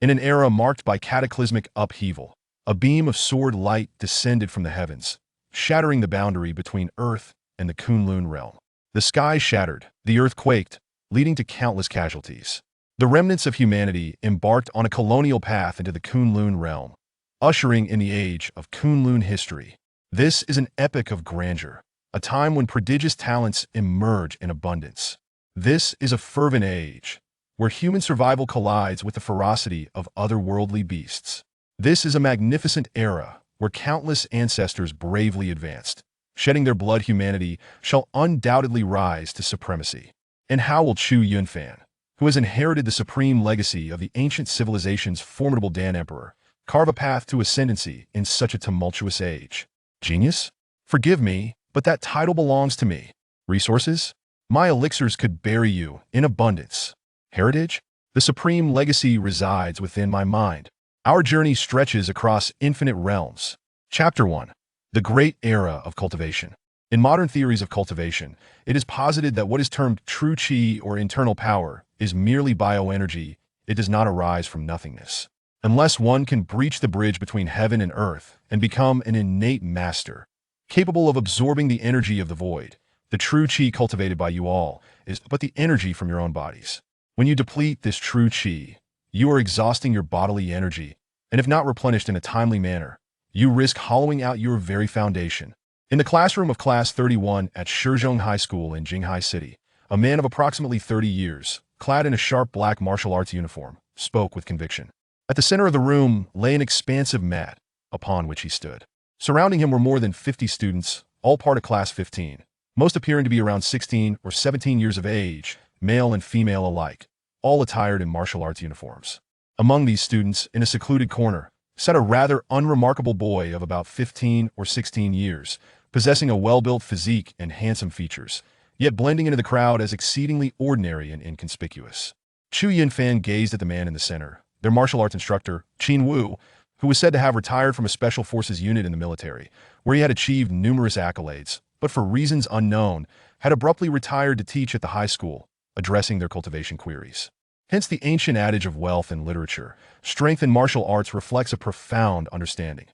In an era marked by cataclysmic upheaval, a beam of sword light descended from the heavens, shattering the boundary between Earth and the Kunlun realm. The sky shattered, the earth quaked, leading to countless casualties. The remnants of humanity embarked on a colonial path into the Kunlun realm, ushering in the Age of Kunlun history. This is an epoch of grandeur, a time when prodigious talents emerge in abundance. This is a fervent age, where human survival collides with the ferocity of otherworldly beasts. This is a magnificent era, where countless ancestors bravely advanced. Shedding their blood, humanity shall undoubtedly rise to supremacy. And how will Chu Yunfan, who has inherited the supreme legacy of the ancient civilization's formidable Dan Emperor, carve a path to ascendancy in such a tumultuous age? Genius? Forgive me, but that title belongs to me. Resources? My elixirs could bury you in abundance. Heritage? The supreme legacy resides within my mind. Our journey stretches across infinite realms. Chapter 1. The Great Era of Cultivation. In modern theories of cultivation, it is posited that what is termed true chi or internal power is merely bioenergy. It does not arise from nothingness. Unless one can breach the bridge between heaven and earth and become an innate master, capable of absorbing the energy of the void, the true chi cultivated by you all is but the energy from your own bodies. When you deplete this true chi, you are exhausting your bodily energy, and if not replenished in a timely manner, you risk hollowing out your very foundation. In the classroom of Class 31 at Shizhong High School in Jinghai City, a man of approximately 30 years, clad in a sharp black martial arts uniform, spoke with conviction. At the center of the room lay an expansive mat, upon which he stood. Surrounding him were more than 50 students, all part of Class 15, most appearing to be around 16 or 17 years of age, male and female alike, all attired in martial arts uniforms. Among these students, in a secluded corner, sat a rather unremarkable boy of about 15 or 16 years, possessing a well-built physique and handsome features, yet blending into the crowd as exceedingly ordinary and inconspicuous. Chu Yunfan gazed at the man in the center, their martial arts instructor, Qin Wu, who was said to have retired from a special forces unit in the military, where he had achieved numerous accolades, but for reasons unknown, had abruptly retired to teach at the high school, addressing their cultivation queries. Hence the ancient adage of wealth in literature, strength in martial arts reflects a profound understanding.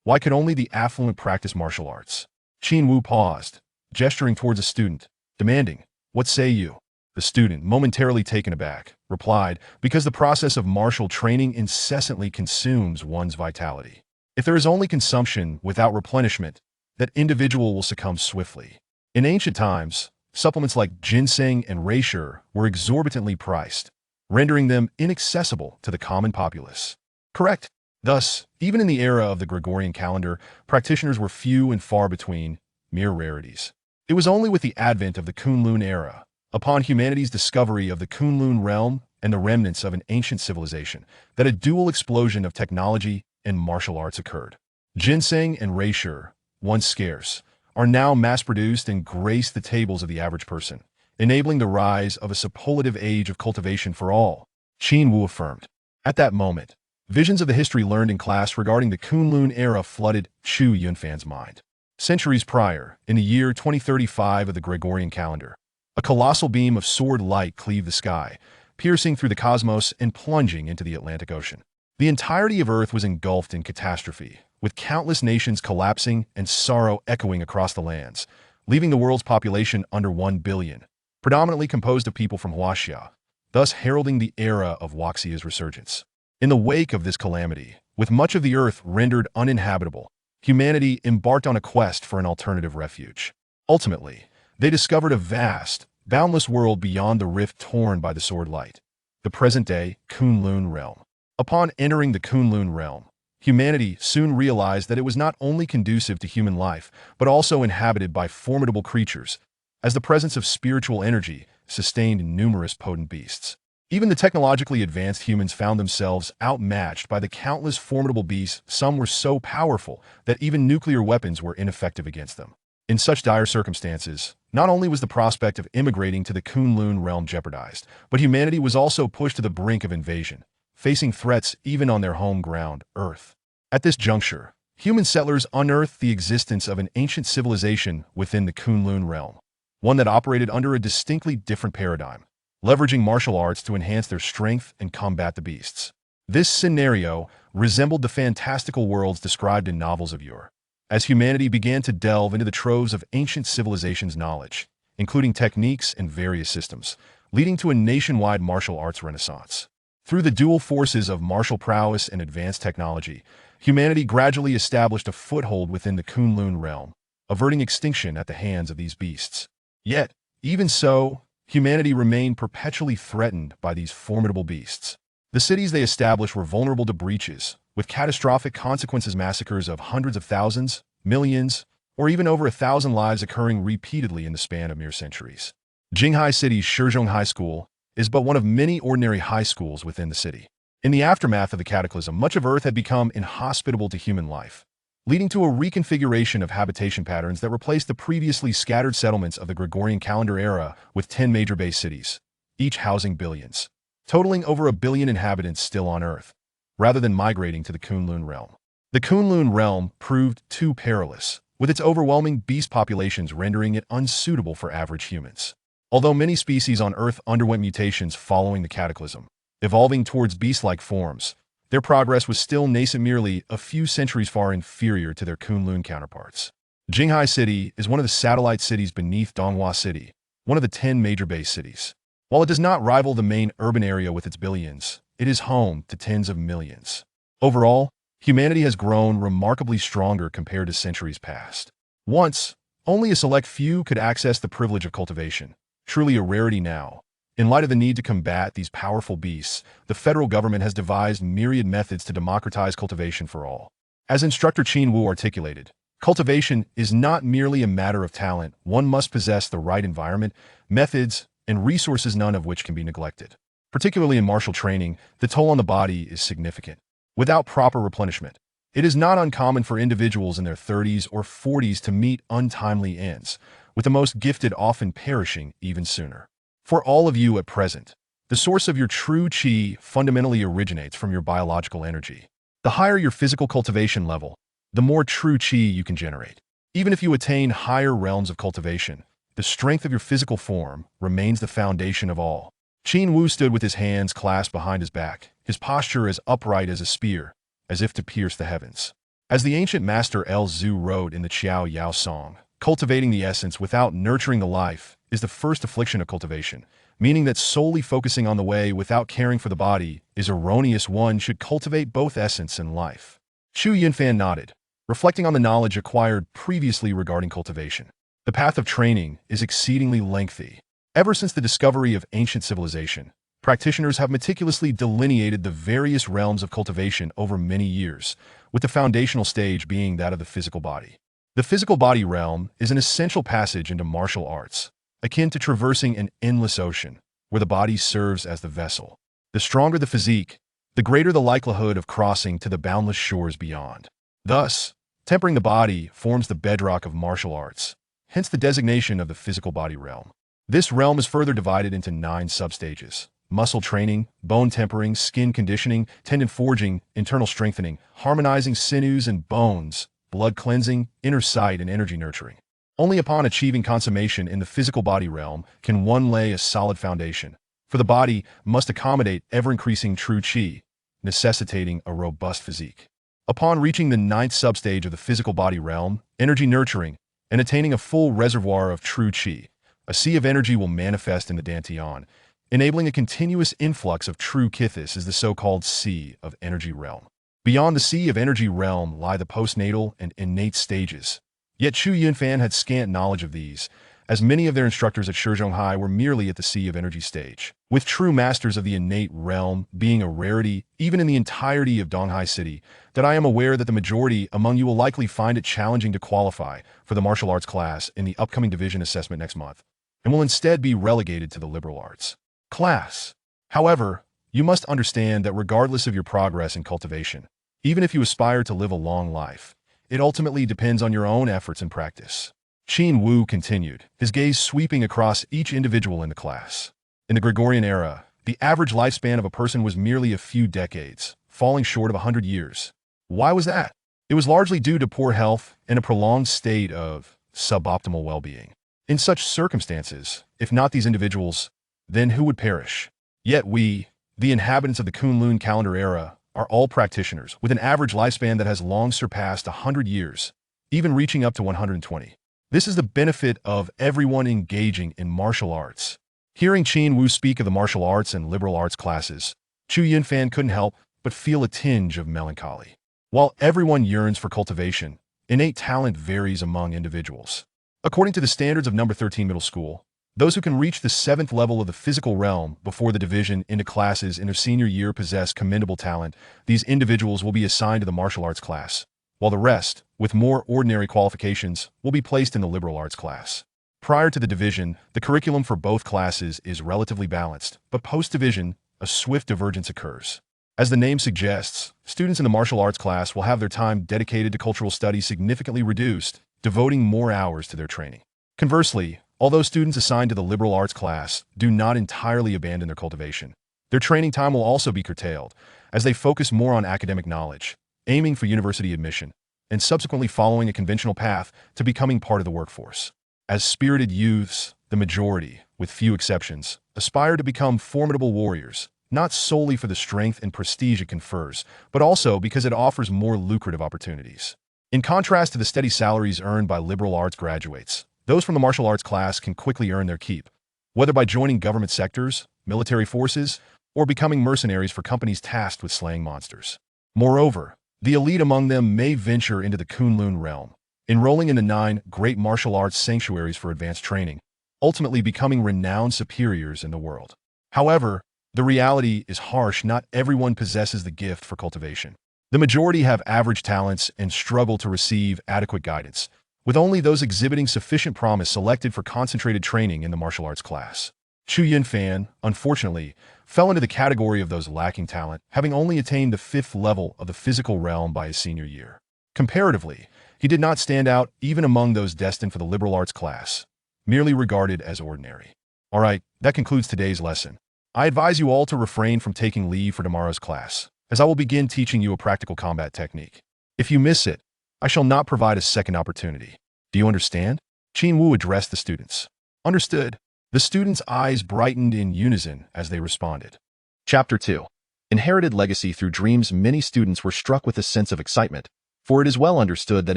Why could only the affluent practice martial arts? Qin Wu paused, gesturing towards a student, demanding, "What say you?" The student, momentarily taken aback, replied, "Because the process of martial training incessantly consumes one's vitality. If there is only consumption without replenishment, that individual will succumb swiftly." In ancient times, supplements like ginseng and reishi were exorbitantly priced, rendering them inaccessible to the common populace. Correct. Thus, even in the era of the Gregorian calendar, practitioners were few and far between, mere rarities. It was only with the advent of the Kunlun era, upon humanity's discovery of the Kunlun realm and the remnants of an ancient civilization, that a dual explosion of technology and martial arts occurred. Ginseng and reishi, once scarce, are now mass-produced and grace the tables of the average person, enabling the rise of a superlative age of cultivation for all, Qin Wu affirmed. At that moment, visions of the history learned in class regarding the Kunlun era flooded Chu Yunfan's mind. Centuries prior, in the year 2035 of the Gregorian calendar, a colossal beam of sword light cleaved the sky, piercing through the cosmos and plunging into the Atlantic Ocean. The entirety of Earth was engulfed in catastrophe, with countless nations collapsing and sorrow echoing across the lands, leaving the world's population under 1 billion, predominantly composed of people from Huaxia, thus heralding the era of Huaxia's resurgence. In the wake of this calamity, with much of the Earth rendered uninhabitable, humanity embarked on a quest for an alternative refuge. Ultimately, they discovered a vast, boundless world beyond the rift torn by the sword light, the present-day Kunlun realm. Upon entering the Kunlun realm, humanity soon realized that it was not only conducive to human life, but also inhabited by formidable creatures, as the presence of spiritual energy sustained numerous potent beasts. Even the technologically advanced humans found themselves outmatched by the countless formidable beasts. Some were so powerful that even nuclear weapons were ineffective against them. In such dire circumstances, not only was the prospect of immigrating to the Kunlun realm jeopardized, but humanity was also pushed to the brink of invasion, facing threats even on their home ground, Earth. At this juncture, human settlers unearthed the existence of an ancient civilization within the Kunlun realm, one that operated under a distinctly different paradigm, leveraging martial arts to enhance their strength and combat the beasts. This scenario resembled the fantastical worlds described in novels of yore, as humanity began to delve into the troves of ancient civilizations' knowledge, including techniques and various systems, leading to a nationwide martial arts renaissance. Through the dual forces of martial prowess and advanced technology, humanity gradually established a foothold within the Kunlun realm, averting extinction at the hands of these beasts. Yet, even so, humanity remained perpetually threatened by these formidable beasts. The cities they established were vulnerable to breaches, with catastrophic consequences, massacres of hundreds of thousands, millions, or even over 1,000 lives occurring repeatedly in the span of mere centuries. Jinghai City's Shizhong High School is but one of many ordinary high schools within the city. In the aftermath of the cataclysm, much of Earth had become inhospitable to human life, leading to a reconfiguration of habitation patterns that replaced the previously scattered settlements of the Gregorian calendar era with 10 major base cities, each housing billions, totaling over 1 billion inhabitants still on Earth, rather than migrating to the Kunlun realm. The Kunlun realm proved too perilous, with its overwhelming beast populations rendering it unsuitable for average humans. Although many species on Earth underwent mutations following the cataclysm, evolving towards beast-like forms, their progress was still nascent, merely a few centuries far inferior to their Kunlun counterparts. Jinghai City is one of the satellite cities beneath Donghua City, one of the 10 major base cities. While it does not rival the main urban area with its billions, it is home to tens of millions. Overall, humanity has grown remarkably stronger compared to centuries past. Once, only a select few could access the privilege of cultivation, truly a rarity now. In light of the need to combat these powerful beasts, the federal government has devised myriad methods to democratize cultivation for all. As instructor Qin Wu articulated, cultivation is not merely a matter of talent. One must possess the right environment, methods, and resources, none of which can be neglected. Particularly in martial training, the toll on the body is significant. Without proper replenishment, it is not uncommon for individuals in their 30s or 40s to meet untimely ends, with the most gifted often perishing even sooner. For all of you at present, the source of your true qi fundamentally originates from your biological energy. The higher your physical cultivation level, the more true qi you can generate. Even if you attain higher realms of cultivation, the strength of your physical form remains the foundation of all. Qin Wu stood with his hands clasped behind his back, his posture as upright as a spear, as if to pierce the heavens. As the ancient master El Zhu wrote in the Qiao Yao song, cultivating the essence without nurturing the life is the first affliction of cultivation, meaning that solely focusing on the way without caring for the body is erroneous. One should cultivate both essence and life. Chu Yunfan nodded, reflecting on the knowledge acquired previously regarding cultivation. The path of training is exceedingly lengthy. Ever since the discovery of ancient civilization, practitioners have meticulously delineated the various realms of cultivation over many years, with the foundational stage being that of the physical body. The physical body realm is an essential passage into martial arts, akin to traversing an endless ocean, where the body serves as the vessel. The stronger the physique, the greater the likelihood of crossing to the boundless shores beyond. Thus, tempering the body forms the bedrock of martial arts, hence the designation of the physical body realm. This realm is further divided into 9 substages: muscle training, bone tempering, skin conditioning, tendon forging, internal strengthening, harmonizing sinews and bones, blood cleansing, inner sight, and energy nurturing. Only upon achieving consummation in the physical body realm can one lay a solid foundation, for the body must accommodate ever-increasing true qi, necessitating a robust physique. Upon reaching the 9th substage of the physical body realm, energy nurturing, and attaining a full reservoir of true qi, a sea of energy will manifest in the dantian, enabling a continuous influx of true kithis is the so-called sea of energy realm. Beyond the sea of energy realm lie the postnatal and innate stages. Yet Chu Yunfan had scant knowledge of these, as many of their instructors at Shizhonghai were merely at the sea of energy stage, with true masters of the innate realm being a rarity even in the entirety of Donghai City, that I am aware that the majority among you will likely find it challenging to qualify for the martial arts class in the upcoming division assessment next month, and will instead be relegated to the liberal arts class. However, you must understand that regardless of your progress in cultivation, even if you aspire to live a long life, it ultimately depends on your own efforts and practice. Qin Wu continued, his gaze sweeping across each individual in the class. In the Gregorian era, the average lifespan of a person was merely a few decades, falling short of 100 years. Why was that? It was largely due to poor health and a prolonged state of suboptimal well-being. In such circumstances, if not these individuals, then who would perish? Yet we, The inhabitants of the Kunlun calendar era are all practitioners, with an average lifespan that has long surpassed 100 years, even reaching up to 120. This is the benefit of everyone engaging in martial arts. Hearing Qin Wu speak of the martial arts and liberal arts classes, Chu Yunfan couldn't help but feel a tinge of melancholy. While everyone yearns for cultivation, innate talent varies among individuals. According to the standards of number 13 middle school, those who can reach the 7th level of the physical realm before the division into classes in their senior year possess commendable talent. These individuals will be assigned to the martial arts class, while the rest, with more ordinary qualifications, will be placed in the liberal arts class. Prior to the division, the curriculum for both classes is relatively balanced, but post-division, a swift divergence occurs. As the name suggests, students in the martial arts class will have their time dedicated to cultural studies significantly reduced, devoting more hours to their training. Conversely, although students assigned to the liberal arts class do not entirely abandon their cultivation, their training time will also be curtailed, as they focus more on academic knowledge, aiming for university admission, and subsequently following a conventional path to becoming part of the workforce. As spirited youths, the majority, with few exceptions, aspire to become formidable warriors, not solely for the strength and prestige it confers, but also because it offers more lucrative opportunities. In contrast to the steady salaries earned by liberal arts graduates, those from the martial arts class can quickly earn their keep, whether by joining government sectors, military forces, or becoming mercenaries for companies tasked with slaying monsters. Moreover, the elite among them may venture into the Kunlun realm, enrolling in the 9 great martial arts sanctuaries for advanced training, ultimately becoming renowned superiors in the world. However, the reality is harsh. Not everyone possesses the gift for cultivation. The majority have average talents and struggle to receive adequate guidance, with only those exhibiting sufficient promise selected for concentrated training in the martial arts class. Chu Yunfan, unfortunately, fell into the category of those lacking talent, having only attained the 5th level of the physical realm by his senior year. Comparatively, he did not stand out even among those destined for the liberal arts class, merely regarded as ordinary. Alright, that concludes today's lesson. I advise you all to refrain from taking leave for tomorrow's class, as I will begin teaching you a practical combat technique. If you miss it, I shall not provide a second opportunity. Do you understand? Qin Wu addressed the students. Understood. The students' eyes brightened in unison as they responded. Chapter 2. Inherited legacy through dreams. Many students were struck with a sense of excitement, for it is well understood that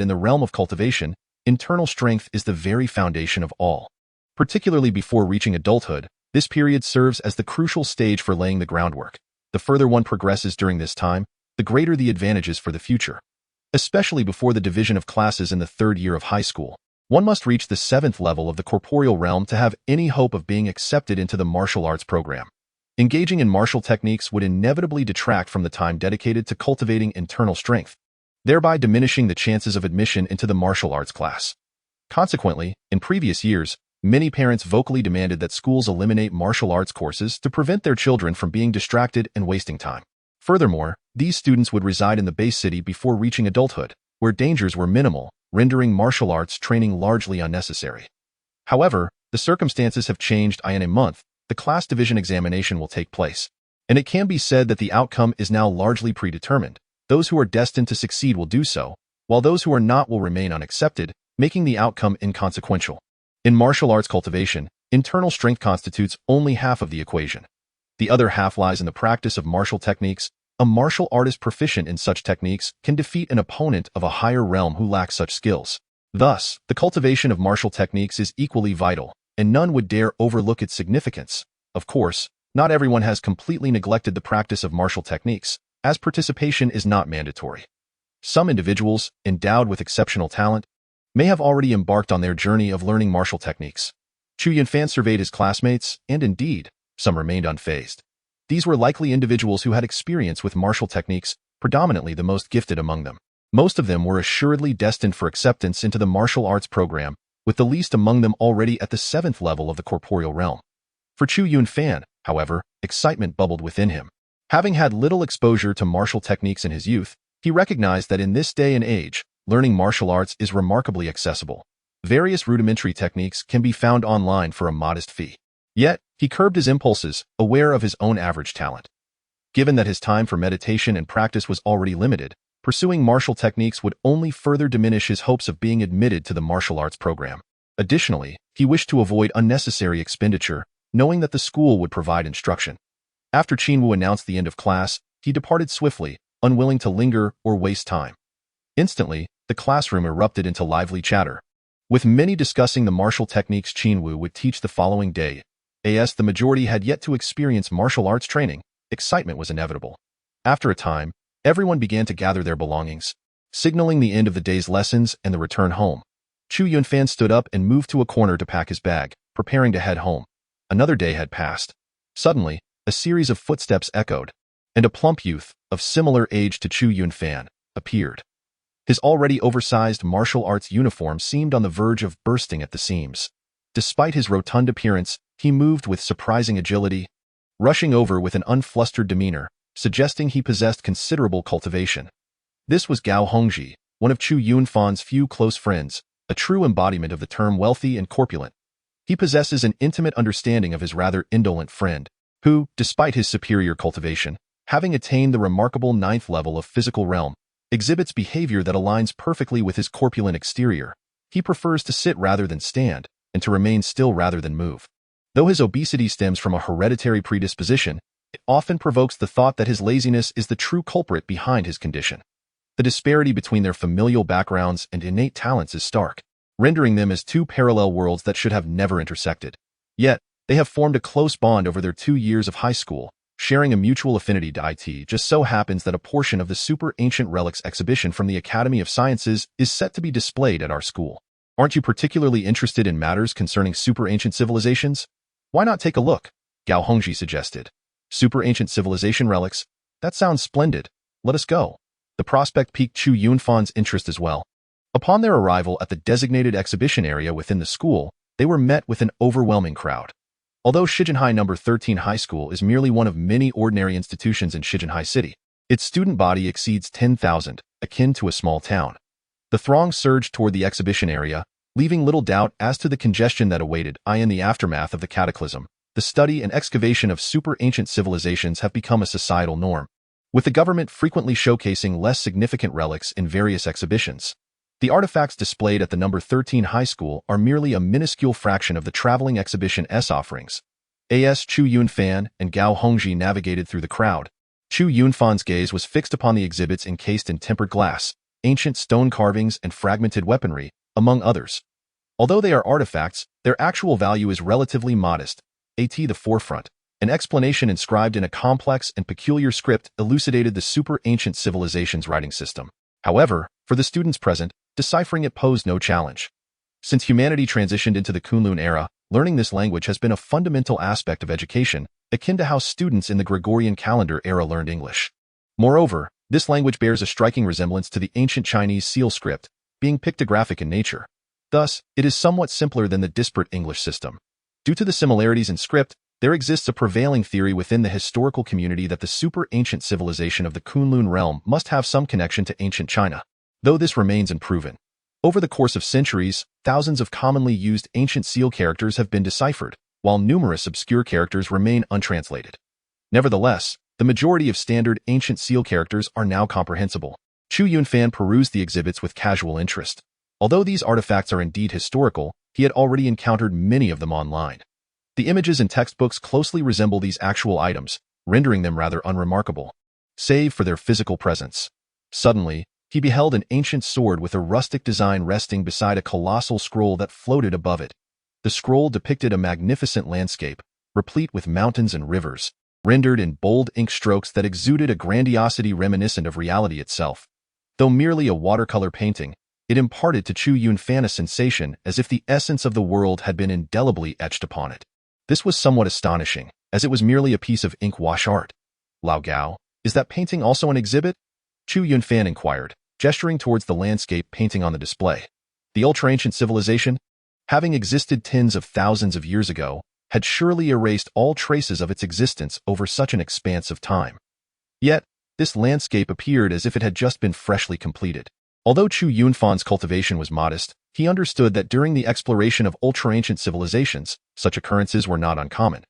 in the realm of cultivation, internal strength is the very foundation of all. Particularly before reaching adulthood, this period serves as the crucial stage for laying the groundwork. The further one progresses during this time, the greater the advantages for the future. Especially before the division of classes in the 3rd year of high school, one must reach the 7th level of the corporeal realm to have any hope of being accepted into the martial arts program. Engaging in martial techniques would inevitably detract from the time dedicated to cultivating internal strength, thereby diminishing the chances of admission into the martial arts class. Consequently, in previous years, many parents vocally demanded that schools eliminate martial arts courses to prevent their children from being distracted and wasting time. Furthermore, these students would reside in the base city before reaching adulthood, where dangers were minimal, rendering martial arts training largely unnecessary. However, the circumstances have changed. In a month, the class division examination will take place, and it can be said that the outcome is now largely predetermined. Those who are destined to succeed will do so, while those who are not will remain unaccepted, making the outcome inconsequential. In martial arts cultivation, internal strength constitutes only half of the equation. The other half lies in the practice of martial techniques. A martial artist proficient in such techniques can defeat an opponent of a higher realm who lacks such skills. Thus, the cultivation of martial techniques is equally vital, and none would dare overlook its significance. Of course, not everyone has completely neglected the practice of martial techniques, as participation is not mandatory. Some individuals, endowed with exceptional talent, may have already embarked on their journey of learning martial techniques. Chu Yunfan surveyed his classmates, and indeed, some remained unfazed. These were likely individuals who had experience with martial techniques, predominantly the most gifted among them. Most of them were assuredly destined for acceptance into the martial arts program, with the least among them already at the 7th level of the corporeal realm. For Chu Yunfan, however, excitement bubbled within him. Having had little exposure to martial techniques in his youth, he recognized that in this day and age, learning martial arts is remarkably accessible. Various rudimentary techniques can be found online for a modest fee. Yet, he curbed his impulses, aware of his own average talent. Given that his time for meditation and practice was already limited, pursuing martial techniques would only further diminish his hopes of being admitted to the martial arts program. Additionally, he wished to avoid unnecessary expenditure, knowing that the school would provide instruction. After Qinwu announced the end of class, he departed swiftly, unwilling to linger or waste time. Instantly, the classroom erupted into lively chatter. With many discussing the martial techniques Qinwu would teach the following day, as the majority had yet to experience martial arts training, excitement was inevitable. After a time, everyone began to gather their belongings, signaling the end of the day's lessons and the return home. Chu Yunfan stood up and moved to a corner to pack his bag, preparing to head home. Another day had passed. Suddenly, a series of footsteps echoed, and a plump youth, of similar age to Chu Yunfan, appeared. His already oversized martial arts uniform seemed on the verge of bursting at the seams. Despite his rotund appearance, he moved with surprising agility, rushing over with an unflustered demeanor, suggesting he possessed considerable cultivation. This was Gao Hongji, one of Chu Yunfan's few close friends, a true embodiment of the term wealthy and corpulent. He possesses an intimate understanding of his rather indolent friend, who, despite his superior cultivation, having attained the remarkable 9th level of physical realm, exhibits behavior that aligns perfectly with his corpulent exterior. He prefers to sit rather than stand, and to remain still rather than move. Though his obesity stems from a hereditary predisposition, it often provokes the thought that his laziness is the true culprit behind his condition. The disparity between their familial backgrounds and innate talents is stark, rendering them as two parallel worlds that should have never intersected. Yet, they have formed a close bond over their 2 years of high school, sharing a mutual affinity to IT. Just so happens that a portion of the Super Ancient Relics exhibition from the Academy of Sciences is set to be displayed at our school. Aren't you particularly interested in matters concerning super ancient civilizations? Why not take a look? Gao Hongji suggested. Super ancient civilization relics? That sounds splendid. Let us go. The prospect piqued Chu Yunfan's interest as well. Upon their arrival at the designated exhibition area within the school, they were met with an overwhelming crowd. Although Shijinhai No. 13 High School is merely one of many ordinary institutions in Shijinhai City, its student body exceeds 10,000, akin to a small town. The throng surged toward the exhibition area, leaving little doubt as to the congestion that awaited. In the aftermath of the cataclysm, the study and excavation of super ancient civilizations have become a societal norm, with the government frequently showcasing less significant relics in various exhibitions. The artifacts displayed at the No. 13 High School are merely a minuscule fraction of the traveling exhibition's offerings. Chu Yunfan and Gao Hongji navigated through the crowd. Chu Yunfan's gaze was fixed upon the exhibits encased in tempered glass, ancient stone carvings, and fragmented weaponry, among others. Although they are artifacts, their actual value is relatively modest. At the forefront, an explanation inscribed in a complex and peculiar script elucidated the super ancient civilization's writing system. However, for the students present, deciphering it posed no challenge. Since humanity transitioned into the Kunlun era, learning this language has been a fundamental aspect of education, akin to how students in the Gregorian calendar era learned English. Moreover, this language bears a striking resemblance to the ancient Chinese seal script, being pictographic in nature. Thus, it is somewhat simpler than the disparate English system. Due to the similarities in script, there exists a prevailing theory within the historical community that the super ancient civilization of the Kunlun realm must have some connection to ancient China, though this remains unproven. Over the course of centuries, thousands of commonly used ancient seal characters have been deciphered, while numerous obscure characters remain untranslated. Nevertheless, the majority of standard ancient seal characters are now comprehensible. Chu Yunfan perused the exhibits with casual interest. Although these artifacts are indeed historical, he had already encountered many of them online. The images and textbooks closely resemble these actual items, rendering them rather unremarkable, save for their physical presence. Suddenly, he beheld an ancient sword with a rustic design resting beside a colossal scroll that floated above it. The scroll depicted a magnificent landscape, replete with mountains and rivers, rendered in bold ink strokes that exuded a grandiosity reminiscent of reality itself. Though merely a watercolor painting, it imparted to Chu Yunfan a sensation as if the essence of the world had been indelibly etched upon it. This was somewhat astonishing, as it was merely a piece of ink wash art. Lao Gao, is that painting also an exhibit? Chu Yunfan inquired, gesturing towards the landscape painting on the display. The ultra-ancient civilization, having existed tens of thousands of years ago, had surely erased all traces of its existence over such an expanse of time. Yet, this landscape appeared as if it had just been freshly completed. Although Chu Yunfan's cultivation was modest, he understood that during the exploration of ultra-ancient civilizations, such occurrences were not uncommon.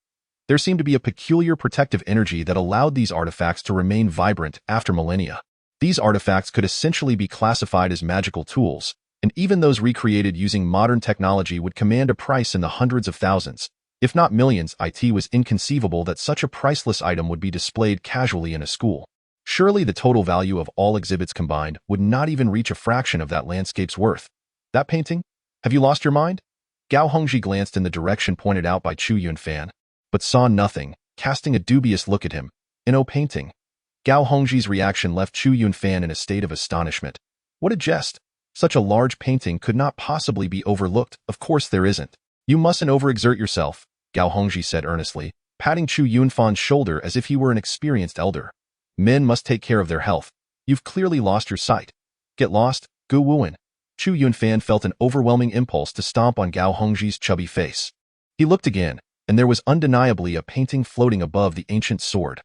There seemed to be a peculiar protective energy that allowed these artifacts to remain vibrant after millennia. These artifacts could essentially be classified as magical tools, and even those recreated using modern technology would command a price in the hundreds of thousands. If not millions, it was inconceivable that such a priceless item would be displayed casually in a school. Surely the total value of all exhibits combined would not even reach a fraction of that landscape's worth. That painting? Have you lost your mind? Gao Hongji glanced in the direction pointed out by Chu Yunfan, but saw nothing, casting a dubious look at him. "No painting." Gao Hongji's reaction left Chu Yunfan in a state of astonishment. What a jest! Such a large painting could not possibly be overlooked. Of course there isn't. You mustn't overexert yourself, Gao Hongji said earnestly, patting Chu Yunfan's shoulder as if he were an experienced elder. Men must take care of their health. You've clearly lost your sight. Get lost, Gu Wuan. Chu Yunfan felt an overwhelming impulse to stomp on Gao Hongji's chubby face. He looked again, and there was undeniably a painting floating above the ancient sword.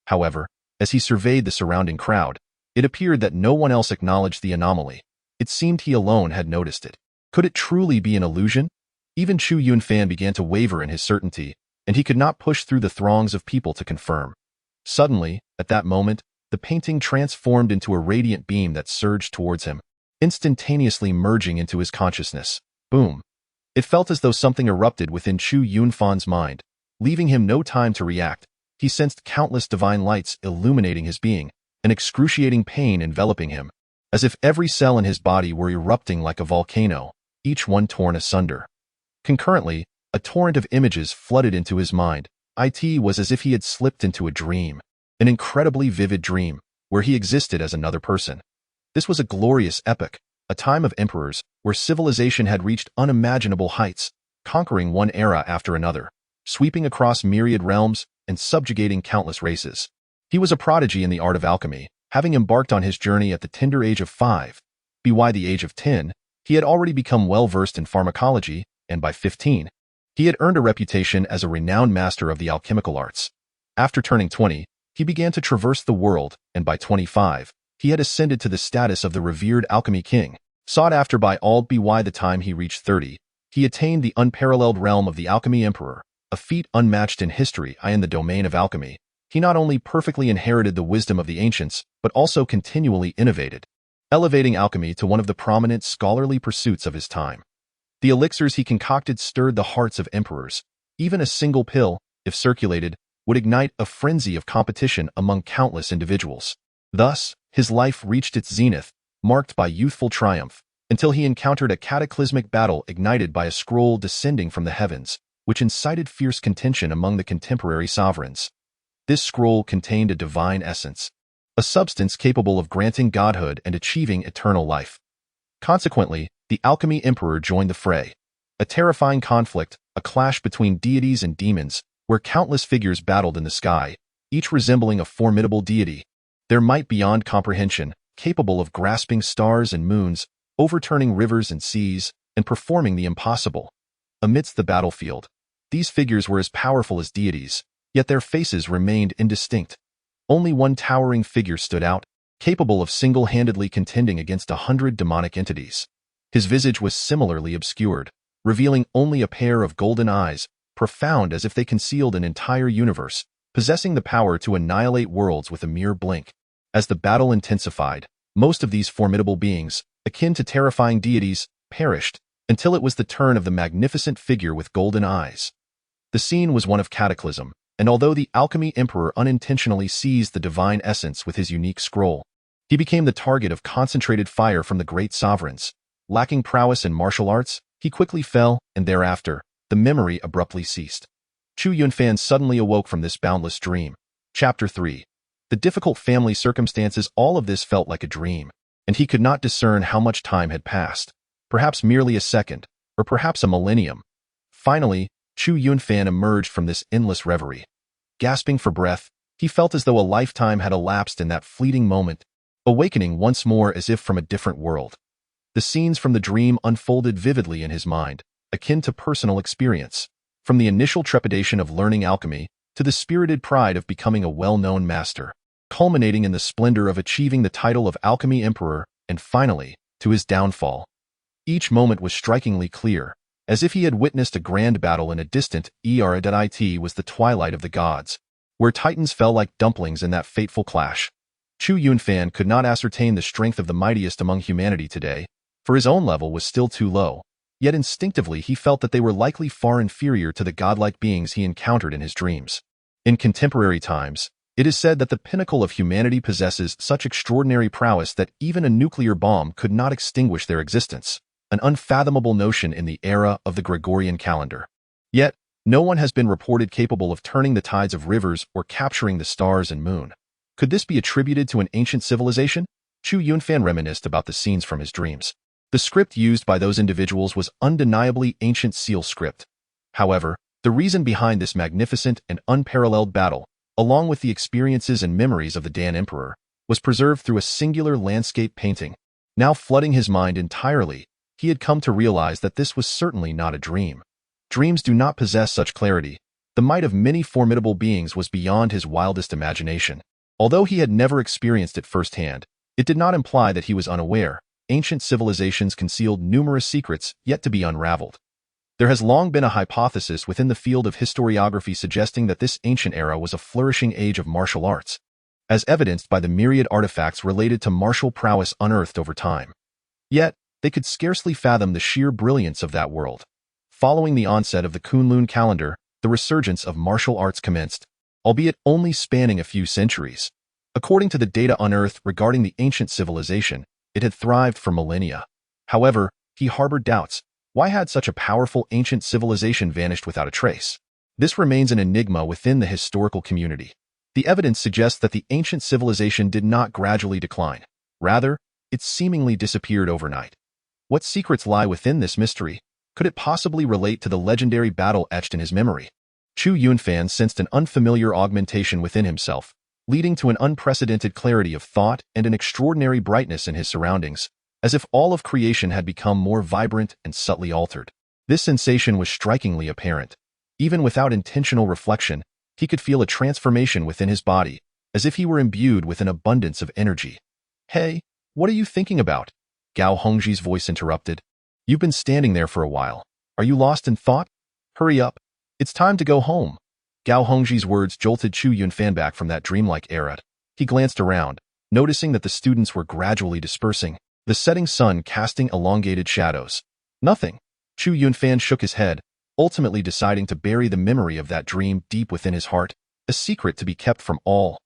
However, as he surveyed the surrounding crowd, it appeared that no one else acknowledged the anomaly. It seemed he alone had noticed it. Could it truly be an illusion? Even Chu Yunfan began to waver in his certainty, and he could not push through the throngs of people to confirm. Suddenly, at that moment, the painting transformed into a radiant beam that surged towards him, instantaneously merging into his consciousness. Boom! It felt as though something erupted within Chu Yunfan's mind, leaving him no time to react. He sensed countless divine lights illuminating his being, an excruciating pain enveloping him, as if every cell in his body were erupting like a volcano, each one torn asunder. Concurrently, a torrent of images flooded into his mind. It was as if he had slipped into a dream, an incredibly vivid dream, where he existed as another person. This was a glorious epoch, a time of emperors, where civilization had reached unimaginable heights, conquering one era after another, sweeping across myriad realms and subjugating countless races. He was a prodigy in the art of alchemy, having embarked on his journey at the tender age of 5. By the age of 10, he had already become well-versed in pharmacology, and by 15, he had earned a reputation as a renowned master of the alchemical arts. After turning 20, he began to traverse the world, and by 25, he had ascended to the status of the revered alchemy king, sought after by all. By the time he reached 30, he attained the unparalleled realm of the alchemy emperor, a feat unmatched in history. In the domain of alchemy, he not only perfectly inherited the wisdom of the ancients, but also continually innovated, elevating alchemy to one of the prominent scholarly pursuits of his time. The elixirs he concocted stirred the hearts of emperors. Even a single pill, if circulated, would ignite a frenzy of competition among countless individuals. Thus, his life reached its zenith, marked by youthful triumph, until he encountered a cataclysmic battle ignited by a scroll descending from the heavens, which incited fierce contention among the contemporary sovereigns. This scroll contained a divine essence, a substance capable of granting godhood and achieving eternal life. Consequently, the alchemy emperor joined the fray. A terrifying conflict, a clash between deities and demons, where countless figures battled in the sky, each resembling a formidable deity, their might beyond comprehension, capable of grasping stars and moons, overturning rivers and seas, and performing the impossible. Amidst the battlefield, these figures were as powerful as deities, yet their faces remained indistinct. Only one towering figure stood out, capable of single-handedly contending against 100 demonic entities. His visage was similarly obscured, revealing only a pair of golden eyes, profound as if they concealed an entire universe, possessing the power to annihilate worlds with a mere blink. As the battle intensified, most of these formidable beings, akin to terrifying deities, perished, until it was the turn of the magnificent figure with golden eyes. The scene was one of cataclysm, and although the alchemy emperor unintentionally seized the divine essence with his unique scroll, he became the target of concentrated fire from the great sovereigns. Lacking prowess in martial arts, he quickly fell, and thereafter, the memory abruptly ceased. Chu Yunfan suddenly awoke from this boundless dream. Chapter 3. The difficult family circumstances. All of this felt like a dream, and he could not discern how much time had passed. Perhaps merely a second, or perhaps a millennium. Finally, Chu Yunfan emerged from this endless reverie. Gasping for breath, he felt as though a lifetime had elapsed in that fleeting moment, awakening once more as if from a different world. The scenes from the dream unfolded vividly in his mind, akin to personal experience, from the initial trepidation of learning alchemy to the spirited pride of becoming a well-known master, culminating in the splendor of achieving the title of alchemy emperor, and finally, to his downfall. Each moment was strikingly clear, as if he had witnessed a grand battle in a distant era. It was the twilight of the gods, where titans fell like dumplings in that fateful clash. Chu Yunfan could not ascertain the strength of the mightiest among humanity today, for his own level was still too low. yet instinctively he felt that they were likely far inferior to the godlike beings he encountered in his dreams. In contemporary times, it is said that the pinnacle of humanity possesses such extraordinary prowess that even a nuclear bomb could not extinguish their existence, an unfathomable notion in the era of the Gregorian calendar. Yet, no one has been reported capable of turning the tides of rivers or capturing the stars and moon. Could this be attributed to an ancient civilization? Chu Yunfan reminisced about the scenes from his dreams. The script used by those individuals was undeniably ancient seal script. However, the reason behind this magnificent and unparalleled battle, along with the experiences and memories of the Dan Emperor, was preserved through a singular landscape painting. Now flooding his mind entirely, he had come to realize that this was certainly not a dream. Dreams do not possess such clarity. The might of many formidable beings was beyond his wildest imagination. Although he had never experienced it firsthand, it did not imply that he was unaware. Ancient civilizations concealed numerous secrets yet to be unraveled. There has long been a hypothesis within the field of historiography suggesting that this ancient era was a flourishing age of martial arts, as evidenced by the myriad artifacts related to martial prowess unearthed over time. Yet, they could scarcely fathom the sheer brilliance of that world. Following the onset of the Kunlun calendar, the resurgence of martial arts commenced, albeit only spanning a few centuries. According to the data unearthed regarding the ancient civilization, it had thrived for millennia. However, he harbored doubts. Why had such a powerful ancient civilization vanished without a trace? This remains an enigma within the historical community. The evidence suggests that the ancient civilization did not gradually decline. Rather, it seemingly disappeared overnight. What secrets lie within this mystery? Could it possibly relate to the legendary battle etched in his memory? Chu Yunfan sensed an unfamiliar augmentation within himself, leading to an unprecedented clarity of thought and an extraordinary brightness in his surroundings, as if all of creation had become more vibrant and subtly altered. This sensation was strikingly apparent. Even without intentional reflection, he could feel a transformation within his body, as if he were imbued with an abundance of energy. "Hey, what are you thinking about?" Gao Hongji's voice interrupted. "You've been standing there for a while. Are you lost in thought? Hurry up. It's time to go home." Gao Hongji's words jolted Chu Yunfan back from that dreamlike era. He glanced around, noticing that the students were gradually dispersing, the setting sun casting elongated shadows. Nothing. Chu Yunfan shook his head, ultimately deciding to bury the memory of that dream deep within his heart, a secret to be kept from all.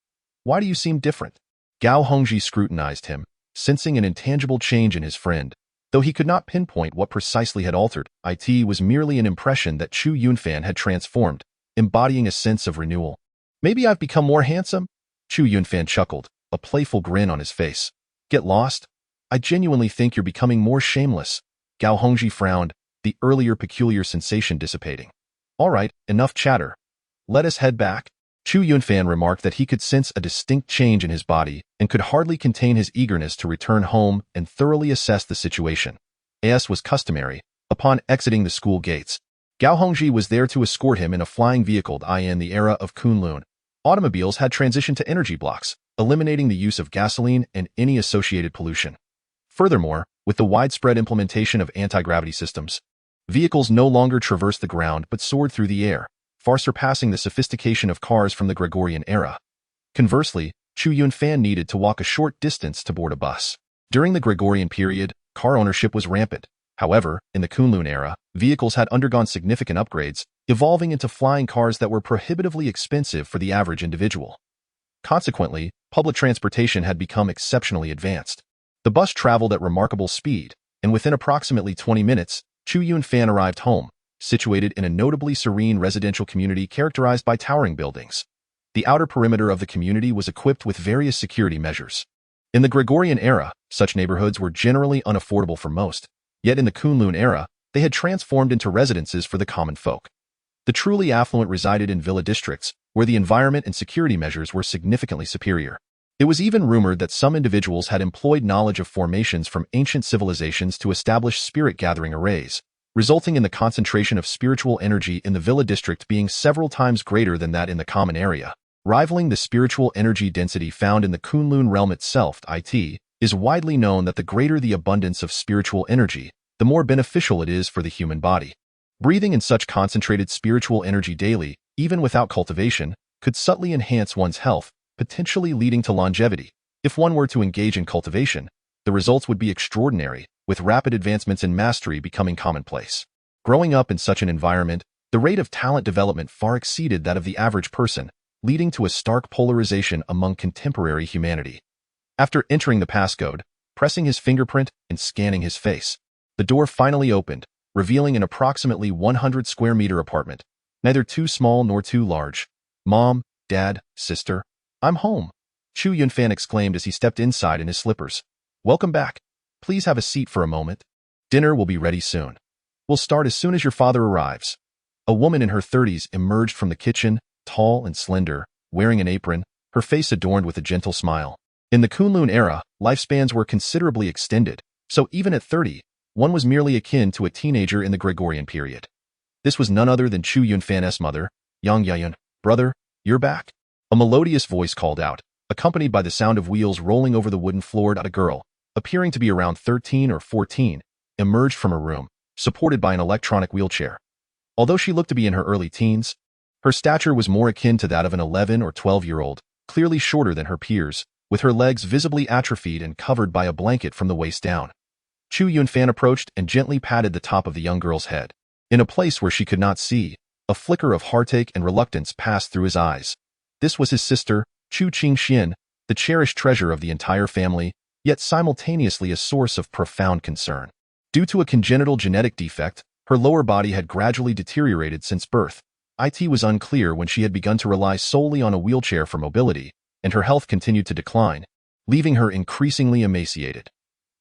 "Why do you seem different?" Gao Hongji scrutinized him, sensing an intangible change in his friend. Though he could not pinpoint what precisely had altered, it was merely an impression that Chu Yunfan had transformed, embodying a sense of renewal. "Maybe I've become more handsome?" Chu Yunfan chuckled, a playful grin on his face. "Get lost? I genuinely think you're becoming more shameless." Gao Hongji frowned, the earlier peculiar sensation dissipating. "All right, enough chatter. Let us head back." Chu Yunfan remarked that he could sense a distinct change in his body and could hardly contain his eagerness to return home and thoroughly assess the situation. As was customary, upon exiting the school gates, Gao Hongji was there to escort him in a flying vehicle. In the era of Kunlun, automobiles had transitioned to energy blocks, eliminating the use of gasoline and any associated pollution. Furthermore, with the widespread implementation of anti-gravity systems, vehicles no longer traversed the ground but soared through the air, far surpassing the sophistication of cars from the Gregorian era. Conversely, Chu Yunfan needed to walk a short distance to board a bus. During the Gregorian period, car ownership was rampant. However, in the Kunlun era, vehicles had undergone significant upgrades, evolving into flying cars that were prohibitively expensive for the average individual. Consequently, public transportation had become exceptionally advanced. The bus traveled at remarkable speed, and within approximately 20 minutes, Chu Yunfan arrived home, situated in a notably serene residential community characterized by towering buildings. The outer perimeter of the community was equipped with various security measures. In the Gregorian era, such neighborhoods were generally unaffordable for most, yet in the Kunlun era, they had transformed into residences for the common folk. The truly affluent resided in villa districts, where the environment and security measures were significantly superior. It was even rumored that some individuals had employed knowledge of formations from ancient civilizations to establish spirit-gathering arrays, resulting in the concentration of spiritual energy in the villa district being several times greater than that in the common area. Rivaling the spiritual energy density found in the Kunlun realm itself, it is widely known that the greater the abundance of spiritual energy, the more beneficial it is for the human body. Breathing in such concentrated spiritual energy daily, even without cultivation, could subtly enhance one's health, potentially leading to longevity. If one were to engage in cultivation, the results would be extraordinary, with rapid advancements in mastery becoming commonplace. Growing up in such an environment, the rate of talent development far exceeded that of the average person, leading to a stark polarization among contemporary humanity. After entering the passcode, pressing his fingerprint, and scanning his face, the door finally opened, revealing an approximately 100 square meter apartment, neither too small nor too large. "Mom, Dad, sister, I'm home," Chu Yunfan exclaimed as he stepped inside in his slippers. "Welcome back. Please have a seat for a moment. Dinner will be ready soon. We'll start as soon as your father arrives." A woman in her 30s emerged from the kitchen, tall and slender, wearing an apron, her face adorned with a gentle smile. In the Kunlun era, lifespans were considerably extended, so even at 30, one was merely akin to a teenager in the Gregorian period. This was none other than Chu Yunfan's mother. "Yang Yayun, brother, you're back." A melodious voice called out, accompanied by the sound of wheels rolling over the wooden floor. A girl, appearing to be around 13 or 14, emerged from her room, supported by an electronic wheelchair. Although she looked to be in her early teens, her stature was more akin to that of an 11 or 12-year-old, clearly shorter than her peers, with her legs visibly atrophied and covered by a blanket from the waist down. Chu Yunfan approached and gently patted the top of the young girl's head. In a place where she could not see, a flicker of heartache and reluctance passed through his eyes. This was his sister, Chu Qingxian, the cherished treasure of the entire family, yet simultaneously a source of profound concern. Due to a congenital genetic defect, her lower body had gradually deteriorated since birth. It was unclear when she had begun to rely solely on a wheelchair for mobility, and her health continued to decline, leaving her increasingly emaciated.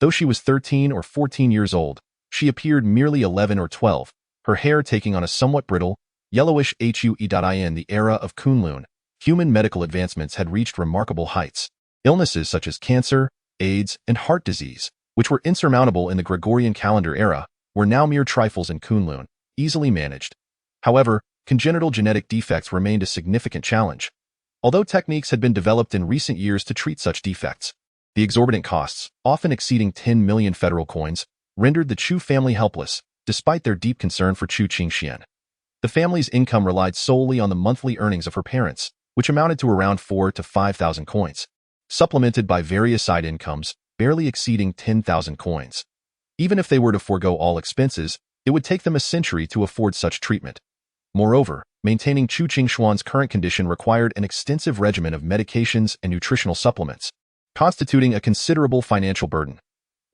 Though she was 13 or 14 years old, she appeared merely 11 or 12, her hair taking on a somewhat brittle, yellowish hue. In the era of Kunlun, human medical advancements had reached remarkable heights. Illnesses such as cancer, AIDS, and heart disease, which were insurmountable in the Gregorian calendar era, were now mere trifles in Kunlun, easily managed. However, congenital genetic defects remained a significant challenge. Although techniques had been developed in recent years to treat such defects, the exorbitant costs, often exceeding 10 million federal coins, rendered the Chu family helpless, despite their deep concern for Chu Qingxian. The family's income relied solely on the monthly earnings of her parents, which amounted to around 4,000 to 5,000 coins, supplemented by various side incomes, barely exceeding 10,000 coins. Even if they were to forego all expenses, it would take them a century to afford such treatment. Moreover, maintaining Chu Qingxuan's current condition required an extensive regimen of medications and nutritional supplements, constituting a considerable financial burden.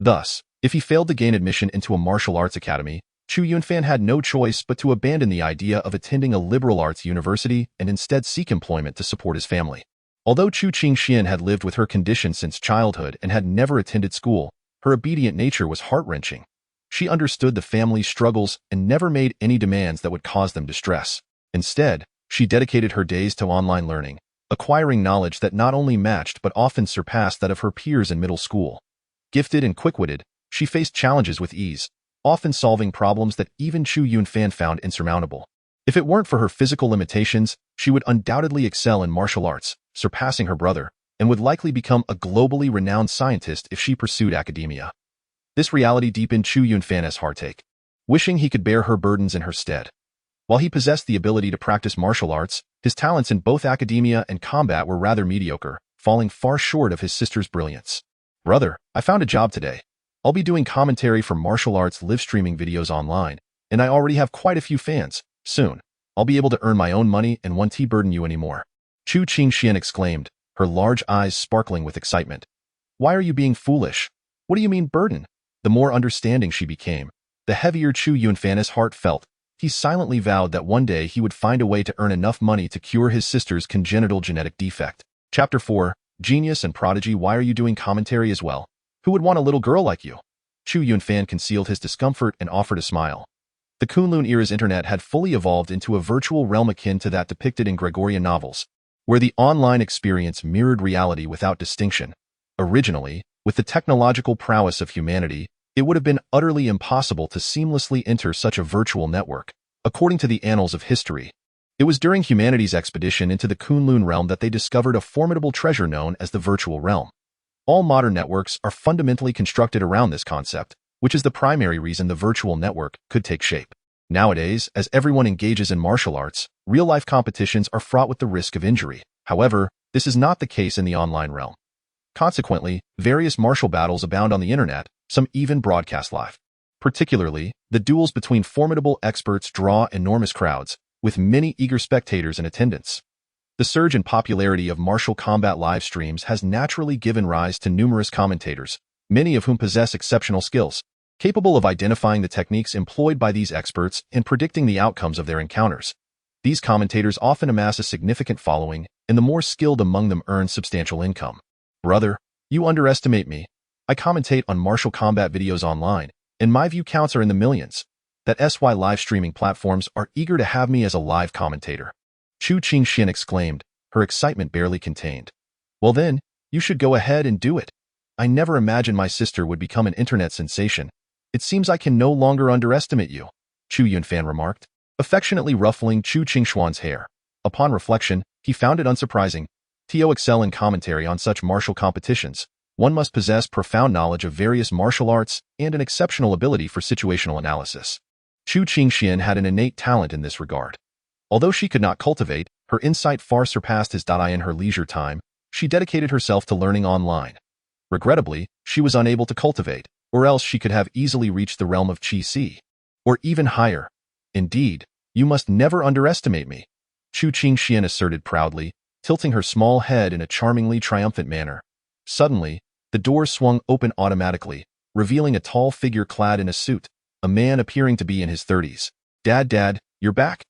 Thus, if he failed to gain admission into a martial arts academy, Chu Yunfan had no choice but to abandon the idea of attending a liberal arts university and instead seek employment to support his family. Although Chu Qingxian had lived with her condition since childhood and had never attended school, her obedient nature was heart-wrenching. She understood the family's struggles and never made any demands that would cause them distress. Instead, she dedicated her days to online learning, acquiring knowledge that not only matched but often surpassed that of her peers in middle school. Gifted and quick-witted, she faced challenges with ease, often solving problems that even Chu Yunfan found insurmountable. If it weren't for her physical limitations, she would undoubtedly excel in martial arts, surpassing her brother, and would likely become a globally renowned scientist if she pursued academia. This reality deepened Chu Yunfan's heartache, wishing he could bear her burdens in her stead. While he possessed the ability to practice martial arts, his talents in both academia and combat were rather mediocre, falling far short of his sister's brilliance. "Brother, I found a job today. I'll be doing commentary for martial arts live streaming videos online, and I already have quite a few fans. Soon, I'll be able to earn my own money and won't burden you anymore," Chu Qingxian exclaimed, her large eyes sparkling with excitement. "Why are you being foolish? What do you mean burden?" The more understanding she became, the heavier Chu Yunfan's heart felt. He silently vowed that one day he would find a way to earn enough money to cure his sister's congenital genetic defect. Chapter 4, Genius and Prodigy. Why are you doing commentary as well? Who would want a little girl like you? Chu Yunfan concealed his discomfort and offered a smile. The Kunlun era's internet had fully evolved into a virtual realm akin to that depicted in Gregorian novels, where the online experience mirrored reality without distinction. Originally, with the technological prowess of humanity, it would have been utterly impossible to seamlessly enter such a virtual network. According to the annals of history, it was during humanity's expedition into the Kunlun realm that they discovered a formidable treasure known as the virtual realm. All modern networks are fundamentally constructed around this concept, which is the primary reason the virtual network could take shape. Nowadays, as everyone engages in martial arts, real-life competitions are fraught with the risk of injury. However, this is not the case in the online realm. Consequently, various martial battles abound on the internet, some even broadcast live. Particularly, the duels between formidable experts draw enormous crowds, with many eager spectators in attendance. The surge in popularity of martial combat live streams has naturally given rise to numerous commentators, many of whom possess exceptional skills, capable of identifying the techniques employed by these experts and predicting the outcomes of their encounters. These commentators often amass a significant following, and the more skilled among them earn substantial income. Brother, you underestimate me. I commentate on martial combat videos online, and my view counts are in the millions. That's why live streaming platforms are eager to have me as a live commentator. Chu Yunfan exclaimed, her excitement barely contained. Well then, you should go ahead and do it. I never imagined my sister would become an internet sensation. It seems I can no longer underestimate you, Chu Yunfan remarked, affectionately ruffling Chu Yunfan's hair. Upon reflection, he found it unsurprising. To excel in commentary on such martial competitions, one must possess profound knowledge of various martial arts and an exceptional ability for situational analysis. Chu Yunfan had an innate talent in this regard. Although she could not cultivate, her insight far surpassed his. In her leisure time, she dedicated herself to learning online. Regrettably, she was unable to cultivate, or else she could have easily reached the realm of Qi, or even higher. Indeed, you must never underestimate me, Chu Yunfan asserted proudly, tilting her small head in a charmingly triumphant manner. Suddenly, the door swung open automatically, revealing a tall figure clad in a suit, a man appearing to be in his 30s. Dad, you're back?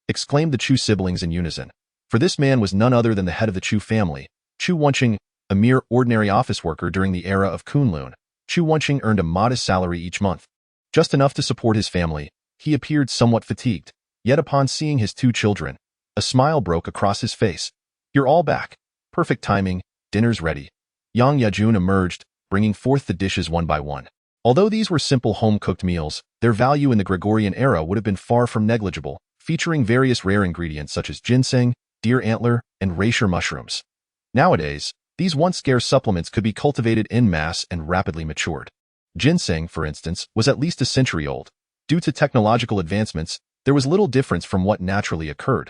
Exclaimed the Chu siblings in unison. For this man was none other than the head of the Chu family, Chu Yunfan, a mere ordinary office worker during the era of Kunlun. Chu Yunfan earned a modest salary each month, just enough to support his family. He appeared somewhat fatigued, yet upon seeing his two children, a smile broke across his face. You're all back. Perfect timing, dinner's ready. Yang Yajun emerged, bringing forth the dishes one by one. Although these were simple home-cooked meals, their value in the Gregorian era would have been far from negligible, featuring various rare ingredients such as ginseng, deer antler, and reishi mushrooms. Nowadays, these once scarce supplements could be cultivated en masse and rapidly matured. Ginseng, for instance, was at least a century old. Due to technological advancements, there was little difference from what naturally occurred.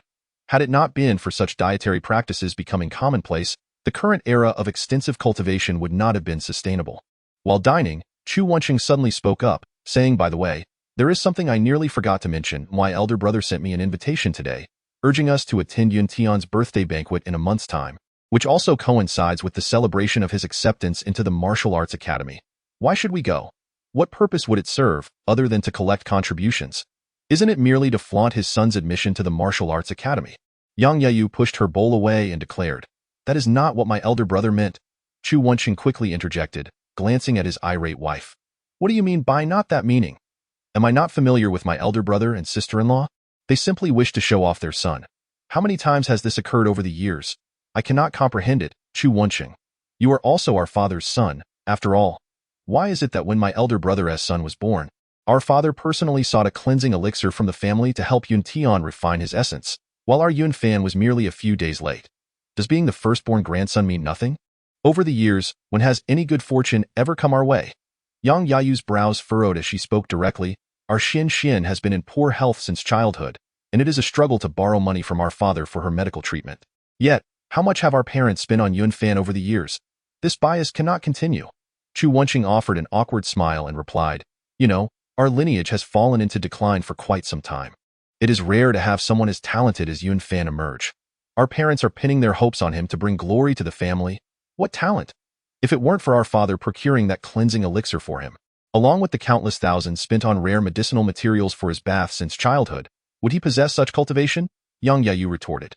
Had it not been for such dietary practices becoming commonplace, the current era of extensive cultivation would not have been sustainable. While dining, Chu Yunfan suddenly spoke up, saying, by the way, there is something I nearly forgot to mention. My elder brother sent me an invitation today, urging us to attend Yun Tian's birthday banquet in a month's time, which also coincides with the celebration of his acceptance into the Martial Arts Academy. Why should we go? What purpose would it serve, other than to collect contributions? Isn't it merely to flaunt his son's admission to the Martial Arts Academy? Yang Yayu pushed her bowl away and declared, that is not what my elder brother meant. Chu Yunfan quickly interjected, glancing at his irate wife. What do you mean by not that meaning? Am I not familiar with my elder brother and sister-in-law? They simply wish to show off their son. How many times has this occurred over the years? I cannot comprehend it, Chu Yunfan. You are also our father's son, after all. Why is it that when my elder brother's son was born, our father personally sought a cleansing elixir from the family to help Yun Tian refine his essence, while our Yunfan was merely a few days late? Does being the firstborn grandson mean nothing? Over the years, when has any good fortune ever come our way? Yang Yayu's brows furrowed as she spoke directly. Our Xin has been in poor health since childhood, and it is a struggle to borrow money from our father for her medical treatment. Yet, how much have our parents spent on Yunfan over the years? This bias cannot continue. Chu Yunfan offered an awkward smile and replied, you know, our lineage has fallen into decline for quite some time. It is rare to have someone as talented as Yunfan emerge. Our parents are pinning their hopes on him to bring glory to the family. What talent! If it weren't for our father procuring that cleansing elixir for him, along with the countless thousands spent on rare medicinal materials for his bath since childhood, would he possess such cultivation? Yang Yayu retorted.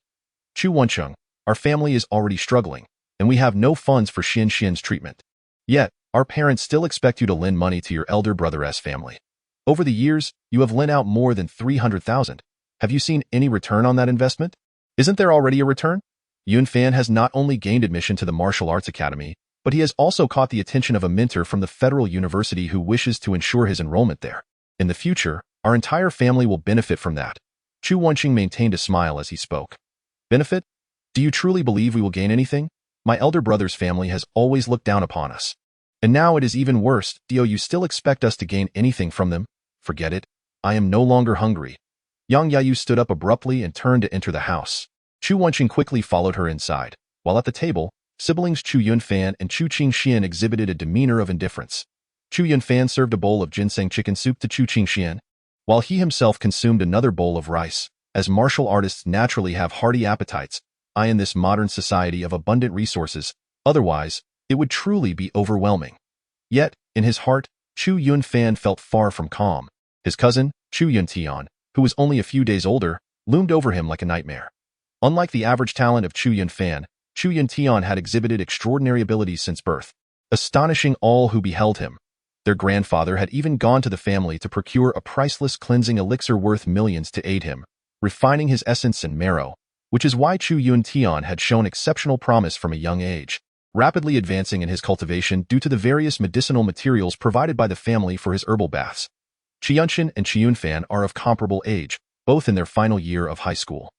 Chu Yunfan, our family is already struggling, and we have no funds for Xin's treatment. Yet, our parents still expect you to lend money to your elder brother's family. Over the years, you have lent out more than 300,000. Have you seen any return on that investment? Isn't there already a return? Yunfan has not only gained admission to the Martial Arts Academy, but he has also caught the attention of a mentor from the Federal University who wishes to ensure his enrollment there. In the future, our entire family will benefit from that. Chu Yunfan maintained a smile as he spoke. Benefit? Do you truly believe we will gain anything? My elder brother's family has always looked down upon us. And now it is even worse. Do you still expect us to gain anything from them? Forget it. I am no longer hungry. Yang Yayu stood up abruptly and turned to enter the house. Chu Yunfan quickly followed her inside, while at the table, siblings Chu Yunfan and Chu Yunfan exhibited a demeanor of indifference. Chu Yunfan served a bowl of ginseng chicken soup to Chu Qingxian, while he himself consumed another bowl of rice. As martial artists naturally have hearty appetites, in this modern society of abundant resources, otherwise, it would truly be overwhelming. Yet, in his heart, Chu Yunfan felt far from calm. His cousin, Chu Yuntian, who was only a few days older, loomed over him like a nightmare. Unlike the average talent of Chu Yunfan, Chu Yuntian had exhibited extraordinary abilities since birth, astonishing all who beheld him. Their grandfather had even gone to the family to procure a priceless cleansing elixir worth millions to aid him, refining his essence and marrow, which is why Chu Yuntian had shown exceptional promise from a young age, rapidly advancing in his cultivation due to the various medicinal materials provided by the family for his herbal baths. Qianxin and Chu Yunfan are of comparable age, both in their final year of high school.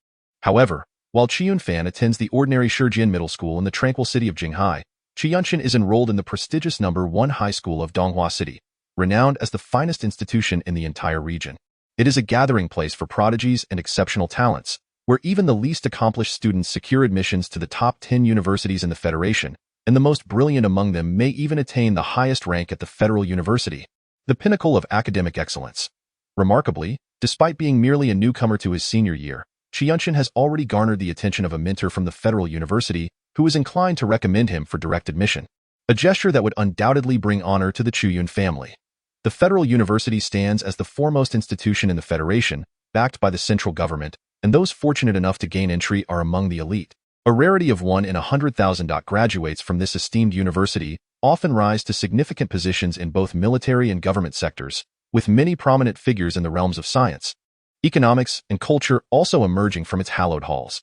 However, while Chu Yunfan attends the ordinary Shijian Middle School in the tranquil city of Jinghai, Qianxin is enrolled in the prestigious No. 1 High School of Donghua City, renowned as the finest institution in the entire region. It is a gathering place for prodigies and exceptional talents, where even the least accomplished students secure admissions to the top 10 universities in the Federation, and the most brilliant among them may even attain the highest rank at the Federal University, the pinnacle of academic excellence. Remarkably, despite being merely a newcomer to his senior year, Qianxin has already garnered the attention of a mentor from the Federal University who is inclined to recommend him for direct admission, a gesture that would undoubtedly bring honor to the Chu Yun family. The Federal University stands as the foremost institution in the Federation, backed by the central government, and those fortunate enough to gain entry are among the elite. A rarity of 1 in 100,000. Graduates from this esteemed university often rise to significant positions in both military and government sectors, with many prominent figures in the realms of science, economics, and culture also emerging from its hallowed halls.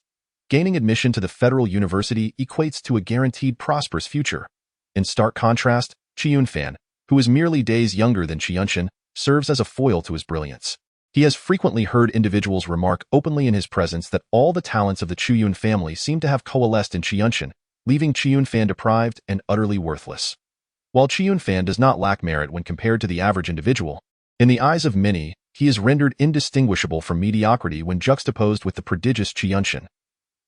Gaining admission to the Federal University equates to a guaranteed prosperous future. In stark contrast, Chu Yunfan, who is merely days younger than Qianxin, serves as a foil to his brilliance. He has frequently heard individuals remark openly in his presence that all the talents of the Chu Yun family seem to have coalesced in Qianxin, leaving Chu Yunfan deprived and utterly worthless. While Chu Yunfan does not lack merit when compared to the average individual, in the eyes of many, he is rendered indistinguishable from mediocrity when juxtaposed with the prodigious Qianxin.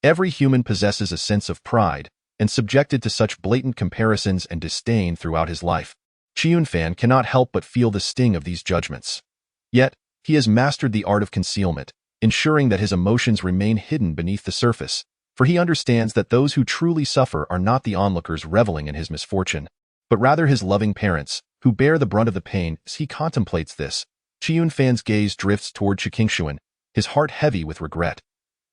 Every human possesses a sense of pride, and subjected to such blatant comparisons and disdain throughout his life, Chu Yunfan cannot help but feel the sting of these judgments. Yet, he has mastered the art of concealment, ensuring that his emotions remain hidden beneath the surface, for he understands that those who truly suffer are not the onlookers reveling in his misfortune, but rather his loving parents, who bear the brunt of the pain. As he contemplates this, Chu Yunfan's gaze drifts toward Chu Qingxian, his heart heavy with regret.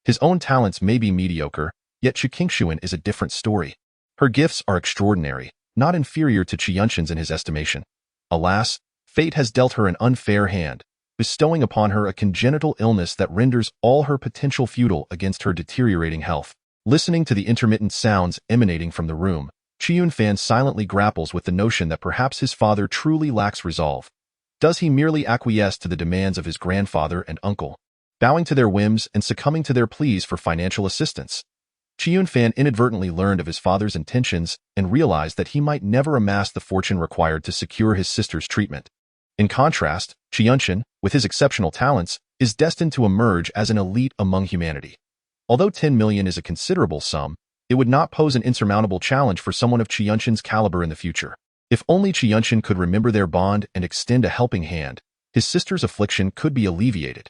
His own talents may be mediocre, yet Chu Qingxian is a different story. Her gifts are extraordinary, not inferior to Qianxin's in his estimation. Alas, fate has dealt her an unfair hand, bestowing upon her a congenital illness that renders all her potential futile against her deteriorating health. Listening to the intermittent sounds emanating from the room, Chu Yunfan silently grapples with the notion that perhaps his father truly lacks resolve. Does he merely acquiesce to the demands of his grandfather and uncle, bowing to their whims and succumbing to their pleas for financial assistance? Chu Yunfan inadvertently learned of his father's intentions and realized that he might never amass the fortune required to secure his sister's treatment. In contrast, Qianxin, with his exceptional talents, is destined to emerge as an elite among humanity. Although 10 million is a considerable sum, it would not pose an insurmountable challenge for someone of Qianxin's caliber in the future. If only Qianxin could remember their bond and extend a helping hand, his sister's affliction could be alleviated.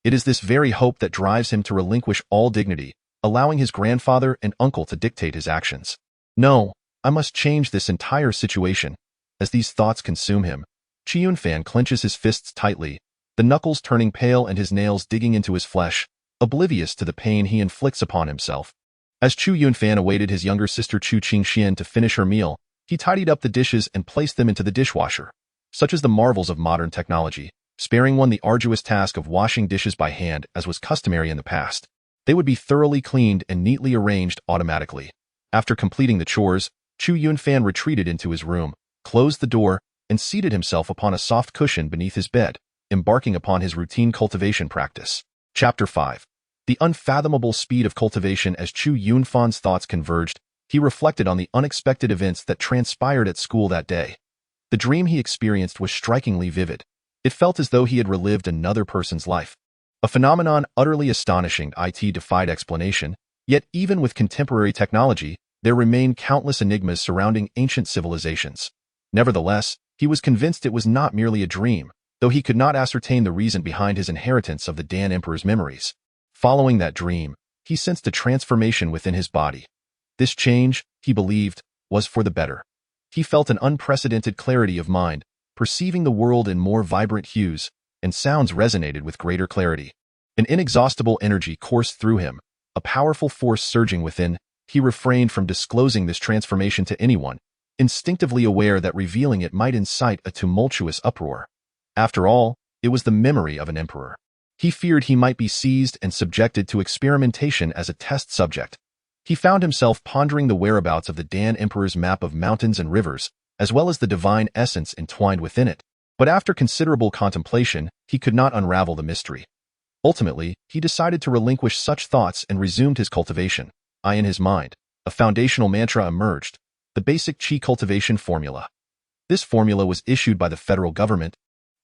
It is this very hope that drives him to relinquish all dignity, allowing his grandfather and uncle to dictate his actions. No, I must change this entire situation. As these thoughts consume him, Chu Yunfan clenches his fists tightly, the knuckles turning pale and his nails digging into his flesh, oblivious to the pain he inflicts upon himself. As Chu Yunfan awaited his younger sister Chu Qingxian to finish her meal, he tidied up the dishes and placed them into the dishwasher. Such as the marvels of modern technology, sparing one the arduous task of washing dishes by hand as was customary in the past. They would be thoroughly cleaned and neatly arranged automatically. After completing the chores, Chu Yunfan retreated into his room, closed the door, and seated himself upon a soft cushion beneath his bed, embarking upon his routine cultivation practice. Chapter 5. The unfathomable speed of cultivation. As Chu Yunfan's thoughts converged, he reflected on the unexpected events that transpired at school that day. The dream he experienced was strikingly vivid. It felt as though he had relived another person's life. A phenomenon utterly astonishing. It defied explanation, yet even with contemporary technology, there remain countless enigmas surrounding ancient civilizations. Nevertheless, He was convinced it was not merely a dream, though he could not ascertain the reason behind his inheritance of the Dan Emperor's memories. Following that dream, he sensed a transformation within his body. This change, he believed, was for the better. He felt an unprecedented clarity of mind, perceiving the world in more vibrant hues, and sounds resonated with greater clarity. An inexhaustible energy coursed through him, a powerful force surging within. He refrained from disclosing this transformation to anyone, instinctively aware that revealing it might incite a tumultuous uproar. After all, it was the memory of an emperor. He feared he might be seized and subjected to experimentation as a test subject. He found himself pondering the whereabouts of the Dan Emperor's map of mountains and rivers, as well as the divine essence entwined within it. But after considerable contemplation, he could not unravel the mystery. Ultimately, he decided to relinquish such thoughts and resumed his cultivation. In his mind, a foundational mantra emerged, the basic qi cultivation formula. This formula was issued by the federal government,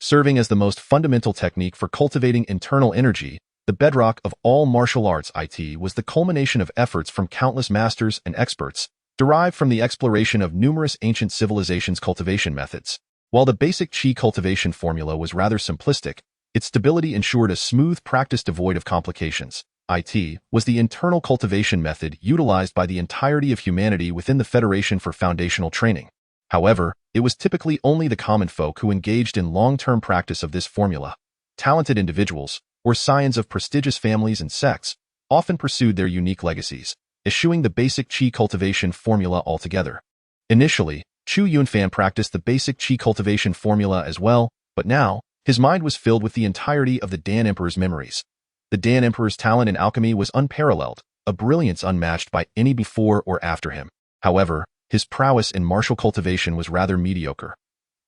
serving as the most fundamental technique for cultivating internal energy. The bedrock of all martial arts. It was the culmination of efforts from countless masters and experts, derived from the exploration of numerous ancient civilizations' cultivation methods. While the basic qi cultivation formula was rather simplistic, its stability ensured a smooth practice devoid of complications. It was the internal cultivation method utilized by the entirety of humanity within the Federation for foundational training. However, it was typically only the common folk who engaged in long-term practice of this formula. Talented individuals, or scions of prestigious families and sects, often pursued their unique legacies, eschewing the basic qi cultivation formula altogether. Initially, Chu Yunfan practiced the basic qi cultivation formula as well, but now, his mind was filled with the entirety of the Dan Emperor's memories. The Dan Emperor's talent in alchemy was unparalleled, a brilliance unmatched by any before or after him. However, his prowess in martial cultivation was rather mediocre.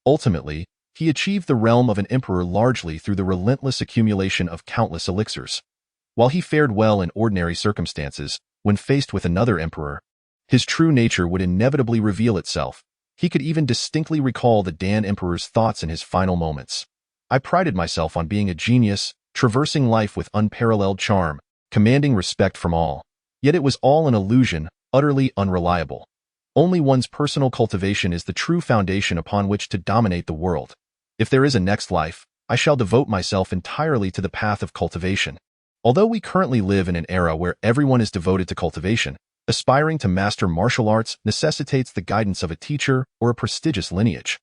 Ultimately, he achieved the realm of an emperor largely through the relentless accumulation of countless elixirs. While he fared well in ordinary circumstances, when faced with another emperor, his true nature would inevitably reveal itself. He could even distinctly recall the Dan Emperor's thoughts in his final moments. I prided myself on being a genius, traversing life with unparalleled charm, commanding respect from all. Yet it was all an illusion, utterly unreliable. Only one's personal cultivation is the true foundation upon which to dominate the world. If there is a next life, I shall devote myself entirely to the path of cultivation. Although we currently live in an era where everyone is devoted to cultivation, aspiring to master martial arts necessitates the guidance of a teacher or a prestigious lineage.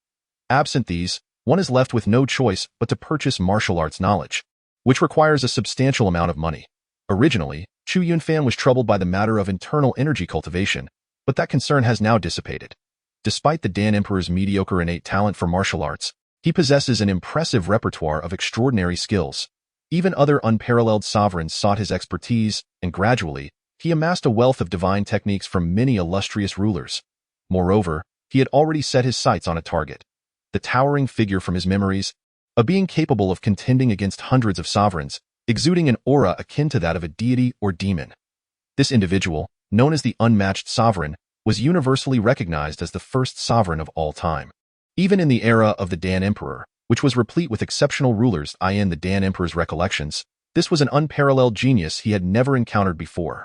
Absent these, one is left with no choice but to purchase martial arts knowledge, which requires a substantial amount of money. Originally, Chu Yunfan was troubled by the matter of internal energy cultivation, but that concern has now dissipated. Despite the Dan Emperor's mediocre innate talent for martial arts, he possesses an impressive repertoire of extraordinary skills. Even other unparalleled sovereigns sought his expertise, and gradually, he amassed a wealth of divine techniques from many illustrious rulers. Moreover, he had already set his sights on a target. The towering figure from his memories, a being capable of contending against hundreds of sovereigns, exuding an aura akin to that of a deity or demon. This individual, known as the unmatched sovereign, was universally recognized as the first sovereign of all time. Even in the era of the Dan Emperor, which was replete with exceptional rulers, in the Dan Emperor's recollections, this was an unparalleled genius he had never encountered before.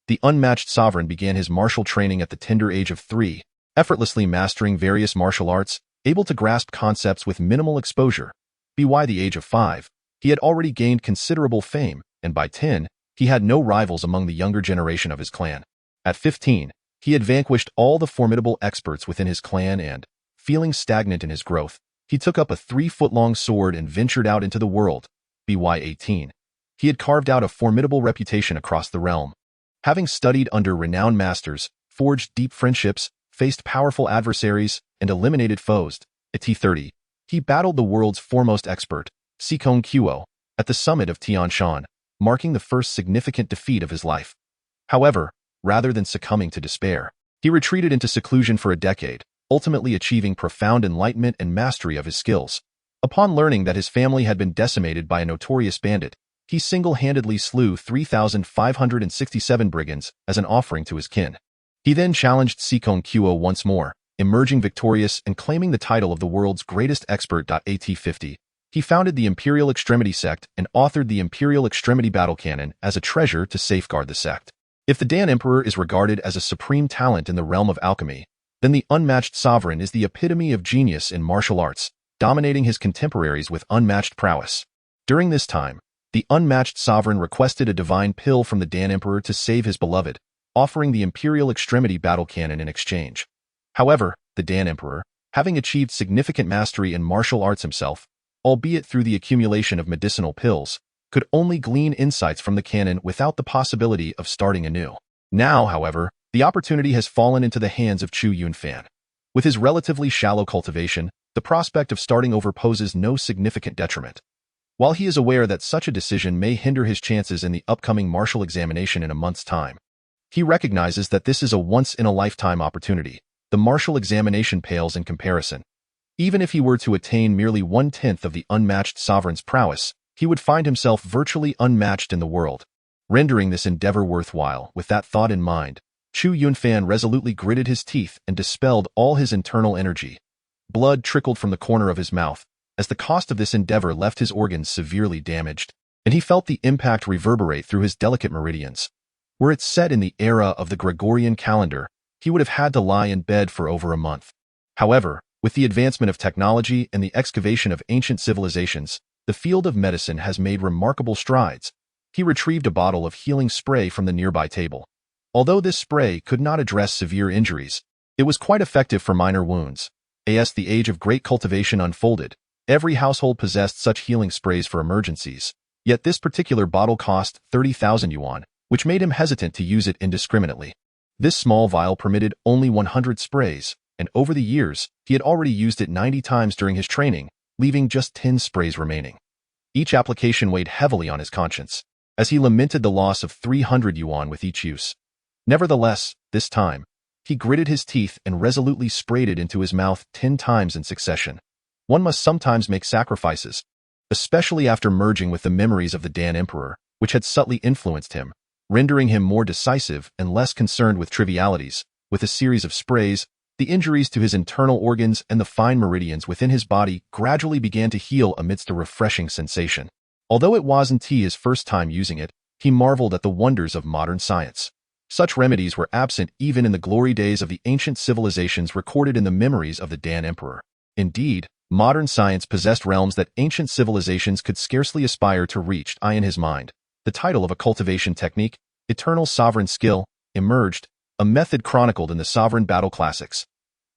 The unmatched sovereign began his martial training at the tender age of 3, effortlessly mastering various martial arts, able to grasp concepts with minimal exposure. By the age of 5, he had already gained considerable fame, and by 10, he had no rivals among the younger generation of his clan. At 15, he had vanquished all the formidable experts within his clan and, feeling stagnant in his growth, he took up a 3-foot-long sword and ventured out into the world. By 18, he had carved out a formidable reputation across the realm. Having studied under renowned masters, forged deep friendships, faced powerful adversaries, and eliminated foes, at 30, he battled the world's foremost expert, Sikong Kuo, at the summit of Tian Shan, marking the first significant defeat of his life. However, rather than succumbing to despair, he retreated into seclusion for a decade, ultimately achieving profound enlightenment and mastery of his skills. Upon learning that his family had been decimated by a notorious bandit, he single-handedly slew 3,567 brigands as an offering to his kin. He then challenged Sikong Kuo once more, emerging victorious and claiming the title of the world's greatest expert. At 50, he founded the Imperial Extremity sect and authored the Imperial Extremity Battle Canon as a treasure to safeguard the sect. If the Dan Emperor is regarded as a supreme talent in the realm of alchemy, then the unmatched sovereign is the epitome of genius in martial arts, dominating his contemporaries with unmatched prowess. During this time, the unmatched sovereign requested a divine pill from the Dan Emperor to save his beloved, offering the Imperial Extremity battle cannon in exchange. However, the Dan Emperor, having achieved significant mastery in martial arts himself, albeit through the accumulation of medicinal pills, could only glean insights from the cannon without the possibility of starting anew. Now, however, the opportunity has fallen into the hands of Chu Yunfan. With his relatively shallow cultivation, the prospect of starting over poses no significant detriment. While he is aware that such a decision may hinder his chances in the upcoming martial examination in a month's time, he recognizes that this is a once-in-a-lifetime opportunity. The martial examination pales in comparison. Even if he were to attain merely 1/10 of the unmatched sovereign's prowess, he would find himself virtually unmatched in the world. Rendering this endeavor worthwhile, with that thought in mind, Chu Yunfan resolutely gritted his teeth and dispelled all his internal energy. Blood trickled from the corner of his mouth, as the cost of this endeavor left his organs severely damaged, and he felt the impact reverberate through his delicate meridians. Were it set in the era of the Gregorian calendar, he would have had to lie in bed for over a month. However, with the advancement of technology and the excavation of ancient civilizations, the field of medicine has made remarkable strides. He retrieved a bottle of healing spray from the nearby table. Although this spray could not address severe injuries, it was quite effective for minor wounds. As the age of great cultivation unfolded, every household possessed such healing sprays for emergencies. Yet this particular bottle cost 30,000 yuan, which made him hesitant to use it indiscriminately. This small vial permitted only 100 sprays, and over the years, he had already used it 90 times during his training, leaving just 10 sprays remaining. Each application weighed heavily on his conscience, as he lamented the loss of 300 yuan with each use. Nevertheless, this time, he gritted his teeth and resolutely sprayed it into his mouth 10 times in succession. One must sometimes make sacrifices, especially after merging with the memories of the Dan Emperor, which had subtly influenced him, rendering him more decisive and less concerned with trivialities. With a series of sprays, the injuries to his internal organs and the fine meridians within his body gradually began to heal amidst a refreshing sensation. Although it wasn't his first time using it, he marveled at the wonders of modern science. Such remedies were absent even in the glory days of the ancient civilizations recorded in the memories of the Dan Emperor. Indeed, modern science possessed realms that ancient civilizations could scarcely aspire to reach. In his mind, the title of a cultivation technique, Eternal Sovereign Skill, emerged, a method chronicled in the Sovereign Battle Classics.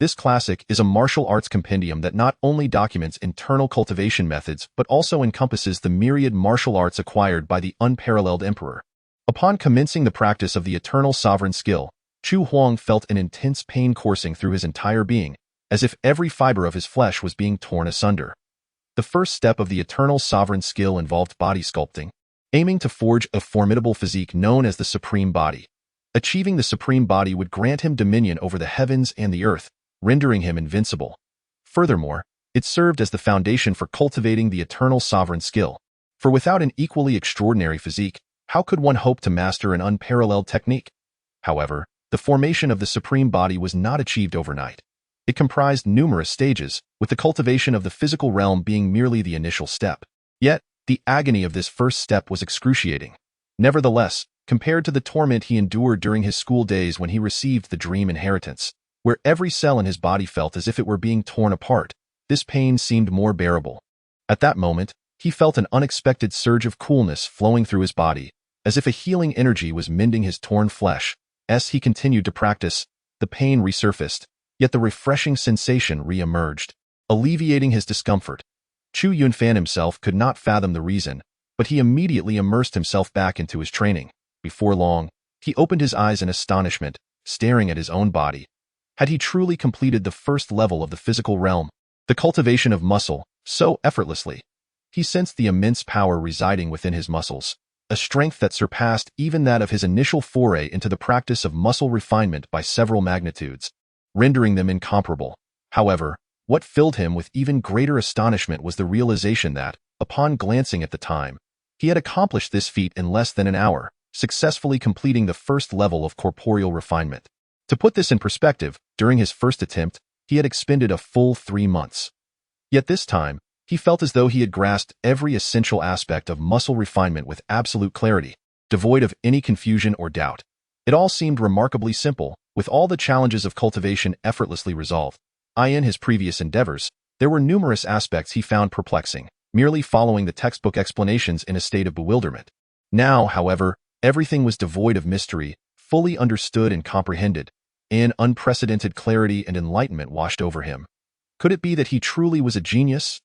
This classic is a martial arts compendium that not only documents internal cultivation methods but also encompasses the myriad martial arts acquired by the unparalleled emperor. Upon commencing the practice of the Eternal Sovereign Skill, Chu Huang felt an intense pain coursing through his entire being, as if every fiber of his flesh was being torn asunder. The first step of the Eternal Sovereign Skill involved body sculpting, aiming to forge a formidable physique known as the Supreme Body. Achieving the Supreme Body would grant him dominion over the heavens and the earth, rendering him invincible. Furthermore, it served as the foundation for cultivating the Eternal Sovereign Skill. For without an equally extraordinary physique, how could one hope to master an unparalleled technique? However, the formation of the Supreme Body was not achieved overnight. It comprised numerous stages, with the cultivation of the physical realm being merely the initial step. Yet, the agony of this first step was excruciating. Nevertheless, compared to the torment he endured during his school days when he received the dream inheritance, where every cell in his body felt as if it were being torn apart, this pain seemed more bearable. At that moment, he felt an unexpected surge of coolness flowing through his body, as if a healing energy was mending his torn flesh. As he continued to practice, the pain resurfaced, yet the refreshing sensation re-emerged, alleviating his discomfort. Chu Yunfan himself could not fathom the reason, but he immediately immersed himself back into his training. Before long, he opened his eyes in astonishment, staring at his own body. Had he truly completed the first level of the physical realm, the cultivation of muscle, so effortlessly? He sensed the immense power residing within his muscles, a strength that surpassed even that of his initial foray into the practice of muscle refinement by several magnitudes, rendering them incomparable. However, what filled him with even greater astonishment was the realization that, upon glancing at the time, he had accomplished this feat in less than an hour, successfully completing the first level of corporeal refinement. To put this in perspective, during his first attempt, he had expended a full 3 months. Yet this time, he felt as though he had grasped every essential aspect of muscle refinement with absolute clarity, devoid of any confusion or doubt. It all seemed remarkably simple, with all the challenges of cultivation effortlessly resolved. In his previous endeavors, there were numerous aspects he found perplexing, merely following the textbook explanations in a state of bewilderment. Now, however, everything was devoid of mystery, fully understood and comprehended. An unprecedented clarity and enlightenment washed over him. Could it be that he truly was a genius?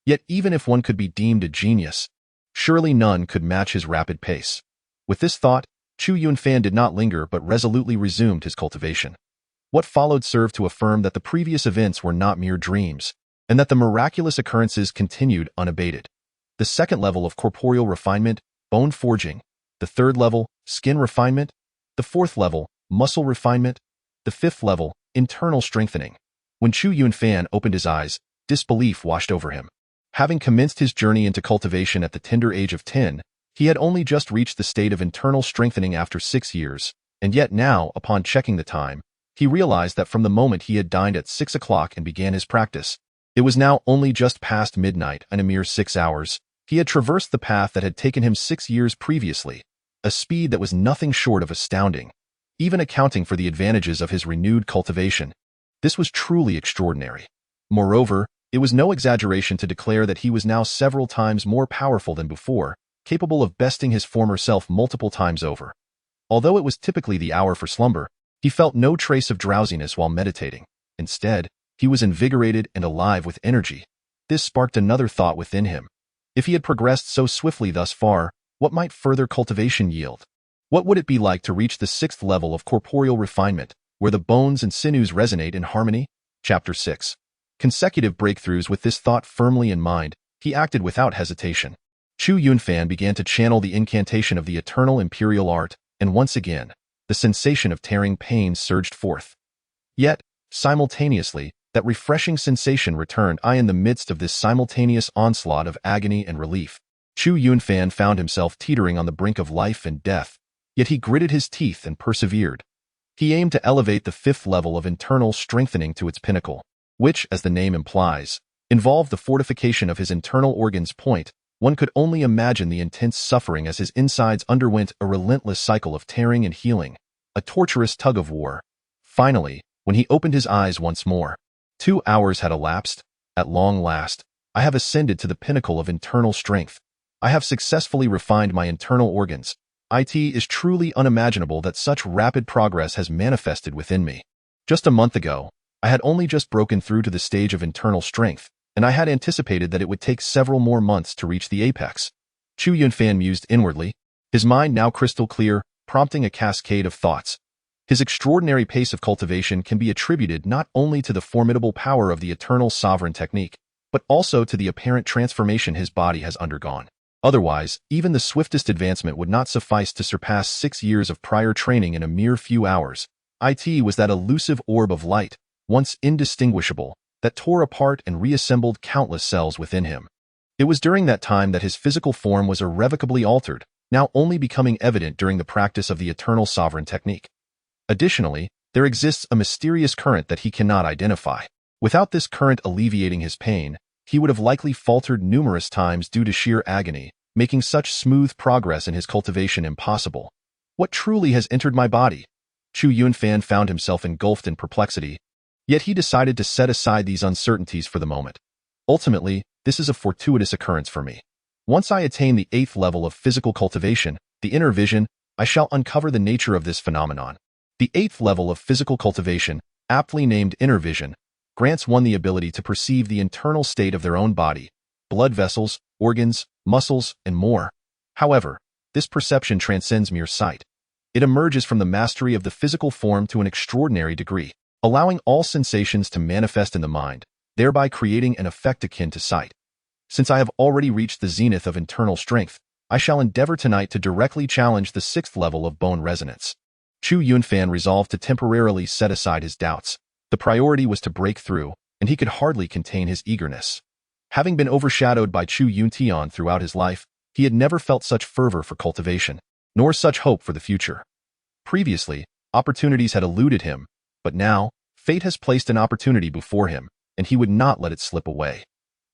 Yet even if one could be deemed a genius, surely none could match his rapid pace. With this thought, Chu Yunfan did not linger but resolutely resumed his cultivation. What followed served to affirm that the previous events were not mere dreams, and that the miraculous occurrences continued unabated. The second level of corporeal refinement, bone forging. The third level, skin refinement. The fourth level, muscle refinement. The fifth level, internal strengthening. When Chu Yunfan opened his eyes, disbelief washed over him. Having commenced his journey into cultivation at the tender age of 10, he had only just reached the state of internal strengthening after 6 years, and yet now, upon checking the time, he realized that from the moment he had dined at 6 o'clock and began his practice, it was now only just past midnight and a mere 6 hours. He had traversed the path that had taken him 6 years previously, a speed that was nothing short of astounding, even accounting for the advantages of his renewed cultivation. This was truly extraordinary. Moreover, it was no exaggeration to declare that he was now several times more powerful than before, capable of besting his former self multiple times over. Although it was typically the hour for slumber, he felt no trace of drowsiness while meditating. Instead, he was invigorated and alive with energy. This sparked another thought within him. If he had progressed so swiftly thus far, what might further cultivation yield? What would it be like to reach the 6th level of corporeal refinement, where the bones and sinews resonate in harmony? Chapter 6. Consecutive breakthroughs. With this thought firmly in mind, he acted without hesitation. Chu Yunfan began to channel the incantation of the eternal imperial art, and once again, the sensation of tearing pain surged forth. Yet, simultaneously, that refreshing sensation returned. In the midst of this simultaneous onslaught of agony and relief, Chu Yunfan found himself teetering on the brink of life and death, yet he gritted his teeth and persevered. He aimed to elevate the 5th level of internal strengthening to its pinnacle, which, as the name implies, involved the fortification of his internal organs. One could only imagine the intense suffering as his insides underwent a relentless cycle of tearing and healing, a torturous tug-of-war. Finally, when he opened his eyes once more, 2 hours had elapsed. At long last, I have ascended to the pinnacle of internal strength. I have successfully refined my internal organs. It is truly unimaginable that such rapid progress has manifested within me. Just a month ago, I had only just broken through to the stage of internal strength, and I had anticipated that it would take several more months to reach the apex. Chu Yunfan mused inwardly, his mind now crystal clear, prompting a cascade of thoughts. His extraordinary pace of cultivation can be attributed not only to the formidable power of the eternal sovereign technique, but also to the apparent transformation his body has undergone. Otherwise, even the swiftest advancement would not suffice to surpass 6 years of prior training in a mere few hours. It was that elusive orb of light, once indistinguishable, that tore apart and reassembled countless cells within him. It was during that time that his physical form was irrevocably altered, now only becoming evident during the practice of the eternal sovereign technique. Additionally, there exists a mysterious current that he cannot identify. Without this current alleviating his pain, he would have likely faltered numerous times due to sheer agony, making such smooth progress in his cultivation impossible. What truly has entered my body? Chu Yunfan found himself engulfed in perplexity, yet he decided to set aside these uncertainties for the moment. Ultimately, this is a fortuitous occurrence for me. Once I attain the 8th level of physical cultivation, the inner vision, I shall uncover the nature of this phenomenon. The 8th level of physical cultivation, aptly named inner vision, grants one the ability to perceive the internal state of their own body, blood vessels, organs, muscles, and more. However, this perception transcends mere sight. It emerges from the mastery of the physical form to an extraordinary degree, allowing all sensations to manifest in the mind, thereby creating an effect akin to sight. Since I have already reached the zenith of internal strength, I shall endeavor tonight to directly challenge the 6th level of bone resonance. Chu Yunfan resolved to temporarily set aside his doubts. The priority was to break through, and he could hardly contain his eagerness. Having been overshadowed by Chu Yuntian throughout his life, he had never felt such fervor for cultivation, nor such hope for the future. Previously, opportunities had eluded him, but now, fate has placed an opportunity before him, and he would not let it slip away.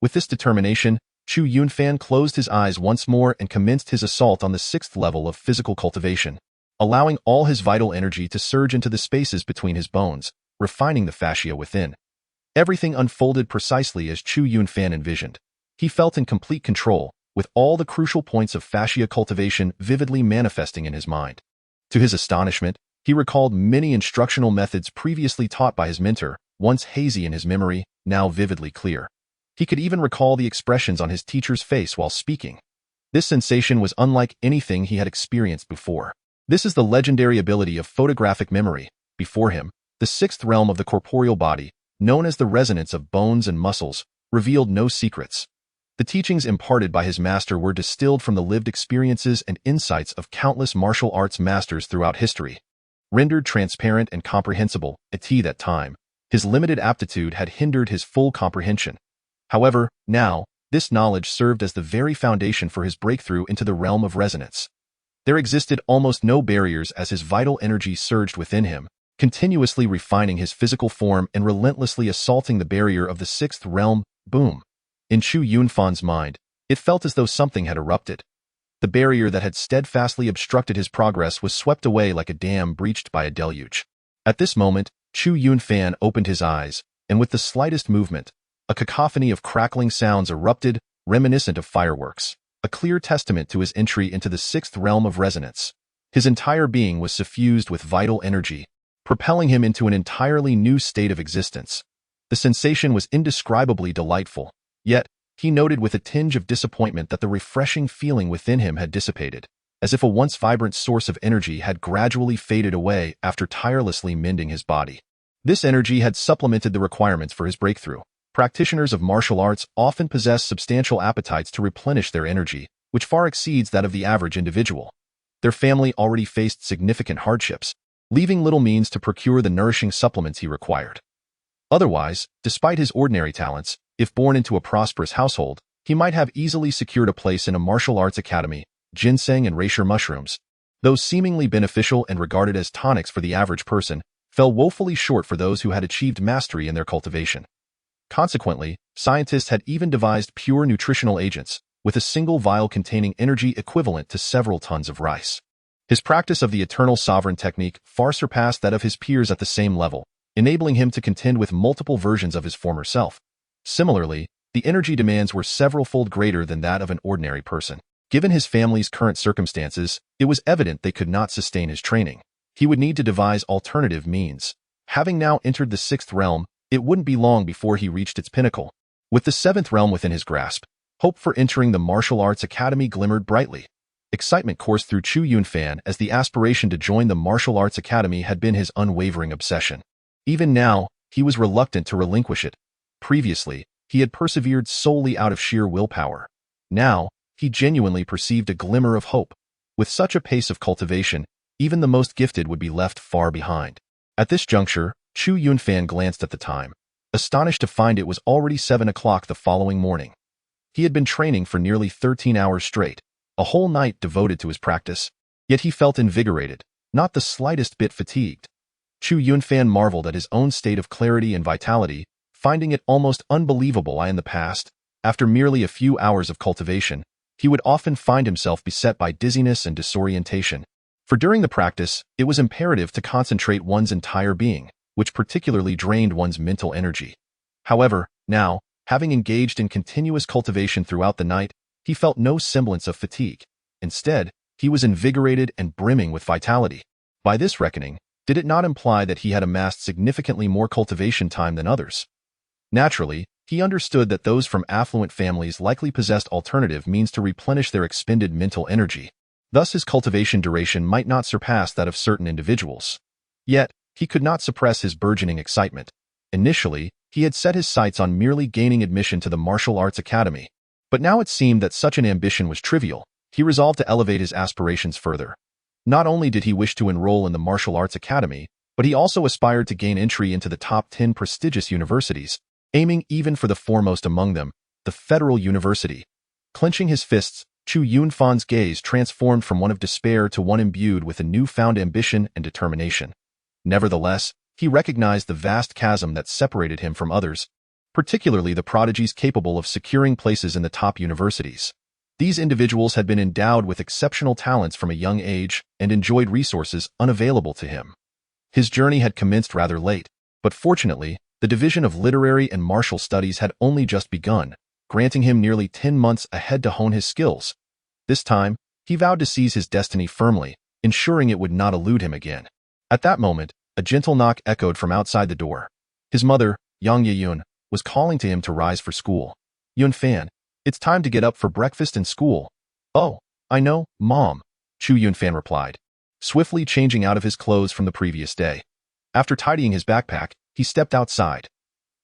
With this determination, Chu Yunfan closed his eyes once more and commenced his assault on the 6th level of physical cultivation. allowing all his vital energy to surge into the spaces between his bones, refining the fascia within. Everything unfolded precisely as Chu Yunfan envisioned. He felt in complete control, with all the crucial points of fascia cultivation vividly manifesting in his mind. To his astonishment, he recalled many instructional methods previously taught by his mentor, once hazy in his memory, now vividly clear. He could even recall the expressions on his teacher's face while speaking. This sensation was unlike anything he had experienced before. This is the legendary ability of photographic memory. Before him, the sixth realm of the corporeal body, known as the resonance of bones and muscles, revealed no secrets. The teachings imparted by his master were distilled from the lived experiences and insights of countless martial arts masters throughout history. Rendered transparent and comprehensible, at that time, his limited aptitude had hindered his full comprehension. However, now, this knowledge served as the very foundation for his breakthrough into the realm of resonance. There existed almost no barriers as his vital energy surged within him, continuously refining his physical form and relentlessly assaulting the barrier of the sixth realm. Boom. In Chu Yunfan's mind, it felt as though something had erupted. The barrier that had steadfastly obstructed his progress was swept away like a dam breached by a deluge. At this moment, Chu Yunfan opened his eyes, and with the slightest movement, a cacophony of crackling sounds erupted, reminiscent of fireworks, a clear testament to his entry into the sixth realm of resonance. His entire being was suffused with vital energy, propelling him into an entirely new state of existence. The sensation was indescribably delightful, yet, he noted with a tinge of disappointment that the refreshing feeling within him had dissipated, as if a once vibrant source of energy had gradually faded away after tirelessly mending his body. This energy had supplemented the requirements for his breakthrough. Practitioners of martial arts often possess substantial appetites to replenish their energy, which far exceeds that of the average individual. Their family already faced significant hardships, leaving little means to procure the nourishing supplements he required. Otherwise, despite his ordinary talents, if born into a prosperous household, he might have easily secured a place in a martial arts academy. Ginseng and reishi mushrooms, though seemingly beneficial and regarded as tonics for the average person, fell woefully short for those who had achieved mastery in their cultivation. Consequently, scientists had even devised pure nutritional agents, with a single vial containing energy equivalent to several tons of rice. His practice of the eternal sovereign technique far surpassed that of his peers at the same level, enabling him to contend with multiple versions of his former self. Similarly, the energy demands were several-fold greater than that of an ordinary person. Given his family's current circumstances, it was evident they could not sustain his training. He would need to devise alternative means. Having now entered the sixth realm, it wouldn't be long before he reached its pinnacle. With the seventh realm within his grasp, hope for entering the martial arts academy glimmered brightly. Excitement coursed through Chu Yunfan as the aspiration to join the martial arts academy had been his unwavering obsession. Even now, he was reluctant to relinquish it. Previously, he had persevered solely out of sheer willpower. Now, he genuinely perceived a glimmer of hope. With such a pace of cultivation, even the most gifted would be left far behind. At this juncture, Chu Yunfan glanced at the time, astonished to find it was already 7 o'clock the following morning. He had been training for nearly 13 hours straight, a whole night devoted to his practice, yet he felt invigorated, not the slightest bit fatigued. Chu Yunfan marveled at his own state of clarity and vitality, finding it almost unbelievable. In the past, after merely a few hours of cultivation, he would often find himself beset by dizziness and disorientation. For during the practice, it was imperative to concentrate one's entire being, which particularly drained one's mental energy. However, now, having engaged in continuous cultivation throughout the night, he felt no semblance of fatigue. Instead, he was invigorated and brimming with vitality. By this reckoning, did it not imply that he had amassed significantly more cultivation time than others? Naturally, he understood that those from affluent families likely possessed alternative means to replenish their expended mental energy. Thus his cultivation duration might not surpass that of certain individuals. Yet, he could not suppress his burgeoning excitement. Initially, he had set his sights on merely gaining admission to the martial arts academy. But now it seemed that such an ambition was trivial. He resolved to elevate his aspirations further. Not only did he wish to enroll in the martial arts academy, but he also aspired to gain entry into the top 10 prestigious universities, aiming even for the foremost among them, the Federal University. Clenching his fists, Chu Yunfan's gaze transformed from one of despair to one imbued with a newfound ambition and determination. Nevertheless, he recognized the vast chasm that separated him from others, particularly the prodigies capable of securing places in the top universities. These individuals had been endowed with exceptional talents from a young age and enjoyed resources unavailable to him. His journey had commenced rather late, but fortunately, the division of literary and martial studies had only just begun, granting him nearly 10 months ahead to hone his skills. This time, he vowed to seize his destiny firmly, ensuring it would not elude him again. At that moment, a gentle knock echoed from outside the door. His mother, Yang Yeyun, was calling to him to rise for school. "Yunfan, it's time to get up for breakfast and school." "Oh, I know, Mom," Chu Yunfan replied, swiftly changing out of his clothes from the previous day. After tidying his backpack, he stepped outside.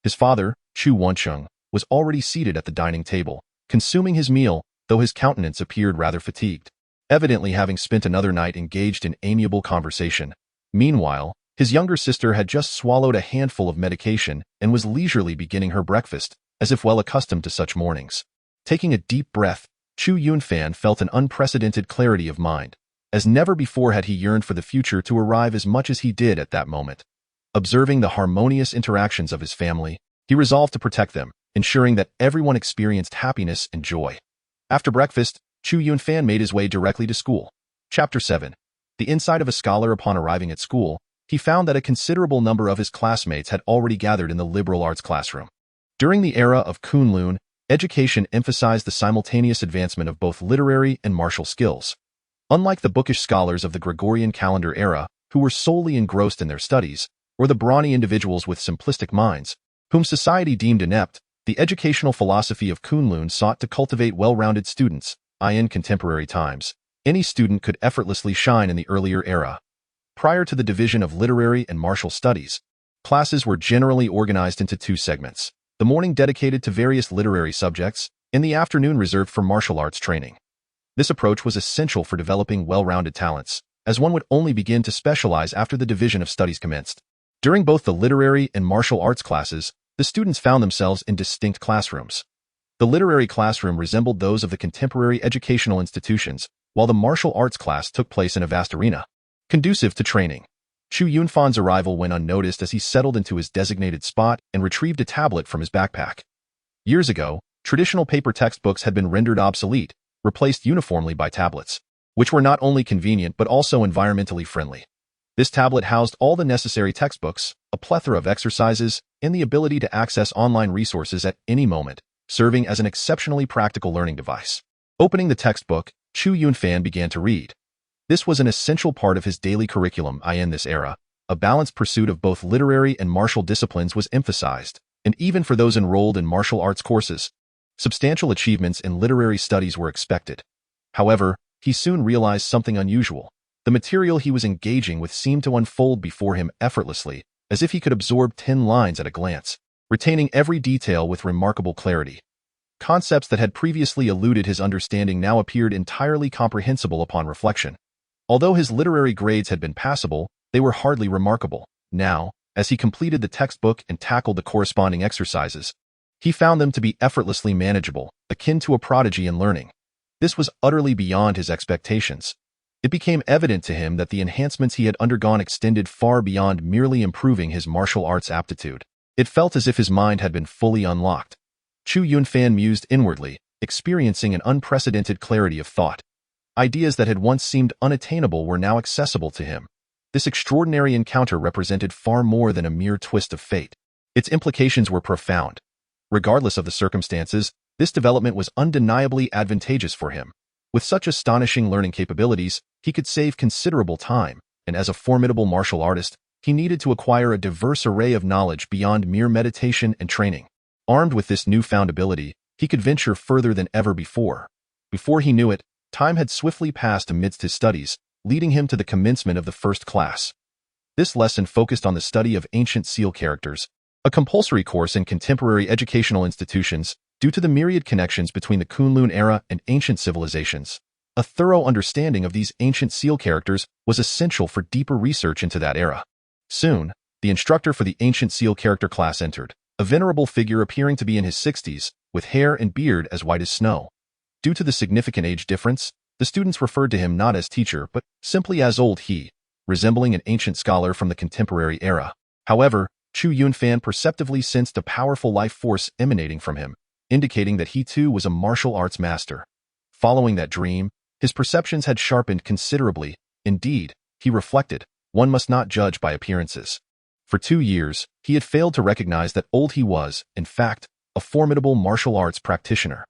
His father, Chu Wancheng, was already seated at the dining table, consuming his meal, though his countenance appeared rather fatigued, evidently having spent another night engaged in amiable conversation. Meanwhile, his younger sister had just swallowed a handful of medication and was leisurely beginning her breakfast, as if well accustomed to such mornings. Taking a deep breath, Chu Yunfan felt an unprecedented clarity of mind. As never before had he yearned for the future to arrive as much as he did at that moment. Observing the harmonious interactions of his family, he resolved to protect them, ensuring that everyone experienced happiness and joy. After breakfast, Chu Yunfan made his way directly to school. Chapter 7. The insight of a scholar. Upon arriving at school, he found that a considerable number of his classmates had already gathered in the liberal arts classroom. During the era of Kunlun, education emphasized the simultaneous advancement of both literary and martial skills. Unlike the bookish scholars of the Gregorian calendar era, who were solely engrossed in their studies, or the brawny individuals with simplistic minds, whom society deemed inept, the educational philosophy of Kunlun sought to cultivate well-rounded students. In contemporary times, any student could effortlessly shine in the earlier era. Prior to the division of literary and martial studies, classes were generally organized into two segments: the morning dedicated to various literary subjects, and the afternoon reserved for martial arts training. This approach was essential for developing well-rounded talents, as one would only begin to specialize after the division of studies commenced. During both the literary and martial arts classes, the students found themselves in distinct classrooms. The literary classroom resembled those of the contemporary educational institutions, while the martial arts class took place in a vast arena, conducive to training. Chu Yunfan's arrival went unnoticed as he settled into his designated spot and retrieved a tablet from his backpack. Years ago, traditional paper textbooks had been rendered obsolete, replaced uniformly by tablets, which were not only convenient but also environmentally friendly. This tablet housed all the necessary textbooks, a plethora of exercises, and the ability to access online resources at any moment, serving as an exceptionally practical learning device. Opening the textbook, Chu Yunfan began to read. This was an essential part of his daily curriculum. In this era, a balanced pursuit of both literary and martial disciplines was emphasized, and even for those enrolled in martial arts courses, substantial achievements in literary studies were expected. However, he soon realized something unusual. The material he was engaging with seemed to unfold before him effortlessly, as if he could absorb 10 lines at a glance, retaining every detail with remarkable clarity. Concepts that had previously eluded his understanding now appeared entirely comprehensible upon reflection. Although his literary grades had been passable, they were hardly remarkable. Now, as he completed the textbook and tackled the corresponding exercises, he found them to be effortlessly manageable, akin to a prodigy in learning. This was utterly beyond his expectations. It became evident to him that the enhancements he had undergone extended far beyond merely improving his martial arts aptitude. It felt as if his mind had been fully unlocked. Chu Yunfan mused inwardly, experiencing an unprecedented clarity of thought. Ideas that had once seemed unattainable were now accessible to him. This extraordinary encounter represented far more than a mere twist of fate. Its implications were profound. Regardless of the circumstances, this development was undeniably advantageous for him. With such astonishing learning capabilities, he could save considerable time, and as a formidable martial artist, he needed to acquire a diverse array of knowledge beyond mere meditation and training. Armed with this newfound ability, he could venture further than ever before. Before he knew it, time had swiftly passed amidst his studies, leading him to the commencement of the first class. This lesson focused on the study of ancient seal characters, a compulsory course in contemporary educational institutions due to the myriad connections between the Kunlun era and ancient civilizations. A thorough understanding of these ancient seal characters was essential for deeper research into that era. Soon, the instructor for the ancient seal character class entered, a venerable figure appearing to be in his 60s, with hair and beard as white as snow. Due to the significant age difference, the students referred to him not as teacher but simply as Old He, resembling an ancient scholar from the contemporary era. However, Chu Yunfan perceptively sensed a powerful life force emanating from him, indicating that he too was a martial arts master. Following that dream, his perceptions had sharpened considerably. Indeed, he reflected, one must not judge by appearances. For 2 years, he had failed to recognize that Old He was, in fact, a formidable martial arts practitioner.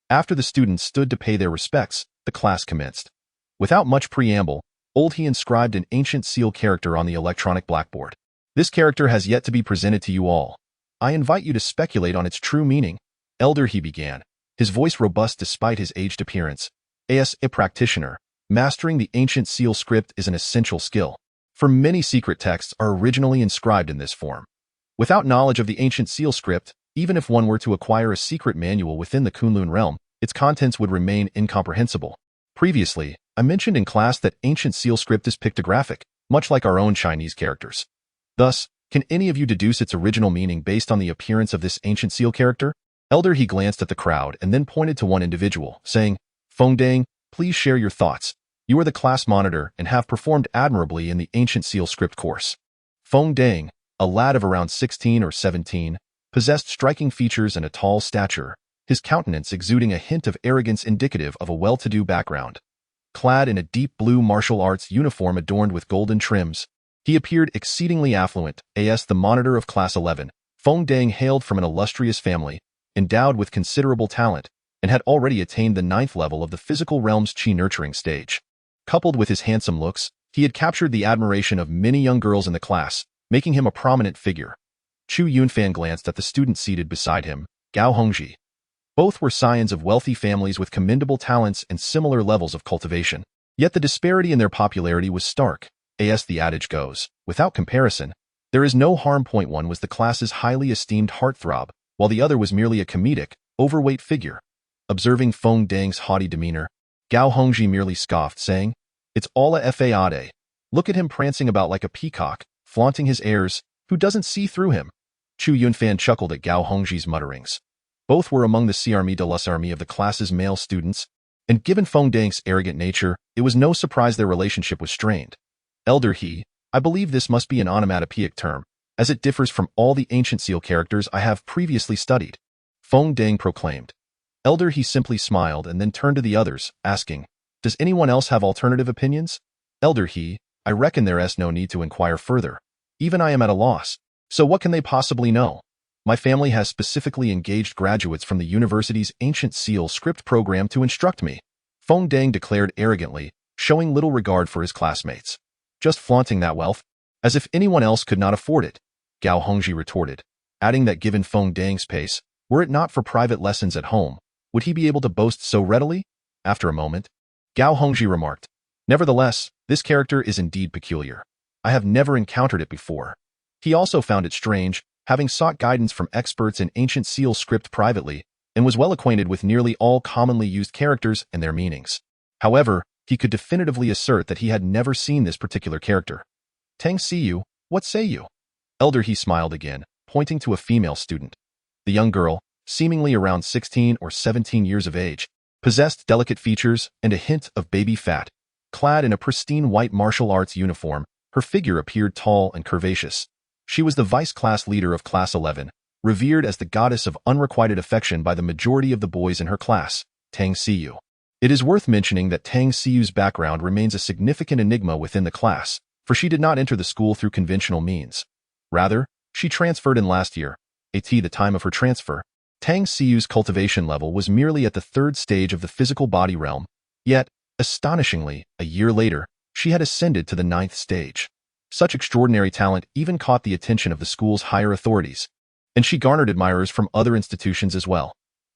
After the students stood to pay their respects, the class commenced. Without much preamble, Old He inscribed an ancient seal character on the electronic blackboard. This character has yet to be presented to you all. I invite you to speculate on its true meaning. Elder He began, his voice robust despite his aged appearance. As a practitioner, mastering the ancient seal script is an essential skill. For many secret texts are originally inscribed in this form. Without knowledge of the ancient seal script, even if one were to acquire a secret manual within the Kunlun realm, its contents would remain incomprehensible. Previously, I mentioned in class that ancient seal script is pictographic, much like our own Chinese characters. Thus, can any of you deduce its original meaning based on the appearance of this ancient seal character? Elder He glanced at the crowd and then pointed to one individual, saying, Feng Dang, please share your thoughts. You are the class monitor and have performed admirably in the ancient seal script course. Feng Dang, a lad of around 16 or 17, possessed striking features and a tall stature, his countenance exuding a hint of arrogance indicative of a well-to-do background. Clad in a deep blue martial arts uniform adorned with golden trims, he appeared exceedingly affluent. As the monitor of Class 11, Feng Dang hailed from an illustrious family, endowed with considerable talent, and had already attained the 9th level of the physical realm's chi nurturing stage. Coupled with his handsome looks, he had captured the admiration of many young girls in the class, making him a prominent figure. Chu Yunfan glanced at the student seated beside him, Gao Hongji. Both were scions of wealthy families with commendable talents and similar levels of cultivation. Yet the disparity in their popularity was stark. As the adage goes, without comparison, there is no harm. One was the class's highly esteemed heartthrob, while the other was merely a comedic, overweight figure. Observing Feng Dang's haughty demeanor, Gao Hongji merely scoffed, saying, It's all a fade. Look at him prancing about like a peacock, flaunting his airs, who doesn't see through him? Chu Yunfan chuckled at Gao Hongji's mutterings. Both were among the Armée de l'Armée of the class's male students, and given Feng Dang's arrogant nature, it was no surprise their relationship was strained. Elder He, I believe this must be an onomatopoeic term, as it differs from all the ancient seal characters I have previously studied, Feng Dang proclaimed. Elder He simply smiled and then turned to the others, asking, Does anyone else have alternative opinions? Elder He, I reckon there's no need to inquire further. Even I am at a loss. So what can they possibly know? My family has specifically engaged graduates from the university's ancient seal script program to instruct me, Feng Dang declared arrogantly, showing little regard for his classmates. Just flaunting that wealth? As if anyone else could not afford it, Gao Hongji retorted, adding that given Feng Dang's pace, were it not for private lessons at home, would he be able to boast so readily? After a moment, Gao Hongji remarked, Nevertheless, this character is indeed peculiar. I have never encountered it before. He also found it strange, having sought guidance from experts in ancient seal script privately, and was well acquainted with nearly all commonly used characters and their meanings. However, he could definitively assert that he had never seen this particular character. Tang Siyu, what say you? Elder He smiled again, pointing to a female student. The young girl, seemingly around 16 or 17 years of age, possessed delicate features and a hint of baby fat. Clad in a pristine white martial arts uniform, her figure appeared tall and curvaceous. She was the vice-class leader of Class 11, revered as the goddess of unrequited affection by the majority of the boys in her class, Tang Siyu. It is worth mentioning that Tang Siyu's background remains a significant enigma within the class, for she did not enter the school through conventional means. Rather, she transferred in last year. At the time of her transfer, Tang Siyu's cultivation level was merely at the 3rd stage of the physical body realm, yet, astonishingly, a year later, she had ascended to the 9th stage. Such extraordinary talent even caught the attention of the school's higher authorities, and she garnered admirers from other institutions as well.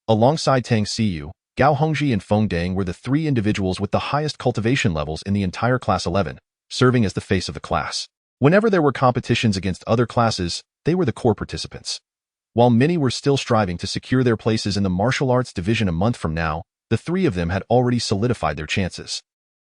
Alongside Tang Siyu, Gao Hongji and Feng Dang were the 3 individuals with the highest cultivation levels in the entire Class 11, serving as the face of the class. Whenever there were competitions against other classes, they were the core participants. While many were still striving to secure their places in the martial arts division a month from now, the 3 of them had already solidified their chances.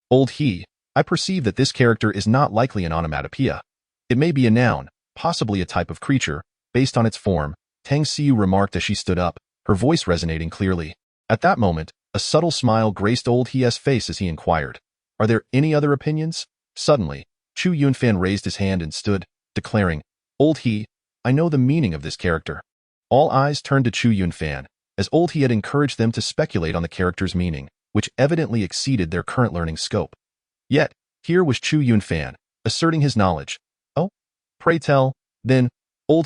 Old He, I perceive that this character is not likely an onomatopoeia. It may be a noun, possibly a type of creature, based on its form, Tang Siyu remarked as she stood up, her voice resonating clearly. At that moment, a subtle smile graced Old He's face as he inquired, Are there any other opinions? Suddenly, Chu Yunfan raised his hand and stood, declaring, Old He, I know the meaning of this character. All eyes turned to Chu Yunfan, as Old He had encouraged them to speculate on the character's meaning. which evidently exceeded their current learning scope. Yet, here was Chu Yunfan, asserting his knowledge. "Oh, pray tell, then,"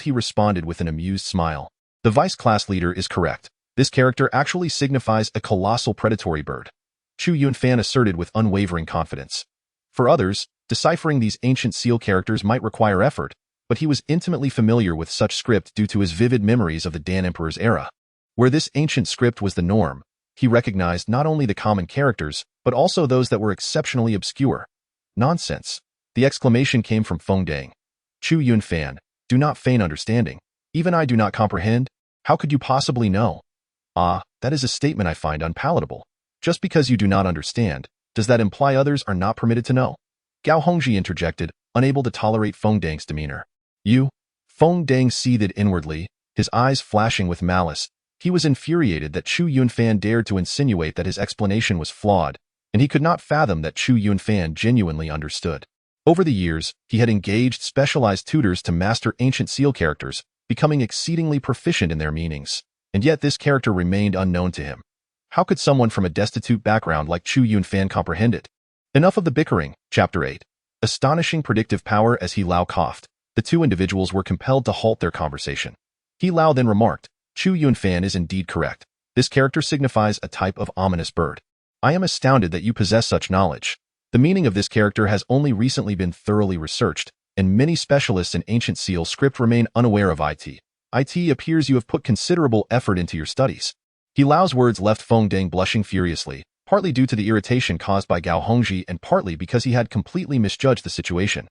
he responded with an amused smile. "The vice class leader is correct. This character actually signifies a colossal predatory bird," Chu Yunfan asserted with unwavering confidence. For others, deciphering these ancient seal characters might require effort, but he was intimately familiar with such script due to his vivid memories of the Dan Emperor's era. Where this ancient script was the norm, he recognized not only the common characters, but also those that were exceptionally obscure. "Nonsense." The exclamation came from Feng Dang. "Chu Yunfan, do not feign understanding. Even I do not comprehend. How could you possibly know?" "Ah, that is a statement I find unpalatable. Just because you do not understand, does that imply others are not permitted to know?" Gao Hongji interjected, unable to tolerate Feng Dang's demeanor. "You?" Feng Dang seethed inwardly, his eyes flashing with malice. He was infuriated that Chu Yunfan dared to insinuate that his explanation was flawed, and he could not fathom that Chu Yunfan genuinely understood. Over the years, he had engaged specialized tutors to master ancient seal characters, becoming exceedingly proficient in their meanings, and yet this character remained unknown to him. How could someone from a destitute background like Chu Yunfan comprehend it? Enough of the bickering. Chapter 8. Astonishing predictive power. As He Lao coughed, the two individuals were compelled to halt their conversation. He Lao then remarked, "Chu Yunfan is indeed correct. This character signifies a type of ominous bird. I am astounded that you possess such knowledge. The meaning of this character has only recently been thoroughly researched, and many specialists in ancient seal script remain unaware of it. It appears you have put considerable effort into your studies." He Lao's words left Feng Dang blushing furiously, partly due to the irritation caused by Gao Hongji and partly because he had completely misjudged the situation.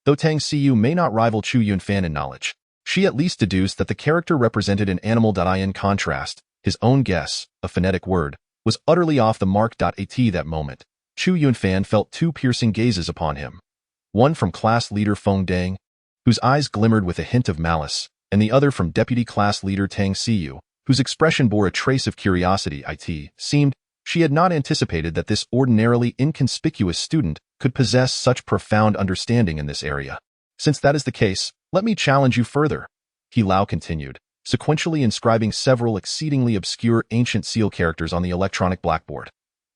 Though Tang Xiyu may not rival Chu Yunfan in knowledge, she at least deduced that the character represented an animal. In contrast, his own guess, a phonetic word, was utterly off the mark. At that moment, Chu Yunfan felt two piercing gazes upon him. One from class leader Feng Dang, whose eyes glimmered with a hint of malice, and the other from deputy class leader Tang Xiyu, whose expression bore a trace of curiosity. It seemed she had not anticipated that this ordinarily inconspicuous student could possess such profound understanding in this area. "Since that is the case, let me challenge you further," He Lao continued, sequentially inscribing several exceedingly obscure ancient seal characters on the electronic blackboard.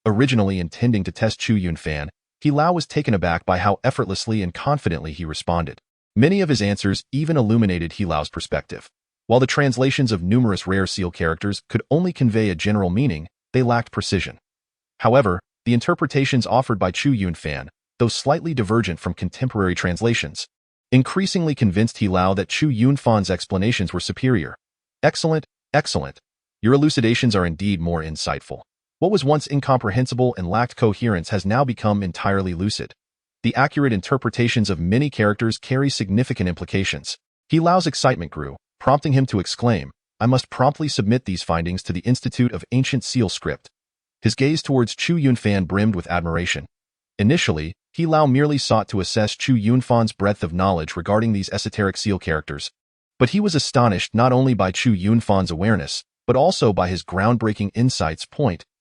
Originally intending to test Chu Yunfan, He Lao was taken aback by how effortlessly and confidently he responded. Many of his answers even illuminated He Lao's perspective. While the translations of numerous rare seal characters could only convey a general meaning, they lacked precision. However, the interpretations offered by Chu Yunfan, though slightly divergent from contemporary translations, increasingly convinced He Lao that Chu Yunfan's explanations were superior. "Excellent, excellent. Your elucidations are indeed more insightful. What was once incomprehensible and lacked coherence has now become entirely lucid. The accurate interpretations of many characters carry significant implications." He Lao's excitement grew, prompting him to exclaim, "I must promptly submit these findings to the Institute of Ancient Seal Script." His gaze towards Chu Yunfan brimmed with admiration. Initially, He Lao merely sought to assess Chu Yunfan's breadth of knowledge regarding these esoteric seal characters. But he was astonished not only by Chu Yunfan's awareness, but also by his groundbreaking insights.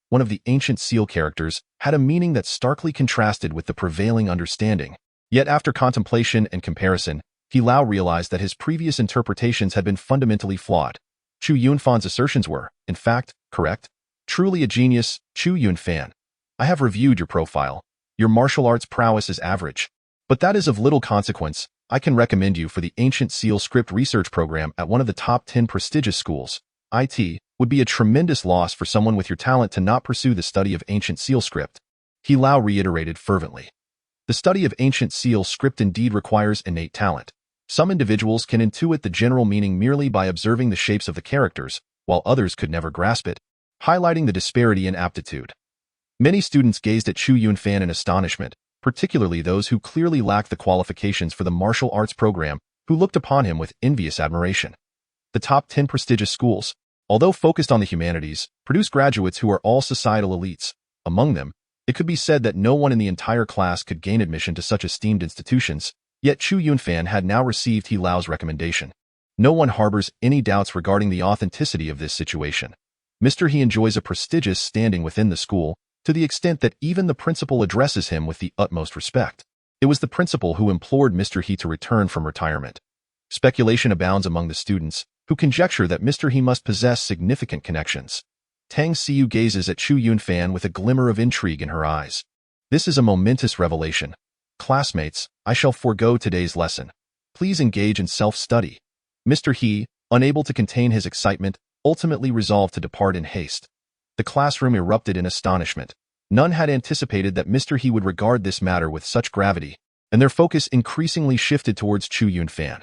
One of the ancient seal characters had a meaning that starkly contrasted with the prevailing understanding. Yet after contemplation and comparison, He Lao realized that his previous interpretations had been fundamentally flawed. Chu Yunfan's assertions were, in fact, correct. Truly a genius, Chu Yunfan. I have reviewed your profile. Your martial arts prowess is average. But that is of little consequence. I can recommend you for the Ancient Seal Script Research Program at one of the top 10 prestigious schools. It would be a tremendous loss for someone with your talent to not pursue the study of Ancient Seal Script. He Lao reiterated fervently. The study of Ancient Seal Script indeed requires innate talent. Some individuals can intuit the general meaning merely by observing the shapes of the characters, while others could never grasp it, highlighting the disparity in aptitude. Many students gazed at Chu Yunfan in astonishment, particularly those who clearly lacked the qualifications for the martial arts program, who looked upon him with envious admiration. The top 10 prestigious schools, although focused on the humanities, produce graduates who are all societal elites. Among them, it could be said that no one in the entire class could gain admission to such esteemed institutions, yet Chu Yunfan had now received He Lao's recommendation. No one harbors any doubts regarding the authenticity of this situation. Mr. He enjoys a prestigious standing within the school, to the extent that even the principal addresses him with the utmost respect. It was the principal who implored Mr. He to return from retirement. Speculation abounds among the students, who conjecture that Mr. He must possess significant connections. Tang Xiu gazes at Chu Yunfan with a glimmer of intrigue in her eyes. This is a momentous revelation. Classmates, I shall forego today's lesson. Please engage in self-study. Mr. He, unable to contain his excitement, ultimately resolved to depart in haste. The classroom erupted in astonishment. None had anticipated that Mr. He would regard this matter with such gravity, and their focus increasingly shifted towards Chu Yunfan.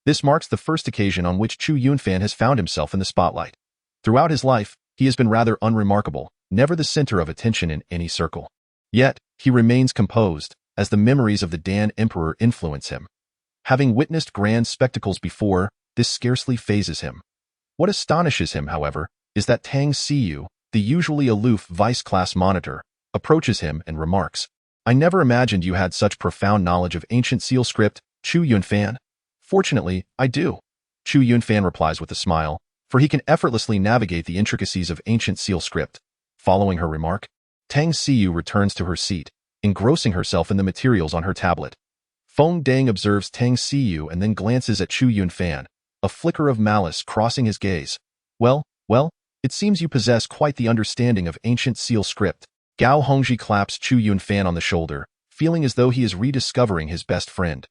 This marks the first occasion on which Chu Yunfan has found himself in the spotlight. Throughout his life, he has been rather unremarkable, never the center of attention in any circle. Yet, he remains composed, as the memories of the Dan Emperor influence him. Having witnessed grand spectacles before, this scarcely phases him. What astonishes him, however, is that Tang Xiu, the usually aloof vice-class monitor, approaches him and remarks, "I never imagined you had such profound knowledge of ancient seal script, Chu Yunfan." "Fortunately, I do," Chu Yunfan replies with a smile, for he can effortlessly navigate the intricacies of ancient seal script. Following her remark, Tang Xiu returns to her seat, engrossing herself in the materials on her tablet. Feng Dang observes Tang Xiu and then glances at Chu Yunfan, a flicker of malice crossing his gaze. Well, it seems you possess quite the understanding of ancient seal script." Gao Hongji claps Chu Yunfan on the shoulder, feeling as though he is rediscovering his best friend.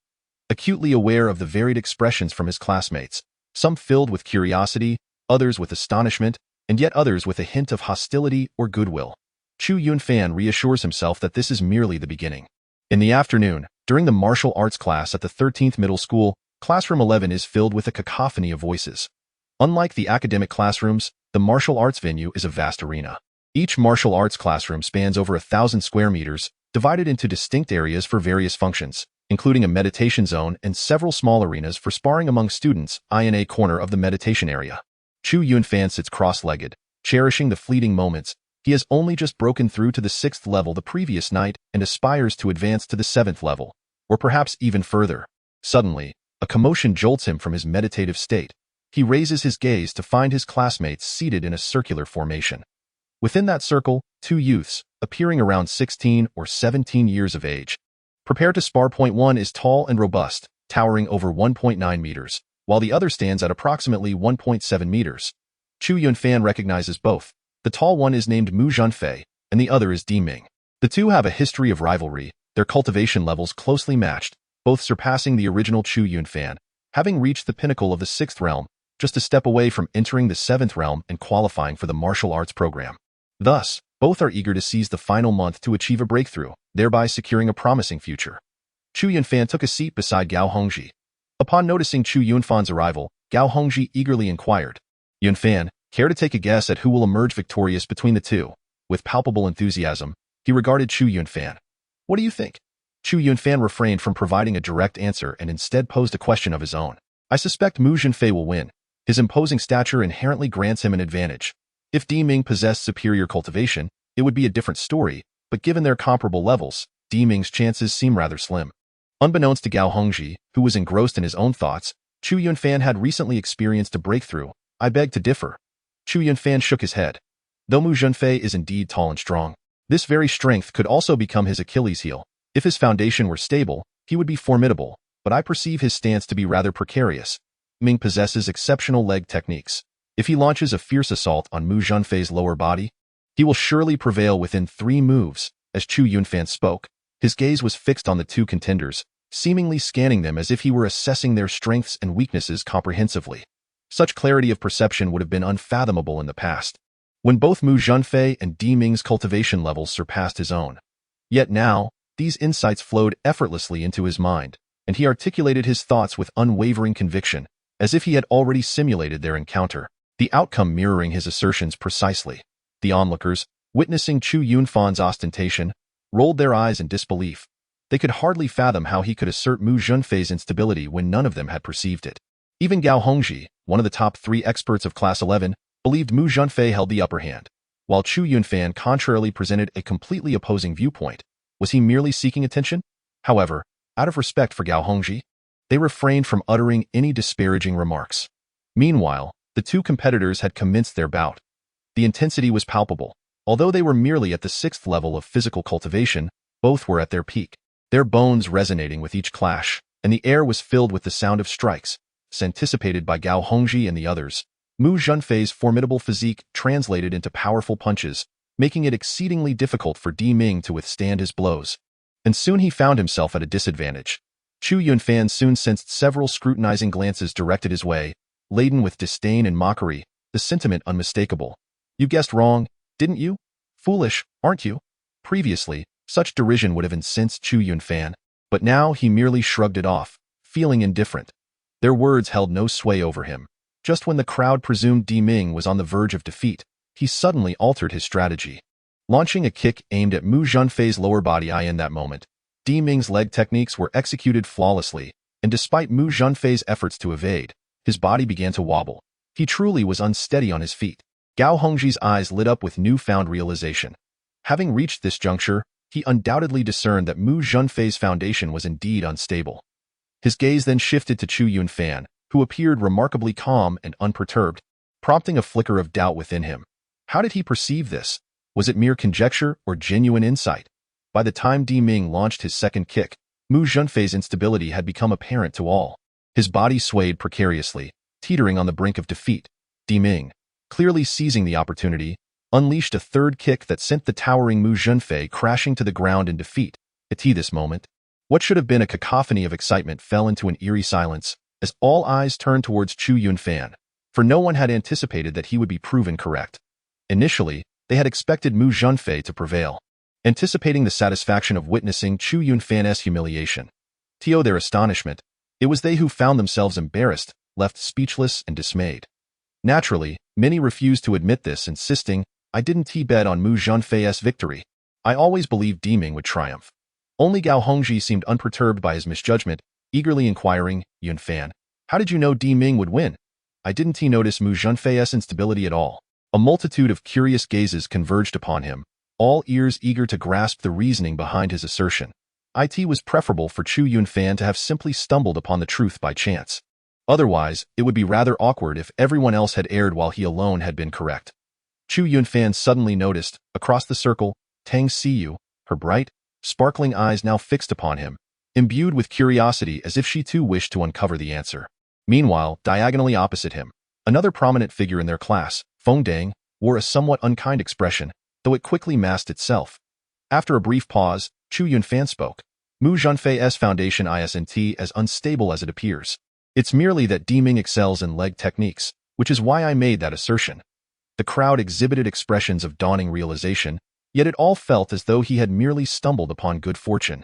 Acutely aware of the varied expressions from his classmates, some filled with curiosity, others with astonishment, and yet others with a hint of hostility or goodwill, Chu Yunfan reassures himself that this is merely the beginning. In the afternoon, during the martial arts class at the 13th Middle School, Classroom 11 is filled with a cacophony of voices. Unlike the academic classrooms, the martial arts venue is a vast arena. Each martial arts classroom spans over 1,000 square meters, divided into distinct areas for various functions, including a meditation zone and several small arenas for sparring among students, in a corner of the meditation area. Chu Yunfan sits cross-legged, cherishing the fleeting moments. He has only just broken through to the 6th level the previous night and aspires to advance to the 7th level, or perhaps even further. Suddenly, a commotion jolts him from his meditative state. He raises his gaze to find his classmates seated in a circular formation. Within that circle, two youths, appearing around 16 or 17 years of age. Prepare to spar. Point one is tall and robust, towering over 1.9 meters, while the other stands at approximately 1.7 meters. Chu Yunfan recognizes both. The tall one is named Mu Zhenfei, and the other is Diming. The two have a history of rivalry, their cultivation levels closely matched, both surpassing the original Chu Yunfan, having reached the pinnacle of the 6th realm, just a step away from entering the 7th realm and qualifying for the martial arts program. Thus, both are eager to seize the final month to achieve a breakthrough, thereby securing a promising future. Chu Yunfan took a seat beside Gao Hongji. Upon noticing Chu Yunfan's arrival, Gao Hongji eagerly inquired, "Yunfan, care to take a guess at who will emerge victorious between the two?" With palpable enthusiasm, he regarded Chu Yunfan. "What do you think?" Chu Yunfan refrained from providing a direct answer and instead posed a question of his own. "I suspect Mu Zhenfei will win. His imposing stature inherently grants him an advantage. If Diming possessed superior cultivation, it would be a different story, but given their comparable levels, Diming's chances seem rather slim." Unbeknownst to Gao Hongji, who was engrossed in his own thoughts, Chu Yunfan had recently experienced a breakthrough. "I beg to differ." Chu Yunfan shook his head. Though Mu Zhenfei is indeed tall and strong, this very strength could also become his Achilles heel. If his foundation were stable, he would be formidable, but I perceive his stance to be rather precarious. Ming possesses exceptional leg techniques. If he launches a fierce assault on Mu Zhenfei's lower body, he will surely prevail within 3 moves. As Chu Yunfan spoke, his gaze was fixed on the two contenders, seemingly scanning them as if he were assessing their strengths and weaknesses comprehensively. Such clarity of perception would have been unfathomable in the past, when both Mu Zhenfei and Diming's cultivation levels surpassed his own. Yet now, these insights flowed effortlessly into his mind, and he articulated his thoughts with unwavering conviction, as if he had already simulated their encounter, the outcome mirroring his assertions precisely. The onlookers, witnessing Chu Yunfan's ostentation, rolled their eyes in disbelief. They could hardly fathom how he could assert Mu Zhenfei's instability when none of them had perceived it. Even Gao Hongji, one of the top 3 experts of Class 11, believed Mu Zhenfei held the upper hand, while Chu Yunfan contrarily presented a completely opposing viewpoint. Was he merely seeking attention? However, out of respect for Gao Hongji, they refrained from uttering any disparaging remarks. Meanwhile, the two competitors had commenced their bout. The intensity was palpable. Although they were merely at the 6th level of physical cultivation, both were at their peak, their bones resonating with each clash, and the air was filled with the sound of strikes, anticipated by Gao Hongji and the others. Mu Zhenfei's formidable physique translated into powerful punches, making it exceedingly difficult for Di Ming to withstand his blows. And soon he found himself at a disadvantage. Chu Yunfan soon sensed several scrutinizing glances directed his way, laden with disdain and mockery, the sentiment unmistakable. You guessed wrong, didn't you? Foolish, aren't you? Previously, such derision would have incensed Chu Yunfan, but now he merely shrugged it off, feeling indifferent. Their words held no sway over him. Just when the crowd presumed Di Ming was on the verge of defeat, he suddenly altered his strategy. Launching a kick aimed at Mu Zhenfei's lower body in that moment, Di Ming's leg techniques were executed flawlessly, and despite Mu Zhenfei's efforts to evade, his body began to wobble. He truly was unsteady on his feet. Gao Hongji's eyes lit up with newfound realization. Having reached this juncture, he undoubtedly discerned that Mu Zhenfei's foundation was indeed unstable. His gaze then shifted to Chu Yunfan, who appeared remarkably calm and unperturbed, prompting a flicker of doubt within him. How did he perceive this? Was it mere conjecture or genuine insight? By the time Di Ming launched his second kick, Mu Zhenfei's instability had become apparent to all. His body swayed precariously, teetering on the brink of defeat. Di Ming, clearly seizing the opportunity, unleashed a third kick that sent the towering Mu Zhenfei crashing to the ground in defeat. At this moment, what should have been a cacophony of excitement fell into an eerie silence, as all eyes turned towards Chu Yunfan, for no one had anticipated that he would be proven correct. Initially, they had expected Mu Zhenfei to prevail, anticipating the satisfaction of witnessing Chu Yunfan's humiliation. To their astonishment, it was they who found themselves embarrassed, left speechless and dismayed. Naturally, many refused to admit this, insisting, I didn't bet on Mu Zhenfei's victory. I always believed Di Ming would triumph. Only Gao Hongji seemed unperturbed by his misjudgment, eagerly inquiring, Yunfan, how did you know Di Ming would win? I didn't notice Mu Zhenfei's instability at all. A multitude of curious gazes converged upon him, all ears eager to grasp the reasoning behind his assertion. It was preferable for Chu Yunfan to have simply stumbled upon the truth by chance. Otherwise, it would be rather awkward if everyone else had erred while he alone had been correct. Chu Yunfan suddenly noticed, across the circle, Tang Siyu, her bright, sparkling eyes now fixed upon him, imbued with curiosity as if she too wished to uncover the answer. Meanwhile, diagonally opposite him, another prominent figure in their class, Feng Dang, wore a somewhat unkind expression, though it quickly masked itself. After a brief pause, Chu Yunfan spoke. Mu Zhenfei's foundation isn't as unstable as it appears. It's merely that Di Ming excels in leg techniques, which is why I made that assertion. The crowd exhibited expressions of dawning realization, yet it all felt as though he had merely stumbled upon good fortune.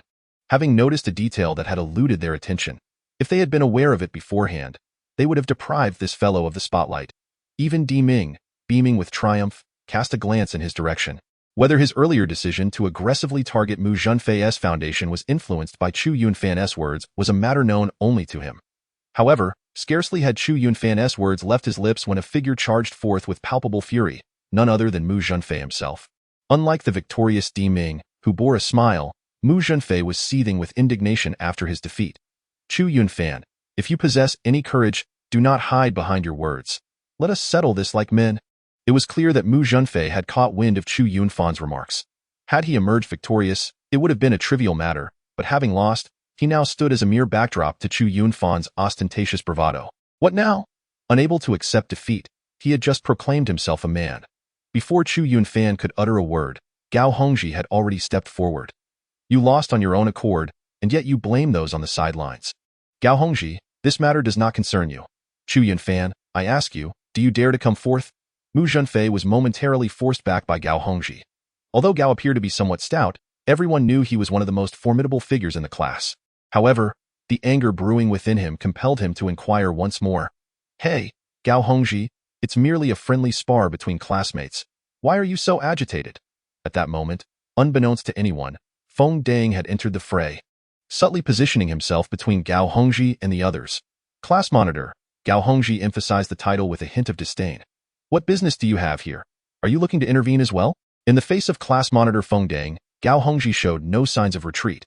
Having noticed a detail that had eluded their attention, if they had been aware of it beforehand, they would have deprived this fellow of the spotlight. Even Di Ming, beaming with triumph, cast a glance in his direction. Whether his earlier decision to aggressively target Mu Zhenfei's foundation was influenced by Chu Yunfan's words was a matter known only to him. However, scarcely had Chu Yunfan's words left his lips when a figure charged forth with palpable fury, none other than Mu Zhenfei himself. Unlike the victorious Di Ming, who bore a smile, Mu Zhenfei was seething with indignation after his defeat. Chu Yunfan, if you possess any courage, do not hide behind your words. Let us settle this like men. It was clear that Mu Zhenfei had caught wind of Chu Yunfan's remarks. Had he emerged victorious, it would have been a trivial matter, but having lost, he now stood as a mere backdrop to Chu Yunfan's ostentatious bravado. What now? Unable to accept defeat, he had just proclaimed himself a man. Before Chu Yunfan could utter a word, Gao Hongji had already stepped forward. You lost on your own accord, and yet you blame those on the sidelines. Gao Hongji, this matter does not concern you. Chu Yunfan, I ask you, do you dare to come forth? Mu Zhenfei was momentarily forced back by Gao Hongji. Although Gao appeared to be somewhat stout, everyone knew he was one of the most formidable figures in the class. However, the anger brewing within him compelled him to inquire once more. Hey, Gao Hongji, it's merely a friendly spar between classmates. Why are you so agitated? At that moment, unbeknownst to anyone, Feng Dang had entered the fray, subtly positioning himself between Gao Hongji and the others. Class monitor, Gao Hongji emphasized the title with a hint of disdain. What business do you have here? Are you looking to intervene as well? In the face of class monitor Feng Dang, Gao Hongji showed no signs of retreat.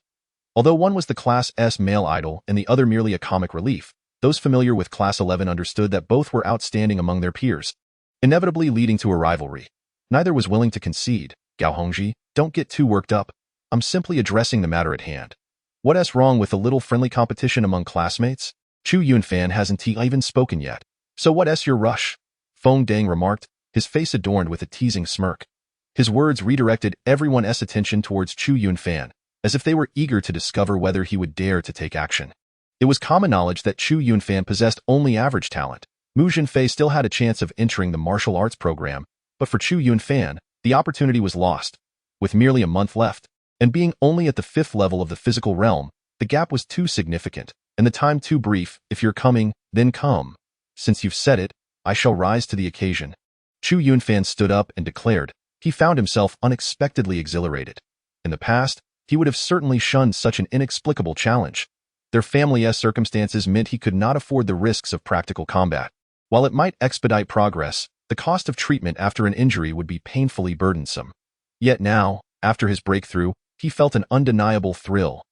Although one was the Class S male idol and the other merely a comic relief, those familiar with Class 11 understood that both were outstanding among their peers, inevitably leading to a rivalry. Neither was willing to concede. Gao Hongji, don't get too worked up. I'm simply addressing the matter at hand. What's wrong with a little friendly competition among classmates? Chu Yunfan hasn't even spoken yet. So what's your rush? Feng Dang remarked, his face adorned with a teasing smirk. His words redirected everyone's attention towards Chu Yunfan, as if they were eager to discover whether he would dare to take action. It was common knowledge that Chu Yunfan possessed only average talent. Mu Zhenfei still had a chance of entering the martial arts program, but for Chu Yunfan, the opportunity was lost. With merely a month left, and being only at the 5th level of the physical realm, the gap was too significant, and the time too brief. If you're coming, then come. Since you've said it, I shall rise to the occasion. Chu Yunfan stood up and declared. He found himself unexpectedly exhilarated. In the past, he would have certainly shunned such an inexplicable challenge. Their family's circumstances meant he could not afford the risks of practical combat. While it might expedite progress, the cost of treatment after an injury would be painfully burdensome. Yet now, after his breakthrough, he felt an undeniable thrill.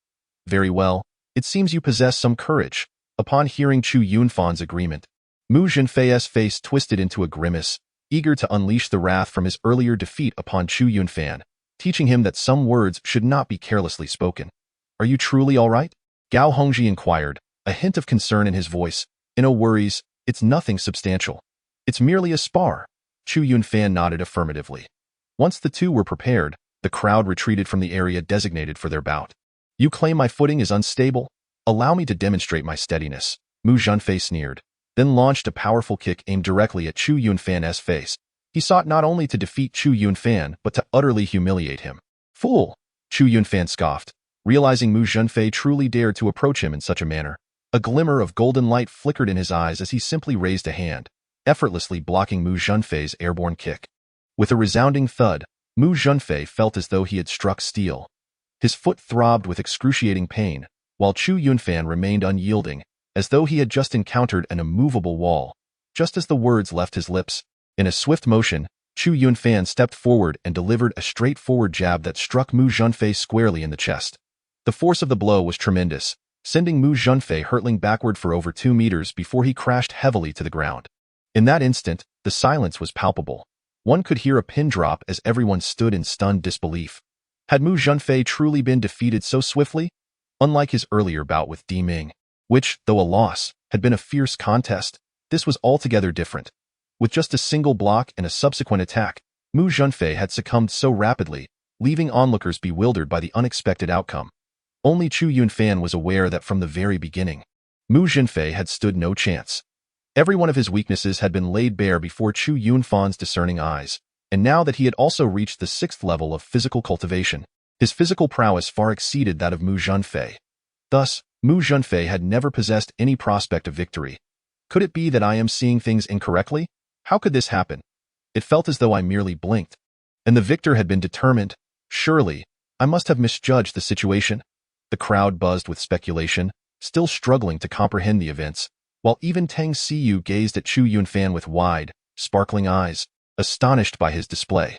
Very well, it seems you possess some courage. Upon hearing Chu Yunfan's agreement, Mu Zhenfei's face twisted into a grimace, eager to unleash the wrath from his earlier defeat upon Chu Yunfan, teaching him that some words should not be carelessly spoken. Are you truly all right? Gao Hongji inquired, a hint of concern in his voice. No worries, it's nothing substantial. It's merely a spar. Chu Yunfan nodded affirmatively. Once the two were prepared, the crowd retreated from the area designated for their bout. You claim my footing is unstable? Allow me to demonstrate my steadiness. Mu Zhenfei sneered, then launched a powerful kick aimed directly at Chu Yunfan's face. He sought not only to defeat Chu Yunfan but to utterly humiliate him. Fool! Chu Yunfan scoffed, realizing Mu Zhenfei truly dared to approach him in such a manner. A glimmer of golden light flickered in his eyes as he simply raised a hand, effortlessly blocking Mu Zhenfei's airborne kick. With a resounding thud, Mu Zhenfei felt as though he had struck steel. His foot throbbed with excruciating pain, while Chu Yunfan remained unyielding, as though he had just encountered an immovable wall. Just as the words left his lips, in a swift motion, Chu Yunfan stepped forward and delivered a straightforward jab that struck Mu Zhenfei squarely in the chest. The force of the blow was tremendous, sending Mu Zhenfei hurtling backward for over 2 meters before he crashed heavily to the ground. In that instant, the silence was palpable. One could hear a pin drop as everyone stood in stunned disbelief. Had Mu Zhenfei truly been defeated so swiftly? Unlike his earlier bout with Di Ming, which, though a loss, had been a fierce contest, this was altogether different. With just a single block and a subsequent attack, Mu Zhenfei had succumbed so rapidly, leaving onlookers bewildered by the unexpected outcome. Only Chu Yunfan was aware that from the very beginning, Mu Zhenfei had stood no chance. Every one of his weaknesses had been laid bare before Chu Yunfan's discerning eyes, and now that he had also reached the 6th level of physical cultivation, his physical prowess far exceeded that of Mu Zhenfei. Thus, Mu Zhenfei had never possessed any prospect of victory. Could it be that I am seeing things incorrectly? How could this happen? It felt as though I merely blinked, and the victor had been determined. Surely, I must have misjudged the situation. The crowd buzzed with speculation, still struggling to comprehend the events, while even Tang Siyu gazed at Chu Yunfan with wide, sparkling eyes, astonished by his display.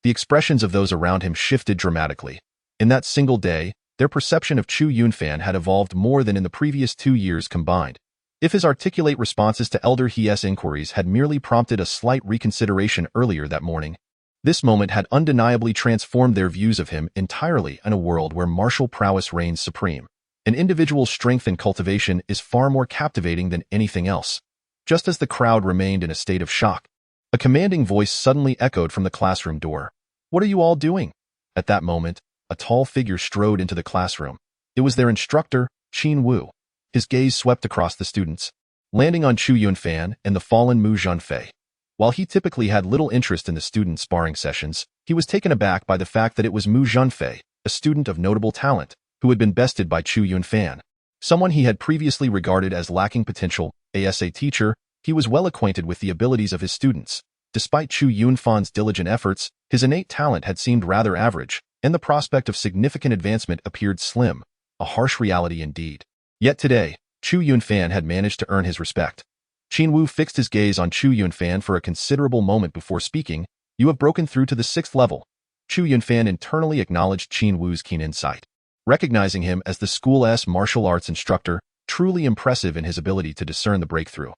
The expressions of those around him shifted dramatically. In that single day, their perception of Chu Yunfan had evolved more than in the previous 2 years combined. If his articulate responses to Elder He's inquiries had merely prompted a slight reconsideration earlier that morning, this moment had undeniably transformed their views of him entirely in a world where martial prowess reigns supreme. An individual's strength and cultivation is far more captivating than anything else. Just as the crowd remained in a state of shock, a commanding voice suddenly echoed from the classroom door. What are you all doing? At that moment, a tall figure strode into the classroom. It was their instructor, Qin Wu. His gaze swept across the students, landing on Chu Yunfan and the fallen Mu Zhenfei. While he typically had little interest in the student sparring sessions, he was taken aback by the fact that it was Mu Zhenfei, a student of notable talent, who had been bested by Chu Yunfan. Someone he had previously regarded as lacking potential. As a teacher, he was well acquainted with the abilities of his students. Despite Chu Yunfan's diligent efforts, his innate talent had seemed rather average, and the prospect of significant advancement appeared slim, a harsh reality indeed. Yet today, Chu Yunfan had managed to earn his respect. Qin Wu fixed his gaze on Chu Yunfan for a considerable moment before speaking. You have broken through to the 6th level. Chu Yunfan internally acknowledged Qin Wu's keen insight, recognizing him as the school's martial arts instructor, truly impressive in his ability to discern the breakthrough.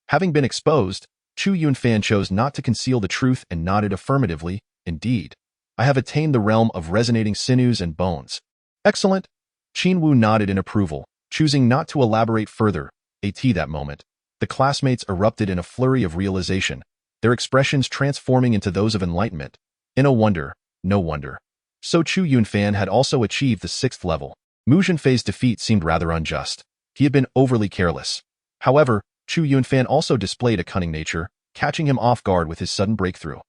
Having been exposed, Chu Yunfan chose not to conceal the truth and nodded affirmatively. Indeed, I have attained the realm of resonating sinews and bones. Excellent. Qin Wu nodded in approval, choosing not to elaborate further. That moment, the classmates erupted in a flurry of realization. their expressions transforming into those of enlightenment. In a wonder, no wonder. So Chu Yunfan had also achieved the 6th level. Mu Zhenfei's defeat seemed rather unjust. He had been overly careless. However, Chu Yunfan also displayed a cunning nature, catching him off guard with his sudden breakthrough.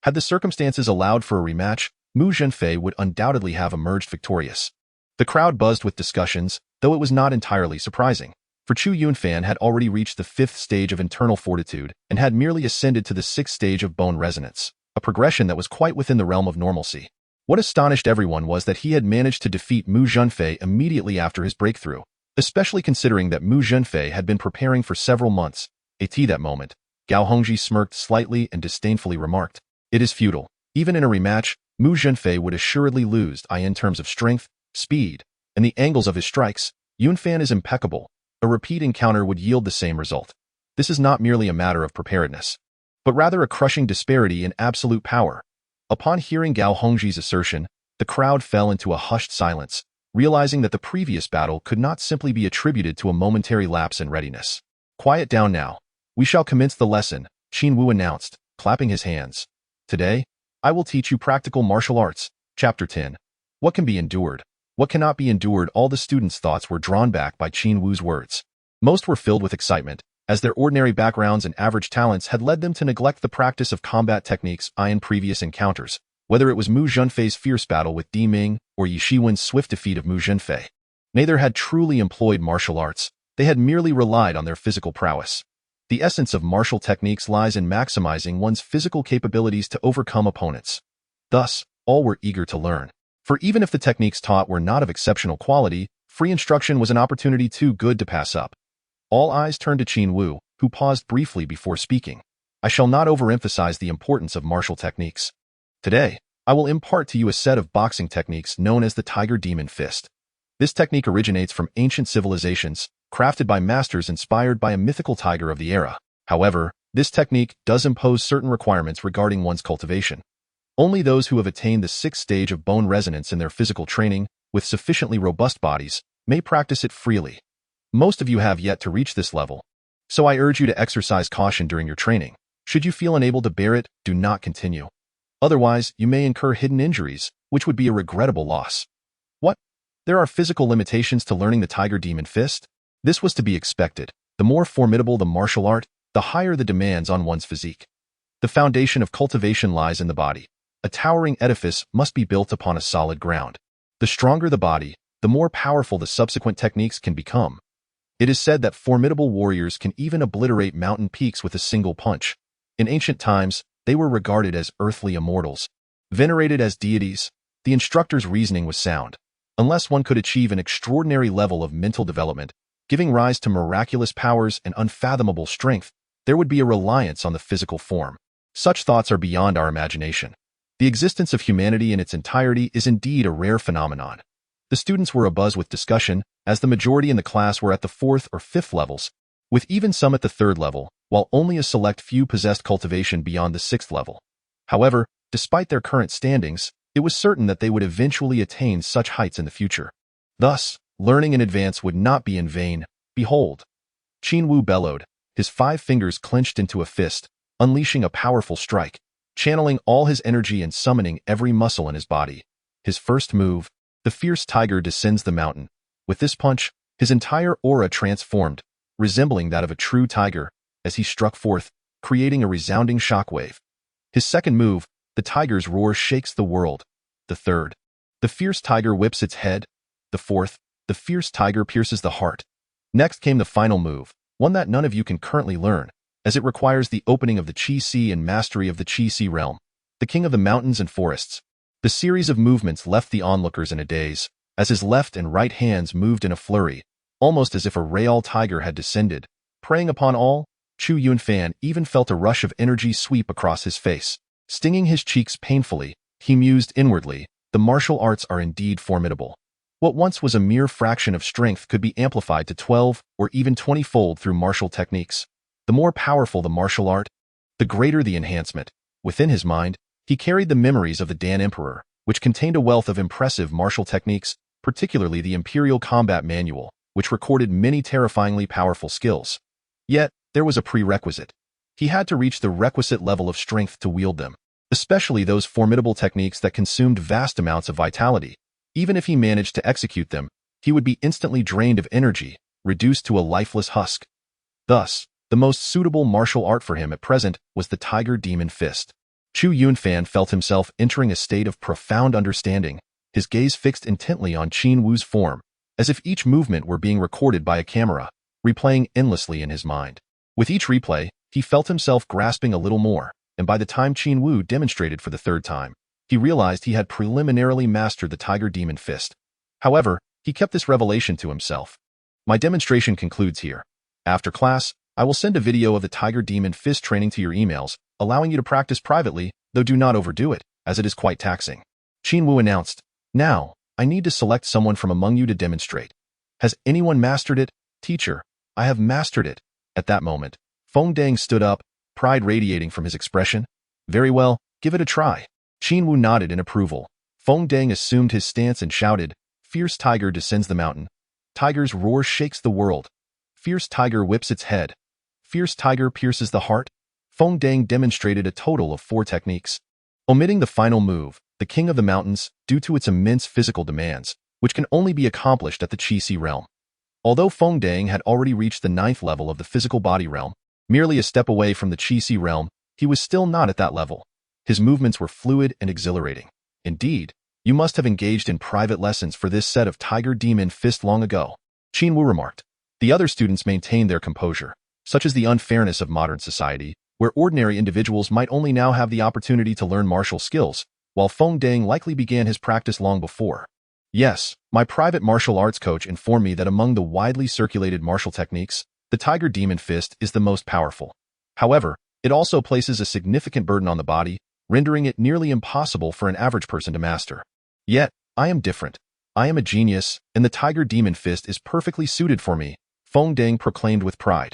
Had the circumstances allowed for a rematch, Mu Zhenfei would undoubtedly have emerged victorious. The crowd buzzed with discussions, though it was not entirely surprising. For Chu Yunfan had already reached the 5th stage of internal fortitude and had merely ascended to the 6th stage of bone resonance, a progression that was quite within the realm of normalcy. What astonished everyone was that he had managed to defeat Mu Zhenfei immediately after his breakthrough, especially considering that Mu Zhenfei had been preparing for several months. At that moment, Gao Hongji smirked slightly and disdainfully remarked, "It is futile. Even in a rematch, Mu Zhenfei would assuredly lose in terms of strength, speed, and the angles of his strikes. Yunfan is impeccable. A repeat encounter would yield the same result. This is not merely a matter of preparedness, but rather a crushing disparity in absolute power." Upon hearing Gao Hongji's assertion, the crowd fell into a hushed silence, realizing that the previous battle could not simply be attributed to a momentary lapse in readiness. "Quiet down now. We shall commence the lesson," Qin Wu announced, clapping his hands. "Today, I will teach you practical martial arts." Chapter 10. What can be endured? What cannot be endured? All the students' thoughts were drawn back by Qin Wu's words. Most were filled with excitement, as their ordinary backgrounds and average talents had led them to neglect the practice of combat techniques in previous encounters, whether it was Mu Zhenfei's fierce battle with Di Ming or Yi Shiwen's swift defeat of Mu Zhenfei. Neither had truly employed martial arts, they had merely relied on their physical prowess. The essence of martial techniques lies in maximizing one's physical capabilities to overcome opponents. Thus, all were eager to learn. For even if the techniques taught were not of exceptional quality, free instruction was an opportunity too good to pass up. All eyes turned to Qin Wu, who paused briefly before speaking. "I shall not overemphasize the importance of martial techniques. Today, I will impart to you a set of boxing techniques known as the Tiger Demon Fist. This technique originates from ancient civilizations, crafted by masters inspired by a mythical tiger of the era. However, this technique does impose certain requirements regarding one's cultivation. Only those who have attained the 6th stage of bone resonance in their physical training, with sufficiently robust bodies, may practice it freely. Most of you have yet to reach this level, so I urge you to exercise caution during your training. Should you feel unable to bear it, do not continue. Otherwise, you may incur hidden injuries, which would be a regrettable loss." What? There are physical limitations to learning the Tiger Demon Fist? This was to be expected. The more formidable the martial art, the higher the demands on one's physique. The foundation of cultivation lies in the body. A towering edifice must be built upon a solid ground. The stronger the body, the more powerful the subsequent techniques can become. It is said that formidable warriors can even obliterate mountain peaks with a single punch. In ancient times, they were regarded as earthly immortals. Venerated as deities, the instructor's reasoning was sound. Unless one could achieve an extraordinary level of mental development, giving rise to miraculous powers and unfathomable strength, there would be a reliance on the physical form. Such thoughts are beyond our imagination. The existence of humanity in its entirety is indeed a rare phenomenon. The students were abuzz with discussion, as the majority in the class were at the 4th or 5th levels, with even some at the 3rd level, while only a select few possessed cultivation beyond the 6th level. However, despite their current standings, it was certain that they would eventually attain such heights in the future. Thus, learning in advance would not be in vain. "Behold!" Qin Wu bellowed, his 5 fingers clenched into a fist, unleashing a powerful strike, channeling all his energy and summoning every muscle in his body. His first move, the fierce tiger descends the mountain. With this punch, his entire aura transformed, resembling that of a true tiger, as he struck forth, creating a resounding shockwave. His second move, the tiger's roar shakes the world. The third, the fierce tiger whips its head. The fourth, the fierce tiger pierces the heart. Next came the final move, one that none of you can currently learn, as it requires the opening of the Qi Si and mastery of the Qi Si realm, the king of the mountains and forests. The series of movements left the onlookers in a daze, as his left and right hands moved in a flurry, almost as if a real tiger had descended, preying upon all. Chu Yunfan even felt a rush of energy sweep across his face. Stinging his cheeks painfully, he mused inwardly, the martial arts are indeed formidable. What once was a mere fraction of strength could be amplified to 12 or even 20-fold through martial techniques. The more powerful the martial art, the greater the enhancement. Within his mind, he carried the memories of the Dan Emperor, which contained a wealth of impressive martial techniques, particularly the Imperial Combat Manual, which recorded many terrifyingly powerful skills. Yet, there was a prerequisite. he had to reach the requisite level of strength to wield them, especially those formidable techniques that consumed vast amounts of vitality. Even if he managed to execute them, he would be instantly drained of energy, reduced to a lifeless husk. Thus, the most suitable martial art for him at present was the Tiger Demon Fist. Chu Yunfan felt himself entering a state of profound understanding, his gaze fixed intently on Qin Wu's form, as if each movement were being recorded by a camera, replaying endlessly in his mind. With each replay, he felt himself grasping a little more, and by the time Qin Wu demonstrated for the third time, he realized he had preliminarily mastered the Tiger Demon Fist. However, he kept this revelation to himself. My demonstration concludes here. After class, I will send a video of the Tiger Demon Fist training to your emails, allowing you to practice privately, though do not overdo it, as it is quite taxing. Qin Wu announced, "Now, I need to select someone from among you to demonstrate. Has anyone mastered it? Teacher, I have mastered it." At that moment, Feng Dang stood up, pride radiating from his expression. "Very well, give it a try." Qin Wu nodded in approval. Feng Dang assumed his stance and shouted, "Fierce tiger descends the mountain. Tiger's roar shakes the world. Fierce tiger whips its head. Fierce tiger pierces the heart." Feng Dang demonstrated a total of 4 techniques. Omitting the final move, the King of the Mountains, due to its immense physical demands, which can only be accomplished at the Qi realm. Although Feng Dang had already reached the 9th level of the physical body realm, merely a step away from the Qi realm, he was still not at that level. His movements were fluid and exhilarating. Indeed, you must have engaged in private lessons for this set of Tiger Demon Fist long ago, Qin Wu remarked. The other students maintained their composure, such as the unfairness of modern society, where ordinary individuals might only now have the opportunity to learn martial skills, while Feng Dang likely began his practice long before. Yes, my private martial arts coach informed me that among the widely circulated martial techniques, the Tiger Demon Fist is the most powerful. However, it also places a significant burden on the body, rendering it nearly impossible for an average person to master. Yet, I am different. I am a genius, and the Tiger Demon Fist is perfectly suited for me, Feng Dang proclaimed with pride.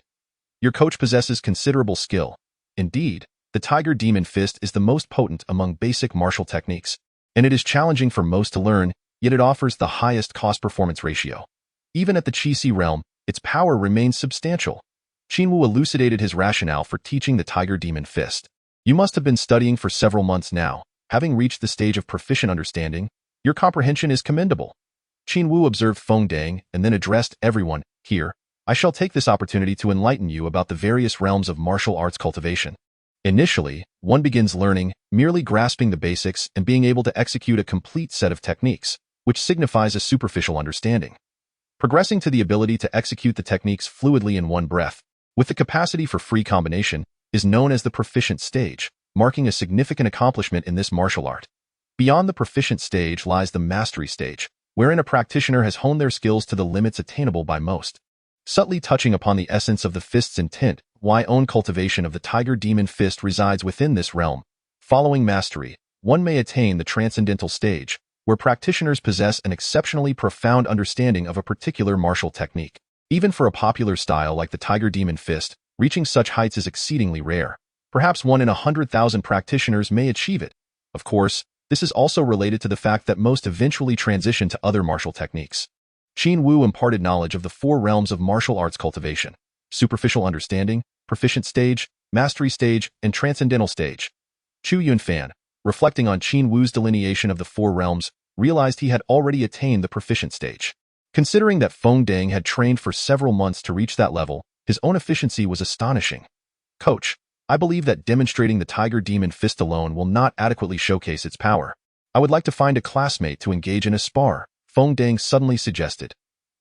Your coach possesses considerable skill. Indeed, the Tiger Demon Fist is the most potent among basic martial techniques, and it is challenging for most to learn, yet it offers the highest cost-performance ratio. Even at the Qi realm, its power remains substantial. Qin Wu elucidated his rationale for teaching the Tiger Demon Fist. You must have been studying for several months now, having reached the stage of proficient understanding. Your comprehension is commendable. Qin Wu observed Feng Dang and then addressed everyone. Here, I shall take this opportunity to enlighten you about the various realms of martial arts cultivation. Initially, one begins learning, merely grasping the basics and being able to execute a complete set of techniques, which signifies a superficial understanding. Progressing to the ability to execute the techniques fluidly in one breath, with the capacity for free combination, is known as the proficient stage, marking a significant accomplishment in this martial art. Beyond the proficient stage lies the mastery stage, wherein a practitioner has honed their skills to the limits attainable by most. Subtly touching upon the essence of the fist's intent, why own cultivation of the Tiger Demon Fist resides within this realm. Following mastery, one may attain the transcendental stage, where practitioners possess an exceptionally profound understanding of a particular martial technique. Even for a popular style like the Tiger Demon Fist, reaching such heights is exceedingly rare. Perhaps 1 in 100,000 practitioners may achieve it. Of course, this is also related to the fact that most eventually transition to other martial techniques. Qin Wu imparted knowledge of the 4 realms of martial arts cultivation: superficial understanding, proficient stage, mastery stage, and transcendental stage. Chu Yunfan, reflecting on Qin Wu's delineation of the 4 realms, realized he had already attained the proficient stage. Considering that Feng Dang had trained for several months to reach that level, his own efficiency was astonishing. Coach, I believe that demonstrating the Tiger Demon Fist alone will not adequately showcase its power. I would like to find a classmate to engage in a spar, Feng Dang suddenly suggested.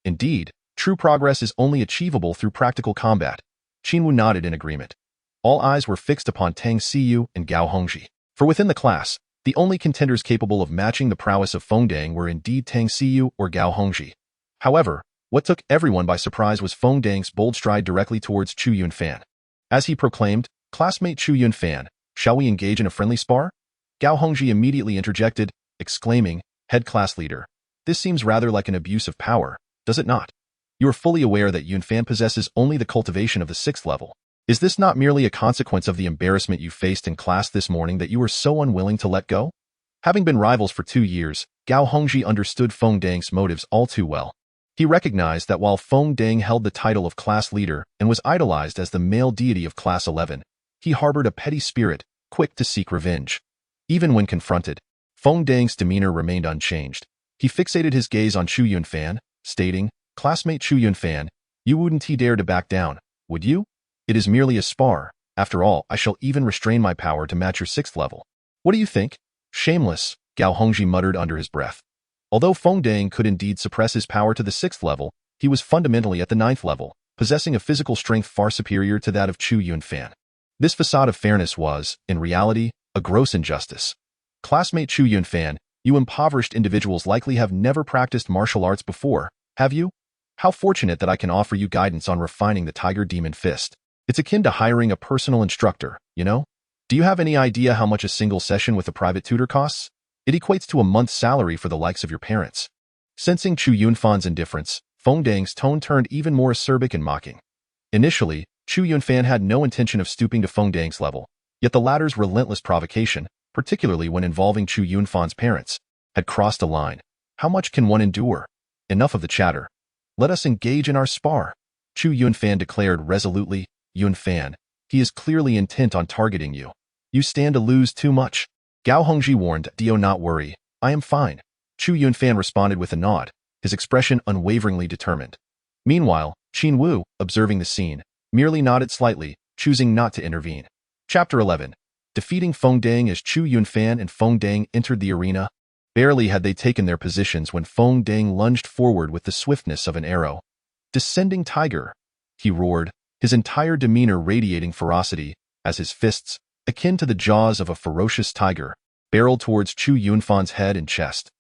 Indeed, true progress is only achievable through practical combat. Qin Wu nodded in agreement. All eyes were fixed upon Tang Xiyu and Gao Hongji. For within the class, the only contenders capable of matching the prowess of Feng Dang were indeed Tang Xiyu or Gao Hongji. However, what took everyone by surprise was Feng Dang's bold stride directly towards Chu Yunfan. As he proclaimed, "Classmate Chu Yunfan, shall we engage in a friendly spar?" Gao Hongji immediately interjected, exclaiming, "Head class leader, this seems rather like an abuse of power, does it not? You are fully aware that Yunfan possesses only the cultivation of the 6th level. Is this not merely a consequence of the embarrassment you faced in class this morning that you were so unwilling to let go?" Having been rivals for 2 years, Gao Hongji understood Feng Dang's motives all too well. He recognized that while Feng Dang held the title of class leader and was idolized as the male deity of class 11, he harbored a petty spirit, quick to seek revenge. Even when confronted, Feng Dang's demeanor remained unchanged. He fixated his gaze on Chu Yunfan, stating, "Classmate Chu Yunfan, you wouldn't dare to back down, would you? It is merely a spar. After all, I shall even restrain my power to match your 6th level. What do you think?" "Shameless," Gao Hongji muttered under his breath. Although Feng Dang could indeed suppress his power to the 6th level, he was fundamentally at the 9th level, possessing a physical strength far superior to that of Chu Yunfan. This facade of fairness was, in reality, a gross injustice. "Classmate Chu Yunfan, you impoverished individuals likely have never practiced martial arts before, have you? How fortunate that I can offer you guidance on refining the Tiger Demon Fist. It's akin to hiring a personal instructor, you know? Do you have any idea how much a single session with a private tutor costs? It equates to a month's salary for the likes of your parents." Sensing Chu Yunfan's indifference, Feng Dang's tone turned even more acerbic and mocking. Initially, Chu Yunfan had no intention of stooping to Feng Dang's level, yet the latter's relentless provocation, particularly when involving Chu Yunfan's parents, had crossed a line. How much can one endure? Enough of the chatter. Let us engage in our spar, Chu Yunfan declared resolutely. "Yunfan, he is clearly intent on targeting you. You stand to lose too much." Gao Hongji warned, "Do not worry, I am fine." Chu Yunfan responded with a nod, his expression unwaveringly determined. Meanwhile, Qin Wu, observing the scene, merely nodded slightly, choosing not to intervene. Chapter 11. Defeating Feng Dang. As Chu Yunfan and Feng Dang entered the arena, barely had they taken their positions when Feng Dang lunged forward with the swiftness of an arrow. "Descending tiger," he roared, his entire demeanor radiating ferocity, as his fists, akin to the jaws of a ferocious tiger, barreled towards Chu Yunfan's head and chest.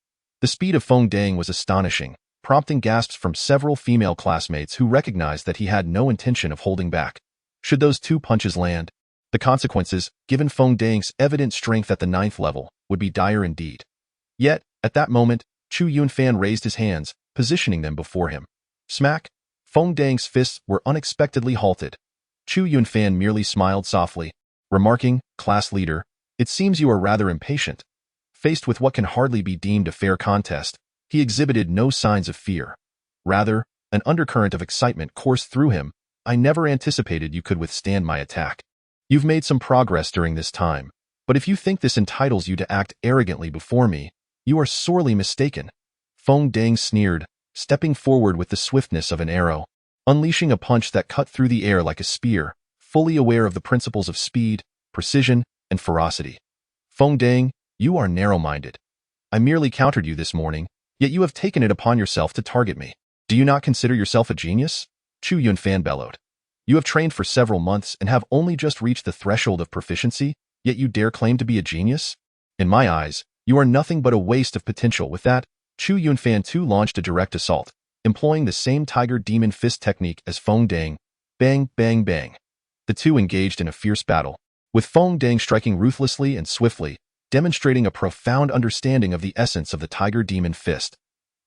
The speed of Feng Dang was astonishing, prompting gasps from several female classmates who recognized that he had no intention of holding back. Should those 2 punches land, the consequences, given Feng Dang's evident strength at the 9th level, would be dire indeed. Yet, at that moment, Chu Yunfan raised his hands, positioning them before him. Smack! Feng Dang's fists were unexpectedly halted. Chu Yunfan merely smiled softly, remarking, "Class leader, it seems you are rather impatient." Faced with what can hardly be deemed a fair contest, he exhibited no signs of fear. Rather, an undercurrent of excitement coursed through him. "I never anticipated you could withstand my attack. You've made some progress during this time, but if you think this entitles you to act arrogantly before me, you are sorely mistaken." Feng Dang sneered, stepping forward with the swiftness of an arrow, unleashing a punch that cut through the air like a spear, fully aware of the principles of speed, precision, and ferocity. "Feng Dang, you are narrow-minded. I merely countered you this morning, yet you have taken it upon yourself to target me. Do you not consider yourself a genius?" Chu Yunfan bellowed. "You have trained for several months and have only just reached the threshold of proficiency, yet you dare claim to be a genius? In my eyes, you are nothing but a waste of potential." With that, Chu Yunfan too launched a direct assault, employing the same Tiger Demon Fist technique as Feng Dang. Bang, bang, bang. The two engaged in a fierce battle, with Feng Dang striking ruthlessly and swiftly, demonstrating a profound understanding of the essence of the Tiger Demon Fist.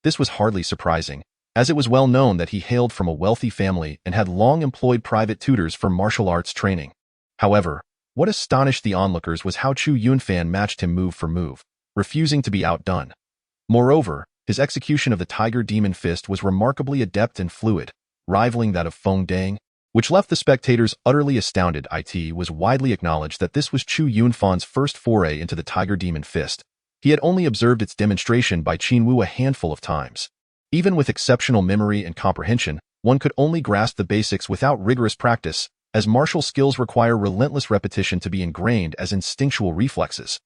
This was hardly surprising, as it was well known that he hailed from a wealthy family and had long employed private tutors for martial arts training. However, what astonished the onlookers was how Chu Yunfan matched him move for move, refusing to be outdone. Moreover, his execution of the Tiger Demon Fist was remarkably adept and fluid, rivaling that of Feng Dang, which left the spectators utterly astounded. It was widely acknowledged that this was Chu Yunfan's first foray into the Tiger Demon Fist. He had only observed its demonstration by Qin Wu a handful of times. Even with exceptional memory and comprehension, one could only grasp the basics without rigorous practice, as martial skills require relentless repetition to be ingrained as instinctual reflexes.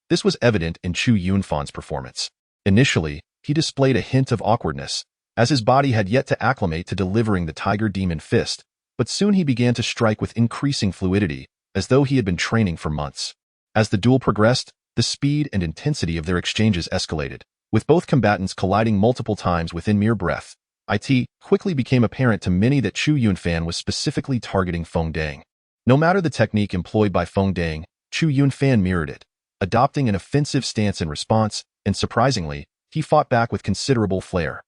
This was evident in Chu Yunfan's performance. Initially, he displayed a hint of awkwardness, as his body had yet to acclimate to delivering the Tiger Demon Fist, but soon he began to strike with increasing fluidity, as though he had been training for months. As the duel progressed, the speed and intensity of their exchanges escalated, with both combatants colliding multiple times within mere breath. It quickly became apparent to many that Chu Yunfan was specifically targeting Feng Dang. No matter the technique employed by Feng Dang, Chu Yunfan mirrored it, adopting an offensive stance in response, and surprisingly, he fought back with considerable flair.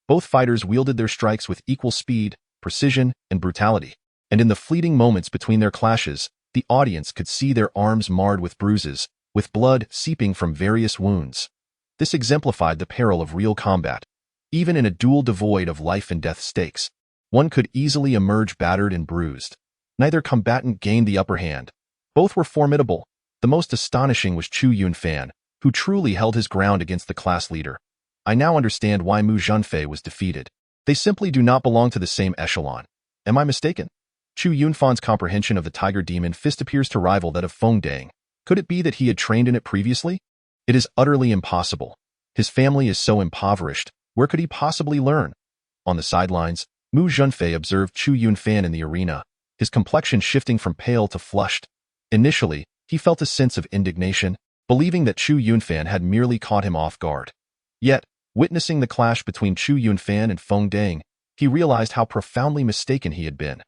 Both fighters wielded their strikes with equal speed, precision, and brutality, and in the fleeting moments between their clashes, the audience could see their arms marred with bruises, with blood seeping from various wounds. This exemplified the peril of real combat. Even in a duel devoid of life and death stakes, one could easily emerge battered and bruised. Neither combatant gained the upper hand, Both were formidable. The most astonishing was Chu Yunfan, who truly held his ground against the class leader. I now understand why Mu Zhenfei was defeated. They simply do not belong to the same echelon. Am I mistaken? Chu Yunfan's comprehension of the Tiger Demon Fist appears to rival that of Feng Dang. Could it be that he had trained in it previously? It is utterly impossible. His family is so impoverished. Where could he possibly learn? On the sidelines, Mu Zhenfei observed Chu Yunfan in the arena, his complexion shifting from pale to flushed. Initially, he felt a sense of indignation, believing that Chu Yunfan had merely caught him off guard. Yet, witnessing the clash between Chu Yunfan and Feng Dang, he realized how profoundly mistaken he had been.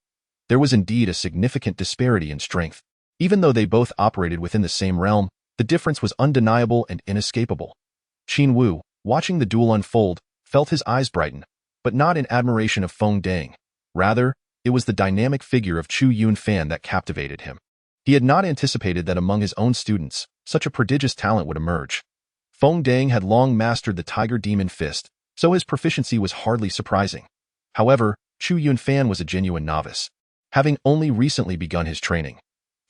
There was indeed a significant disparity in strength. Even though they both operated within the same realm, the difference was undeniable and inescapable. Qin Wu, watching the duel unfold, felt his eyes brighten, but not in admiration of Feng Dang. Rather, it was the dynamic figure of Chu Yunfan that captivated him. He had not anticipated that among his own students, such a prodigious talent would emerge. Feng Dang had long mastered the Tiger Demon Fist, so his proficiency was hardly surprising. However, Chu Yunfan was a genuine novice, having only recently begun his training.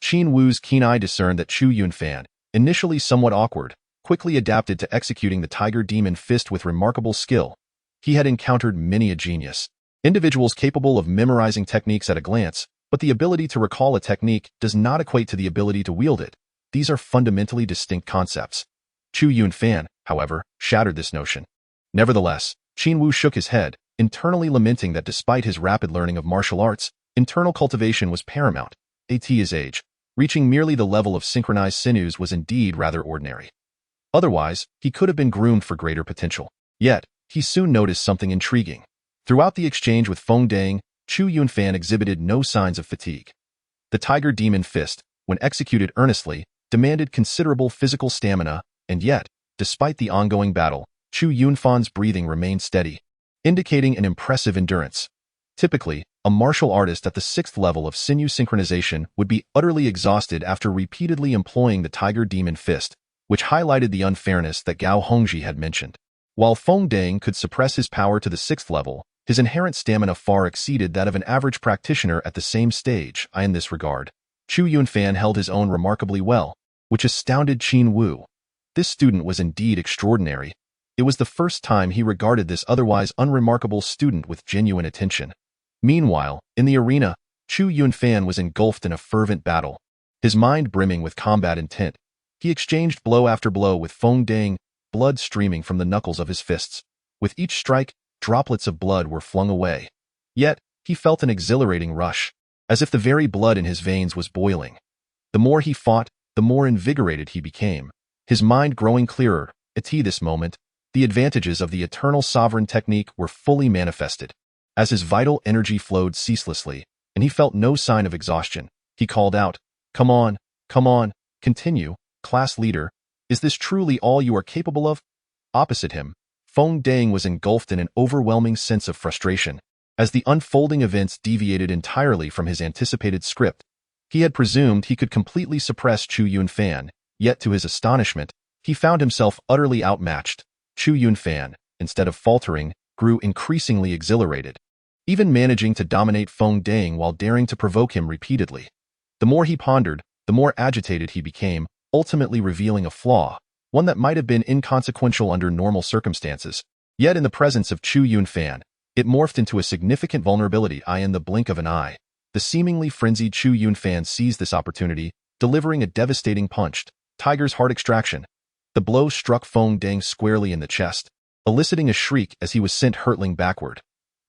Qin Wu's keen eye discerned that Chu Yunfan, initially somewhat awkward, quickly adapted to executing the Tiger Demon Fist with remarkable skill. He had encountered many a genius, individuals capable of memorizing techniques at a glance, but the ability to recall a technique does not equate to the ability to wield it. These are fundamentally distinct concepts. Chu Yunfan, however, shattered this notion. Nevertheless, Qin Wu shook his head, internally lamenting that despite his rapid learning of martial arts, internal cultivation was paramount. At his age, reaching merely the level of synchronized sinews was indeed rather ordinary. Otherwise, he could have been groomed for greater potential. Yet, he soon noticed something intriguing. Throughout the exchange with Feng Dang, Chu Yunfan exhibited no signs of fatigue. The Tiger Demon Fist, when executed earnestly, demanded considerable physical stamina, and yet, despite the ongoing battle, Chu Yunfan's breathing remained steady, indicating an impressive endurance. Typically, a martial artist at the 6th level of sinew synchronization would be utterly exhausted after repeatedly employing the Tiger Demon Fist, which highlighted the unfairness that Gao Hongji had mentioned. While Feng Dang could suppress his power to the 6th level, his inherent stamina far exceeded that of an average practitioner at the same stage. In this regard, Chu Yunfan held his own remarkably well, which astounded Qin Wu. This student was indeed extraordinary. It was the first time he regarded this otherwise unremarkable student with genuine attention. Meanwhile, in the arena, Chu Yunfan was engulfed in a fervent battle, his mind brimming with combat intent. He exchanged blow after blow with Feng Dang, blood streaming from the knuckles of his fists. With each strike, droplets of blood were flung away. Yet, he felt an exhilarating rush, as if the very blood in his veins was boiling. The more he fought, the more invigorated he became, his mind growing clearer. At this moment, the advantages of the eternal sovereign technique were fully manifested. As his vital energy flowed ceaselessly, and he felt no sign of exhaustion, he called out, come on, continue, class leader. Is this truly all you are capable of? Opposite him, Feng Dang was engulfed in an overwhelming sense of frustration. As the unfolding events deviated entirely from his anticipated script, he had presumed he could completely suppress Chu Yunfan, yet to his astonishment, he found himself utterly outmatched. Chu Yunfan, instead of faltering, grew increasingly exhilarated, even managing to dominate Feng Dang while daring to provoke him repeatedly. The more he pondered, the more agitated he became, ultimately revealing a flaw, one that might have been inconsequential under normal circumstances. Yet in the presence of Chu Yunfan, it morphed into a significant vulnerability. In the blink of an eye, the seemingly frenzied Chu Yunfan seized this opportunity, delivering a devastating punch, tiger's heart extraction. The blow struck Feng Dang squarely in the chest, eliciting a shriek as he was sent hurtling backward.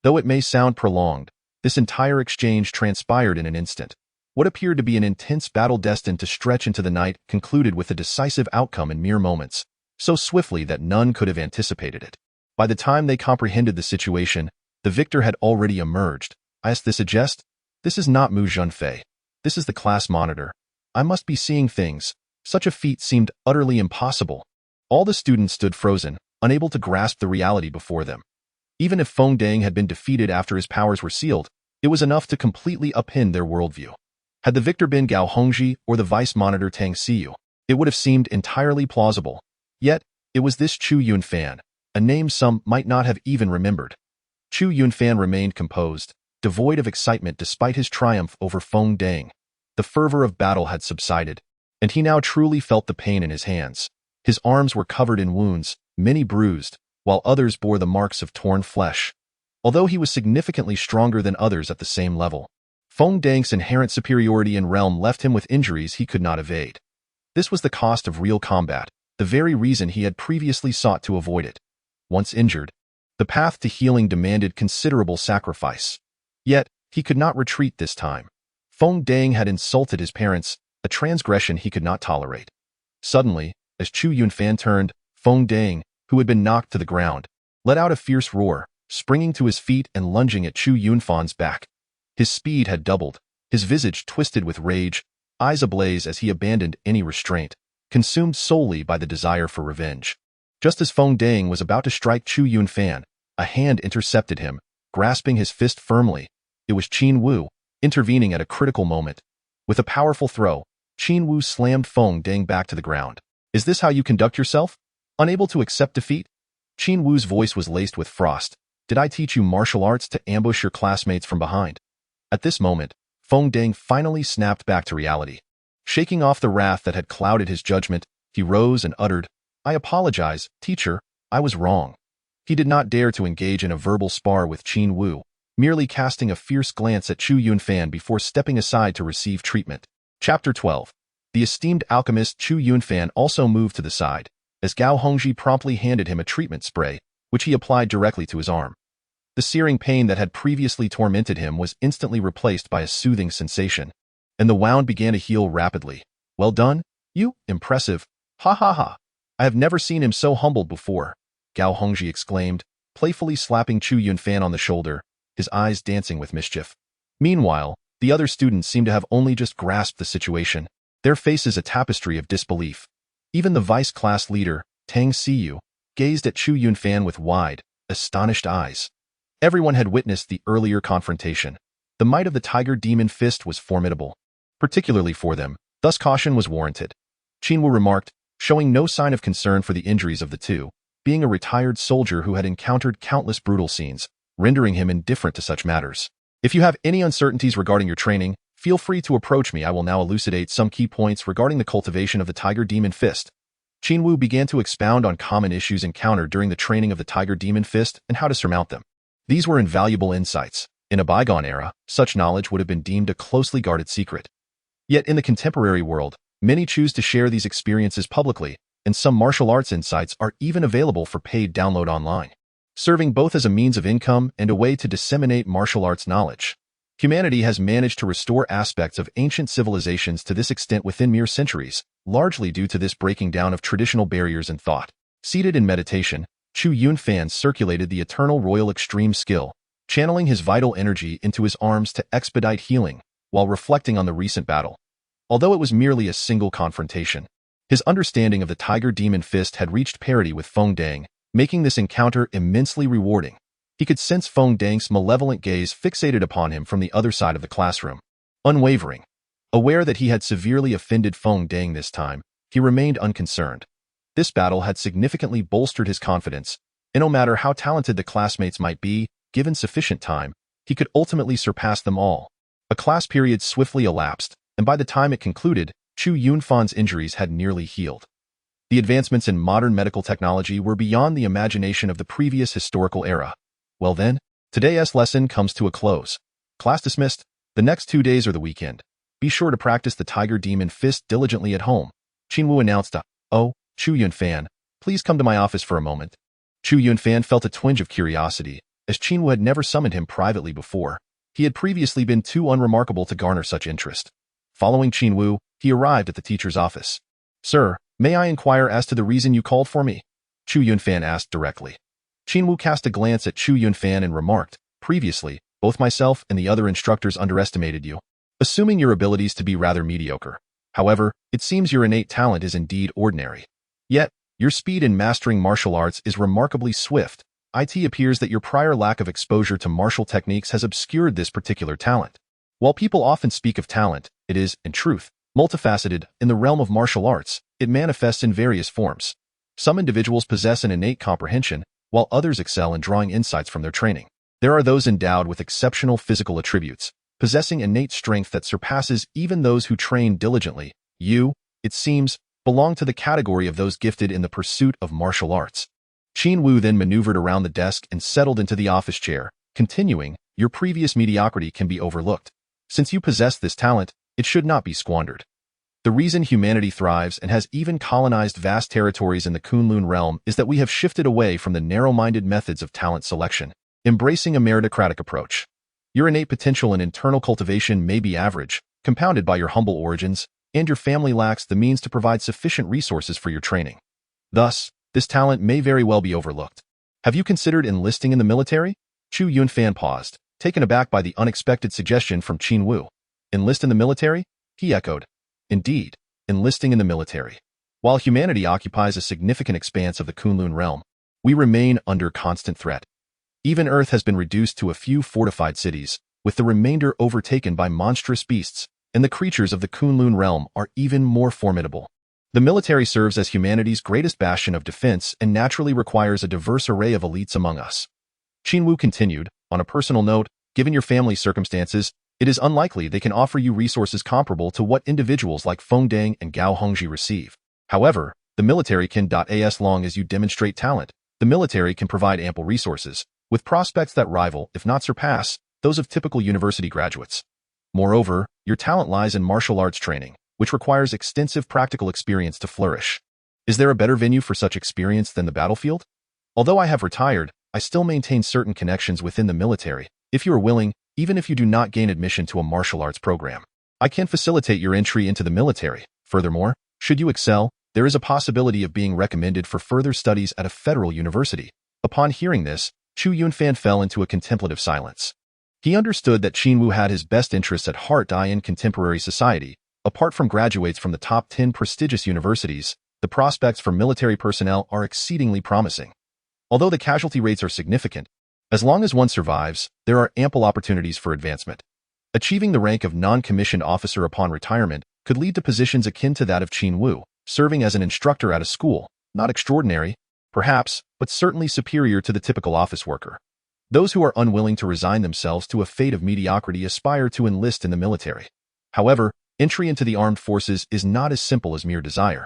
Though it may sound prolonged, this entire exchange transpired in an instant. What appeared to be an intense battle destined to stretch into the night concluded with a decisive outcome in mere moments, so swiftly that none could have anticipated it. By the time they comprehended the situation, the victor had already emerged. This suggest? This is not Mu Zhenfei. This is the class monitor. I must be seeing things. Such a feat seemed utterly impossible. All the students stood frozen, unable to grasp the reality before them. Even if Feng Dang had been defeated after his powers were sealed, it was enough to completely upend their worldview. Had the victor been Gao Hongji or the vice monitor Tang Xiyu, it would have seemed entirely plausible. Yet, it was this Chu Yunfan, a name some might not have even remembered. Chu Yunfan remained composed, devoid of excitement despite his triumph over Feng Dang. The fervor of battle had subsided, and he now truly felt the pain in his hands. His arms were covered in wounds, many bruised, while others bore the marks of torn flesh. Although he was significantly stronger than others at the same level, Feng Dang's inherent superiority in realm left him with injuries he could not evade. This was the cost of real combat, the very reason he had previously sought to avoid it. Once injured, the path to healing demanded considerable sacrifice. Yet, he could not retreat this time. Feng Dang had insulted his parents, a transgression he could not tolerate. Suddenly, as Chu Yunfan turned, Feng Dang, who had been knocked to the ground, let out a fierce roar, springing to his feet and lunging at Chu Yunfan's back. His speed had doubled, his visage twisted with rage, eyes ablaze as he abandoned any restraint, consumed solely by the desire for revenge. Just as Feng Dang was about to strike Chu Yunfan, a hand intercepted him, grasping his fist firmly. It was Qin Wu, intervening at a critical moment. With a powerful throw, Qin Wu slammed Feng Dang back to the ground. "Is this how you conduct yourself? Unable to accept defeat?" Qin Wu's voice was laced with frost. "Did I teach you martial arts to ambush your classmates from behind?" At this moment, Feng Dang finally snapped back to reality. Shaking off the wrath that had clouded his judgment, he rose and uttered, "I apologize, teacher, I was wrong." He did not dare to engage in a verbal spar with Qin Wu, merely casting a fierce glance at Chu Yunfan before stepping aside to receive treatment. Chapter 12. The esteemed alchemist Chu Yunfan also moved to the side, as Gao Hongji promptly handed him a treatment spray, which he applied directly to his arm. The searing pain that had previously tormented him was instantly replaced by a soothing sensation, and the wound began to heal rapidly. "Well done, you, impressive. Ha ha ha. I have never seen him so humbled before," Gao Hongji exclaimed, playfully slapping Chu Yunfan on the shoulder, his eyes dancing with mischief. Meanwhile, the other students seemed to have only just grasped the situation, their faces a tapestry of disbelief. Even the vice-class leader, Tang Siyu, gazed at Chu Yunfan with wide, astonished eyes. Everyone had witnessed the earlier confrontation. The might of the tiger demon fist was formidable, particularly for them, thus caution was warranted. Qin Wu remarked, showing no sign of concern for the injuries of the two, being a retired soldier who had encountered countless brutal scenes, rendering him indifferent to such matters. "If you have any uncertainties regarding your training, feel free to approach me. I will now elucidate some key points regarding the cultivation of the tiger demon fist." Qin Wu began to expound on common issues encountered during the training of the tiger demon fist and how to surmount them. These were invaluable insights. In a bygone era, such knowledge would have been deemed a closely guarded secret. Yet in the contemporary world, many choose to share these experiences publicly, and some martial arts insights are even available for paid download online, serving both as a means of income and a way to disseminate martial arts knowledge. Humanity has managed to restore aspects of ancient civilizations to this extent within mere centuries, largely due to this breaking down of traditional barriers in thought. Seated in meditation, Chu Yunfan circulated the eternal royal extreme skill, channeling his vital energy into his arms to expedite healing, while reflecting on the recent battle. Although it was merely a single confrontation, his understanding of the tiger demon fist had reached parity with Feng Dang, making this encounter immensely rewarding. He could sense Feng Dang's malevolent gaze fixated upon him from the other side of the classroom. Unwavering, aware that he had severely offended Feng Dang this time, he remained unconcerned. This battle had significantly bolstered his confidence, and no matter how talented the classmates might be, given sufficient time, he could ultimately surpass them all. A class period swiftly elapsed, and by the time it concluded, Chu Yunfan's injuries had nearly healed. The advancements in modern medical technology were beyond the imagination of the previous historical era. Well then, today's lesson comes to a close. Class dismissed. The next 2 days are the weekend. Be sure to practice the tiger demon fist diligently at home. Qin Wu announced, "Oh, Chu Yunfan, please come to my office for a moment." Chu Yunfan felt a twinge of curiosity, as Qin Wu had never summoned him privately before. He had previously been too unremarkable to garner such interest. Following Qin Wu, he arrived at the teacher's office. "Sir, may I inquire as to the reason you called for me?" Chu Yunfan asked directly. Qin Wu cast a glance at Chu Yunfan and remarked, "Previously, both myself and the other instructors underestimated you, assuming your abilities to be rather mediocre. However, it seems your innate talent is indeed ordinary. Yet, your speed in mastering martial arts is remarkably swift. It appears that your prior lack of exposure to martial techniques has obscured this particular talent. While people often speak of talent, it is, in truth, multifaceted. In the realm of martial arts, it manifests in various forms. Some individuals possess an innate comprehension, while others excel in drawing insights from their training. There are those endowed with exceptional physical attributes, possessing innate strength that surpasses even those who train diligently. You, it seems, belong to the category of those gifted in the pursuit of martial arts. Qin Wu then maneuvered around the desk and settled into the office chair, continuing, your previous mediocrity can be overlooked. Since you possess this talent, it should not be squandered. The reason humanity thrives and has even colonized vast territories in the Kunlun realm is that we have shifted away from the narrow-minded methods of talent selection, embracing a meritocratic approach. Your innate potential and internal cultivation may be average, compounded by your humble origins, and your family lacks the means to provide sufficient resources for your training. Thus, this talent may very well be overlooked. Have you considered enlisting in the military? Chu Yunfan paused, taken aback by the unexpected suggestion from Qin Wu. Enlist in the military? He echoed. Indeed, enlisting in the military. While humanity occupies a significant expanse of the Kunlun realm, we remain under constant threat. Even Earth has been reduced to a few fortified cities, with the remainder overtaken by monstrous beasts, and the creatures of the Kunlun realm are even more formidable. The military serves as humanity's greatest bastion of defense and naturally requires a diverse array of elites among us. Qin Wu continued, on a personal note, given your family's circumstances, it is unlikely they can offer you resources comparable to what individuals like Feng Dang and Gao Hongji receive. However, the military can. As long as you demonstrate talent, the military can provide ample resources, with prospects that rival, if not surpass, those of typical university graduates. Moreover, your talent lies in martial arts training, which requires extensive practical experience to flourish. Is there a better venue for such experience than the battlefield? Although I have retired, I still maintain certain connections within the military. If you are willing, even if you do not gain admission to a martial arts program, I can facilitate your entry into the military. Furthermore, should you excel, there is a possibility of being recommended for further studies at a federal university. Upon hearing this, Chu Yunfan fell into a contemplative silence. He understood that Qin Wu had his best interests at heart. In contemporary society, apart from graduates from the top 10 prestigious universities, the prospects for military personnel are exceedingly promising. Although the casualty rates are significant, as long as one survives, there are ample opportunities for advancement. Achieving the rank of non-commissioned officer upon retirement could lead to positions akin to that of Qin Wu, serving as an instructor at a school, not extraordinary, perhaps, but certainly superior to the typical office worker. Those who are unwilling to resign themselves to a fate of mediocrity aspire to enlist in the military. However, entry into the armed forces is not as simple as mere desire.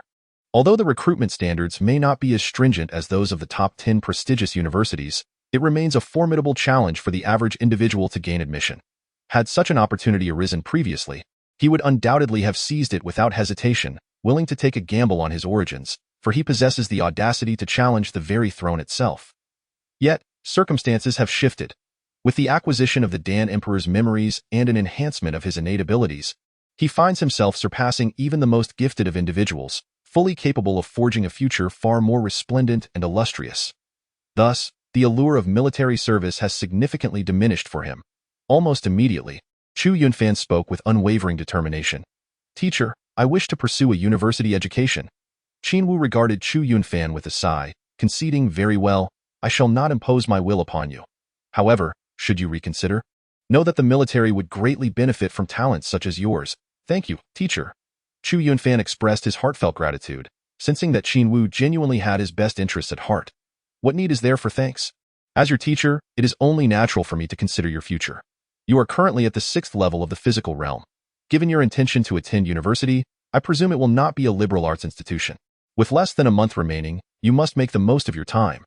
Although the recruitment standards may not be as stringent as those of the top 10 prestigious universities, it remains a formidable challenge for the average individual to gain admission. Had such an opportunity arisen previously, he would undoubtedly have seized it without hesitation, willing to take a gamble on his origins, for he possesses the audacity to challenge the very throne itself. Yet, circumstances have shifted. With the acquisition of the Dan Emperor's memories and an enhancement of his innate abilities, he finds himself surpassing even the most gifted of individuals, fully capable of forging a future far more resplendent and illustrious. Thus, the allure of military service has significantly diminished for him. Almost immediately, Chu Yunfan spoke with unwavering determination. Teacher, I wish to pursue a university education. Qin Wu regarded Chu Yunfan with a sigh, conceding, very well, I shall not impose my will upon you. However, should you reconsider, know that the military would greatly benefit from talents such as yours. Thank you, teacher. Chu Yunfan expressed his heartfelt gratitude, sensing that Qin Wu genuinely had his best interests at heart. What need is there for thanks? As your teacher, it is only natural for me to consider your future. You are currently at the 6th level of the physical realm. Given your intention to attend university, I presume it will not be a liberal arts institution. With less than a month remaining, you must make the most of your time.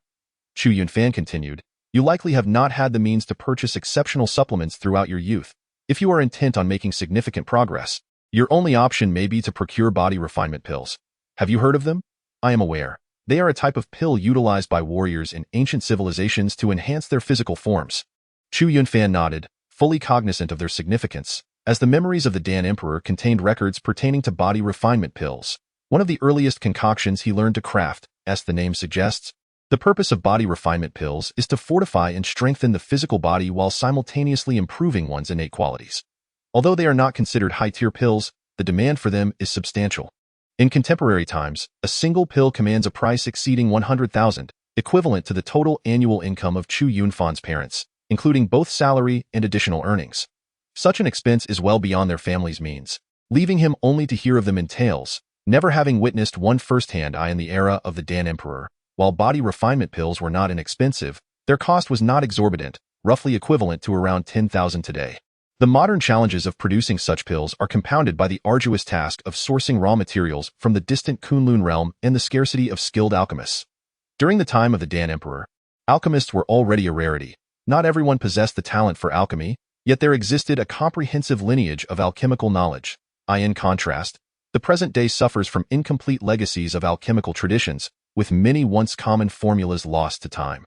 Chu Yunfan continued, you likely have not had the means to purchase exceptional supplements throughout your youth. If you are intent on making significant progress, your only option may be to procure body refinement pills. Have you heard of them? I am aware. They are a type of pill utilized by warriors in ancient civilizations to enhance their physical forms. Chu Yunfan nodded, fully cognizant of their significance, as the memories of the Dan Emperor contained records pertaining to body refinement pills, one of the earliest concoctions he learned to craft, as the name suggests. The purpose of body refinement pills is to fortify and strengthen the physical body while simultaneously improving one's innate qualities. Although they are not considered high-tier pills, the demand for them is substantial. In contemporary times, a single pill commands a price exceeding 100,000, equivalent to the total annual income of Chu Yunfan's parents, including both salary and additional earnings. Such an expense is well beyond their family's means, leaving him only to hear of them in tales, never having witnessed one firsthand. In the era of the Dan Emperor, while body refinement pills were not inexpensive, their cost was not exorbitant, roughly equivalent to around 10,000 today. The modern challenges of producing such pills are compounded by the arduous task of sourcing raw materials from the distant Kunlun realm and the scarcity of skilled alchemists. During the time of the Dan Emperor, alchemists were already a rarity. Not everyone possessed the talent for alchemy, yet there existed a comprehensive lineage of alchemical knowledge. In contrast, the present day suffers from incomplete legacies of alchemical traditions, with many once common formulas lost to time.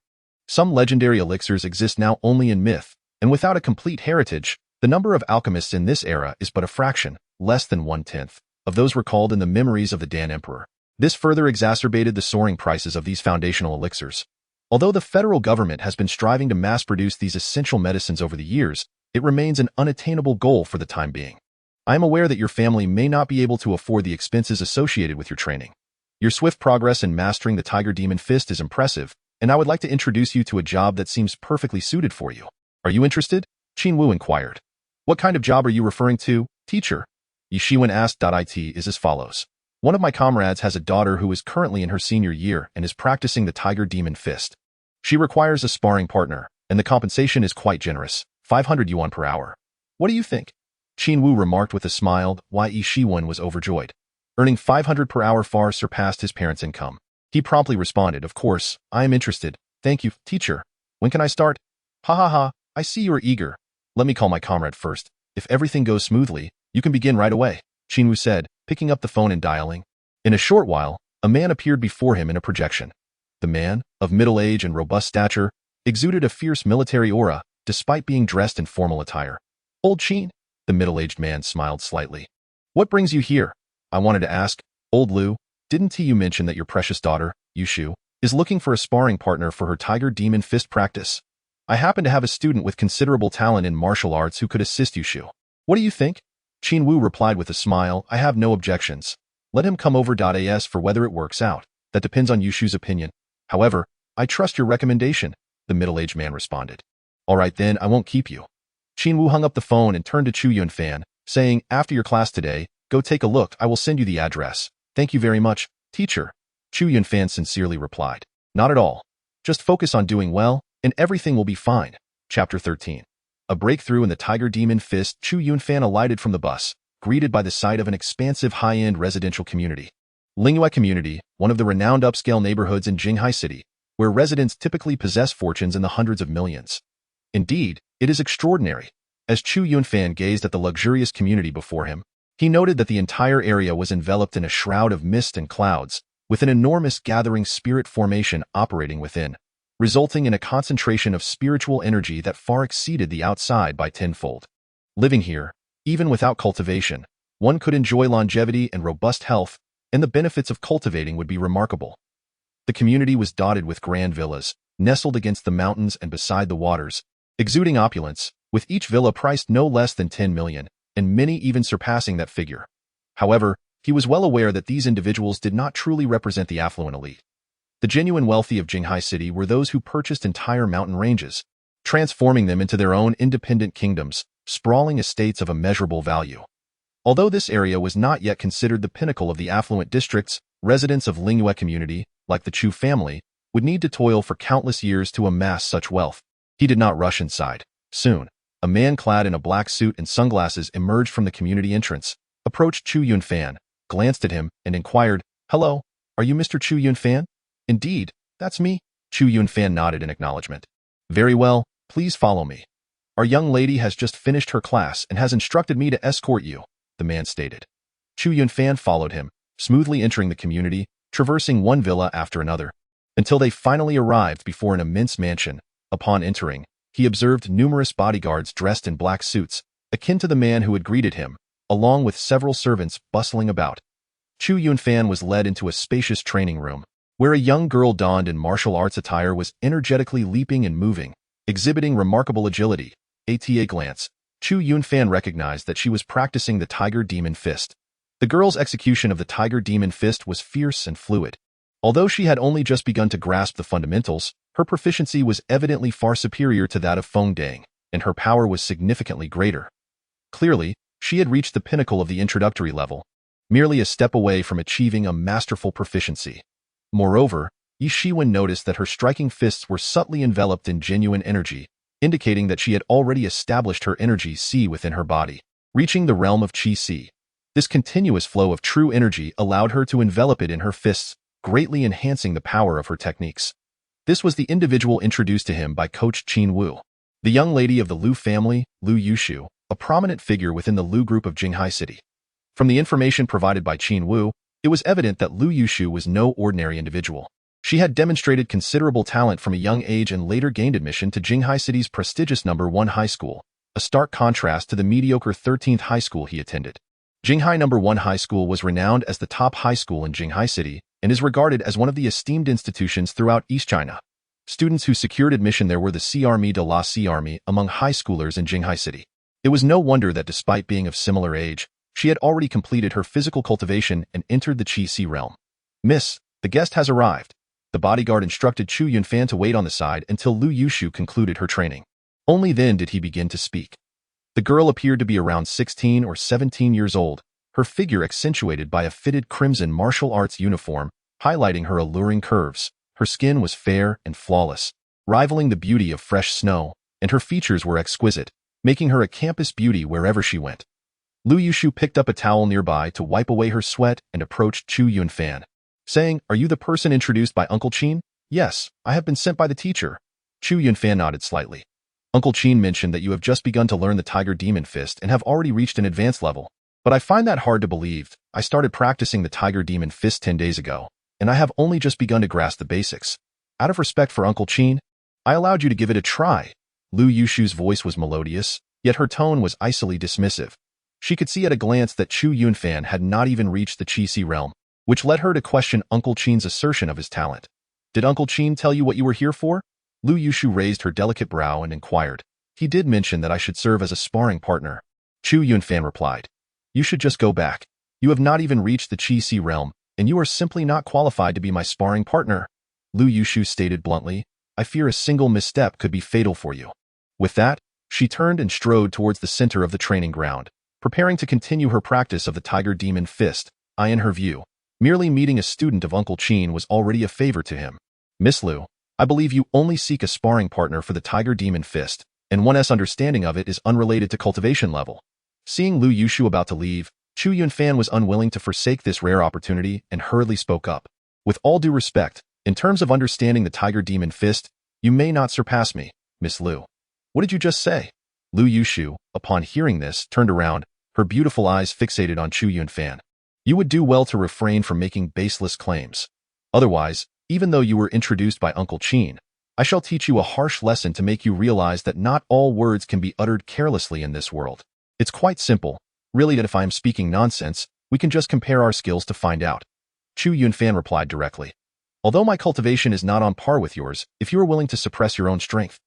Some legendary elixirs exist now only in myth, and without a complete heritage, the number of alchemists in this era is but a fraction, less than 1/10, of those recalled in the memories of the Dan Emperor. This further exacerbated the soaring prices of these foundational elixirs. Although the federal government has been striving to mass-produce these essential medicines over the years, it remains an unattainable goal for the time being. I am aware that your family may not be able to afford the expenses associated with your training. Your swift progress in mastering the Tiger Demon Fist is impressive, and I would like to introduce you to a job that seems perfectly suited for you. Are you interested? Qin Wu inquired. What kind of job are you referring to, teacher? Yi Shiwen asked. It is as follows. One of my comrades has a daughter who is currently in her senior year and is practicing the Tiger Demon Fist. She requires a sparring partner, and the compensation is quite generous, 500 yuan per hour. What do you think? Qin Wu remarked with a smile. Yi Shiwen was overjoyed. Earning 500 per hour far surpassed his parents' income. He promptly responded, of course, I am interested. Thank you, teacher. When can I start? Ha ha ha, I see you are eager. Let me call my comrade first. If everything goes smoothly, you can begin right away, Qin Wu said, picking up the phone and dialing. In a short while, a man appeared before him in a projection. The man, of middle age and robust stature, exuded a fierce military aura, despite being dressed in formal attire. Old Qin, the middle-aged man smiled slightly. What brings you here? I wanted to ask, Old Lu, didn't you mention that your precious daughter, Yushu, is looking for a sparring partner for her Tiger Demon Fist practice? I happen to have a student with considerable talent in martial arts who could assist Yushu. What do you think? Qin Wu replied with a smile, I have no objections. Let him come over. As for whether it works out, that depends on Yushu's opinion. However, I trust your recommendation, the middle-aged man responded. All right then, I won't keep you. Qin Wu hung up the phone and turned to Chu Yunfan, saying, after your class today, go take a look. I will send you the address. Thank you very much, teacher. Chu Yunfan sincerely replied. Not at all. Just focus on doing well, and everything will be fine. Chapter 13. A breakthrough in the Tiger Demon Fist. Chu Yunfan alighted from the bus, greeted by the sight of an expansive high-end residential community. Lingyue Community, one of the renowned upscale neighborhoods in Jinghai City, where residents typically possess fortunes in the hundreds of millions. Indeed, it is extraordinary. As Chu Yunfan gazed at the luxurious community before him, he noted that the entire area was enveloped in a shroud of mist and clouds, with an enormous gathering spirit formation operating within, resulting in a concentration of spiritual energy that far exceeded the outside by tenfold. Living here, even without cultivation, one could enjoy longevity and robust health, and the benefits of cultivating would be remarkable. The community was dotted with grand villas, nestled against the mountains and beside the waters, exuding opulence, with each villa priced no less than 10 million, and many even surpassing that figure. However, he was well aware that these individuals did not truly represent the affluent elite. The genuine wealthy of Jinghai City were those who purchased entire mountain ranges, transforming them into their own independent kingdoms, sprawling estates of immeasurable value. Although this area was not yet considered the pinnacle of the affluent districts, residents of Lingyue Community, like the Chu family, would need to toil for countless years to amass such wealth. He did not rush inside. Soon, a man clad in a black suit and sunglasses emerged from the community entrance, approached Chu Yunfan, glanced at him, and inquired, Hello, are you Mr. Chu Yunfan? Indeed, that's me. Chu Yunfan nodded in acknowledgement. Very well, please follow me. Our young lady has just finished her class and has instructed me to escort you, the man stated. Chu Yunfan followed him, smoothly entering the community, traversing one villa after another, until they finally arrived before an immense mansion. Upon entering, he observed numerous bodyguards dressed in black suits, akin to the man who had greeted him, along with several servants bustling about. Chu Yunfan was led into a spacious training room, where a young girl donned in martial arts attire was energetically leaping and moving, exhibiting remarkable agility. At a glance, Chu Yunfan recognized that she was practicing the Tiger Demon Fist. The girl's execution of the Tiger Demon Fist was fierce and fluid. Although she had only just begun to grasp the fundamentals, her proficiency was evidently far superior to that of Feng Dang, and her power was significantly greater. Clearly, she had reached the pinnacle of the introductory level, merely a step away from achieving a masterful proficiency. Moreover, Yi Shiwen noticed that her striking fists were subtly enveloped in genuine energy, indicating that she had already established her energy C within her body, reaching the realm of Qi C. This continuous flow of true energy allowed her to envelop it in her fists, greatly enhancing the power of her techniques. This was the individual introduced to him by Coach Qin Wu, the young lady of the Lu family, Lu Yushu, a prominent figure within the Lu group of Jinghai City. From the information provided by Qin Wu, it was evident that Lu Yushu was no ordinary individual. She had demonstrated considerable talent from a young age and later gained admission to Jinghai City's prestigious No. 1 high school, a stark contrast to the mediocre 13th high school he attended. Jinghai No. 1 High School was renowned as the top high school in Jinghai City and is regarded as one of the esteemed institutions throughout East China. Students who secured admission there were the C-Army de la C-Army among high schoolers in Jinghai City. It was no wonder that despite being of similar age, she had already completed her physical cultivation and entered the Qi C realm. "Miss, the guest has arrived." The bodyguard instructed Chu Yunfan to wait on the side until Lu Yushu concluded her training. Only then did he begin to speak. The girl appeared to be around 16 or 17 years old, her figure accentuated by a fitted crimson martial arts uniform, highlighting her alluring curves. Her skin was fair and flawless, rivaling the beauty of fresh snow, and her features were exquisite, making her a campus beauty wherever she went. Lu Yushu picked up a towel nearby to wipe away her sweat and approached Chu Yunfan, saying, "Are you the person introduced by Uncle Qin?" "Yes, I have been sent by the teacher." Chu Yunfan nodded slightly. "Uncle Qin mentioned that you have just begun to learn the Tiger Demon Fist and have already reached an advanced level. But I find that hard to believe. I started practicing the Tiger Demon Fist 10 days ago, and I have only just begun to grasp the basics. Out of respect for Uncle Qin, I allowed you to give it a try." Lu Yushu's voice was melodious, yet her tone was icily dismissive. She could see at a glance that Chu Yunfan had not even reached the Qi Si realm, which led her to question Uncle Qin's assertion of his talent. "Did Uncle Qin tell you what you were here for?" Lu Yushu raised her delicate brow and inquired. "He did mention that I should serve as a sparring partner." Chu Yunfan replied. "You should just go back. You have not even reached the Qi Si realm, and you are simply not qualified to be my sparring partner." Lu Yushu stated bluntly, "I fear a single misstep could be fatal for you." With that, she turned and strode towards the center of the training ground, preparing to continue her practice of the Tiger Demon Fist. In her view, merely meeting a student of Uncle Qin was already a favor to him. "Miss Lu, I believe you only seek a sparring partner for the Tiger Demon Fist, and one's understanding of it is unrelated to cultivation level." Seeing Lu Yushu about to leave, Chu Yunfan was unwilling to forsake this rare opportunity and hurriedly spoke up. "With all due respect, in terms of understanding the Tiger Demon Fist, you may not surpass me, Miss Lu." "What did you just say?" Lu Yushu, upon hearing this, turned around, her beautiful eyes fixated on Chu Yunfan. "You would do well to refrain from making baseless claims. Otherwise, even though you were introduced by Uncle Qin, I shall teach you a harsh lesson to make you realize that not all words can be uttered carelessly in this world. It's quite simple. Really, that if I am speaking nonsense, we can just compare our skills to find out." Chu Yunfan replied directly. "Although my cultivation is not on par with yours, if you are willing to suppress your own strength,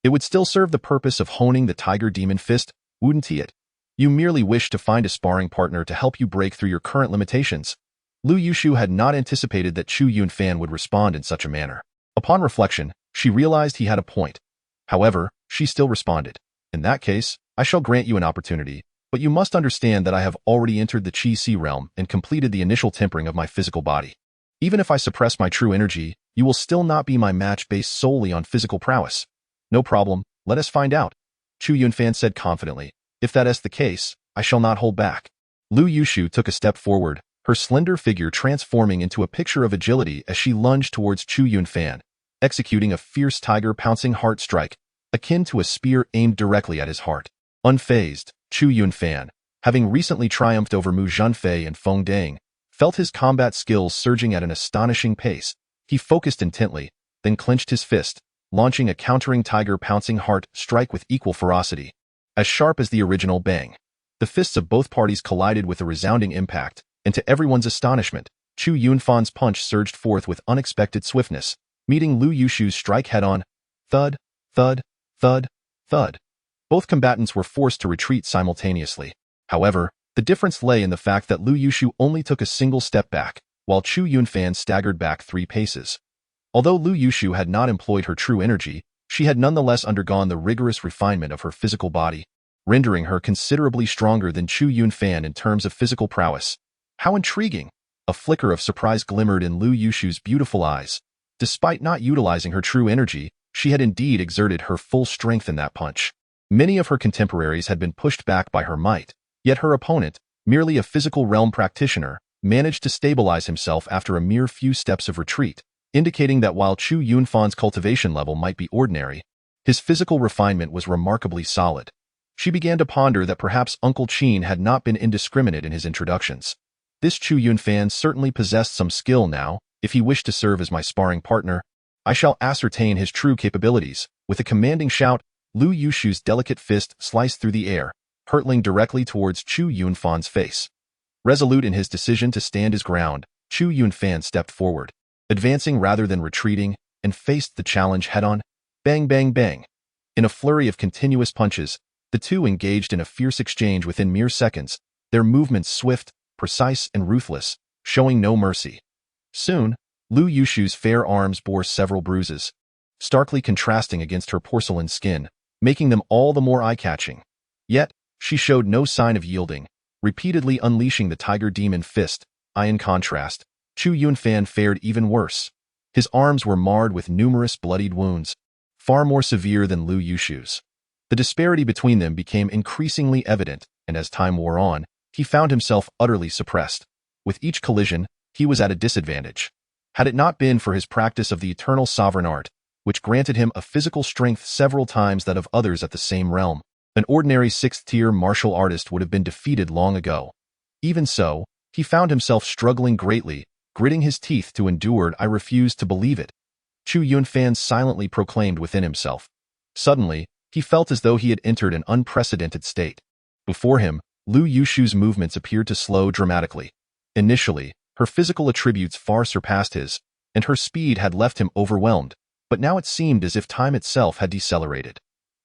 it would still serve the purpose of honing the Tiger Demon Fist, wouldn't it? You merely wish to find a sparring partner to help you break through your current limitations." Lu Yushu had not anticipated that Chu Yunfan would respond in such a manner. Upon reflection, she realized he had a point. However, she still responded, "In that case, I shall grant you an opportunity, but you must understand that I have already entered the Qi Si realm and completed the initial tempering of my physical body. Even if I suppress my true energy, you will still not be my match based solely on physical prowess." "No problem, let us find out," Chu Yunfan said confidently. "If that is the case, I shall not hold back." Lu Yushu took a step forward, her slender figure transforming into a picture of agility as she lunged towards Chu Yunfan, executing a fierce tiger pouncing heart strike, akin to a spear aimed directly at his heart. Unfazed, Chu Yunfan, having recently triumphed over Mu Zhanfei and Feng Dang, felt his combat skills surging at an astonishing pace. He focused intently, then clenched his fist, launching a countering tiger pouncing heart strike with equal ferocity. As sharp as the original bang, the fists of both parties collided with a resounding impact, and to everyone's astonishment, Chu Yunfan's punch surged forth with unexpected swiftness, meeting Lu Yushu's strike head-on. Thud, thud, thud, thud. Both combatants were forced to retreat simultaneously. However, the difference lay in the fact that Lu Yushu only took a single step back, while Chu Yunfan staggered back 3 paces. Although Lu Yushu had not employed her true energy, she had nonetheless undergone the rigorous refinement of her physical body, rendering her considerably stronger than Chu Yunfan in terms of physical prowess. How intriguing! A flicker of surprise glimmered in Lu Yushu's beautiful eyes. Despite not utilizing her true energy, She had indeed exerted her full strength in that punch. Many of her contemporaries had been pushed back by her might, yet her opponent, merely a physical realm practitioner, managed to stabilize himself after a mere few steps of retreat, indicating that while Chu Yunfan's cultivation level might be ordinary, his physical refinement was remarkably solid. She began to ponder that perhaps Uncle Qin had not been indiscriminate in his introductions. This Chu Yunfan certainly possessed some skill now. If he wished to serve as my sparring partner, I shall ascertain his true capabilities. With a commanding shout, Lu Yushu's delicate fist sliced through the air, hurtling directly towards Chu Yunfan's face. Resolute in his decision to stand his ground, Chu Yunfan stepped forward, advancing rather than retreating, and faced the challenge head-on. Bang, bang, bang. In a flurry of continuous punches, the two engaged in a fierce exchange within mere seconds, their movements swift, precise, and ruthless, showing no mercy. Soon, Lu Yushu's fair arms bore several bruises, starkly contrasting against her porcelain skin, making them all the more eye-catching. Yet, she showed no sign of yielding, repeatedly unleashing the tiger demon fist. In contrast, Chu Yunfan fared even worse. His arms were marred with numerous bloodied wounds, far more severe than Lu Yushu's. The disparity between them became increasingly evident, and as time wore on, he found himself utterly suppressed. With each collision, he was at a disadvantage. Had it not been for his practice of the eternal sovereign art, which granted him a physical strength several times that of others at the same realm, an ordinary sixth-tier martial artist would have been defeated long ago. Even so, he found himself struggling greatly, gritting his teeth to endure. I refused to believe it. Chu Yunfan silently proclaimed within himself. Suddenly, he felt as though he had entered an unprecedented state. Before him, Lu Yushu's movements appeared to slow dramatically. Initially, her physical attributes far surpassed his, and her speed had left him overwhelmed, but now it seemed as if time itself had decelerated.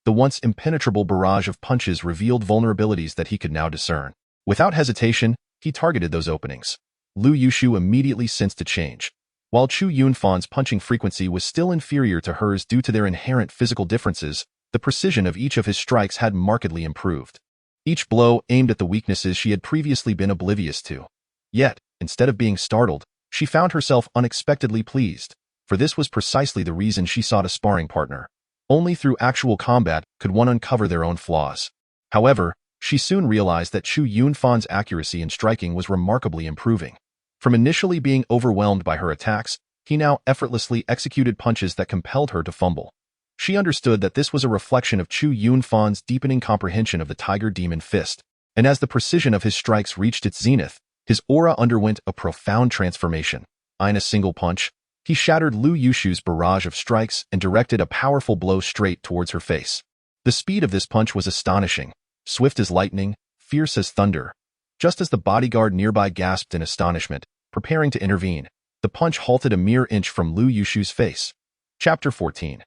The once impenetrable barrage of punches revealed vulnerabilities that he could now discern. Without hesitation, he targeted those openings. Lu Yushu immediately sensed a change. While Chu Yunfan's punching frequency was still inferior to hers due to their inherent physical differences, the precision of each of his strikes had markedly improved. Each blow aimed at the weaknesses she had previously been oblivious to. Yet, instead of being startled, she found herself unexpectedly pleased, for this was precisely the reason she sought a sparring partner. Only through actual combat could one uncover their own flaws. However, she soon realized that Chu Yunfan's accuracy in striking was remarkably improving. From initially being overwhelmed by her attacks, he now effortlessly executed punches that compelled her to fumble. She understood that this was a reflection of Chu Yunfan's deepening comprehension of the tiger demon fist, and as the precision of his strikes reached its zenith, his aura underwent a profound transformation. In a single punch, he shattered Lu Yushu's barrage of strikes and directed a powerful blow straight towards her face. The speed of this punch was astonishing, swift as lightning, fierce as thunder. Just as the bodyguard nearby gasped in astonishment, preparing to intervene, the punch halted a mere inch from Lu Yushu's face. Chapter 14.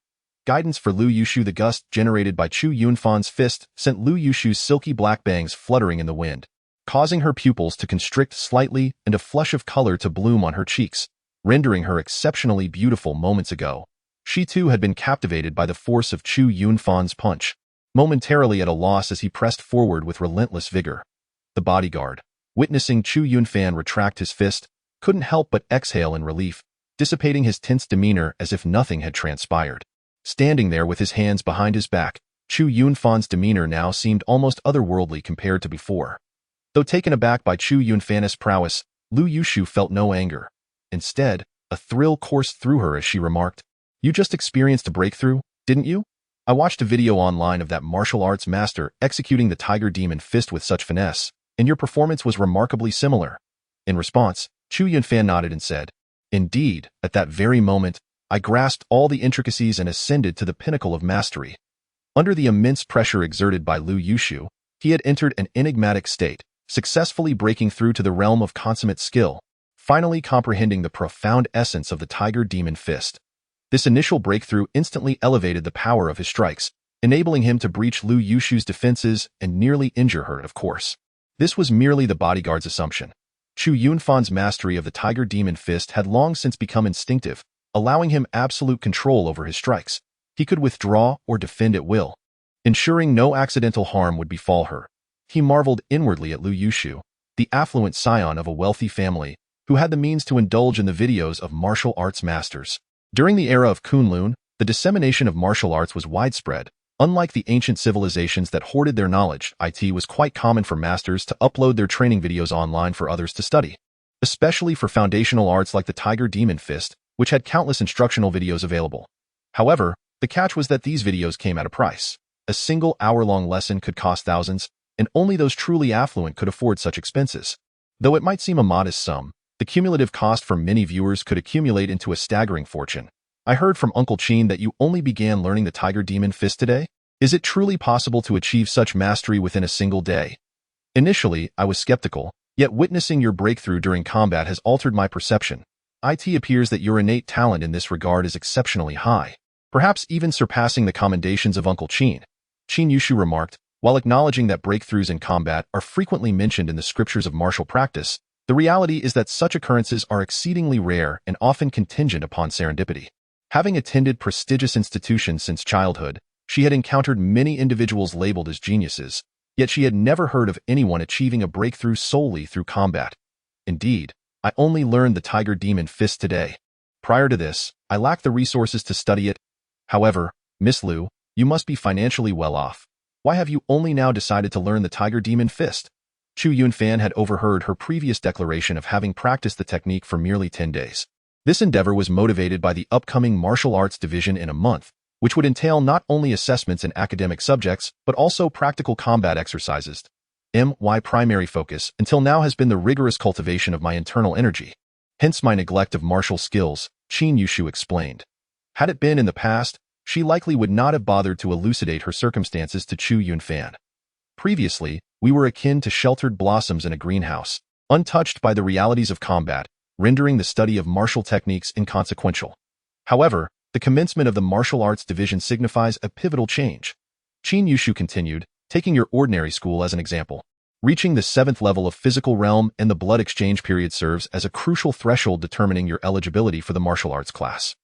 Guidance for Lu Yushu. The gust generated by Chu Yunfan's fist sent Lu Yushu's silky black bangs fluttering in the wind, causing her pupils to constrict slightly and a flush of color to bloom on her cheeks, rendering her exceptionally beautiful. Moments ago, she too had been captivated by the force of Chu Yunfan's punch, momentarily at a loss as he pressed forward with relentless vigor. The bodyguard, witnessing Chu Yunfan retract his fist, couldn't help but exhale in relief, dissipating his tense demeanor as if nothing had transpired. Standing there with his hands behind his back, Chu Yunfan's demeanor now seemed almost otherworldly compared to before. Though taken aback by Chu Yunfan's prowess, Lu Yushu felt no anger. Instead, a thrill coursed through her as she remarked, "You just experienced a breakthrough, didn't you? I watched a video online of that martial arts master executing the tiger demon fist with such finesse, and your performance was remarkably similar." In response, Chu Yunfan nodded and said, "Indeed, at that very moment, I grasped all the intricacies and ascended to the pinnacle of mastery." Under the immense pressure exerted by Lu Yushu, he had entered an enigmatic state, successfully breaking through to the realm of consummate skill, finally comprehending the profound essence of the tiger demon fist. This initial breakthrough instantly elevated the power of his strikes, enabling him to breach Lu Yushu's defenses and nearly injure her, of course. This was merely the bodyguard's assumption. Chu Yunfan's mastery of the tiger demon fist had long since become instinctive, allowing him absolute control over his strikes. He could withdraw or defend at will, ensuring no accidental harm would befall her. He marveled inwardly at Lu Yushu, the affluent scion of a wealthy family, who had the means to indulge in the videos of martial arts masters. During the era of Kunlun, the The dissemination of martial arts was widespread. Unlike the ancient civilizations that hoarded their knowledge, it was quite common for masters to upload their training videos online for others to study, especially for foundational arts like the Tiger Demon Fist, which had countless instructional videos available. However, the catch was that these videos came at a price. A single hour-long lesson could cost thousands, and only those truly affluent could afford such expenses. Though it might seem a modest sum, the cumulative cost for many viewers could accumulate into a staggering fortune. I heard from Uncle Chin that you only began learning the Tiger Demon Fist today? Is it truly possible to achieve such mastery within a single day? Initially, I was skeptical, yet witnessing your breakthrough during combat has altered my perception. It appears that your innate talent in this regard is exceptionally high, perhaps even surpassing the commendations of Uncle Chin. Qin Yushu remarked, while acknowledging that breakthroughs in combat are frequently mentioned in the scriptures of martial practice, the reality is that such occurrences are exceedingly rare and often contingent upon serendipity. Having attended prestigious institutions since childhood, she had encountered many individuals labeled as geniuses, yet she had never heard of anyone achieving a breakthrough solely through combat. Indeed, I only learned the Tiger Demon Fist today. Prior to this, I lacked the resources to study it. However, Miss Liu, you must be financially well off. Why have you only now decided to learn the Tiger Demon Fist? Chu Yunfan had overheard her previous declaration of having practiced the technique for merely 10 days. This endeavor was motivated by the upcoming martial arts division in a month, which would entail not only assessments in academic subjects, but also practical combat exercises. My primary focus until now has been the rigorous cultivation of my internal energy. Hence my neglect of martial skills, Qin Yushu explained. Had it been in the past, she likely would not have bothered to elucidate her circumstances to Chu Yunfan. Previously, we were akin to sheltered blossoms in a greenhouse, untouched by the realities of combat, rendering the study of martial techniques inconsequential. However, the commencement of the martial arts division signifies a pivotal change. Qin Yushu continued, taking your ordinary school as an example. Reaching the 7th level of physical realm and the blood exchange period serves as a crucial threshold determining your eligibility for the martial arts class.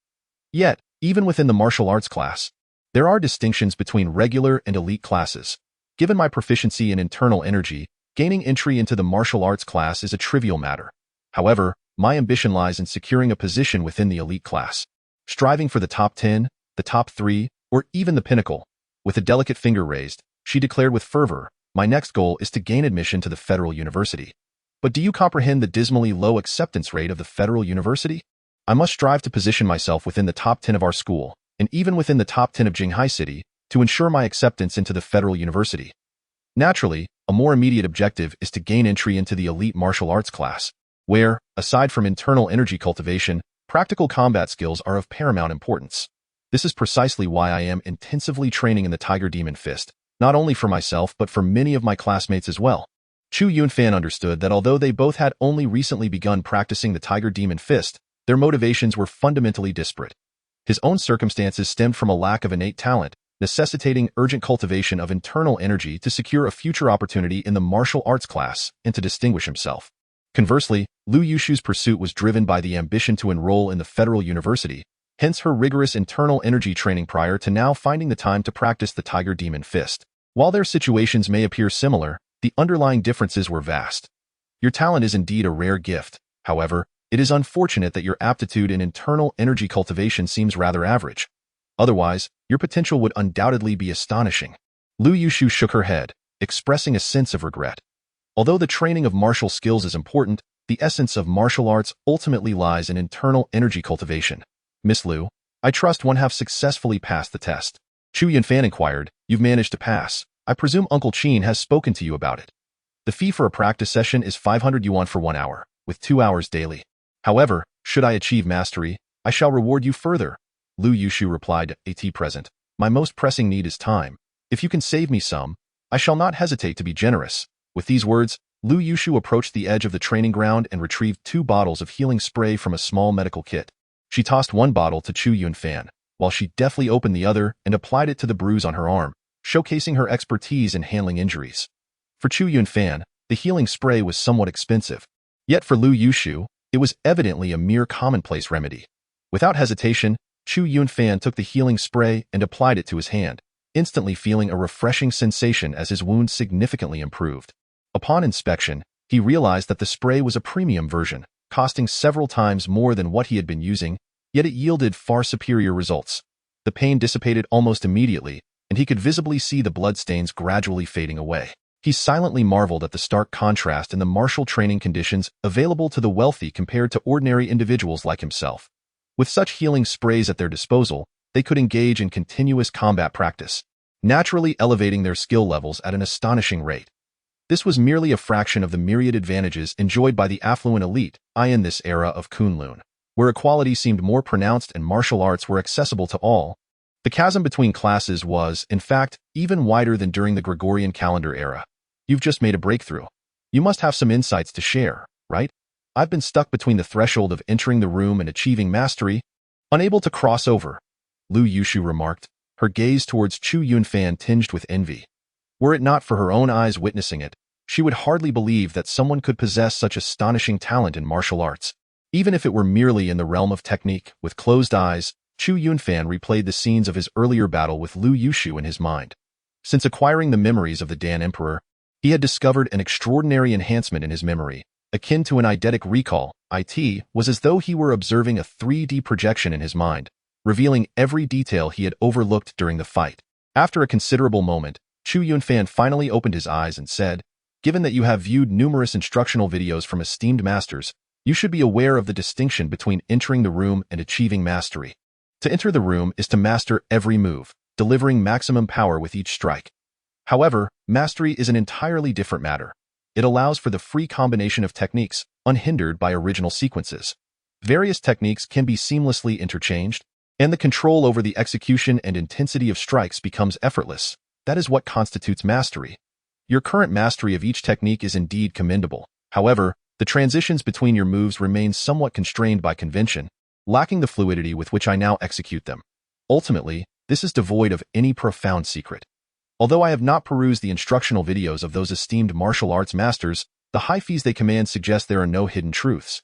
Yet, even within the martial arts class, there are distinctions between regular and elite classes. Given my proficiency in internal energy, gaining entry into the martial arts class is a trivial matter. However, my ambition lies in securing a position within the elite class, striving for the top 10, the top 3, or even the pinnacle. With a delicate finger raised, she declared with fervor, my next goal is to gain admission to the Federal University. But do you comprehend the dismally low acceptance rate of the Federal University? I must strive to position myself within the top 10 of our school, and even within the top 10 of Jinghai City, to ensure my acceptance into the Federal University. Naturally, a more immediate objective is to gain entry into the elite martial arts class, where, aside from internal energy cultivation, practical combat skills are of paramount importance. This is precisely why I am intensively training in the Tiger Demon Fist, not only for myself but for many of my classmates as well. Chu Yunfan understood that although they both had only recently begun practicing the Tiger Demon Fist, their motivations were fundamentally disparate. His own circumstances stemmed from a lack of innate talent, necessitating urgent cultivation of internal energy to secure a future opportunity in the martial arts class and to distinguish himself. Conversely, Lu Yushu's pursuit was driven by the ambition to enroll in the Federal University, hence her rigorous internal energy training prior to now finding the time to practice the Tiger Demon Fist. While their situations may appear similar, the underlying differences were vast. Your talent is indeed a rare gift. However, it is unfortunate that your aptitude in internal energy cultivation seems rather average. Otherwise, your potential would undoubtedly be astonishing. Lu Yushu shook her head, expressing a sense of regret. Although the training of martial skills is important, the essence of martial arts ultimately lies in internal energy cultivation. Miss Liu, I trust one have successfully passed the test. Chu Yunfan inquired, you've managed to pass. I presume Uncle Chin has spoken to you about it. The fee for a practice session is 500 yuan for 1 hour, with 2 hours daily. However, should I achieve mastery, I shall reward you further. Lu Yushu replied, at present, my most pressing need is time. If you can save me some, I shall not hesitate to be generous. With these words, Lu Yushu approached the edge of the training ground and retrieved 2 bottles of healing spray from a small medical kit. She tossed one bottle to Chu Yunfan, while she deftly opened the other and applied it to the bruise on her arm, showcasing her expertise in handling injuries. For Chu Yunfan, the healing spray was somewhat expensive. Yet for Lu Yushu, it was evidently a mere commonplace remedy. Without hesitation, Chu Yunfan took the healing spray and applied it to his hand, instantly feeling a refreshing sensation as his wound significantly improved. Upon inspection, he realized that the spray was a premium version, costing several times more than what he had been using, yet it yielded far superior results. The pain dissipated almost immediately, and he could visibly see the bloodstains gradually fading away. He silently marveled at the stark contrast in the martial training conditions available to the wealthy compared to ordinary individuals like himself. With such healing sprays at their disposal, they could engage in continuous combat practice, naturally elevating their skill levels at an astonishing rate. This was merely a fraction of the myriad advantages enjoyed by the affluent elite in this era of Kunlun, where equality seemed more pronounced and martial arts were accessible to all. The chasm between classes was, in fact, even wider than during the Gregorian calendar era. You've just made a breakthrough. You must have some insights to share, right? I've been stuck between the threshold of entering the room and achieving mastery, unable to cross over, Lu Yushu remarked, her gaze towards Chu Yunfan tinged with envy. Were it not for her own eyes witnessing it, she would hardly believe that someone could possess such astonishing talent in martial arts. Even if it were merely in the realm of technique, with closed eyes, Chu Yunfan replayed the scenes of his earlier battle with Lu Yushu in his mind. Since acquiring the memories of the Dan Emperor, he had discovered an extraordinary enhancement in his memory, akin to an eidetic recall. It was as though he were observing a 3D projection in his mind, revealing every detail he had overlooked during the fight. After a considerable moment, Chu Yunfan finally opened his eyes and said, "Given that you have viewed numerous instructional videos from esteemed masters, you should be aware of the distinction between entering the room and achieving mastery. To enter the room is to master every move, delivering maximum power with each strike. However, mastery is an entirely different matter. It allows for the free combination of techniques, unhindered by original sequences. Various techniques can be seamlessly interchanged, and the control over the execution and intensity of strikes becomes effortless. That is what constitutes mastery. Your current mastery of each technique is indeed commendable. However, the transitions between your moves remain somewhat constrained by convention, lacking the fluidity with which I now execute them. Ultimately, this is devoid of any profound secret. Although I have not perused the instructional videos of those esteemed martial arts masters, the high fees they command suggest there are no hidden truths.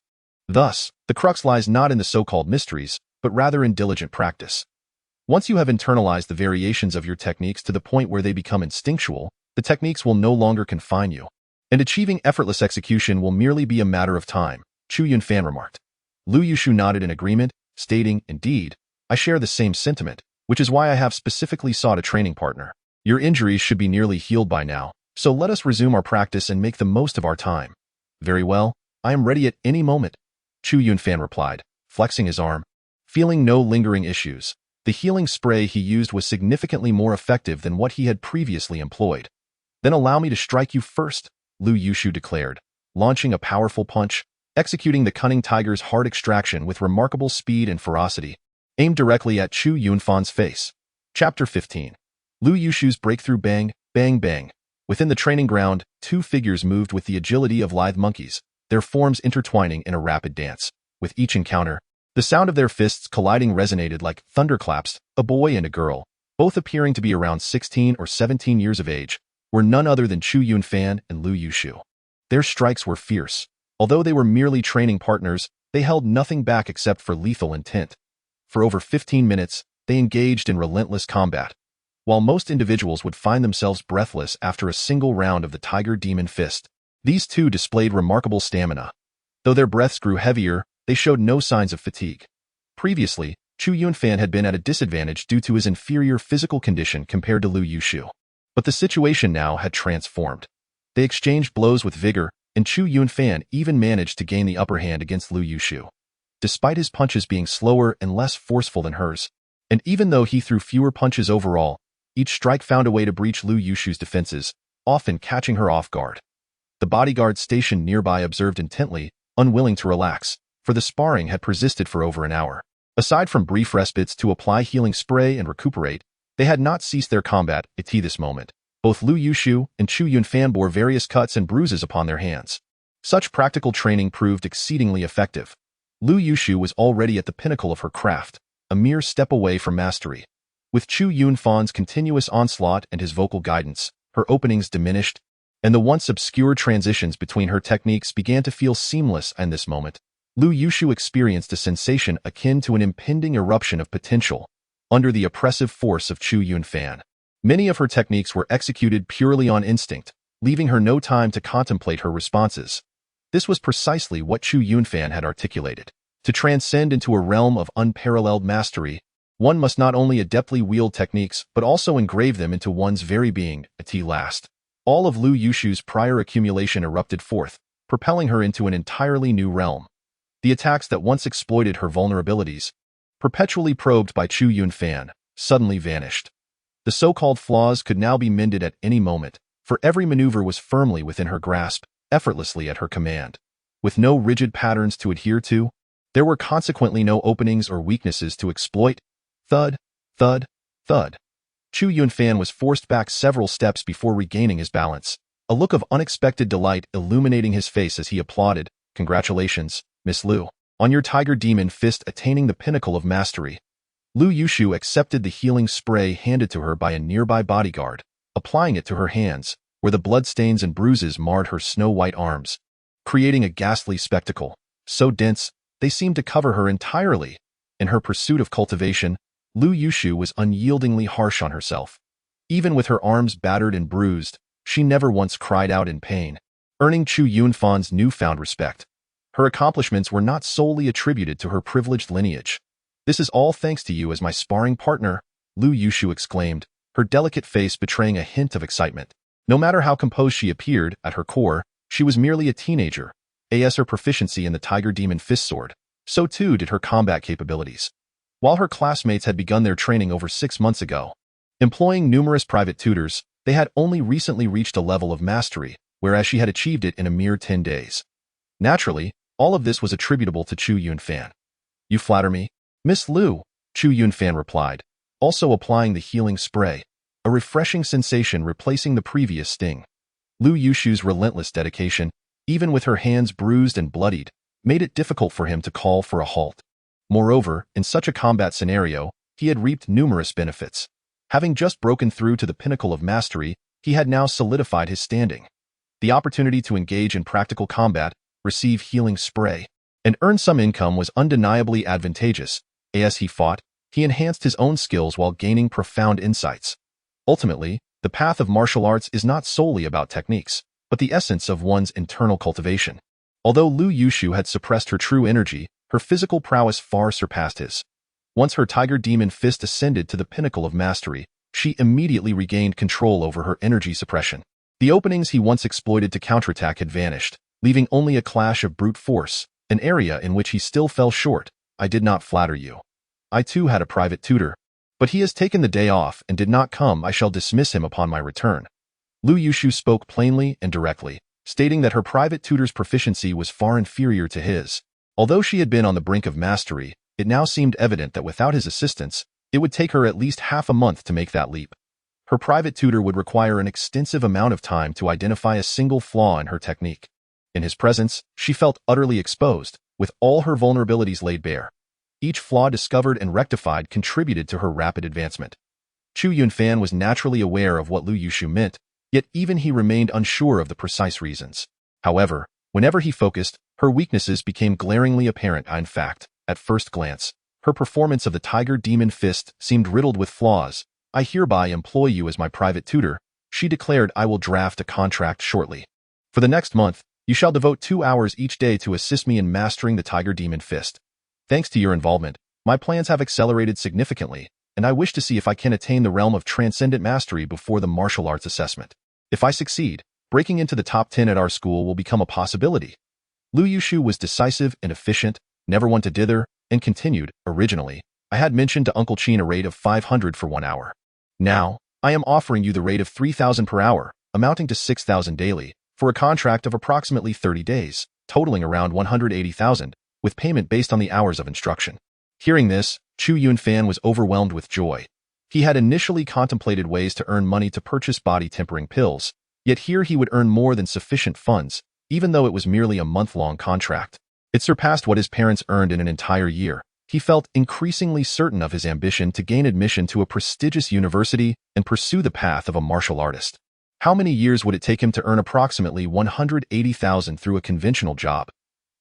Thus, the crux lies not in the so-called mysteries, but rather in diligent practice. Once you have internalized the variations of your techniques to the point where they become instinctual, the techniques will no longer confine you, and achieving effortless execution will merely be a matter of time," Chu Yunfan remarked. Lu Yushu nodded in agreement, stating, "Indeed, I share the same sentiment, which is why I have specifically sought a training partner. Your injuries should be nearly healed by now, so let us resume our practice and make the most of our time." "Very well, I am ready at any moment," Chu Yunfan replied, flexing his arm. Feeling no lingering issues, the healing spray he used was significantly more effective than what he had previously employed. "Then allow me to strike you first," Lu Yushu declared, launching a powerful punch, executing the cunning tiger's heart extraction with remarkable speed and ferocity, aimed directly at Chu Yunfan's face. Chapter 15. Lu Yushu's breakthrough. Bang, bang, bang. Within the training ground, two figures moved with the agility of lithe monkeys, their forms intertwining in a rapid dance. With each encounter, the sound of their fists colliding resonated like thunderclaps. A boy and a girl, both appearing to be around 16 or 17 years of age, were none other than Chu Yunfan and Lu Yushu. Their strikes were fierce. Although they were merely training partners, they held nothing back except for lethal intent. For over 15 minutes, they engaged in relentless combat. While most individuals would find themselves breathless after a single round of the Tiger Demon Fist, these two displayed remarkable stamina. Though their breaths grew heavier, they showed no signs of fatigue. Previously, Chu Yunfan had been at a disadvantage due to his inferior physical condition compared to Lu Yushu. But the situation now had transformed. They exchanged blows with vigor, and Chu Yunfan even managed to gain the upper hand against Lu Yushu. Despite his punches being slower and less forceful than hers, and even though he threw fewer punches overall, each strike found a way to breach Lu Yushu's defenses, often catching her off guard. The bodyguard stationed nearby observed intently, unwilling to relax, for the sparring had persisted for over an hour. Aside from brief respites to apply healing spray and recuperate, they had not ceased their combat at this moment. Both Lu Yushu and Chu Yunfan bore various cuts and bruises upon their hands. Such practical training proved exceedingly effective. Lu Yushu was already at the pinnacle of her craft, a mere step away from mastery. With Chu Yunfan's continuous onslaught and his vocal guidance, her openings diminished, and the once obscure transitions between her techniques began to feel seamless. In this moment, Lu Yushu experienced a sensation akin to an impending eruption of potential under the oppressive force of Chu Yunfan. Many of her techniques were executed purely on instinct, leaving her no time to contemplate her responses. This was precisely what Chu Yunfan had articulated. To transcend into a realm of unparalleled mastery, One must not only adeptly wield techniques, but also engrave them into one's very being, at last. All of Lu Yushu's prior accumulation erupted forth, propelling her into an entirely new realm. The attacks that once exploited her vulnerabilities, perpetually probed by Chu Yunfan, suddenly vanished. The so-called flaws could now be mended at any moment, for every maneuver was firmly within her grasp, effortlessly at her command. With no rigid patterns to adhere to, there were consequently no openings or weaknesses to exploit. Thud, thud, thud. Chu Yunfan was forced back several steps before regaining his balance, a look of unexpected delight illuminating his face as he applauded. Congratulations, Miss Lu, on your tiger demon fist attaining the pinnacle of mastery. Lu Yushu accepted the healing spray handed to her by a nearby bodyguard, applying it to her hands, where the bloodstains and bruises marred her snow-white arms, creating a ghastly spectacle, so dense they seemed to cover her entirely. In her pursuit of cultivation, Lu Yushu was unyieldingly harsh on herself. Even with her arms battered and bruised, she never once cried out in pain, earning Chu Yunfan's newfound respect. Her accomplishments were not solely attributed to her privileged lineage. This is all thanks to you as my sparring partner, Lu Yushu exclaimed, her delicate face betraying a hint of excitement. No matter how composed she appeared, at her core, she was merely a teenager. As her proficiency in the Tiger Demon Fist Sword, so too did her combat capabilities. While her classmates had begun their training over 6 months ago, employing numerous private tutors, they had only recently reached a level of mastery, whereas she had achieved it in a mere 10 days. Naturally, all of this was attributable to Chu Yunfan. You flatter me, Miss Lu, Chu Yunfan replied, also applying the healing spray, a refreshing sensation replacing the previous sting. Lu Yushu's relentless dedication, even with her hands bruised and bloodied, made it difficult for him to call for a halt. Moreover, in such a combat scenario, he had reaped numerous benefits. Having just broken through to the pinnacle of mastery, he had now solidified his standing. The opportunity to engage in practical combat, receive healing spray, and earn some income was undeniably advantageous. As he fought, he enhanced his own skills while gaining profound insights. Ultimately, the path of martial arts is not solely about techniques, but the essence of one's internal cultivation. Although Lu Yushu had suppressed her true energy, her physical prowess far surpassed his. Once her Tiger Demon Fist ascended to the pinnacle of mastery, she immediately regained control over her energy suppression. The openings he once exploited to counterattack had vanished, leaving only a clash of brute force, an area in which he still fell short. I did not flatter you. I too had a private tutor, but he has taken the day off and did not come. I shall dismiss him upon my return. Lu Yushu spoke plainly and directly, stating that her private tutor's proficiency was far inferior to his. Although she had been on the brink of mastery, it now seemed evident that without his assistance, it would take her at least half a month to make that leap. Her private tutor would require an extensive amount of time to identify a single flaw in her technique. In his presence, she felt utterly exposed, with all her vulnerabilities laid bare. Each flaw discovered and rectified contributed to her rapid advancement. Chu Yunfan was naturally aware of what Lu Yushu meant, yet even he remained unsure of the precise reasons. However, whenever he focused, her weaknesses became glaringly apparent. In fact, at first glance, her performance of the Tiger Demon Fist seemed riddled with flaws. I hereby employ you as my private tutor, she declared. I will draft a contract shortly. For the next month, you shall devote 2 hours each day to assist me in mastering the Tiger Demon Fist. Thanks to your involvement, my plans have accelerated significantly, and I wish to see if I can attain the realm of transcendent mastery before the martial arts assessment. If I succeed, breaking into the top 10 at our school will become a possibility. Lu Yushu was decisive and efficient, never one to dither, and continued. Originally, I had mentioned to Uncle Chin a rate of 500 for 1 hour. Now, I am offering you the rate of 3,000 per hour, amounting to 6,000 daily, for a contract of approximately 30 days, totaling around 180,000, with payment based on the hours of instruction. Hearing this, Chu Yunfan was overwhelmed with joy. He had initially contemplated ways to earn money to purchase body-tempering pills, yet here he would earn more than sufficient funds, even though it was merely a month-long contract. It surpassed what his parents earned in an entire year. He felt increasingly certain of his ambition to gain admission to a prestigious university and pursue the path of a martial artist. How many years would it take him to earn approximately 180,000 through a conventional job?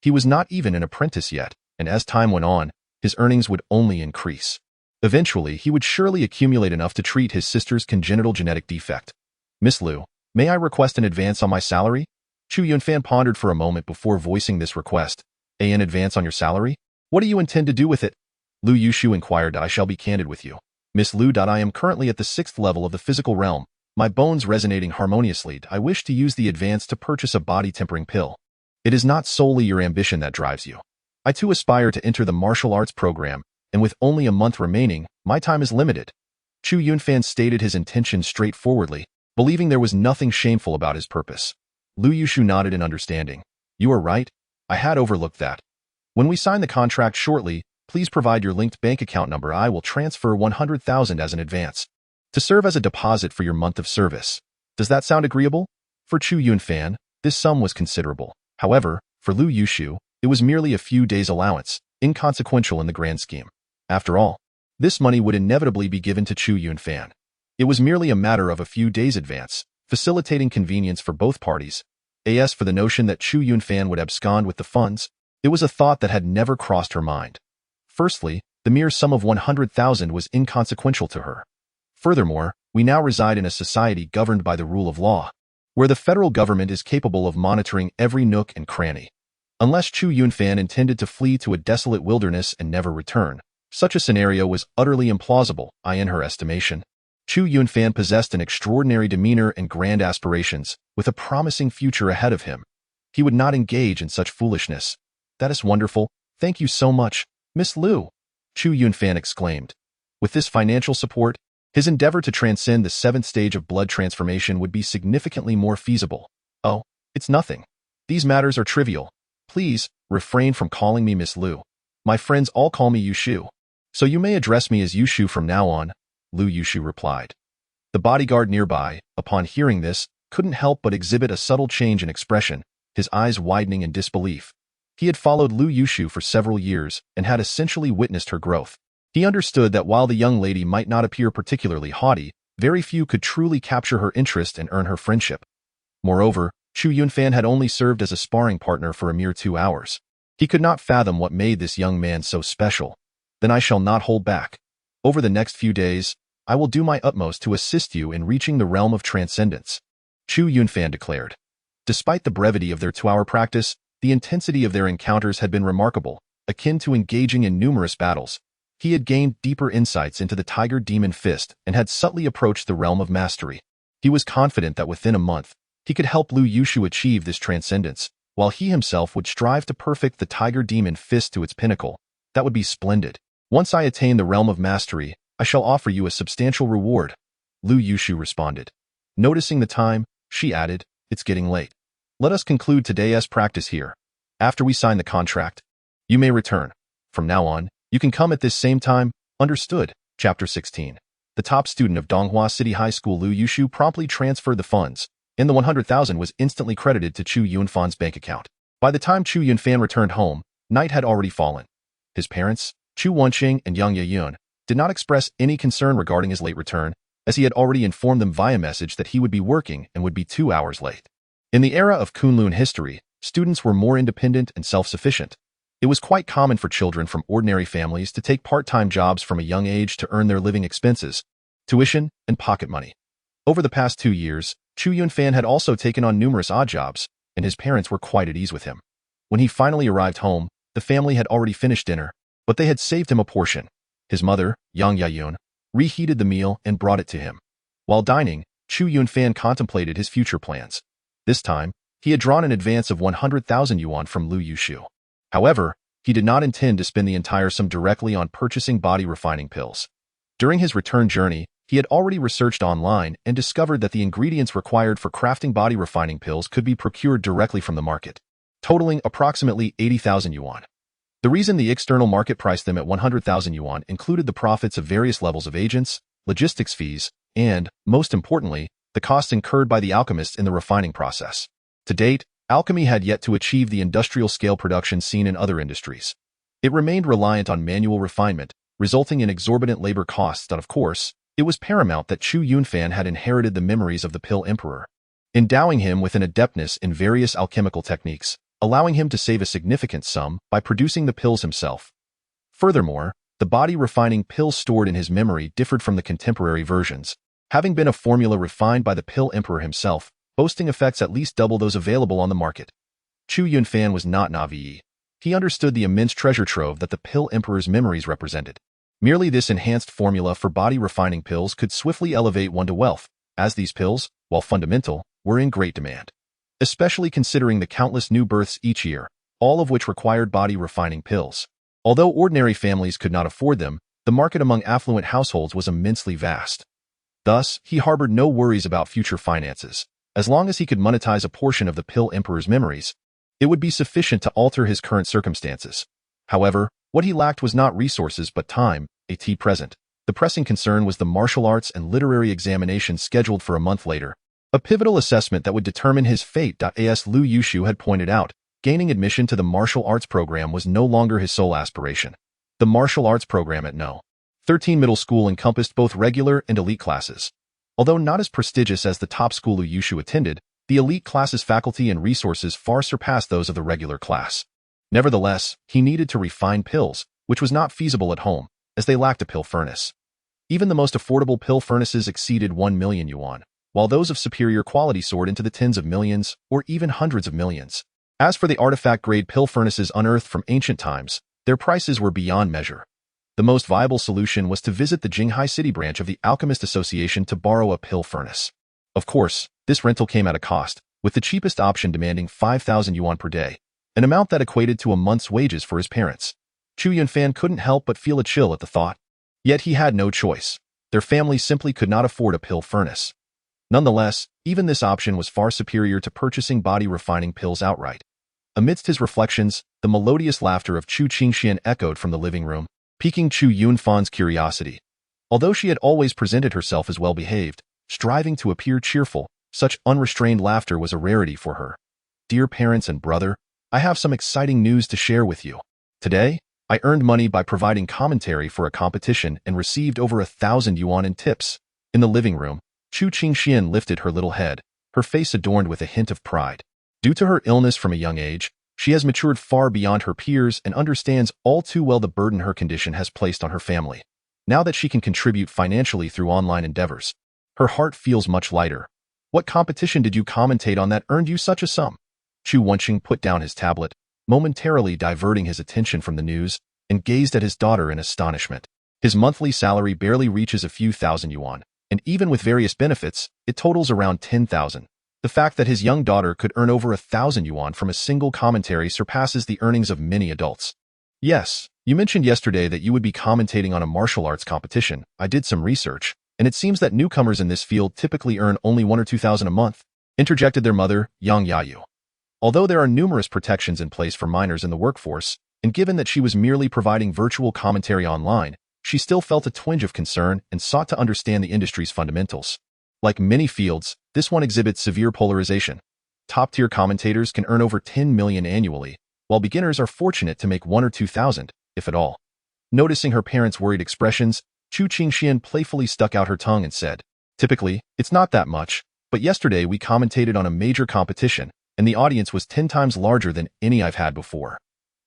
He was not even an apprentice yet, and as time went on, his earnings would only increase. Eventually, he would surely accumulate enough to treat his sister's congenital genetic defect. Miss Lu, may I request an advance on my salary? Chu Yunfan pondered for a moment before voicing this request. An advance on your salary? What do you intend to do with it? Lu Yushu inquired. I shall be candid with you, Miss Lu. I am currently at the 6th level of the physical realm, my bones resonating harmoniously. I wish to use the advance to purchase a body-tempering pill. It is not solely your ambition that drives you. I too aspire to enter the martial arts program, and with only a month remaining, my time is limited. Chu Yunfan stated his intention straightforwardly, believing there was nothing shameful about his purpose. Lu Yushu nodded in understanding. You are right. I had overlooked that. When we sign the contract shortly, please provide your linked bank account number. I will transfer 100,000 as an advance to serve as a deposit for your month of service. Does that sound agreeable? For Chu Yunfan, this sum was considerable. However, for Lu Yushu, it was merely a few days' allowance, inconsequential in the grand scheme. After all, this money would inevitably be given to Chu Yunfan. It was merely a matter of a few days' advance, facilitating convenience for both parties. As for the notion that Chu Yunfan would abscond with the funds, it was a thought that had never crossed her mind. Firstly, the mere sum of 100,000 was inconsequential to her. Furthermore, we now reside in a society governed by the rule of law, where the federal government is capable of monitoring every nook and cranny. Unless Chu Yunfan intended to flee to a desolate wilderness and never return, such a scenario was utterly implausible, in her estimation. Chu Yunfan possessed an extraordinary demeanor and grand aspirations, with a promising future ahead of him. He would not engage in such foolishness. That is wonderful. Thank you so much, Miss Lu, Chu Yunfan exclaimed. With this financial support, his endeavor to transcend the 7th stage of blood transformation would be significantly more feasible. Oh, it's nothing. These matters are trivial. Please, refrain from calling me Miss Lu. My friends all call me Yushu. So you may address me as Yushu from now on, Lu Yushu replied. The bodyguard nearby, upon hearing this, couldn't help but exhibit a subtle change in expression, his eyes widening in disbelief. He had followed Lu Yushu for several years and had essentially witnessed her growth. He understood that while the young lady might not appear particularly haughty, very few could truly capture her interest and earn her friendship. Moreover, Chu Yunfan had only served as a sparring partner for a mere 2 hours. He could not fathom what made this young man so special. Then I shall not hold back. Over the next few days, I will do my utmost to assist you in reaching the realm of transcendence, Chu Yunfan declared. Despite the brevity of their 2-hour practice, the intensity of their encounters had been remarkable, akin to engaging in numerous battles. He had gained deeper insights into the Tiger Demon Fist and had subtly approached the realm of mastery. He was confident that within a month, he could help Lu Yushu achieve this transcendence, while he himself would strive to perfect the Tiger Demon Fist to its pinnacle. That would be splendid. Once I attain the realm of mastery, I shall offer you a substantial reward, Lu Yushu responded. Noticing the time, she added, it's getting late. Let us conclude today's practice here. After we sign the contract, you may return. From now on, you can come at this same time. Understood. Chapter 16. The top student of Donghua City High School Lu Yushu promptly transferred the funds, and the 100,000 was instantly credited to Chu Yunfan's bank account. By the time Chu Yunfan returned home, night had already fallen. His parents, Chu Wenqing and Yang Yeyun, did not express any concern regarding his late return, as he had already informed them via message that he would be working and would be 2 hours late. In the era of Kunlun history, students were more independent and self-sufficient. It was quite common for children from ordinary families to take part-time jobs from a young age to earn their living expenses, tuition, and pocket money. Over the past 2 years, Chu Yunfan had also taken on numerous odd jobs, and his parents were quite at ease with him. When he finally arrived home, the family had already finished dinner, but they had saved him a portion. His mother, Yang Yeyun, reheated the meal and brought it to him. While dining, Chu Yunfan contemplated his future plans. This time, he had drawn an advance of 100,000 yuan from Lu Yushu. However, he did not intend to spend the entire sum directly on purchasing body refining pills. During his return journey, he had already researched online and discovered that the ingredients required for crafting body refining pills could be procured directly from the market, totaling approximately 80,000 yuan. The reason the external market priced them at 100,000 yuan included the profits of various levels of agents, logistics fees, and, most importantly, the costs incurred by the alchemists in the refining process. To date, alchemy had yet to achieve the industrial-scale production seen in other industries. It remained reliant on manual refinement, resulting in exorbitant labor costs, and of course, it was paramount that Chu Yunfan had inherited the memories of the Pill Emperor, endowing him with an adeptness in various alchemical techniques, allowing him to save a significant sum by producing the pills himself. Furthermore, the body refining pills stored in his memory differed from the contemporary versions, having been a formula refined by the Pill Emperor himself, boasting effects at least double those available on the market. Chu Yunfan was not naive. he understood the immense treasure trove that the Pill Emperor's memories represented. Merely this enhanced formula for body-refining pills could swiftly elevate one to wealth, as these pills, while fundamental, were in great demand. Especially considering the countless new births each year, all of which required body-refining pills. Although ordinary families could not afford them, the market among affluent households was immensely vast. Thus, he harbored no worries about future finances. As long as he could monetize a portion of the Pill Emperor's memories, it would be sufficient to alter his current circumstances. However, what he lacked was not resources but time, at present. The pressing concern was the martial arts and literary examination scheduled for a month later, a pivotal assessment that would determine his fate. As Liu Yushu had pointed out, gaining admission to the martial arts program was no longer his sole aspiration. The martial arts program at No. 13 Middle School encompassed both regular and elite classes. Although not as prestigious as the top school Liu Yushu attended, the elite class's faculty and resources far surpassed those of the regular class. Nevertheless, he needed to refine pills, which was not feasible at home, as they lacked a pill furnace. Even the most affordable pill furnaces exceeded 1 million yuan, while those of superior quality soared into the tens of millions or even hundreds of millions. As for the artifact-grade pill furnaces unearthed from ancient times, their prices were beyond measure. The most viable solution was to visit the Jinghai City branch of the Alchemist Association to borrow a pill furnace. Of course, this rental came at a cost, with the cheapest option demanding 5,000 yuan per day, an amount that equated to a month's wages for his parents. Chu Yunfan couldn't help but feel a chill at the thought. Yet he had no choice. Their family simply could not afford a pill furnace. Nonetheless, even this option was far superior to purchasing body-refining pills outright. Amidst his reflections, the melodious laughter of Chu Qingxian echoed from the living room, piquing Chu Yunfan's curiosity. Although she had always presented herself as well-behaved, striving to appear cheerful, such unrestrained laughter was a rarity for her. Dear parents and brother, I have some exciting news to share with you. Today, I earned money by providing commentary for a competition and received over 1,000 yuan in tips. In the living room, Chu Qingxian lifted her little head, her face adorned with a hint of pride. Due to her illness from a young age, she has matured far beyond her peers and understands all too well the burden her condition has placed on her family. Now that she can contribute financially through online endeavors, her heart feels much lighter. What competition did you commentate on that earned you such a sum? Chu Yunfan put down his tablet, momentarily diverting his attention from the news, and gazed at his daughter in astonishment. His monthly salary barely reaches a few thousand yuan, and even with various benefits, it totals around 10,000. The fact that his young daughter could earn over 1,000 yuan from a single commentary surpasses the earnings of many adults. Yes, you mentioned yesterday that you would be commentating on a martial arts competition. I did some research, and it seems that newcomers in this field typically earn only 1 or 2,000 a month, interjected their mother, Yang Yayu. Although there are numerous protections in place for minors in the workforce, and given that she was merely providing virtual commentary online, she still felt a twinge of concern and sought to understand the industry's fundamentals. Like many fields, this one exhibits severe polarization. Top-tier commentators can earn over 10 million annually, while beginners are fortunate to make 1 or 2,000, if at all. Noticing her parents' worried expressions, Chu Qingxian playfully stuck out her tongue and said, "Typically, it's not that much, but yesterday we commentated on a major competition, and the audience was 10 times larger than any I've had before.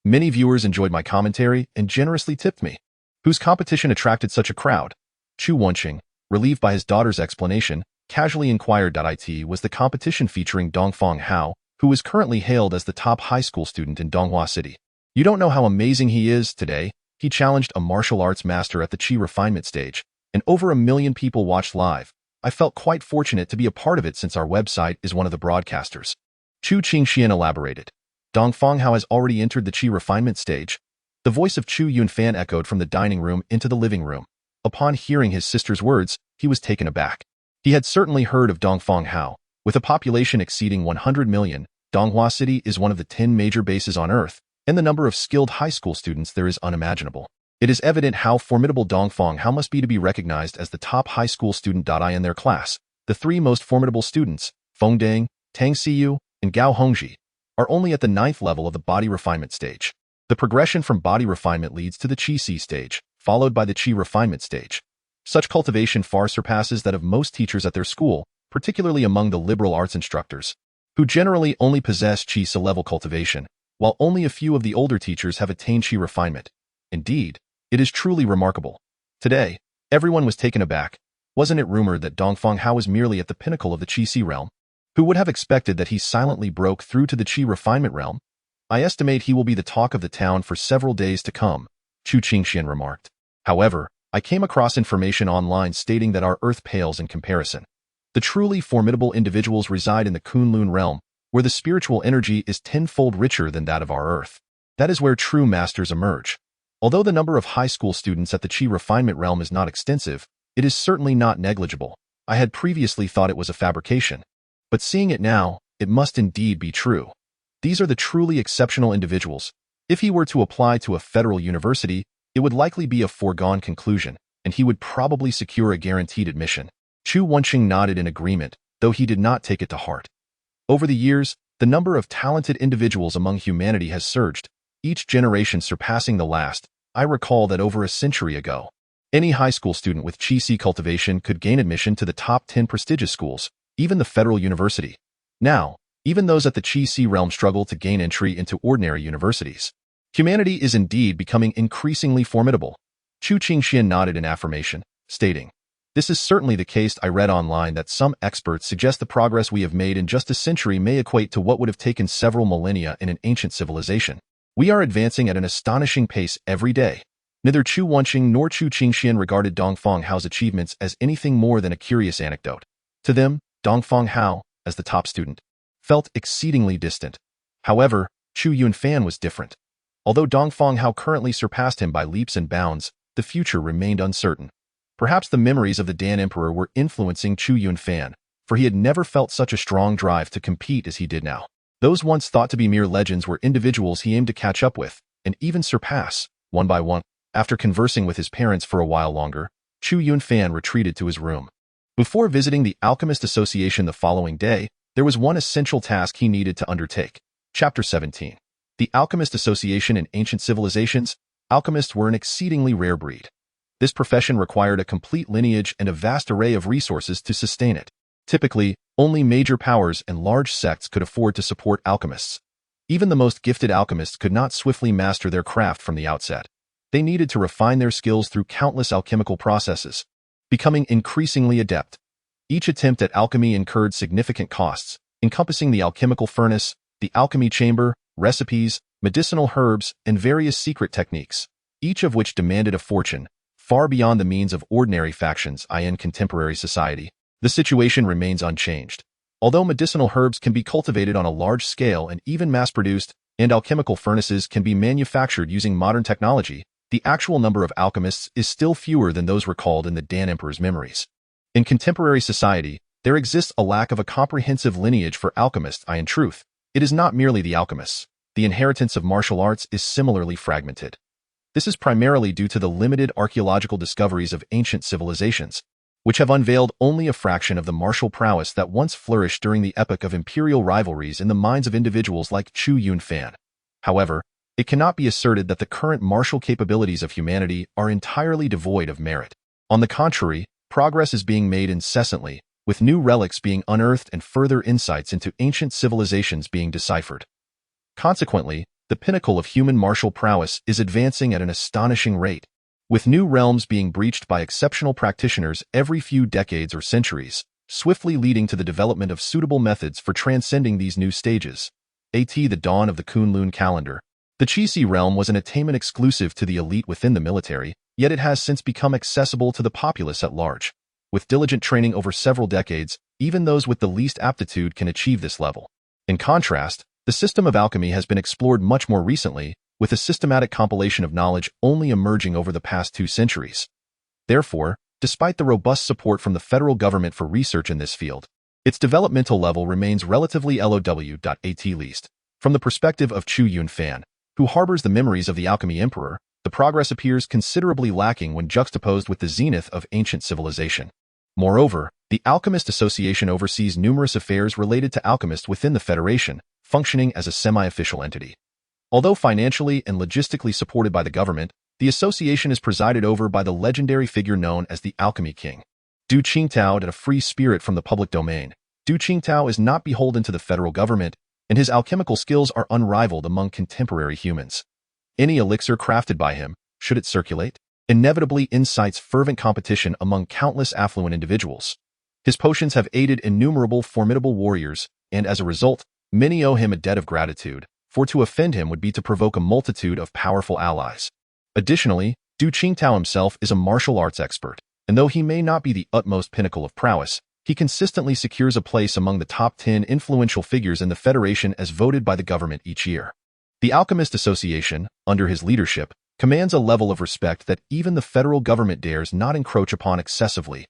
Many viewers enjoyed my commentary and generously tipped me." Whose competition attracted such a crowd? Chu Yunfan, relieved by his daughter's explanation, casually inquired. It was the competition featuring Dongfang Hao, who is currently hailed as the top high school student in Donghua City. You don't know how amazing he is. Today, he challenged a martial arts master at the Qi refinement stage, and over 1 million people watched live. I felt quite fortunate to be a part of it since our website is one of the broadcasters. Chu Qingxian elaborated. Dongfang Hao has already entered the Qi refinement stage. The voice of Chu Yunfan echoed from the dining room into the living room. Upon hearing his sister's words, he was taken aback. He had certainly heard of Dongfang Hao. With a population exceeding 100 million, Donghua City is one of the 10 major bases on Earth, and the number of skilled high school students there is unimaginable. It is evident how formidable Dongfang Hao must be to be recognized as the top high school student. In their class, the 3 most formidable students, Feng Deng, Tang Xiyu, and Gao Hongji, are only at the 9th level of the body refinement stage. The progression from body refinement leads to the Qi Si stage, followed by the Qi refinement stage. Such cultivation far surpasses that of most teachers at their school, particularly among the liberal arts instructors, who generally only possess Qi Si level cultivation, while only a few of the older teachers have attained Qi refinement. Indeed, it is truly remarkable. Today, everyone was taken aback. Wasn't it rumored that Dongfang Hao was merely at the pinnacle of the Qi Si realm? Who would have expected that he silently broke through to the Qi refinement realm? I estimate he will be the talk of the town for several days to come, Chu Yunfan remarked. However, I came across information online stating that our Earth pales in comparison. The truly formidable individuals reside in the Kunlun realm, where the spiritual energy is tenfold richer than that of our Earth. That is where true masters emerge. Although the number of high school students at the Qi refinement realm is not extensive, it is certainly not negligible. I had previously thought it was a fabrication. But seeing it now, it must indeed be true. These are the truly exceptional individuals. If he were to apply to a federal university, it would likely be a foregone conclusion, and he would probably secure a guaranteed admission. Chu Yunfan nodded in agreement, though he did not take it to heart. Over the years, the number of talented individuals among humanity has surged, each generation surpassing the last. I recall that over a century ago, any high school student with Qi cultivation could gain admission to the top 10 prestigious schools, even the federal university. Now, even those at the Qi realm struggle to gain entry into ordinary universities. Humanity is indeed becoming increasingly formidable. Chu Yunfan nodded in affirmation, stating, "This is certainly the case." I read online that some experts suggest the progress we have made in just a century may equate to what would have taken several millennia in an ancient civilization. We are advancing at an astonishing pace every day. Neither Chu Yunfan nor Chu Yunfan regarded Dongfang Hao's achievements as anything more than a curious anecdote. To them, Dongfang Hao, as the top student, felt exceedingly distant. However, Chu Yunfan was different. Although Dongfang Hao currently surpassed him by leaps and bounds, the future remained uncertain. Perhaps the memories of the Dan Emperor were influencing Chu Yunfan, for he had never felt such a strong drive to compete as he did now. Those once thought to be mere legends were individuals he aimed to catch up with, and even surpass, one by one. After conversing with his parents for a while longer, Chu Yunfan retreated to his room. Before visiting the Alchemist Association the following day, there was one essential task he needed to undertake. Chapter 17. The Alchemist Association in Ancient Civilizations. Alchemists were an exceedingly rare breed. This profession required a complete lineage and a vast array of resources to sustain it. Typically, only major powers and large sects could afford to support alchemists. Even the most gifted alchemists could not swiftly master their craft from the outset. They needed to refine their skills through countless alchemical processes, becoming increasingly adept. Each attempt at alchemy incurred significant costs, encompassing the alchemical furnace, the alchemy chamber, recipes, medicinal herbs, and various secret techniques, each of which demanded a fortune, far beyond the means of ordinary factions in contemporary society. The situation remains unchanged. Although medicinal herbs can be cultivated on a large scale and even mass-produced, and alchemical furnaces can be manufactured using modern technology, the actual number of alchemists is still fewer than those recalled in the Dan Emperor's memories. In contemporary society, there exists a lack of a comprehensive lineage for alchemists. In truth, it is not merely the alchemists. The inheritance of martial arts is similarly fragmented. This is primarily due to the limited archaeological discoveries of ancient civilizations, which have unveiled only a fraction of the martial prowess that once flourished during the epoch of imperial rivalries in the minds of individuals like Chu Yunfan. However, it cannot be asserted that the current martial capabilities of humanity are entirely devoid of merit. On the contrary, progress is being made incessantly, with new relics being unearthed and further insights into ancient civilizations being deciphered. Consequently, the pinnacle of human martial prowess is advancing at an astonishing rate, with new realms being breached by exceptional practitioners every few decades or centuries, swiftly leading to the development of suitable methods for transcending these new stages. The dawn of the Kunlun calendar. The Qi realm was an attainment exclusive to the elite within the military, yet it has since become accessible to the populace at large. With diligent training over several decades, even those with the least aptitude can achieve this level. In contrast, the system of alchemy has been explored much more recently, with a systematic compilation of knowledge only emerging over the past 2 centuries. Therefore, despite the robust support from the federal government for research in this field, its developmental level remains relatively low. At least, from the perspective of Chu Yunfan, who harbors the memories of the alchemy emperor, the progress appears considerably lacking when juxtaposed with the zenith of ancient civilization. Moreover, the Alchemist Association oversees numerous affairs related to alchemists within the Federation, functioning as a semi-official entity. Although financially and logistically supported by the government, the association is presided over by the legendary figure known as the Alchemy King. Du Qingtao had a free spirit from the public domain. Du Qingtao is not beholden to the federal government, and his alchemical skills are unrivaled among contemporary humans. Any elixir crafted by him, should it circulate, inevitably incites fervent competition among countless affluent individuals. His potions have aided innumerable formidable warriors, and as a result, many owe him a debt of gratitude. for to offend him would be to provoke a multitude of powerful allies. Additionally, Du Qingtao himself is a martial arts expert, and though he may not be the utmost pinnacle of prowess, he consistently secures a place among the top 10 influential figures in the Federation as voted by the government each year. The Alchemist Association, under his leadership, commands a level of respect that even the federal government dares not encroach upon excessively.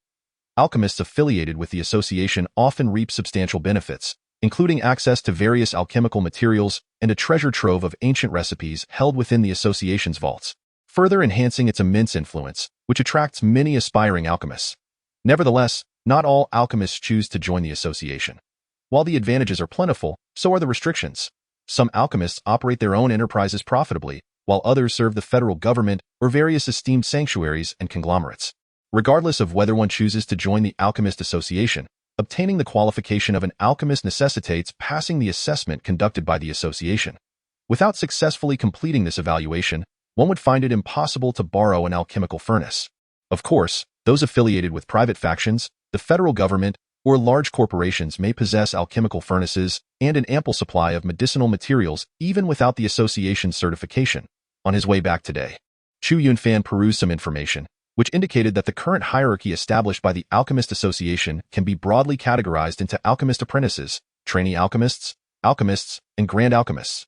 Alchemists affiliated with the association often reap substantial benefits, including access to various alchemical materials and a treasure trove of ancient recipes held within the association's vaults, further enhancing its immense influence, which attracts many aspiring alchemists. Nevertheless, not all alchemists choose to join the association. While the advantages are plentiful, so are the restrictions. Some alchemists operate their own enterprises profitably, while others serve the federal government or various esteemed sanctuaries and conglomerates. Regardless of whether one chooses to join the Alchemist Association, obtaining the qualification of an alchemist necessitates passing the assessment conducted by the association. Without successfully completing this evaluation, one would find it impossible to borrow an alchemical furnace. Of course, those affiliated with private factions, the federal government, or large corporations may possess alchemical furnaces and an ample supply of medicinal materials even without the association's certification. On his way back today, Chu Yunfan perused some information, which indicated that the current hierarchy established by the Alchemist Association can be broadly categorized into alchemist apprentices, trainee alchemists, and grand alchemists.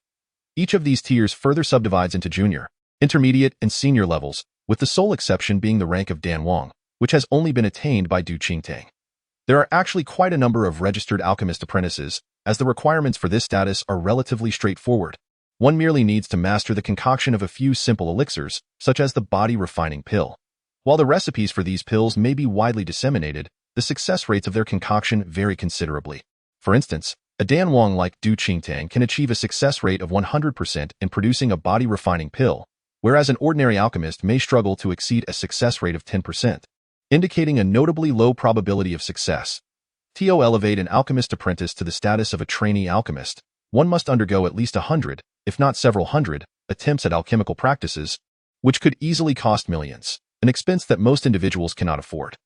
Each of these tiers further subdivides into junior, intermediate, and senior levels, with the sole exception being the rank of Dan Wang, which has only been attained by Du Qingtang. There are actually quite a number of registered alchemist apprentices, as the requirements for this status are relatively straightforward. One merely needs to master the concoction of a few simple elixirs, such as the body-refining pill. While the recipes for these pills may be widely disseminated, the success rates of their concoction vary considerably. For instance, a Dan Wang like Du Qingtang can achieve a success rate of 100% in producing a body-refining pill, whereas an ordinary alchemist may struggle to exceed a success rate of 10%, indicating a notably low probability of success. To elevate an alchemist apprentice to the status of a trainee alchemist, one must undergo at least 100, if not several hundred, attempts at alchemical practices, which could easily cost millions, an expense that most individuals cannot afford.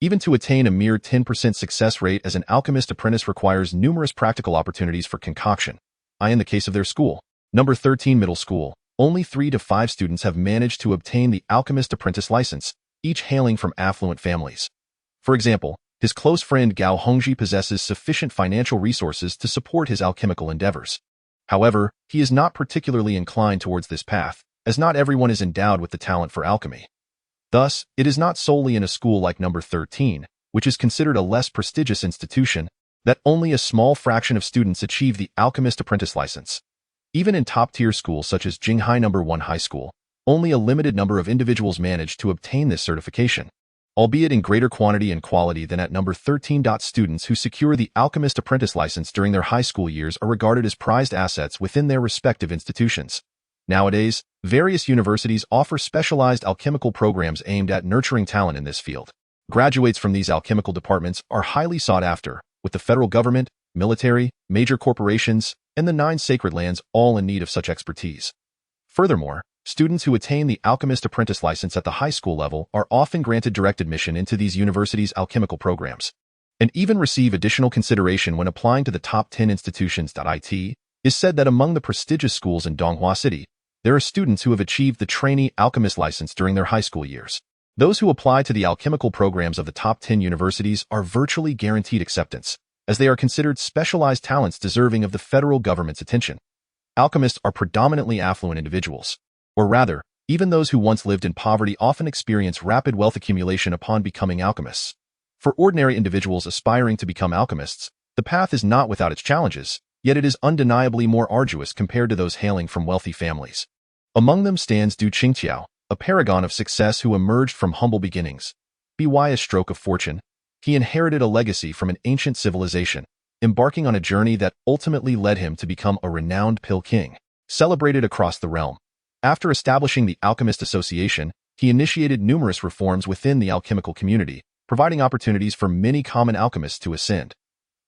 Even to attain a mere 10% success rate as an alchemist apprentice requires numerous practical opportunities for concoction. In the case of their school, number 13 middle school, only 3 to 5 students have managed to obtain the alchemist apprentice license, each hailing from affluent families. For example, his close friend Gao Hongji possesses sufficient financial resources to support his alchemical endeavors. However, he is not particularly inclined towards this path, as not everyone is endowed with the talent for alchemy. Thus, it is not solely in a school like number 13, which is considered a less prestigious institution, that only a small fraction of students achieve the alchemist apprentice license. Even in top-tier schools such as Jinghai No. 1 High School, only a limited number of individuals manage to obtain this certification, albeit in greater quantity and quality than at number 13. Students who secure the alchemist apprentice license during their high school years are regarded as prized assets within their respective institutions. Nowadays, various universities offer specialized alchemical programs aimed at nurturing talent in this field. Graduates from these alchemical departments are highly sought after, with the federal government, military, major corporations, and the 9 sacred lands all in need of such expertise. Furthermore, students who attain the alchemist apprentice license at the high school level are often granted direct admission into these universities' alchemical programs, and even receive additional consideration when applying to the top 10 institutions. It is said that among the prestigious schools in Donghua City, there are students who have achieved the trainee alchemist license during their high school years. Those who apply to the alchemical programs of the top 10 universities are virtually guaranteed acceptance, as they are considered specialized talents deserving of the federal government's attention. Alchemists are predominantly affluent individuals, or rather, even those who once lived in poverty often experience rapid wealth accumulation upon becoming alchemists. For ordinary individuals aspiring to become alchemists, the path is not without its challenges, yet it is undeniably more arduous compared to those hailing from wealthy families. Among them stands Du Qingtao, a paragon of success who emerged from humble beginnings. By a stroke of fortune, he inherited a legacy from an ancient civilization, embarking on a journey that ultimately led him to become a renowned pill king, celebrated across the realm. After establishing the Alchemist Association, he initiated numerous reforms within the alchemical community, providing opportunities for many common alchemists to ascend.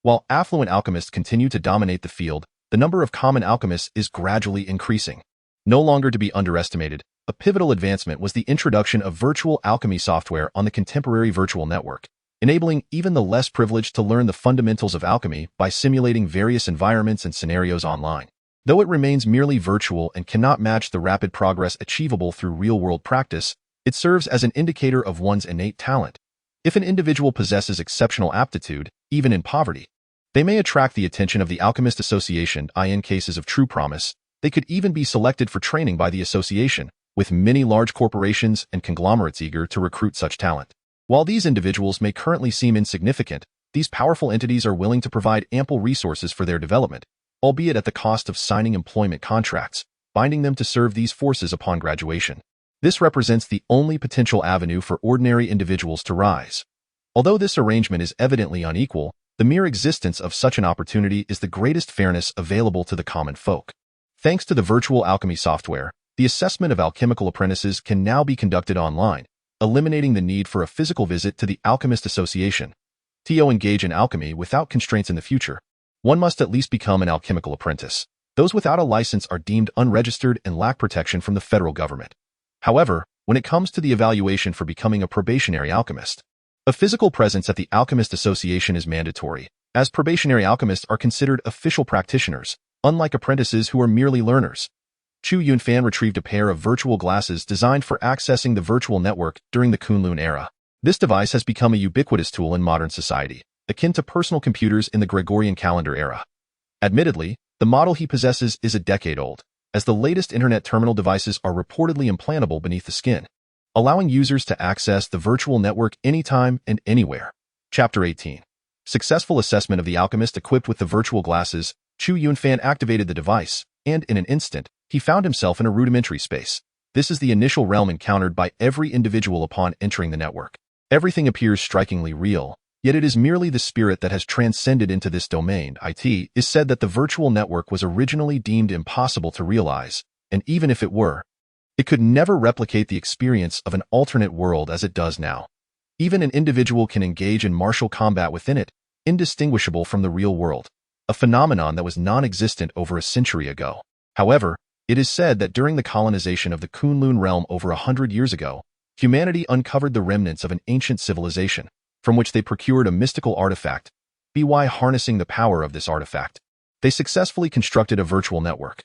While affluent alchemists continue to dominate the field, the number of common alchemists is gradually increasing. No longer to be underestimated, a pivotal advancement was the introduction of virtual alchemy software on the contemporary virtual network, enabling even the less privileged to learn the fundamentals of alchemy by simulating various environments and scenarios online. Though it remains merely virtual and cannot match the rapid progress achievable through real-world practice, it serves as an indicator of one's innate talent. If an individual possesses exceptional aptitude, even in poverty, they may attract the attention of the Alchemist Association. In cases of true promise, they could even be selected for training by the association, with many large corporations and conglomerates eager to recruit such talent. While these individuals may currently seem insignificant, these powerful entities are willing to provide ample resources for their development, albeit at the cost of signing employment contracts, binding them to serve these forces upon graduation. This represents the only potential avenue for ordinary individuals to rise. Although this arrangement is evidently unequal, the mere existence of such an opportunity is the greatest fairness available to the common folk. Thanks to the virtual alchemy software, the assessment of alchemical apprentices can now be conducted online, eliminating the need for a physical visit to the Alchemist Association. To engage in alchemy without constraints in the future, one must at least become an alchemical apprentice. Those without a license are deemed unregistered and lack protection from the federal government. However, when it comes to the evaluation for becoming a probationary alchemist, a physical presence at the Alchemist Association is mandatory, as probationary alchemists are considered official practitioners, unlike apprentices who are merely learners. Chu Yunfan retrieved a pair of virtual glasses designed for accessing the virtual network during the Kunlun era. This device has become a ubiquitous tool in modern society, akin to personal computers in the Gregorian calendar era. Admittedly, the model he possesses is a decade old, as the latest internet terminal devices are reportedly implantable beneath the skin, allowing users to access the virtual network anytime and anywhere. Chapter 18. Successful assessment of the alchemist equipped with the virtual glasses. Chu Yunfan activated the device, and in an instant, he found himself in a rudimentary space. This is the initial realm encountered by every individual upon entering the network. Everything appears strikingly real, yet it is merely the spirit that has transcended into this domain. It is said that the virtual network was originally deemed impossible to realize, and even if it were, it could never replicate the experience of an alternate world as it does now. Even an individual can engage in martial combat within it, indistinguishable from the real world, a phenomenon that was non-existent over a century ago. However, it is said that during the colonization of the Kunlun realm over 100 years ago, humanity uncovered the remnants of an ancient civilization, from which they procured a mystical artifact. By harnessing the power of this artifact, they successfully constructed a virtual network.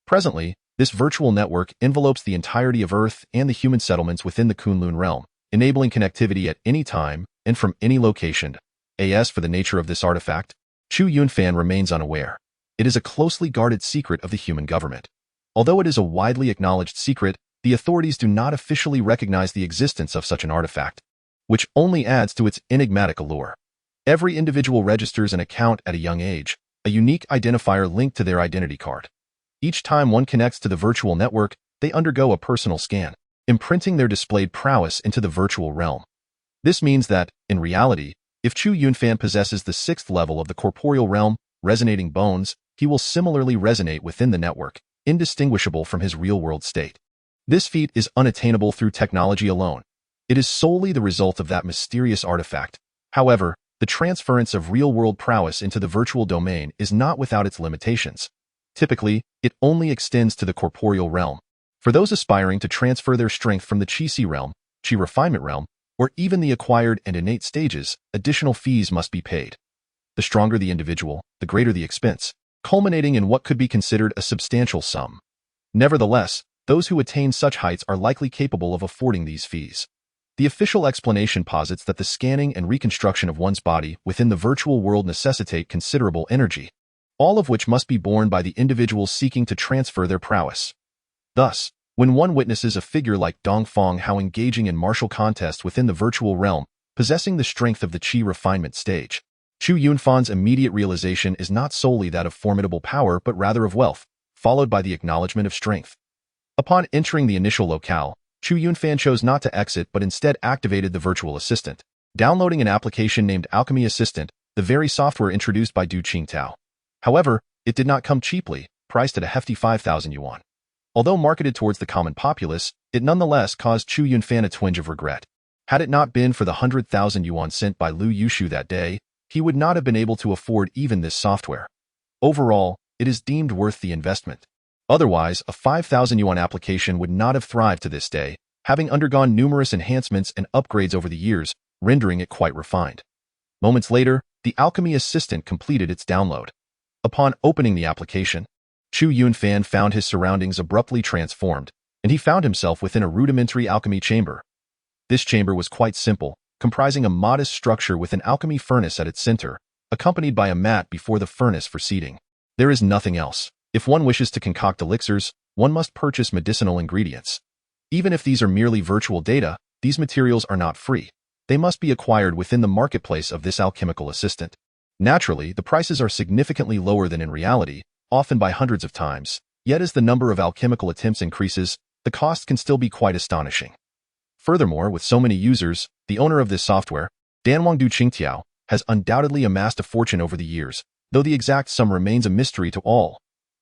Presently, this virtual network envelopes the entirety of Earth and the human settlements within the Kunlun realm, enabling connectivity at any time and from any location. As for the nature of this artifact, Chu Yunfan remains unaware. It is a closely guarded secret of the human government. Although it is a widely acknowledged secret, the authorities do not officially recognize the existence of such an artifact, which only adds to its enigmatic allure. Every individual registers an account at a young age, a unique identifier linked to their identity card. Each time one connects to the virtual network, they undergo a personal scan, imprinting their displayed prowess into the virtual realm. This means that, in reality, if Chu Yunfan possesses the 6th level of the corporeal realm, resonating bones, he will similarly resonate within the network, indistinguishable from his real-world state. This feat is unattainable through technology alone. It is solely the result of that mysterious artifact. However, the transference of real-world prowess into the virtual domain is not without its limitations. Typically, it only extends to the corporeal realm. For those aspiring to transfer their strength from the Chi realm, Chi refinement realm, or even the acquired and innate stages, additional fees must be paid. The stronger the individual, the greater the expense, culminating in what could be considered a substantial sum. Nevertheless, those who attain such heights are likely capable of affording these fees. The official explanation posits that the scanning and reconstruction of one's body within the virtual world necessitate considerable energy, all of which must be borne by the individuals seeking to transfer their prowess. Thus, when one witnesses a figure like Dongfang Hao engaging in martial contests within the virtual realm, possessing the strength of the Qi refinement stage, Chu Yunfan's immediate realization is not solely that of formidable power but rather of wealth, followed by the acknowledgement of strength. Upon entering the initial locale, Chu Yunfan chose not to exit but instead activated the virtual assistant, downloading an application named Alchemy Assistant, the very software introduced by Du Qingtao. However, it did not come cheaply, priced at a hefty 5,000 yuan. Although marketed towards the common populace, it nonetheless caused Chu Yunfan a twinge of regret. Had it not been for the 100,000 yuan sent by Lu Yushu that day, he would not have been able to afford even this software. Overall, it is deemed worth the investment. Otherwise, a 5,000 yuan application would not have thrived to this day, having undergone numerous enhancements and upgrades over the years, rendering it quite refined. Moments later, the Alchemy Assistant completed its download. Upon opening the application, Chu Chu Yunfan found his surroundings abruptly transformed, and he found himself within a rudimentary alchemy chamber. This chamber was quite simple, comprising a modest structure with an alchemy furnace at its center, accompanied by a mat before the furnace for seating. There is nothing else. If one wishes to concoct elixirs, one must purchase medicinal ingredients. Even if these are merely virtual data, these materials are not free. They must be acquired within the marketplace of this alchemical assistant. Naturally, the prices are significantly lower than in reality, often by hundreds of times, yet as the number of alchemical attempts increases, the cost can still be quite astonishing. Furthermore, with so many users, the owner of this software, Danwangdu Qingtiao, has undoubtedly amassed a fortune over the years, though the exact sum remains a mystery to all.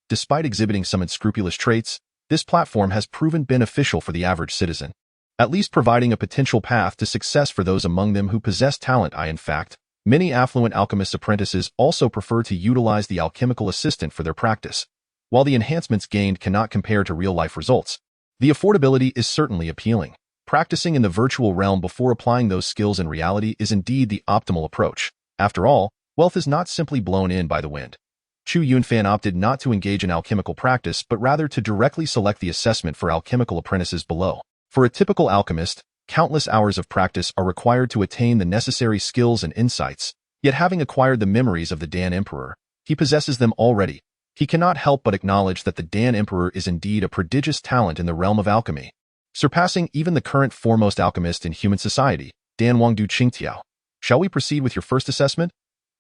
Despite exhibiting some unscrupulous traits, this platform has proven beneficial for the average citizen, at least providing a potential path to success for those among them who possess talent. In fact, many affluent alchemist apprentices also prefer to utilize the alchemical assistant for their practice. While the enhancements gained cannot compare to real-life results, the affordability is certainly appealing. Practicing in the virtual realm before applying those skills in reality is indeed the optimal approach. After all, wealth is not simply blown in by the wind. Chu Yunfan opted not to engage in alchemical practice but rather to directly select the assessment for alchemical apprentices below. For a typical alchemist, countless hours of practice are required to attain the necessary skills and insights, yet having acquired the memories of the Dan Emperor, he possesses them already. He cannot help but acknowledge that the Dan Emperor is indeed a prodigious talent in the realm of alchemy, surpassing even the current foremost alchemist in human society, Danwangdu Qingtiao. Shall we proceed with your first assessment?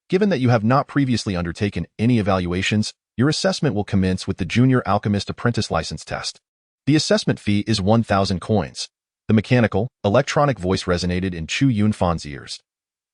Given that you have not previously undertaken any evaluations, your assessment will commence with the Junior Alchemist Apprentice License Test. The assessment fee is 1,000 coins. The mechanical, electronic voice resonated in Chu Yunfan's ears.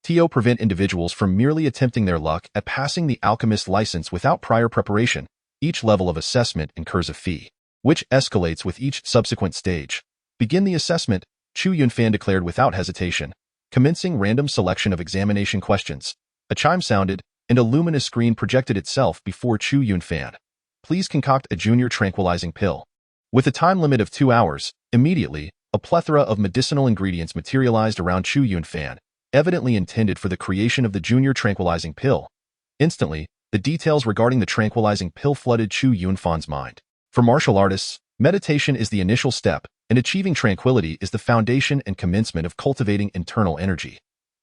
To prevent individuals from merely attempting their luck at passing the alchemist license without prior preparation, each level of assessment incurs a fee, which escalates with each subsequent stage. Begin the assessment, Chu Yunfan declared without hesitation, commencing random selection of examination questions. A chime sounded, and a luminous screen projected itself before Chu Yunfan. Please concoct a junior tranquilizing pill. With a time limit of 2 hours, immediately, a plethora of medicinal ingredients materialized around Chu Yunfan, evidently intended for the creation of the junior tranquilizing pill. Instantly, the details regarding the tranquilizing pill flooded Chu Yunfan's mind. For martial artists, meditation is the initial step, and achieving tranquility is the foundation and commencement of cultivating internal energy.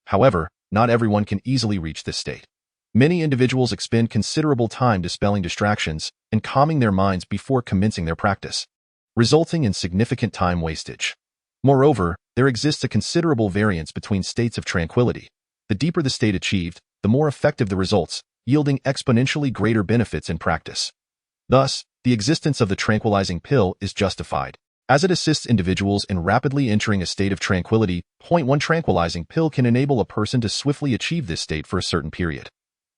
However, not everyone can easily reach this state. Many individuals expend considerable time dispelling distractions and calming their minds before commencing their practice, resulting in significant time wastage. Moreover, there exists a considerable variance between states of tranquility. The deeper the state achieved, the more effective the results, yielding exponentially greater benefits in practice. Thus, the existence of the tranquilizing pill is justified, as it assists individuals in rapidly entering a state of tranquility. One tranquilizing pill can enable a person to swiftly achieve this state for a certain period.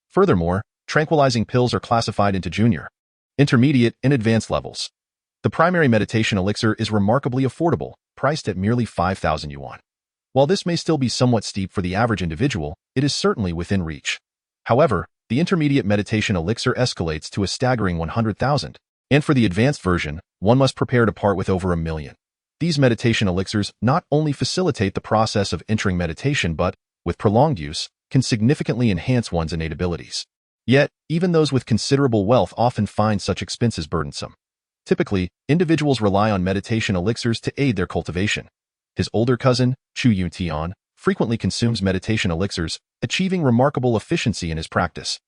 Furthermore, tranquilizing pills are classified into junior, intermediate, and advanced levels. The primary meditation elixir is remarkably affordable, priced at merely 5,000 yuan. While this may still be somewhat steep for the average individual, it is certainly within reach. However, the intermediate meditation elixir escalates to a staggering 100,000, and for the advanced version, one must prepare to part with over 1 million. These meditation elixirs not only facilitate the process of entering meditation but, with prolonged use, can significantly enhance one's innate abilities. Yet, even those with considerable wealth often find such expenses burdensome. Typically, individuals rely on meditation elixirs to aid their cultivation. His older cousin, Chu Yunfan, frequently consumes meditation elixirs, achieving remarkable efficiency in his practice.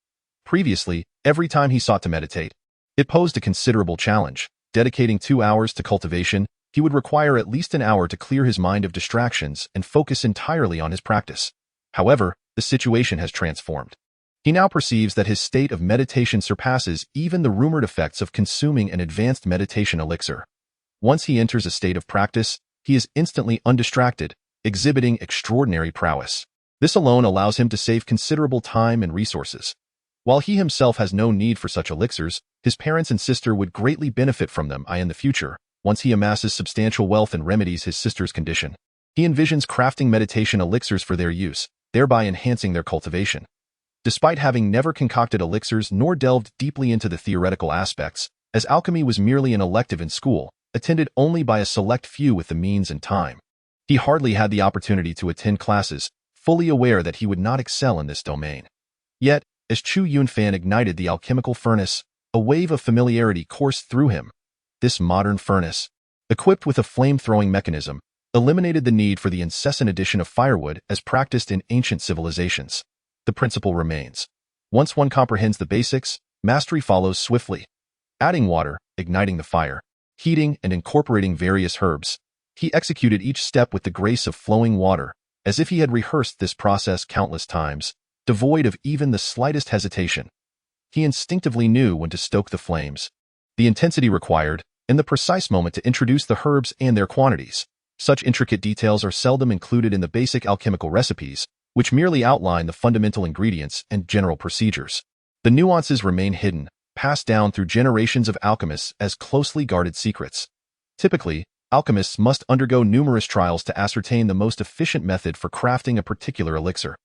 Previously, every time he sought to meditate, it posed a considerable challenge. Dedicating 2 hours to cultivation, he would require at least an hour to clear his mind of distractions and focus entirely on his practice. However, the situation has transformed. He now perceives that his state of meditation surpasses even the rumored effects of consuming an advanced meditation elixir. Once he enters a state of practice, he is instantly undistracted, exhibiting extraordinary prowess. This alone allows him to save considerable time and resources. While he himself has no need for such elixirs, his parents and sister would greatly benefit from them in the future. Once he amasses substantial wealth and remedies his sister's condition, he envisions crafting meditation elixirs for their use, thereby enhancing their cultivation. Despite having never concocted elixirs nor delved deeply into the theoretical aspects, as alchemy was merely an elective in school, attended only by a select few with the means and time, he hardly had the opportunity to attend classes, fully aware that he would not excel in this domain. Yet, as Chu Yunfan ignited the alchemical furnace, A wave of familiarity coursed through him. This modern furnace, equipped with a flame-throwing mechanism, eliminated the need for the incessant addition of firewood as practiced in ancient civilizations. The principle remains. Once one comprehends the basics, mastery follows swiftly. Adding water, igniting the fire, heating and incorporating various herbs, he executed each step with the grace of flowing water, as if he had rehearsed this process countless times, devoid of even the slightest hesitation. He instinctively knew when to stoke the flames, the intensity required, and the precise moment to introduce the herbs and their quantities. Such intricate details are seldom included in the basic alchemical recipes, which merely outline the fundamental ingredients and general procedures. The nuances remain hidden, passed down through generations of alchemists as closely guarded secrets. Typically, alchemists must undergo numerous trials to ascertain the most efficient method for crafting a particular elixir.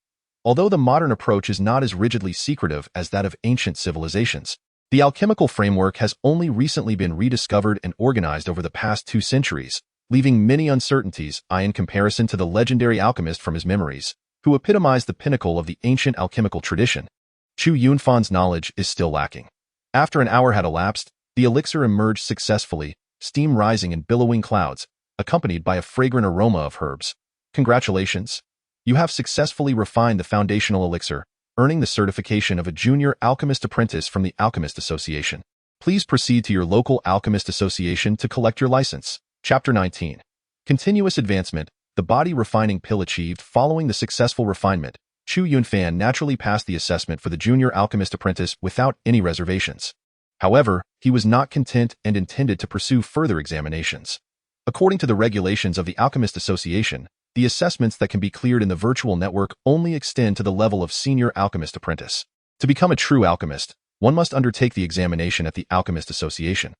Although the modern approach is not as rigidly secretive as that of ancient civilizations, the alchemical framework has only recently been rediscovered and organized over the past 2 centuries, leaving many uncertainties in comparison to the legendary alchemist from his memories, who epitomized the pinnacle of the ancient alchemical tradition. Chu Yunfan's knowledge is still lacking. After an hour had elapsed, the elixir emerged successfully, steam rising in billowing clouds, accompanied by a fragrant aroma of herbs. Congratulations! You have successfully refined the foundational elixir, earning the certification of a junior alchemist apprentice from the Alchemist Association. Please proceed to your local Alchemist Association to collect your license. Chapter 19. Continuous advancement. The body refining pill achieved following the successful refinement. Chu Yunfan naturally passed the assessment for the junior alchemist apprentice without any reservations. However, he was not content and intended to pursue further examinations. According to the regulations of the Alchemist Association, the assessments that can be cleared in the virtual network only extend to the level of senior alchemist apprentice. To become a true alchemist, one must undertake the examination at the Alchemist Association.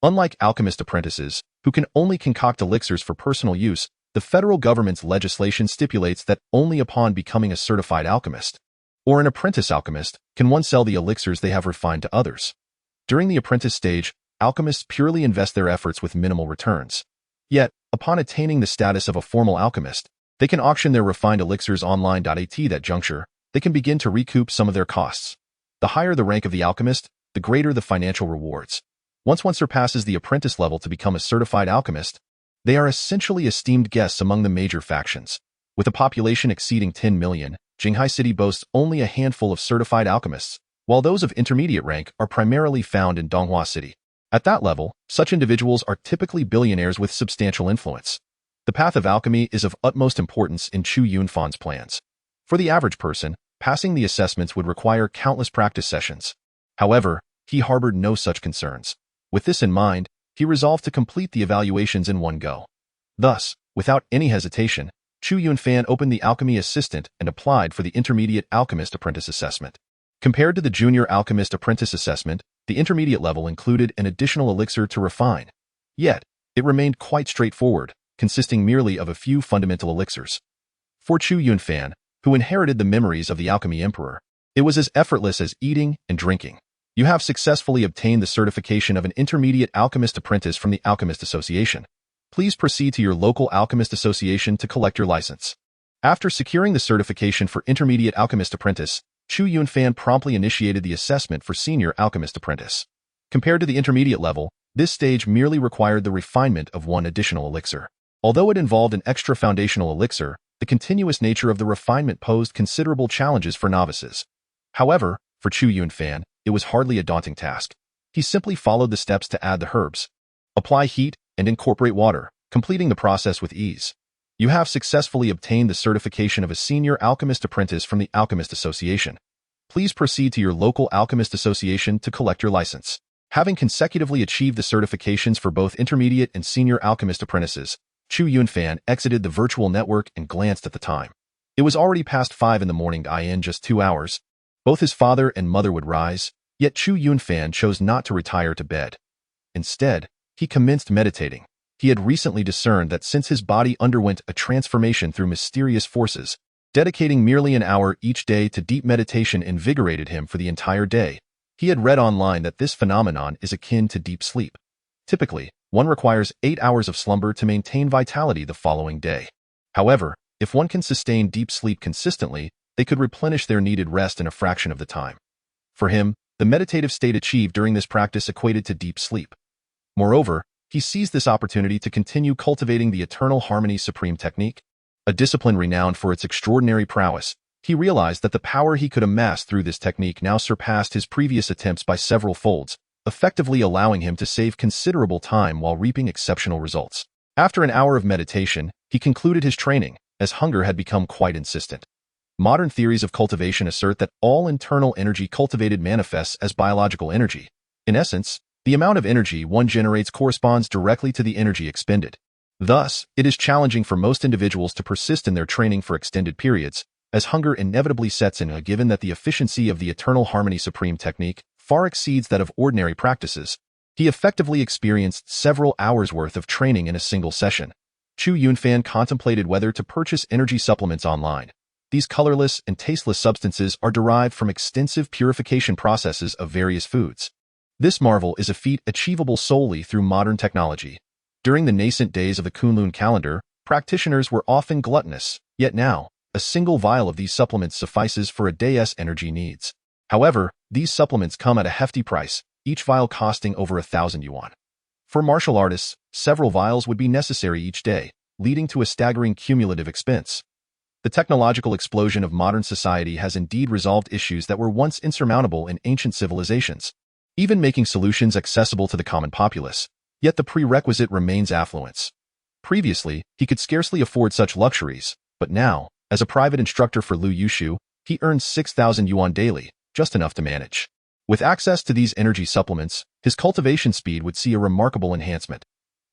Unlike alchemist apprentices, who can only concoct elixirs for personal use, the federal government's legislation stipulates that only upon becoming a certified alchemist, or an apprentice alchemist, can one sell the elixirs they have refined to others. During the apprentice stage, alchemists purely invest their efforts with minimal returns. Yet, upon attaining the status of a formal alchemist, they can auction their refined elixirs online. At that juncture, they can begin to recoup some of their costs. The higher the rank of the alchemist, the greater the financial rewards. Once one surpasses the apprentice level to become a certified alchemist, they are essentially esteemed guests among the major factions. With a population exceeding 10 million, Jinghai City boasts only a handful of certified alchemists, while those of intermediate rank are primarily found in Donghua City. At that level, such individuals are typically billionaires with substantial influence. The path of alchemy is of utmost importance in Chu Yunfan's plans. For the average person, passing the assessments would require countless practice sessions. However, he harbored no such concerns. With this in mind, he resolved to complete the evaluations in one go. Thus, without any hesitation, Chu Yunfan opened the Alchemy Assistant and applied for the Intermediate Alchemist Apprentice Assessment. Compared to the Junior Alchemist Apprentice Assessment, the intermediate level included an additional elixir to refine. Yet, it remained quite straightforward, consisting merely of a few fundamental elixirs. For Chu Yunfan, who inherited the memories of the Alchemy Emperor, it was as effortless as eating and drinking. You have successfully obtained the certification of an Intermediate Alchemist Apprentice from the Alchemist Association. Please proceed to your local Alchemist Association to collect your license. After securing the certification for Intermediate Alchemist Apprentice, Chu Yunfan promptly initiated the assessment for Senior Alchemist Apprentice. Compared to the intermediate level, this stage merely required the refinement of one additional elixir. Although it involved an extra foundational elixir, the continuous nature of the refinement posed considerable challenges for novices. However, for Chu Yunfan, it was hardly a daunting task. He simply followed the steps to add the herbs, apply heat, and incorporate water, completing the process with ease. You have successfully obtained the certification of a Senior Alchemist Apprentice from the Alchemist Association. Please proceed to your local Alchemist Association to collect your license. Having consecutively achieved the certifications for both Intermediate and Senior Alchemist Apprentices, Chu Yunfan exited the virtual network and glanced at the time. It was already past 5 in the morning. In just 2 hours, both his father and mother would rise, yet Chu Yunfan chose not to retire to bed. Instead, he commenced meditating. He had recently discerned that since his body underwent a transformation through mysterious forces, dedicating merely an hour each day to deep meditation invigorated him for the entire day. He had read online that this phenomenon is akin to deep sleep. Typically, one requires 8 hours of slumber to maintain vitality the following day. However, if one can sustain deep sleep consistently, they could replenish their needed rest in a fraction of the time. For him, The meditative state achieved during this practice equated to deep sleep. Moreover, he seized this opportunity to continue cultivating the eternal harmony supreme technique. A discipline renowned for its extraordinary prowess, he realized that the power he could amass through this technique now surpassed his previous attempts by several folds, effectively allowing him to save considerable time while reaping exceptional results. After an hour of meditation, he concluded his training, as hunger had become quite insistent. Modern theories of cultivation assert that all internal energy cultivated manifests as biological energy. In essence, the amount of energy one generates corresponds directly to the energy expended. Thus, it is challenging for most individuals to persist in their training for extended periods, as hunger inevitably sets in, given that the efficiency of the eternal harmony supreme technique far exceeds that of ordinary practices. He effectively experienced several hours' worth of training in a single session. Chu Yunfan contemplated whether to purchase energy supplements online. These colorless and tasteless substances are derived from extensive purification processes of various foods. This marvel is a feat achievable solely through modern technology. During the nascent days of the Kunlun calendar, practitioners were often gluttonous, yet now, a single vial of these supplements suffices for a day's energy needs. However, these supplements come at a hefty price, each vial costing over 1,000 yuan. For martial artists, several vials would be necessary each day, leading to a staggering cumulative expense. The technological explosion of modern society has indeed resolved issues that were once insurmountable in ancient civilizations, even making solutions accessible to the common populace. Yet the prerequisite remains affluence. Previously, he could scarcely afford such luxuries, but now, as a private instructor for Lu Yushu, he earns 6,000 yuan daily, just enough to manage. With access to these energy supplements, his cultivation speed would see a remarkable enhancement.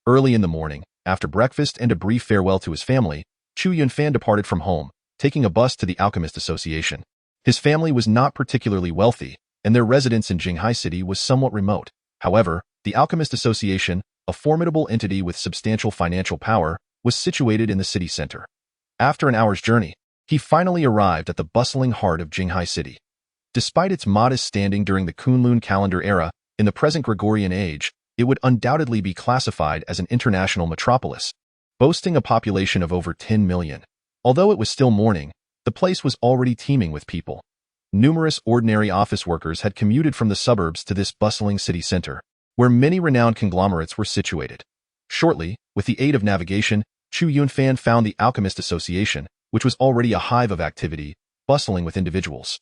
Early in the morning, after breakfast and a brief farewell to his family, Chu Yunfan departed from home, taking a bus to the Alchemist Association. His family was not particularly wealthy, and their residence in Jinghai City was somewhat remote. However, the Alchemist Association, a formidable entity with substantial financial power, was situated in the city center. After an hour's journey, he finally arrived at the bustling heart of Jinghai City. Despite its modest standing during the Kunlun calendar era, in the present Gregorian age, it would undoubtedly be classified as an international metropolis, boasting a population of over 10 million. Although it was still morning, the place was already teeming with people. Numerous ordinary office workers had commuted from the suburbs to this bustling city center, where many renowned conglomerates were situated. Shortly, with the aid of navigation, Chu Yunfan found the Alchemist Association, which was already a hive of activity, bustling with individuals.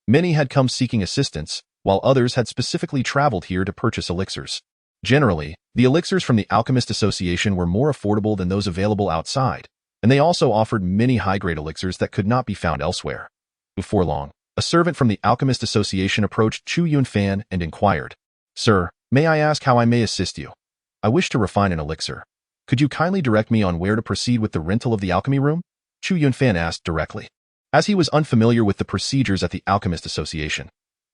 Many had come seeking assistance, while others had specifically traveled here to purchase elixirs. Generally, the elixirs from the Alchemist Association were more affordable than those available outside, and they also offered many high-grade elixirs that could not be found elsewhere. Before long, a servant from the Alchemist Association approached Chu Yunfan and inquired, "Sir, may I ask how I may assist you? I wish to refine an elixir. Could you kindly direct me on where to proceed with the rental of the alchemy room?" Chu Yunfan asked directly, as he was unfamiliar with the procedures at the Alchemist Association.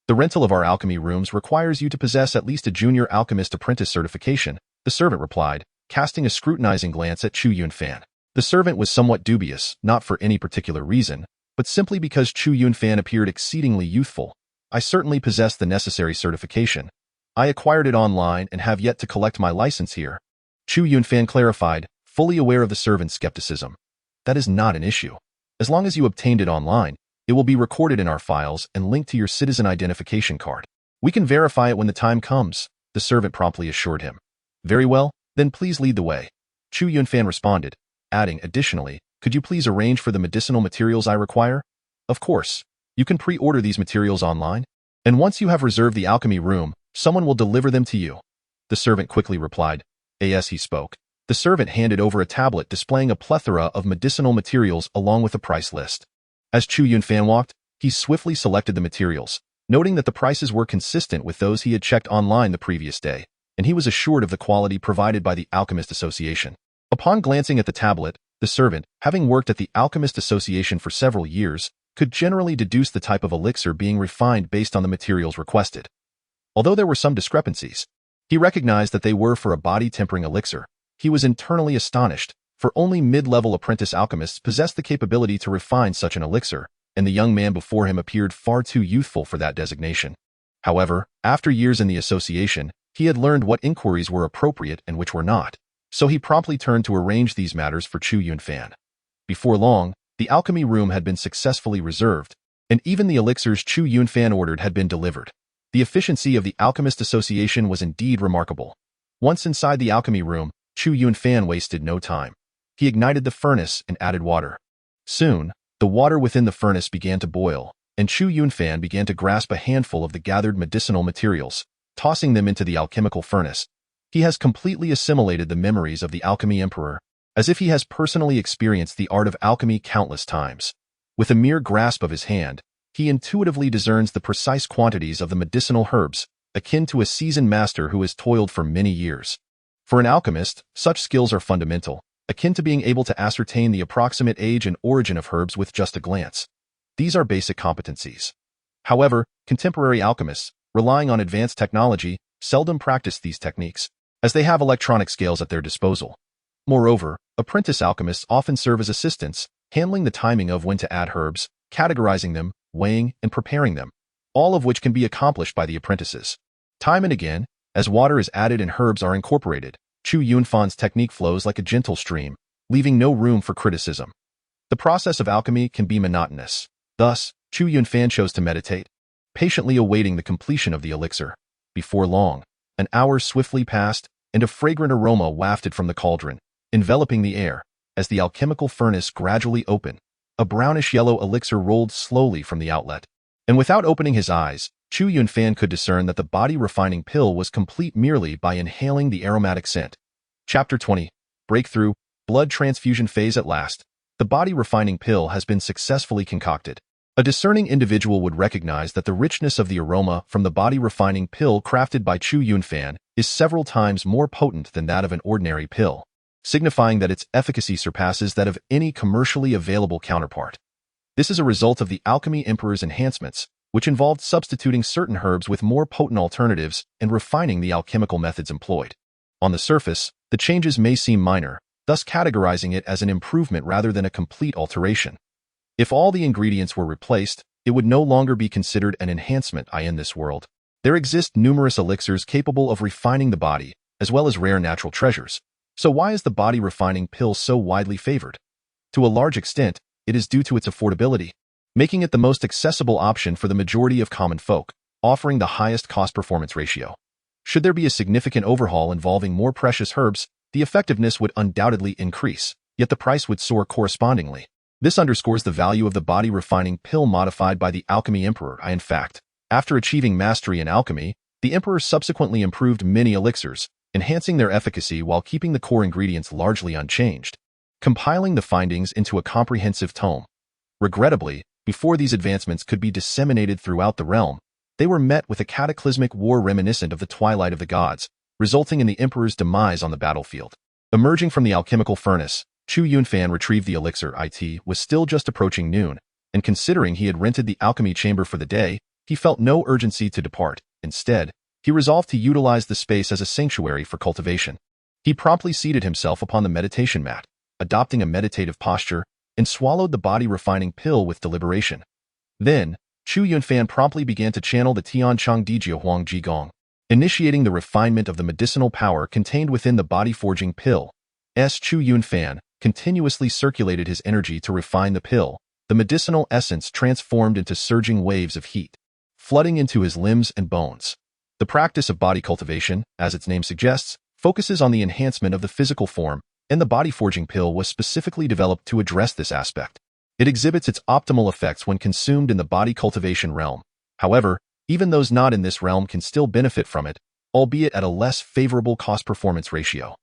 "The rental of our alchemy rooms requires you to possess at least a junior alchemist apprentice certification," the servant replied, casting a scrutinizing glance at Chu Yunfan. The servant was somewhat dubious, not for any particular reason, but simply because Chu Yunfan appeared exceedingly youthful. "I certainly possess the necessary certification. I acquired it online and have yet to collect my license here," Chu Yunfan clarified, fully aware of the servant's skepticism. "That is not an issue. As long as you obtained it online, it will be recorded in our files and linked to your citizen identification card. We can verify it when the time comes," the servant promptly assured him. "Very well, then please lead the way," Chu Yunfan responded, adding, "Additionally, could you please arrange for the medicinal materials I require?" "Of course. You can pre-order these materials online, and once you have reserved the alchemy room, someone will deliver them to you," the servant quickly replied. As he spoke, the servant handed over a tablet displaying a plethora of medicinal materials along with a price list. As Chu Yunfan walked, he swiftly selected the materials, noting that the prices were consistent with those he had checked online the previous day, and he was assured of the quality provided by the Alchemist Association. Upon glancing at the tablet, the servant, having worked at the Alchemist Association for several years, could generally deduce the type of elixir being refined based on the materials requested. Although there were some discrepancies, he recognized that they were for a body-tempering elixir. He was internally astonished, for only mid-level apprentice alchemists possessed the capability to refine such an elixir, and the young man before him appeared far too youthful for that designation. However, after years in the association, he had learned what inquiries were appropriate and which were not, so he promptly turned to arrange these matters for Chu Yunfan. Before long, the alchemy room had been successfully reserved, and even the elixirs Chu Yunfan ordered had been delivered. The efficiency of the alchemist association was indeed remarkable. Once inside the alchemy room, Chu Yunfan wasted no time. He ignited the furnace and added water. Soon, the water within the furnace began to boil, and Chu Yunfan began to grasp a handful of the gathered medicinal materials, tossing them into the alchemical furnace. He has completely assimilated the memories of the alchemy emperor, as if he has personally experienced the art of alchemy countless times. With a mere grasp of his hand, he intuitively discerns the precise quantities of the medicinal herbs, akin to a seasoned master who has toiled for many years. For an alchemist, such skills are fundamental, akin to being able to ascertain the approximate age and origin of herbs with just a glance. These are basic competencies. However, contemporary alchemists, relying on advanced technology, seldom practice these techniques, as they have electronic scales at their disposal. Moreover, apprentice alchemists often serve as assistants, handling the timing of when to add herbs, categorizing them, weighing, and preparing them, all of which can be accomplished by the apprentices. Time and again, as water is added and herbs are incorporated, Chu Yunfan's technique flows like a gentle stream, leaving no room for criticism. The process of alchemy can be monotonous. Thus, Chu Yunfan chose to meditate, patiently awaiting the completion of the elixir. Before long, an hour swiftly passed, and a fragrant aroma wafted from the cauldron, enveloping the air. As the alchemical furnace gradually opened, a brownish-yellow elixir rolled slowly from the outlet. And without opening his eyes, Chu Yunfan could discern that the body-refining pill was complete merely by inhaling the aromatic scent. Chapter 20. Breakthrough, blood transfusion phase at last. The body-refining pill has been successfully concocted. A discerning individual would recognize that the richness of the aroma from the body-refining pill crafted by Chu Yunfan is several times more potent than that of an ordinary pill, signifying that its efficacy surpasses that of any commercially available counterpart. This is a result of the Alchemy Emperor's enhancements, which involved substituting certain herbs with more potent alternatives and refining the alchemical methods employed. On the surface, the changes may seem minor, thus categorizing it as an improvement rather than a complete alteration. If all the ingredients were replaced, it would no longer be considered an enhancement in this world. There exist numerous elixirs capable of refining the body, as well as rare natural treasures. So why is the body-refining pill so widely favored? To a large extent, it is due to its affordability, making it the most accessible option for the majority of common folk, offering the highest cost-performance ratio. Should there be a significant overhaul involving more precious herbs, the effectiveness would undoubtedly increase, yet the price would soar correspondingly. This underscores the value of the body-refining pill modified by the Alchemy Emperor. In fact, after achieving mastery in alchemy, the Emperor subsequently improved many elixirs, enhancing their efficacy while keeping the core ingredients largely unchanged, compiling the findings into a comprehensive tome. Regrettably, before these advancements could be disseminated throughout the realm, they were met with a cataclysmic war reminiscent of the twilight of the gods, resulting in the Emperor's demise on the battlefield. Emerging from the alchemical furnace, Chu Yunfan retrieved the elixir. It was still just approaching noon, and considering he had rented the alchemy chamber for the day, he felt no urgency to depart. Instead, he resolved to utilize the space as a sanctuary for cultivation. He promptly seated himself upon the meditation mat, adopting a meditative posture, and swallowed the body-refining pill with deliberation. Then, Chu Yunfan promptly began to channel the Tianchang Dijiahuang Jigong, initiating the refinement of the medicinal power contained within the body-forging pill. Chu Yunfan continuously circulated his energy to refine the pill. The medicinal essence transformed into surging waves of heat, flooding into his limbs and bones. The practice of body cultivation, as its name suggests, focuses on the enhancement of the physical form, and the body-forging pill was specifically developed to address this aspect. It exhibits its optimal effects when consumed in the body cultivation realm. However, even those not in this realm can still benefit from it, albeit at a less favorable cost-performance ratio.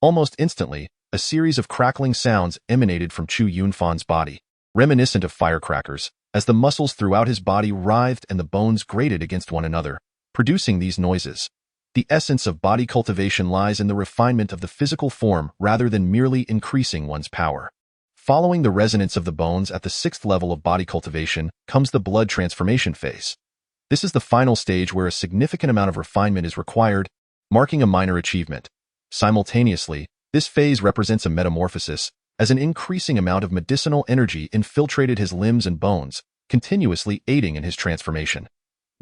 Almost instantly, a series of crackling sounds emanated from Chu Yunfan's body, reminiscent of firecrackers, as the muscles throughout his body writhed and the bones grated against one another, producing these noises. The essence of body cultivation lies in the refinement of the physical form rather than merely increasing one's power. Following the resonance of the bones at the 6th level of body cultivation comes the blood transformation phase. This is the final stage where a significant amount of refinement is required, marking a minor achievement. Simultaneously, this phase represents a metamorphosis, as an increasing amount of medicinal energy infiltrated his limbs and bones, continuously aiding in his transformation.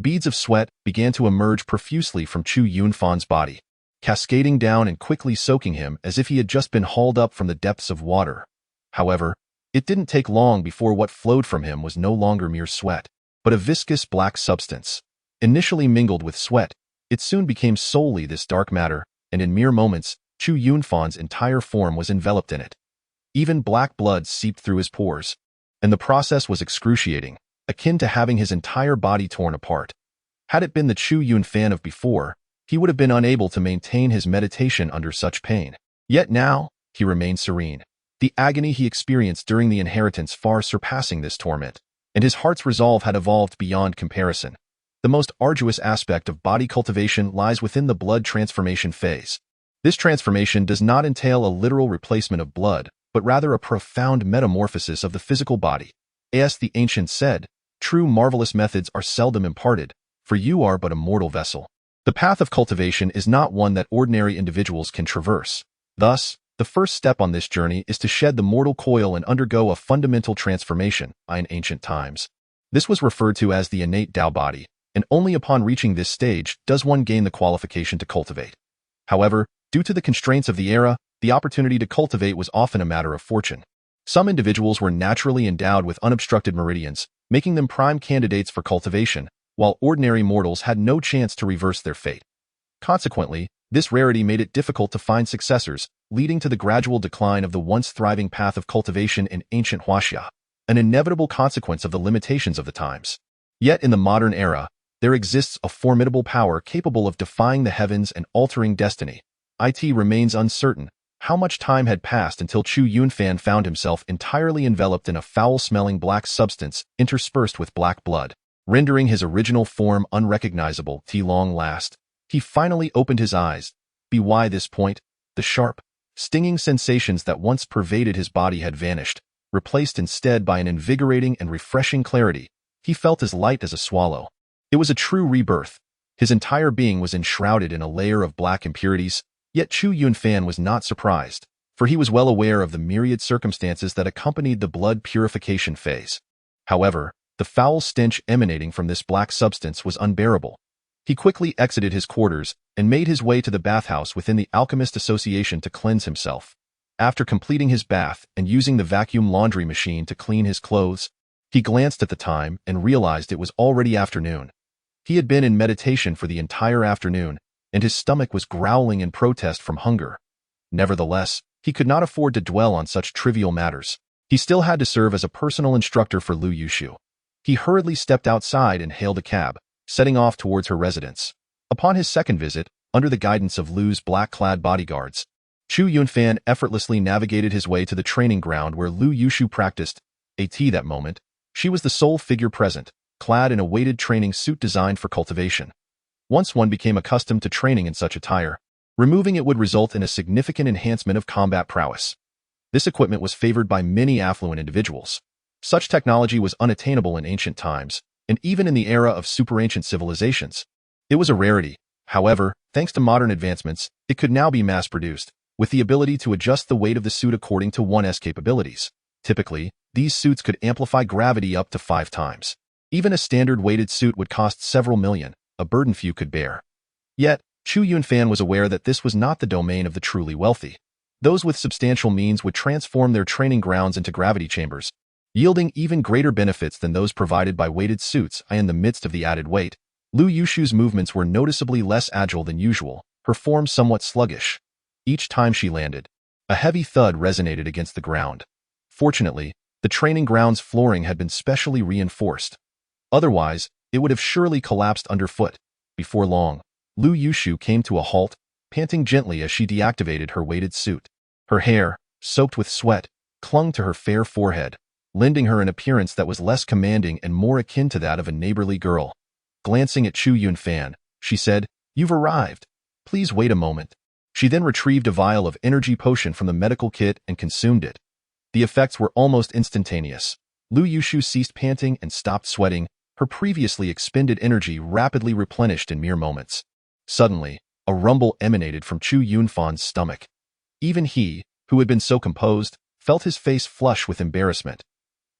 Beads of sweat began to emerge profusely from Chu Yunfan's body, cascading down and quickly soaking him as if he had just been hauled up from the depths of water. However, it didn't take long before what flowed from him was no longer mere sweat, but a viscous black substance. Initially mingled with sweat, it soon became solely this dark matter, and in mere moments, Chu Yunfan's entire form was enveloped in it. Even black blood seeped through his pores, and the process was excruciating, akin to having his entire body torn apart. Had it been the Chu Yunfan of before, he would have been unable to maintain his meditation under such pain. Yet now, he remained serene, the agony he experienced during the inheritance far surpassing this torment, and his heart's resolve had evolved beyond comparison. The most arduous aspect of body cultivation lies within the blood transformation phase. This transformation does not entail a literal replacement of blood, but rather a profound metamorphosis of the physical body. As the ancients said, true marvelous methods are seldom imparted, for you are but a mortal vessel. The path of cultivation is not one that ordinary individuals can traverse. Thus, the first step on this journey is to shed the mortal coil and undergo a fundamental transformation. In ancient times, this was referred to as the innate Tao body, and only upon reaching this stage does one gain the qualification to cultivate. However, due to the constraints of the era, the opportunity to cultivate was often a matter of fortune. Some individuals were naturally endowed with unobstructed meridians, making them prime candidates for cultivation, while ordinary mortals had no chance to reverse their fate. Consequently, this rarity made it difficult to find successors, leading to the gradual decline of the once thriving path of cultivation in ancient Huaxia, an inevitable consequence of the limitations of the times. Yet in the modern era, there exists a formidable power capable of defying the heavens and altering destiny. It remains uncertain how much time had passed until Chu Yunfan found himself entirely enveloped in a foul-smelling black substance interspersed with black blood, rendering his original form unrecognizable. At long last, he finally opened his eyes. By this point, the sharp, stinging sensations that once pervaded his body had vanished, replaced instead by an invigorating and refreshing clarity. He felt as light as a swallow. It was a true rebirth. His entire being was enshrouded in a layer of black impurities. Yet Chu Yunfan was not surprised, for he was well aware of the myriad circumstances that accompanied the blood purification phase. However, the foul stench emanating from this black substance was unbearable. He quickly exited his quarters and made his way to the bathhouse within the Alchemist Association to cleanse himself. After completing his bath and using the vacuum laundry machine to clean his clothes, he glanced at the time and realized it was already afternoon. He had been in meditation for the entire afternoon, and his stomach was growling in protest from hunger. Nevertheless, he could not afford to dwell on such trivial matters. He still had to serve as a personal instructor for Lu Yushu. He hurriedly stepped outside and hailed a cab, setting off towards her residence. Upon his second visit, under the guidance of Lu's black-clad bodyguards, Chu Yunfan effortlessly navigated his way to the training ground where Lu Yushu practiced. That moment, she was the sole figure present, clad in a weighted training suit designed for cultivation. Once one became accustomed to training in such attire, removing it would result in a significant enhancement of combat prowess. This equipment was favored by many affluent individuals. Such technology was unattainable in ancient times, and even in the era of superancient civilizations. It was a rarity. However, thanks to modern advancements, it could now be mass-produced, with the ability to adjust the weight of the suit according to one's capabilities. Typically, these suits could amplify gravity up to 5 times. Even a standard weighted suit would cost several million, a burden few could bear. Yet, Chu Yunfan was aware that this was not the domain of the truly wealthy. Those with substantial means would transform their training grounds into gravity chambers, yielding even greater benefits than those provided by weighted suits. In the midst of the added weight, Lu Yushu's movements were noticeably less agile than usual, her form somewhat sluggish. Each time she landed, a heavy thud resonated against the ground. Fortunately, the training ground's flooring had been specially reinforced. Otherwise, it would have surely collapsed underfoot. Before long, Lu Yushu came to a halt, panting gently as she deactivated her weighted suit. Her hair, soaked with sweat, clung to her fair forehead, lending her an appearance that was less commanding and more akin to that of a neighborly girl. Glancing at Chu Yunfan, she said, "You've arrived. Please wait a moment." She then retrieved a vial of energy potion from the medical kit and consumed it. The effects were almost instantaneous. Lu Yushu ceased panting and stopped sweating, her previously expended energy rapidly replenished in mere moments. Suddenly, a rumble emanated from Chu Yunfan's stomach. Even he, who had been so composed, felt his face flush with embarrassment.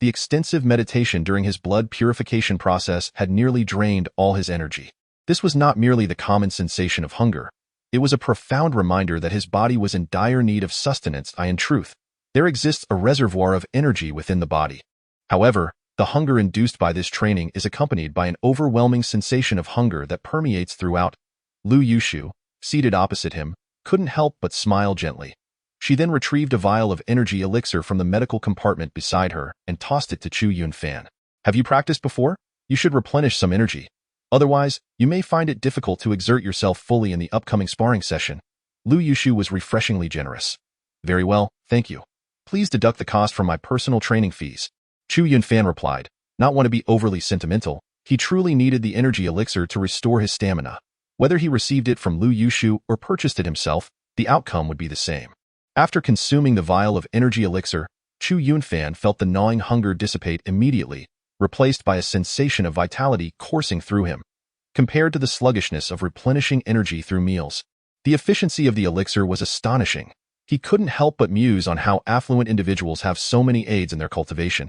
The extensive meditation during his blood purification process had nearly drained all his energy. This was not merely the common sensation of hunger. It was a profound reminder that his body was in dire need of sustenance. In truth, there exists a reservoir of energy within the body. However, The hunger induced by this training is accompanied by an overwhelming sensation of hunger that permeates throughout. Lu Yushu, seated opposite him, couldn't help but smile gently. She then retrieved a vial of energy elixir from the medical compartment beside her and tossed it to Chu Yunfan. Have you practiced before? You should replenish some energy. Otherwise, you may find it difficult to exert yourself fully in the upcoming sparring session. Lu Yushu was refreshingly generous. Very well, thank you. Please deduct the cost from my personal training fees. Chu Yunfan replied, not want to be overly sentimental. He truly needed the energy elixir to restore his stamina. Whether he received it from Lu Yushu or purchased it himself, the outcome would be the same. After consuming the vial of energy elixir, Chu Yunfan felt the gnawing hunger dissipate immediately, replaced by a sensation of vitality coursing through him. Compared to the sluggishness of replenishing energy through meals, the efficiency of the elixir was astonishing. He couldn't help but muse on how affluent individuals have so many aids in their cultivation.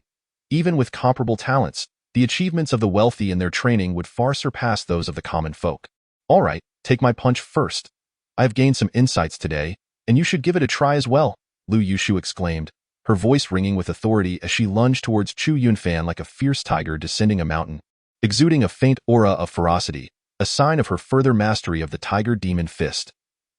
Even with comparable talents, the achievements of the wealthy in their training would far surpass those of the common folk. All right, take my punch first. I've gained some insights today, and you should give it a try as well, Lu Yushu exclaimed, her voice ringing with authority as she lunged towards Chu Yunfan like a fierce tiger descending a mountain, exuding a faint aura of ferocity, a sign of her further mastery of the tiger demon fist.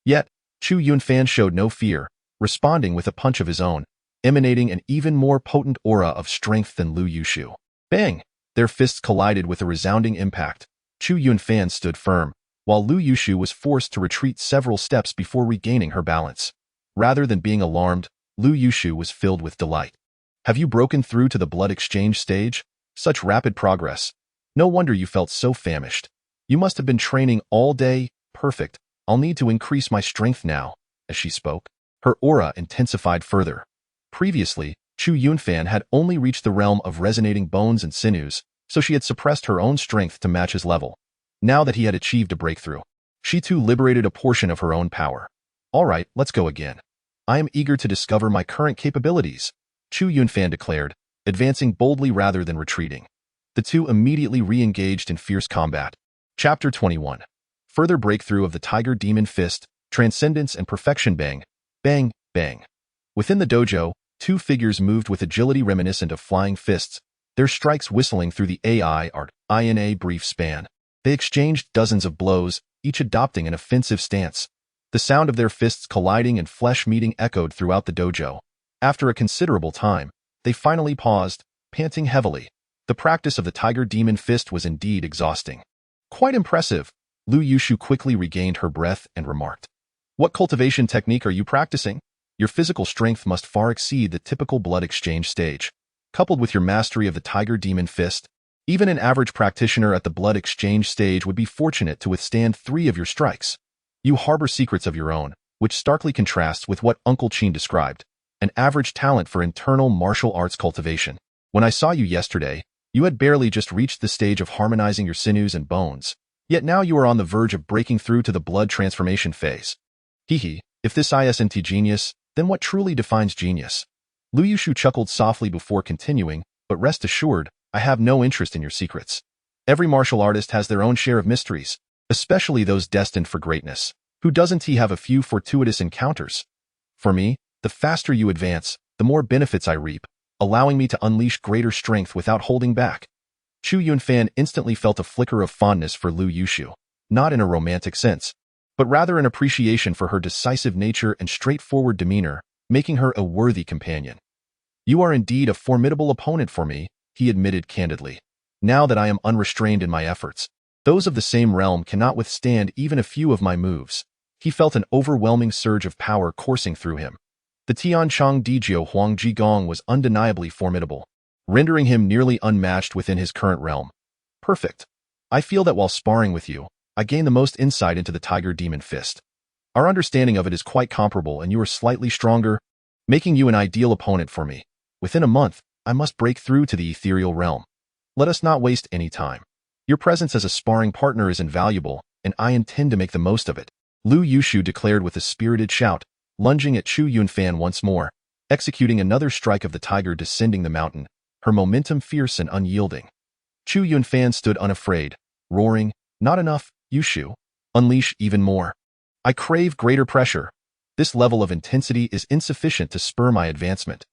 Yet, Chu Yunfan showed no fear, responding with a punch of his own, emanating an even more potent aura of strength than Lu Yushu. Bang! Their fists collided with a resounding impact. Chu Yunfan stood firm, while Lu Yushu was forced to retreat several steps before regaining her balance. Rather than being alarmed, Lu Yushu was filled with delight. Have you broken through to the blood exchange stage? Such rapid progress. No wonder you felt so famished. You must have been training all day. Perfect. I'll need to increase my strength now. As she spoke, her aura intensified further. Previously, Chu Yunfan had only reached the realm of resonating bones and sinews, so she had suppressed her own strength to match his level. Now that he had achieved a breakthrough, she too liberated a portion of her own power. All right, let's go again. I am eager to discover my current capabilities, Chu Yunfan declared, advancing boldly rather than retreating. The two immediately re-engaged in fierce combat. Chapter 21. Further breakthrough of the Tiger Demon Fist, Transcendence and Perfection. Bang, bang, bang. Within the dojo, two figures moved with agility reminiscent of flying fists, their strikes whistling through the AI art in a brief span. They exchanged dozens of blows, each adopting an offensive stance. The sound of their fists colliding and flesh meeting echoed throughout the dojo. After a considerable time, they finally paused, panting heavily. The practice of the Tiger Demon Fist was indeed exhausting. Quite impressive. Lu Yushu quickly regained her breath and remarked. What cultivation technique are you practicing? Your physical strength must far exceed the typical blood exchange stage. Coupled with your mastery of the Tiger Demon Fist, even an average practitioner at the blood exchange stage would be fortunate to withstand 3 of your strikes. You harbor secrets of your own, which starkly contrasts with what Uncle Chin described, an average talent for internal martial arts cultivation. When I saw you yesterday, you had barely just reached the stage of harmonizing your sinews and bones, yet now you are on the verge of breaking through to the blood transformation phase. Hehe, if this isn't genius, then what truly defines genius? Lu Yushu chuckled softly before continuing, but rest assured, I have no interest in your secrets. Every martial artist has their own share of mysteries, especially those destined for greatness. Who doesn't he have a few fortuitous encounters? For me, the faster you advance, the more benefits I reap, allowing me to unleash greater strength without holding back. Chu Yunfan instantly felt a flicker of fondness for Lu Yushu, not in a romantic sense, but rather an appreciation for her decisive nature and straightforward demeanor, making her a worthy companion. You are indeed a formidable opponent for me, he admitted candidly. Now that I am unrestrained in my efforts, those of the same realm cannot withstand even a few of my moves. He felt an overwhelming surge of power coursing through him. The Tianchong Dijio Huang Jigong was undeniably formidable, rendering him nearly unmatched within his current realm. Perfect. I feel that while sparring with you, I gain the most insight into the Tiger Demon Fist. Our understanding of it is quite comparable and you are slightly stronger, making you an ideal opponent for me. Within a month, I must break through to the ethereal realm. Let us not waste any time. Your presence as a sparring partner is invaluable, and I intend to make the most of it, Lu Yushu declared with a spirited shout, lunging at Chu Yunfan once more, executing another strike of the tiger descending the mountain, her momentum fierce and unyielding. Chu Yunfan stood unafraid, roaring, Not enough, Yushu. Unleash even more. I crave greater pressure. This level of intensity is insufficient to spur my advancement.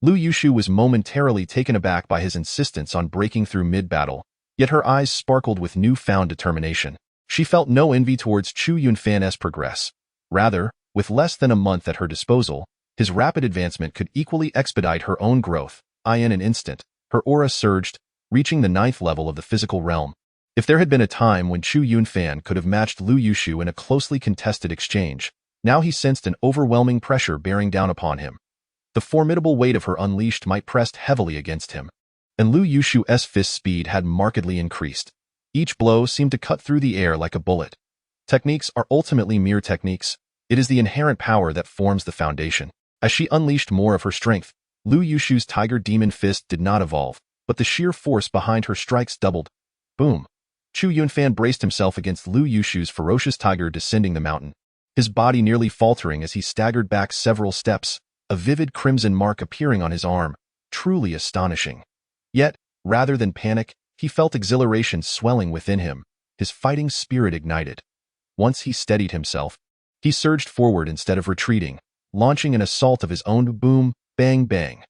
Lu Yushu was momentarily taken aback by his insistence on breaking through mid-battle, yet her eyes sparkled with newfound determination. She felt no envy towards Chu Yunfan's progress. Rather, with less than a month at her disposal, his rapid advancement could equally expedite her own growth. In an instant, her aura surged, reaching the 9th level of the physical realm. If there had been a time when Chu Yunfan could have matched Lu Yushu in a closely contested exchange, now he sensed an overwhelming pressure bearing down upon him. The formidable weight of her unleashed might pressed heavily against him, and Lu Yushu's fist speed had markedly increased. Each blow seemed to cut through the air like a bullet. Techniques are ultimately mere techniques. It is the inherent power that forms the foundation. As she unleashed more of her strength, Lu Yushu's tiger demon fist did not evolve, but the sheer force behind her strikes doubled. Boom! Chu Yunfan braced himself against Lu Yushu's ferocious tiger descending the mountain, his body nearly faltering as he staggered back several steps, a vivid crimson mark appearing on his arm, truly astonishing. Yet, rather than panic, he felt exhilaration swelling within him, his fighting spirit ignited. Once he steadied himself, he surged forward instead of retreating, launching an assault of his own. Boom, bang, bang.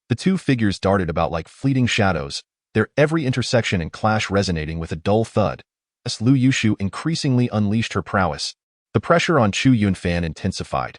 The two figures darted about like fleeting shadows, their every intersection and clash resonating with a dull thud. As Lu Yushu increasingly unleashed her prowess, the pressure on Chu Yunfan intensified.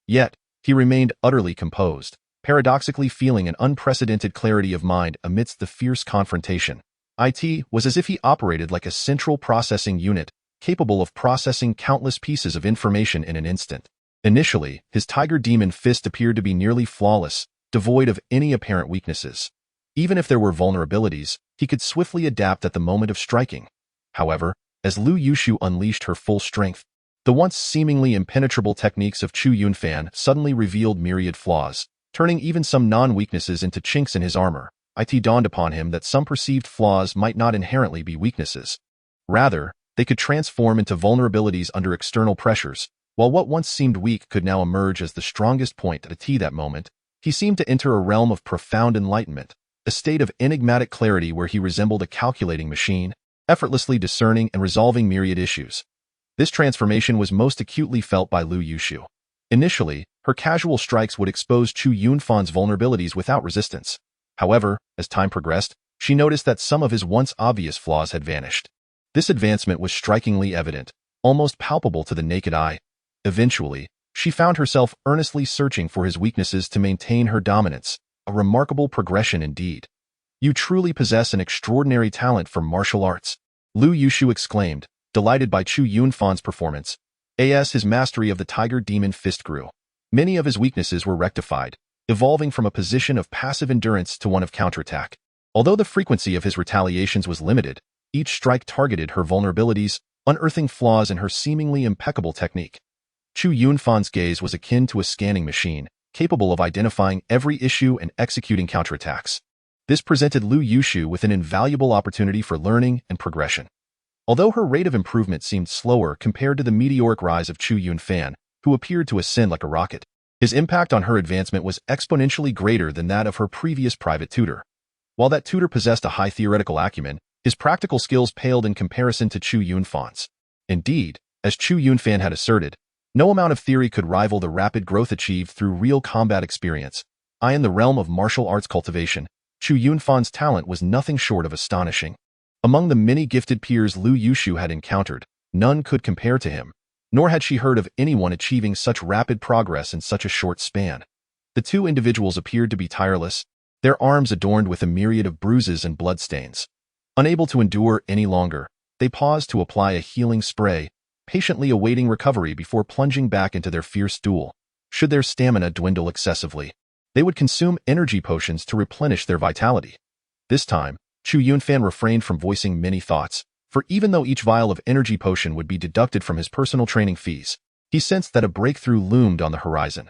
Yet, he remained utterly composed, paradoxically feeling an unprecedented clarity of mind amidst the fierce confrontation. It was as if he operated like a central processing unit, capable of processing countless pieces of information in an instant. Initially, his tiger demon fist appeared to be nearly flawless, devoid of any apparent weaknesses. Even if there were vulnerabilities, he could swiftly adapt at the moment of striking. However, as Lu Yushu unleashed her full strength, the once seemingly impenetrable techniques of Chu Yunfan suddenly revealed myriad flaws, turning even some non-weaknesses into chinks in his armor. It dawned upon him that some perceived flaws might not inherently be weaknesses. Rather, they could transform into vulnerabilities under external pressures, while what once seemed weak could now emerge as the strongest point at that moment. He seemed to enter a realm of profound enlightenment, a state of enigmatic clarity where he resembled a calculating machine, effortlessly discerning and resolving myriad issues. This transformation was most acutely felt by Lu Yushu. Initially, her casual strikes would expose Chu Yunfan's vulnerabilities without resistance. However, as time progressed, she noticed that some of his once obvious flaws had vanished. This advancement was strikingly evident, almost palpable to the naked eye. Eventually, she found herself earnestly searching for his weaknesses to maintain her dominance, a remarkable progression indeed. "You truly possess an extraordinary talent for martial arts," Lu Yushu exclaimed, delighted by Chu Yunfan's performance. His mastery of the tiger demon fist grew. Many of his weaknesses were rectified, evolving from a position of passive endurance to one of counterattack. Although the frequency of his retaliations was limited, each strike targeted her vulnerabilities, unearthing flaws in her seemingly impeccable technique. Chu Yunfan's gaze was akin to a scanning machine, capable of identifying every issue and executing counterattacks. This presented Lu Yushu with an invaluable opportunity for learning and progression. Although her rate of improvement seemed slower compared to the meteoric rise of Chu Yunfan, who appeared to ascend like a rocket, his impact on her advancement was exponentially greater than that of her previous private tutor. While that tutor possessed a high theoretical acumen, his practical skills paled in comparison to Chu Yunfan's. Indeed, as Chu Yunfan had asserted, no amount of theory could rival the rapid growth achieved through real combat experience. In the realm of martial arts cultivation, Chu Yunfan's talent was nothing short of astonishing. Among the many gifted peers Lu Yushu had encountered, none could compare to him, nor had she heard of anyone achieving such rapid progress in such a short span. The two individuals appeared to be tireless, their arms adorned with a myriad of bruises and bloodstains. Unable to endure any longer, they paused to apply a healing spray, patiently awaiting recovery before plunging back into their fierce duel. Should their stamina dwindle excessively, they would consume energy potions to replenish their vitality. This time, Chu Yunfan refrained from voicing many thoughts, for even though each vial of energy potion would be deducted from his personal training fees, he sensed that a breakthrough loomed on the horizon.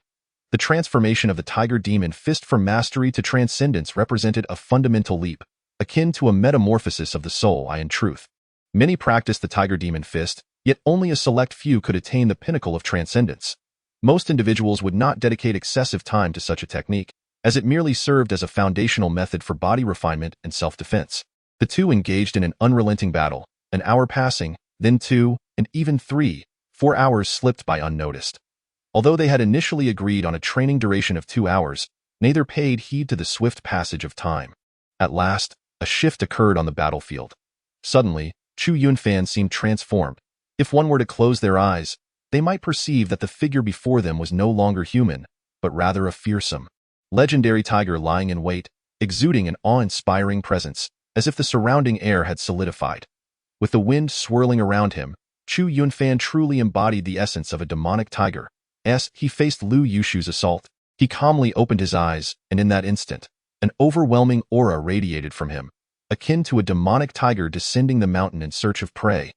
The transformation of the tiger demon fist from mastery to transcendence represented a fundamental leap, akin to a metamorphosis of the soul. In truth, many practiced the tiger demon fist, yet only a select few could attain the pinnacle of transcendence. Most individuals would not dedicate excessive time to such a technique, as it merely served as a foundational method for body refinement and self-defense. The two engaged in an unrelenting battle, an hour passing, then 2, and even 3, 4 hours slipped by unnoticed. Although they had initially agreed on a training duration of 2 hours, Neither paid heed to the swift passage of time. At last, a shift occurred on the battlefield. Suddenly, Chu Yunfan seemed transformed. If one were to close their eyes, they might perceive that the figure before them was no longer human, but rather a fearsome, legendary tiger lying in wait, exuding an awe-inspiring presence, as if the surrounding air had solidified. With the wind swirling around him, Chu Yunfan truly embodied the essence of a demonic tiger. As he faced Lu Yushu's assault, he calmly opened his eyes, and in that instant, an overwhelming aura radiated from him, akin to a demonic tiger descending the mountain in search of prey.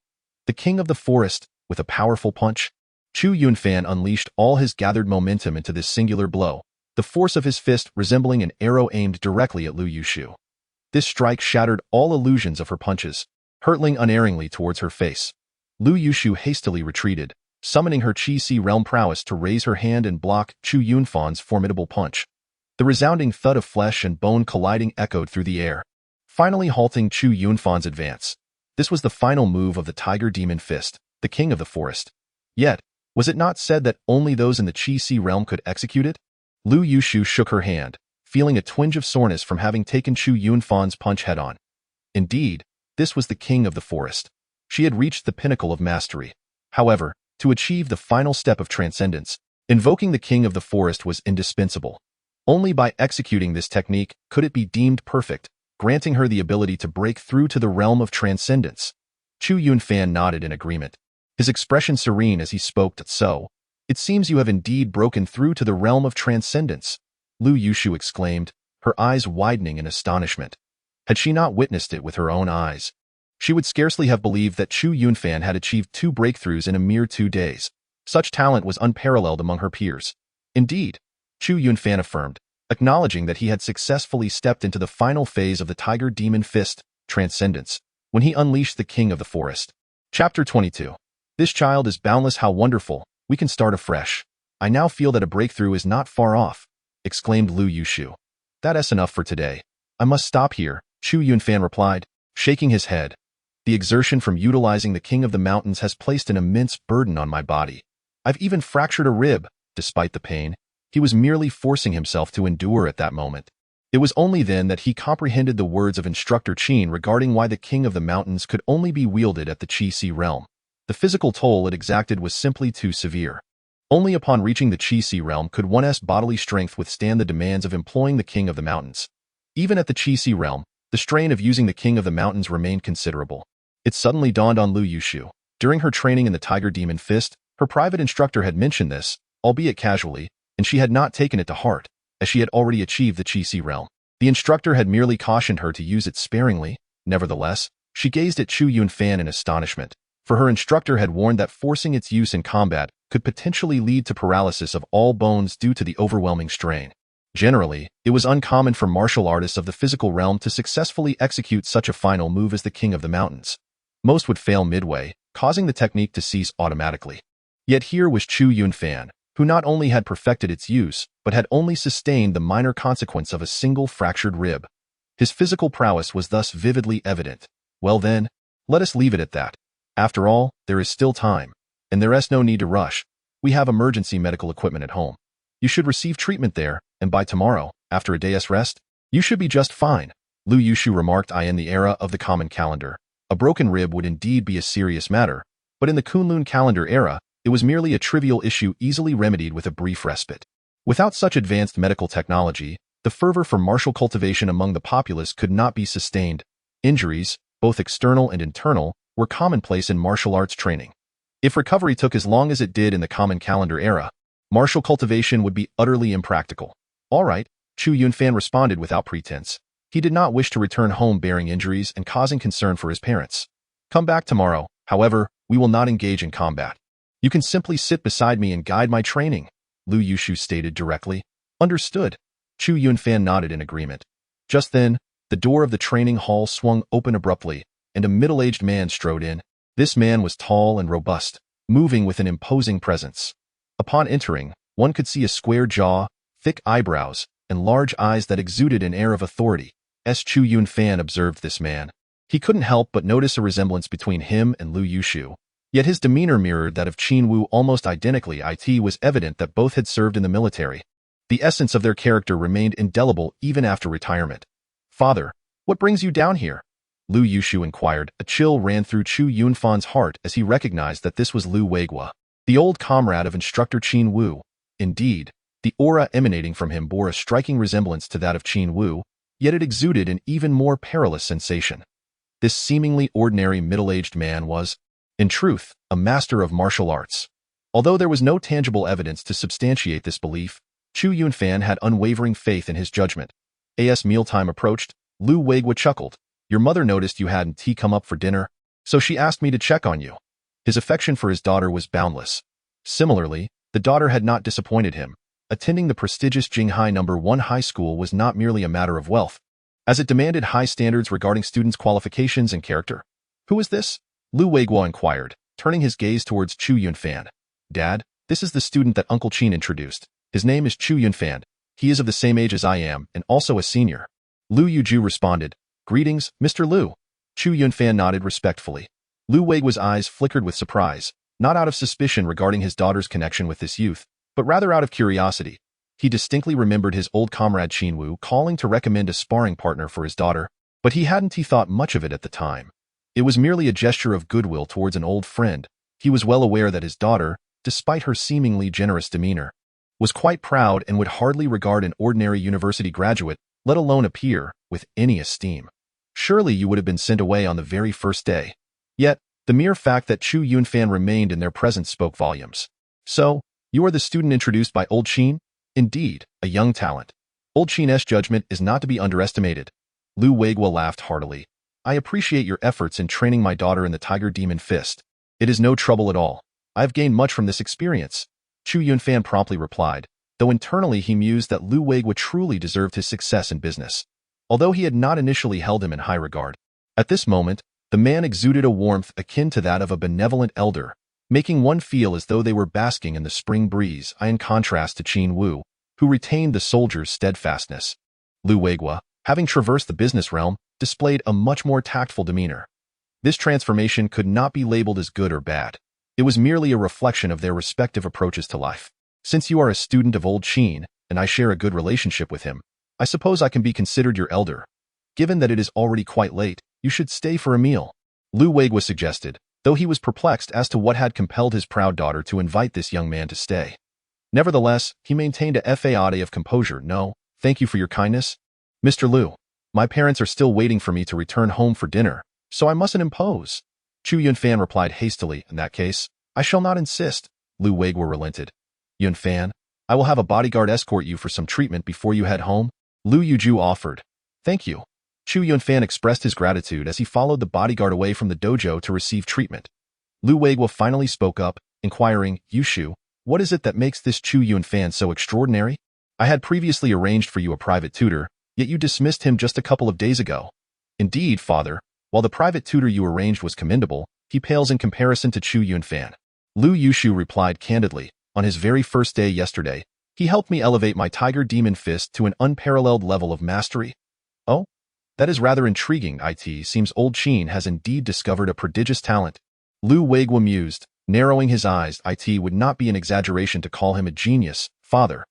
The king of the forest, with a powerful punch, Chu Yunfan unleashed all his gathered momentum into this singular blow, the force of his fist resembling an arrow aimed directly at Lu Yushu. This strike shattered all illusions of her punches, hurtling unerringly towards her face. Lu Yushu hastily retreated, summoning her Qi realm prowess to raise her hand and block Chu Yunfan's formidable punch. The resounding thud of flesh and bone colliding echoed through the air, finally halting Chu Yunfan's advance. This was the final move of the Tiger Demon Fist, the king of the forest. Yet, was it not said that only those in the Qi realm could execute it? Lu Yushu shook her hand, feeling a twinge of soreness from having taken Chu Yunfan's punch head-on. Indeed, this was the king of the forest. She had reached the pinnacle of mastery. However, to achieve the final step of transcendence, invoking the king of the forest was indispensable. Only by executing this technique could it be deemed perfect, granting her the ability to break through to the realm of transcendence. Chu Yunfan nodded in agreement, his expression serene as he spoke. So, it seems you have indeed broken through to the realm of transcendence, Lu Yushu exclaimed, her eyes widening in astonishment. Had she not witnessed it with her own eyes, she would scarcely have believed that Chu Yunfan had achieved 2 breakthroughs in a mere 2 days. Such talent was unparalleled among her peers. Indeed, Chu Yunfan affirmed, acknowledging that he had successfully stepped into the final phase of the Tiger Demon Fist, transcendence, when he unleashed the king of the forest. Chapter 22. This child is boundless. How wonderful. We can start afresh. I now feel that a breakthrough is not far off, exclaimed Lu Yushu. That's enough for today. I must stop here, Chu Yunfan replied, shaking his head. The exertion from utilizing the king of the mountains has placed an immense burden on my body. I've even fractured a rib. Despite the pain, he was merely forcing himself to endure at that moment. It was only then that he comprehended the words of Instructor Qin regarding why the king of the mountains could only be wielded at the Qi realm. The physical toll it exacted was simply too severe. Only upon reaching the Qi realm could one's bodily strength withstand the demands of employing the king of the mountains. Even at the Qi realm, the strain of using the king of the mountains remained considerable. It suddenly dawned on Lu Yushu. During her training in the Tiger Demon Fist, her private instructor had mentioned this, albeit casually, and she had not taken it to heart, as she had already achieved the Qi realm. The instructor had merely cautioned her to use it sparingly. Nevertheless, she gazed at Chu Yunfan in astonishment, for her instructor had warned that forcing its use in combat could potentially lead to paralysis of all bones due to the overwhelming strain. Generally, it was uncommon for martial artists of the physical realm to successfully execute such a final move as the king of the mountains. Most would fail midway, causing the technique to cease automatically. Yet here was Chu Yunfan, who not only had perfected its use, but had only sustained the minor consequence of a single fractured rib. His physical prowess was thus vividly evident. Well then, let us leave it at that. After all, there is still time, and there is no need to rush. We have emergency medical equipment at home. You should receive treatment there, and by tomorrow, after a day's rest, you should be just fine, Lu Yushu remarked. In the era of the common calendar, a broken rib would indeed be a serious matter, but in the Kunlun calendar era, it was merely a trivial issue easily remedied with a brief respite. Without such advanced medical technology, the fervor for martial cultivation among the populace could not be sustained. Injuries, both external and internal, were commonplace in martial arts training. If recovery took as long as it did in the common calendar era, martial cultivation would be utterly impractical. All right, Chu Yunfan responded without pretense. He did not wish to return home bearing injuries and causing concern for his parents. Come back tomorrow, however, we will not engage in combat. You can simply sit beside me and guide my training, Lu Yushu stated directly. Understood. Chu Yunfan nodded in agreement. Just then, the door of the training hall swung open abruptly, and a middle-aged man strode in. This man was tall and robust, moving with an imposing presence. Upon entering, one could see a square jaw, thick eyebrows, and large eyes that exuded an air of authority. As Chu Yunfan observed this man, he couldn't help but notice a resemblance between him and Lu Yushu. Yet his demeanor mirrored that of Qin Wu almost identically. It was evident that both had served in the military. The essence of their character remained indelible even after retirement. "Father, what brings you down here?" Lu Yushu inquired. A chill ran through Chu Yunfan's heart as he recognized that this was Lu Weiguo, the old comrade of instructor Qin Wu. Indeed, the aura emanating from him bore a striking resemblance to that of Qin Wu, yet it exuded an even more perilous sensation. This seemingly ordinary middle-aged man was, in truth, a master of martial arts. Although there was no tangible evidence to substantiate this belief, Chu Yunfan had unwavering faith in his judgment. As mealtime approached, Lu Weiguo chuckled. "Your mother noticed you hadn't come up for dinner, so she asked me to check on you." His affection for his daughter was boundless. Similarly, the daughter had not disappointed him. Attending the prestigious Jinghai No. 1 high school was not merely a matter of wealth, as it demanded high standards regarding students' qualifications and character. "Who is this?" Lu Weiguo inquired, turning his gaze towards Chu Yunfan. "Dad, this is the student that Uncle Qin introduced. His name is Chu Yunfan. He is of the same age as I am, and also a senior." Lu Yuju responded, "Greetings, Mr. Lu." Chu Yunfan nodded respectfully. Lu Weiguo's eyes flickered with surprise, not out of suspicion regarding his daughter's connection with this youth, but rather out of curiosity. He distinctly remembered his old comrade Qin Wu calling to recommend a sparring partner for his daughter, but he hadn't thought much of it at the time. It was merely a gesture of goodwill towards an old friend. He was well aware that his daughter, despite her seemingly generous demeanor, was quite proud and would hardly regard an ordinary university graduate, let alone a peer, with any esteem. Surely you would have been sent away on the very first day. Yet, the mere fact that Chu Yunfan remained in their presence spoke volumes. "So, you are the student introduced by Old Qin?" "Indeed, a young talent. Old Qin's judgment is not to be underestimated." Lu Weiguo laughed heartily. "I appreciate your efforts in training my daughter in the Tiger Demon Fist. It is no trouble at all. I have gained much from this experience." Chu Yunfan promptly replied, though internally he mused that Lu Weiguo truly deserved his success in business, although he had not initially held him in high regard. At this moment, the man exuded a warmth akin to that of a benevolent elder, making one feel as though they were basking in the spring breeze, in contrast to Qin Wu, who retained the soldier's steadfastness. Lu Weiguo, having traversed the business realm, displayed a much more tactful demeanor. This transformation could not be labeled as good or bad. It was merely a reflection of their respective approaches to life. "Since you are a student of Old Qin, and I share a good relationship with him, I suppose I can be considered your elder. Given that it is already quite late, you should stay for a meal," Lu Weiguo suggested, though he was perplexed as to what had compelled his proud daughter to invite this young man to stay. Nevertheless, he maintained a faade of composure. "No, thank you for your kindness, Mr. Lu. My parents are still waiting for me to return home for dinner, so I mustn't impose." Chu Yunfan replied hastily, "In that case, I shall not insist." Lu Weiguo relented. "Yunfan, I will have a bodyguard escort you for some treatment before you head home," Lu Yuju offered. "Thank you." Chu Yunfan expressed his gratitude as he followed the bodyguard away from the dojo to receive treatment. Lu Weiguo finally spoke up, inquiring, "Yushu, what is it that makes this Chu Yunfan so extraordinary? I had previously arranged for you a private tutor, yet you dismissed him just a couple of days ago." "Indeed, father, while the private tutor you arranged was commendable, he pales in comparison to Chu Yunfan." Lu Yushu replied candidly, "On his very first day yesterday, he helped me elevate my Tiger Demon Fist to an unparalleled level of mastery." "Oh? That is rather intriguing. It seems Old Qin has indeed discovered a prodigious talent." Lu Weiguo mused, narrowing his eyes. "It would not be an exaggeration to call him a genius, father.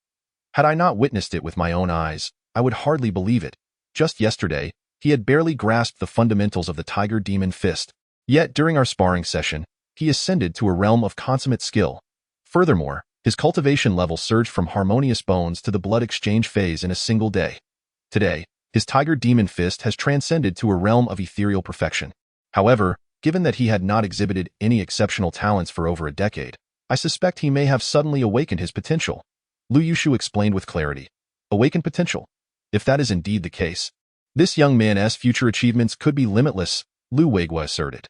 Had I not witnessed it with my own eyes, I would hardly believe it. Just yesterday, he had barely grasped the fundamentals of the Tiger Demon Fist. Yet during our sparring session, he ascended to a realm of consummate skill. Furthermore, his cultivation level surged from harmonious bones to the blood exchange phase in a single day. Today, his Tiger Demon Fist has transcended to a realm of ethereal perfection. However, given that he had not exhibited any exceptional talents for over a decade, I suspect he may have suddenly awakened his potential." Lu Yushu explained with clarity. "Awakened potential? If that is indeed the case, this young man's future achievements could be limitless," Lu Weiguo asserted.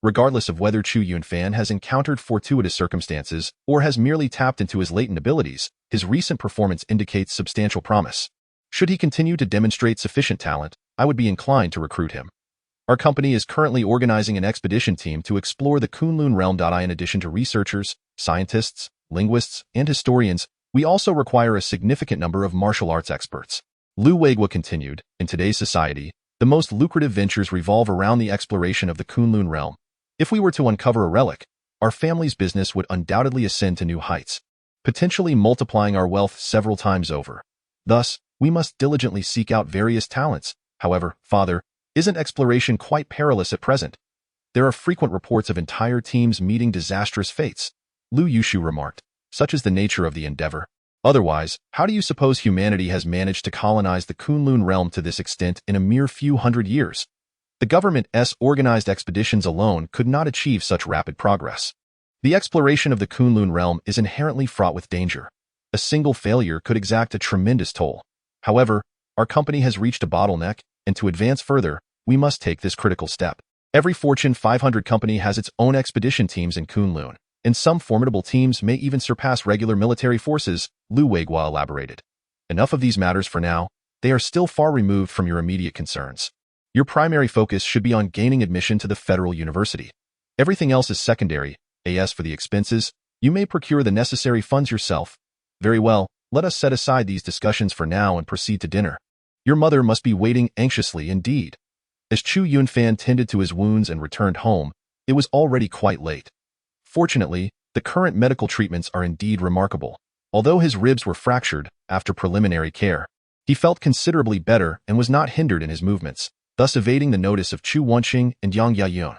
Regardless of whether Chu Yunfan has encountered fortuitous circumstances or has merely tapped into his latent abilities, his recent performance indicates substantial promise. Should he continue to demonstrate sufficient talent, I would be inclined to recruit him. Our company is currently organizing an expedition team to explore the Kunlun realm. In addition to researchers, scientists, linguists, and historians, we also require a significant number of martial arts experts. Lu Weiguo continued, "In today's society, the most lucrative ventures revolve around the exploration of the Kunlun realm. If we were to uncover a relic, our family's business would undoubtedly ascend to new heights. potentially multiplying our wealth several times over. Thus, we must diligently seek out various talents. However, Father, isn't exploration quite perilous at present? There are frequent reports of entire teams meeting disastrous fates, Lu Yushu remarked. Such is the nature of the endeavor. Otherwise, how do you suppose humanity has managed to colonize the Kunlun realm to this extent in a mere few hundred years? The government's organized expeditions alone could not achieve such rapid progress. The exploration of the Kunlun realm is inherently fraught with danger. A single failure could exact a tremendous toll. However, our company has reached a bottleneck, and to advance further, we must take this critical step. Every Fortune 500 company has its own expedition teams in Kunlun, and some formidable teams may even surpass regular military forces, Lu Weiguo elaborated. Enough of these matters for now. They are still far removed from your immediate concerns. Your primary focus should be on gaining admission to the Federal University. Everything else is secondary. As for the expenses, you may procure the necessary funds yourself. Very well, let us set aside these discussions for now and proceed to dinner. Your mother must be waiting anxiously indeed. As Chu Yunfan tended to his wounds and returned home, it was already quite late. Fortunately, the current medical treatments are indeed remarkable. Although his ribs were fractured, after preliminary care, he felt considerably better and was not hindered in his movements, thus evading the notice of Chu Wenxing and Yang Yayun.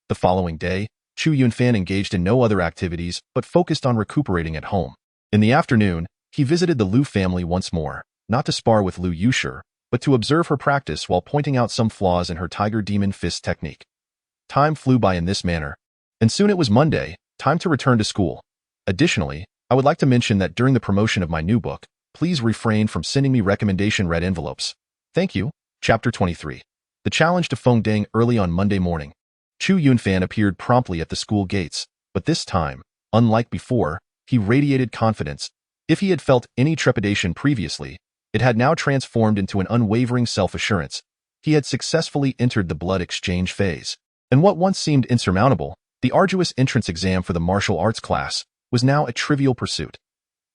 The following day, Chu Yunfan engaged in no other activities but focused on recuperating at home. In the afternoon, he visited the Lu family once more, not to spar with Lu Yushu, but to observe her practice while pointing out some flaws in her tiger demon fist technique. Time flew by in this manner, and soon it was Monday, time to return to school. Additionally, I would like to mention that during the promotion of my new book, please refrain from sending me recommendation red envelopes. Thank you. Chapter 23. The challenge to Fengdang early on Monday morning. Chu Yunfan appeared promptly at the school gates, but this time, unlike before, he radiated confidence. If he had felt any trepidation previously, it had now transformed into an unwavering self-assurance. He had successfully entered the blood exchange phase. And what once seemed insurmountable, the arduous entrance exam for the martial arts class, was now a trivial pursuit.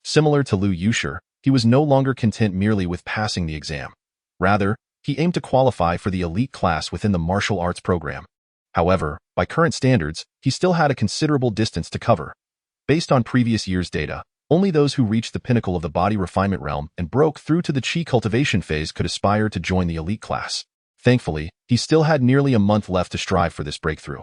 Similar to Lu Yushu, he was no longer content merely with passing the exam. Rather, he aimed to qualify for the elite class within the martial arts program. However, by current standards, he still had a considerable distance to cover. Based on previous year's data, only those who reached the pinnacle of the body refinement realm and broke through to the chi cultivation phase could aspire to join the elite class. Thankfully, he still had nearly a month left to strive for this breakthrough.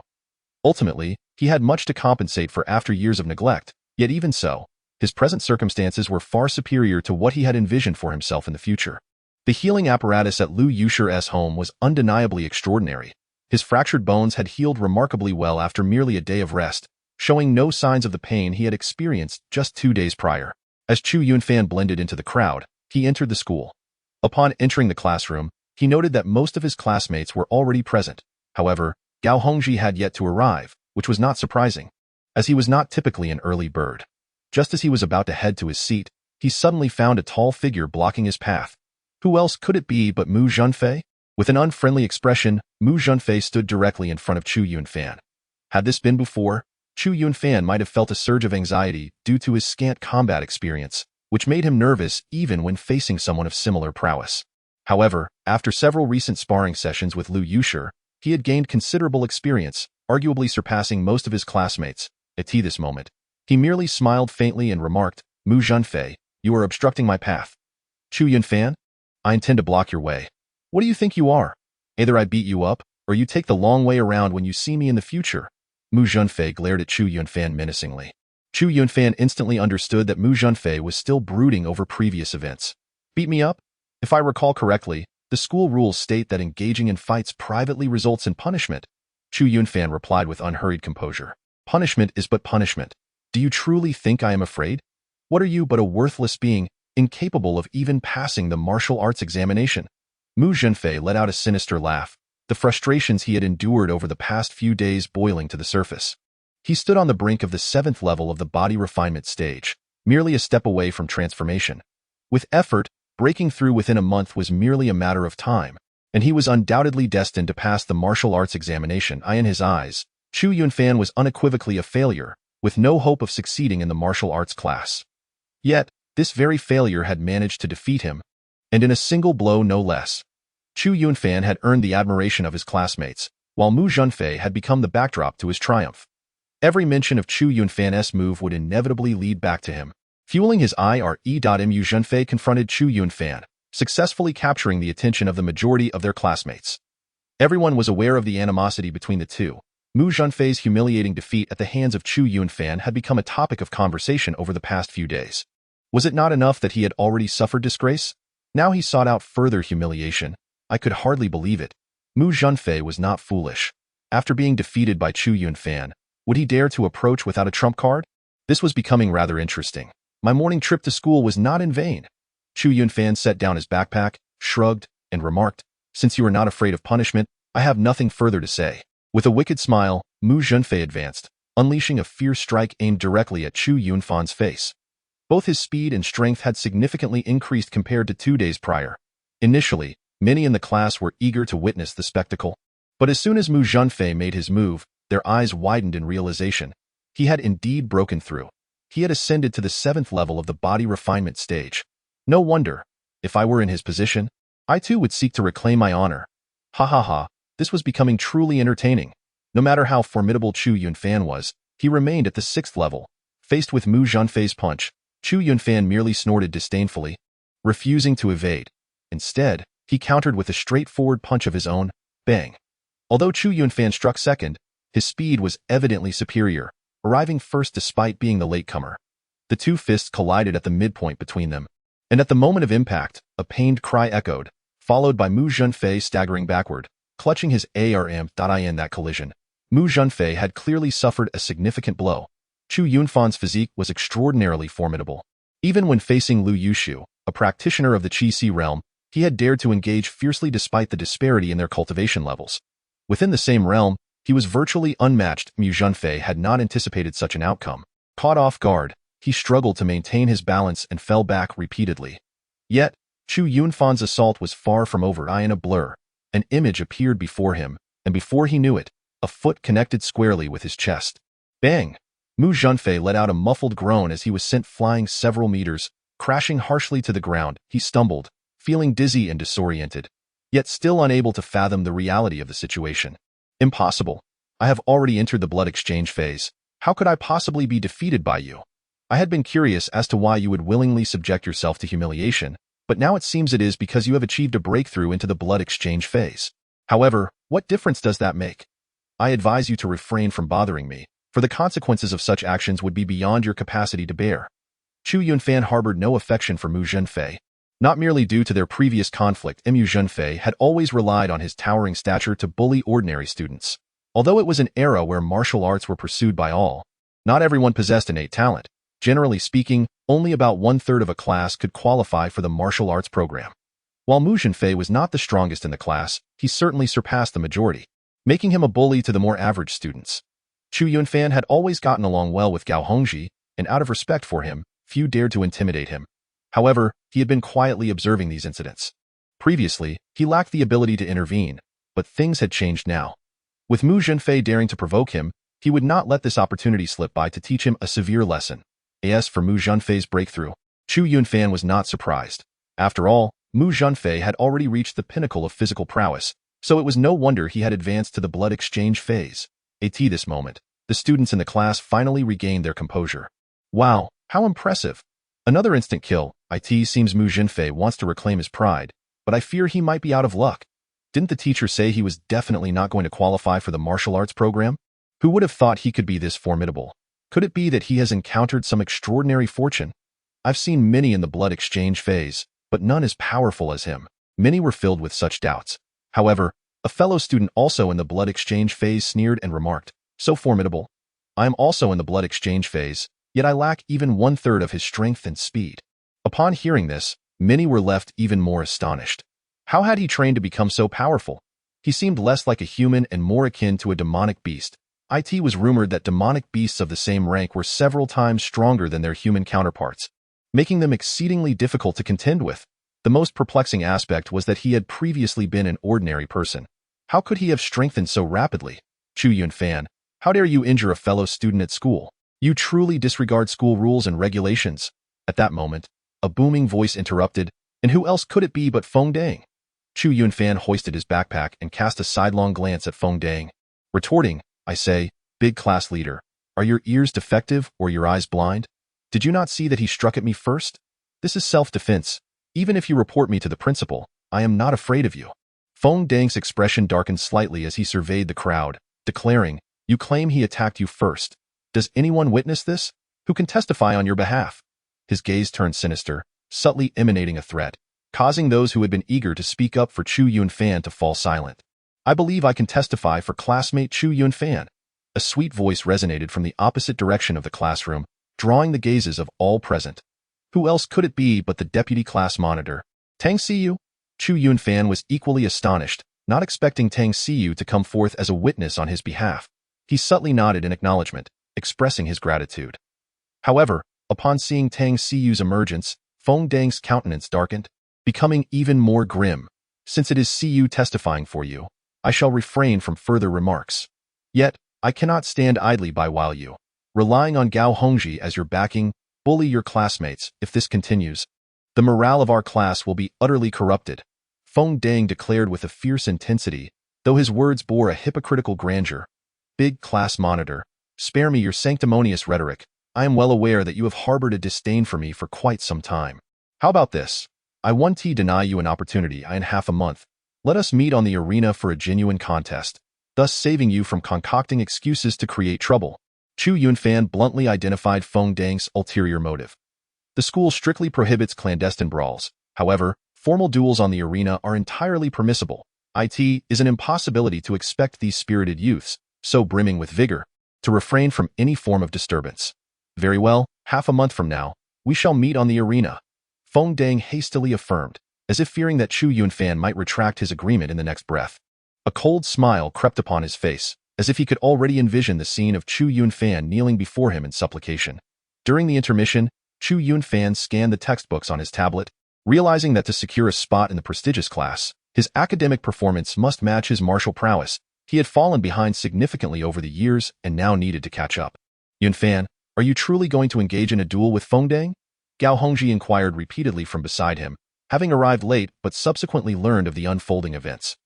Ultimately, he had much to compensate for after years of neglect, yet even so, his present circumstances were far superior to what he had envisioned for himself in the future. The healing apparatus at Lu Yushu's home was undeniably extraordinary. His fractured bones had healed remarkably well after merely a day of rest, showing no signs of the pain he had experienced just 2 days prior. As Chu Yunfan blended into the crowd, he entered the school. Upon entering the classroom, he noted that most of his classmates were already present. However, Gao Hongji had yet to arrive, which was not surprising, as he was not typically an early bird. Just as he was about to head to his seat, he suddenly found a tall figure blocking his path. Who else could it be but Mu Zhenfei? With an unfriendly expression, Mu Zhenfei stood directly in front of Chu Yunfan. Had this been before, Chu Yunfan might have felt a surge of anxiety due to his scant combat experience, which made him nervous even when facing someone of similar prowess. However, after several recent sparring sessions with Lu Yushu, he had gained considerable experience, arguably surpassing most of his classmates. At this moment, he merely smiled faintly and remarked, Mu Zhenfei, you are obstructing my path. Chu Yunfan, I intend to block your way. What do you think you are? Either I beat you up, or you take the long way around when you see me in the future. Mu Zhenfei glared at Chu Yunfan menacingly. Chu Yunfan instantly understood that Mu Zhenfei was still brooding over previous events. Beat me up? If I recall correctly, the school rules state that engaging in fights privately results in punishment. Chu Yunfan replied with unhurried composure. Punishment is but punishment. Do you truly think I am afraid? What are you but a worthless being, incapable of even passing the martial arts examination? Mu Zhenfei let out a sinister laugh, the frustrations he had endured over the past few days boiling to the surface. He stood on the brink of the 7th level of the body refinement stage, merely a step away from transformation. With effort, breaking through within a month was merely a matter of time, and he was undoubtedly destined to pass the martial arts examination. In his eyes, Chu Yunfan was unequivocally a failure, with no hope of succeeding in the martial arts class. Yet, this very failure had managed to defeat him, and in a single blow no less. Chu Yunfan had earned the admiration of his classmates, while Mu Zhenfei had become the backdrop to his triumph. Every mention of Chu Yunfan's move would inevitably lead back to him. Fueling his ire, Mu Zhenfei confronted Chu Yunfan, successfully capturing the attention of the majority of their classmates. Everyone was aware of the animosity between the two. Mu Zhenfei's humiliating defeat at the hands of Chu Yunfan had become a topic of conversation over the past few days. Was it not enough that he had already suffered disgrace? Now he sought out further humiliation. I could hardly believe it. Mu Zhenfei was not foolish. After being defeated by Chu Yunfan, would he dare to approach without a trump card? This was becoming rather interesting. My morning trip to school was not in vain. Chu Yunfan set down his backpack, shrugged, and remarked, "Since you are not afraid of punishment, I have nothing further to say." With a wicked smile, Mu Zhenfei advanced, unleashing a fierce strike aimed directly at Chu Yunfan's face. Both his speed and strength had significantly increased compared to 2 days prior. Initially, many in the class were eager to witness the spectacle. But as soon as Mu Zhenfei made his move, their eyes widened in realization. He had indeed broken through. He had ascended to the 7th level of the body refinement stage. No wonder. If I were in his position, I too would seek to reclaim my honor. Ha ha ha, this was becoming truly entertaining. No matter how formidable Chu Yunfan was, he remained at the 6th level. Faced with Mu Zhenfei's punch, Chu Yunfan merely snorted disdainfully, refusing to evade. Instead, he countered with a straightforward punch of his own. Bang. Although Chu Yunfan struck second, his speed was evidently superior, arriving first despite being the latecomer. The two fists collided at the midpoint between them, and at the moment of impact, a pained cry echoed, followed by Mu Zhenfei staggering backward, clutching his arm. In that collision, Mu Zhenfei had clearly suffered a significant blow. Chu Yunfan's physique was extraordinarily formidable. Even when facing Lu Yushu, a practitioner of the Qi realm, he had dared to engage fiercely despite the disparity in their cultivation levels. Within the same realm, he was virtually unmatched. Mu Zhenfei had not anticipated such an outcome. Caught off guard, he struggled to maintain his balance and fell back repeatedly. Yet, Chu Yunfan's assault was far from over. In a blur, an image appeared before him, and before he knew it, a foot connected squarely with his chest. Bang! Mu Zhenfei let out a muffled groan as he was sent flying several meters, crashing harshly to the ground. He stumbled, feeling dizzy and disoriented, yet still unable to fathom the reality of the situation. Impossible. I have already entered the blood exchange phase. How could I possibly be defeated by you? I had been curious as to why you would willingly subject yourself to humiliation, but now it seems it is because you have achieved a breakthrough into the blood exchange phase. However, what difference does that make? I advise you to refrain from bothering me, for the consequences of such actions would be beyond your capacity to bear. Chu Yunfan harbored no affection for Mu Zhenfei. Not merely due to their previous conflict, Mu Zhenfei had always relied on his towering stature to bully ordinary students. Although it was an era where martial arts were pursued by all, not everyone possessed innate talent. Generally speaking, only about 1/3 of a class could qualify for the martial arts program. While Mu Zhenfei was not the strongest in the class, he certainly surpassed the majority, making him a bully to the more average students. Chu Yunfan had always gotten along well with Gao Hongji, and out of respect for him, few dared to intimidate him. However, he had been quietly observing these incidents. Previously, he lacked the ability to intervene, but things had changed now. With Mu Zhenfei daring to provoke him, he would not let this opportunity slip by to teach him a severe lesson. As for Mu Zhenfei's breakthrough, Chu Yunfan was not surprised. After all, Mu Zhenfei had already reached the pinnacle of physical prowess, so it was no wonder he had advanced to the blood exchange phase. At this moment, the students in the class finally regained their composure. Wow, how impressive! Another instant kill. Seems Mu Zhenfei wants to reclaim his pride, but I fear he might be out of luck. Didn't the teacher say he was definitely not going to qualify for the martial arts program? Who would have thought he could be this formidable? Could it be that he has encountered some extraordinary fortune? I've seen many in the blood exchange phase, but none as powerful as him. Many were filled with such doubts. However, a fellow student also in the blood exchange phase sneered and remarked, "So formidable. I am also in the blood exchange phase, yet I lack even 1/3 of his strength and speed." Upon hearing this, many were left even more astonished. How had he trained to become so powerful? He seemed less like a human and more akin to a demonic beast. It was rumored that demonic beasts of the same rank were several times stronger than their human counterparts, making them exceedingly difficult to contend with. The most perplexing aspect was that he had previously been an ordinary person. How could he have strengthened so rapidly? Chu Yunfan, how dare you injure a fellow student at school? You truly disregard school rules and regulations. At that moment, a booming voice interrupted, and who else could it be but Feng Dang? Chu Yunfan hoisted his backpack and cast a sidelong glance at Feng Dang, retorting, "I say, big class leader, are your ears defective or your eyes blind? Did you not see that he struck at me first? This is self-defense. Even if you report me to the principal, I am not afraid of you. Feng Dang's expression darkened slightly as he surveyed the crowd, declaring, You claim he attacked you first. Does anyone witness this? Who can testify on your behalf? His gaze turned sinister, subtly emanating a threat, causing those who had been eager to speak up for Chu Yunfan to fall silent. I believe I can testify for classmate Chu Yunfan. A sweet voice resonated from the opposite direction of the classroom, drawing the gazes of all present. Who else could it be but the deputy class monitor, Tang Siyu? Chu Yunfan was equally astonished, not expecting Tang Siyu to come forth as a witness on his behalf. He subtly nodded in acknowledgement, expressing his gratitude. However, upon seeing Tang Siyu's emergence, Feng Dang's countenance darkened, becoming even more grim. Since it is Siyu testifying for you, I shall refrain from further remarks. Yet, I cannot stand idly by while you, relying on Gao Hongji as your backing, bully your classmates. If this continues, the morale of our class will be utterly corrupted, Feng Dang declared with a fierce intensity, though his words bore a hypocritical grandeur. Big class monitor, spare me your sanctimonious rhetoric. I am well aware that you have harbored a disdain for me for quite some time. How about this? I won't deny you an opportunity in half a month. Let us meet on the arena for a genuine contest, thus saving you from concocting excuses to create trouble. Chu Yunfan bluntly identified Feng Dang's ulterior motive. The school strictly prohibits clandestine brawls. However, formal duels on the arena are entirely permissible. It is an impossibility to expect these spirited youths, so brimming with vigor, to refrain from any form of disturbance. Very well, half a month from now, we shall meet on the arena, Feng Dang hastily affirmed, as if fearing that Chu Yunfan might retract his agreement in the next breath. A cold smile crept upon his face, as if he could already envision the scene of Chu Yunfan kneeling before him in supplication. During the intermission, Chu Yunfan scanned the textbooks on his tablet, realizing that to secure a spot in the prestigious class, his academic performance must match his martial prowess. He had fallen behind significantly over the years and now needed to catch up. Yunfan, are you truly going to engage in a duel with Feng Dang? Gao Hongji inquired repeatedly from beside him, having arrived late but subsequently learned of the unfolding events.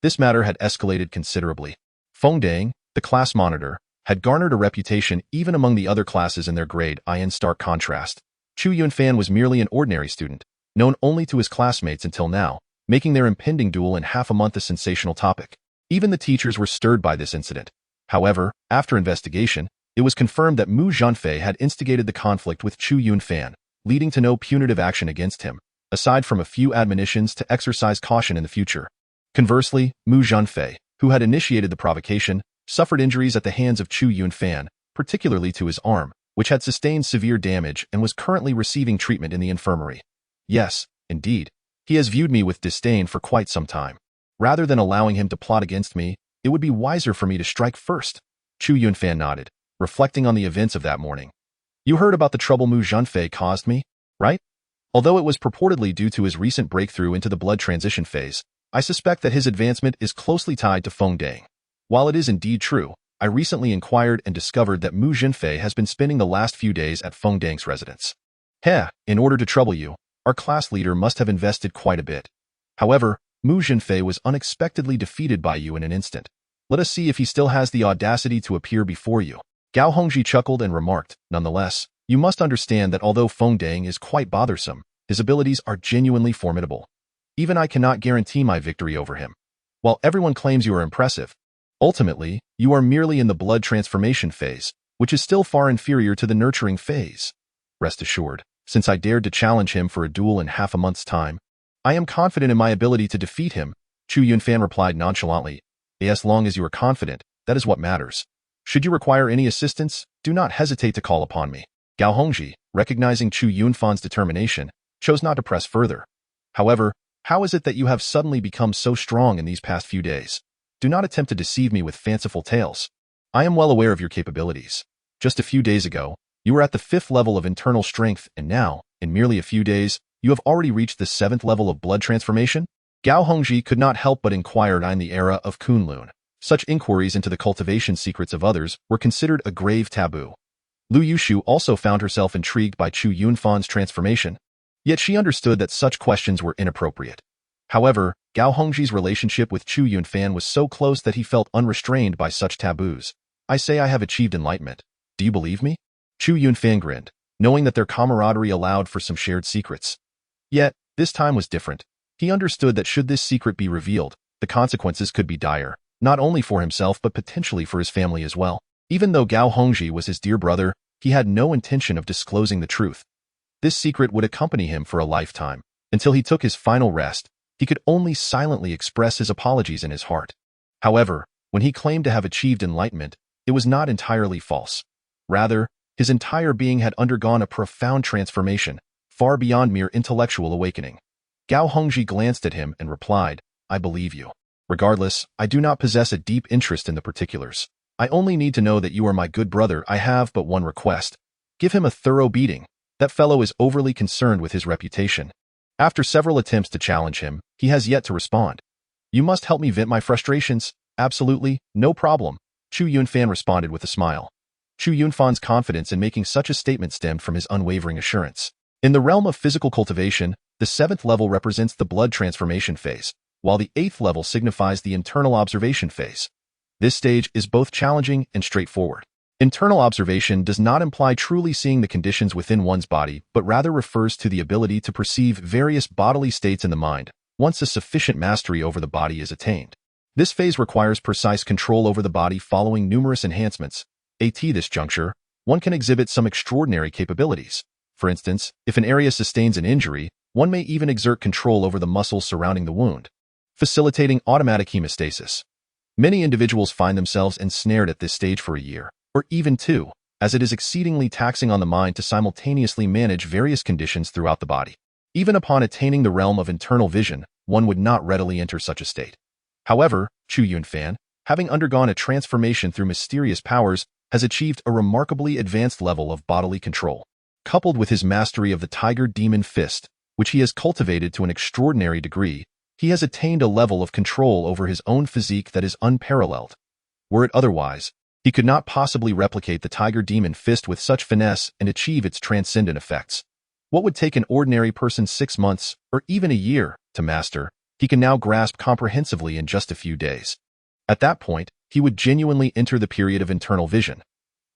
This matter had escalated considerably. Feng Dang, the class monitor, had garnered a reputation even among the other classes in their grade. In stark contrast, Chu Yunfan was merely an ordinary student, known only to his classmates until now, making their impending duel in half a month a sensational topic. Even the teachers were stirred by this incident. However, after investigation, it was confirmed that Mu Zhenfei had instigated the conflict with Chu Yunfan, leading to no punitive action against him, aside from a few admonitions to exercise caution in the future. Conversely, Mu Zhenfei, who had initiated the provocation, suffered injuries at the hands of Chu Yunfan, particularly to his arm, which had sustained severe damage and was currently receiving treatment in the infirmary. Yes, indeed, he has viewed me with disdain for quite some time. Rather than allowing him to plot against me, it would be wiser for me to strike first. Chu Yunfan nodded, reflecting on the events of that morning. You heard about the trouble Mu Zhenfei caused me, right? Although it was purportedly due to his recent breakthrough into the blood transition phase, I suspect that his advancement is closely tied to Feng Dang. While it is indeed true, I recently inquired and discovered that Mu Zhenfei has been spending the last few days at Feng Dang's residence. In order to trouble you, our class leader must have invested quite a bit. However, Mu Zhenfei was unexpectedly defeated by you in an instant. Let us see if he still has the audacity to appear before you. Gao Hongji chuckled and remarked, nonetheless, you must understand that although Feng Dang is quite bothersome, his abilities are genuinely formidable. Even I cannot guarantee my victory over him. While everyone claims you are impressive, ultimately, you are merely in the blood transformation phase, which is still far inferior to the nurturing phase. Rest assured, since I dared to challenge him for a duel in half a month's time, I am confident in my ability to defeat him, Chu Yunfan replied nonchalantly. As long as you are confident, that is what matters. Should you require any assistance, do not hesitate to call upon me. Gao Hongji, recognizing Chu Yunfan's determination, chose not to press further. However, how is it that you have suddenly become so strong in these past few days? Do not attempt to deceive me with fanciful tales. I am well aware of your capabilities. Just a few days ago, you were at the 5th level of internal strength, and now, in merely a few days, you have already reached the 7th level of blood transformation? Gao Hongji could not help but inquire in the era of Kunlun. Such inquiries into the cultivation secrets of others were considered a grave taboo. Lu Yushu also found herself intrigued by Chu Yunfan's transformation, yet she understood that such questions were inappropriate. However, Gao Hongji's relationship with Chu Yunfan was so close that he felt unrestrained by such taboos. I say I have achieved enlightenment. Do you believe me? Chu Yunfan grinned, knowing that their camaraderie allowed for some shared secrets. Yet, this time was different. He understood that should this secret be revealed, the consequences could be dire, not only for himself but potentially for his family as well. Even though Gao Hongji was his dear brother, he had no intention of disclosing the truth. This secret would accompany him for a lifetime. Until he took his final rest, he could only silently express his apologies in his heart. However, when he claimed to have achieved enlightenment, it was not entirely false. Rather, his entire being had undergone a profound transformation, far beyond mere intellectual awakening. Gao Hongji glanced at him and replied, "I believe you. Regardless, I do not possess a deep interest in the particulars. I only need to know that you are my good brother. I have but one request. Give him a thorough beating. That fellow is overly concerned with his reputation." After several attempts to challenge him, he has yet to respond. "You must help me vent my frustrations." "Absolutely, no problem," Chu Yunfan responded with a smile. Chu Yunfan's confidence in making such a statement stemmed from his unwavering assurance. In the realm of physical cultivation, the 7th level represents the blood transformation phase, while the 8th level signifies the internal observation phase. This stage is both challenging and straightforward. Internal observation does not imply truly seeing the conditions within one's body, but rather refers to the ability to perceive various bodily states in the mind, once a sufficient mastery over the body is attained. This phase requires precise control over the body following numerous enhancements. At this juncture, one can exhibit some extraordinary capabilities. For instance, if an area sustains an injury, one may even exert control over the muscles surrounding the wound, facilitating automatic hemostasis. Many individuals find themselves ensnared at this stage for a year, or even 2, as it is exceedingly taxing on the mind to simultaneously manage various conditions throughout the body. Even upon attaining the realm of internal vision, one would not readily enter such a state. However, Chu Yunfan, having undergone a transformation through mysterious powers, has achieved a remarkably advanced level of bodily control. Coupled with his mastery of the Tiger Demon Fist, which he has cultivated to an extraordinary degree, he has attained a level of control over his own physique that is unparalleled. Were it otherwise, he could not possibly replicate the Tiger Demon Fist with such finesse and achieve its transcendent effects. What would take an ordinary person 6 months, or even a year, to master, he can now grasp comprehensively in just a few days. At that point, he would genuinely enter the period of internal vision.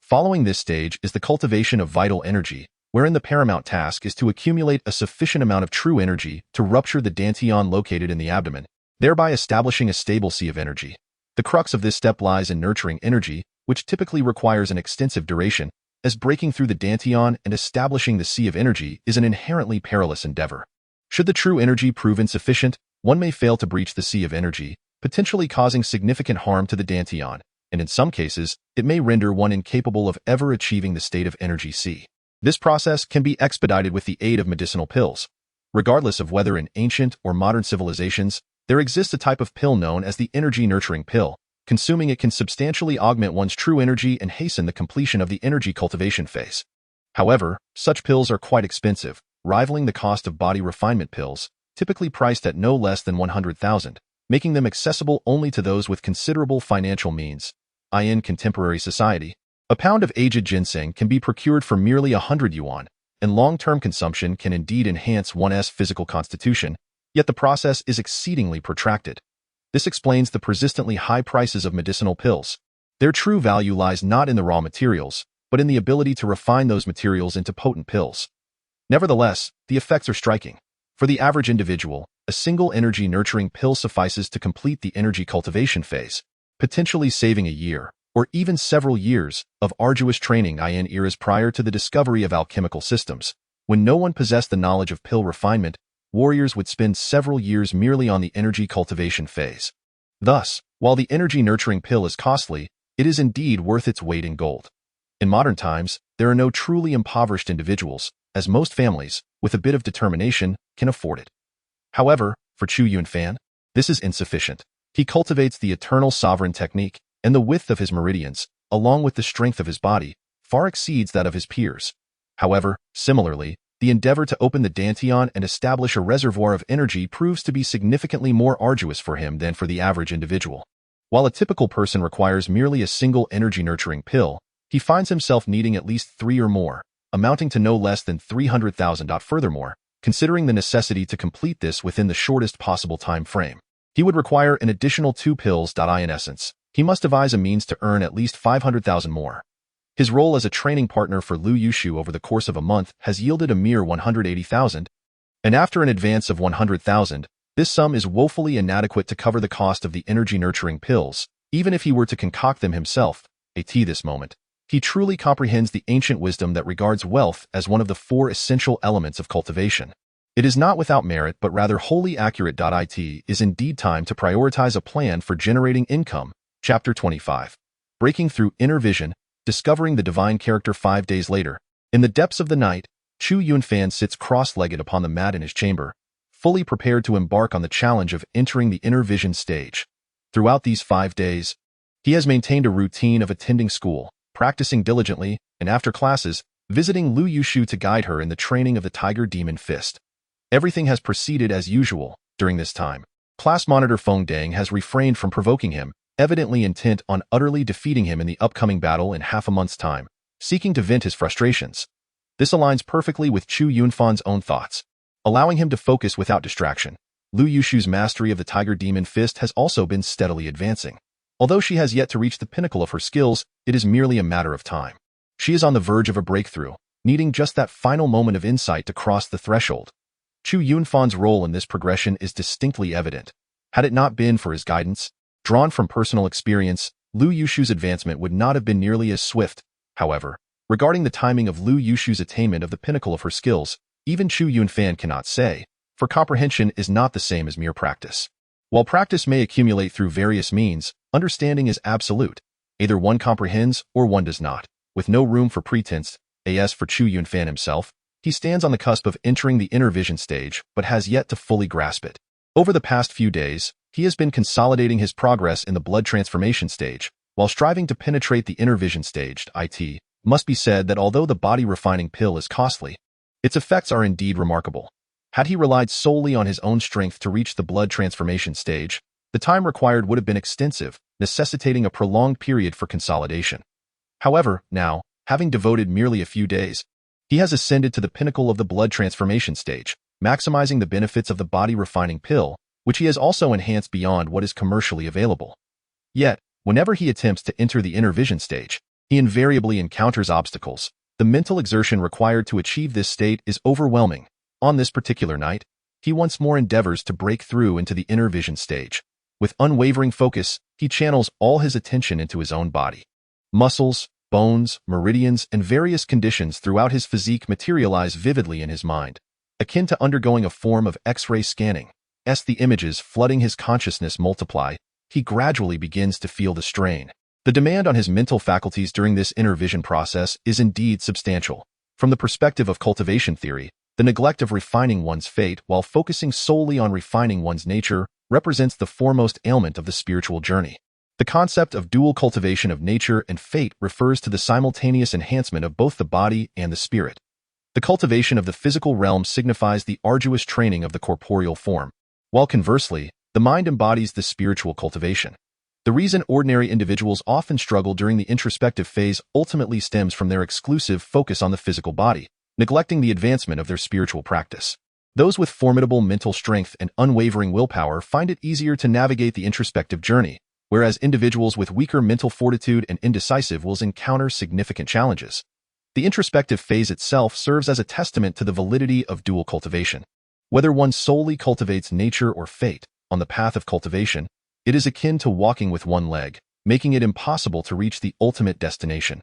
Following this stage is the cultivation of vital energy, wherein the paramount task is to accumulate a sufficient amount of true energy to rupture the dantian located in the abdomen, thereby establishing a stable sea of energy. The crux of this step lies in nurturing energy, which typically requires an extensive duration, as breaking through the dantian and establishing the sea of energy is an inherently perilous endeavor. Should the true energy prove insufficient, one may fail to breach the sea of energy, potentially causing significant harm to the dantian, and in some cases, it may render one incapable of ever achieving the state of energy sea. This process can be expedited with the aid of medicinal pills. Regardless of whether in ancient or modern civilizations, there exists a type of pill known as the energy-nurturing pill. Consuming it can substantially augment one's true energy and hasten the completion of the energy cultivation phase. However, such pills are quite expensive, rivaling the cost of body refinement pills, typically priced at no less than 100,000, making them accessible only to those with considerable financial means. In contemporary society, a pound of aged ginseng can be procured for merely 100 yuan, and long-term consumption can indeed enhance one's physical constitution, yet the process is exceedingly protracted. This explains the persistently high prices of medicinal pills. Their true value lies not in the raw materials, but in the ability to refine those materials into potent pills. Nevertheless, the effects are striking. For the average individual, a single energy-nurturing pill suffices to complete the energy cultivation phase, potentially saving a year, or even several years, of arduous training in eras prior to the discovery of alchemical systems. When no one possessed the knowledge of pill refinement, warriors would spend several years merely on the energy cultivation phase. Thus, while the energy-nurturing pill is costly, it is indeed worth its weight in gold. In modern times, there are no truly impoverished individuals, as most families, with a bit of determination, can afford it. However, for Chu Yunfan, this is insufficient. He cultivates the eternal sovereign technique, and the width of his meridians, along with the strength of his body, far exceeds that of his peers. However, similarly, the endeavor to open the dantian and establish a reservoir of energy proves to be significantly more arduous for him than for the average individual. While a typical person requires merely a single energy-nurturing pill, he finds himself needing at least 3 or more, amounting to no less than 300,000. Furthermore, considering the necessity to complete this within the shortest possible time frame, he would require an additional 2 pills. In essence, he must devise a means to earn at least 500,000 more. His role as a training partner for Lu Yushu over the course of a month has yielded a mere 180,000, and after an advance of 100,000, this sum is woefully inadequate to cover the cost of the energy-nurturing pills, even if he were to concoct them himself. At this moment, he truly comprehends the ancient wisdom that regards wealth as one of the 4 essential elements of cultivation. It is not without merit but rather wholly accurate. It is indeed time to prioritize a plan for generating income. Chapter 25. Breaking through inner vision, discovering the divine character. 5 days later, in the depths of the night, Chu Yunfan sits cross-legged upon the mat in his chamber, fully prepared to embark on the challenge of entering the inner vision stage. Throughout these 5 days, he has maintained a routine of attending school, practicing diligently, and after classes, visiting Lu Yushu to guide her in the training of the Tiger Demon Fist. Everything has proceeded as usual during this time. Class monitor Feng Dang has refrained from provoking him, evidently intent on utterly defeating him in the upcoming battle in half a month's time, seeking to vent his frustrations. This aligns perfectly with Chu Yunfan's own thoughts, allowing him to focus without distraction. Lu Yushu's mastery of the Tiger Demon Fist has also been steadily advancing. Although she has yet to reach the pinnacle of her skills, it is merely a matter of time. She is on the verge of a breakthrough, needing just that final moment of insight to cross the threshold. Chu Yunfan's role in this progression is distinctly evident. Had it not been for his guidance, drawn from personal experience, Lu Yushu's advancement would not have been nearly as swift. However, regarding the timing of Lu Yushu's attainment of the pinnacle of her skills, even Chu Yunfan cannot say, for comprehension is not the same as mere practice. While practice may accumulate through various means, understanding is absolute. Either one comprehends or one does not. With no room for pretense, as for Chu Yunfan himself, he stands on the cusp of entering the inner vision stage, but has yet to fully grasp it. Over the past few days, he has been consolidating his progress in the blood transformation stage, while striving to penetrate the inner vision stage. It must be said that although the body refining pill is costly, its effects are indeed remarkable. Had he relied solely on his own strength to reach the blood transformation stage, the time required would have been extensive, necessitating a prolonged period for consolidation. However, now, having devoted merely a few days, he has ascended to the pinnacle of the blood transformation stage, maximizing the benefits of the body refining pill, which he has also enhanced beyond what is commercially available. Yet, whenever he attempts to enter the inner vision stage, he invariably encounters obstacles. The mental exertion required to achieve this state is overwhelming. On this particular night, he once more endeavors to break through into the inner vision stage. With unwavering focus, he channels all his attention into his own body. Muscles, bones, meridians, and various conditions throughout his physique materialize vividly in his mind. Akin to undergoing a form of X-ray scanning, as the images flooding his consciousness multiply, he gradually begins to feel the strain. The demand on his mental faculties during this inner vision process is indeed substantial. From the perspective of cultivation theory, the neglect of refining one's fate while focusing solely on refining one's nature represents the foremost ailment of the spiritual journey. The concept of dual cultivation of nature and fate refers to the simultaneous enhancement of both the body and the spirit. The cultivation of the physical realm signifies the arduous training of the corporeal form, while conversely, the mind embodies the spiritual cultivation. The reason ordinary individuals often struggle during the introspective phase ultimately stems from their exclusive focus on the physical body, neglecting the advancement of their spiritual practice. Those with formidable mental strength and unwavering willpower find it easier to navigate the introspective journey, whereas individuals with weaker mental fortitude and indecisive wills encounter significant challenges. The introspective phase itself serves as a testament to the validity of dual cultivation. Whether one solely cultivates nature or fate, on the path of cultivation, it is akin to walking with one leg, making it impossible to reach the ultimate destination.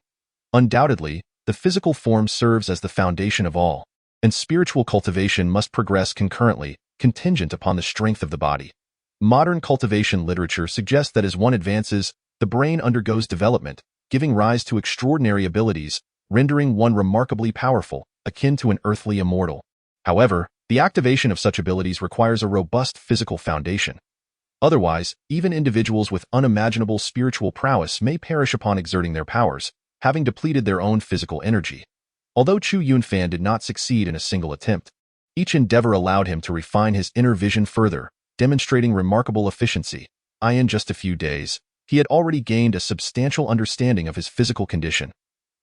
Undoubtedly, the physical form serves as the foundation of all, and spiritual cultivation must progress concurrently, contingent upon the strength of the body. Modern cultivation literature suggests that as one advances, the brain undergoes development, giving rise to extraordinary abilities, rendering one remarkably powerful, akin to an earthly immortal. However, the activation of such abilities requires a robust physical foundation. Otherwise, even individuals with unimaginable spiritual prowess may perish upon exerting their powers, having depleted their own physical energy. Although Chu Yunfan did not succeed in a single attempt, each endeavor allowed him to refine his inner vision further, demonstrating remarkable efficiency. In just a few days, he had already gained a substantial understanding of his physical condition.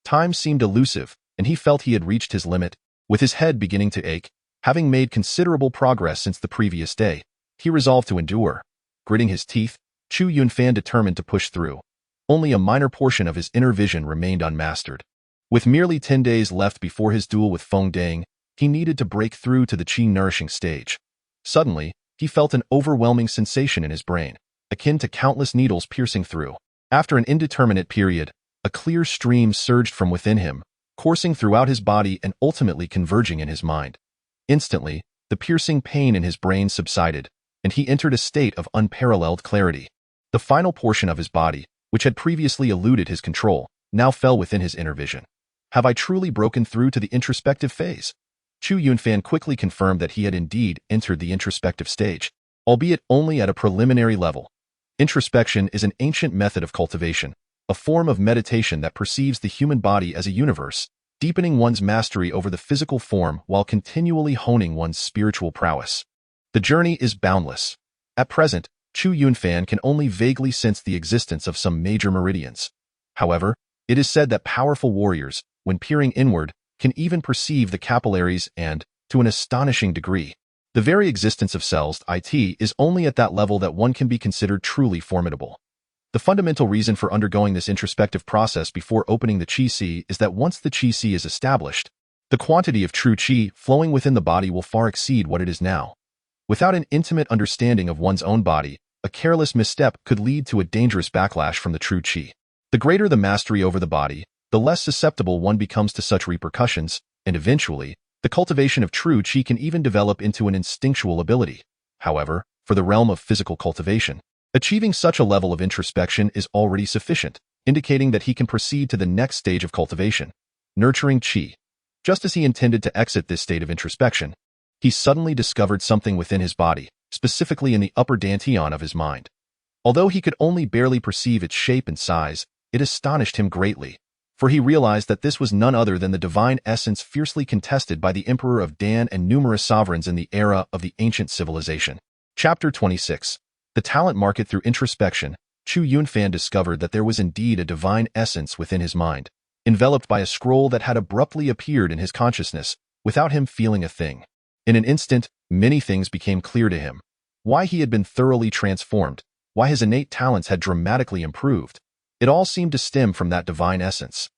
Time seemed elusive, and he felt he had reached his limit. With his head beginning to ache, having made considerable progress since the previous day, he resolved to endure. Gritting his teeth, Chu Yunfan determined to push through. only a minor portion of his inner vision remained unmastered. With merely 10 days left before his duel with Feng Dang, he needed to break through to the qi-nourishing stage. Suddenly, he felt an overwhelming sensation in his brain, akin to countless needles piercing through. After an indeterminate period, a clear stream surged from within him, coursing throughout his body and ultimately converging in his mind. Instantly, the piercing pain in his brain subsided, and he entered a state of unparalleled clarity. The final portion of his body, which had previously eluded his control, now fell within his inner vision. Have I truly broken through to the introspective phase? Chu Yunfan quickly confirmed that he had indeed entered the introspective stage, albeit only at a preliminary level. Introspection is an ancient method of cultivation, a form of meditation that perceives the human body as a universe, deepening one's mastery over the physical form while continually honing one's spiritual prowess. The journey is boundless. At present, Chu Yunfan can only vaguely sense the existence of some major meridians. However, it is said that powerful warriors, when peering inward, can even perceive the capillaries and, to an astonishing degree, the very existence of cells. It is only at that level that one can be considered truly formidable. The fundamental reason for undergoing this introspective process before opening the qi is that once the qi is established, the quantity of true qi flowing within the body will far exceed what it is now. Without an intimate understanding of one's own body, a careless misstep could lead to a dangerous backlash from the true qi. The greater the mastery over the body, the less susceptible one becomes to such repercussions, and eventually, the cultivation of true qi can even develop into an instinctual ability. However, for the realm of physical cultivation, achieving such a level of introspection is already sufficient, indicating that he can proceed to the next stage of cultivation, nurturing qi. Just as he intended to exit this state of introspection, he suddenly discovered something within his body, specifically in the upper dantian of his mind. Although he could only barely perceive its shape and size, it astonished him greatly, for he realized that this was none other than the divine essence fiercely contested by the Emperor of Dan and numerous sovereigns in the era of the ancient civilization. Chapter 26. The talent market. Through introspection, Chu Yunfan discovered that there was indeed a divine essence within his mind, enveloped by a scroll that had abruptly appeared in his consciousness, without him feeling a thing. In an instant, many things became clear to him. Why he had been thoroughly transformed, why his innate talents had dramatically improved. It all seemed to stem from that divine essence.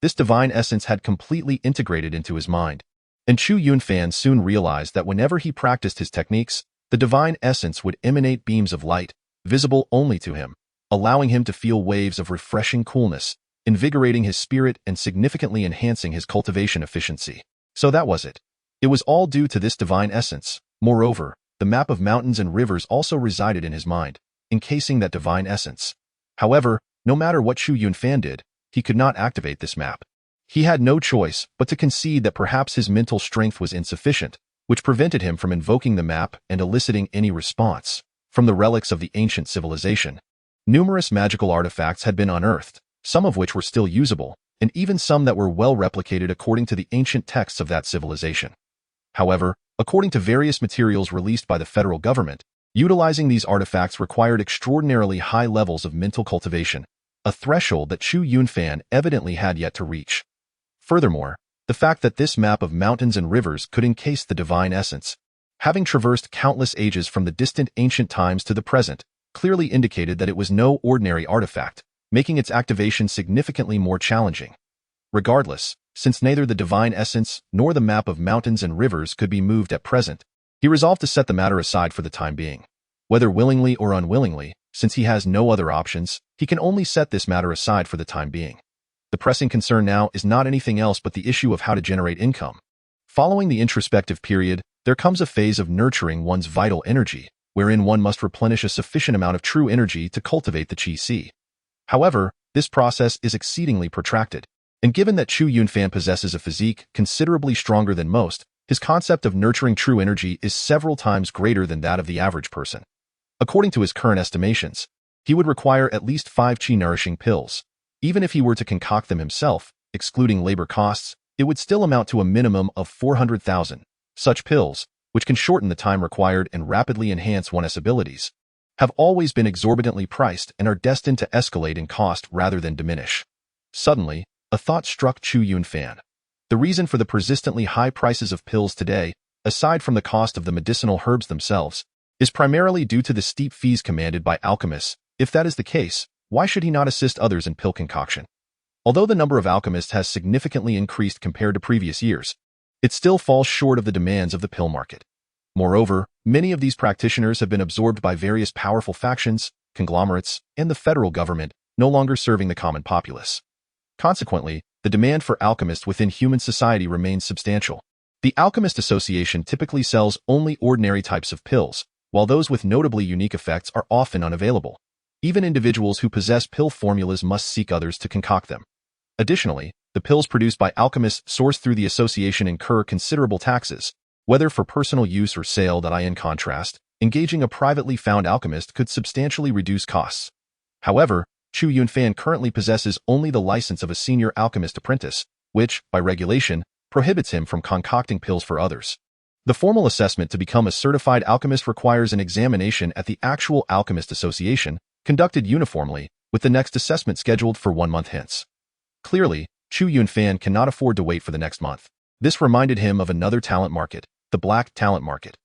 This divine essence had completely integrated into his mind, and Chu Yunfan soon realized that whenever he practiced his techniques, the divine essence would emanate beams of light, visible only to him, allowing him to feel waves of refreshing coolness, invigorating his spirit and significantly enhancing his cultivation efficiency. So that was it. It was all due to this divine essence. Moreover, the map of mountains and rivers also resided in his mind, encasing that divine essence. However, no matter what Chu Yunfan did, he could not activate this map. He had no choice but to concede that perhaps his mental strength was insufficient, which prevented him from invoking the map and eliciting any response. From the relics of the ancient civilization, numerous magical artifacts had been unearthed, some of which were still usable, and even some that were well replicated according to the ancient texts of that civilization. However, according to various materials released by the federal government, utilizing these artifacts required extraordinarily high levels of mental cultivation, a threshold that Chu Yunfan evidently had yet to reach. Furthermore, the fact that this map of mountains and rivers could encase the divine essence, having traversed countless ages from the distant ancient times to the present, clearly indicated that it was no ordinary artifact, making its activation significantly more challenging. Regardless, since neither the divine essence nor the map of mountains and rivers could be moved at present, he resolved to set the matter aside for the time being. Whether willingly or unwillingly, since he has no other options, he can only set this matter aside for the time being. The pressing concern now is not anything else but the issue of how to generate income. Following the introspective period, there comes a phase of nurturing one's vital energy, wherein one must replenish a sufficient amount of true energy to cultivate the qi. However, this process is exceedingly protracted, and given that Chu Yunfan possesses a physique considerably stronger than most, his concept of nurturing true energy is several times greater than that of the average person. According to his current estimations, he would require at least 5 qi-nourishing pills. Even if he were to concoct them himself, excluding labor costs, it would still amount to a minimum of 400,000. Such pills, which can shorten the time required and rapidly enhance one's abilities, have always been exorbitantly priced and are destined to escalate in cost rather than diminish. Suddenly, a thought struck Chu Yunfan. The reason for the persistently high prices of pills today, aside from the cost of the medicinal herbs themselves, is primarily due to the steep fees commanded by alchemists. If that is the case, why should he not assist others in pill concoction? Although the number of alchemists has significantly increased compared to previous years, it still falls short of the demands of the pill market. Moreover, many of these practitioners have been absorbed by various powerful factions, conglomerates, and the federal government, no longer serving the common populace. Consequently, the demand for alchemists within human society remains substantial. The Alchemist Association typically sells only ordinary types of pills, while those with notably unique effects are often unavailable. Even individuals who possess pill formulas must seek others to concoct them. Additionally, the pills produced by alchemists sourced through the association incur considerable taxes, whether for personal use or sale. In contrast, engaging a privately found alchemist could substantially reduce costs. However, Chu Yunfan currently possesses only the license of a senior alchemist apprentice, which, by regulation, prohibits him from concocting pills for others. The formal assessment to become a certified alchemist requires an examination at the actual Alchemist Association, conducted uniformly, with the next assessment scheduled for 1 month hence. Clearly, Chu Yunfan cannot afford to wait for the next month. This reminded him of another talent market, the black talent market.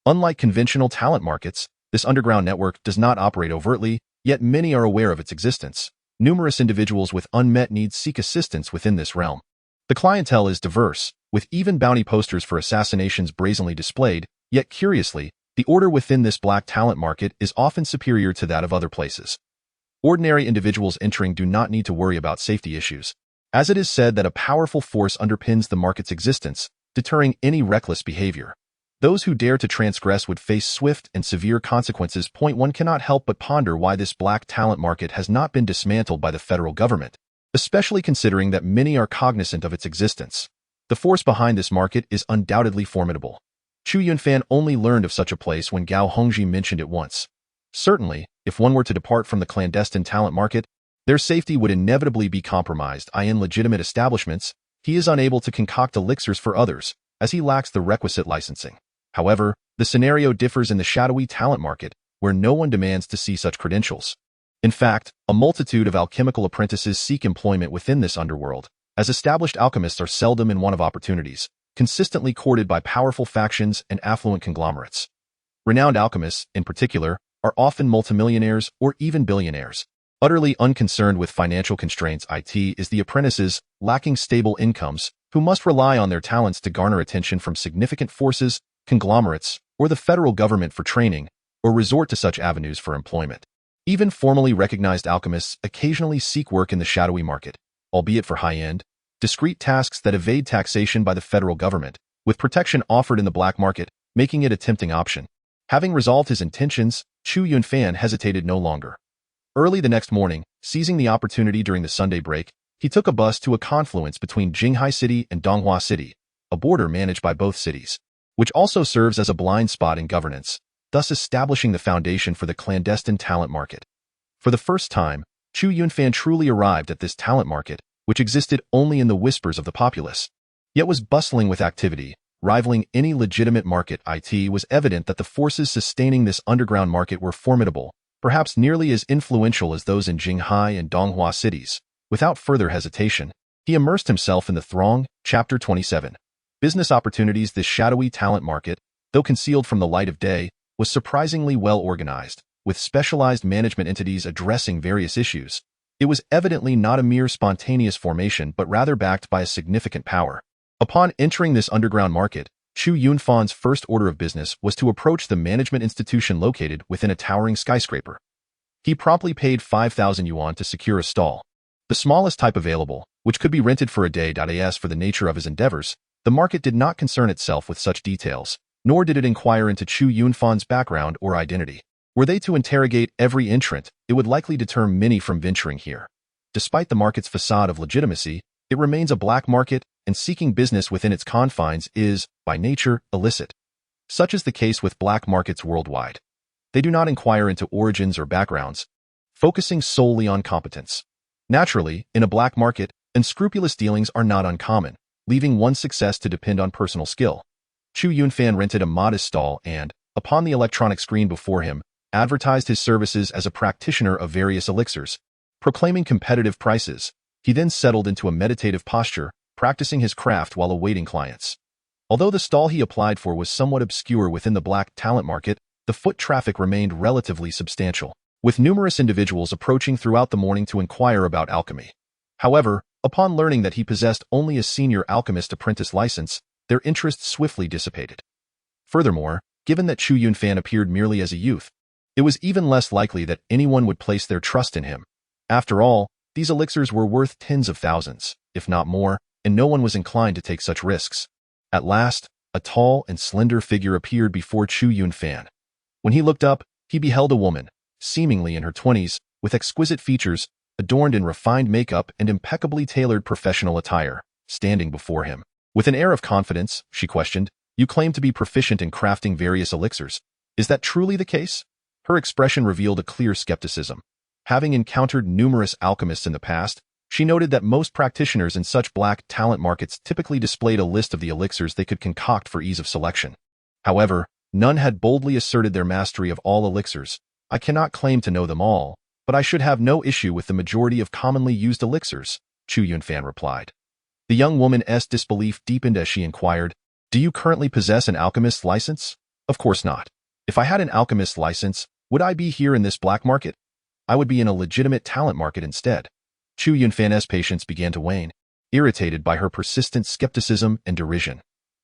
Unlike conventional talent markets, this underground network does not operate overtly, yet many are aware of its existence. Numerous individuals with unmet needs seek assistance within this realm. The clientele is diverse, with even bounty posters for assassinations brazenly displayed, yet curiously, the order within this black talent market is often superior to that of other places. Ordinary individuals entering do not need to worry about safety issues, as it is said that a powerful force underpins the market's existence, deterring any reckless behavior. Those who dare to transgress would face swift and severe consequences. One cannot help but ponder why this black talent market has not been dismantled by the federal government, especially considering that many are cognizant of its existence. The force behind this market is undoubtedly formidable. Chu Yunfan only learned of such a place when Gao Hongji mentioned it once. Certainly, if one were to depart from the clandestine talent market, their safety would inevitably be compromised. In legitimate establishments, he is unable to concoct elixirs for others, as he lacks the requisite licensing. However, the scenario differs in the shadowy talent market, where no one demands to see such credentials. In fact, a multitude of alchemical apprentices seek employment within this underworld, as established alchemists are seldom in want of opportunities, consistently courted by powerful factions and affluent conglomerates. Renowned alchemists, in particular, are often multimillionaires or even billionaires. Utterly unconcerned with financial constraints, it is the apprentices, lacking stable incomes, who must rely on their talents to garner attention from significant forces, conglomerates, or the federal government for training, or resort to such avenues for employment. Even formally recognized alchemists occasionally seek work in the shadowy market, albeit for high-end, discrete tasks that evade taxation by the federal government, with protection offered in the black market, making it a tempting option. Having resolved his intentions, Chu Yunfan hesitated no longer. Early the next morning, seizing the opportunity during the Sunday break, he took a bus to a confluence between Jinghai City and Donghua City, a border managed by both cities, which also serves as a blind spot in governance, thus establishing the foundation for the clandestine talent market. For the first time, Chu Yunfan truly arrived at this talent market, which existed only in the whispers of the populace, yet was bustling with activity, rivaling any legitimate market. It was evident that the forces sustaining this underground market were formidable, perhaps nearly as influential as those in Jinghai and Donghua cities. Without further hesitation, he immersed himself in the throng. Chapter 27. Business opportunities. This shadowy talent market, though concealed from the light of day, was surprisingly well organized, with specialized management entities addressing various issues. It was evidently not a mere spontaneous formation but rather backed by a significant power. Upon entering this underground market, Chu Yunfan's first order of business was to approach the management institution located within a towering skyscraper. He promptly paid 5,000 yuan to secure a stall, the smallest type available, which could be rented for a day. As for the nature of his endeavors, the market did not concern itself with such details, nor did it inquire into Chu Yunfan's background or identity. Were they to interrogate every entrant, it would likely deter many from venturing here. Despite the market's facade of legitimacy, it remains a black market, and seeking business within its confines is, by nature, illicit. Such is the case with black markets worldwide. They do not inquire into origins or backgrounds, focusing solely on competence. Naturally, in a black market, unscrupulous dealings are not uncommon, leaving one's success to depend on personal skill. Chu Yunfan rented a modest stall and, upon the electronic screen before him, advertised his services as a practitioner of various elixirs, proclaiming competitive prices. He then settled into a meditative posture, practicing his craft while awaiting clients. Although the stall he applied for was somewhat obscure within the black talent market, the foot traffic remained relatively substantial. with numerous individuals approaching throughout the morning to inquire about alchemy. However, upon learning that he possessed only a senior alchemist apprentice license, their interest swiftly dissipated. Furthermore, given that Chu Yunfan appeared merely as a youth, it was even less likely that anyone would place their trust in him. After all, these elixirs were worth tens of thousands, if not more, and no one was inclined to take such risks. At last, a tall and slender figure appeared before Chu Yunfan. When he looked up, he beheld a woman, seemingly in her 20s, with exquisite features, adorned in refined makeup and impeccably tailored professional attire, standing before him. With an air of confidence, she questioned, "You claim to be proficient in crafting various elixirs. Is that truly the case?" Her expression revealed a clear skepticism. Having encountered numerous alchemists in the past, she noted that most practitioners in such black talent markets typically displayed a list of the elixirs they could concoct for ease of selection. However, none had boldly asserted their mastery of all elixirs. "I cannot claim to know them all, but I should have no issue with the majority of commonly used elixirs," Chu Yunfan replied. The young woman's disbelief deepened as she inquired, "Do you currently possess an alchemist's license?" "Of course not. If I had an alchemist's license, would I be here in this black market? I would be in a legitimate talent market instead." Chu Yunfan's patience began to wane, irritated by her persistent skepticism and derision.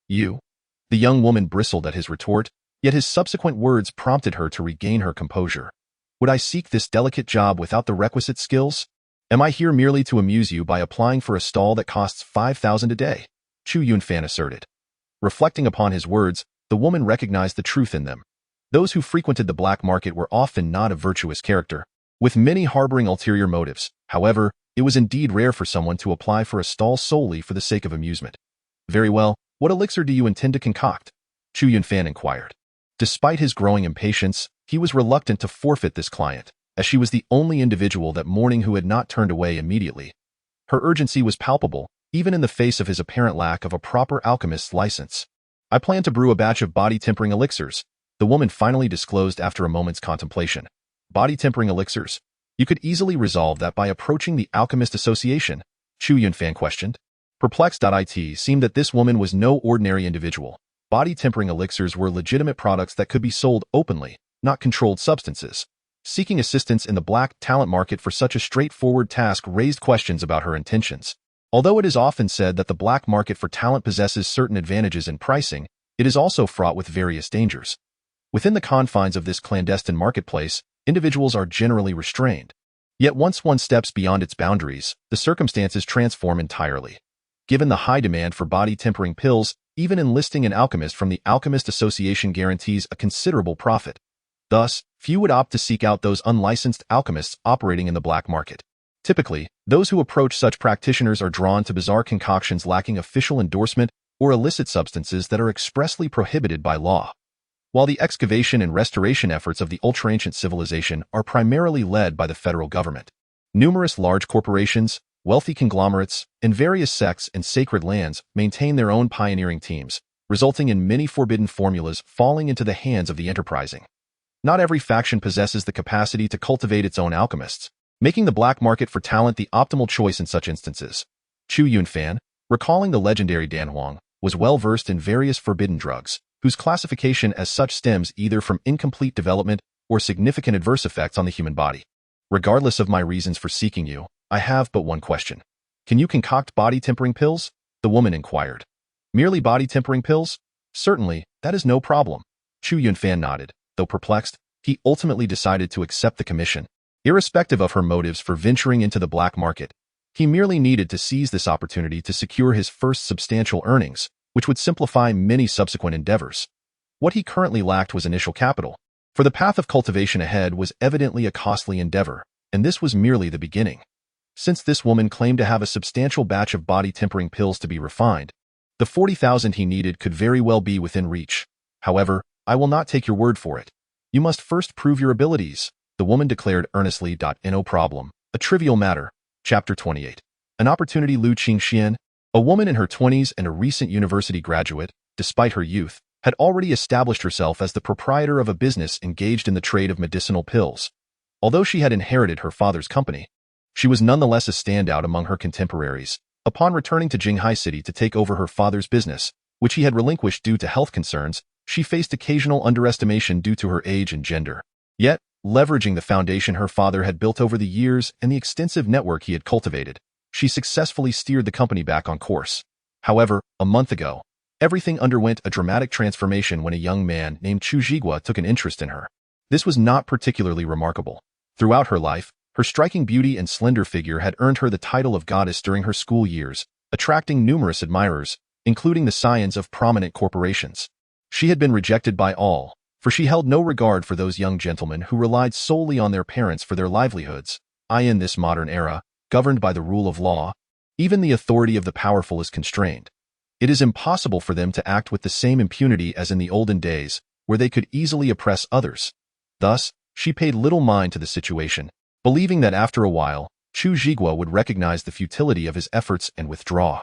"You?" The young woman bristled at his retort, yet his subsequent words prompted her to regain her composure. "Would I seek this delicate job without the requisite skills? Am I here merely to amuse you by applying for a stall that costs 5,000 a day?" Chu Yunfan asserted. Reflecting upon his words, the woman recognized the truth in them. Those who frequented the black market were often not of virtuous character, with many harboring ulterior motives. However, it was indeed rare for someone to apply for a stall solely for the sake of amusement. "Very well, what elixir do you intend to concoct?" Chu Yunfan inquired. Despite his growing impatience, he was reluctant to forfeit this client, as she was the only individual that morning who had not turned away immediately. Her urgency was palpable, even in the face of his apparent lack of a proper alchemist's license. "I plan to brew a batch of body-tempering elixirs," the woman finally disclosed after a moment's contemplation. "Body-tempering elixirs? You could easily resolve that by approaching the Alchemist Association," Chu Yunfan questioned. Perplexed. It seemed that this woman was no ordinary individual. Body-tempering elixirs were legitimate products that could be sold openly, not controlled substances. Seeking assistance in the black talent market for such a straightforward task raised questions about her intentions. Although it is often said that the black market for talent possesses certain advantages in pricing, it is also fraught with various dangers. Within the confines of this clandestine marketplace, individuals are generally restrained. Yet once one steps beyond its boundaries, the circumstances transform entirely. Given the high demand for body-tempering pills, even enlisting an alchemist from the Alchemist Association guarantees a considerable profit. Thus, few would opt to seek out those unlicensed alchemists operating in the black market. Typically, those who approach such practitioners are drawn to bizarre concoctions lacking official endorsement or illicit substances that are expressly prohibited by law. While the excavation and restoration efforts of the ultra-ancient civilization are primarily led by the federal government, numerous large corporations, wealthy conglomerates, and various sects and sacred lands maintain their own pioneering teams, resulting in many forbidden formulas falling into the hands of the enterprising. Not every faction possesses the capacity to cultivate its own alchemists, making the black market for talent the optimal choice in such instances. Chu Yunfan, recalling the legendary Dan Huang, was well versed in various forbidden drugs, whose classification as such stems either from incomplete development or significant adverse effects on the human body. "Regardless of my reasons for seeking you, I have but one question. Can you concoct body-tempering pills?" the woman inquired. "Merely body-tempering pills? Certainly, that is no problem." Chu Yunfan nodded. Though perplexed, he ultimately decided to accept the commission. Irrespective of her motives for venturing into the black market, he merely needed to seize this opportunity to secure his first substantial earnings, which would simplify many subsequent endeavors. What he currently lacked was initial capital, for the path of cultivation ahead was evidently a costly endeavor, and this was merely the beginning. Since this woman claimed to have a substantial batch of body-tempering pills to be refined, the 40,000 he needed could very well be within reach. "However, I will not take your word for it. You must first prove your abilities," the woman declared earnestly. "No problem. A trivial matter." Chapter 28. An opportunity. Lu Qingxian, a woman in her 20s and a recent university graduate, despite her youth, had already established herself as the proprietor of a business engaged in the trade of medicinal pills. Although she had inherited her father's company, she was nonetheless a standout among her contemporaries. Upon returning to Jinghai City to take over her father's business, which he had relinquished due to health concerns, she faced occasional underestimation due to her age and gender. Yet, Leveraging the foundation her father had built over the years and the extensive network he had cultivated, she successfully steered the company back on course. However, a month ago, everything underwent a dramatic transformation when a young man named Chu Yunfan took an interest in her. This was not particularly remarkable. Throughout her life, her striking beauty and slender figure had earned her the title of goddess during her school years, attracting numerous admirers, including the scions of prominent corporations. She had been rejected by all, for she held no regard for those young gentlemen who relied solely on their parents for their livelihoods. In this modern era, governed by the rule of law, even the authority of the powerful is constrained. It is impossible for them to act with the same impunity as in the olden days, where they could easily oppress others. Thus, she paid little mind to the situation, believing that after a while, Chu Yunfan would recognize the futility of his efforts and withdraw.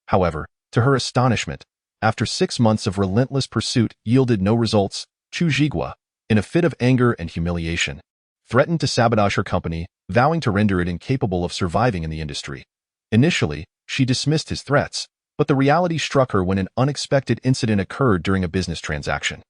However, to her astonishment, after 6 months of relentless pursuit yielded no results, Chu Yunfan, in a fit of anger and humiliation, threatened to sabotage her company, vowing to render it incapable of surviving in the industry. Initially, she dismissed his threats, but the reality struck her when an unexpected incident occurred during a business transaction.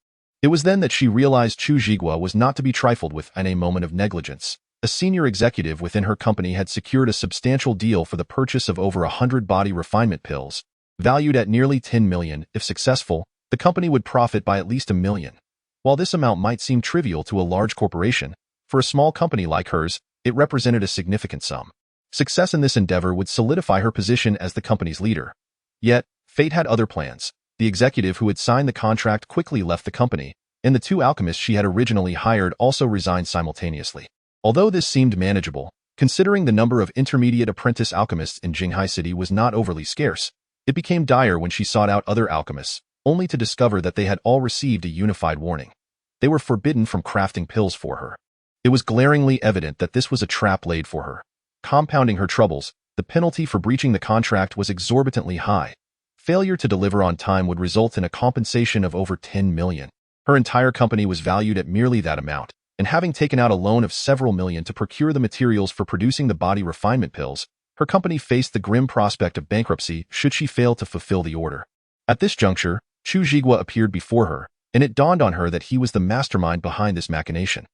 It was then that she realized Chu Yunfan was not to be trifled with in a moment of negligence. A senior executive within her company had secured a substantial deal for the purchase of over 100 body refinement pills, valued at nearly 10 million. If successful, the company would profit by at least $1 million. While this amount might seem trivial to a large corporation, for a small company like hers, it represented a significant sum. Success in this endeavor would solidify her position as the company's leader. Yet, fate had other plans. The executive who had signed the contract quickly left the company, and the 2 alchemists she had originally hired also resigned simultaneously. Although this seemed manageable, considering the number of intermediate apprentice alchemists in Jinghai City was not overly scarce, it became dire when she sought out other alchemists, only to discover that they had all received a unified warning. They were forbidden from crafting pills for her. It was glaringly evident that this was a trap laid for her. Compounding her troubles, the penalty for breaching the contract was exorbitantly high. Failure to deliver on time would result in a compensation of over 10 million. Her entire company was valued at merely that amount, and having taken out a loan of several million to procure the materials for producing the body refinement pills, her company faced the grim prospect of bankruptcy should she fail to fulfill the order. At this juncture, Chu Yunfan appeared before her, and it dawned on her that he was the mastermind behind this machination.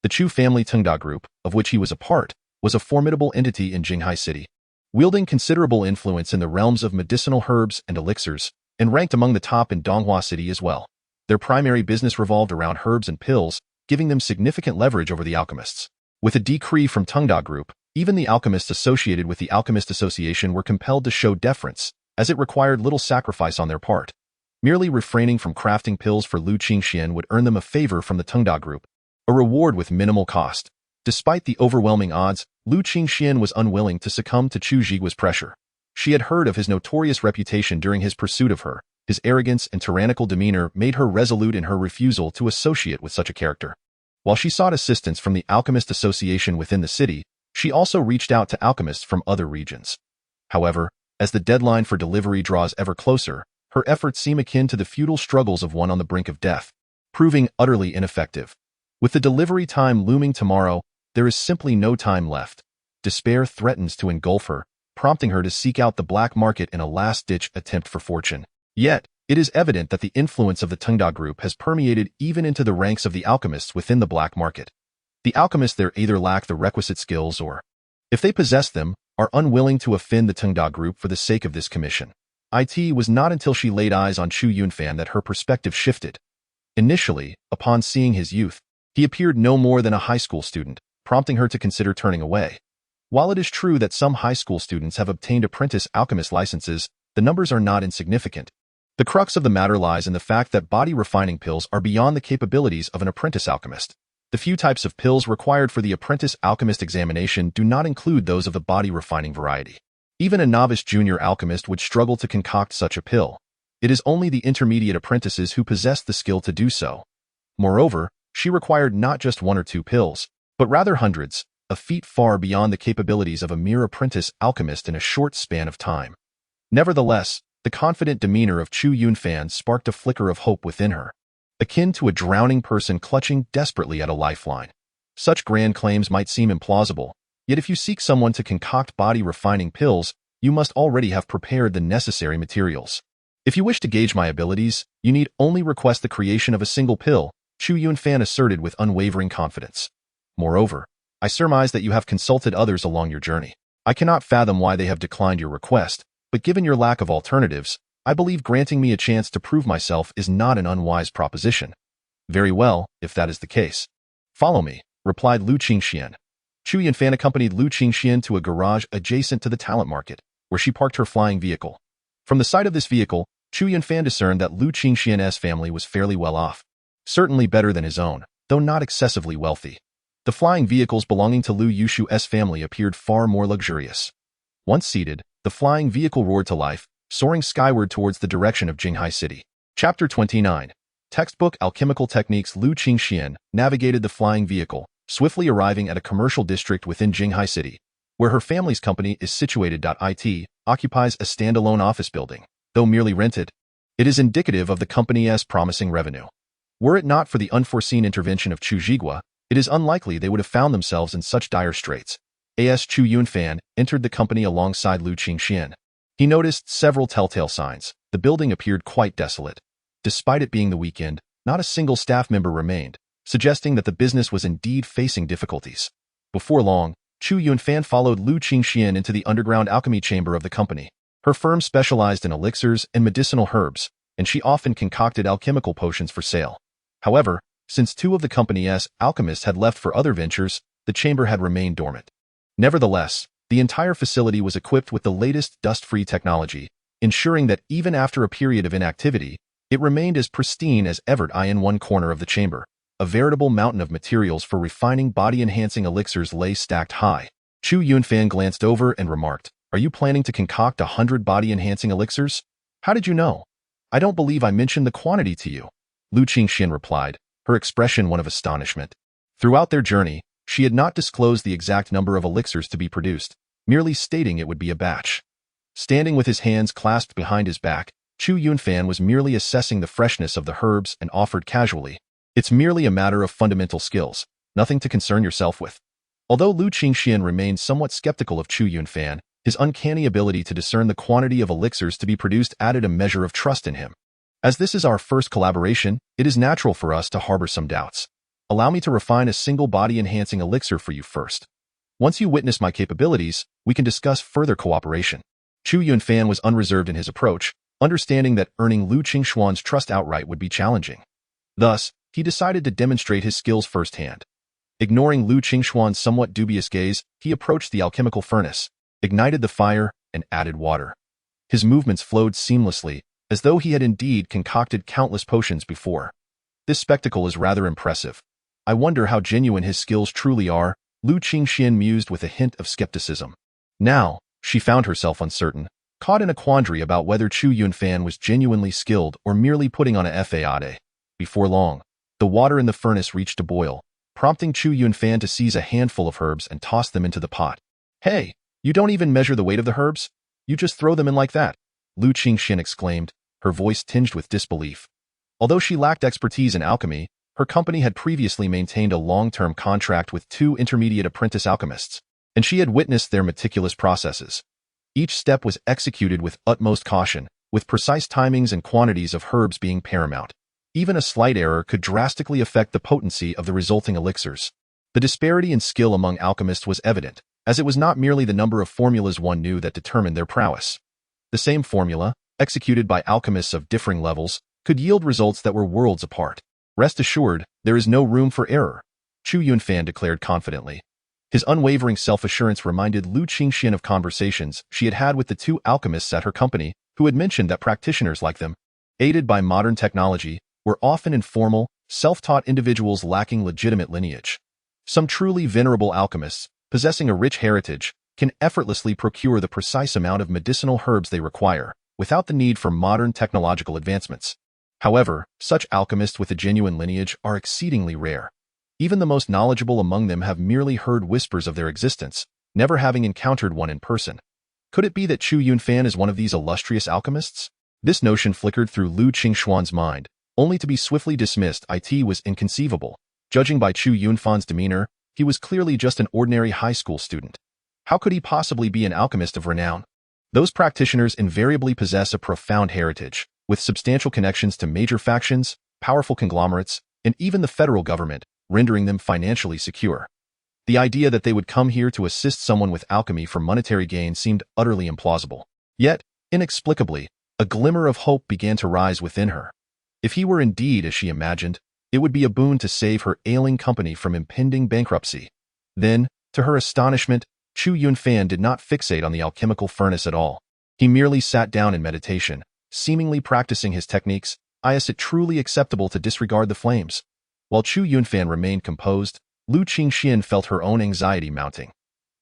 The Chu family Tengda group, of which he was a part, was a formidable entity in Jinghai City, wielding considerable influence in the realms of medicinal herbs and elixirs, and ranked among the top in Donghua City as well. Their primary business revolved around herbs and pills, giving them significant leverage over the alchemists. With a decree from Tengda Group, even the alchemists associated with the Alchemist Association were compelled to show deference, as it required little sacrifice on their part. Merely refraining from crafting pills for Lu Qingxian would earn them a favor from the Tengda Group, a reward with minimal cost. Despite the overwhelming odds, Lu Qingxian was unwilling to succumb to Chu Yunfan's pressure. She had heard of his notorious reputation during his pursuit of her. His arrogance and tyrannical demeanor made her resolute in her refusal to associate with such a character. While she sought assistance from the Alchemist Association within the city, she also reached out to alchemists from other regions. However, as the deadline for delivery draws ever closer, her efforts seem akin to the futile struggles of one on the brink of death, proving utterly ineffective. With the delivery time looming tomorrow, there is simply no time left. Despair threatens to engulf her, prompting her to seek out the black market in a last-ditch attempt for fortune. Yet, it is evident that the influence of the Tengda Group has permeated even into the ranks of the alchemists within the black market. The alchemists there either lack the requisite skills or, if they possess them, are unwilling to offend the Tengda Group for the sake of this commission. It was not until she laid eyes on Chu Yunfan that her perspective shifted. Initially, upon seeing his youth, he appeared no more than a high school student, prompting her to consider turning away. While it is true that some high school students have obtained apprentice alchemist licenses, the numbers are not insignificant. The crux of the matter lies in the fact that body refining pills are beyond the capabilities of an apprentice alchemist. The few types of pills required for the apprentice alchemist examination do not include those of the body refining variety. Even a novice junior alchemist would struggle to concoct such a pill. It is only the intermediate apprentices who possess the skill to do so. Moreover, she required not just 1 or 2 pills, but rather hundreds, a feat far beyond the capabilities of a mere apprentice alchemist in a short span of time. Nevertheless, the confident demeanor of Chu Yunfan sparked a flicker of hope within her, akin to a drowning person clutching desperately at a lifeline. Such grand claims might seem implausible, yet if you seek someone to concoct body refining pills, you must already have prepared the necessary materials. If you wish to gauge my abilities, you need only request the creation of a single pill, Chu Yunfan asserted with unwavering confidence. Moreover, I surmise that you have consulted others along your journey. I cannot fathom why they have declined your request, but given your lack of alternatives, I believe granting me a chance to prove myself is not an unwise proposition. Very well, if that is the case. Follow me, replied Lu Qingxian. Chu Yunfan accompanied Lu Qingxian to a garage adjacent to the talent market, where she parked her flying vehicle. From the sight of this vehicle, Chu Yunfan discerned that Lu Qingxian's family was fairly well off. Certainly better than his own, though not excessively wealthy. The flying vehicles belonging to Lu Yushu's family appeared far more luxurious. Once seated, the flying vehicle roared to life, soaring skyward towards the direction of Jinghai City. Chapter 29. Textbook Alchemical Techniques. Lu Qingxian navigated the flying vehicle, swiftly arriving at a commercial district within Jinghai City, where her family's company is situated. It occupies a standalone office building. Though merely rented, it is indicative of the company's promising revenue. Were it not for the unforeseen intervention of Chu Zhigua, it is unlikely they would have found themselves in such dire straits. As Chu Yunfan entered the company alongside Lu Qingxian, he noticed several telltale signs. The building appeared quite desolate. Despite it being the weekend, not a single staff member remained, suggesting that the business was indeed facing difficulties. Before long, Chu Yunfan followed Lu Qingxian into the underground alchemy chamber of the company. Her firm specialized in elixirs and medicinal herbs, and she often concocted alchemical potions for sale. However, since two of the company's alchemists had left for other ventures, the chamber had remained dormant. Nevertheless, the entire facility was equipped with the latest dust-free technology, ensuring that even after a period of inactivity, it remained as pristine as ever. In one corner of the chamber, a veritable mountain of materials for refining body-enhancing elixirs lay stacked high. Chu Yunfan glanced over and remarked, "Are you planning to concoct 100 body-enhancing elixirs? How did you know? I don't believe I mentioned the quantity to you." Lu Qingxian replied, her expression one of astonishment. Throughout their journey, she had not disclosed the exact number of elixirs to be produced, merely stating it would be a batch. Standing with his hands clasped behind his back, Chu Yunfan was merely assessing the freshness of the herbs and offered casually, "It's merely a matter of fundamental skills, nothing to concern yourself with." Although Lu Qingxian remained somewhat skeptical of Chu Yunfan, his uncanny ability to discern the quantity of elixirs to be produced added a measure of trust in him. "As this is our first collaboration, it is natural for us to harbor some doubts. Allow me to refine a single body-enhancing elixir for you first. Once you witness my capabilities, we can discuss further cooperation." Chu Yunfan was unreserved in his approach, understanding that earning Lu Qingxuan's trust outright would be challenging. Thus, he decided to demonstrate his skills firsthand. Ignoring Lu Qingxuan's somewhat dubious gaze, he approached the alchemical furnace, ignited the fire, and added water. His movements flowed seamlessly, as though he had indeed concocted countless potions before. This spectacle is rather impressive. I wonder how genuine his skills truly are, Lu Qingxian mused with a hint of skepticism. Now, she found herself uncertain, caught in a quandary about whether Chu Yunfan was genuinely skilled or merely putting on a facade. Before long, the water in the furnace reached a boil, prompting Chu Yunfan to seize a handful of herbs and toss them into the pot. "Hey, you don't even measure the weight of the herbs? You just throw them in like that?" Lu Qingxian exclaimed, her voice tinged with disbelief. Although she lacked expertise in alchemy, her company had previously maintained a long-term contract with 2 intermediate apprentice alchemists, and she had witnessed their meticulous processes. Each step was executed with utmost caution, with precise timings and quantities of herbs being paramount. Even a slight error could drastically affect the potency of the resulting elixirs. The disparity in skill among alchemists was evident, as it was not merely the number of formulas one knew that determined their prowess. The same formula, executed by alchemists of differing levels, could yield results that were worlds apart. "Rest assured, there is no room for error," Chu Yunfan declared confidently. His unwavering self-assurance reminded Lu Qingxian of conversations she had had with the 2 alchemists at her company, who had mentioned that practitioners like them, aided by modern technology, were often informal, self-taught individuals lacking legitimate lineage. Some truly venerable alchemists, possessing a rich heritage, can effortlessly procure the precise amount of medicinal herbs they require, without the need for modern technological advancements. However, such alchemists with a genuine lineage are exceedingly rare. Even the most knowledgeable among them have merely heard whispers of their existence, never having encountered one in person. Could it be that Chu Yunfan is one of these illustrious alchemists? This notion flickered through Lu Qingxuan's mind, only to be swiftly dismissed. It was inconceivable. Judging by Chu Yunfan's demeanor, he was clearly just an ordinary high school student. How could he possibly be an alchemist of renown? Those practitioners invariably possess a profound heritage, with substantial connections to major factions, powerful conglomerates, and even the federal government, rendering them financially secure. The idea that they would come here to assist someone with alchemy for monetary gain seemed utterly implausible. Yet, inexplicably, a glimmer of hope began to rise within her. If he were indeed as she imagined, it would be a boon to save her ailing company from impending bankruptcy. Then, to her astonishment, Chu Yunfan did not fixate on the alchemical furnace at all. He merely sat down in meditation, seemingly practicing his techniques. Is it truly acceptable to disregard the flames? While Chu Yunfan remained composed, Lu Qingxian felt her own anxiety mounting.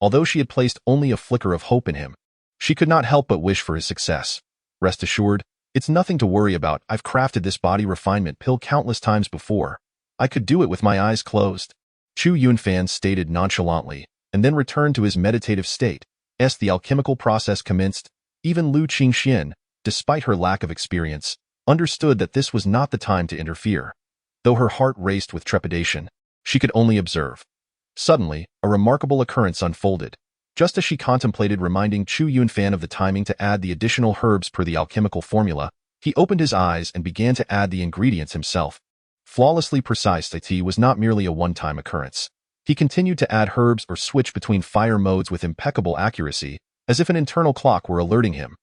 Although she had placed only a flicker of hope in him, she could not help but wish for his success. Rest assured, it's nothing to worry about. I've crafted this body refinement pill countless times before. I could do it with my eyes closed. Chu Yunfan stated nonchalantly, and then returned to his meditative state. As the alchemical process commenced, even Lu Qingxian, despite her lack of experience, understood that this was not the time to interfere. Though her heart raced with trepidation, she could only observe. Suddenly, a remarkable occurrence unfolded. Just as she contemplated reminding Chu Yunfan of the timing to add the additional herbs per the alchemical formula, he opened his eyes and began to add the ingredients himself. Flawlessly precise tea was not merely a one-time occurrence. He continued to add herbs or switch between fire modes with impeccable accuracy, as if an internal clock were alerting him.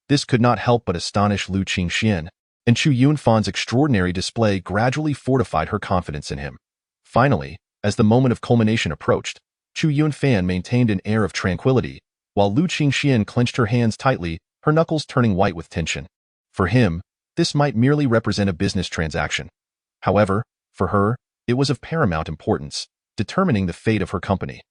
This could not help but astonish Lu Qingxian, and Chu Yunfan's extraordinary display gradually fortified her confidence in him. Finally, as the moment of culmination approached, Chu Yunfan maintained an air of tranquility, while Lu Qingxian clenched her hands tightly, her knuckles turning white with tension. For him, this might merely represent a business transaction. However, for her, it was of paramount importance, determining the fate of her company.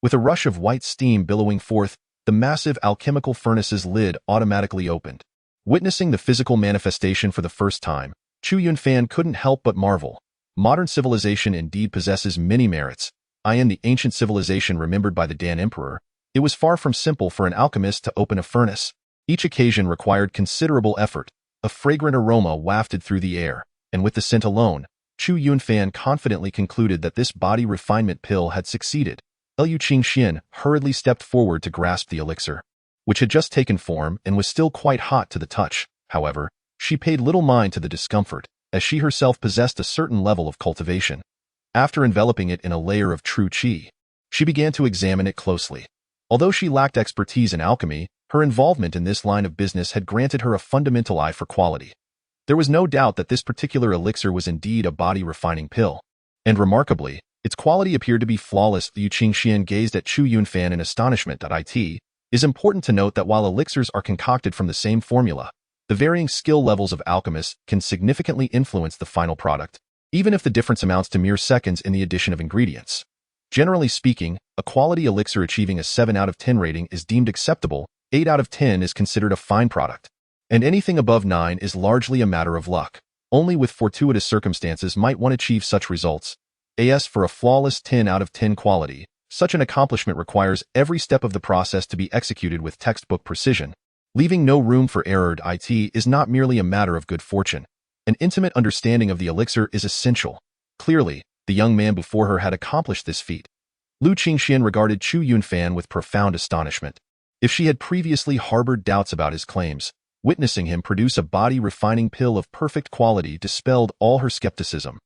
With a rush of white steam billowing forth, the massive alchemical furnace's lid automatically opened. Witnessing the physical manifestation for the first time, Chu Yunfan couldn't help but marvel. Modern civilization indeed possesses many merits. In the ancient civilization remembered by the Dan Emperor, it was far from simple for an alchemist to open a furnace. Each occasion required considerable effort. A fragrant aroma wafted through the air, and with the scent alone, Chu Yunfan confidently concluded that this body refinement pill had succeeded. Lu Qingxian hurriedly stepped forward to grasp the elixir, which had just taken form and was still quite hot to the touch. However, she paid little mind to the discomfort, as she herself possessed a certain level of cultivation. After enveloping it in a layer of true qi, she began to examine it closely. Although she lacked expertise in alchemy, her involvement in this line of business had granted her a fundamental eye for quality. There was no doubt that this particular elixir was indeed a body-refining pill. And remarkably, its quality appeared to be flawless. Lu Qingxian gazed at Chu Yunfan in astonishment. It is important to note that while elixirs are concocted from the same formula, the varying skill levels of alchemists can significantly influence the final product, even if the difference amounts to mere seconds in the addition of ingredients. Generally speaking, a quality elixir achieving a 7 out of 10 rating is deemed acceptable, 8 out of 10 is considered a fine product, and anything above 9 is largely a matter of luck. Only with fortuitous circumstances might one achieve such results. As for a flawless 10 out of 10 quality, such an accomplishment requires every step of the process to be executed with textbook precision, leaving no room for error. It is not merely a matter of good fortune. An intimate understanding of the elixir is essential. Clearly, the young man before her had accomplished this feat. Lu Qingxian regarded Chu Yunfan with profound astonishment. If she had previously harbored doubts about his claims, witnessing him produce a body-refining pill of perfect quality dispelled all her skepticism.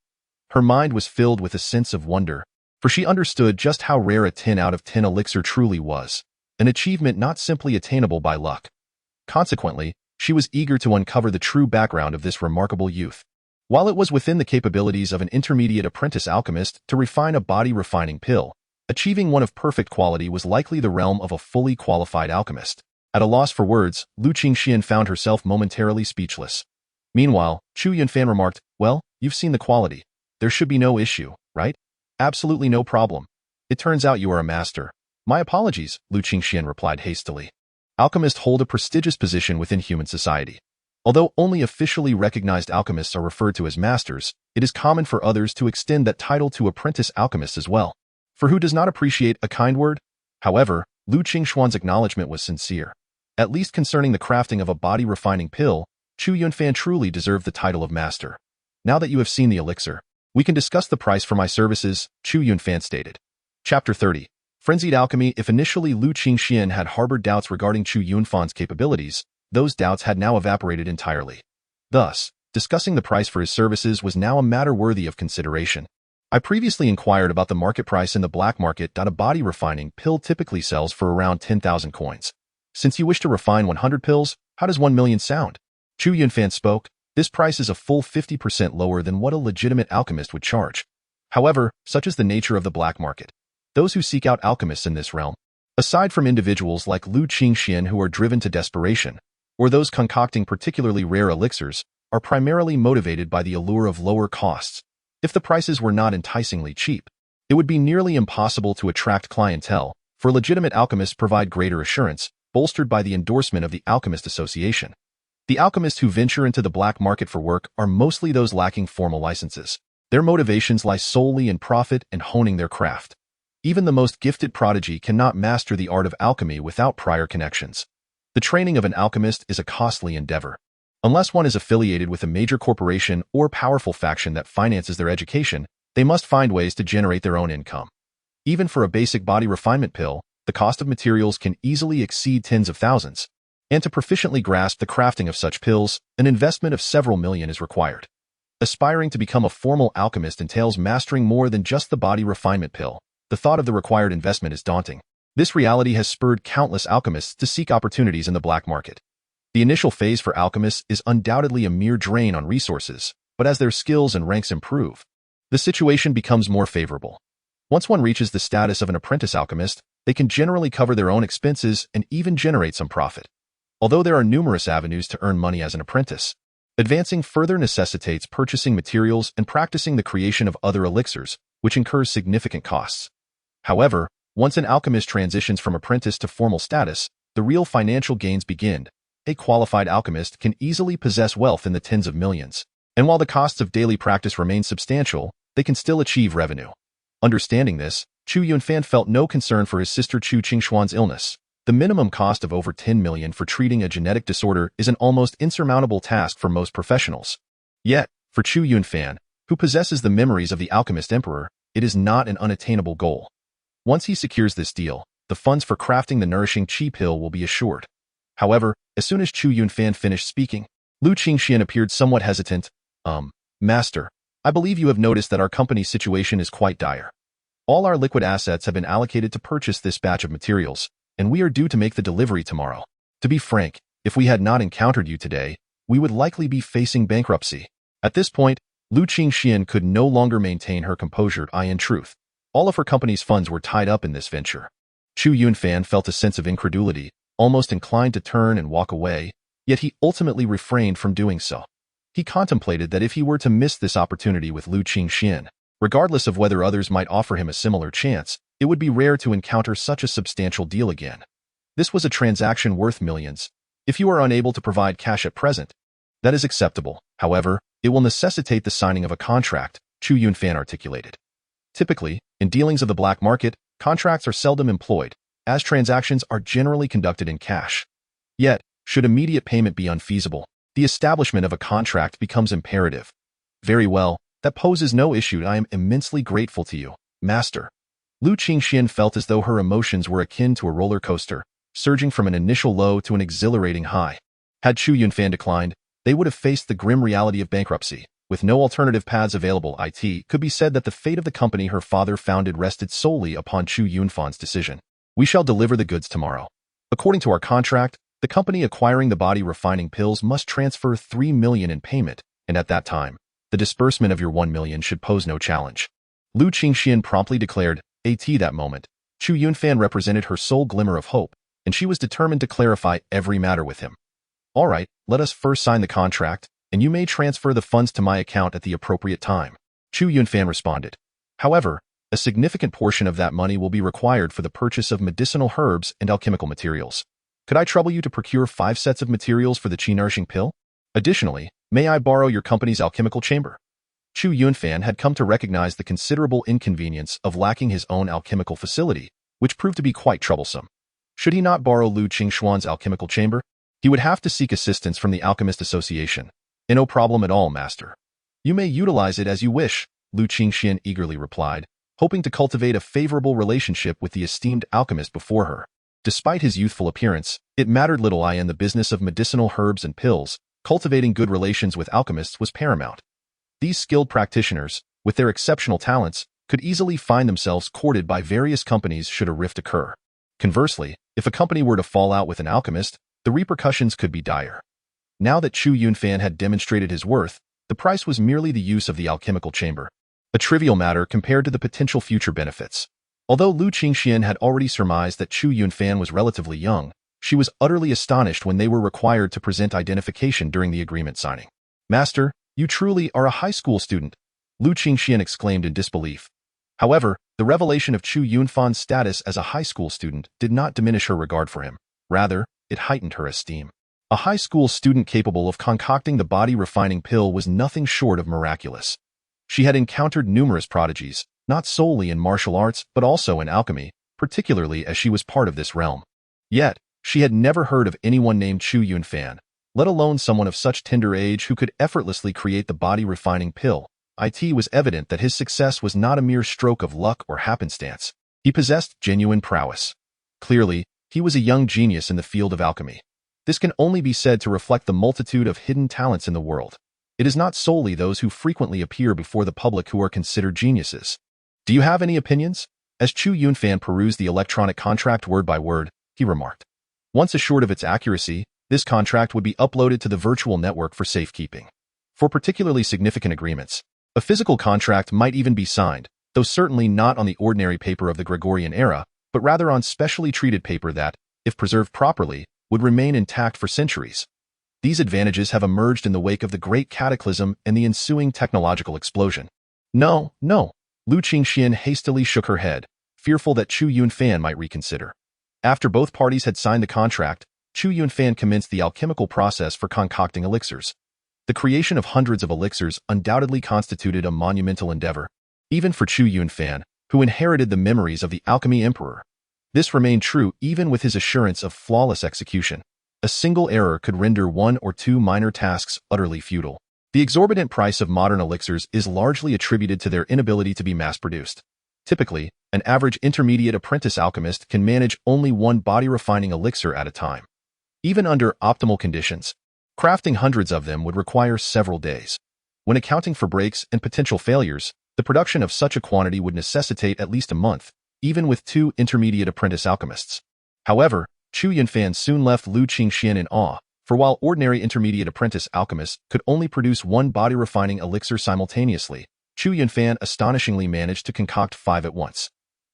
Her mind was filled with a sense of wonder, for she understood just how rare a 10 out of 10 elixir truly was, an achievement not simply attainable by luck. Consequently, she was eager to uncover the true background of this remarkable youth. While it was within the capabilities of an intermediate apprentice alchemist to refine a body-refining pill, achieving one of perfect quality was likely the realm of a fully qualified alchemist. At a loss for words, Lu Qingxian found herself momentarily speechless. Meanwhile, Chu Yunfan remarked, "Well, you've seen the quality. There should be no issue, right? Absolutely no problem. It turns out you are a master." "My apologies," Lu Qingxian replied hastily. Alchemists hold a prestigious position within human society. Although only officially recognized alchemists are referred to as masters, it is common for others to extend that title to apprentice alchemists as well. For who does not appreciate a kind word? However, Lu Qingxuan's acknowledgement was sincere. At least concerning the crafting of a body-refining pill, Chu Yunfan truly deserved the title of master. "Now that you have seen the elixir, we can discuss the price for my services," Chu Yunfan stated. Chapter 30. Frenzied Alchemy. If initially Lu Qingxian had harbored doubts regarding Chu Yunfan's capabilities, those doubts had now evaporated entirely. Thus, discussing the price for his services was now a matter worthy of consideration. I previously inquired about the market price in the black market. A body refining pill typically sells for around 10,000 coins. Since you wish to refine 100 pills, how does 1 million sound? Chu Yunfan spoke. This price is a full 50% lower than what a legitimate alchemist would charge. However, such is the nature of the black market. Those who seek out alchemists in this realm, aside from individuals like Lu Qingxian who are driven to desperation, or those concocting particularly rare elixirs, are primarily motivated by the allure of lower costs. If the prices were not enticingly cheap, it would be nearly impossible to attract clientele, for legitimate alchemists provide greater assurance, bolstered by the endorsement of the Alchemist Association. The alchemists who venture into the black market for work are mostly those lacking formal licenses. Their motivations lie solely in profit and honing their craft. Even the most gifted prodigy cannot master the art of alchemy without prior connections. The training of an alchemist is a costly endeavor. Unless one is affiliated with a major corporation or powerful faction that finances their education, they must find ways to generate their own income. Even for a basic body refinement pill, the cost of materials can easily exceed tens of thousands. And to proficiently grasp the crafting of such pills, an investment of several million is required. Aspiring to become a formal alchemist entails mastering more than just the body refinement pill. The thought of the required investment is daunting. This reality has spurred countless alchemists to seek opportunities in the black market. The initial phase for alchemists is undoubtedly a mere drain on resources, but as their skills and ranks improve, the situation becomes more favorable. Once one reaches the status of an apprentice alchemist, they can generally cover their own expenses and even generate some profit. Although there are numerous avenues to earn money as an apprentice, advancing further necessitates purchasing materials and practicing the creation of other elixirs, which incurs significant costs. However, once an alchemist transitions from apprentice to formal status, the real financial gains begin. A qualified alchemist can easily possess wealth in the tens of millions, and while the costs of daily practice remain substantial, they can still achieve revenue. Understanding this, Chu Yunfan felt no concern for his sister Chu Qingxuan's illness. The minimum cost of over 10 million for treating a genetic disorder is an almost insurmountable task for most professionals. Yet, for Chu Yunfan, who possesses the memories of the alchemist emperor, it is not an unattainable goal. Once he secures this deal, the funds for crafting the nourishing qi pill will be assured. However, as soon as Chu Yunfan finished speaking, Lu Qingxian appeared somewhat hesitant. Master, I believe you have noticed that our company's situation is quite dire. All our liquid assets have been allocated to purchase this batch of materials, and we are due to make the delivery tomorrow. To be frank, if we had not encountered you today, we would likely be facing bankruptcy. At this point, Lu Qingxian could no longer maintain her composure. In truth, all of her company's funds were tied up in this venture. Chu Yunfan felt a sense of incredulity, almost inclined to turn and walk away, yet he ultimately refrained from doing so. He contemplated that if he were to miss this opportunity with Lu Qingxian, regardless of whether others might offer him a similar chance, it would be rare to encounter such a substantial deal again. This was a transaction worth millions. If you are unable to provide cash at present, that is acceptable. However, it will necessitate the signing of a contract, Chu Yunfan articulated. Typically, in dealings of the black market, contracts are seldom employed, as transactions are generally conducted in cash. Yet, should immediate payment be unfeasible, the establishment of a contract becomes imperative. Very well, that poses no issue. I am immensely grateful to you, Master. Lu Qingxian felt as though her emotions were akin to a roller coaster, surging from an initial low to an exhilarating high. Had Chu Yunfan declined, they would have faced the grim reality of bankruptcy. With no alternative paths available, it could be said that the fate of the company her father founded rested solely upon Chu Yunfan's decision. We shall deliver the goods tomorrow. According to our contract, the company acquiring the body refining pills must transfer 3 million in payment, and at that time, the disbursement of your 1 million should pose no challenge. Lu Qingxian promptly declared. At that moment, Chu Yunfan represented her sole glimmer of hope, and she was determined to clarify every matter with him. All right, let us first sign the contract, and you may transfer the funds to my account at the appropriate time. Chu Yunfan responded. However, a significant portion of that money will be required for the purchase of medicinal herbs and alchemical materials. Could I trouble you to procure 5 sets of materials for the qi nourishing pill? Additionally, may I borrow your company's alchemical chamber? Chu Yunfan had come to recognize the considerable inconvenience of lacking his own alchemical facility, which proved to be quite troublesome. Should he not borrow Lu Qingxuan's alchemical chamber, he would have to seek assistance from the Alchemist Association. No problem at all, Master. You may utilize it as you wish, Lu Qingxian eagerly replied, hoping to cultivate a favorable relationship with the esteemed alchemist before her. Despite his youthful appearance, it mattered little. In the business of medicinal herbs and pills, cultivating good relations with alchemists was paramount. These skilled practitioners, with their exceptional talents, could easily find themselves courted by various companies should a rift occur. Conversely, if a company were to fall out with an alchemist, the repercussions could be dire. Now that Chu Yunfan had demonstrated his worth, the price was merely the use of the alchemical chamber, a trivial matter compared to the potential future benefits. Although Lu Qingxian had already surmised that Chu Yunfan was relatively young, she was utterly astonished when they were required to present identification during the agreement signing. "Master, you truly are a high school student," Lu Qingxian exclaimed in disbelief. However, the revelation of Chu Yunfan's status as a high school student did not diminish her regard for him. Rather, it heightened her esteem. A high school student capable of concocting the body-refining pill was nothing short of miraculous. She had encountered numerous prodigies, not solely in martial arts but also in alchemy, particularly as she was part of this realm. Yet, she had never heard of anyone named Chu Yunfan, let alone someone of such tender age who could effortlessly create the body-refining pill. It was evident that his success was not a mere stroke of luck or happenstance. He possessed genuine prowess. Clearly, he was a young genius in the field of alchemy. This can only be said to reflect the multitude of hidden talents in the world. It is not solely those who frequently appear before the public who are considered geniuses. "Do you have any opinions?" As Chu Yunfan perused the electronic contract word by word, he remarked. Once assured of its accuracy, this contract would be uploaded to the virtual network for safekeeping. For particularly significant agreements, a physical contract might even be signed, though certainly not on the ordinary paper of the Gregorian era, but rather on specially treated paper that, if preserved properly, would remain intact for centuries. These advantages have emerged in the wake of the Great Cataclysm and the ensuing technological explosion. No, Lu Qingxian hastily shook her head, fearful that Chu Yunfan might reconsider. After both parties had signed the contract, Chu Yunfan commenced the alchemical process for concocting elixirs. The creation of hundreds of elixirs undoubtedly constituted a monumental endeavor, even for Chu Yunfan, who inherited the memories of the alchemy emperor. This remained true even with his assurance of flawless execution. A single error could render one or two minor tasks utterly futile. The exorbitant price of modern elixirs is largely attributed to their inability to be mass-produced. Typically, an average intermediate apprentice alchemist can manage only one body-refining elixir at a time. Even under optimal conditions, crafting hundreds of them would require several days. When accounting for breaks and potential failures, the production of such a quantity would necessitate at least a month, even with two intermediate apprentice alchemists. However, Chu Yunfan soon left Lu Qingxian in awe, for while ordinary intermediate apprentice alchemists could only produce one body-refining elixir simultaneously, Chu Yunfan astonishingly managed to concoct 5 at once.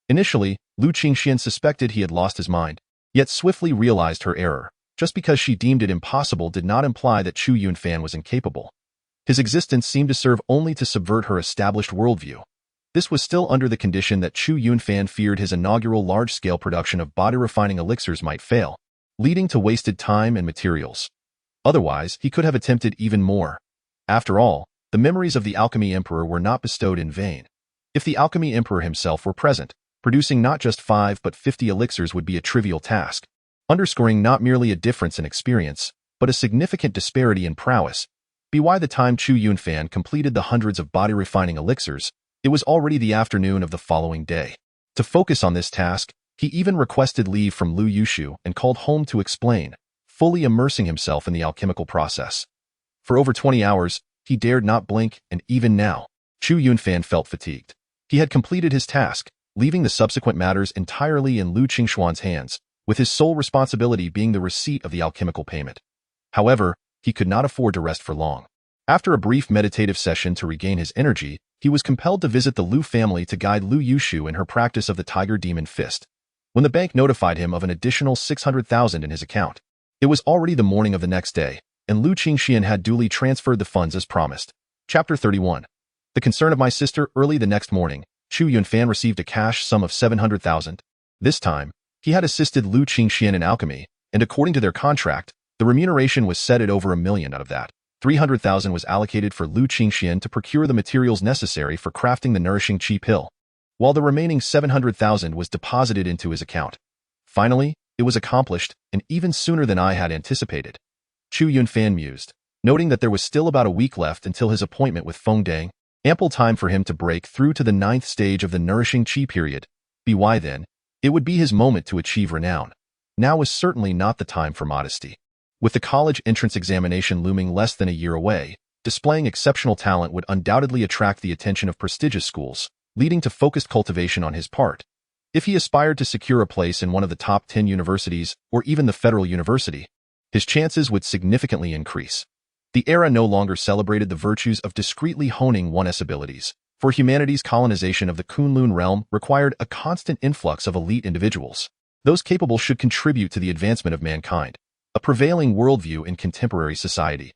Initially, Lu Qingxian suspected he had lost his mind, yet swiftly realized her error. Just because she deemed it impossible did not imply that Chu Yunfan was incapable. His existence seemed to serve only to subvert her established worldview. This was still under the condition that Chu Yunfan feared his inaugural large-scale production of body-refining elixirs might fail, leading to wasted time and materials. Otherwise, he could have attempted even more. After all, the memories of the alchemy emperor were not bestowed in vain. If the alchemy emperor himself were present, producing not just 5 but 50 elixirs would be a trivial task, underscoring not merely a difference in experience, but a significant disparity in prowess. By the time Chu Yunfan completed the hundreds of body-refining elixirs, it was already the afternoon of the following day. To focus on this task, he even requested leave from Lu Yushu and called home to explain, fully immersing himself in the alchemical process. For over 20 hours, he dared not blink, and even now, Chu Yunfan felt fatigued. He had completed his task, leaving the subsequent matters entirely in Lu Qingshuan's hands, with his sole responsibility being the receipt of the alchemical payment. However, he could not afford to rest for long. After a brief meditative session to regain his energy, he was compelled to visit the Lu family to guide Lu Yushu in her practice of the Tiger Demon Fist. When the bank notified him of an additional 600,000 in his account, it was already the morning of the next day, and Lu Qingxian had duly transferred the funds as promised. Chapter 31. The concern of my sister. Early the next morning, Chu Yunfan received a cash sum of 700,000. This time, he had assisted Lu Qingxian in alchemy, and according to their contract, the remuneration was set at over 1 million. Out of that, 300,000 was allocated for Lu Qingxian to procure the materials necessary for crafting the nourishing chi pill, while the remaining 700,000 was deposited into his account. Finally, it was accomplished, and even sooner than I had anticipated. Chu Yunfan mused, noting that there was still about a week left until his appointment with Feng Dang, ample time for him to break through to the 9th stage of the nourishing chi period. By then, it would be his moment to achieve renown. Now was certainly not the time for modesty. With the college entrance examination looming less than a year away, Displaying exceptional talent would undoubtedly attract the attention of prestigious schools, leading to focused cultivation on his part. If he aspired to secure a place in one of the top 10 universities or even the federal university, his chances would significantly increase. The era no longer celebrated the virtues of discreetly honing one's abilities, for humanity's colonization of the Kunlun realm required a constant influx of elite individuals. Those capable should contribute to the advancement of mankind, a prevailing worldview in contemporary society.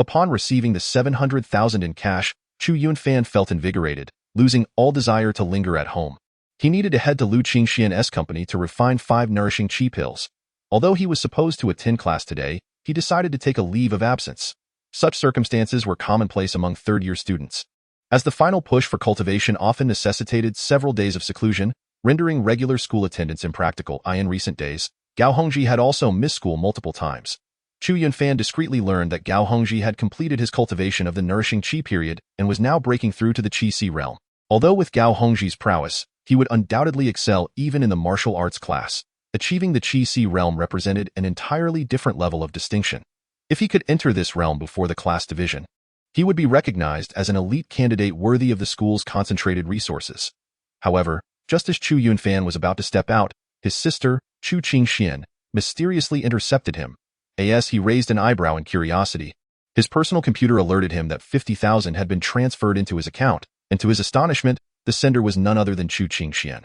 Upon receiving the 700,000 in cash, Chu Yunfan felt invigorated, losing all desire to linger at home. He needed to head to Lu Qingxian's company to refine 5 nourishing chi pills. Although he was supposed to attend class today, he decided to take a leave of absence. Such circumstances were commonplace among third-year students. As the final push for cultivation often necessitated several days of seclusion, rendering regular school attendance impractical. In recent days, Gao Hongji had also missed school multiple times. Chu Yunfan discreetly learned that Gao Hongji had completed his cultivation of the nourishing qi period and was now breaking through to the qi realm. Although with Gao Hongji's prowess, he would undoubtedly excel even in the martial arts class. Achieving the qi realm represented an entirely different level of distinction. If he could enter this realm before the class division, he would be recognized as an elite candidate worthy of the school's concentrated resources. However, just as Chu Yunfan was about to step out, his sister, Chu Qingxian, mysteriously intercepted him. As he raised an eyebrow in curiosity, his personal computer alerted him that 50,000 had been transferred into his account, and to his astonishment, the sender was none other than Chu Qingxian.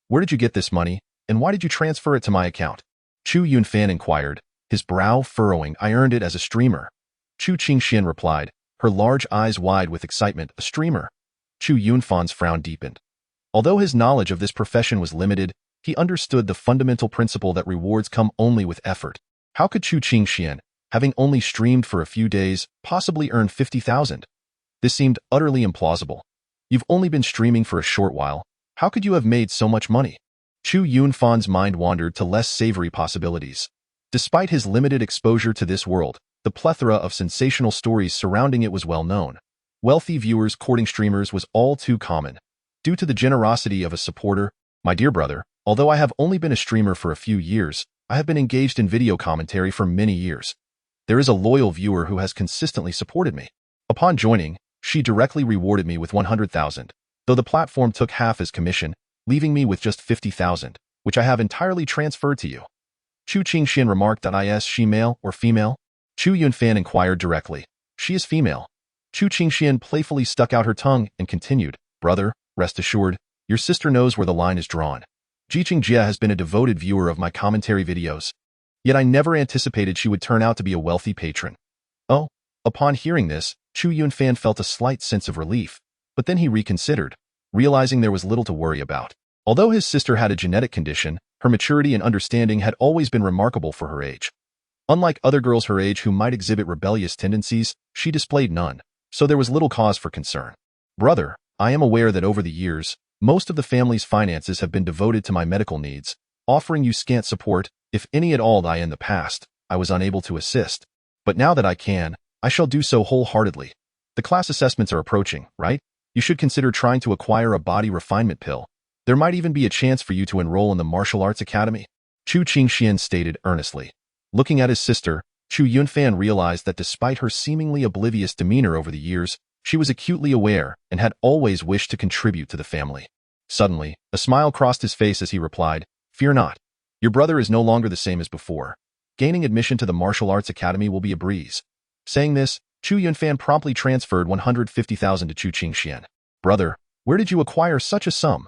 "Where did you get this money, and why did you transfer it to my account?" Chu Yunfan inquired, his brow furrowing. "I earned it as a streamer." Chu Qingxian replied, her large eyes wide with excitement. "A streamer?" Chu Yunfan's frown deepened. Although his knowledge of this profession was limited, he understood the fundamental principle that rewards come only with effort. How could Chu Qingxian, having only streamed for a few days, possibly earn 50,000? This seemed utterly implausible. "You've only been streaming for a short while. How could you have made so much money?" Chu Yunfan's mind wandered to less savory possibilities. Despite his limited exposure to this world, the plethora of sensational stories surrounding it was well known. Wealthy viewers courting streamers was all too common. Due to the generosity of a supporter, "My dear brother, although I have only been a streamer for a few years, I have been engaged in video commentary for many years. There is a loyal viewer who has consistently supported me. Upon joining, she directly rewarded me with 100,000, though the platform took half as commission, leaving me with just 50,000, which I have entirely transferred to you." Chu Qingxian remarked that is she male or female? Chu Yunfan inquired directly. "She is female." Chu Qingxian playfully stuck out her tongue and continued, "Brother, rest assured, your sister knows where the line is drawn. Jiqing Jia has been a devoted viewer of my commentary videos, yet I never anticipated she would turn out to be a wealthy patron." Oh, upon hearing this, Chu Yunfan felt a slight sense of relief, but then he reconsidered, realizing there was little to worry about. Although his sister had a genetic condition, her maturity and understanding had always been remarkable for her age. Unlike other girls her age who might exhibit rebellious tendencies, she displayed none, so there was little cause for concern. "Brother, I am aware that over the years, most of the family's finances have been devoted to my medical needs, offering you scant support, if any at all. In the past, I was unable to assist, but now that I can, I shall do so wholeheartedly. The class assessments are approaching, right? You should consider trying to acquire a body refinement pill. There might even be a chance for you to enroll in the martial arts academy," Chu Qingxian stated earnestly. Looking at his sister, Chu Yunfan realized that despite her seemingly oblivious demeanor over the years, she was acutely aware and had always wished to contribute to the family. Suddenly, a smile crossed his face as he replied, "Fear not. Your brother is no longer the same as before. Gaining admission to the martial arts academy will be a breeze." Saying this, Chu Yunfan promptly transferred 150,000 to Chu Qingxian. "Brother, where did you acquire such a sum?"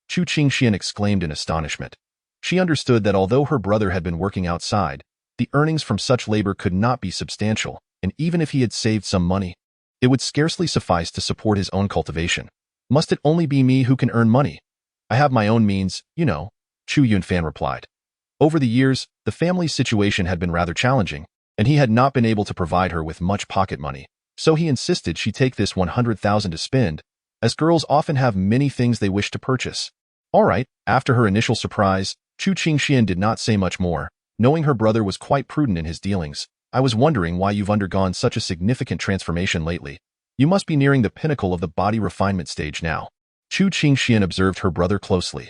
Chu Qingxian exclaimed in astonishment. She understood that although her brother had been working outside, the earnings from such labor could not be substantial, and even if he had saved some money, it would scarcely suffice to support his own cultivation. "Must it only be me who can earn money? I have my own means, you know," Chu Yunfan replied. Over the years, the family's situation had been rather challenging, and he had not been able to provide her with much pocket money, so he insisted she take this 100,000 to spend, as girls often have many things they wish to purchase. "All right." After her initial surprise, Chu Qingxian did not say much more, knowing her brother was quite prudent in his dealings. "I was wondering why you've undergone such a significant transformation lately. You must be nearing the pinnacle of the body refinement stage now." Chu Qingxian observed her brother closely.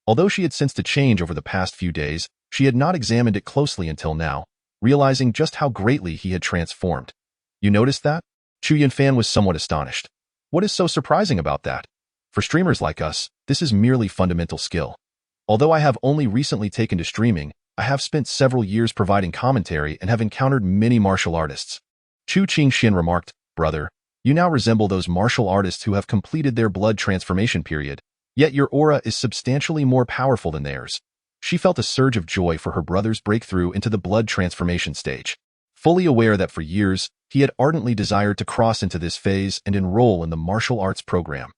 Although she had sensed a change over the past few days, she had not examined it closely until now, realizing just how greatly he had transformed. "You noticed that?" Chu Yunfan was somewhat astonished. What is so surprising about that? For streamers like us, this is merely fundamental skill. Although I have only recently taken to streaming, I have spent several years providing commentary and have encountered many martial artists. Chu Qingxian remarked, brother, you now resemble those martial artists who have completed their blood transformation period, yet your aura is substantially more powerful than theirs. She felt a surge of joy for her brother's breakthrough into the blood transformation stage. Fully aware that for years, he had ardently desired to cross into this phase and enroll in the martial arts program.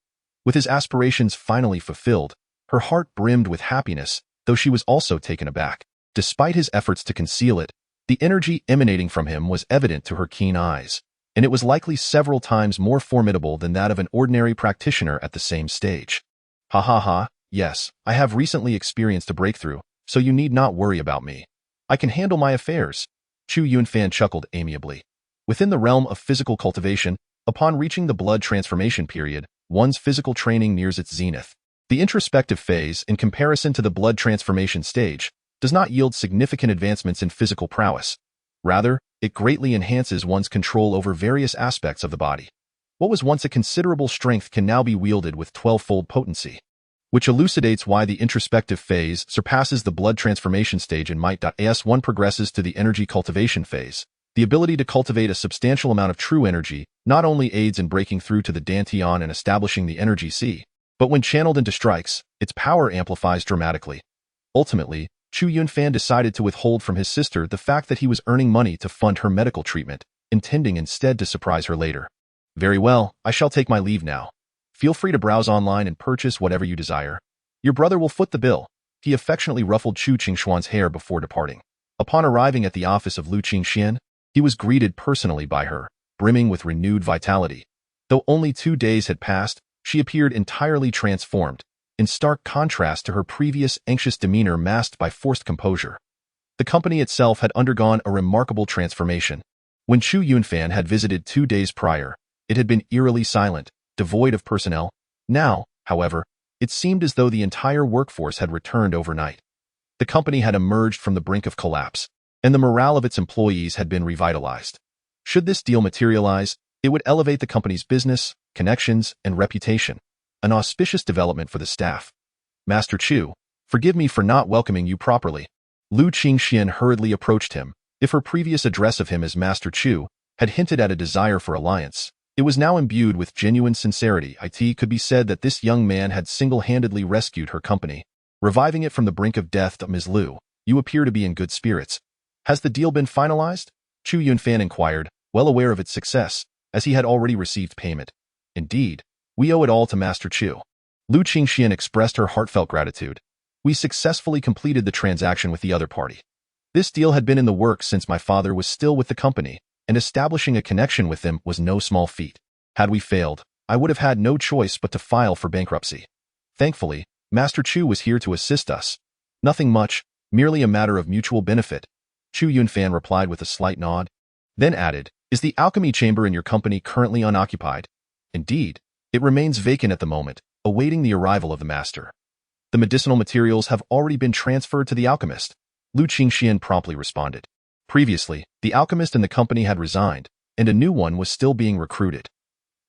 With his aspirations finally fulfilled, her heart brimmed with happiness, though she was also taken aback. Despite his efforts to conceal it, the energy emanating from him was evident to her keen eyes, and it was likely several times more formidable than that of an ordinary practitioner at the same stage. Ha ha ha, yes, I have recently experienced a breakthrough, so you need not worry about me. I can handle my affairs. Chu Yunfan chuckled amiably. Within the realm of physical cultivation, upon reaching the blood transformation period, one's physical training nears its zenith. The introspective phase, in comparison to the blood transformation stage, does not yield significant advancements in physical prowess. Rather, it greatly enhances one's control over various aspects of the body. What was once a considerable strength can now be wielded with 12-fold potency, which elucidates why the introspective phase surpasses the blood transformation stage in might. As one progresses to the energy cultivation phase, the ability to cultivate a substantial amount of true energy not only aids in breaking through to the Dantian and establishing the energy sea, but when channeled into strikes, its power amplifies dramatically. Ultimately, Chu Yunfan decided to withhold from his sister the fact that he was earning money to fund her medical treatment, intending instead to surprise her later. Very well, I shall take my leave now. Feel free to browse online and purchase whatever you desire. Your brother will foot the bill. He affectionately ruffled Chu Qingshuan's hair before departing. Upon arriving at the office of Lu Qingxian, he was greeted personally by her, brimming with renewed vitality. Though only 2 days had passed, she appeared entirely transformed, in stark contrast to her previous anxious demeanor masked by forced composure. The company itself had undergone a remarkable transformation. When Chu Yunfan had visited 2 days prior, it had been eerily silent, devoid of personnel. Now, however, it seemed as though the entire workforce had returned overnight. The company had emerged from the brink of collapse, and the morale of its employees had been revitalized. Should this deal materialize, it would elevate the company's business, connections, and reputation, an auspicious development for the staff. Master Chu, forgive me for not welcoming you properly. Lu Qingxian hurriedly approached him. If her previous address of him as Master Chu had hinted at a desire for alliance, it was now imbued with genuine sincerity. It could be said that this young man had single-handedly rescued her company, reviving it from the brink of death. Ms. Lu, you appear to be in good spirits. Has the deal been finalized? Chu Yunfan inquired, well aware of its success, as he had already received payment. Indeed, we owe it all to Master Chu. Lu Qingxian expressed her heartfelt gratitude. We successfully completed the transaction with the other party. This deal had been in the works since my father was still with the company, and establishing a connection with them was no small feat. Had we failed, I would have had no choice but to file for bankruptcy. Thankfully, Master Chu was here to assist us. Nothing much, merely a matter of mutual benefit. Chu Yunfan replied with a slight nod, then added, is the alchemy chamber in your company currently unoccupied? Indeed, it remains vacant at the moment, awaiting the arrival of the master. The medicinal materials have already been transferred to the alchemist. Lu Qingxian promptly responded. Previously, the alchemist and the company had resigned, and a new one was still being recruited.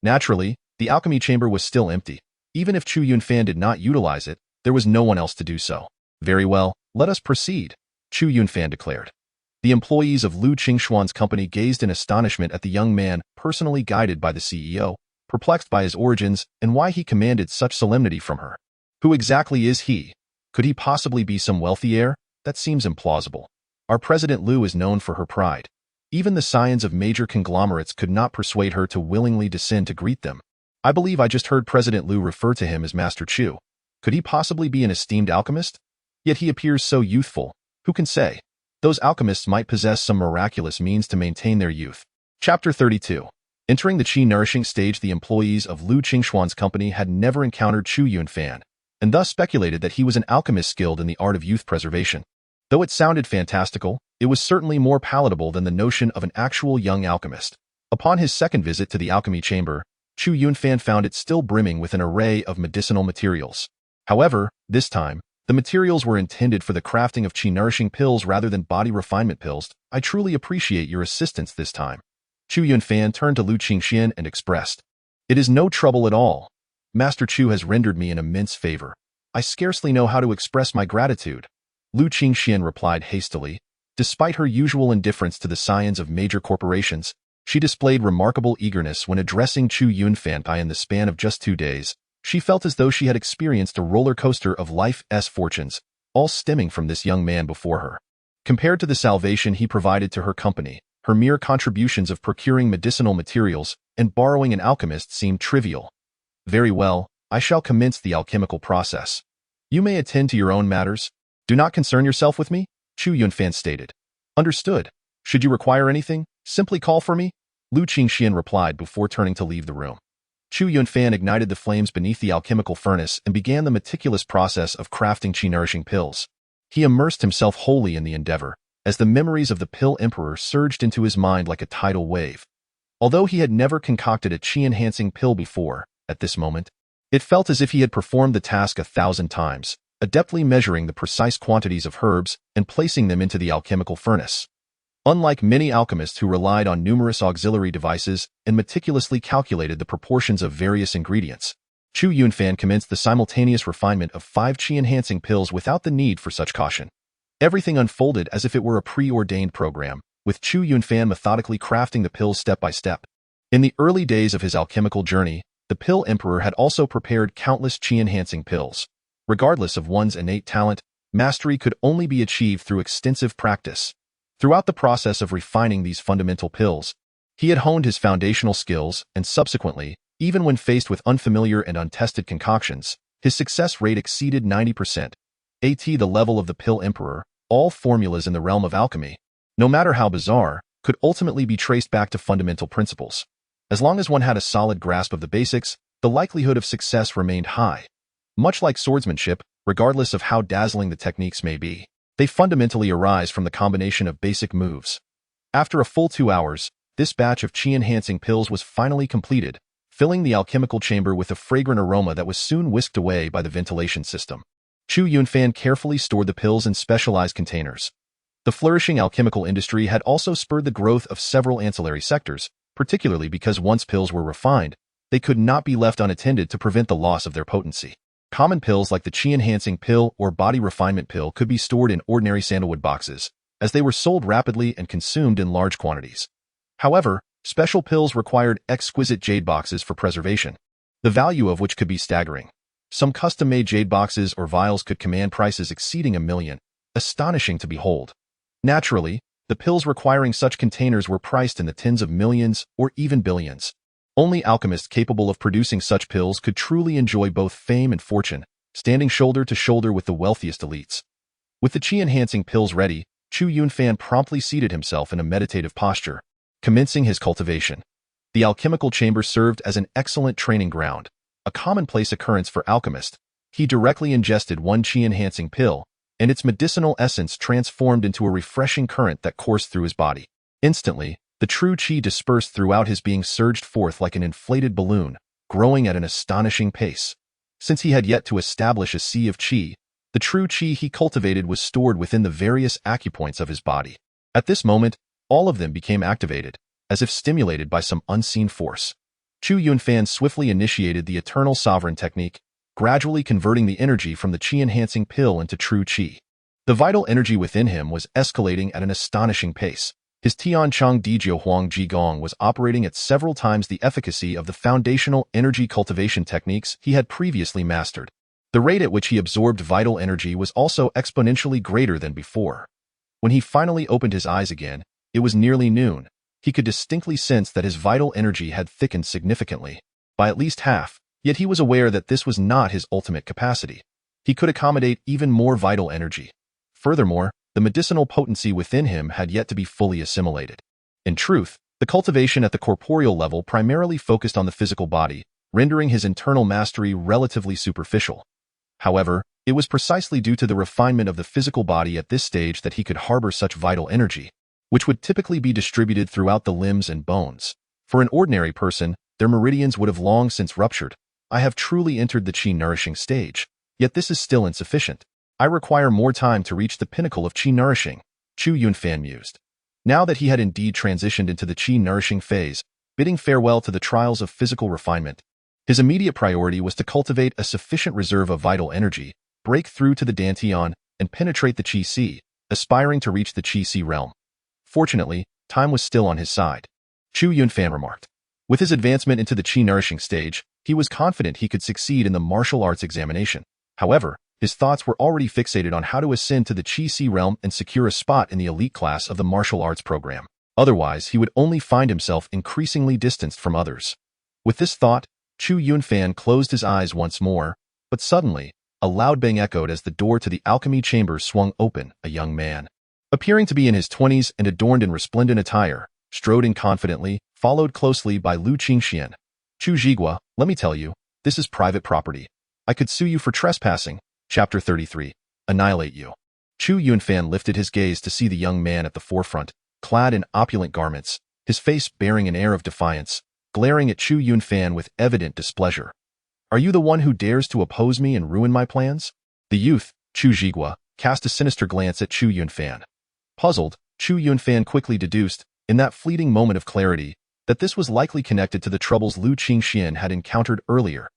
Naturally, the alchemy chamber was still empty. Even if Chu Yunfan did not utilize it, there was no one else to do so. Very well, let us proceed, Chu Yunfan declared. The employees of Lu Qingshuan's company gazed in astonishment at the young man personally guided by the CEO, perplexed by his origins and why he commanded such solemnity from her. Who exactly is he? Could he possibly be some wealthy heir? That seems implausible. Our President Lu is known for her pride. Even the scions of major conglomerates could not persuade her to willingly descend to greet them. I believe I just heard President Lu refer to him as Master Chu. Could he possibly be an esteemed alchemist? Yet he appears so youthful. Who can say? Those alchemists might possess some miraculous means to maintain their youth. Chapter 32. Entering the qi-nourishing stage, the employees of Lu Qingshuan's company had never encountered Chu Yunfan, and thus speculated that he was an alchemist skilled in the art of youth preservation. Though it sounded fantastical, it was certainly more palatable than the notion of an actual young alchemist. Upon his second visit to the alchemy chamber, Chu Yunfan found it still brimming with an array of medicinal materials. However, this time, the materials were intended for the crafting of qi-nourishing pills rather than body refinement pills. I truly appreciate your assistance this time. Chu Yunfan turned to Lu Qingxian and expressed, "It is no trouble at all. Master Chu has rendered me an immense favor. I scarcely know how to express my gratitude." Lu Qingxian replied hastily. Despite her usual indifference to the scions of major corporations, she displayed remarkable eagerness when addressing Chu Yunfan. In the span of just 2 days, she felt as though she had experienced a roller coaster of life's fortunes, all stemming from this young man before her. Compared to the salvation he provided to her company, her mere contributions of procuring medicinal materials and borrowing an alchemist seemed trivial. "Very well, I shall commence the alchemical process. You may attend to your own matters. Do not concern yourself with me," Chu Yunfan stated. "Understood. Should you require anything, simply call for me," Lu Qingxian replied before turning to leave the room. Chu Yunfan ignited the flames beneath the alchemical furnace and began the meticulous process of crafting qi-nourishing pills. He immersed himself wholly in the endeavor, as the memories of the Pill Emperor surged into his mind like a tidal wave. Although he had never concocted a qi-enhancing pill before, at this moment, it felt as if he had performed the task 1,000 times, adeptly measuring the precise quantities of herbs and placing them into the alchemical furnace. Unlike many alchemists who relied on numerous auxiliary devices and meticulously calculated the proportions of various ingredients, Chu Yunfan commenced the simultaneous refinement of 5 qi-enhancing pills without the need for such caution. Everything unfolded as if it were a preordained program, with Chu Yunfan methodically crafting the pills step by step. In the early days of his alchemical journey, the Pill Emperor had also prepared countless qi-enhancing pills. Regardless of one's innate talent, mastery could only be achieved through extensive practice. Throughout the process of refining these fundamental pills, he had honed his foundational skills, and subsequently, even when faced with unfamiliar and untested concoctions, his success rate exceeded 90%. The level of the Pill Emperor, all formulas in the realm of alchemy, no matter how bizarre, could ultimately be traced back to fundamental principles. As long as one had a solid grasp of the basics, the likelihood of success remained high. Much like swordsmanship, regardless of how dazzling the techniques may be, they fundamentally arise from the combination of basic moves. After a full 2 hours, this batch of qi-enhancing pills was finally completed, filling the alchemical chamber with a fragrant aroma that was soon whisked away by the ventilation system. Chu Yunfan carefully stored the pills in specialized containers. The flourishing alchemical industry had also spurred the growth of several ancillary sectors, particularly because once pills were refined, they could not be left unattended to prevent the loss of their potency. Common pills like the qi-enhancing pill or body refinement pill could be stored in ordinary sandalwood boxes, as they were sold rapidly and consumed in large quantities. However, special pills required exquisite jade boxes for preservation, the value of which could be staggering. Some custom-made jade boxes or vials could command prices exceeding $1 million, astonishing to behold. Naturally, the pills requiring such containers were priced in the tens of millions or even billions. Only alchemists capable of producing such pills could truly enjoy both fame and fortune, standing shoulder to shoulder with the wealthiest elites. With the qi-enhancing pills ready, Chu Yunfan promptly seated himself in a meditative posture, commencing his cultivation. The alchemical chamber served as an excellent training ground, a commonplace occurrence for alchemists. He directly ingested one qi-enhancing pill, and its medicinal essence transformed into a refreshing current that coursed through his body. Instantly, the true qi dispersed throughout his being, surged forth like an inflated balloon, growing at an astonishing pace. Since he had yet to establish a sea of qi, the true qi he cultivated was stored within the various acupoints of his body. At this moment, all of them became activated, as if stimulated by some unseen force. Chu Yunfan swiftly initiated the Eternal Sovereign technique, gradually converting the energy from the qi-enhancing pill into true qi. The vital energy within him was escalating at an astonishing pace. His Tianchang Dijiu Huang Jigong was operating at several times the efficacy of the foundational energy cultivation techniques he had previously mastered. The rate at which he absorbed vital energy was also exponentially greater than before. When he finally opened his eyes again, it was nearly noon. He could distinctly sense that his vital energy had thickened significantly, by at least half, yet he was aware that this was not his ultimate capacity. He could accommodate even more vital energy. Furthermore, the medicinal potency within him had yet to be fully assimilated. In truth, the cultivation at the corporeal level primarily focused on the physical body, rendering his internal mastery relatively superficial. However, it was precisely due to the refinement of the physical body at this stage that he could harbor such vital energy, which would typically be distributed throughout the limbs and bones. For an ordinary person, their meridians would have long since ruptured. I have truly entered the qi-nourishing stage, yet this is still insufficient. I require more time to reach the pinnacle of qi-nourishing, Chu Yunfan mused. Now that he had indeed transitioned into the qi-nourishing phase, bidding farewell to the trials of physical refinement, his immediate priority was to cultivate a sufficient reserve of vital energy, break through to the Dantian, and penetrate the Qi Sea, aspiring to reach the Qi Sea realm. Fortunately, time was still on his side. Chu Yunfan remarked. With his advancement into the Qi-nourishing stage, he was confident he could succeed in the martial arts examination. However, his thoughts were already fixated on how to ascend to the Qi Sea realm and secure a spot in the elite class of the martial arts program. Otherwise, he would only find himself increasingly distanced from others. With this thought, Chu Yunfan closed his eyes once more, but suddenly, a loud bang echoed as the door to the alchemy chamber swung open. A young man, appearing to be in his 20s and adorned in resplendent attire, strode in confidently, followed closely by Lu Qingxian. Chu Zhigua, let me tell you, this is private property. I could sue you for trespassing. Chapter 33. Annihilate you. Chu Yunfan lifted his gaze to see the young man at the forefront, clad in opulent garments, his face bearing an air of defiance, glaring at Chu Yunfan with evident displeasure. Are you the one who dares to oppose me and ruin my plans? The youth, Chu Zhigua, cast a sinister glance at Chu Yunfan. Puzzled, Chu Yunfan quickly deduced, in that fleeting moment of clarity, that this was likely connected to the troubles Lu Qingxian had encountered earlier.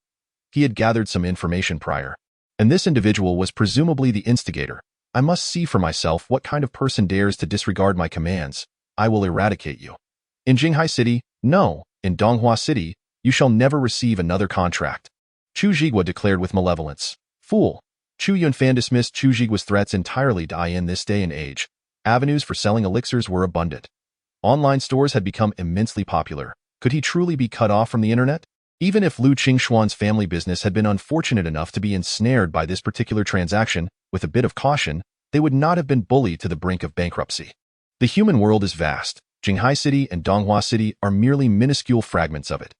He had gathered some information prior, and this individual was presumably the instigator. I must see for myself what kind of person dares to disregard my commands. I will eradicate you. In Jinghai City, no. In Donghua City, you shall never receive another contract. Chu Zhigua declared with malevolence. Fool. Chu Yunfan dismissed Chu Zhigua's threats entirely. In this day and age, avenues for selling elixirs were abundant. Online stores had become immensely popular. Could he truly be cut off from the internet? Even if Lu Qingshuan's family business had been unfortunate enough to be ensnared by this particular transaction, with a bit of caution, they would not have been bullied to the brink of bankruptcy. The human world is vast. Jinghai City and Donghua City are merely minuscule fragments of it.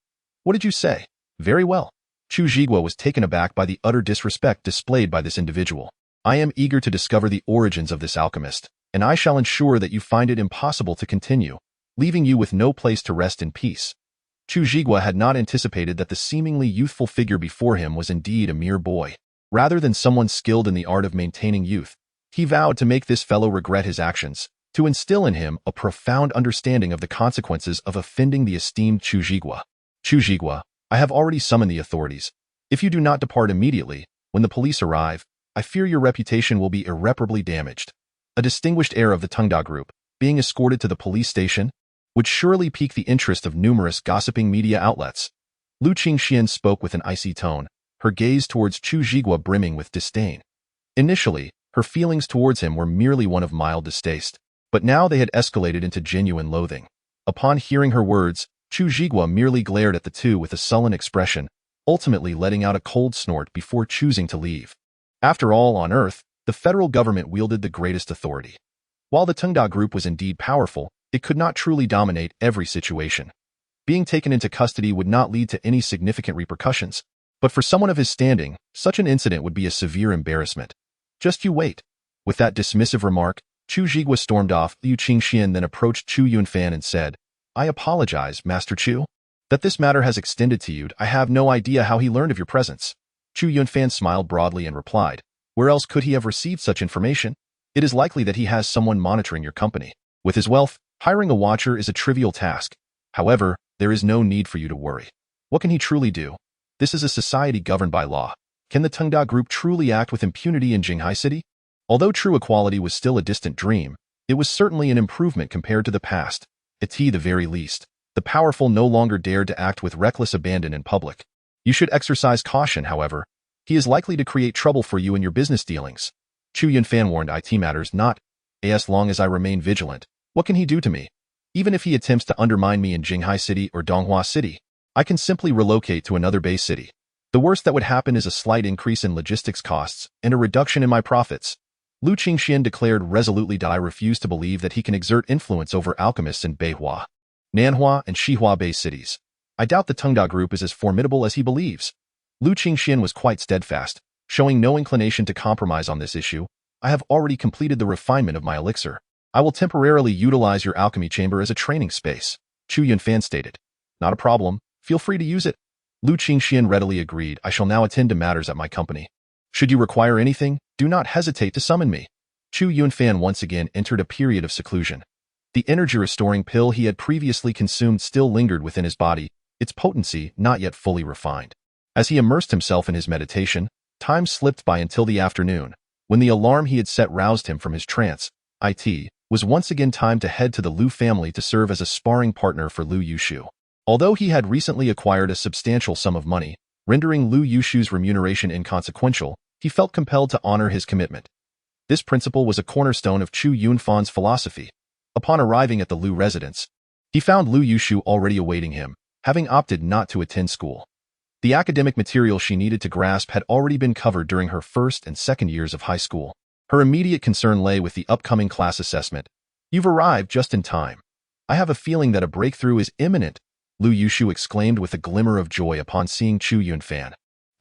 What did you say? Very well. Chu Zhigua was taken aback by the utter disrespect displayed by this individual. I am eager to discover the origins of this alchemist, and I shall ensure that you find it impossible to continue, leaving you with no place to rest in peace. Chu Zhigua had not anticipated that the seemingly youthful figure before him was indeed a mere boy. Rather than someone skilled in the art of maintaining youth, he vowed to make this fellow regret his actions, to instill in him a profound understanding of the consequences of offending the esteemed Chu Zhigua. Chu Zhigua, I have already summoned the authorities. If you do not depart immediately, when the police arrive, I fear your reputation will be irreparably damaged. A distinguished heir of the Tengda group, being escorted to the police station, would surely pique the interest of numerous gossiping media outlets. Lu Qingxian spoke with an icy tone, her gaze towards Chu Zhigua brimming with disdain. Initially, her feelings towards him were merely one of mild distaste, but now they had escalated into genuine loathing. Upon hearing her words, Chu Zhigua merely glared at the two with a sullen expression, ultimately letting out a cold snort before choosing to leave. After all, on Earth, the federal government wielded the greatest authority. While the Tengda group was indeed powerful, it could not truly dominate every situation. Being taken into custody would not lead to any significant repercussions, but for someone of his standing, such an incident would be a severe embarrassment. Just you wait. With that dismissive remark, Chu Zhigua stormed off. Lu Qingxian then approached Chu Yunfan and said, I apologize, Master Chu. That this matter has extended to you. I have no idea how he learned of your presence. Chu Yunfan smiled broadly and replied, where else could he have received such information? It is likely that he has someone monitoring your company. With his wealth, hiring a watcher is a trivial task. However, there is no need for you to worry. What can he truly do? This is a society governed by law. Can the Tengda group truly act with impunity in Jinghai City? Although true equality was still a distant dream, it was certainly an improvement compared to the past. At the very least, the powerful no longer dared to act with reckless abandon in public. You should exercise caution, however. He is likely to create trouble for you in your business dealings. Chu Yunfan warned, it matters not. As long as I remain vigilant, what can he do to me? Even if he attempts to undermine me in Jinghai City or Donghua City, I can simply relocate to another base city. The worst that would happen is a slight increase in logistics costs and a reduction in my profits. Lu Qingxian declared resolutely that I refuse to believe that he can exert influence over alchemists in Beihua, Nanhua, and Shihua Bay cities. I doubt the Tengda group is as formidable as he believes. Lu Qingxian was quite steadfast, showing no inclination to compromise on this issue. I have already completed the refinement of my elixir. I will temporarily utilize your alchemy chamber as a training space, Chu Yunfan stated. Not a problem. Feel free to use it. Lu Qingxian readily agreed. I shall now attend to matters at my company. Should you require anything, do not hesitate to summon me. Chu Yunfan once again entered a period of seclusion. The energy-restoring pill he had previously consumed still lingered within his body, its potency not yet fully refined. As he immersed himself in his meditation, time slipped by until the afternoon, when the alarm he had set roused him from his trance. It was once again time to head to the Lu family to serve as a sparring partner for Lu Yushu. Although he had recently acquired a substantial sum of money, rendering Lu Yushu's remuneration inconsequential, he felt compelled to honor his commitment. This principle was a cornerstone of Chu Yunfan's philosophy. Upon arriving at the Lu residence, he found Lu Yushu already awaiting him, having opted not to attend school. The academic material she needed to grasp had already been covered during her first and second years of high school. Her immediate concern lay with the upcoming class assessment. "You've arrived just in time. I have a feeling that a breakthrough is imminent," Lu Yushu exclaimed with a glimmer of joy upon seeing Chu Yunfan.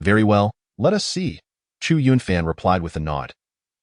"Very well, let us see," Chu Yunfan replied with a nod.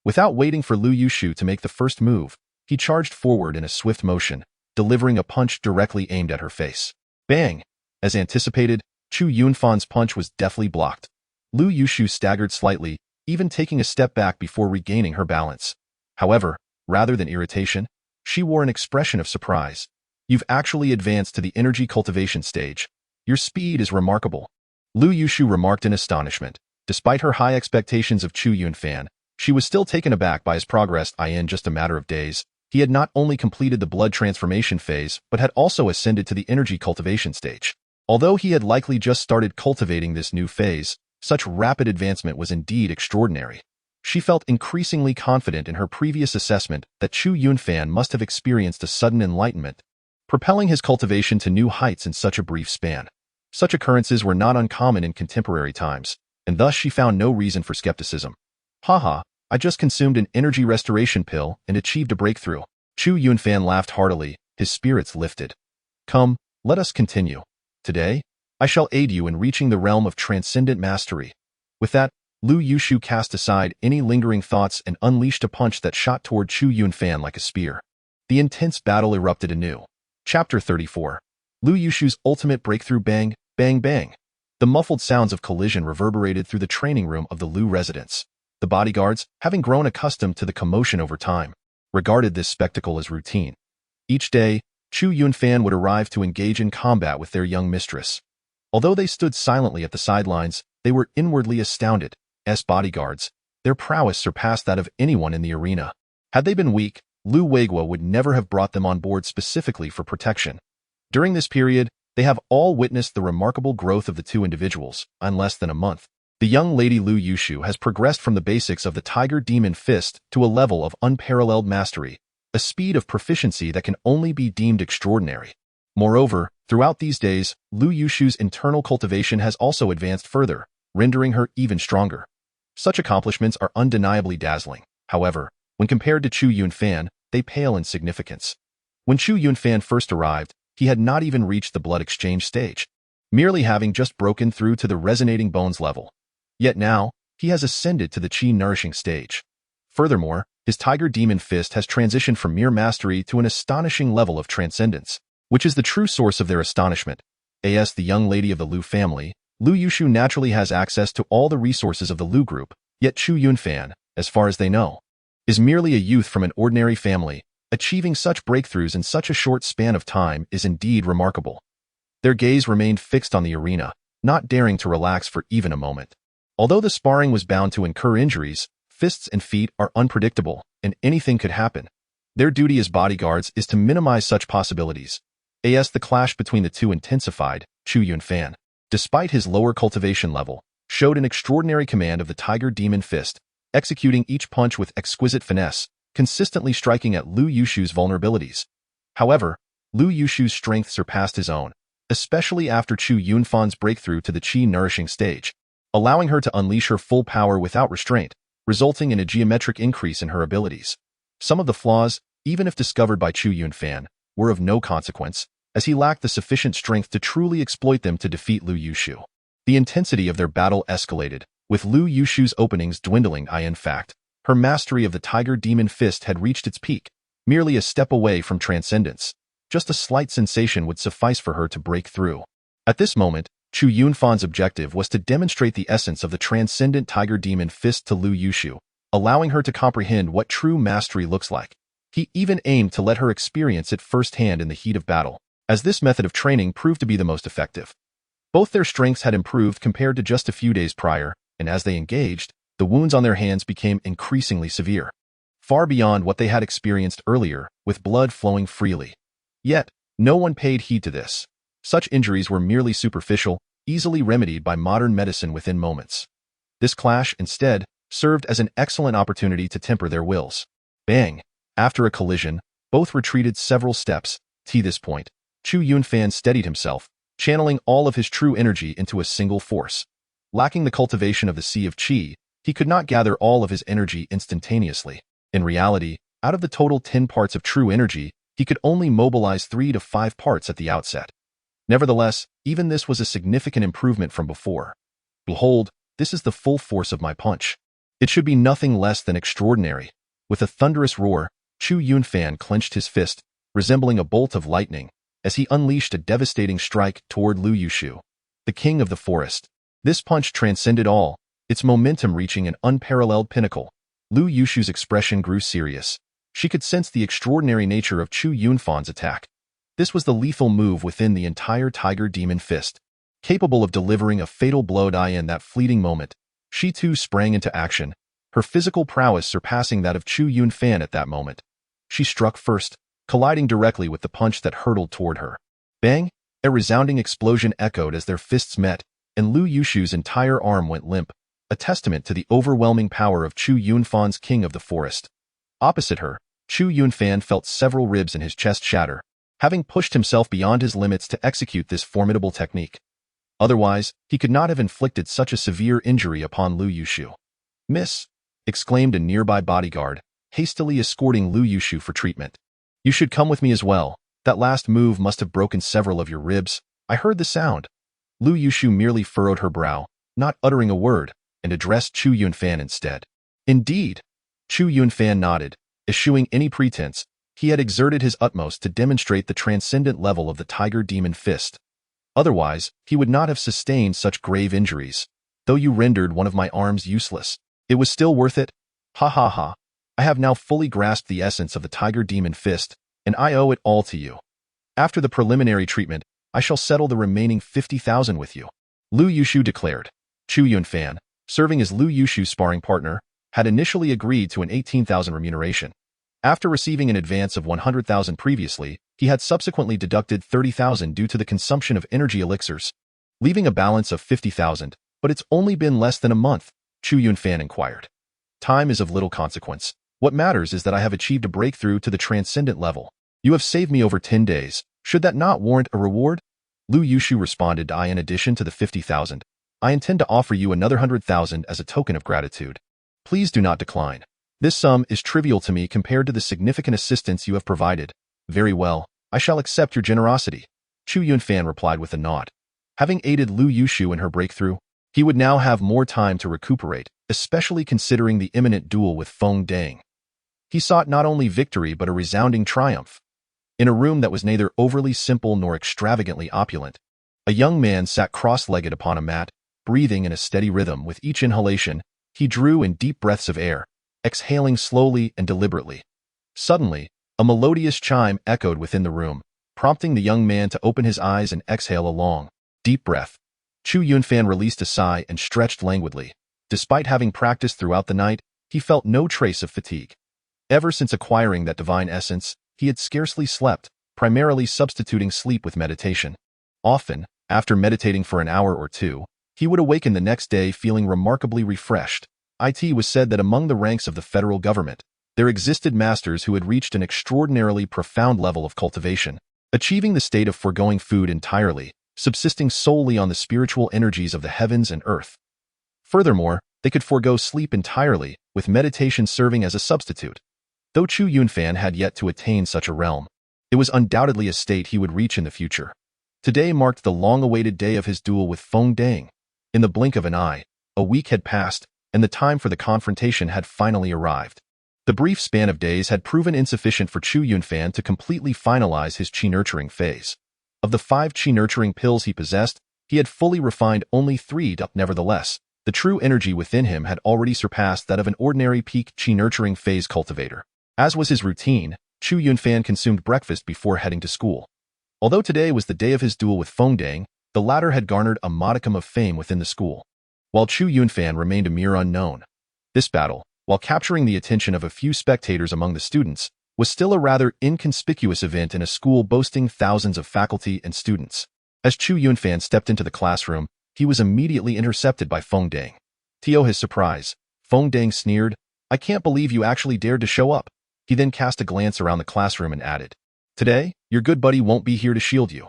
Without waiting for Lu Yushu to make the first move, he charged forward in a swift motion, delivering a punch directly aimed at her face. Bang! As anticipated, Chu Yunfan's punch was deftly blocked. Lu Yushu staggered slightly, even taking a step back before regaining her balance. However, rather than irritation, she wore an expression of surprise. "You've actually advanced to the energy cultivation stage. Your speed is remarkable," Lu Yushu remarked in astonishment. Despite her high expectations of Chu Yunfan, she was still taken aback by his progress. In just a matter of days, he had not only completed the blood transformation phase, but had also ascended to the energy cultivation stage. Although he had likely just started cultivating this new phase, such rapid advancement was indeed extraordinary. She felt increasingly confident in her previous assessment that Chu Yunfan must have experienced a sudden enlightenment, propelling his cultivation to new heights in such a brief span. Such occurrences were not uncommon in contemporary times, and thus she found no reason for skepticism. "Haha, I just consumed an energy restoration pill and achieved a breakthrough." Chu Yunfan laughed heartily, his spirits lifted. "Come, let us continue. Today, I shall aid you in reaching the realm of transcendent mastery." With that, Lu Yushu cast aside any lingering thoughts and unleashed a punch that shot toward Chu Yunfan like a spear. The intense battle erupted anew. Chapter 34. Lu Yushu's ultimate breakthrough. Bang, bang, bang. The muffled sounds of collision reverberated through the training room of the Lu residence. The bodyguards, having grown accustomed to the commotion over time, regarded this spectacle as routine. Each day, Chu Yunfan would arrive to engage in combat with their young mistress. Although they stood silently at the sidelines, they were inwardly astounded. As bodyguards, their prowess surpassed that of anyone in the arena. Had they been weak, Lu Weigua would never have brought them on board specifically for protection. During this period, they have all witnessed the remarkable growth of the two individuals. In less than a month, the young lady Lu Yushu has progressed from the basics of the Tiger Demon Fist to a level of unparalleled mastery, a speed of proficiency that can only be deemed extraordinary. Moreover, throughout these days, Lu Yushu's internal cultivation has also advanced further, rendering her even stronger. Such accomplishments are undeniably dazzling. However, when compared to Chu Yunfan, they pale in significance. When Chu Yunfan first arrived, he had not even reached the blood exchange stage, merely having just broken through to the resonating bones level. Yet now, he has ascended to the chi-nourishing stage. Furthermore, his Tiger Demon Fist has transitioned from mere mastery to an astonishing level of transcendence, which is the true source of their astonishment. As the young lady of the Lu family, Lu Yushu naturally has access to all the resources of the Lu group, yet Chu Yunfan, as far as they know, is merely a youth from an ordinary family. Achieving such breakthroughs in such a short span of time is indeed remarkable. Their gaze remained fixed on the arena, not daring to relax for even a moment. Although the sparring was bound to incur injuries, fists and feet are unpredictable, and anything could happen. Their duty as bodyguards is to minimize such possibilities. As the clash between the two intensified, Chu Yunfan, despite his lower cultivation level, showed an extraordinary command of the Tiger Demon Fist, executing each punch with exquisite finesse, consistently striking at Lu Yushu's vulnerabilities. However, Lu Yushu's strength surpassed his own, especially after Chu Yunfan's breakthrough to the chi-nourishing stage, allowing her to unleash her full power without restraint, resulting in a geometric increase in her abilities. Some of the flaws, even if discovered by Chu Yunfan, were of no consequence, as he lacked the sufficient strength to truly exploit them to defeat Lu Yushu. The intensity of their battle escalated, with Lu Yushu's openings dwindling. In fact, her mastery of the Tiger Demon Fist had reached its peak, merely a step away from transcendence. Just a slight sensation would suffice for her to break through. At this moment, Chu Yunfan's objective was to demonstrate the essence of the transcendent Tiger Demon Fist to Lu Yushu, allowing her to comprehend what true mastery looks like. He even aimed to let her experience it firsthand in the heat of battle, as this method of training proved to be the most effective. Both their strengths had improved compared to just a few days prior, and as they engaged, the wounds on their hands became increasingly severe, far beyond what they had experienced earlier, with blood flowing freely. Yet, no one paid heed to this. Such injuries were merely superficial, easily remedied by modern medicine within moments. This clash, instead, served as an excellent opportunity to temper their wills. Bang! After a collision, both retreated several steps. To this point, Chu Yunfan steadied himself, channeling all of his true energy into a single force. Lacking the cultivation of the Sea of Qi, he could not gather all of his energy instantaneously. In reality, out of the total 10 parts of true energy, he could only mobilize 3 to 5 parts at the outset. Nevertheless, even this was a significant improvement from before. Behold, this is the full force of my punch. It should be nothing less than extraordinary. With a thunderous roar, Chu Yunfan clenched his fist, resembling a bolt of lightning, as he unleashed a devastating strike toward Lu Yushu, the king of the forest. This punch transcended all, its momentum reaching an unparalleled pinnacle. Lu Yushu's expression grew serious. She could sense the extraordinary nature of Chu Yunfan's attack. This was the lethal move within the entire Tiger Demon Fist. Capable of delivering a fatal blow in that fleeting moment, she too sprang into action, her physical prowess surpassing that of Chu Yunfan at that moment. She struck first, colliding directly with the punch that hurtled toward her. Bang! A resounding explosion echoed as their fists met, and Lu Yushu's entire arm went limp, a testament to the overwhelming power of Chu Yunfan's king of the forest. Opposite her, Chu Yunfan felt several ribs in his chest shatter, having pushed himself beyond his limits to execute this formidable technique. Otherwise, he could not have inflicted such a severe injury upon Lu Yushu. "Miss!" exclaimed a nearby bodyguard, hastily escorting Lu Yushu for treatment. "You should come with me as well. That last move must have broken several of your ribs. I heard the sound." Lu Yushu merely furrowed her brow, not uttering a word, and addressed Chu Yunfan instead. "Indeed." Chu Yunfan nodded, eschewing any pretense. He had exerted his utmost to demonstrate the transcendent level of the Tiger Demon Fist. Otherwise, he would not have sustained such grave injuries. "Though you rendered one of my arms useless, it was still worth it? Ha ha ha. I have now fully grasped the essence of the Tiger Demon Fist, and I owe it all to you. After the preliminary treatment, I shall settle the remaining 50,000 with you," Lu Yushu declared. Chu Yunfan, serving as Lu Yushu's sparring partner, had initially agreed to an 18,000 remuneration. After receiving an advance of 100,000 previously, he had subsequently deducted 30,000 due to the consumption of energy elixirs, leaving a balance of 50,000. "But it's only been less than a month," Chu Yunfan inquired. "Time is of little consequence. What matters is that I have achieved a breakthrough to the transcendent level. You have saved me over 10 days. Should that not warrant a reward?" Lu Yushu responded, "In addition to the 50,000, I intend to offer you another 100,000 as a token of gratitude. Please do not decline. This sum is trivial to me compared to the significant assistance you have provided." "Very well, I shall accept your generosity," Chu Yunfan replied with a nod. Having aided Lu Yushu in her breakthrough, he would now have more time to recuperate, especially considering the imminent duel with Feng Dang. He sought not only victory but a resounding triumph. In a room that was neither overly simple nor extravagantly opulent, a young man sat cross-legged upon a mat, breathing in a steady rhythm. With each inhalation, he drew in deep breaths of air, exhaling slowly and deliberately. Suddenly, a melodious chime echoed within the room, prompting the young man to open his eyes and exhale a long, deep breath. Chu Yunfan released a sigh and stretched languidly. Despite having practiced throughout the night, he felt no trace of fatigue. Ever since acquiring that divine essence, he had scarcely slept, primarily substituting sleep with meditation. Often, after meditating for an hour or two, he would awaken the next day feeling remarkably refreshed. It was said that among the ranks of the federal government, there existed masters who had reached an extraordinarily profound level of cultivation, achieving the state of foregoing food entirely, subsisting solely on the spiritual energies of the heavens and earth. Furthermore, they could forego sleep entirely, with meditation serving as a substitute. Though Chu Yunfan had yet to attain such a realm, it was undoubtedly a state he would reach in the future. Today marked the long-awaited day of his duel with Feng Dang. In the blink of an eye, a week had passed, and the time for the confrontation had finally arrived. The brief span of days had proven insufficient for Chu Yunfan to completely finalize his qi-nurturing phase. Of the 5 qi-nurturing pills he possessed, he had fully refined only 3. Nevertheless, the true energy within him had already surpassed that of an ordinary peak qi-nurturing phase cultivator. As was his routine, Chu Yunfan consumed breakfast before heading to school. Although today was the day of his duel with Feng Dang, the latter had garnered a modicum of fame within the school, while Chu Yunfan remained a mere unknown. This battle, while capturing the attention of a few spectators among the students, was still a rather inconspicuous event in a school boasting thousands of faculty and students. As Chu Yunfan stepped into the classroom, he was immediately intercepted by Feng Dang. To his surprise, Feng Dang sneered, "I can't believe you actually dared to show up." He then cast a glance around the classroom and added, "Today, your good buddy won't be here to shield you."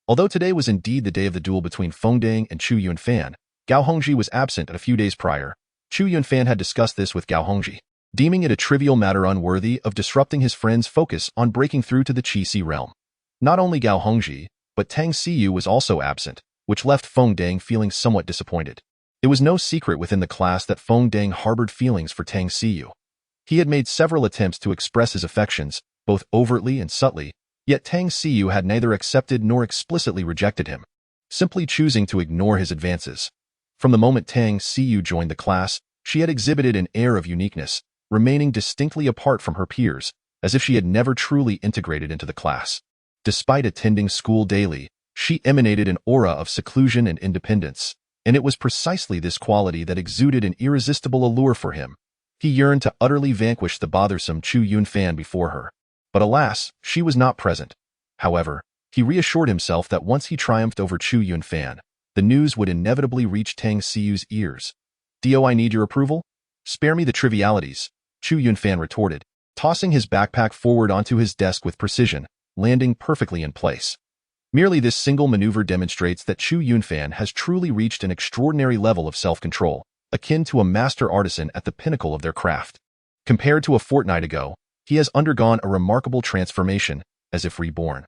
Although today was indeed the day of the duel between Feng Dang and Chu Yunfan, Gao Hongji was absent a few days prior. Chu Yunfan had discussed this with Gao Hongji, deeming it a trivial matter unworthy of disrupting his friend's focus on breaking through to the Qi realm. Not only Gao Hongji, but Tang Xiyu was also absent, which left Feng Dang feeling somewhat disappointed. It was no secret within the class that Feng Dang harbored feelings for Tang Xiyu. He had made several attempts to express his affections, both overtly and subtly, yet Tang Xiyu had neither accepted nor explicitly rejected him, simply choosing to ignore his advances. From the moment Tang Xiyu joined the class, she had exhibited an air of uniqueness, remaining distinctly apart from her peers, as if she had never truly integrated into the class. Despite attending school daily, she emanated an aura of seclusion and independence, and it was precisely this quality that exuded an irresistible allure for him. He yearned to utterly vanquish the bothersome Chu Yunfan before her. But alas, she was not present. However, he reassured himself that once he triumphed over Chu Yunfan, the news would inevitably reach Tang Xiyu's ears. "Do I need your approval? Spare me the trivialities," Chu Yunfan retorted, tossing his backpack forward onto his desk with precision, landing perfectly in place. Merely this single maneuver demonstrates that Chu Yunfan has truly reached an extraordinary level of self-control, akin to a master artisan at the pinnacle of their craft. Compared to a fortnight ago, he has undergone a remarkable transformation, as if reborn.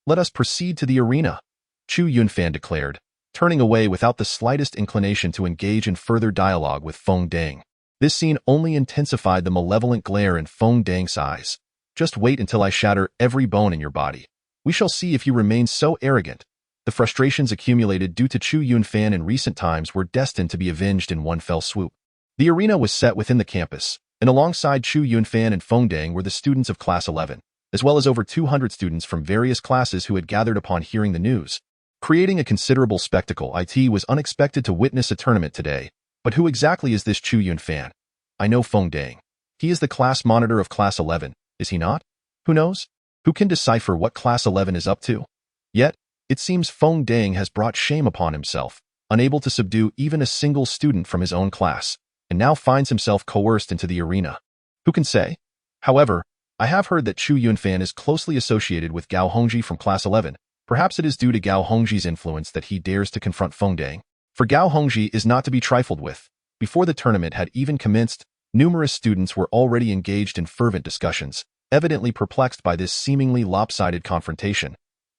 "Let us proceed to the arena," Chu Yunfan declared, turning away without the slightest inclination to engage in further dialogue with Feng Dang. This scene only intensified the malevolent glare in Feng Dang's eyes. "Just wait until I shatter every bone in your body. We shall see if you remain so arrogant." The frustrations accumulated due to Chu Yunfan in recent times were destined to be avenged in one fell swoop. The arena was set within the campus, and alongside Chu Yunfan and Feng Dang were the students of Class 11, as well as over 200 students from various classes who had gathered upon hearing the news. Creating a considerable spectacle, it was unexpected to witness a tournament today. But who exactly is this Chu Yunfan? "I know Feng Dang. He is the class monitor of Class 11, is he not? Who knows? Who can decipher what Class 11 is up to?" Yet, it seems Feng Dang has brought shame upon himself, unable to subdue even a single student from his own class, and now finds himself coerced into the arena. Who can say? However, I have heard that Chu Yunfan is closely associated with Gao Hongji from Class 11. Perhaps it is due to Gao Hongji's influence that he dares to confront Feng Dang. For Gao Hongji is not to be trifled with. Before the tournament had even commenced, numerous students were already engaged in fervent discussions, evidently perplexed by this seemingly lopsided confrontation.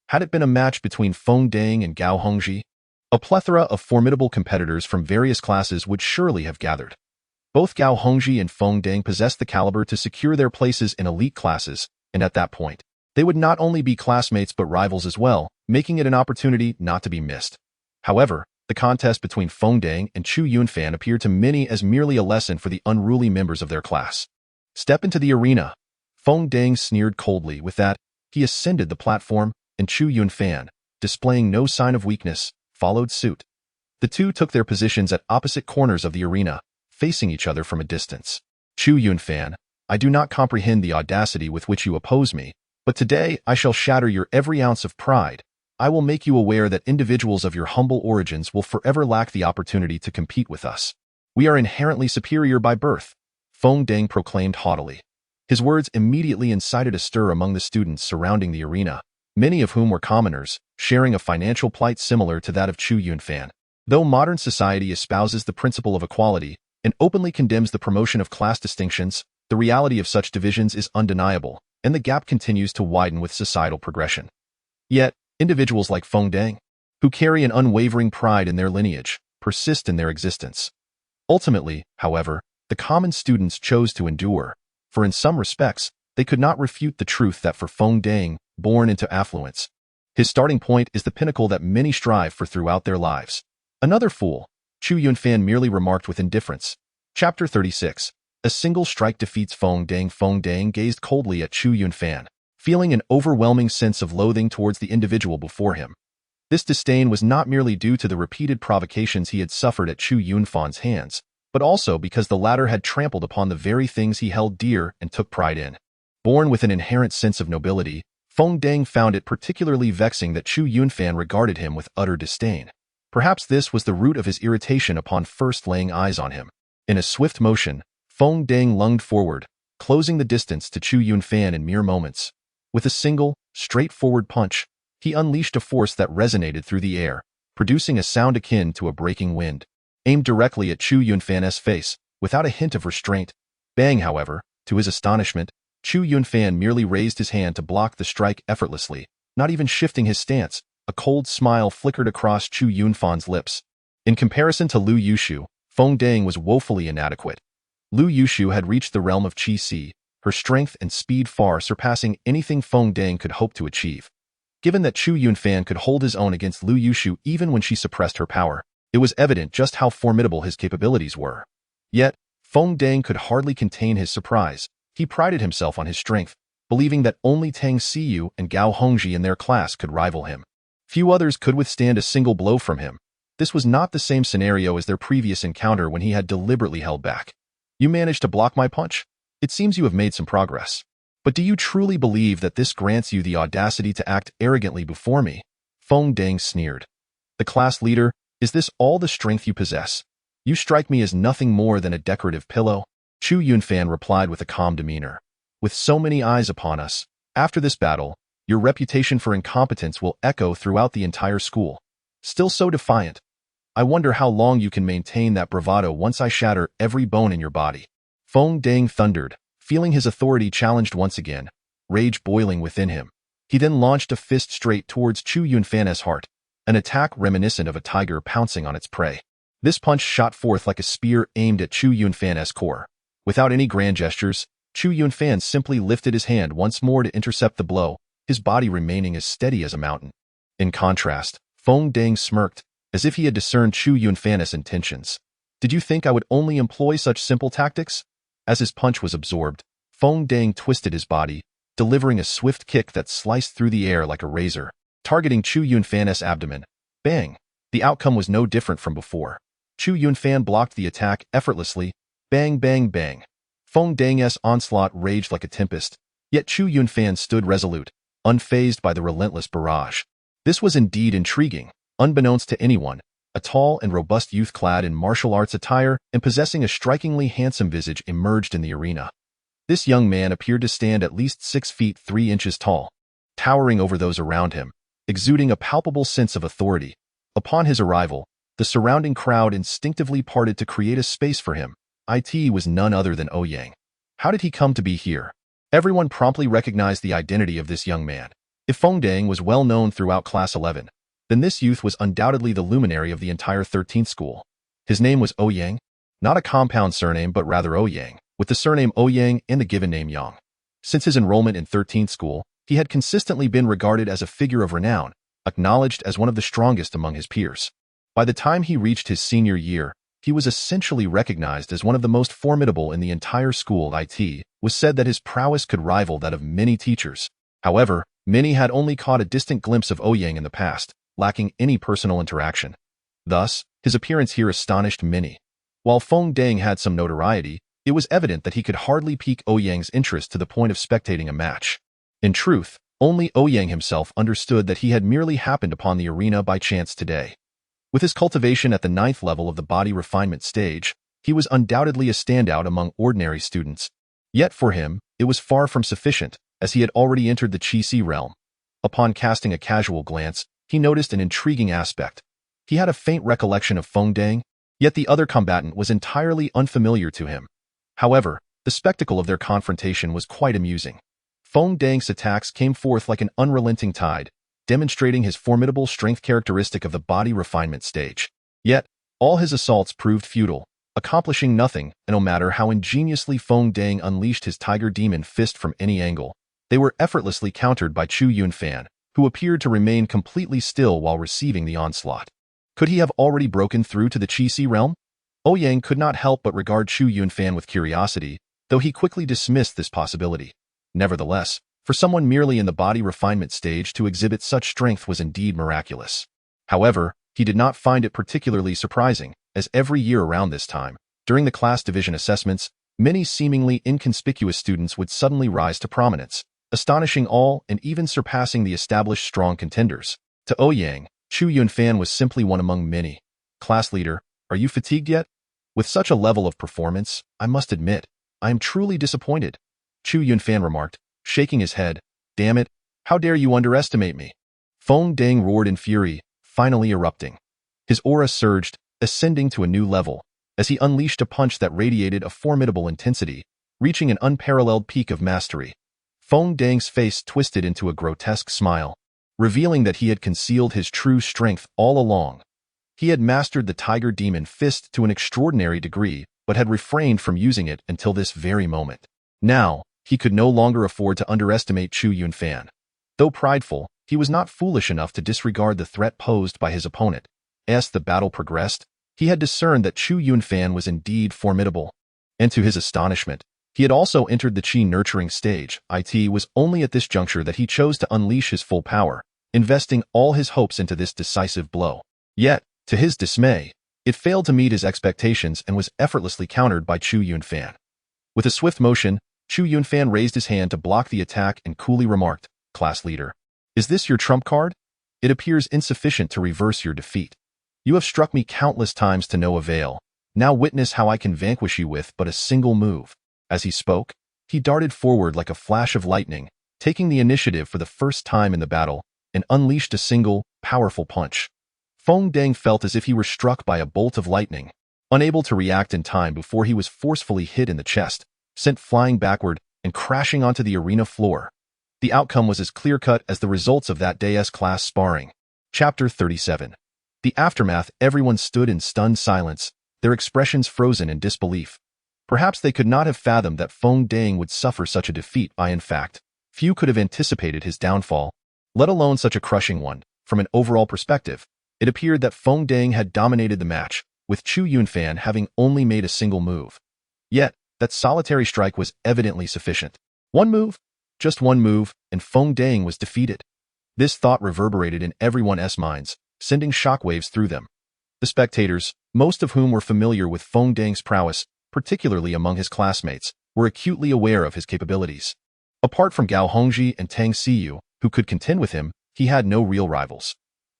Had it been a match between Feng Dang and Gao Hongji, a plethora of formidable competitors from various classes would surely have gathered. Both Gao Hongji and Feng Dang possessed the caliber to secure their places in elite classes, and at that point, they would not only be classmates but rivals as well, making it an opportunity not to be missed. However, the contest between Feng Dang and Chu Yunfan appeared to many as merely a lesson for the unruly members of their class. "Step into the arena." Feng Dang sneered coldly. With that, he ascended the platform, and Chu Yunfan, displaying no sign of weakness, followed suit. The two took their positions at opposite corners of the arena, facing each other from a distance. "Chu Yunfan, I do not comprehend the audacity with which you oppose me, but today I shall shatter your every ounce of pride. I will make you aware that individuals of your humble origins will forever lack the opportunity to compete with us. We are inherently superior by birth," Feng Dang proclaimed haughtily. His words immediately incited a stir among the students surrounding the arena, many of whom were commoners, sharing a financial plight similar to that of Chu Yunfan. Though modern society espouses the principle of equality and openly condemns the promotion of class distinctions, the reality of such divisions is undeniable, and the gap continues to widen with societal progression. Yet, individuals like Feng Dang, who carry an unwavering pride in their lineage, persist in their existence. Ultimately, however, the common students chose to endure, for in some respects, they could not refute the truth that for Feng Dang, born into affluence, his starting point is the pinnacle that many strive for throughout their lives. "Another fool," Chu Yunfan merely remarked with indifference. Chapter 36. A single strike defeats Feng Dang. Feng Dang gazed coldly at Chu Yunfan, feeling an overwhelming sense of loathing towards the individual before him. This disdain was not merely due to the repeated provocations he had suffered at Chu Yunfan's hands, but also because the latter had trampled upon the very things he held dear and took pride in. Born with an inherent sense of nobility, Feng Dang found it particularly vexing that Chu Yunfan regarded him with utter disdain. Perhaps this was the root of his irritation upon first laying eyes on him. In a swift motion, Feng Dang lunged forward, closing the distance to Chu Yunfan in mere moments. With a single, straightforward punch, he unleashed a force that resonated through the air, producing a sound akin to a breaking wind. Aimed directly at Chu Yunfan's face, without a hint of restraint. Bang, however, to his astonishment, Chu Yunfan merely raised his hand to block the strike effortlessly, not even shifting his stance. A cold smile flickered across Chu Yunfan's lips. In comparison to Lu Yushu, Feng Dang was woefully inadequate. Lu Yushu had reached the realm of Qi, her strength and speed far surpassing anything Feng Dang could hope to achieve. Given that Chu Yunfan could hold his own against Lu Yushu even when she suppressed her power, it was evident just how formidable his capabilities were. Yet, Feng Dang could hardly contain his surprise. He prided himself on his strength, believing that only Tang Xiyu and Gao Hongji in their class could rival him. Few others could withstand a single blow from him. This was not the same scenario as their previous encounter when he had deliberately held back. You managed to block my punch? It seems you have made some progress. But do you truly believe that this grants you the audacity to act arrogantly before me? Feng Dang sneered. The class leader, is this all the strength you possess? You strike me as nothing more than a decorative pillow. Chu Yunfan replied with a calm demeanor. With so many eyes upon us, after this battle, your reputation for incompetence will echo throughout the entire school. Still so defiant. I wonder how long you can maintain that bravado once I shatter every bone in your body. Feng Dang thundered, feeling his authority challenged once again, rage boiling within him. He then launched a fist straight towards Chu Yunfan's heart, an attack reminiscent of a tiger pouncing on its prey. This punch shot forth like a spear aimed at Chu Yunfan's core. Without any grand gestures, Chu Yunfan simply lifted his hand once more to intercept the blow, his body remaining as steady as a mountain. In contrast, Feng Dang smirked, as if he had discerned Chu Yunfan's intentions. Did you think I would only employ such simple tactics? As his punch was absorbed, Feng Dang twisted his body, delivering a swift kick that sliced through the air like a razor, targeting Chu Yunfan's abdomen. Bang! The outcome was no different from before. Chu Yunfan blocked the attack effortlessly. Bang, bang, bang. Feng Dang's onslaught raged like a tempest, yet Chu Yunfan stood resolute, unfazed by the relentless barrage. This was indeed intriguing. Unbeknownst to anyone, a tall and robust youth clad in martial arts attire and possessing a strikingly handsome visage emerged in the arena. This young man appeared to stand at least 6 feet 3 inches tall, towering over those around him, exuding a palpable sense of authority. Upon his arrival, the surrounding crowd instinctively parted to create a space for him. It was none other than Ouyang. How did he come to be here? Everyone promptly recognized the identity of this young man. If Feng Dang was well known throughout Class 11, then this youth was undoubtedly the luminary of the entire 13th school. His name was Ouyang, not a compound surname but rather Ouyang, with the surname Ouyang and the given name Yang. Since his enrollment in 13th school, he had consistently been regarded as a figure of renown, acknowledged as one of the strongest among his peers. By the time he reached his senior year, he was essentially recognized as one of the most formidable in the entire school. It was said that his prowess could rival that of many teachers. However, many had only caught a distant glimpse of Ouyang in the past, lacking any personal interaction. Thus, his appearance here astonished many. While Feng Dang had some notoriety, it was evident that he could hardly pique Ouyang's interest to the point of spectating a match. In truth, only Ouyang himself understood that he had merely happened upon the arena by chance today. With his cultivation at the 9th level of the body refinement stage, he was undoubtedly a standout among ordinary students. Yet for him, it was far from sufficient, as he had already entered the Qi realm. Upon casting a casual glance, he noticed an intriguing aspect. He had a faint recollection of Feng Dang, yet the other combatant was entirely unfamiliar to him. However, the spectacle of their confrontation was quite amusing. Feng Dang's attacks came forth like an unrelenting tide, demonstrating his formidable strength characteristic of the body refinement stage. Yet, all his assaults proved futile, accomplishing nothing, and no matter how ingeniously Feng Dang unleashed his tiger demon fist from any angle, they were effortlessly countered by Chu Yunfan, who appeared to remain completely still while receiving the onslaught. Could he have already broken through to the Qi realm? Ouyang could not help but regard Chu Yunfan with curiosity, though he quickly dismissed this possibility. Nevertheless, for someone merely in the body refinement stage to exhibit such strength was indeed miraculous. However, he did not find it particularly surprising, as every year around this time, during the class division assessments, many seemingly inconspicuous students would suddenly rise to prominence, astonishing all and even surpassing the established strong contenders. To Ouyang, Chu Yunfan was simply one among many. Class leader, are you fatigued yet? With such a level of performance, I must admit, I am truly disappointed. Chu Yunfan remarked, shaking his head. Damn it, how dare you underestimate me? Feng Deng roared in fury, finally erupting. His aura surged, ascending to a new level, as he unleashed a punch that radiated a formidable intensity, reaching an unparalleled peak of mastery. Feng Deng's face twisted into a grotesque smile, revealing that he had concealed his true strength all along. He had mastered the Tiger Demon Fist to an extraordinary degree, but had refrained from using it until this very moment. Now, he could no longer afford to underestimate Chu Yunfan. Though prideful, he was not foolish enough to disregard the threat posed by his opponent. As the battle progressed, he had discerned that Chu Yunfan was indeed formidable. And to his astonishment, he had also entered the Qi nurturing stage. It was only at this juncture that he chose to unleash his full power, investing all his hopes into this decisive blow. Yet, to his dismay, it failed to meet his expectations and was effortlessly countered by Chu Yunfan. With a swift motion, Chu Yunfan raised his hand to block the attack and coolly remarked, Class leader, is this your trump card? It appears insufficient to reverse your defeat. You have struck me countless times to no avail. Now witness how I can vanquish you with but a single move. As he spoke, he darted forward like a flash of lightning, taking the initiative for the first time in the battle, and unleashed a single, powerful punch. Feng Deng felt as if he were struck by a bolt of lightning, unable to react in time before he was forcefully hit in the chest, sent flying backward, and crashing onto the arena floor. The outcome was as clear-cut as the results of that day's class sparring. Chapter 37. The aftermath. Everyone stood in stunned silence, their expressions frozen in disbelief. Perhaps they could not have fathomed that Feng Deng would suffer such a defeat. In fact, few could have anticipated his downfall, let alone such a crushing one. From an overall perspective, it appeared that Feng Deng had dominated the match, with Chu Yunfan having only made a single move. Yet, that solitary strike was evidently sufficient. One move? Just one move, and Feng Deng was defeated. This thought reverberated in everyone's minds, sending shockwaves through them. The spectators, most of whom were familiar with Feng Deng's prowess, particularly among his classmates, were acutely aware of his capabilities. Apart from Gao Hongji and Tang Xiyu, who could contend with him, he had no real rivals.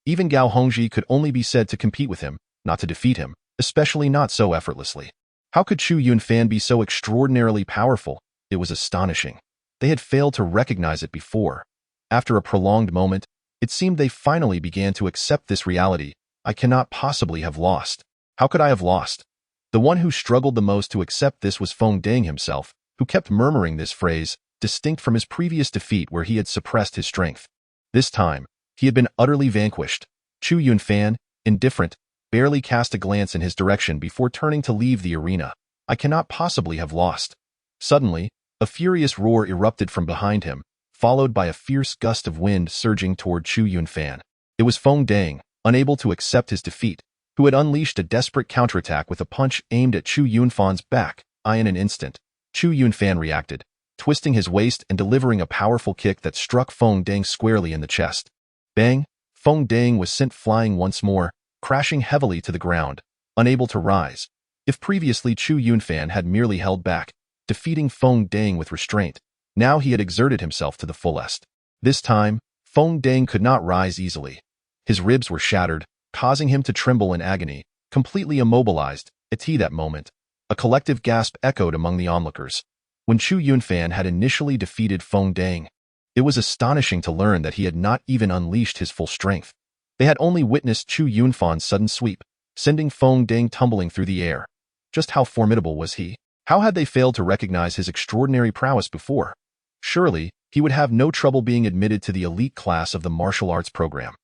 Even Gao Hongji could only be said to compete with him, not to defeat him, especially not so effortlessly. How could Chu Yunfan be so extraordinarily powerful? It was astonishing. They had failed to recognize it before. After a prolonged moment, it seemed they finally began to accept this reality. I cannot possibly have lost. How could I have lost? The one who struggled the most to accept this was Feng Deng himself, who kept murmuring this phrase, distinct from his previous defeat where he had suppressed his strength. This time, he had been utterly vanquished. Chu Yunfan, indifferent, barely cast a glance in his direction before turning to leave the arena. I cannot possibly have lost. Suddenly, a furious roar erupted from behind him, followed by a fierce gust of wind surging toward Chu Yunfan. It was Feng Deng, unable to accept his defeat, who had unleashed a desperate counterattack with a punch aimed at Chu Yunfan's back. In an instant, Chu Yunfan reacted, twisting his waist and delivering a powerful kick that struck Feng Deng squarely in the chest. Bang! Feng Deng was sent flying once more, crashing heavily to the ground, unable to rise. If previously Chu Yunfan had merely held back, defeating Feng Deng with restraint, now he had exerted himself to the fullest. This time, Feng Deng could not rise easily. His ribs were shattered, causing him to tremble in agony, completely immobilized. At that moment, a collective gasp echoed among the onlookers. When Chu Yunfan had initially defeated Feng Deng, it was astonishing to learn that he had not even unleashed his full strength. They had only witnessed Chu Yunfan's sudden sweep, sending Feng Deng tumbling through the air. Just how formidable was he? How had they failed to recognize his extraordinary prowess before? Surely, he would have no trouble being admitted to the elite class of the martial arts program.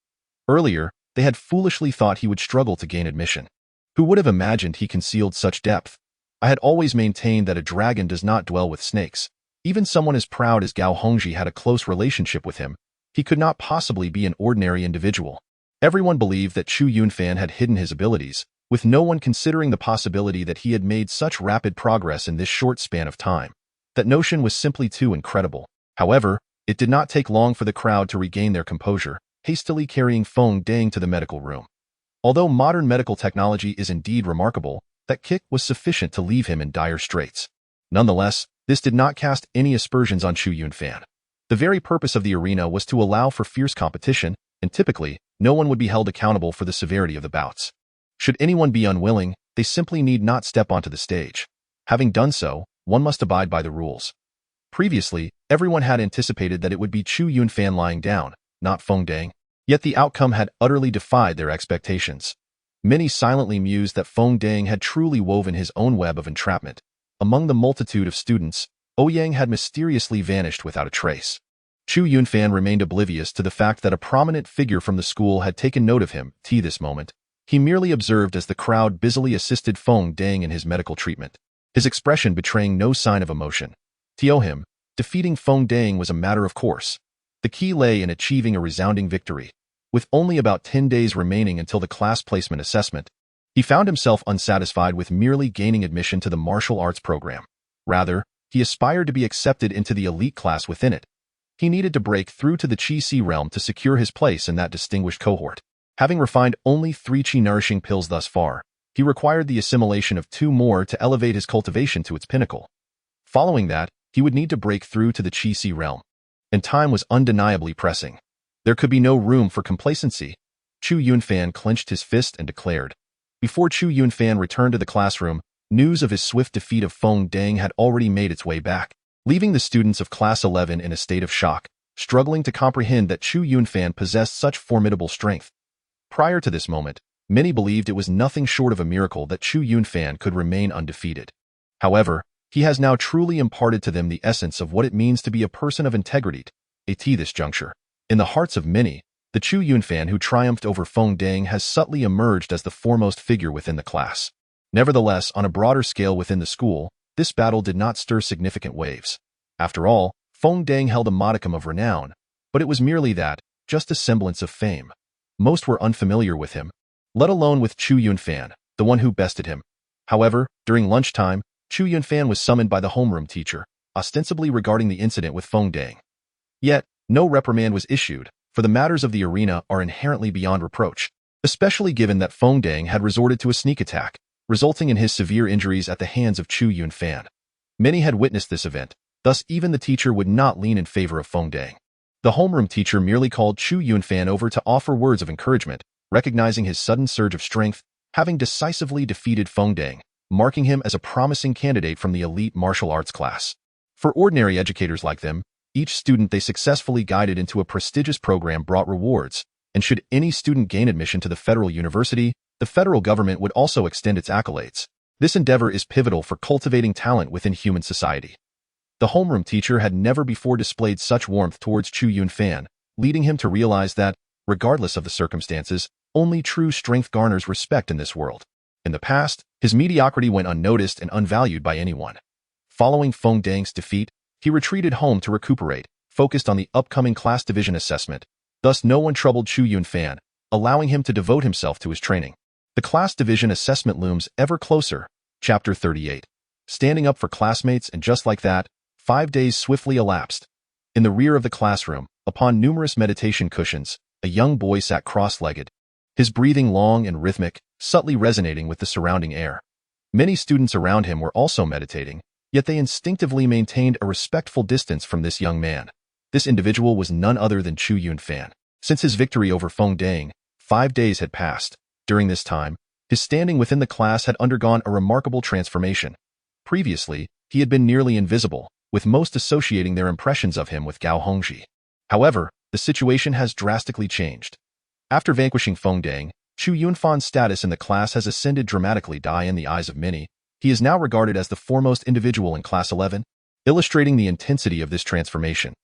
Earlier, they had foolishly thought he would struggle to gain admission. Who would have imagined he concealed such depth? I had always maintained that a dragon does not dwell with snakes. Even someone as proud as Gao Hongji had a close relationship with him. He could not possibly be an ordinary individual. Everyone believed that Chu Yunfan had hidden his abilities, with no one considering the possibility that he had made such rapid progress in this short span of time. That notion was simply too incredible. However, it did not take long for the crowd to regain their composure, hastily carrying Feng Dang to the medical room. Although modern medical technology is indeed remarkable, that kick was sufficient to leave him in dire straits. Nonetheless, this did not cast any aspersions on Chu Yunfan. The very purpose of the arena was to allow for fierce competition, and typically, no one would be held accountable for the severity of the bouts. Should anyone be unwilling, they simply need not step onto the stage. Having done so, one must abide by the rules. Previously, everyone had anticipated that it would be Chu Yunfan lying down, not Feng Dang. Yet the outcome had utterly defied their expectations. Many silently mused that Feng Dang had truly woven his own web of entrapment. Among the multitude of students, Ouyang had mysteriously vanished without a trace. Chu Yunfan remained oblivious to the fact that a prominent figure from the school had taken note of him. T this moment, he merely observed as the crowd busily assisted Feng Dang in his medical treatment, his expression betraying no sign of emotion. To him, defeating Feng Dang was a matter of course. The key lay in achieving a resounding victory. With only about 10 days remaining until the class placement assessment, he found himself unsatisfied with merely gaining admission to the martial arts program. Rather, he aspired to be accepted into the elite class within it. He needed to break through to the Qi-Si realm to secure his place in that distinguished cohort. Having refined only 3 Qi-nourishing pills thus far, he required the assimilation of 2 more to elevate his cultivation to its pinnacle. Following that, he would need to break through to the Qi-Si realm. And time was undeniably pressing. There could be no room for complacency. Chu Yunfan clenched his fist and declared. Before Chu Yunfan returned to the classroom, news of his swift defeat of Feng Dang had already made its way back, leaving the students of Class 11 in a state of shock, struggling to comprehend that Chu Yunfan possessed such formidable strength. Prior to this moment, many believed it was nothing short of a miracle that Chu Yunfan could remain undefeated. However, he has now truly imparted to them the essence of what it means to be a person of integrity. At this juncture, in the hearts of many, the Chu Yunfan who triumphed over Feng Dang has subtly emerged as the foremost figure within the class. Nevertheless, on a broader scale within the school, this battle did not stir significant waves. After all, Feng Dang held a modicum of renown, but it was merely that, just a semblance of fame. Most were unfamiliar with him, let alone with Chu Yunfan, the one who bested him. However, during lunchtime, Chu Yunfan was summoned by the homeroom teacher, ostensibly regarding the incident with Feng Dang. Yet, no reprimand was issued, for the matters of the arena are inherently beyond reproach, especially given that Feng Dang had resorted to a sneak attack, resulting in his severe injuries at the hands of Chu Yunfan. Many had witnessed this event, thus even the teacher would not lean in favor of Feng Dang. The homeroom teacher merely called Chu Yunfan over to offer words of encouragement, recognizing his sudden surge of strength, having decisively defeated Feng Dang, marking him as a promising candidate from the elite martial arts class. For ordinary educators like them, each student they successfully guided into a prestigious program brought rewards, and should any student gain admission to the federal university, the federal government would also extend its accolades. This endeavor is pivotal for cultivating talent within human society. The homeroom teacher had never before displayed such warmth towards Chu Yunfan, leading him to realize that, regardless of the circumstances, only true strength garners respect in this world. In the past, his mediocrity went unnoticed and unvalued by anyone. Following Feng Dang's defeat, he retreated home to recuperate, focused on the upcoming class division assessment. Thus no one troubled Chu Yunfan, allowing him to devote himself to his training. The class division assessment looms ever closer. Chapter 38. Standing up for classmates, and just like that, 5 days swiftly elapsed. In the rear of the classroom, upon numerous meditation cushions, a young boy sat cross-legged, his breathing long and rhythmic, subtly resonating with the surrounding air. Many students around him were also meditating, yet they instinctively maintained a respectful distance from this young man. This individual was none other than Chu Yunfan. Since his victory over Feng Dang, 5 days had passed. During this time, his standing within the class had undergone a remarkable transformation. Previously, he had been nearly invisible, with most associating their impressions of him with Gao Hongji. However, the situation has drastically changed. After vanquishing Feng Dang, Chu Yunfan's status in the class has ascended dramatically. In the eyes of many, he is now regarded as the foremost individual in Class 11, illustrating the intensity of this transformation.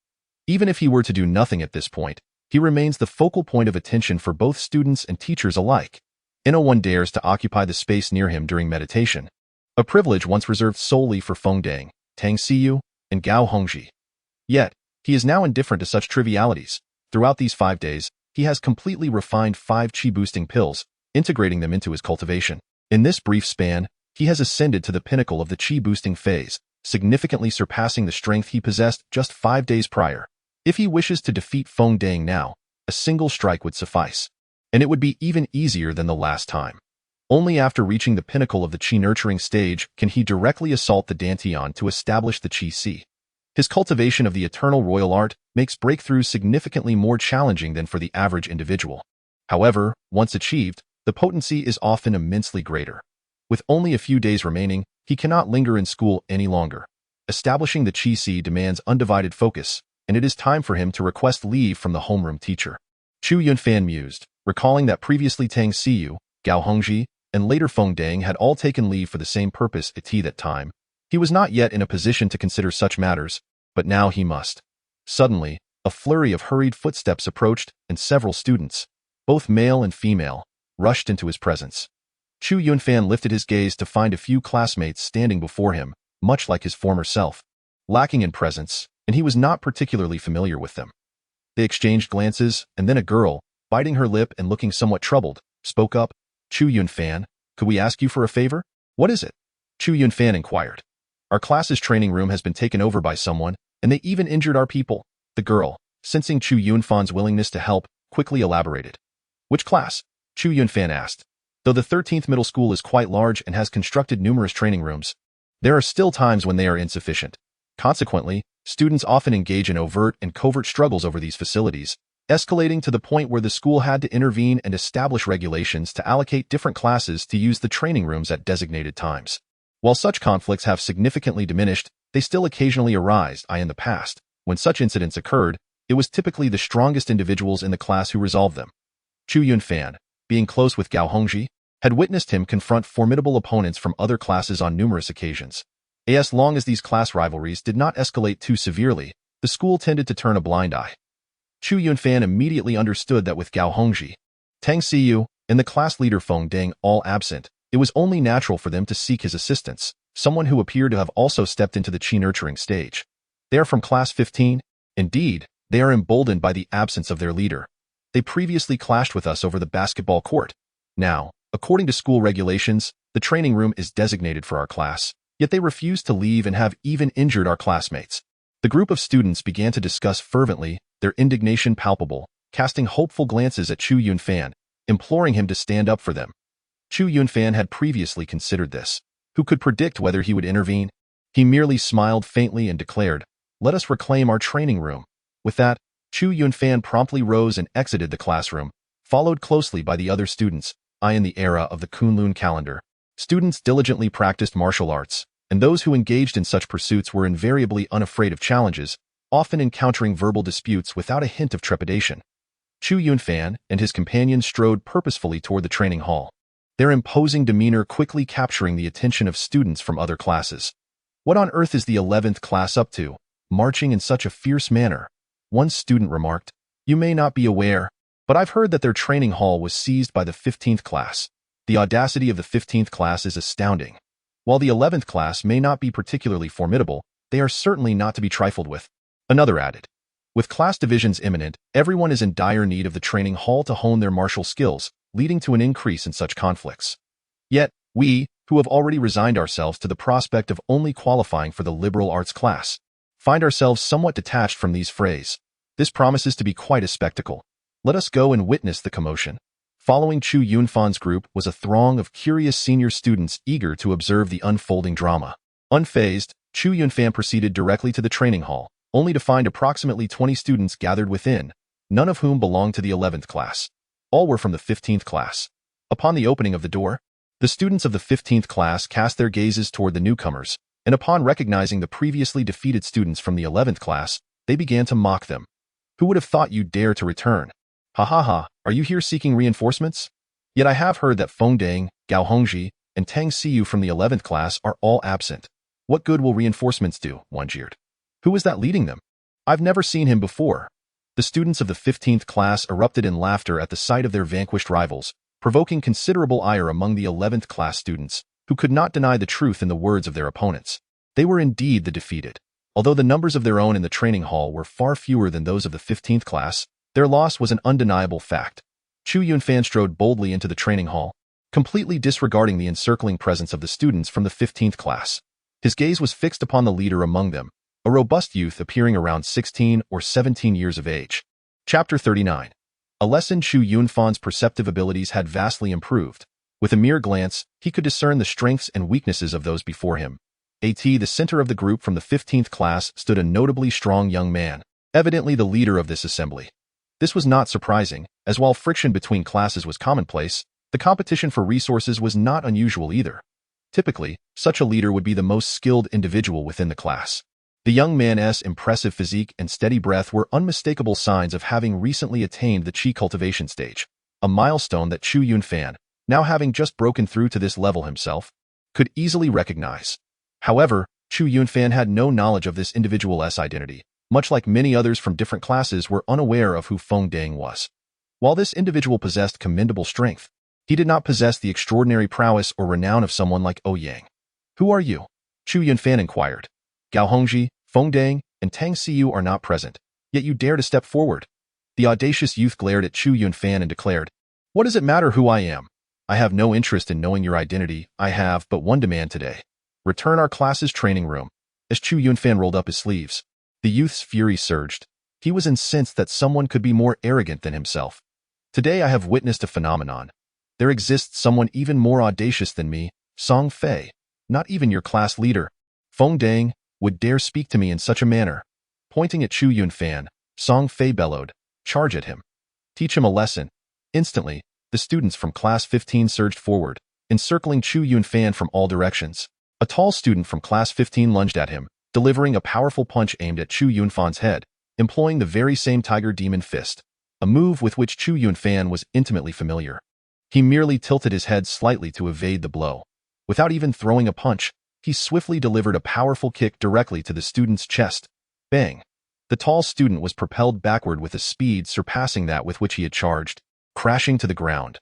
Even if he were to do nothing at this point, he remains the focal point of attention for both students and teachers alike. No one dares to occupy the space near him during meditation, a privilege once reserved solely for Feng Dang, Tang Xiyu, and Gao Hongji. Yet, he is now indifferent to such trivialities. Throughout these 5 days, he has completely refined 5 qi-boosting pills, integrating them into his cultivation. In this brief span, he has ascended to the pinnacle of the chi-boosting phase, significantly surpassing the strength he possessed just 5 days prior. If he wishes to defeat Feng Dang now, a single strike would suffice, and it would be even easier than the last time. Only after reaching the pinnacle of the chi-nurturing stage can he directly assault the Dantian to establish the chi-si. His cultivation of the eternal royal art makes breakthroughs significantly more challenging than for the average individual. However, once achieved, the potency is often immensely greater. With only a few days remaining, he cannot linger in school any longer. Establishing the chi-si demands undivided focus, and it is time for him to request leave from the homeroom teacher. Chu Yunfan mused, recalling that previously Tang Xiyu, Gao Hongji, and later Feng Dang had all taken leave for the same purpose at that time. He was not yet in a position to consider such matters, but now he must. Suddenly, a flurry of hurried footsteps approached, and several students, both male and female, rushed into his presence. Chu Yunfan lifted his gaze to find a few classmates standing before him, much like his former self, lacking in presence, and he was not particularly familiar with them. They exchanged glances, and then a girl, biting her lip and looking somewhat troubled, spoke up. Chu Yunfan, could we ask you for a favor? What is it? Chu Yunfan inquired. Our class's training room has been taken over by someone, and they even injured our people. The girl, sensing Chu Yunfan's willingness to help, quickly elaborated. Which class? Chu Yunfan asked. Though the 13th middle school is quite large and has constructed numerous training rooms, there are still times when they are insufficient. Consequently, students often engage in overt and covert struggles over these facilities, escalating to the point where the school had to intervene and establish regulations to allocate different classes to use the training rooms at designated times. While such conflicts have significantly diminished, they still occasionally arise. In the past, when such incidents occurred, it was typically the strongest individuals in the class who resolved them. Chu Yunfan, being close with Gao Hongji, had witnessed him confront formidable opponents from other classes on numerous occasions. As long as these class rivalries did not escalate too severely, the school tended to turn a blind eye. Chu Yunfan immediately understood that with Gao Hongji, Tang Xiyu, and the class leader Feng Dang all absent, it was only natural for them to seek his assistance, someone who appeared to have also stepped into the chi-nurturing stage. They are from class 15. Indeed, they are emboldened by the absence of their leader. They previously clashed with us over the basketball court. Now, according to school regulations, the training room is designated for our class, yet they refused to leave and have even injured our classmates. The group of students began to discuss fervently, their indignation palpable, casting hopeful glances at Chu Yunfan, imploring him to stand up for them. Chu Yunfan had previously considered this. Who could predict whether he would intervene? He merely smiled faintly and declared, "Let us reclaim our training room." With that, Chu Yunfan promptly rose and exited the classroom, followed closely by the other students. In the era of the Kunlun calendar, students diligently practiced martial arts, and those who engaged in such pursuits were invariably unafraid of challenges, often encountering verbal disputes without a hint of trepidation. Chu Yunfan and his companions strode purposefully toward the training hall, their imposing demeanor quickly capturing the attention of students from other classes. What on earth is the 11th class up to, marching in such a fierce manner? One student remarked. You may not be aware, but I've heard that their training hall was seized by the 15th class. The audacity of the 15th class is astounding. While the 11th class may not be particularly formidable, they are certainly not to be trifled with. Another added. With class divisions imminent, everyone is in dire need of the training hall to hone their martial skills, leading to an increase in such conflicts. Yet, we, who have already resigned ourselves to the prospect of only qualifying for the liberal arts class, find ourselves somewhat detached from these frays. This promises to be quite a spectacle. Let us go and witness the commotion. Following Chu Yunfan's group was a throng of curious senior students eager to observe the unfolding drama. Unfazed, Chu Yunfan proceeded directly to the training hall, only to find approximately 20 students gathered within, none of whom belonged to the 11th class. All were from the 15th class. Upon the opening of the door, the students of the 15th class cast their gazes toward the newcomers, and upon recognizing the previously defeated students from the 11th class, they began to mock them. Who would have thought you'd dare to return? Ha ha ha, are you here seeking reinforcements? Yet I have heard that Feng Dang, Gao Hongji, and Tang Xiyu from the 11th class are all absent. What good will reinforcements do? One jeered. Who is that leading them? I've never seen him before. The students of the 15th class erupted in laughter at the sight of their vanquished rivals, provoking considerable ire among the 11th class students, who could not deny the truth in the words of their opponents. They were indeed the defeated. Although the numbers of their own in the training hall were far fewer than those of the 15th class, their loss was an undeniable fact. Chu Yunfan strode boldly into the training hall, completely disregarding the encircling presence of the students from the 15th class. His gaze was fixed upon the leader among them, a robust youth appearing around 16 or 17 years of age. Chapter 39. A lesson. Chu Yunfan's perceptive abilities had vastly improved. With a mere glance, he could discern the strengths and weaknesses of those before him. The center of the group from the 15th class, stood a notably strong young man, evidently the leader of this assembly. This was not surprising, as while friction between classes was commonplace, the competition for resources was not unusual either. Typically, such a leader would be the most skilled individual within the class. The young man's impressive physique and steady breath were unmistakable signs of having recently attained the chi cultivation stage, a milestone that Chu Yunfan, now having just broken through to this level himself, could easily recognize. However, Chu Yunfan had no knowledge of this individual's identity, much like many others from different classes were unaware of who Feng Dang was. While this individual possessed commendable strength, he did not possess the extraordinary prowess or renown of someone like Ouyang. "Who are you?" Chu Yunfan inquired. "Gao Hongji, Feng Dang, and Tang Xiu are not present, yet you dare to step forward." The audacious youth glared at Chu Yunfan and declared, "What does it matter who I am? I have no interest in knowing your identity. I have but one demand today. Return our class's training room." As Chu Yunfan rolled up his sleeves, the youth's fury surged. He was incensed that someone could be more arrogant than himself. "Today I have witnessed a phenomenon. There exists someone even more audacious than me, Song Fei. Not even your class leader, Feng Dang, would dare speak to me in such a manner." Pointing at Chu Yunfan, Song Fei bellowed, "Charge at him. Teach him a lesson." Instantly, the students from class 15 surged forward, encircling Chu Yunfan from all directions. A tall student from class 15 lunged at him, delivering a powerful punch aimed at Chu Yunfan's head, employing the very same tiger demon fist, a move with which Chu Yunfan was intimately familiar. He merely tilted his head slightly to evade the blow. Without even throwing a punch, he swiftly delivered a powerful kick directly to the student's chest. Bang! The tall student was propelled backward with a speed surpassing that with which he had charged, crashing to the ground.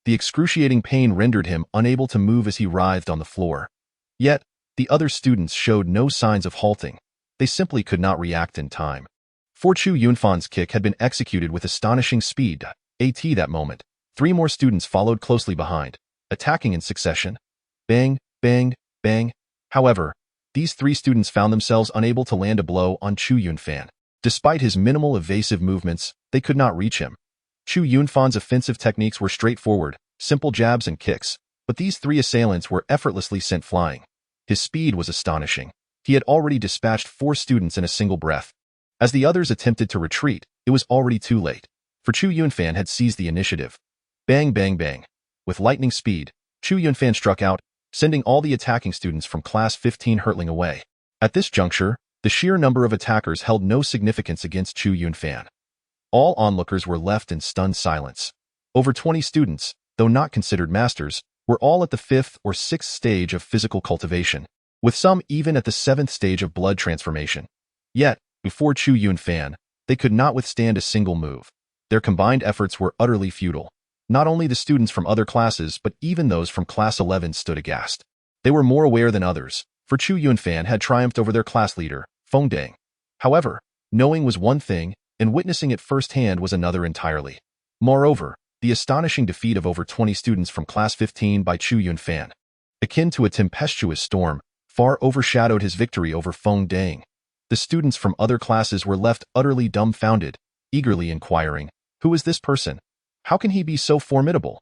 The excruciating pain rendered him unable to move as he writhed on the floor. Yet, the other students showed no signs of halting. They simply could not react in time. For Chu Yunfan's kick had been executed with astonishing speed. That moment, 3 more students followed closely behind, attacking in succession. Bang, bang, bang. However, these 3 students found themselves unable to land a blow on Chu Yunfan. Despite his minimal evasive movements, they could not reach him. Chu Yunfan's offensive techniques were straightforward, simple jabs and kicks, but these 3 assailants were effortlessly sent flying. His speed was astonishing. He had already dispatched 4 students in a single breath. As the others attempted to retreat, it was already too late, for Chu Yunfan had seized the initiative. Bang, bang, bang. With lightning speed, Chu Yunfan struck out, sending all the attacking students from class 15 hurtling away. At this juncture, the sheer number of attackers held no significance against Chu Yunfan. All onlookers were left in stunned silence. Over 20 students, though not considered masters, were all at the 5th or 6th stage of physical cultivation, with some even at the 7th stage of blood transformation. Yet, before Chu Yunfan, they could not withstand a single move. Their combined efforts were utterly futile. Not only the students from other classes but even those from class 11 stood aghast. They were more aware than others, for Chu Yunfan had triumphed over their class leader, Feng Dang. However, knowing was one thing, and witnessing it firsthand was another entirely. Moreover, the astonishing defeat of over 20 students from class 15 by Chu Yunfan, akin to a tempestuous storm, far overshadowed his victory over Feng Dang. The students from other classes were left utterly dumbfounded, eagerly inquiring, "Who is this person? How can he be so formidable?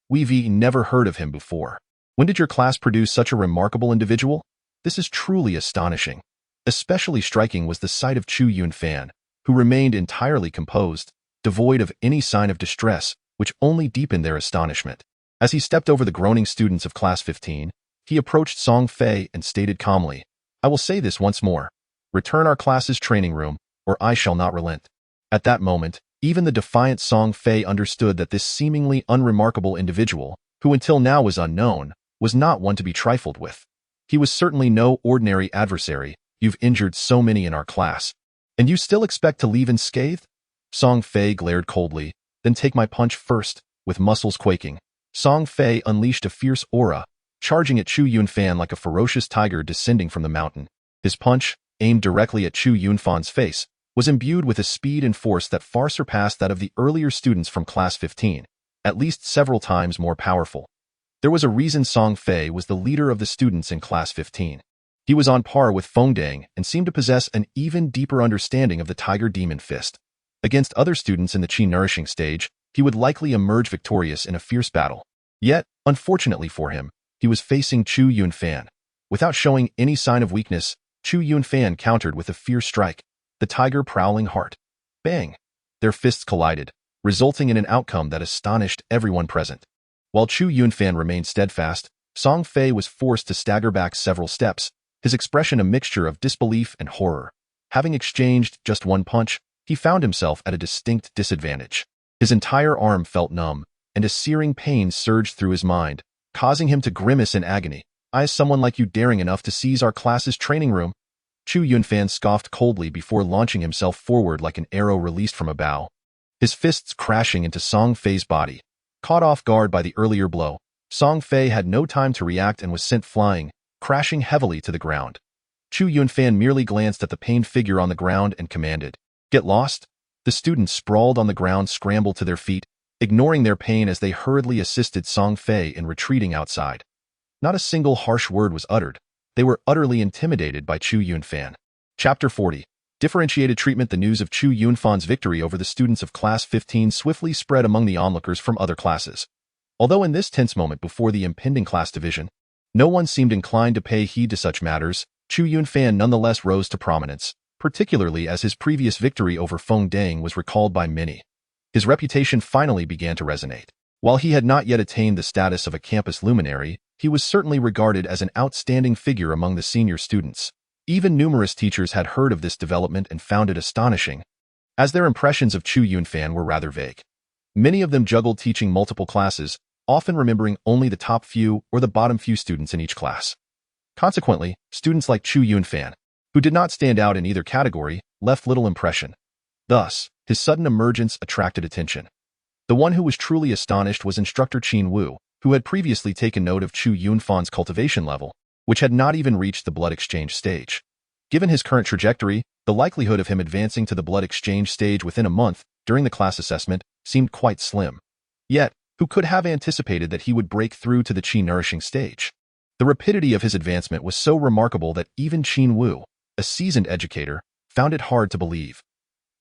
We've never heard of him before. When did your class produce such a remarkable individual? This is truly astonishing." Especially striking was the sight of Chu Yunfan, who remained entirely composed, devoid of any sign of distress, which only deepened their astonishment. As he stepped over the groaning students of class 15, he approached Song Fei and stated calmly, "I will say this once more. Return our class's training room, or I shall not relent." At that moment, even the defiant Song Fei understood that this seemingly unremarkable individual, who until now was unknown, was not one to be trifled with. He was certainly no ordinary adversary. "You've injured so many in our class, and you still expect to leave unscathed?" Song Fei glared coldly. "Then take my punch first." With muscles quaking, Song Fei unleashed a fierce aura, charging at Chu Yunfan like a ferocious tiger descending from the mountain. His punch, aimed directly at Chu Yunfan's face, was imbued with a speed and force that far surpassed that of the earlier students from class 15, at least several times more powerful. There was a reason Song Fei was the leader of the students in Class 15. He was on par with Feng Dang and seemed to possess an even deeper understanding of the Tiger Demon Fist. Against other students in the Qi Nourishing stage, he would likely emerge victorious in a fierce battle. Yet, unfortunately for him, he was facing Chu Yunfan. Without showing any sign of weakness, Chu Yunfan countered with a fierce strike, the tiger prowling heart. Bang! Their fists collided, resulting in an outcome that astonished everyone present. While Chu Yunfan remained steadfast, Song Fei was forced to stagger back several steps, his expression a mixture of disbelief and horror. Having exchanged just one punch, he found himself at a distinct disadvantage. His entire arm felt numb, and a searing pain surged through his mind, causing him to grimace in agony. "Is someone like you daring enough to seize our class's training room?" Chu Yunfan scoffed coldly before launching himself forward like an arrow released from a bow. His fists crashing into Song Fei's body. Caught off guard by the earlier blow, Song Fei had no time to react and was sent flying, crashing heavily to the ground. Chu Yunfan merely glanced at the pained figure on the ground and commanded, "Get lost." The students sprawled on the ground scrambled to their feet, ignoring their pain as they hurriedly assisted Song Fei in retreating outside. Not a single harsh word was uttered. They were utterly intimidated by Chu Yunfan. Chapter 40. Differentiated treatment. The news of Chu Yunfan's victory over the students of Class 15 swiftly spread among the onlookers from other classes. Although in this tense moment before the impending class division, no one seemed inclined to pay heed to such matters, Chu Yunfan nonetheless rose to prominence, particularly as his previous victory over Feng Dang was recalled by many. His reputation finally began to resonate. While he had not yet attained the status of a campus luminary, he was certainly regarded as an outstanding figure among the senior students. Even numerous teachers had heard of this development and found it astonishing, as their impressions of Chu Yunfan were rather vague. Many of them juggled teaching multiple classes, often remembering only the top few or the bottom few students in each class. Consequently, students like Chu Yunfan, who did not stand out in either category, left little impression. Thus, his sudden emergence attracted attention. The one who was truly astonished was instructor Qin Wu, who had previously taken note of Chu Yunfan's cultivation level, which had not even reached the blood exchange stage. Given his current trajectory, the likelihood of him advancing to the blood exchange stage within a month during the class assessment seemed quite slim. Yet, who could have anticipated that he would break through to the Qi Nourishing stage? The rapidity of his advancement was so remarkable that even Qin Wu, a seasoned educator, found it hard to believe.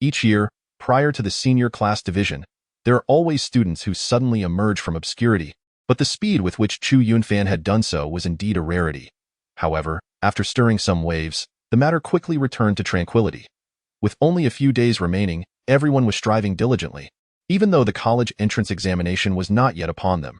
Each year, prior to the senior class division, there are always students who suddenly emerge from obscurity, but the speed with which Chu Yunfan had done so was indeed a rarity. However, after stirring some waves, the matter quickly returned to tranquility. With only a few days remaining, everyone was striving diligently, even though the college entrance examination was not yet upon them.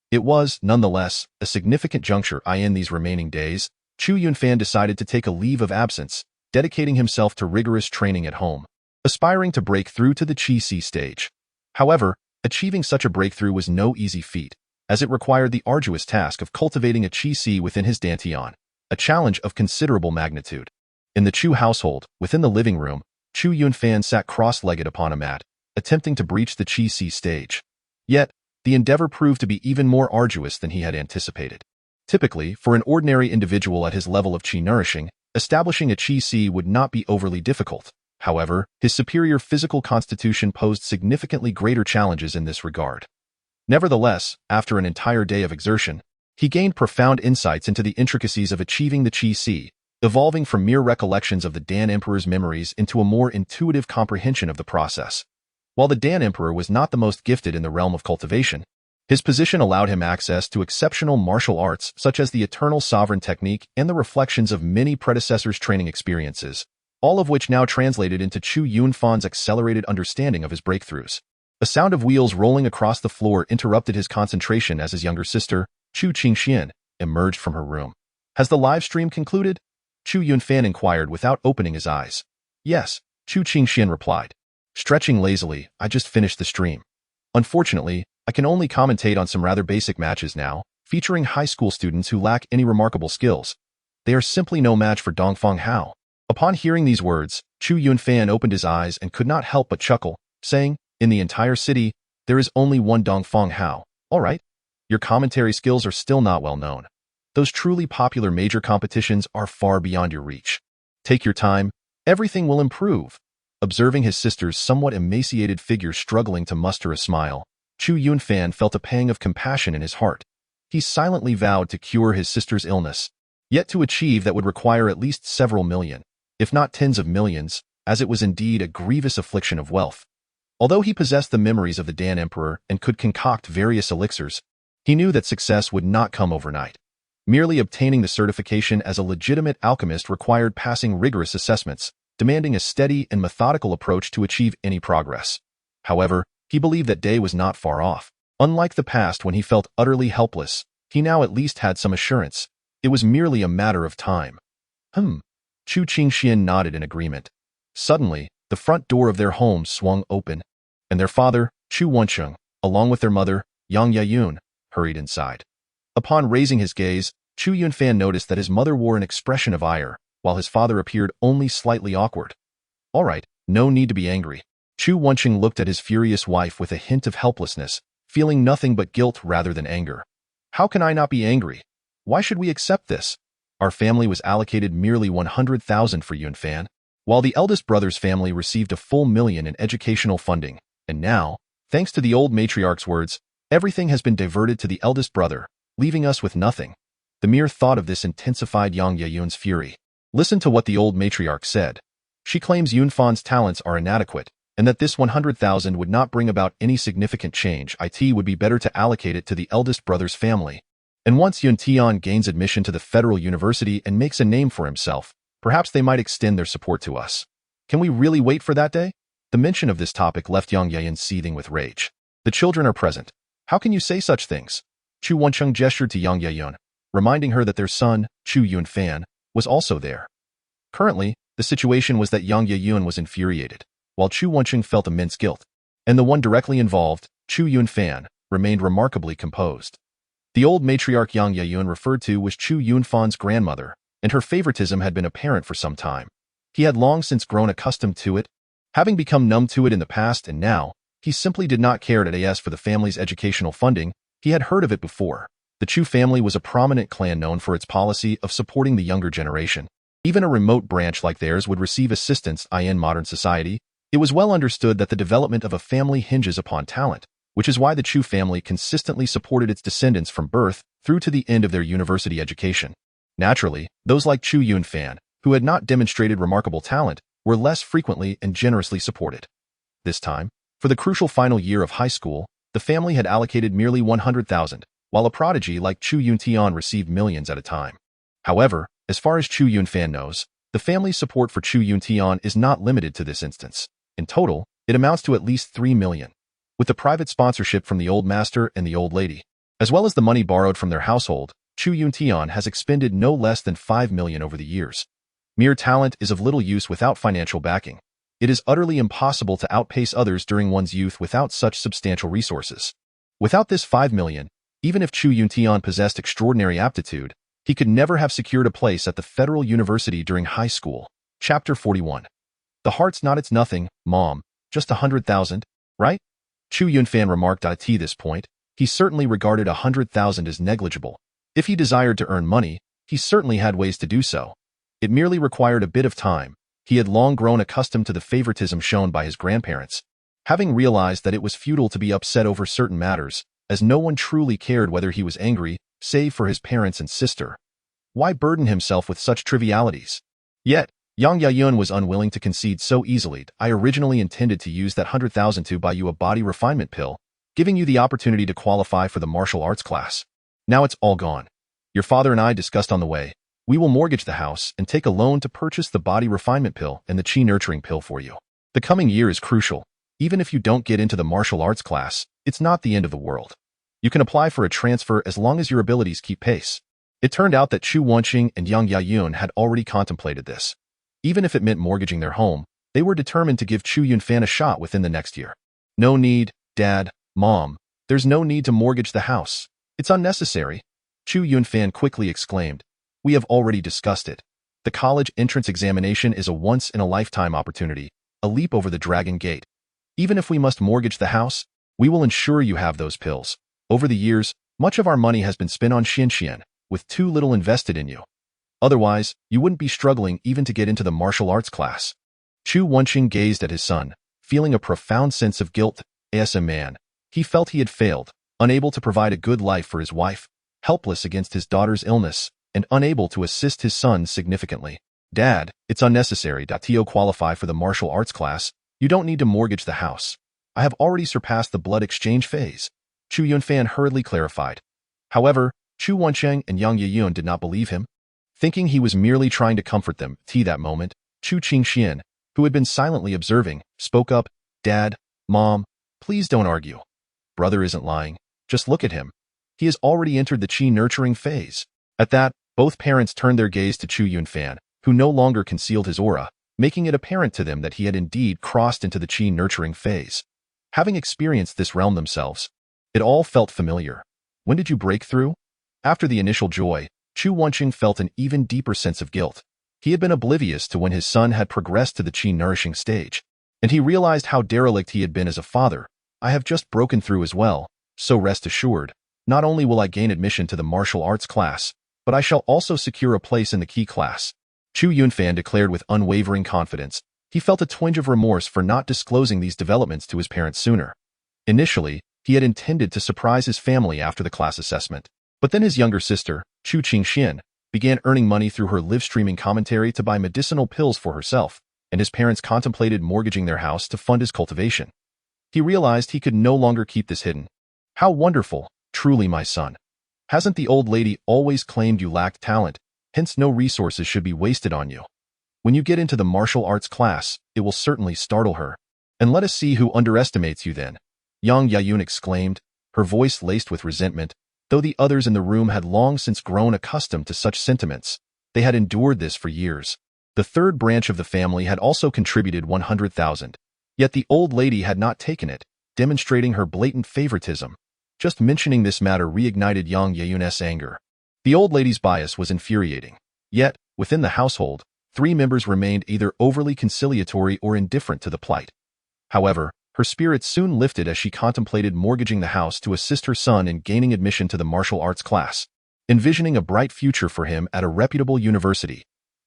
It was, nonetheless, a significant juncture. In these remaining days, Chu Yunfan decided to take a leave of absence, dedicating himself to rigorous training at home, aspiring to break through to the Qi C stage. However, achieving such a breakthrough was no easy feat, as it required the arduous task of cultivating a Qi C within his dantian, a challenge of considerable magnitude. In the Chu household, within the living room, Chu Yunfan sat cross-legged upon a mat, attempting to breach the Qi C stage. Yet, the endeavor proved to be even more arduous than he had anticipated. Typically, for an ordinary individual at his level of Qi Nourishing, establishing a Qi C would not be overly difficult. However, his superior physical constitution posed significantly greater challenges in this regard. Nevertheless, after an entire day of exertion, he gained profound insights into the intricacies of achieving the Qi C, evolving from mere recollections of the Dan Emperor's memories into a more intuitive comprehension of the process. While the Dan Emperor was not the most gifted in the realm of cultivation, his position allowed him access to exceptional martial arts such as the Eternal Sovereign technique and the reflections of many predecessors' training experiences, all of which now translated into Chu Yunfan's accelerated understanding of his breakthroughs. A sound of wheels rolling across the floor interrupted his concentration as his younger sister, Chu Qingxian, emerged from her room. "Has the live stream concluded?" Chu Yunfan inquired without opening his eyes. "Yes," Chu Qingxian replied. Stretching lazily, "I just finished the stream. Unfortunately, I can only commentate on some rather basic matches now, featuring high school students who lack any remarkable skills. They are simply no match for Dongfang Hao." Upon hearing these words, Chu Yunfan opened his eyes and could not help but chuckle, saying, "In the entire city, there is only one Dongfang Hao. All right. Your commentary skills are still not well known. Those truly popular major competitions are far beyond your reach. Take your time, everything will improve." Observing his sister's somewhat emaciated figure struggling to muster a smile, Chu Yunfan felt a pang of compassion in his heart. he silently vowed to cure his sister's illness. Yet to achieve that would require at least several million, if not tens of millions, as it was indeed a grievous affliction of wealth. Although he possessed the memories of the Dan Emperor and could concoct various elixirs, he knew that success would not come overnight. Merely obtaining the certification as a legitimate alchemist required passing rigorous assessments, demanding a steady and methodical approach to achieve any progress. However, he believed that day was not far off. Unlike the past when he felt utterly helpless, he now at least had some assurance. It was merely a matter of time. Chu Qingxian nodded in agreement. Suddenly, the front door of their home swung open, and their father, Chu Yunfan, along with their mother, Yang Yayun, hurried inside. Upon raising his gaze, Chu Yunfan noticed that his mother wore an expression of ire, while his father appeared only slightly awkward. All right, no need to be angry. Chu Yunfan looked at his furious wife with a hint of helplessness, feeling nothing but guilt rather than anger. How can I not be angry? Why should we accept this? Our family was allocated merely 100,000 for Yunfan, while the eldest brother's family received a full million in educational funding, and now, thanks to the old matriarch's words, everything has been diverted to the eldest brother, leaving us with nothing. The mere thought of this intensified Yang Yayun's fury. Listen to what the old matriarch said. She claims Yunfan's talents are inadequate, and that this 100,000 would not bring about any significant change. It would be better to allocate it to the eldest brother's family. And once Yuntian gains admission to the federal university and makes a name for himself, perhaps they might extend their support to us. Can we really wait for that day? The mention of this topic left Yang Yayun seething with rage. The children are present. How can you say such things? Chu Yunfan gestured to Yang Yayun, reminding her that their son, Chu Yunfan, was also there. Currently, the situation was that Yang Yayun was infuriated, while Chu Yunfan felt immense guilt, and the one directly involved, Chu Yunfan, remained remarkably composed. The old matriarch Yang Yayun referred to was Chu Yunfan's grandmother, and her favoritism had been apparent for some time. He had long since grown accustomed to it, having become numb to it in the past, and now, he simply did not care for the family's educational funding. He had heard of it before. The Chu family was a prominent clan known for its policy of supporting the younger generation. Even a remote branch like theirs would receive assistance in modern society. It was well understood that the development of a family hinges upon talent, which is why the Chu family consistently supported its descendants from birth through to the end of their university education. Naturally, those like Chu Yunfan, who had not demonstrated remarkable talent, were less frequently and generously supported. This time, for the crucial final year of high school, the family had allocated merely 100,000, while a prodigy like Chu Yuntian received millions at a time. However, as far as Chu Yunfan knows, the family's support for Chu Yuntian is not limited to this instance. In total, it amounts to at least 3 million. With the private sponsorship from the old master and the old lady, as well as the money borrowed from their household, Chu Yuntian has expended no less than 5 million over the years. Mere talent is of little use without financial backing. It is utterly impossible to outpace others during one's youth without such substantial resources. Without this 5 million, even if Chu Yuntian possessed extraordinary aptitude, he could never have secured a place at the Federal University during high school. Chapter 41. The heart's not its nothing, Mom. Just 100,000, right? Chu Yunfan remarked at this point. He certainly regarded 100,000 as negligible. If he desired to earn money, he certainly had ways to do so. It merely required a bit of time. He had long grown accustomed to the favoritism shown by his grandparents, having realized that it was futile to be upset over certain matters, as no one truly cared whether he was angry, save for his parents and sister. Why burden himself with such trivialities? Yet, Yang Yayun was unwilling to concede so easily. I originally intended to use that 100,000 to buy you a body refinement pill, giving you the opportunity to qualify for the martial arts class. Now it's all gone. Your father and I discussed on the way. We will mortgage the house and take a loan to purchase the body refinement pill and the chi nurturing pill for you. The coming year is crucial. Even if you don't get into the martial arts class, it's not the end of the world. You can apply for a transfer as long as your abilities keep pace. It turned out that Chu Yunfan and Yang Yayun had already contemplated this. Even if it meant mortgaging their home, they were determined to give Chu Yunfan a shot within the next year. No need, Dad, Mom. There's no need to mortgage the house. It's unnecessary. Chu Yunfan quickly exclaimed. We have already discussed it. The college entrance examination is a once-in-a-lifetime opportunity, a leap over the dragon gate. Even if we must mortgage the house, we will ensure you have those pills. Over the years, much of our money has been spent on Xianxian, with too little invested in you. Otherwise, you wouldn't be struggling even to get into the martial arts class. Chu Yunfan gazed at his son, feeling a profound sense of guilt. As a man, he felt he had failed, unable to provide a good life for his wife, helpless against his daughter's illness and unable to assist his son significantly. Dad, it's unnecessary to qualify for the martial arts class. You don't need to mortgage the house. I have already surpassed the blood exchange phase, Chu Yunfan hurriedly clarified. However, Chu Wencheng and Yang Yeyun did not believe him. Thinking he was merely trying to comfort them, that moment, Chu Qingxian, who had been silently observing, spoke up, Dad, Mom, please don't argue. Brother isn't lying. Just look at him. He has already entered the qi nurturing phase. At that, both parents turned their gaze to Chu Yunfan, who no longer concealed his aura, making it apparent to them that he had indeed crossed into the qi nurturing phase. Having experienced this realm themselves, it all felt familiar. When did you break through? After the initial joy, Chu Wencheng felt an even deeper sense of guilt. He had been oblivious to when his son had progressed to the qi nourishing stage, and he realized how derelict he had been as a father. I have just broken through as well, so rest assured, not only will I gain admission to the martial arts class, but I shall also secure a place in the qi class. Chu Yunfan declared with unwavering confidence. He felt a twinge of remorse for not disclosing these developments to his parents sooner. Initially, he had intended to surprise his family after the class assessment, but then his younger sister, Chu Qingxian, began earning money through her live-streaming commentary to buy medicinal pills for herself, and his parents contemplated mortgaging their house to fund his cultivation. He realized he could no longer keep this hidden. How wonderful, truly my son. Hasn't the old lady always claimed you lacked talent, hence no resources should be wasted on you? When you get into the martial arts class, it will certainly startle her. And let us see who underestimates you then. Yang Yayun exclaimed, her voice laced with resentment. Though the others in the room had long since grown accustomed to such sentiments, they had endured this for years. The third branch of the family had also contributed 100,000. Yet the old lady had not taken it, demonstrating her blatant favoritism. Just mentioning this matter reignited Yang Yayun's anger. The old lady's bias was infuriating. Yet, within the household, 3 members remained either overly conciliatory or indifferent to the plight. However, her spirits soon lifted as she contemplated mortgaging the house to assist her son in gaining admission to the martial arts class, envisioning a bright future for him at a reputable university.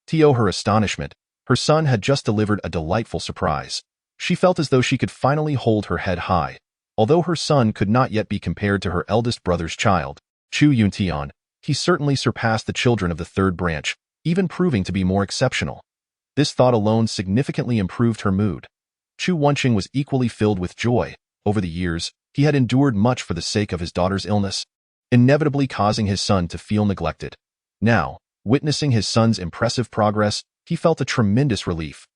To her astonishment, her son had just delivered a delightful surprise. She felt as though she could finally hold her head high. Although her son could not yet be compared to her eldest brother's child, Chu Yuntian, he certainly surpassed the children of the third branch, even proving to be more exceptional. This thought alone significantly improved her mood. Chu Wencheng was equally filled with joy. Over the years, he had endured much for the sake of his daughter's illness, inevitably causing his son to feel neglected. Now, witnessing his son's impressive progress, he felt a tremendous relief.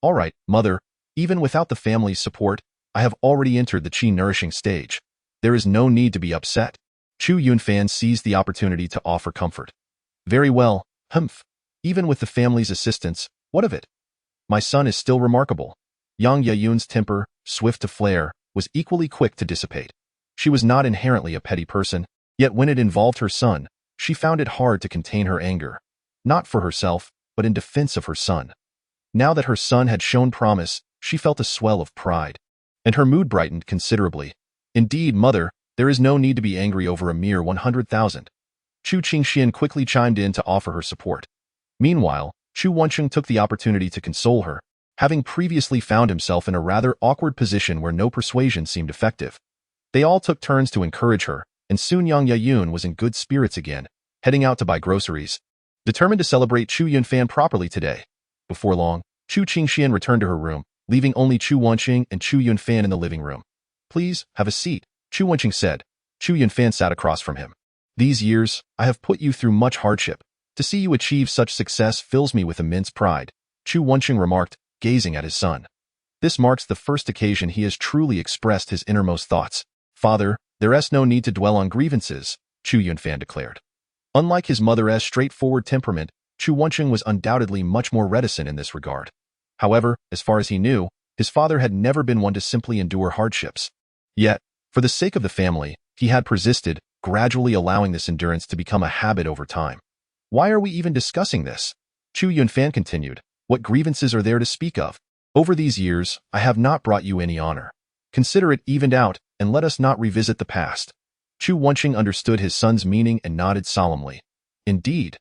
All right, mother, even without the family's support, I have already entered the qi nourishing stage. There is no need to be upset. Chu Yunfan seized the opportunity to offer comfort. Very well, humph. Even with the family's assistance, what of it? My son is still remarkable. Yang Yayun's temper, swift to flare, was equally quick to dissipate. She was not inherently a petty person, yet when it involved her son, she found it hard to contain her anger. Not for herself, but in defense of her son. Now that her son had shown promise, she felt a swell of pride, and her mood brightened considerably. Indeed, mother, there is no need to be angry over a mere 100,000. Chu Qingxian quickly chimed in to offer her support. Meanwhile, Chu Wencheng took the opportunity to console her, having previously found himself in a rather awkward position where no persuasion seemed effective. They all took turns to encourage her, and soon Yang Yayun was in good spirits again, heading out to buy groceries, determined to celebrate Chu Yunfan properly today. Before long, Chu Qingxian returned to her room, leaving only Chu Wencheng and Chu Yunfan in the living room. Please, have a seat, Chu Wencheng said. Chu Yunfan sat across from him. These years, I have put you through much hardship. To see you achieve such success fills me with immense pride, Chu Wencheng remarked, gazing at his son. This marks the first occasion he has truly expressed his innermost thoughts. Father, there is no need to dwell on grievances, Chu Yunfan declared. Unlike his mother's straightforward temperament, Chu Wencheng was undoubtedly much more reticent in this regard. However, as far as he knew, his father had never been one to simply endure hardships. Yet, for the sake of the family, he had persisted, gradually allowing this endurance to become a habit over time. Why are we even discussing this? Chu Yunfan continued. What grievances are there to speak of? Over these years, I have not brought you any honor. Consider it evened out, and let us not revisit the past. Chu Wencheng understood his son's meaning and nodded solemnly. Indeed.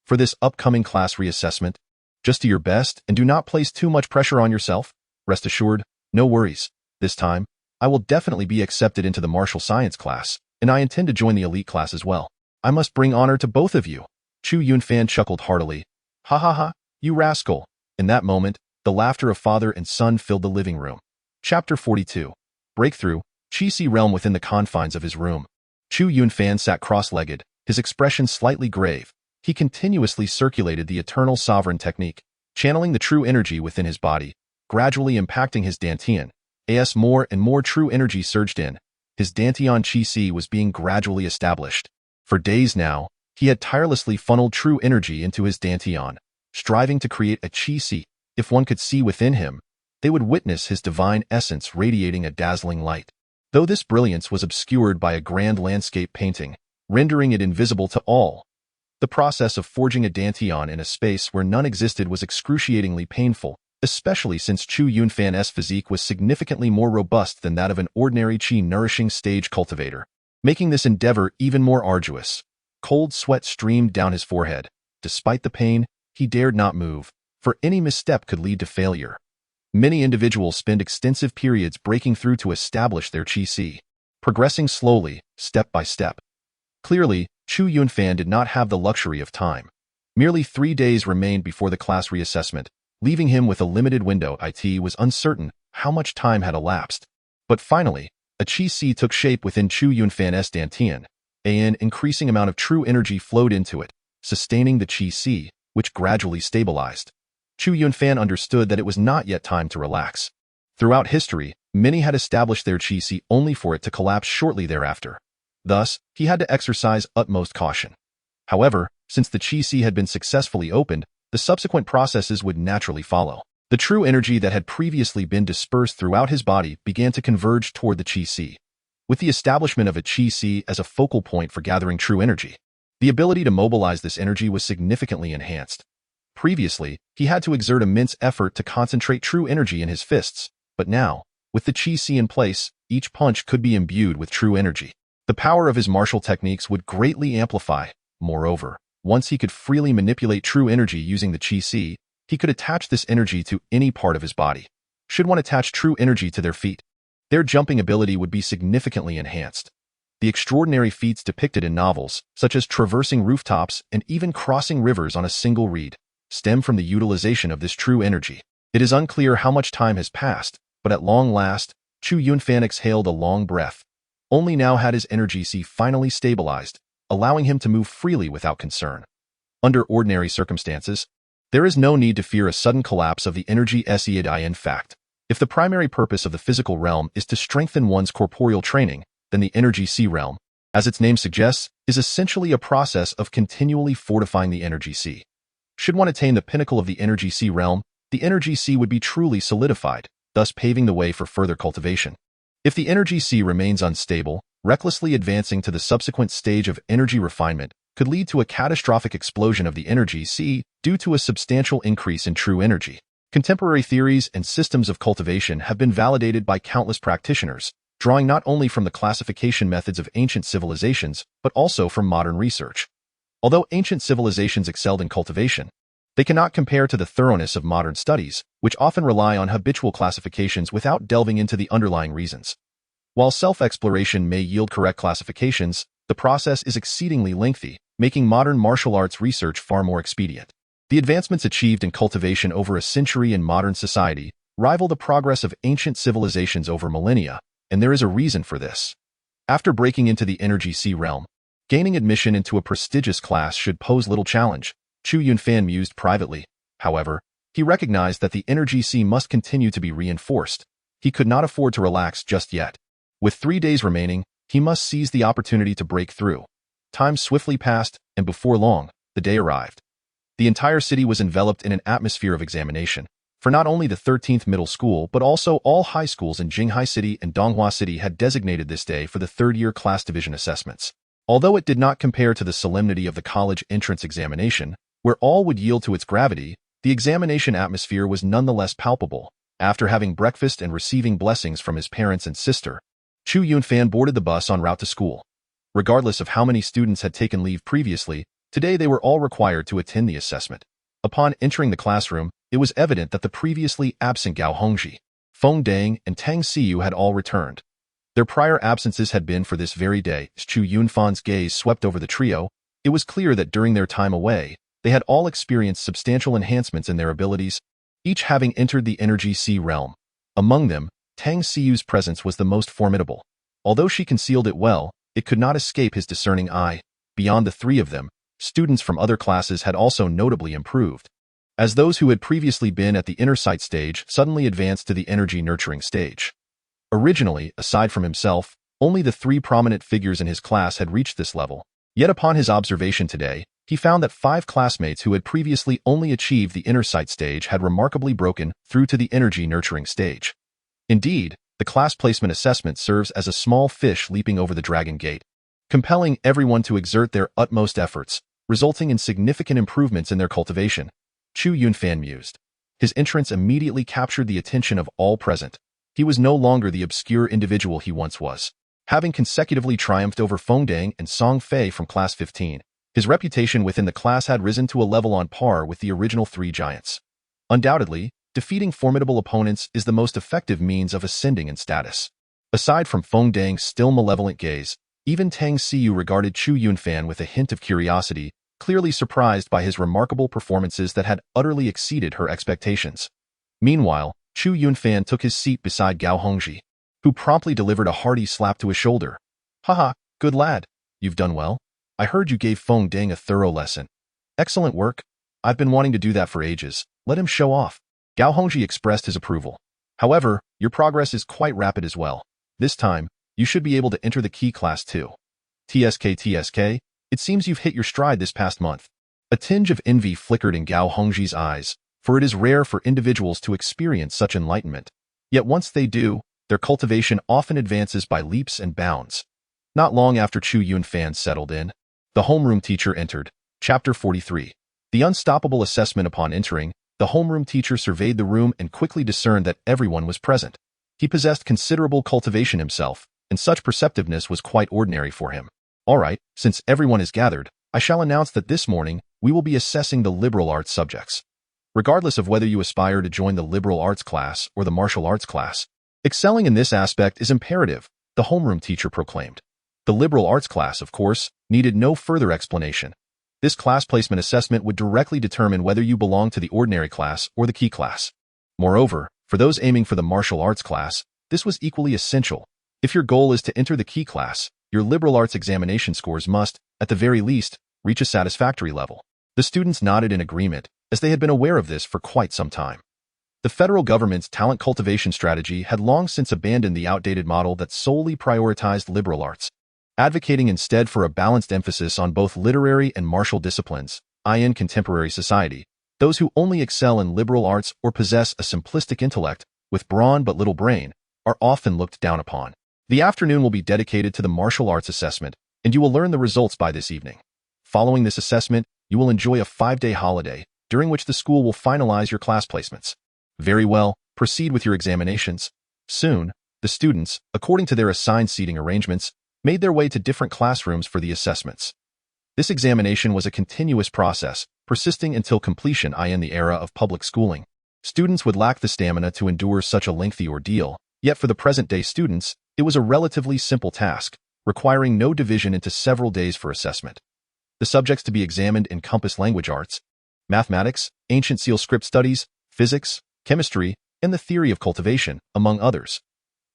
For this upcoming class reassessment, just do your best and do not place too much pressure on yourself. Rest assured, no worries. This time, I will definitely be accepted into the martial science class, and I intend to join the elite class as well. I must bring honor to both of you. Chu Yunfan chuckled heartily. Ha ha ha, you rascal. In that moment, the laughter of father and son filled the living room. Chapter 42. Breakthrough, Qi realm within the confines of his room. Chu Yunfan sat cross-legged, his expression slightly grave. He continuously circulated the eternal sovereign technique, channeling the true energy within his body, gradually impacting his dantian. As more and more true energy surged in, his dantian Qi was being gradually established. For days now, he had tirelessly funneled true energy into his dantian, striving to create a Qi. If one could see within him, they would witness his divine essence radiating a dazzling light. Though this brilliance was obscured by a grand landscape painting, rendering it invisible to all, the process of forging a dantian in a space where none existed was excruciatingly painful, especially since Chu Yunfan's physique was significantly more robust than that of an ordinary Qi-nourishing stage cultivator, making this endeavor even more arduous. Cold sweat streamed down his forehead. Despite the pain, he dared not move, for any misstep could lead to failure. Many individuals spend extensive periods breaking through to establish their Qi, progressing slowly, step by step. Clearly, Chu Yunfan did not have the luxury of time. Merely 3 days remained before the class reassessment, leaving him with a limited window. It was uncertain how much time had elapsed. But finally, a Qi took shape within Chu Yunfan's dantian. An increasing amount of true energy flowed into it, sustaining the Qi, which gradually stabilized. Chu Yunfan understood that it was not yet time to relax. Throughout history, many had established their Qi only for it to collapse shortly thereafter. Thus, he had to exercise utmost caution. However, since the Qi had been successfully opened, the subsequent processes would naturally follow. The true energy that had previously been dispersed throughout his body began to converge toward the Qi. With the establishment of a Qi as a focal point for gathering true energy, the ability to mobilize this energy was significantly enhanced. Previously, he had to exert immense effort to concentrate true energy in his fists, but now, with the Qi in place, each punch could be imbued with true energy. The power of his martial techniques would greatly amplify. Moreover, once he could freely manipulate true energy using the Qi, he could attach this energy to any part of his body. Should one attach true energy to their feet, their jumping ability would be significantly enhanced. The extraordinary feats depicted in novels, such as traversing rooftops and even crossing rivers on a single reed, stem from the utilization of this true energy. It is unclear how much time has passed, but at long last, Chu Yunfan exhaled a long breath. Only now had his energy finally stabilized, allowing him to move freely without concern. Under ordinary circumstances, there is no need to fear a sudden collapse of the energy Seid. In fact, if the primary purpose of the physical realm is to strengthen one's corporeal training, then the energy C realm, as its name suggests, is essentially a process of continually fortifying the energy C. Should one attain the pinnacle of the energy C realm, the energy C would be truly solidified, thus paving the way for further cultivation. If the energy C remains unstable, recklessly advancing to the subsequent stage of energy refinement could lead to a catastrophic explosion of the energy C due to a substantial increase in true energy. Contemporary theories and systems of cultivation have been validated by countless practitioners, drawing not only from the classification methods of ancient civilizations, but also from modern research. Although ancient civilizations excelled in cultivation, they cannot compare to the thoroughness of modern studies, which often rely on habitual classifications without delving into the underlying reasons. While self-exploration may yield correct classifications, the process is exceedingly lengthy, making modern martial arts research far more expedient. The advancements achieved in cultivation over a century in modern society rival the progress of ancient civilizations over millennia, and there is a reason for this. After breaking into the energy C realm, gaining admission into a prestigious class should pose little challenge, Chu Yunfan mused privately. However, he recognized that the energy C must continue to be reinforced. He could not afford to relax just yet. With 3 days remaining, he must seize the opportunity to break through. Time swiftly passed, and before long, the day arrived. The entire city was enveloped in an atmosphere of examination, for not only the 13th middle school but also all high schools in Jinghai City and Donghua City had designated this day for the third-year class division assessments. Although it did not compare to the solemnity of the college entrance examination, where all would yield to its gravity, the examination atmosphere was nonetheless palpable. After having breakfast and receiving blessings from his parents and sister, Chu Yunfan boarded the bus en route to school. Regardless of how many students had taken leave previously, today they were all required to attend the assessment. Upon entering the classroom, it was evident that the previously absent Gao Hongji, Feng Dang, and Tang Xiyu had all returned. Their prior absences had been for this very day. As Chu Yunfan's gaze swept over the trio, it was clear that during their time away, they had all experienced substantial enhancements in their abilities, each having entered the Energy Sea realm. Among them, Tang Siyu's presence was the most formidable. Although she concealed it well, it could not escape his discerning eye. Beyond the three of them, students from other classes had also notably improved, as those who had previously been at the inner sight stage suddenly advanced to the energy nurturing stage. Originally, aside from himself, only the three prominent figures in his class had reached this level. Yet upon his observation today, he found that 5 classmates who had previously only achieved the inner sight stage had remarkably broken through to the energy nurturing stage. Indeed, the class placement assessment serves as a small fish leaping over the dragon gate, compelling everyone to exert their utmost efforts, resulting in significant improvements in their cultivation. Chu Yunfan mused. His entrance immediately captured the attention of all present. He was no longer the obscure individual he once was. Having consecutively triumphed over Fengdang and Song Fei from Class 15, his reputation within the class had risen to a level on par with the original 3 giants. Undoubtedly, defeating formidable opponents is the most effective means of ascending in status. Aside from Fengdang's still malevolent gaze, even Tang Siyu regarded Chu Yunfan with a hint of curiosity, clearly surprised by his remarkable performances that had utterly exceeded her expectations. Meanwhile, Chu Yunfan took his seat beside Gao Hongji, who promptly delivered a hearty slap to his shoulder. Haha, good lad. You've done well. I heard you gave Fengdang a thorough lesson. Excellent work. I've been wanting to do that for ages. Let him show off. Gao Hongji expressed his approval. However, your progress is quite rapid as well. This time, you should be able to enter the key class too. TSK, it seems you've hit your stride this past month. A tinge of envy flickered in Gao Hongji's eyes, for it is rare for individuals to experience such enlightenment. Yet once they do, their cultivation often advances by leaps and bounds. Not long after Chu Yunfan settled in, the homeroom teacher entered. Chapter 43. The unstoppable assessment. Upon entering, the homeroom teacher surveyed the room and quickly discerned that everyone was present. He possessed considerable cultivation himself, and such perceptiveness was quite ordinary for him. All right, since everyone is gathered, I shall announce that this morning we will be assessing the liberal arts subjects. Regardless of whether you aspire to join the liberal arts class or the martial arts class, excelling in this aspect is imperative, the homeroom teacher proclaimed. The liberal arts class, of course, needed no further explanation. This class placement assessment would directly determine whether you belong to the ordinary class or the key class. Moreover, for those aiming for the martial arts class, this was equally essential. If your goal is to enter the key class, your liberal arts examination scores must, at the very least, reach a satisfactory level. The students nodded in agreement, as they had been aware of this for quite some time. The federal government's talent cultivation strategy had long since abandoned the outdated model that solely prioritized liberal arts, advocating instead for a balanced emphasis on both literary and martial disciplines. In contemporary society, those who only excel in liberal arts or possess a simplistic intellect, with brawn but little brain, are often looked down upon. The afternoon will be dedicated to the martial arts assessment, and you will learn the results by this evening. Following this assessment, you will enjoy a 5-day holiday, during which the school will finalize your class placements. Very well, proceed with your examinations. Soon, the students, according to their assigned seating arrangements, made their way to different classrooms for the assessments. This examination was a continuous process, persisting until completion. In the era of public schooling, students would lack the stamina to endure such a lengthy ordeal, yet for the present-day students, it was a relatively simple task, requiring no division into several days for assessment. The subjects to be examined encompass language arts, mathematics, ancient seal script studies, physics, chemistry, and the theory of cultivation, among others.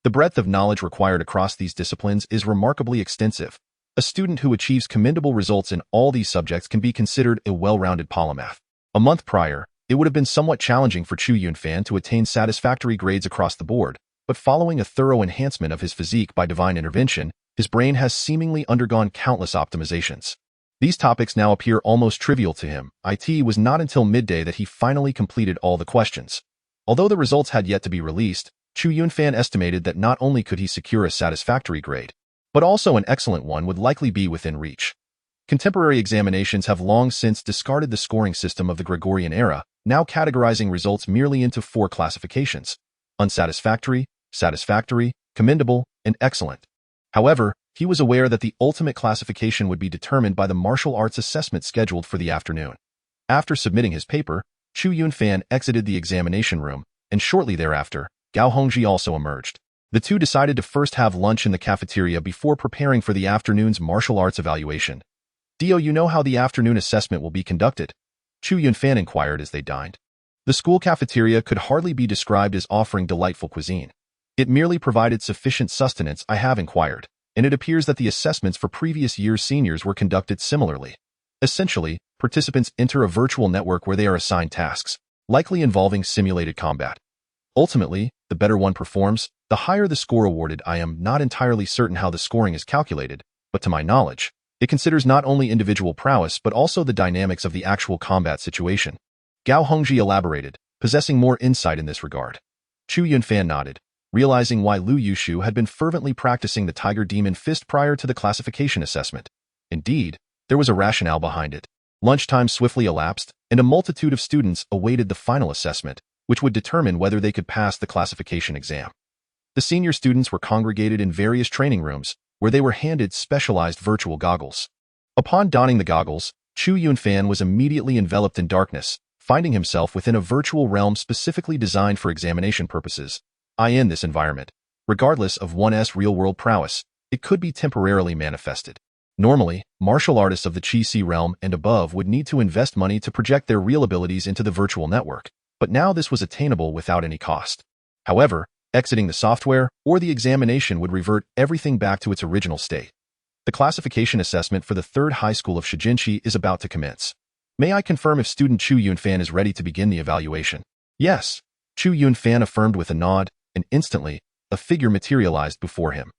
The breadth of knowledge required across these disciplines is remarkably extensive. A student who achieves commendable results in all these subjects can be considered a well-rounded polymath. A month prior, it would have been somewhat challenging for Chu Yunfan to attain satisfactory grades across the board, but following a thorough enhancement of his physique by divine intervention, his brain has seemingly undergone countless optimizations. These topics now appear almost trivial to him. It was not until midday that he finally completed all the questions. Although the results had yet to be released, Chu Yunfan estimated that not only could he secure a satisfactory grade, but also an excellent one would likely be within reach. Contemporary examinations have long since discarded the scoring system of the Gregorian era, now categorizing results merely into 4 classifications: unsatisfactory, satisfactory, commendable, and excellent. However, he was aware that the ultimate classification would be determined by the martial arts assessment scheduled for the afternoon. After submitting his paper, Chu Yunfan exited the examination room, and shortly thereafter, Gao Hongji also emerged. The two decided to first have lunch in the cafeteria before preparing for the afternoon's martial arts evaluation. "Do you know how the afternoon assessment will be conducted?" Chu Yunfan inquired as they dined. The school cafeteria could hardly be described as offering delightful cuisine. It merely provided sufficient sustenance, I have inquired, and it appears that the assessments for previous year's seniors were conducted similarly. Essentially, participants enter a virtual network where they are assigned tasks, likely involving simulated combat. Ultimately, the better one performs, the higher the score awarded. I am not entirely certain how the scoring is calculated, but to my knowledge, it considers not only individual prowess but also the dynamics of the actual combat situation. Gao Hongji elaborated, possessing more insight in this regard. Chu Yunfan nodded, realizing why Lu Yushu had been fervently practicing the Tiger Demon Fist prior to the classification assessment. Indeed, there was a rationale behind it. Lunchtime swiftly elapsed, and a multitude of students awaited the final assessment, which would determine whether they could pass the classification exam. The senior students were congregated in various training rooms, where they were handed specialized virtual goggles. Upon donning the goggles, Chu Yunfan was immediately enveloped in darkness, finding himself within a virtual realm specifically designed for examination purposes. In this environment, regardless of one's real-world prowess, it could be temporarily manifested. Normally, martial artists of the Chi-Si realm and above would need to invest money to project their real abilities into the virtual network, but now this was attainable without any cost. However, exiting the software or the examination would revert everything back to its original state. The classification assessment for the 3rd High School of Shijinshi is about to commence. May I confirm if student Chu Yunfan is ready to begin the evaluation? Yes, Chu Yunfan affirmed with a nod, and instantly, a figure materialized before him.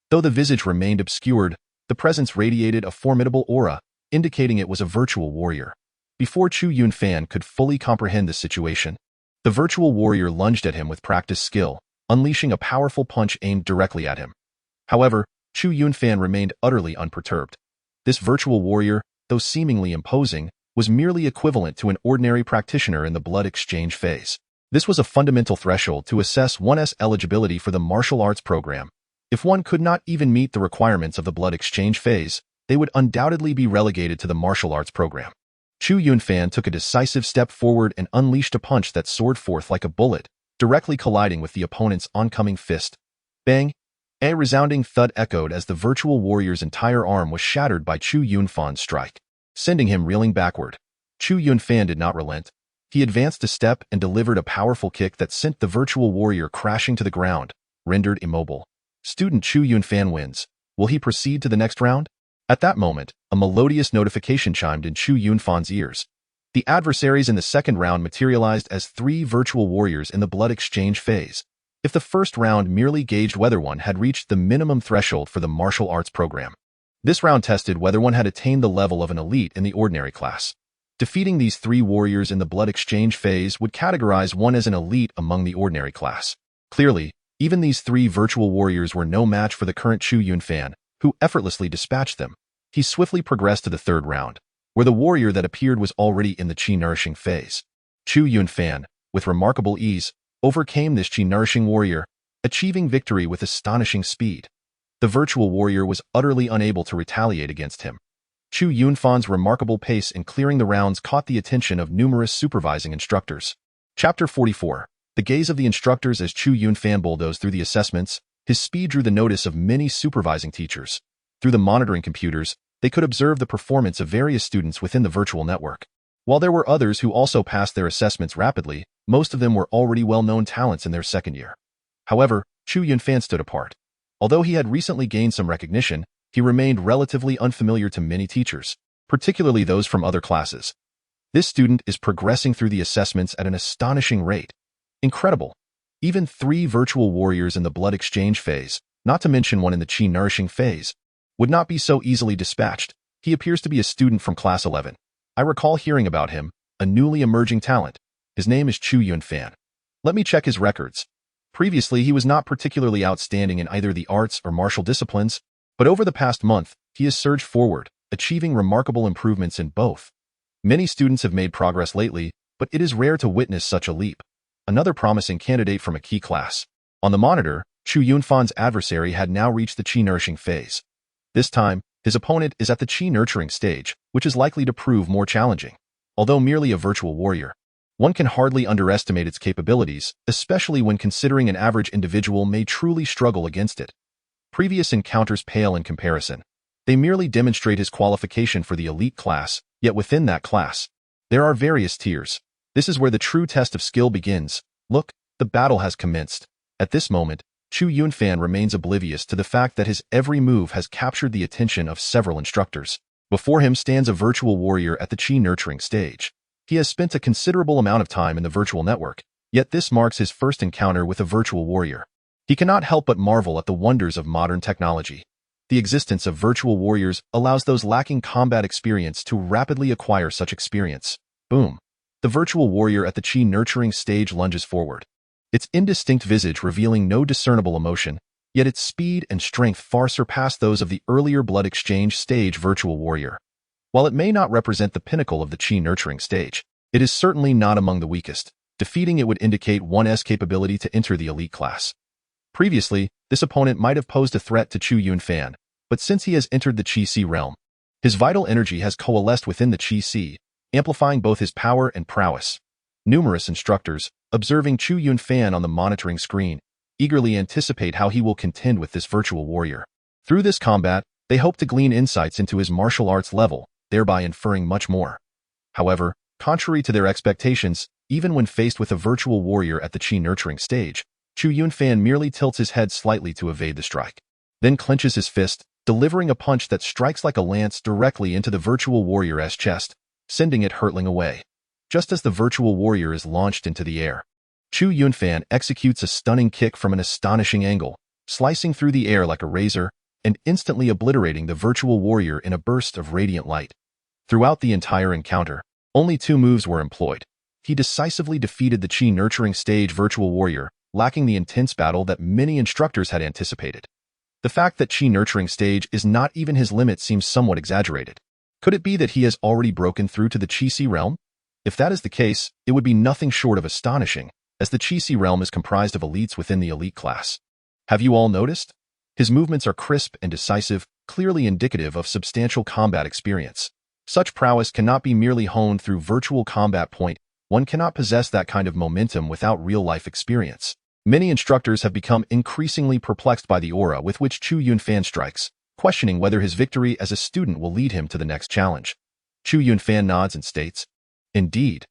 Though the visage remained obscured, the presence radiated a formidable aura, indicating it was a virtual warrior. Before Chu Yunfan could fully comprehend the situation, the virtual warrior lunged at him with practiced skill, unleashing a powerful punch aimed directly at him. However, Chu Yunfan remained utterly unperturbed. This virtual warrior, though seemingly imposing, was merely equivalent to an ordinary practitioner in the blood exchange phase. This was a fundamental threshold to assess one's eligibility for the martial arts program. If one could not even meet the requirements of the blood exchange phase, they would undoubtedly be relegated to the martial arts program. Chu Yunfan took a decisive step forward and unleashed a punch that soared forth like a bullet, directly colliding with the opponent's oncoming fist. Bang! A resounding thud echoed as the virtual warrior's entire arm was shattered by Chu Yunfan's strike, sending him reeling backward. Chu Yunfan did not relent. He advanced a step and delivered a powerful kick that sent the virtual warrior crashing to the ground, rendered immobile. Student Chu Yunfan wins. Will he proceed to the next round? At that moment, a melodious notification chimed in Chu Yunfan's ears. The adversaries in the second round materialized as 3 virtual warriors in the blood exchange phase. If the first round merely gauged whether one had reached the minimum threshold for the martial arts program, this round tested whether one had attained the level of an elite in the ordinary class. Defeating these 3 warriors in the blood exchange phase would categorize one as an elite among the ordinary class. Clearly, even these 3 virtual warriors were no match for the current Chu Yunfan, who effortlessly dispatched them. He swiftly progressed to the 3rd round, where the warrior that appeared was already in the chi-nourishing phase. Chu Yunfan, with remarkable ease, overcame this chi-nourishing warrior, achieving victory with astonishing speed. The virtual warrior was utterly unable to retaliate against him. Chu Yunfan's remarkable pace in clearing the rounds caught the attention of numerous supervising instructors. Chapter 44. The gaze of the instructors as Chu Yunfan bulldozed through the assessments. His speed drew the notice of many supervising teachers. Through the monitoring computers, they could observe the performance of various students within the virtual network. While there were others who also passed their assessments rapidly, most of them were already well-known talents in their second year. However, Chu Yunfan stood apart. Although he had recently gained some recognition, he remained relatively unfamiliar to many teachers, particularly those from other classes. This student is progressing through the assessments at an astonishing rate. Incredible. Even 3 virtual warriors in the blood exchange phase, not to mention one in the chi-nourishing phase, would not be so easily dispatched. He appears to be a student from class 11. I recall hearing about him, a newly emerging talent. His name is Chu Yunfan. Let me check his records. Previously, he was not particularly outstanding in either the arts or martial disciplines, but over the past month, he has surged forward, achieving remarkable improvements in both. Many students have made progress lately, but it is rare to witness such a leap. Another promising candidate from a key class. On the monitor, Chu Yunfan's adversary had now reached the chi-nourishing phase. This time, his opponent is at the chi-nurturing stage, which is likely to prove more challenging. Although merely a virtual warrior, One can hardly underestimate its capabilities, especially when considering an average individual may truly struggle against it. Previous encounters pale in comparison. They merely demonstrate his qualification for the elite class, yet within that class, there are various tiers. This is where the true test of skill begins. Look, the battle has commenced. At this moment, Chu Yunfan remains oblivious to the fact that his every move has captured the attention of several instructors. Before him stands a virtual warrior at the Qi nurturing stage. He has spent a considerable amount of time in the virtual network, yet this marks his first encounter with a virtual warrior. He cannot help but marvel at the wonders of modern technology. The existence of virtual warriors allows those lacking combat experience to rapidly acquire such experience. Boom. The virtual warrior at the Qi nurturing stage lunges forward. Its indistinct visage revealing no discernible emotion, yet its speed and strength far surpass those of the earlier blood exchange stage virtual warrior. While it may not represent the pinnacle of the Qi nurturing stage, it is certainly not among the weakest. Defeating it would indicate one's capability to enter the elite class. Previously, this opponent might have posed a threat to Chu Yunfan, but since he has entered the Qi Si realm, his vital energy has coalesced within the Qi Si, amplifying both his power and prowess. Numerous instructors, observing Chu Yunfan on the monitoring screen, eagerly anticipate how he will contend with this virtual warrior. Through this combat, they hope to glean insights into his martial arts level, thereby inferring much more. However, contrary to their expectations, even when faced with a virtual warrior at the Qi nurturing stage, Chu Yunfan merely tilts his head slightly to evade the strike, then clenches his fist, delivering a punch that strikes like a lance directly into the virtual warrior's chest, sending it hurtling away. Just as the virtual warrior is launched into the air, Chu Yunfan executes a stunning kick from an astonishing angle, slicing through the air like a razor, and instantly obliterating the virtual warrior in a burst of radiant light. Throughout the entire encounter, only 2 moves were employed. He decisively defeated the Qi nurturing stage virtual warrior, lacking the intense battle that many instructors had anticipated. The fact that Qi nurturing stage is not even his limit seems somewhat exaggerated. Could it be that he has already broken through to the Qi Si realm? If that is the case, it would be nothing short of astonishing, as the Qi Si realm is comprised of elites within the elite class. Have you all noticed? His movements are crisp and decisive, clearly indicative of substantial combat experience. Such prowess cannot be merely honed through virtual combat. One cannot possess that kind of momentum without real-life experience. Many instructors have become increasingly perplexed by the aura with which Chu Yunfan strikes, questioning whether his victory as a student will lead him to the next challenge. Chu Yunfan nods and states, "Indeed."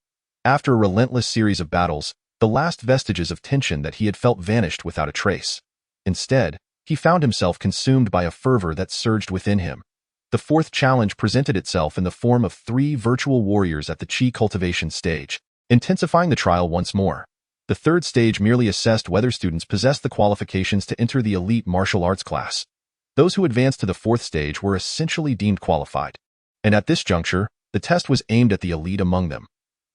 After a relentless series of battles, the last vestiges of tension that he had felt vanished without a trace. Instead, he found himself consumed by a fervor that surged within him. The 4th challenge presented itself in the form of 3 virtual warriors at the Qi cultivation stage, intensifying the trial once more. The 3rd stage merely assessed whether students possessed the qualifications to enter the elite martial arts class. Those who advanced to the 4th stage were essentially deemed qualified. And at this juncture, the test was aimed at the elite among them.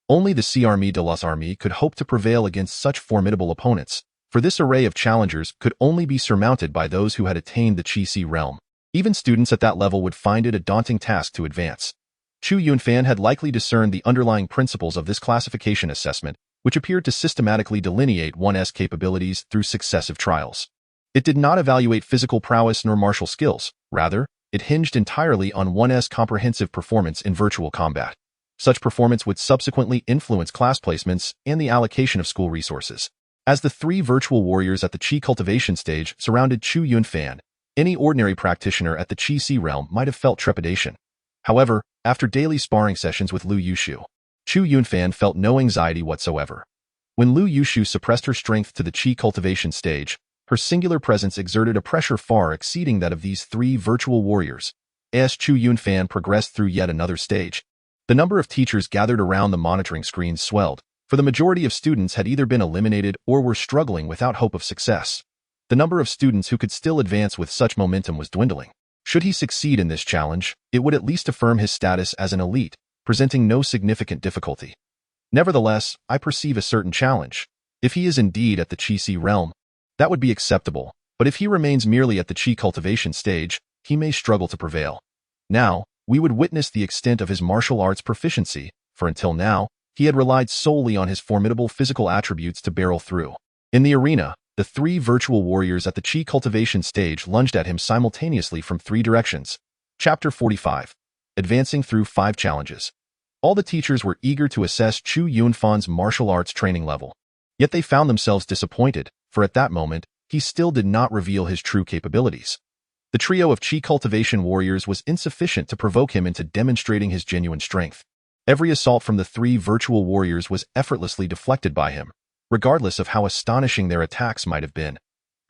Only the Armée de las Armées could hope to prevail against such formidable opponents, for this array of challengers could only be surmounted by those who had attained the Qi Si realm. Even students at that level would find it a daunting task to advance. Chu Yunfan had likely discerned the underlying principles of this classification assessment, which appeared to systematically delineate one's capabilities through successive trials. It did not evaluate physical prowess nor martial skills. Rather, it hinged entirely on one's comprehensive performance in virtual combat. Such performance would subsequently influence class placements and the allocation of school resources. As the 3 virtual warriors at the Qi cultivation stage surrounded Chu Yunfan, any ordinary practitioner at the Qi Si realm might have felt trepidation. However, after daily sparring sessions with Lu Yushu, Chu Yunfan felt no anxiety whatsoever. When Lu Yushu suppressed her strength to the Qi cultivation stage, her singular presence exerted a pressure far exceeding that of these 3 virtual warriors. As Chu Yunfan progressed through yet another stage, the number of teachers gathered around the monitoring screens swelled, for the majority of students had either been eliminated or were struggling without hope of success. The number of students who could still advance with such momentum was dwindling. Should he succeed in this challenge, it would at least affirm his status as an elite, presenting no significant difficulty. Nevertheless, I perceive a certain challenge. If he is indeed at the Qi Si realm, that would be acceptable, but if he remains merely at the Qi cultivation stage, he may struggle to prevail. Now, we would witness the extent of his martial arts proficiency, for until now, he had relied solely on his formidable physical attributes to barrel through. In the arena, the 3 virtual warriors at the Qi cultivation stage lunged at him simultaneously from 3 directions. Chapter 45. Advancing through 5 challenges. All the teachers were eager to assess Chu Yunfan's martial arts training level. Yet they found themselves disappointed, for at that moment, he still did not reveal his true capabilities. The trio of Qi cultivation warriors was insufficient to provoke him into demonstrating his genuine strength. Every assault from the three virtual warriors was effortlessly deflected by him, regardless of how astonishing their attacks might have been.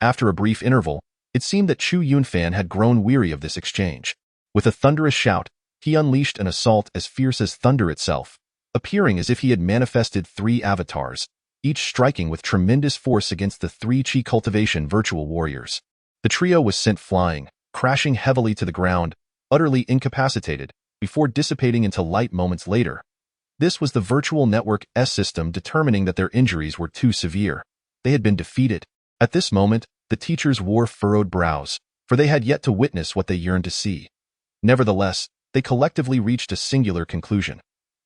After a brief interval, it seemed that Chu Yunfan had grown weary of this exchange. With a thunderous shout, he unleashed an assault as fierce as thunder itself, appearing as if he had manifested three avatars, each striking with tremendous force against the three Qi cultivation virtual warriors. The trio was sent flying, crashing heavily to the ground, utterly incapacitated, before dissipating into light moments later. This was the virtual network S system determining that their injuries were too severe. They had been defeated. At this moment, the teachers wore furrowed brows, for they had yet to witness what they yearned to see. Nevertheless, they collectively reached a singular conclusion.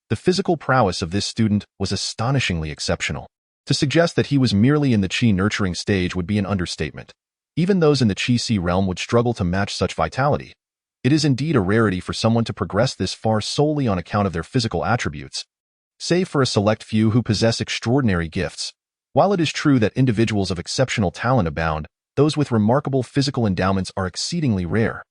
The physical prowess of this student was astonishingly exceptional. To suggest that he was merely in the Qi nurturing stage would be an understatement. Even those in the Qi C realm would struggle to match such vitality. It is indeed a rarity for someone to progress this far solely on account of their physical attributes. Save for a select few who possess extraordinary gifts. While it is true that individuals of exceptional talent abound, those with remarkable physical endowments are exceedingly rare.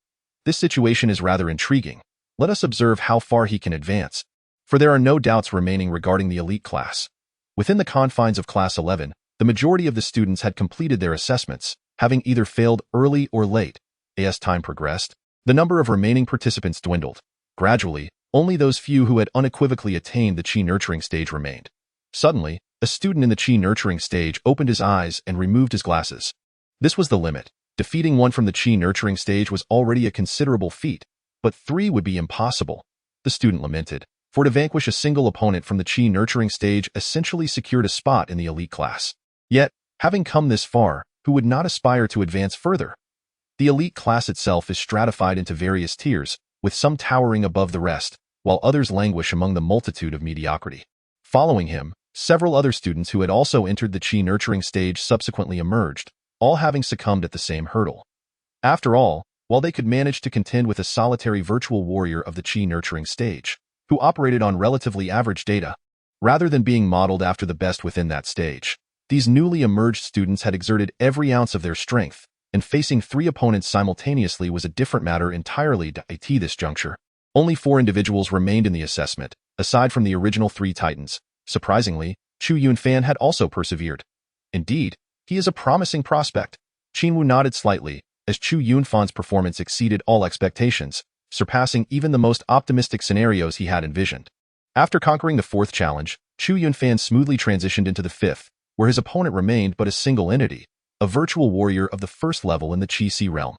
This situation is rather intriguing. Let us observe how far he can advance. For there are no doubts remaining regarding the elite class. Within the confines of Class 11, the majority of the students had completed their assessments, having either failed early or late. As time progressed, the number of remaining participants dwindled. Gradually, only those few who had unequivocally attained the Qi nurturing stage remained. Suddenly, a student in the Qi nurturing stage opened his eyes and removed his glasses. This was the limit. Defeating one from the Qi nurturing stage was already a considerable feat, but three would be impossible. The student lamented, for to vanquish a single opponent from the Qi nurturing stage essentially secured a spot in the elite class. Yet, having come this far, who would not aspire to advance further? The elite class itself is stratified into various tiers, with some towering above the rest, while others languish among the multitude of mediocrity. Following him, several other students who had also entered the Qi nurturing stage subsequently emerged, all having succumbed at the same hurdle. After all, while they could manage to contend with a solitary virtual warrior of the Qi nurturing stage, who operated on relatively average data, rather than being modeled after the best within that stage, these newly emerged students had exerted every ounce of their strength, and facing three opponents simultaneously was a different matter entirely. At this juncture, only 4 individuals remained in the assessment, aside from the original 3 titans. Surprisingly, Chu Yunfan had also persevered. Indeed, he is a promising prospect. Qinwu nodded slightly, as Chu Yunfan's performance exceeded all expectations, surpassing even the most optimistic scenarios he had envisioned. After conquering the 4th challenge, Chu Yunfan smoothly transitioned into the 5th, where his opponent remained but a single entity, a virtual warrior of the 1st level in the Qi C realm.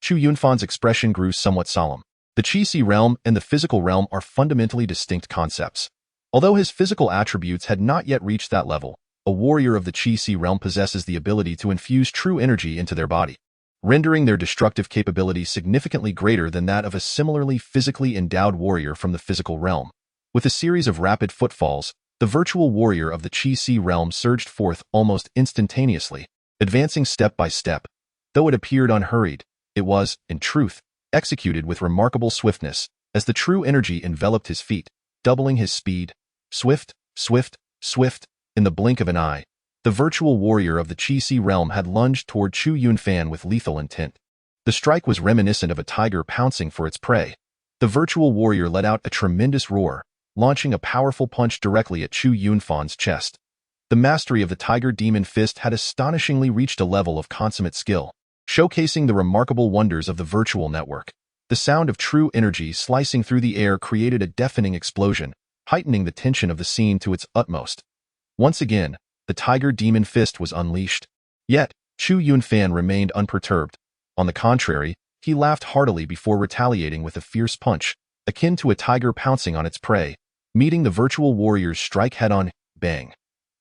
Chu Yunfan's expression grew somewhat solemn. The Qi C realm and the physical realm are fundamentally distinct concepts. Although his physical attributes had not yet reached that level, a warrior of the Qi C realm possesses the ability to infuse true energy into their body, rendering their destructive capability significantly greater than that of a similarly physically endowed warrior from the physical realm. With a series of rapid footfalls, the virtual warrior of the Qi C realm surged forth almost instantaneously, advancing step by step. Though it appeared unhurried, it was, in truth, executed with remarkable swiftness, as the true energy enveloped his feet, doubling his speed. Swift, swift, swift, in the blink of an eye, the virtual warrior of the Qi C realm had lunged toward Chu Yunfan with lethal intent. The strike was reminiscent of a tiger pouncing for its prey. The virtual warrior let out a tremendous roar, launching a powerful punch directly at Chu Yunfan's chest. The mastery of the Tiger Demon Fist had astonishingly reached a level of consummate skill, showcasing the remarkable wonders of the virtual network. The sound of true energy slicing through the air created a deafening explosion, heightening the tension of the scene to its utmost. Once again, the Tiger Demon Fist was unleashed. Yet, Chu Yunfan remained unperturbed. On the contrary, he laughed heartily before retaliating with a fierce punch, akin to a tiger pouncing on its prey, meeting the virtual warrior's strike head-on. Bang!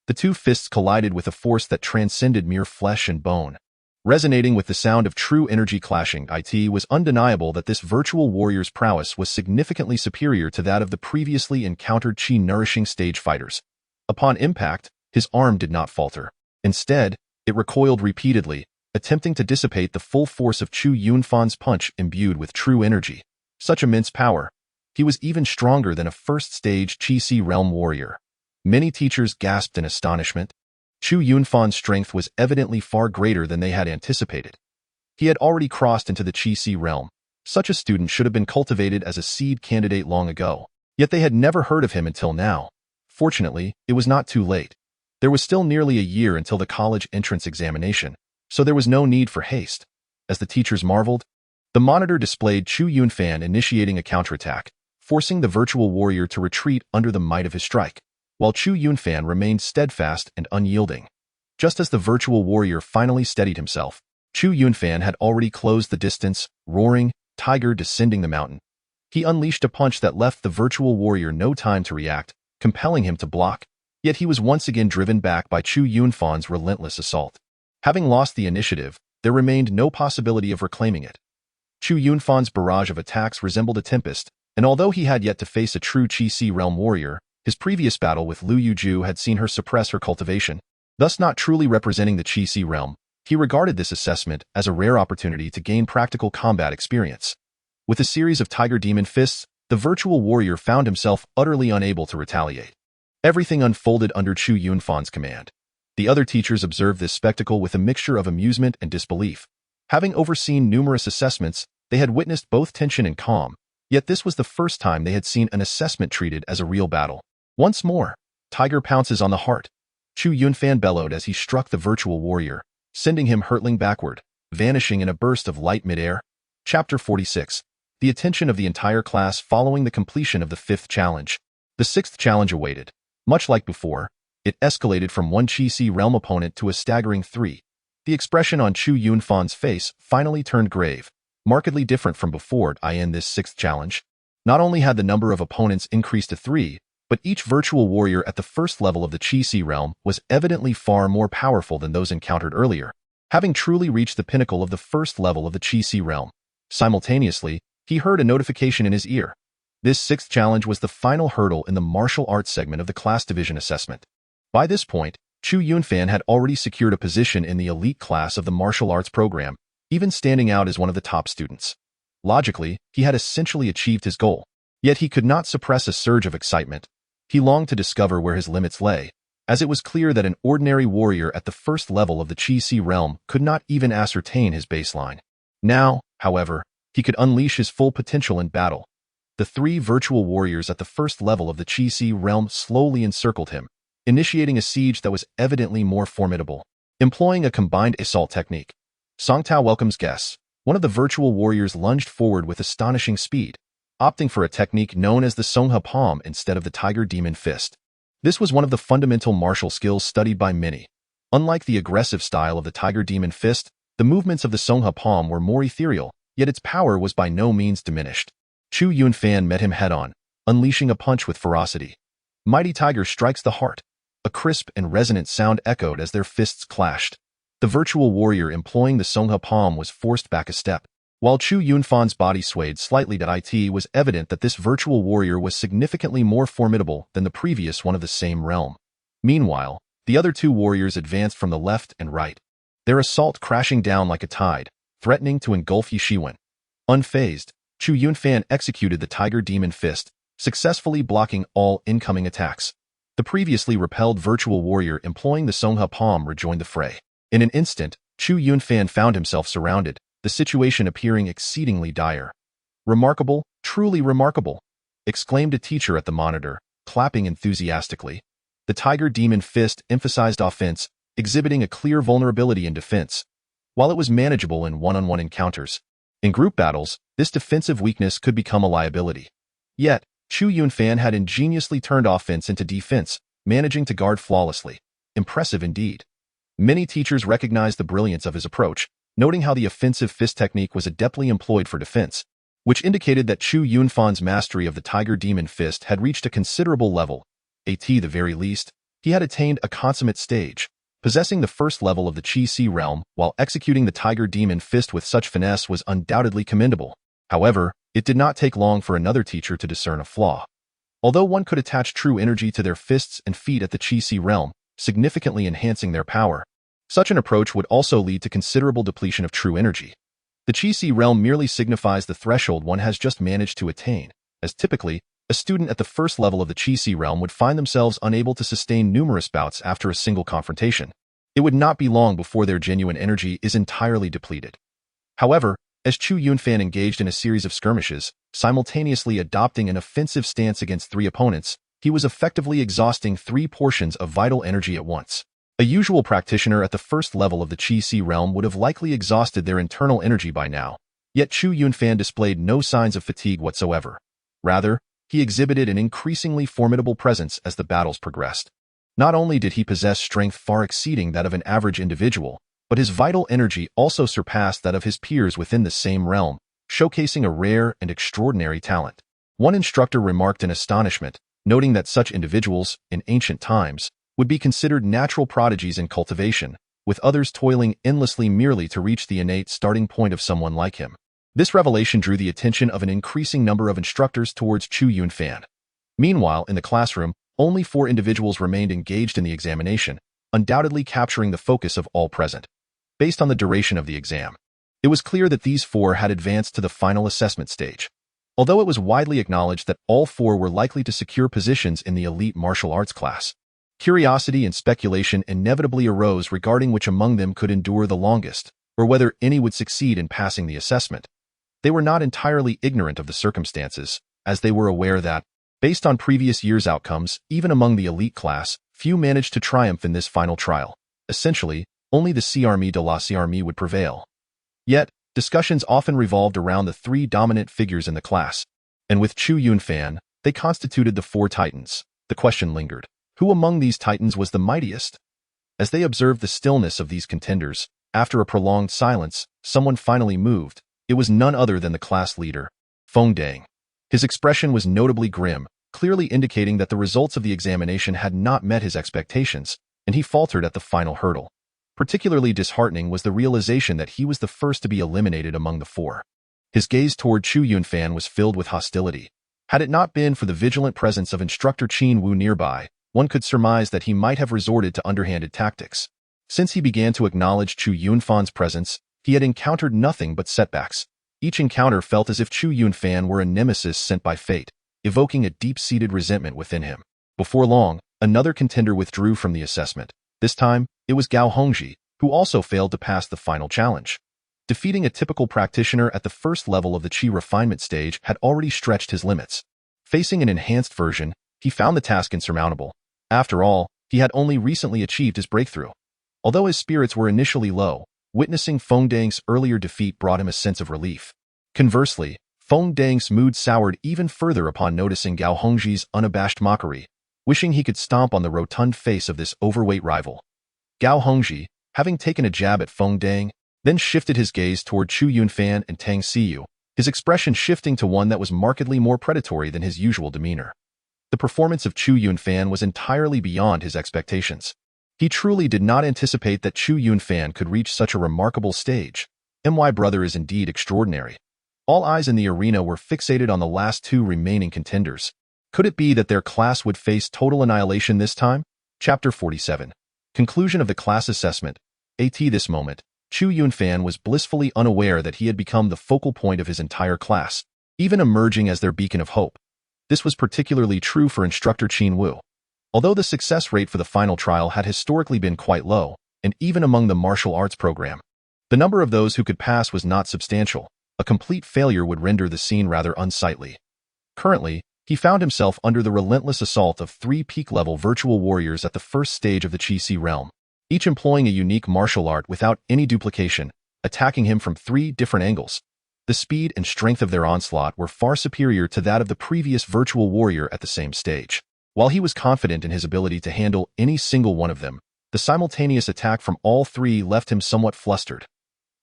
The 2 fists collided with a force that transcended mere flesh and bone. Resonating with the sound of true energy clashing, it was undeniable that this virtual warrior's prowess was significantly superior to that of the previously encountered Qi nourishing stage fighters. Upon impact, his arm did not falter. Instead, it recoiled repeatedly, attempting to dissipate the full force of Chu Yunfan's punch imbued with true energy. Such immense power. He was even stronger than a first-stage Qi realm warrior. Many teachers gasped in astonishment. Chu Yunfan's strength was evidently far greater than they had anticipated. He had already crossed into the Qi realm. Such a student should have been cultivated as a seed candidate long ago. Yet they had never heard of him until now. Fortunately, it was not too late. There was still nearly a year until the college entrance examination, so there was no need for haste. As the teachers marveled, the monitor displayed Chu Yunfan initiating a counterattack, forcing the virtual warrior to retreat under the might of his strike, while Chu Yunfan remained steadfast and unyielding. Just as the virtual warrior finally steadied himself, Chu Yunfan had already closed the distance, roaring, tiger descending the mountain. He unleashed a punch that left the virtual warrior no time to react, compelling him to block. Yet he was once again driven back by Chu Yunfan's relentless assault. Having lost the initiative, there remained no possibility of reclaiming it. Chu Yunfan's barrage of attacks resembled a tempest, and although he had yet to face a true Qi realm warrior, his previous battle with Lu Yuju had seen her suppress her cultivation, thus not truly representing the Qi realm. He regarded this assessment as a rare opportunity to gain practical combat experience. With a series of tiger demon fists, the virtual warrior found himself utterly unable to retaliate. Everything unfolded under Chu Yunfan's command. The other teachers observed this spectacle with a mixture of amusement and disbelief. Having overseen numerous assessments, they had witnessed both tension and calm, yet this was the first time they had seen an assessment treated as a real battle. Once more, tiger pounces on the heart. Chu Yunfan bellowed as he struck the virtual warrior, sending him hurtling backward, vanishing in a burst of light midair. Chapter 46. The attention of the entire class following the completion of the 5th challenge. The 6th challenge awaited. Much like before, it escalated from one Qi realm opponent to a staggering 3. The expression on Chu Yunfan's face finally turned grave, markedly different from before in this 6th challenge. Not only had the number of opponents increased to 3, but each virtual warrior at the first level of the Qi realm was evidently far more powerful than those encountered earlier, having truly reached the pinnacle of the first level of the Qi realm. Simultaneously, he heard a notification in his ear. This 6th challenge was the final hurdle in the martial arts segment of the class division assessment. By this point, Chu Yunfan had already secured a position in the elite class of the martial arts program, even standing out as one of the top students. Logically, he had essentially achieved his goal. Yet he could not suppress a surge of excitement. He longed to discover where his limits lay, as it was clear that an ordinary warrior at the first level of the Qi realm could not even ascertain his baseline. Now, however, he could unleash his full potential in battle. The 3 virtual warriors at the first level of the Qi realm slowly encircled him, initiating a siege that was evidently more formidable. Employing a combined assault technique, Songtao welcomes guests. One of the virtual warriors lunged forward with astonishing speed, opting for a technique known as the Songhe Palm instead of the Tiger Demon Fist. This was one of the fundamental martial skills studied by many. Unlike the aggressive style of the Tiger Demon Fist, the movements of the Songhe Palm were more ethereal, yet its power was by no means diminished. Chu Yunfan met him head-on, unleashing a punch with ferocity. Mighty Tiger strikes the heart. A crisp and resonant sound echoed as their fists clashed. The virtual warrior employing the Songhe Palm was forced back a step. While Chu Yunfan's body swayed slightly, it was evident that this virtual warrior was significantly more formidable than the previous one of the same realm. Meanwhile, the other 2 warriors advanced from the left and right, their assault crashing down like a tide, threatening to engulf Yishiwen. Unfazed, Chu Yunfan executed the Tiger Demon Fist, successfully blocking all incoming attacks. The previously repelled virtual warrior employing the Songhe Palm rejoined the fray. In an instant, Chu Yunfan found himself surrounded, the situation appearing exceedingly dire. "Remarkable, truly remarkable," exclaimed a teacher at the monitor, clapping enthusiastically. The Tiger Demon Fist emphasized offense, exhibiting a clear vulnerability in defense. While it was manageable in one-on-one encounters, in group battles, this defensive weakness could become a liability. Yet, Chu Yunfan had ingeniously turned offense into defense, managing to guard flawlessly. Impressive indeed. Many teachers recognized the brilliance of his approach, noting how the offensive fist technique was adeptly employed for defense, which indicated that Chu Yunfan's mastery of the Tiger Demon Fist had reached a considerable level. At the very least, he had attained a consummate stage, possessing the first level of the Qi realm while executing the Tiger Demon Fist with such finesse was undoubtedly commendable. However, it did not take long for another teacher to discern a flaw. Although one could attach true energy to their fists and feet at the Qi realm, significantly enhancing their power, such an approach would also lead to considerable depletion of true energy. The Qi realm merely signifies the threshold one has just managed to attain, as typically, a student at the first level of the Qi realm would find themselves unable to sustain numerous bouts after a single confrontation. It would not be long before their genuine energy is entirely depleted. However, as Chu Yunfan engaged in a series of skirmishes, simultaneously adopting an offensive stance against 3 opponents, he was effectively exhausting 3 portions of vital energy at once. A usual practitioner at the first level of the Qi realm would have likely exhausted their internal energy by now, yet Chu Yunfan displayed no signs of fatigue whatsoever. Rather, he exhibited an increasingly formidable presence as the battles progressed. Not only did he possess strength far exceeding that of an average individual, but his vital energy also surpassed that of his peers within the same realm, showcasing a rare and extraordinary talent. One instructor remarked in astonishment, noting that such individuals, in ancient times, would be considered natural prodigies in cultivation, with others toiling endlessly merely to reach the innate starting point of someone like him. This revelation drew the attention of an increasing number of instructors towards Chu Yunfan. Meanwhile, in the classroom, only 4 individuals remained engaged in the examination, undoubtedly capturing the focus of all present. Based on the duration of the exam, it was clear that these 4 had advanced to the final assessment stage. Although it was widely acknowledged that all 4 were likely to secure positions in the elite martial arts class, curiosity and speculation inevitably arose regarding which among them could endure the longest, or whether any would succeed in passing the assessment. They were not entirely ignorant of the circumstances, as they were aware that, based on previous years' outcomes, even among the elite class, few managed to triumph in this final trial. Essentially, only the Armée de la Armée would prevail. Yet, discussions often revolved around the 3 dominant figures in the class, and with Chu Yunfan, they constituted the 4 titans. The question lingered: who among these titans was the mightiest? As they observed the stillness of these contenders, after a prolonged silence, someone finally moved. It was none other than the class leader, Feng Dang. His expression was notably grim, clearly indicating that the results of the examination had not met his expectations, and he faltered at the final hurdle. Particularly disheartening was the realization that he was the first to be eliminated among the 4. His gaze toward Chu Yunfan was filled with hostility. Had it not been for the vigilant presence of instructor Qin Wu nearby, one could surmise that he might have resorted to underhanded tactics. Since he began to acknowledge Chu Yunfan's presence, he had encountered nothing but setbacks. Each encounter felt as if Chu Yunfan were a nemesis sent by fate, evoking a deep-seated resentment within him. Before long, another contender withdrew from the assessment. This time, it was Gao Hongji, who also failed to pass the final challenge. Defeating a typical practitioner at the first level of the Qi refinement stage had already stretched his limits. Facing an enhanced version, he found the task insurmountable. After all, he had only recently achieved his breakthrough. Although his spirits were initially low, witnessing Feng Dang's earlier defeat brought him a sense of relief. Conversely, Feng Dang's mood soured even further upon noticing Gao Hongji's unabashed mockery, wishing he could stomp on the rotund face of this overweight rival. Gao Hongji, having taken a jab at Feng Dang, then shifted his gaze toward Chu Yunfan and Tang Xiyu, his expression shifting to one that was markedly more predatory than his usual demeanor. The performance of Chu Yunfan was entirely beyond his expectations. He truly did not anticipate that Chu Yunfan could reach such a remarkable stage. My brother is indeed extraordinary. All eyes in the arena were fixated on the last 2 remaining contenders. Could it be that their class would face total annihilation this time? Chapter 47. Conclusion of the class assessment. At this moment, Chu Yunfan was blissfully unaware that he had become the focal point of his entire class, even emerging as their beacon of hope. This was particularly true for instructor Qin Wu. Although the success rate for the final trial had historically been quite low, and even among the martial arts program, the number of those who could pass was not substantial. A complete failure would render the scene rather unsightly. Currently, he found himself under the relentless assault of 3 peak-level virtual warriors at the first stage of the Qi realm, each employing a unique martial art without any duplication, attacking him from 3 different angles. The speed and strength of their onslaught were far superior to that of the previous virtual warrior at the same stage. While he was confident in his ability to handle any single one of them, the simultaneous attack from all 3 left him somewhat flustered.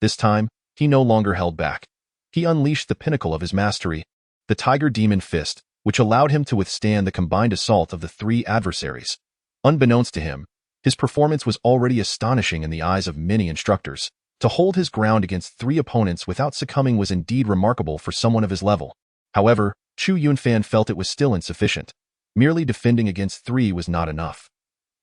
This time, he no longer held back. He unleashed the pinnacle of his mastery, the Tiger Demon Fist, which allowed him to withstand the combined assault of the 3 adversaries. Unbeknownst to him, his performance was already astonishing in the eyes of many instructors. To hold his ground against 3 opponents without succumbing was indeed remarkable for someone of his level. However, Chu Yunfan felt it was still insufficient. Merely defending against 3 was not enough.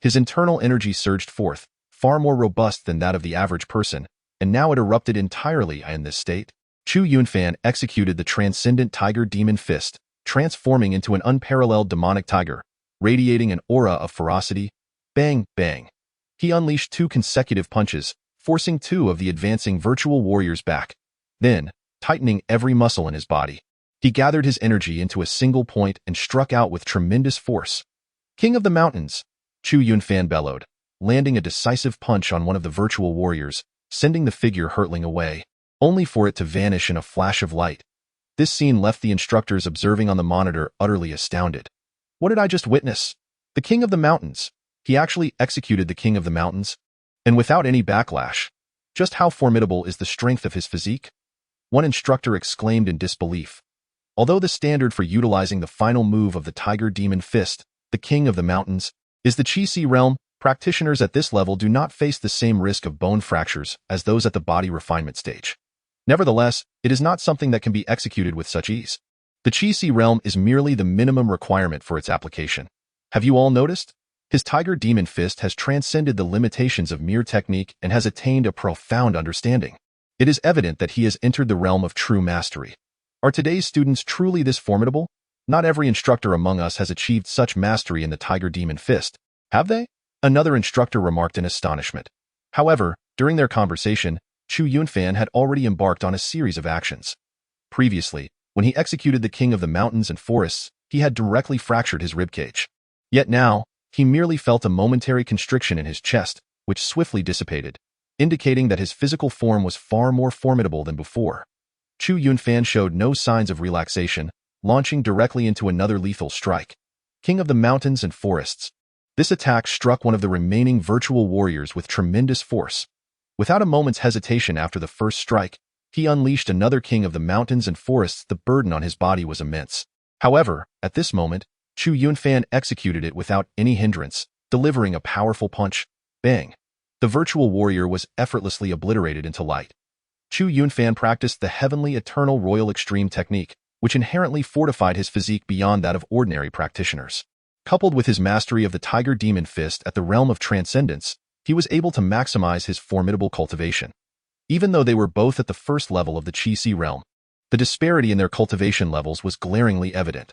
His internal energy surged forth, far more robust than that of the average person, and now it erupted entirely in this state. Chu Yunfan executed the transcendent Tiger Demon Fist, transforming into an unparalleled demonic tiger, radiating an aura of ferocity. Bang, bang. He unleashed 2 consecutive punches, forcing 2 of the advancing virtual warriors back. Then, tightening every muscle in his body, he gathered his energy into a single point and struck out with tremendous force. King of the Mountains, Chu Yunfan bellowed, landing a decisive punch on one of the virtual warriors, sending the figure hurtling away, only for it to vanish in a flash of light. This scene left the instructors observing on the monitor utterly astounded. What did I just witness? The King of the Mountains. He actually executed the King of the Mountains, and without any backlash. Just how formidable is the strength of his physique? One instructor exclaimed in disbelief. Although the standard for utilizing the final move of the Tiger Demon Fist, the King of the Mountains, is the Chi-Si realm, practitioners at this level do not face the same risk of bone fractures as those at the body refinement stage. Nevertheless, it is not something that can be executed with such ease. The Chi-Si realm is merely the minimum requirement for its application. Have you all noticed? His Tiger Demon Fist has transcended the limitations of mere technique and has attained a profound understanding. It is evident that he has entered the realm of true mastery. Are today's students truly this formidable? Not every instructor among us has achieved such mastery in the Tiger Demon Fist, have they? Another instructor remarked in astonishment. However, during their conversation, Chu Yunfan had already embarked on a series of actions. Previously, when he executed the King of the Mountains and Forests, he had directly fractured his ribcage. Yet now, he merely felt a momentary constriction in his chest, which swiftly dissipated, indicating that his physical form was far more formidable than before. Chu Yunfan showed no signs of relaxation, launching directly into another lethal strike. King of the Mountains and Forests. This attack struck one of the remaining virtual warriors with tremendous force. Without a moment's hesitation after the first strike, he unleashed another King of the Mountains and Forests. The burden on his body was immense. However, at this moment, Chu Yunfan executed it without any hindrance, delivering a powerful punch. Bang! The virtual warrior was effortlessly obliterated into light. Chu Yunfan practiced the heavenly eternal royal extreme technique, which inherently fortified his physique beyond that of ordinary practitioners. Coupled with his mastery of the Tiger Demon Fist at the realm of transcendence, he was able to maximize his formidable cultivation. Even though they were both at the first level of the Chi-Si realm, the disparity in their cultivation levels was glaringly evident.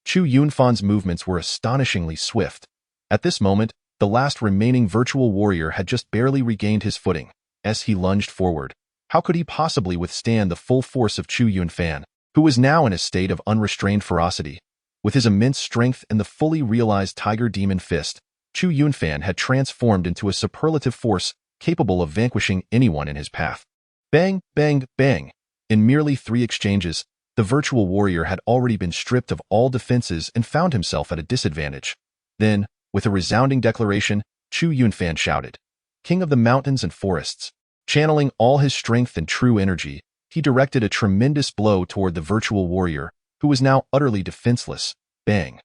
Chu Yunfan's movements were astonishingly swift. At this moment, the last remaining virtual warrior had just barely regained his footing. As he lunged forward, how could he possibly withstand the full force of Chu Yunfan, who was now in a state of unrestrained ferocity? With his immense strength and the fully realized Tiger Demon Fist, Chu Yunfan had transformed into a superlative force capable of vanquishing anyone in his path. Bang, bang, bang. In merely 3 exchanges, the virtual warrior had already been stripped of all defenses and found himself at a disadvantage. Then, with a resounding declaration, Chu Yunfan shouted, "King of the Mountains and Forests." Channeling all his strength and true energy, he directed a tremendous blow toward the virtual warrior, who was now utterly defenseless. Bang!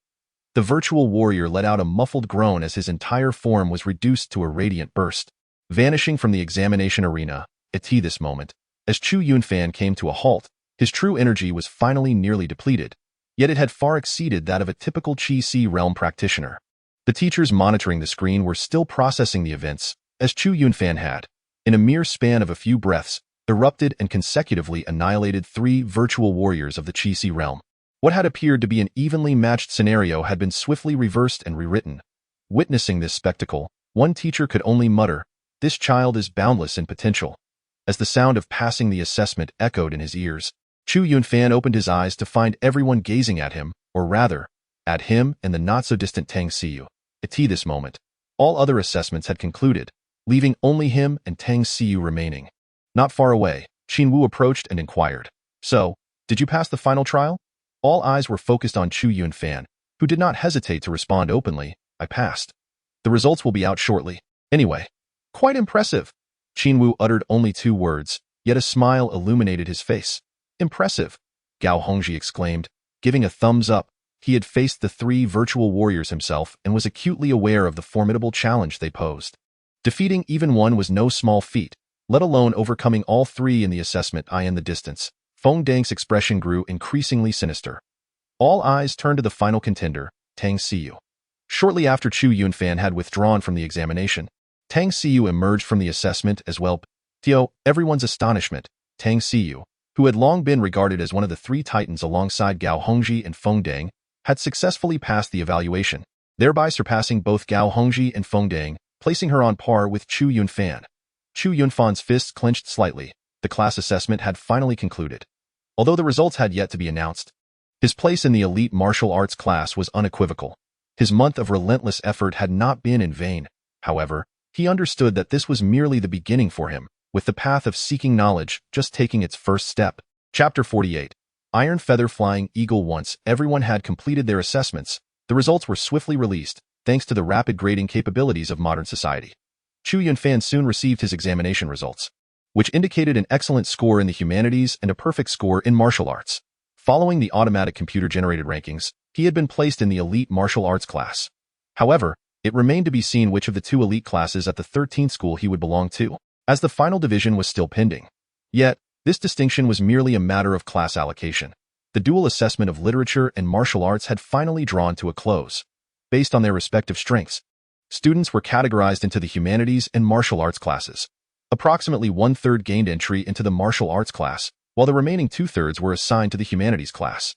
The virtual warrior let out a muffled groan as his entire form was reduced to a radiant burst. Vanishing from the examination arena, at this moment, as Chu Yunfan came to a halt, his true energy was finally nearly depleted, yet it had far exceeded that of a typical Chi-Si realm practitioner. The teachers monitoring the screen were still processing the events, as Chu Yunfan had, in a mere span of a few breaths, erupted and consecutively annihilated 3 virtual warriors of the Chi-Si realm. What had appeared to be an evenly matched scenario had been swiftly reversed and rewritten. Witnessing this spectacle, one teacher could only mutter, "This child is boundless in potential." As the sound of passing the assessment echoed in his ears, Chu Yunfan opened his eyes to find everyone gazing at him, or rather, at him and the not-so-distant Tang Xiyu. At this moment, all other assessments had concluded, leaving only him and Tang Xiyu remaining. Not far away, Qin Wu approached and inquired, "So, did you pass the final trial?" All eyes were focused on Chu Yunfan, who did not hesitate to respond openly, "I passed. The results will be out shortly. Anyway." "Quite impressive." Qin Wu uttered only 2 words, yet a smile illuminated his face. "Impressive," Gao Hongji exclaimed, giving a thumbs up. He had faced the 3 virtual warriors himself and was acutely aware of the formidable challenge they posed. Defeating even one was no small feat, let alone overcoming all 3 in the assessment eye in the distance. Feng Dang's expression grew increasingly sinister. All eyes turned to the final contender, Tang Xiyu. Shortly after Chu Yunfan had withdrawn from the examination, Tang Xiyu emerged from the assessment as well. To everyone's astonishment, Tang Xiyu, who had long been regarded as one of the three titans alongside Gao Hongji and Feng Dang, had successfully passed the evaluation, thereby surpassing both Gao Hongji and Feng Dang, placing her on par with Chu Yunfan. Chu Yunfan's fists clenched slightly. The class assessment had finally concluded. Although the results had yet to be announced, his place in the elite martial arts class was unequivocal. His month of relentless effort had not been in vain. However, he understood that this was merely the beginning for him, with the path of seeking knowledge just taking its first step. Chapter 48. Iron Feather Flying Eagle. Once everyone had completed their assessments, the results were swiftly released, thanks to the rapid grading capabilities of modern society. Chu Yunfan soon received his examination results, which indicated an excellent score in the humanities and a perfect score in martial arts. Following the automatic computer-generated rankings, he had been placed in the elite martial arts class. However, it remained to be seen which of the two elite classes at the 13th school he would belong to, as the final division was still pending. Yet, this distinction was merely a matter of class allocation. The dual assessment of literature and martial arts had finally drawn to a close. Based on their respective strengths, students were categorized into the humanities and martial arts classes. Approximately one-third gained entry into the martial arts class, while the remaining two-thirds were assigned to the humanities class.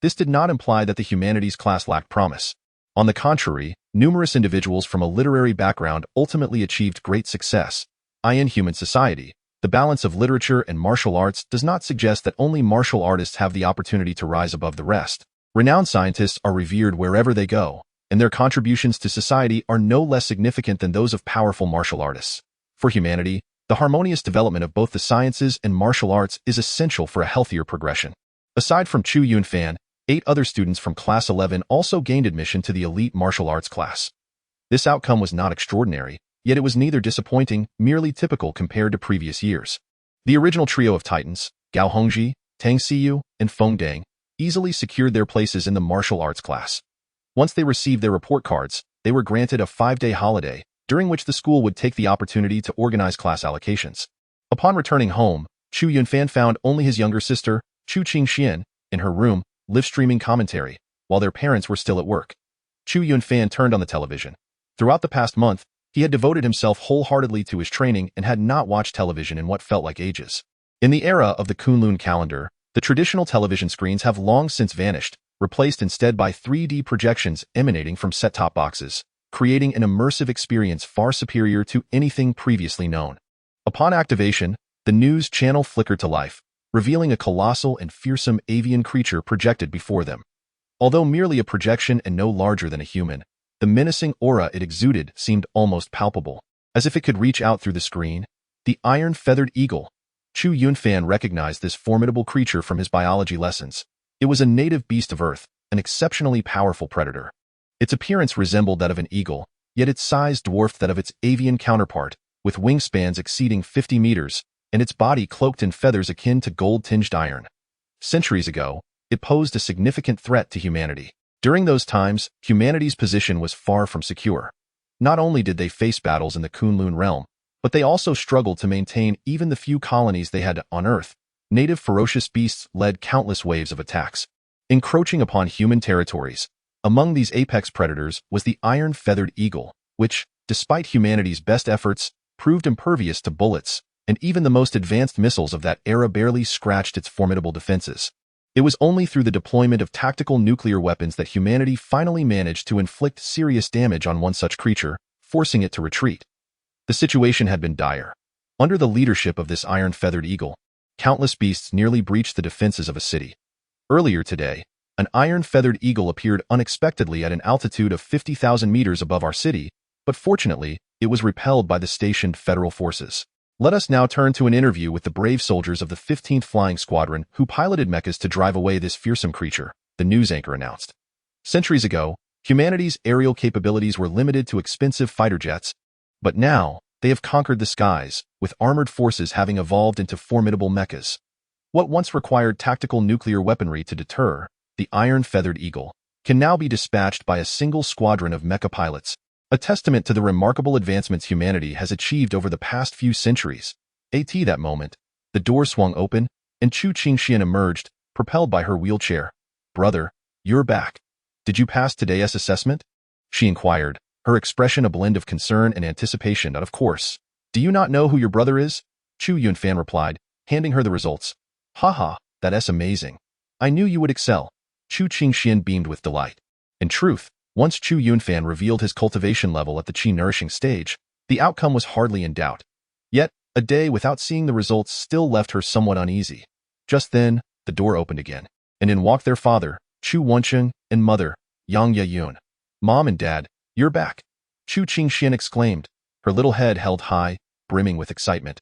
This did not imply that the humanities class lacked promise. On the contrary, numerous individuals from a literary background ultimately achieved great success. In human society, the balance of literature and martial arts does not suggest that only martial artists have the opportunity to rise above the rest. Renowned scientists are revered wherever they go, and their contributions to society are no less significant than those of powerful martial artists. For humanity, the harmonious development of both the sciences and martial arts is essential for a healthier progression. Aside from Chu Yunfan, 8 other students from Class 11 also gained admission to the elite martial arts class. This outcome was not extraordinary, yet it was neither disappointing, merely typical compared to previous years. The original trio of titans, Gao Hongji, Tang Xiyu, and Feng Dang, easily secured their places in the martial arts class. Once they received their report cards, they were granted a 5-day holiday, during which the school would take the opportunity to organize class allocations. Upon returning home, Chu Yunfan found only his younger sister, Chu Qingxian, in her room, live-streaming commentary, while their parents were still at work. Chu Yunfan turned on the television. Throughout the past month, he had devoted himself wholeheartedly to his training and had not watched television in what felt like ages. In the era of the Kunlun calendar, the traditional television screens have long since vanished, replaced instead by 3D projections emanating from set-top boxes, creating an immersive experience far superior to anything previously known. Upon activation, the news channel flickered to life, revealing a colossal and fearsome avian creature projected before them. Although merely a projection and no larger than a human, the menacing aura it exuded seemed almost palpable. As if it could reach out through the screen, the iron-feathered eagle. Chu Yunfan recognized this formidable creature from his biology lessons. It was a native beast of Earth, an exceptionally powerful predator. Its appearance resembled that of an eagle, yet its size dwarfed that of its avian counterpart, with wingspans exceeding 50 meters, and its body cloaked in feathers akin to gold-tinged iron. Centuries ago, it posed a significant threat to humanity. During those times, humanity's position was far from secure. Not only did they face battles in the Kunlun realm, but they also struggled to maintain even the few colonies they had on Earth. Native ferocious beasts led countless waves of attacks, encroaching upon human territories. Among these apex predators was the iron-feathered eagle, which, despite humanity's best efforts, proved impervious to bullets, and even the most advanced missiles of that era barely scratched its formidable defenses. It was only through the deployment of tactical nuclear weapons that humanity finally managed to inflict serious damage on one such creature, forcing it to retreat. The situation had been dire. Under the leadership of this iron-feathered eagle, countless beasts nearly breached the defenses of a city. Earlier today, an iron-feathered eagle appeared unexpectedly at an altitude of 50,000 meters above our city, but fortunately, it was repelled by the stationed federal forces. Let us now turn to an interview with the brave soldiers of the 15th Flying Squadron who piloted mechas to drive away this fearsome creature, the news anchor announced. Centuries ago, humanity's aerial capabilities were limited to expensive fighter jets, but now, they have conquered the skies, with armored forces having evolved into formidable mechas. What once required tactical nuclear weaponry to deter, the iron-feathered eagle, can now be dispatched by a single squadron of mecha pilots, a testament to the remarkable advancements humanity has achieved over the past few centuries. At that moment, the door swung open, and Chu Qingxian emerged, propelled by her wheelchair. "Brother, you're back. Did you pass today's assessment?" she inquired, her expression a blend of concern and anticipation. "Of course. Do you not know who your brother is?" Chu Yunfan replied, handing her the results. Haha, that's amazing. I knew you would excel. Chu Qingxian beamed with delight. In truth, once Chu Yunfan revealed his cultivation level at the qi nourishing stage, the outcome was hardly in doubt. Yet, a day without seeing the results still left her somewhat uneasy. Just then, the door opened again, and in walked their father, Chu Wencheng, and mother, Yang Yayun. Mom and Dad, you're back. Chu Qingxian exclaimed, her little head held high, brimming with excitement.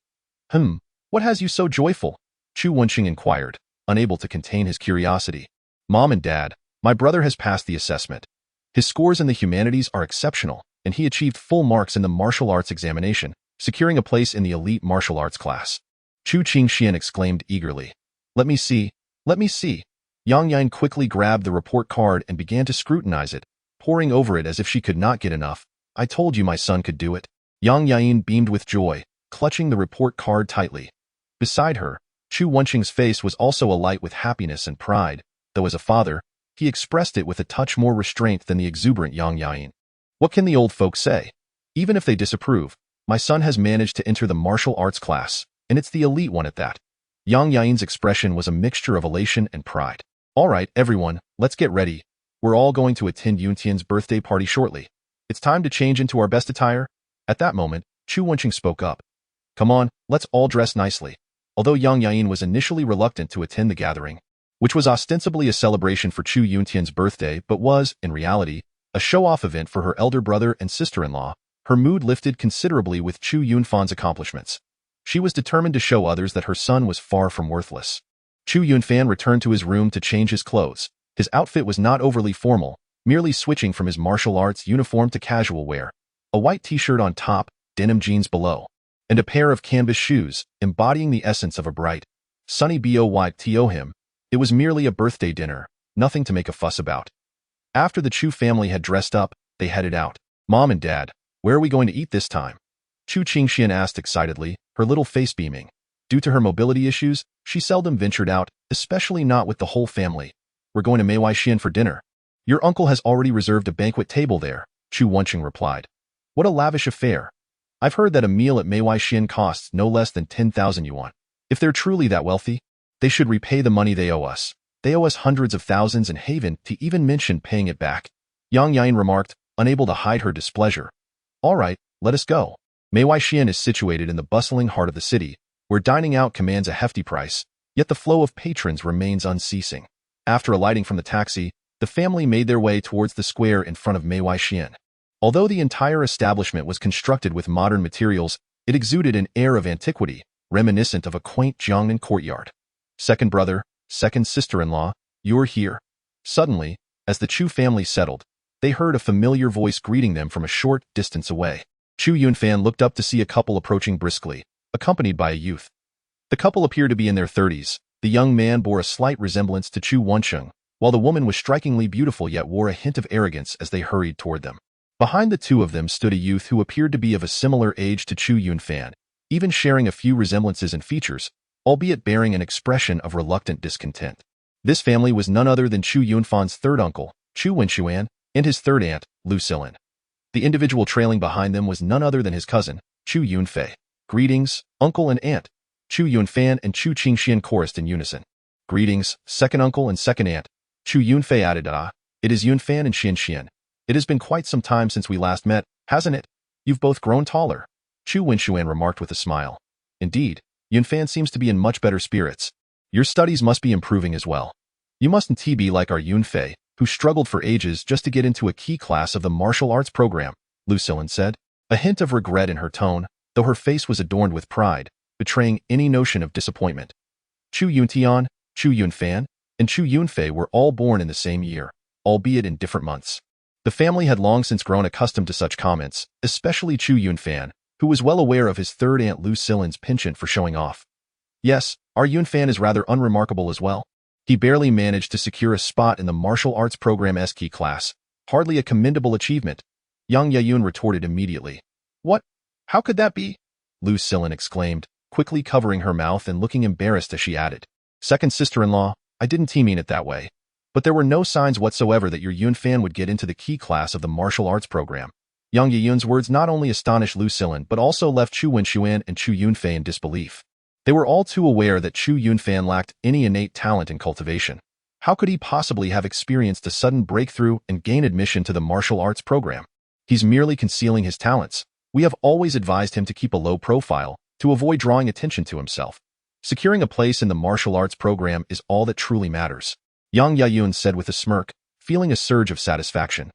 What has you so joyful? Chu Wencheng inquired, unable to contain his curiosity. Mom and Dad, my brother has passed the assessment. His scores in the humanities are exceptional, and he achieved full marks in the martial arts examination, securing a place in the elite martial arts class. Chu Qingxian exclaimed eagerly. Let me see. Let me see. Yang Yan quickly grabbed the report card and began to scrutinize it, poring over it as if she could not get enough. I told you my son could do it. Yang Yan beamed with joy, clutching the report card tightly. Beside her, Chu Wencheng's face was also alight with happiness and pride, though as a father, he expressed it with a touch more restraint than the exuberant Yang Yan. What can the old folks say? Even if they disapprove, my son has managed to enter the martial arts class, and it's the elite one at that. Yang Yan's expression was a mixture of elation and pride. All right, everyone, let's get ready. We're all going to attend Yuntian's birthday party shortly. It's time to change into our best attire. At that moment, Chu Wencheng spoke up. Come on, let's all dress nicely. Although Yang Yan was initially reluctant to attend the gathering, which was ostensibly a celebration for Chu Yuntian's birthday but was, in reality, a show-off event for her elder brother and sister-in-law, her mood lifted considerably with Chu Yunfan's accomplishments. She was determined to show others that her son was far from worthless. Chu Yunfan returned to his room to change his clothes. His outfit was not overly formal, merely switching from his martial arts uniform to casual wear. A white t-shirt on top, denim jeans below, and a pair of canvas shoes, embodying the essence of a bright, sunny boy him. It was merely a birthday dinner, nothing to make a fuss about. After the Chu family had dressed up, they headed out. Mom and Dad, where are we going to eat this time? Chu Qingxian asked excitedly, her little face beaming. Due to her mobility issues, she seldom ventured out, especially not with the whole family. We're going to Meiwaixian for dinner. Your uncle has already reserved a banquet table there, Chu Wencheng replied. What a lavish affair. I've heard that a meal at Meiwaixian costs no less than 10,000 yuan. If they're truly that wealthy, they should repay the money they owe us. They owe us hundreds of thousands and haven to even mention paying it back. Yang Yan remarked, unable to hide her displeasure. All right, let us go. Meiwaixian is situated in the bustling heart of the city, where dining out commands a hefty price, yet the flow of patrons remains unceasing. After alighting from the taxi, the family made their way towards the square in front of Meiwaixian. Although the entire establishment was constructed with modern materials, it exuded an air of antiquity, reminiscent of a quaint Jiangnan courtyard. Second brother, second sister-in-law, you're here. Suddenly, as the Chu family settled, they heard a familiar voice greeting them from a short distance away. Chu Yunfan looked up to see a couple approaching briskly, accompanied by a youth. The couple appeared to be in their 30s. The young man bore a slight resemblance to Chu Wencheng, while the woman was strikingly beautiful yet wore a hint of arrogance as they hurried toward them. Behind the two of them stood a youth who appeared to be of a similar age to Chu Yunfan, even sharing a few resemblances in features, albeit bearing an expression of reluctant discontent. This family was none other than Chu Yunfan's third uncle, Chu Wenxuan, and his third aunt, Lu Silin. The individual trailing behind them was none other than his cousin, Chu Yunfei. Greetings, uncle and aunt. Chu Yunfan and Chu Qingxian chorused in unison. Greetings, second uncle and second aunt. Chu Yunfei added, it is Yunfan and Xianxian. It has been quite some time since we last met, hasn't it? You've both grown taller. Chu Wenxuan remarked with a smile. Indeed, Yunfan seems to be in much better spirits. Your studies must be improving as well. You mustn't be like our Yunfei, who struggled for ages just to get into a key class of the martial arts program, Lu Silin said, a hint of regret in her tone, though her face was adorned with pride, betraying any notion of disappointment. Chu Yuntian, Chu Yunfan, and Chu Yunfei were all born in the same year, albeit in different months. The family had long since grown accustomed to such comments, especially Chu Yunfan, who was well aware of his third aunt Lu Silin's penchant for showing off. Yes, our Yunfan is rather unremarkable as well. He barely managed to secure a spot in the martial arts program's key class, hardly a commendable achievement. Yang Yayun retorted immediately. What? How could that be? Lu Silin exclaimed, quickly covering her mouth and looking embarrassed as she added. Second sister-in-law, I didn't mean it that way. But there were no signs whatsoever that your Yunfan would get into the key class of the martial arts program. Yang Yayun's words not only astonished Lu Silin but also left Chu Wenxuan and Chu Yunfei in disbelief. They were all too aware that Chu Yunfan lacked any innate talent in cultivation. How could he possibly have experienced a sudden breakthrough and gain admission to the martial arts program? He's merely concealing his talents. We have always advised him to keep a low profile, to avoid drawing attention to himself. Securing a place in the martial arts program is all that truly matters, Yang Yayun said with a smirk, feeling a surge of satisfaction.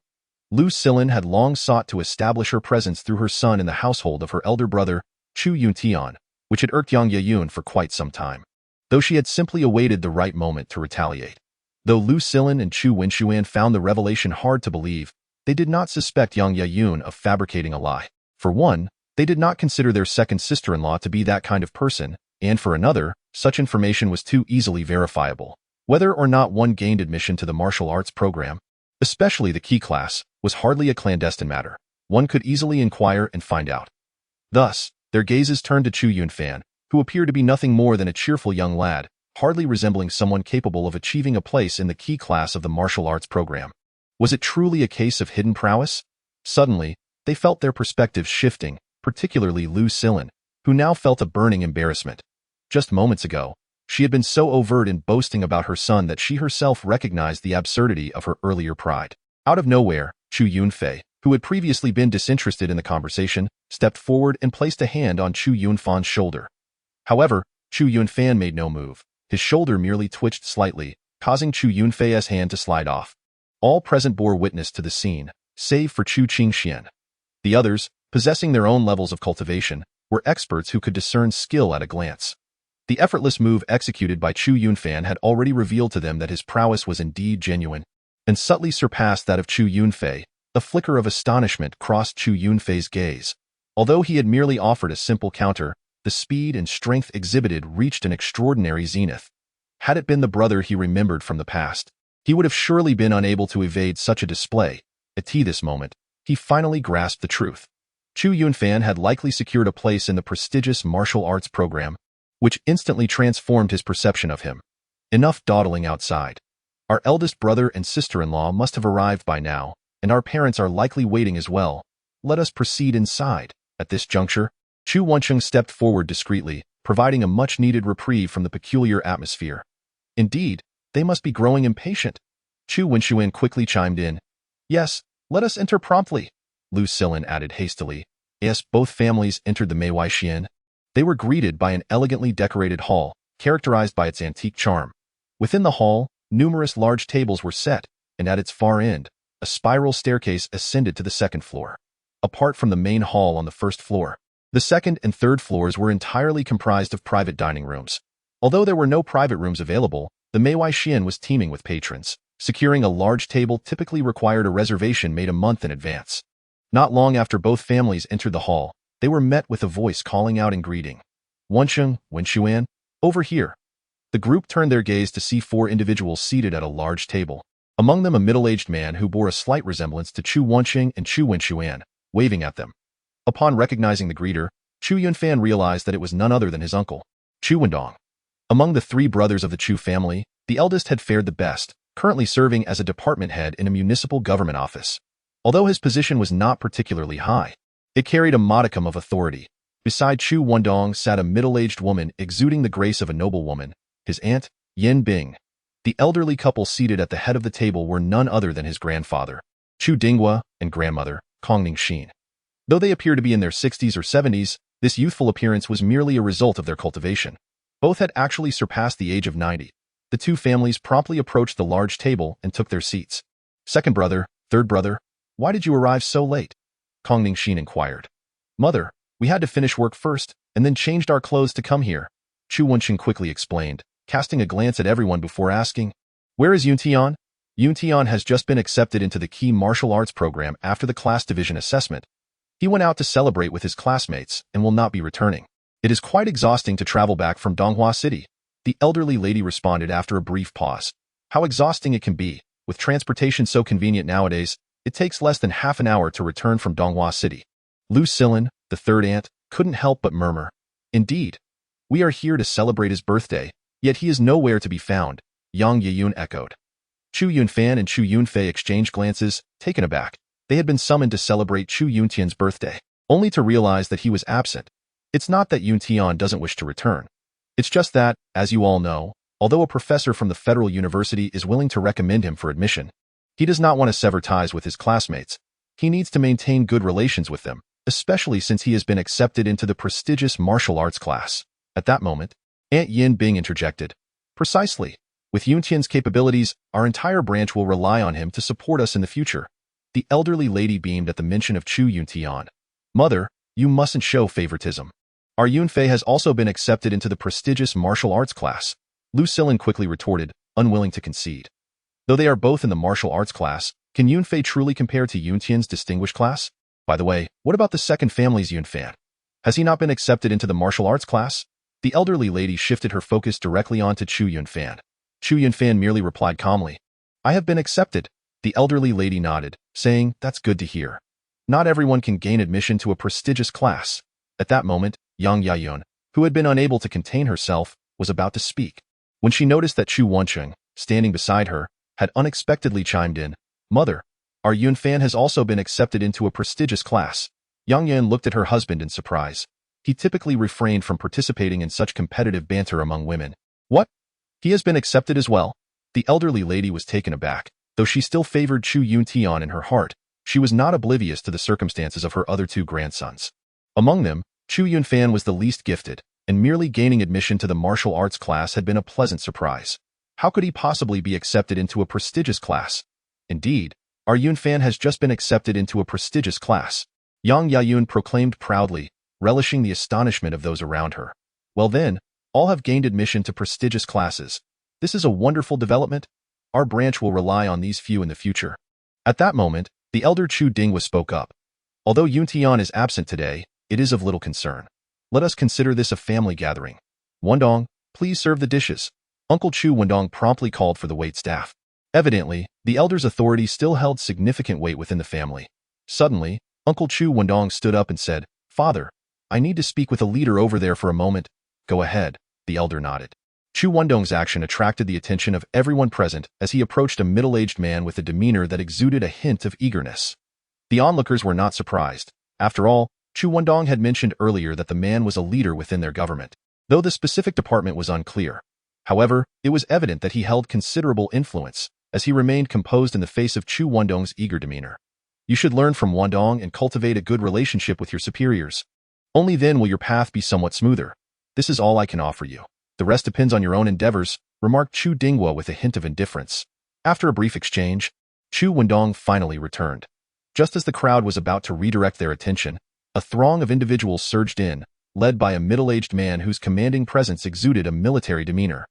Lu Silin had long sought to establish her presence through her son in the household of her elder brother, Chu Yuntian, which had irked Yang Yayun for quite some time, though she had simply awaited the right moment to retaliate. Though Lu Silin and Chu Wenxuan found the revelation hard to believe, they did not suspect Yang Yayun of fabricating a lie. For one, they did not consider their second sister-in-law to be that kind of person, and for another, such information was too easily verifiable. Whether or not one gained admission to the martial arts program, especially the key class, was hardly a clandestine matter. One could easily inquire and find out. Thus, their gazes turned to Chu Yunfan, who appeared to be nothing more than a cheerful young lad, hardly resembling someone capable of achieving a place in the key class of the martial arts program. Was it truly a case of hidden prowess? Suddenly, they felt their perspectives shifting, particularly Lu Silin, who now felt a burning embarrassment. Just moments ago, she had been so overt in boasting about her son that she herself recognized the absurdity of her earlier pride. Out of nowhere, Chu Yunfei, who had previously been disinterested in the conversation, stepped forward and placed a hand on Chu Yunfan's shoulder. However, Chu Yunfan made no move. His shoulder merely twitched slightly, causing Chu Yunfei's hand to slide off. All present bore witness to the scene, save for Chu Qingxian. The others, possessing their own levels of cultivation, were experts who could discern skill at a glance. The effortless move executed by Chu Yunfan had already revealed to them that his prowess was indeed genuine, and subtly surpassed that of Chu Yunfei. A flicker of astonishment crossed Chu Yunfei's gaze. Although he had merely offered a simple counter, the speed and strength exhibited reached an extraordinary zenith. Had it been the brother he remembered from the past, he would have surely been unable to evade such a display. At this moment, he finally grasped the truth. Chu Yunfan had likely secured a place in the prestigious martial arts program, which instantly transformed his perception of him. Enough dawdling outside. Our eldest brother and sister-in-law must have arrived by now, and our parents are likely waiting as well. Let us proceed inside. At this juncture, Chu Wencheng stepped forward discreetly, providing a much-needed reprieve from the peculiar atmosphere. Indeed, they must be growing impatient. Chu Wenxuan quickly chimed in. Yes, let us enter promptly, Lu Silin added hastily. As both families entered the Meiwaixian, they were greeted by an elegantly decorated hall, characterized by its antique charm. Within the hall, numerous large tables were set, and at its far end, a spiral staircase ascended to the second floor. Apart from the main hall on the first floor, the second and third floors were entirely comprised of private dining rooms. Although there were no private rooms available, the Meiwaixian was teeming with patrons. Securing a large table typically required a reservation made a month in advance. Not long after both families entered the hall, they were met with a voice calling out in greeting. Wensheng, Wenxuan, over here. The group turned their gaze to see four individuals seated at a large table. Among them a middle-aged man who bore a slight resemblance to Chu Wensheng and Chu Wenxuan, waving at them. Upon recognizing the greeter, Chu Yunfan realized that it was none other than his uncle, Chu Wendong. Among the three brothers of the Chu family, the eldest had fared the best, currently serving as a department head in a municipal government office. Although his position was not particularly high, it carried a modicum of authority. Beside Chu Wendong sat a middle-aged woman exuding the grace of a noblewoman, his aunt, Yin Bing. The elderly couple seated at the head of the table were none other than his grandfather, Chu Dinghua, and grandmother, Kongning Xin. Though they appeared to be in their 60s or 70s, this youthful appearance was merely a result of their cultivation. Both had actually surpassed the age of 90. The two families promptly approached the large table and took their seats. Second brother, third brother, why did you arrive so late? Kongning Xin inquired. Mother, we had to finish work first, and then changed our clothes to come here, Chu Wenxing quickly explained, casting a glance at everyone before asking, where is Yuntian? Yuntian has just been accepted into the key martial arts program after the class division assessment. He went out to celebrate with his classmates and will not be returning. It is quite exhausting to travel back from Donghua City, the elderly lady responded after a brief pause. How exhausting it can be. With transportation so convenient nowadays, it takes less than half an hour to return from Donghua City. Lu Silin, the third aunt, couldn't help but murmur. Indeed. We are here to celebrate his birthday, yet he is nowhere to be found, Yang Yayun echoed. Chu Yunfan and Chu Yunfei exchanged glances, taken aback. They had been summoned to celebrate Chu Yuntian's birthday, only to realize that he was absent. It's not that Yuntian doesn't wish to return. It's just that, as you all know, although a professor from the Federal University is willing to recommend him for admission, he does not want to sever ties with his classmates. He needs to maintain good relations with them, especially since he has been accepted into the prestigious martial arts class. At that moment, Aunt Yin Bing interjected. Precisely. With Yuntian's capabilities, our entire branch will rely on him to support us in the future. The elderly lady beamed at the mention of Chu Yuntian. Mother, you mustn't show favoritism. Our Yunfei has also been accepted into the prestigious martial arts class. Lu Silin quickly retorted, unwilling to concede. Though they are both in the martial arts class, can Yunfei truly compare to Yuntian's distinguished class? By the way, what about the second family's Yunfan? Has he not been accepted into the martial arts class? The elderly lady shifted her focus directly onto Chu Yunfan. Chu Yunfan merely replied calmly, I have been accepted. The elderly lady nodded, saying, that's good to hear. Not everyone can gain admission to a prestigious class. At that moment, Yang Yayun, who had been unable to contain herself, was about to speak. When she noticed that Chu Wancheng, standing beside her, had unexpectedly chimed in, Mother, our Yunfan has also been accepted into a prestigious class. Yang Yan looked at her husband in surprise. He typically refrained from participating in such competitive banter among women. What? He has been accepted as well? The elderly lady was taken aback. Though she still favored Chu Yuntian in her heart, she was not oblivious to the circumstances of her other two grandsons. Among them, Chu Yunfan was the least gifted, and merely gaining admission to the martial arts class had been a pleasant surprise. How could he possibly be accepted into a prestigious class? Indeed, our Yunfan has just been accepted into a prestigious class. Yang Yayun proclaimed proudly, relishing the astonishment of those around her. Well then, all have gained admission to prestigious classes. This is a wonderful development. Our branch will rely on these few in the future. At that moment, the elder Chu Dingwa spoke up. Although Yuntian is absent today, it is of little concern. Let us consider this a family gathering. Wendong, please serve the dishes. Uncle Chu Wendong promptly called for the waitstaff. Evidently, the elder's authority still held significant weight within the family. Suddenly, Uncle Chu Wendong stood up and said, Father, I need to speak with a leader over there for a moment. Go ahead, the elder nodded. Chu Wendong's action attracted the attention of everyone present as he approached a middle-aged man with a demeanor that exuded a hint of eagerness. The onlookers were not surprised. After all, Chu Wendong had mentioned earlier that the man was a leader within their government, though the specific department was unclear. However, it was evident that he held considerable influence, as he remained composed in the face of Chu Wendong's eager demeanor. You should learn from Wendong and cultivate a good relationship with your superiors. Only then will your path be somewhat smoother. This is all I can offer you. The rest depends on your own endeavors, remarked Chu Dingwa with a hint of indifference. After a brief exchange, Chu Wendong finally returned. Just as the crowd was about to redirect their attention, a throng of individuals surged in, led by a middle-aged man whose commanding presence exuded a military demeanor.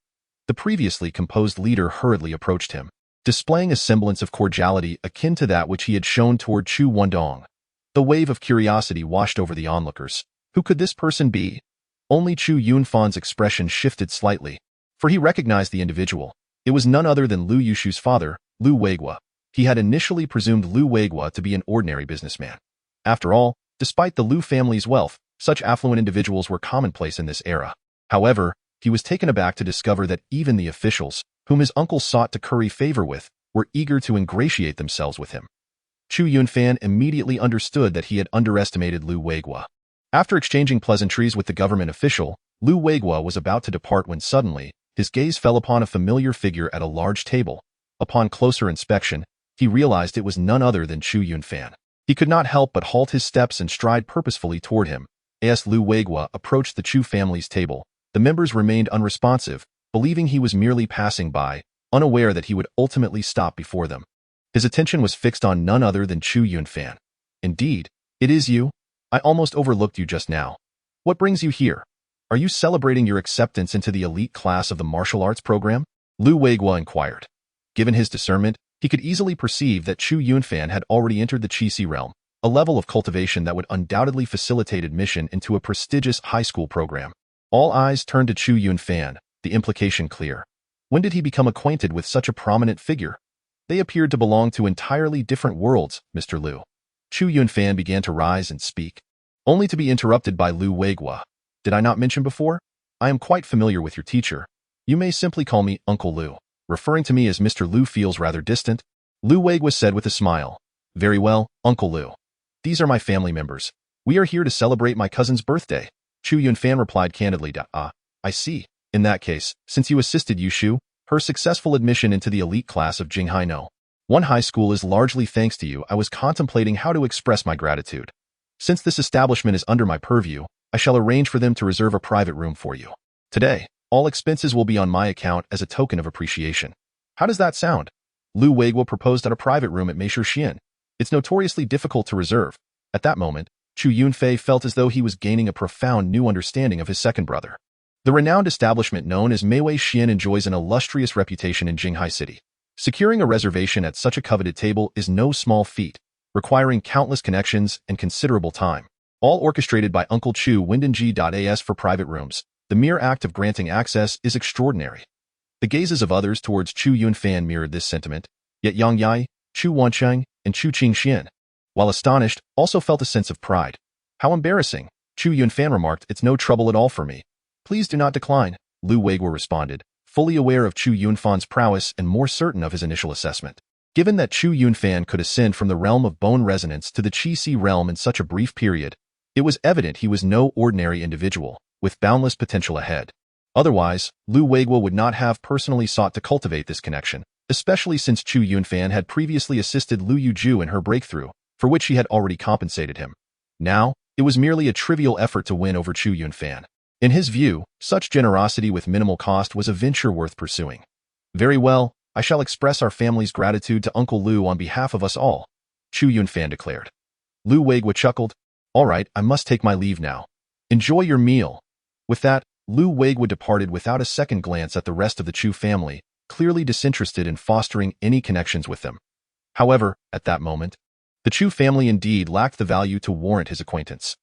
The previously composed leader hurriedly approached him, displaying a semblance of cordiality akin to that which he had shown toward Chu Wendong. The wave of curiosity washed over the onlookers. Who could this person be? Only Chu Yunfan's expression shifted slightly, for he recognized the individual. It was none other than Lu Yushu's father, Lu Weigua. He had initially presumed Lu Weigua to be an ordinary businessman. After all, despite the Lu family's wealth, such affluent individuals were commonplace in this era. However, he was taken aback to discover that even the officials, whom his uncle sought to curry favor with, were eager to ingratiate themselves with him. Chu Yunfan immediately understood that he had underestimated Lu Weigua. After exchanging pleasantries with the government official, Lu Weigua was about to depart when suddenly, his gaze fell upon a familiar figure at a large table. Upon closer inspection, he realized it was none other than Chu Yunfan. He could not help but halt his steps and stride purposefully toward him. As Lu Weigua approached the Chu family's table, the members remained unresponsive, believing he was merely passing by, unaware that he would ultimately stop before them. His attention was fixed on none other than Chu Yunfan. Indeed, it is you? I almost overlooked you just now. What brings you here? Are you celebrating your acceptance into the elite class of the martial arts program? Lu Weigua inquired. Given his discernment, he could easily perceive that Chu Yunfan had already entered the Qixi realm, a level of cultivation that would undoubtedly facilitate admission into a prestigious high school program. All eyes turned to Chu Yunfan, the implication clear. When did he become acquainted with such a prominent figure? They appeared to belong to entirely different worlds, Mr. Lu. Chu Yunfan began to rise and speak, only to be interrupted by Lu Weigua. Did I not mention before? I am quite familiar with your teacher. You may simply call me Uncle Lu. Referring to me as Mr. Lu feels rather distant. Lu Weigua said with a smile. Very well, Uncle Lu. These are my family members. We are here to celebrate my cousin's birthday. Chu Yunfan replied candidly. I see. In that case, since you assisted Yushu, her successful admission into the elite class of Jinghai No. 1 high school is largely thanks to you. I was contemplating how to express my gratitude. Since this establishment is under my purview, I shall arrange for them to reserve a private room for you. Today, all expenses will be on my account as a token of appreciation. How does that sound? Lu Weiguo proposed at a private room at Meisher Xian. It's notoriously difficult to reserve. At that moment, Chu Yunfei felt as though he was gaining a profound new understanding of his second brother. The renowned establishment known as Meiwei Xian enjoys an illustrious reputation in Jinghai City. Securing a reservation at such a coveted table is no small feat, requiring countless connections and considerable time. All orchestrated by Uncle Chu Windenji.as for private rooms. The mere act of granting access is extraordinary. The gazes of others towards Chu Yunfan mirrored this sentiment, yet Yang Yai, Chu Wancheng, and Chu Qingxian, while astonished, also felt a sense of pride. How embarrassing, Chu Yunfan remarked. It's no trouble at all for me. Please do not decline, Lu Weiguo responded, fully aware of Chu Yunfan's prowess and more certain of his initial assessment. Given that Chu Yunfan could ascend from the realm of bone resonance to the Qi-Si realm in such a brief period, it was evident he was no ordinary individual, with boundless potential ahead. Otherwise, Lu Weiguo would not have personally sought to cultivate this connection, especially since Chu Yunfan had previously assisted Lu Yuju in her breakthrough, for which she had already compensated him. Now, it was merely a trivial effort to win over Chu Yunfan. In his view, such generosity with minimal cost was a venture worth pursuing. Very well, I shall express our family's gratitude to Uncle Lu on behalf of us all, Chu Yunfan declared. Lu Weiguo chuckled. All right, I must take my leave now. Enjoy your meal. With that, Lu Weiguo departed without a second glance at the rest of the Chu family, clearly disinterested in fostering any connections with them. However, at that moment, the Chu family indeed lacked the value to warrant his acquaintance.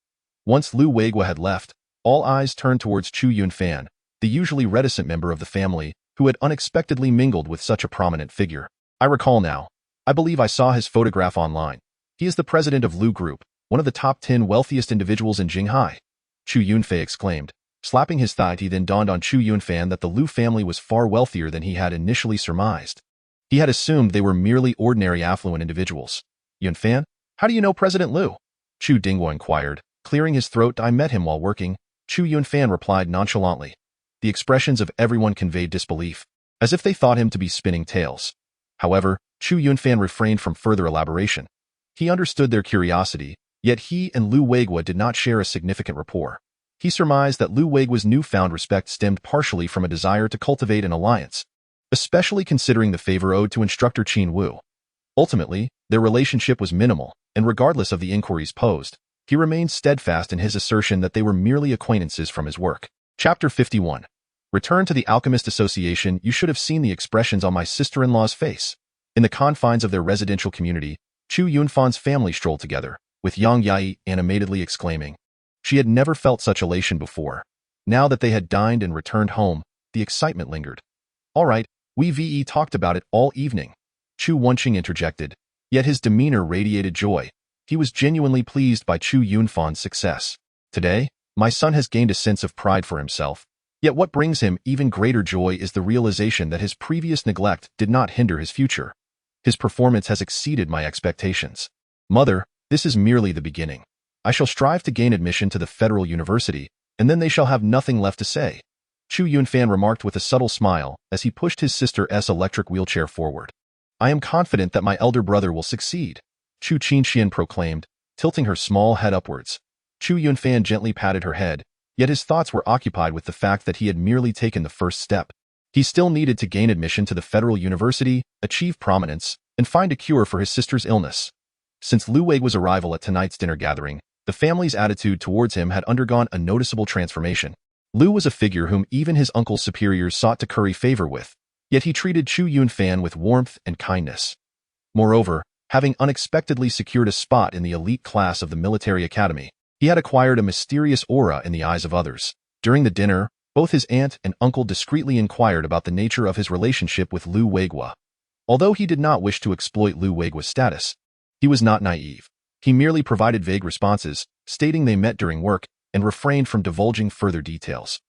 Once Lu Weiguo had left, all eyes turned towards Chu Yunfan, the usually reticent member of the family, who had unexpectedly mingled with such a prominent figure. I recall now. I believe I saw his photograph online. He is the president of Lu Group, one of the top 10 wealthiest individuals in Jinghai, Chu Yunfei exclaimed. Slapping his thigh, he then dawned on Chu Yunfan that the Lu family was far wealthier than he had initially surmised. He had assumed they were merely ordinary affluent individuals. Yunfan, how do you know President Lu? Chu Dingguo inquired, clearing his throat. I met him while working, Chu Yunfan replied nonchalantly. The expressions of everyone conveyed disbelief, as if they thought him to be spinning tales. However, Chu Yunfan refrained from further elaboration. He understood their curiosity, yet he and Lu Weiguo did not share a significant rapport. He surmised that Lu Weiguo's newfound respect stemmed partially from a desire to cultivate an alliance, especially considering the favor owed to instructor Qin Wu. Ultimately, their relationship was minimal, and regardless of the inquiries posed, he remained steadfast in his assertion that they were merely acquaintances from his work. Chapter 51. Return to the Alchemist Association. You should have seen the expressions on my sister-in-law's face. In the confines of their residential community, Chu Yunfan's family strolled together, with Yang Yai animatedly exclaiming. She had never felt such elation before. Now that they had dined and returned home, the excitement lingered. All right, we talked about it all evening, Chu Wanqing interjected, yet his demeanor radiated joy. He was genuinely pleased by Chu Yunfan's success. Today, my son has gained a sense of pride for himself, yet what brings him even greater joy is the realization that his previous neglect did not hinder his future. His performance has exceeded my expectations. Mother, this is merely the beginning. I shall strive to gain admission to the Federal University, and then they shall have nothing left to say, Chu Yunfan remarked with a subtle smile as he pushed his sister's electric wheelchair forward. I am confident that my elder brother will succeed, Chu Qingxian proclaimed, tilting her small head upwards. Chu Yunfan gently patted her head, yet his thoughts were occupied with the fact that he had merely taken the first step. He still needed to gain admission to the Federal University, achieve prominence, and find a cure for his sister's illness. Since Lu Weiguo's arrival at tonight's dinner gathering, the family's attitude towards him had undergone a noticeable transformation. Lu was a figure whom even his uncle's superiors sought to curry favor with, yet he treated Chu Yunfan with warmth and kindness. Moreover, having unexpectedly secured a spot in the elite class of the military academy, he had acquired a mysterious aura in the eyes of others. During the dinner, both his aunt and uncle discreetly inquired about the nature of his relationship with Lu Weiguo. Although he did not wish to exploit Lu Weiguo's status, he was not naive. He merely provided vague responses, stating they met during work, and refrained from divulging further details.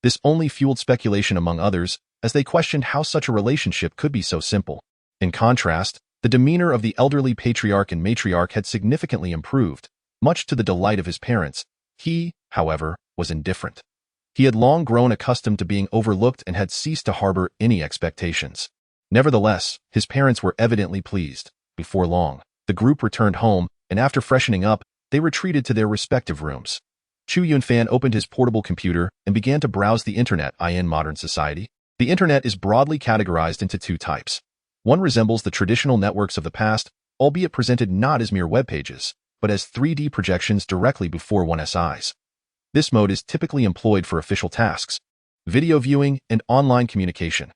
This only fueled speculation among others, as they questioned how such a relationship could be so simple. In contrast, the demeanor of the elderly patriarch and matriarch had significantly improved, much to the delight of his parents. He, however, was indifferent. He had long grown accustomed to being overlooked and had ceased to harbor any expectations. Nevertheless, his parents were evidently pleased. Before long, the group returned home, and after freshening up, they retreated to their respective rooms. Chu Yunfan opened his portable computer and began to browse the internet in modern society. The internet is broadly categorized into two types. One resembles the traditional networks of the past, albeit presented not as mere web pages, but as 3D projections directly before one's eyes. This mode is typically employed for official tasks, video viewing, and online communication.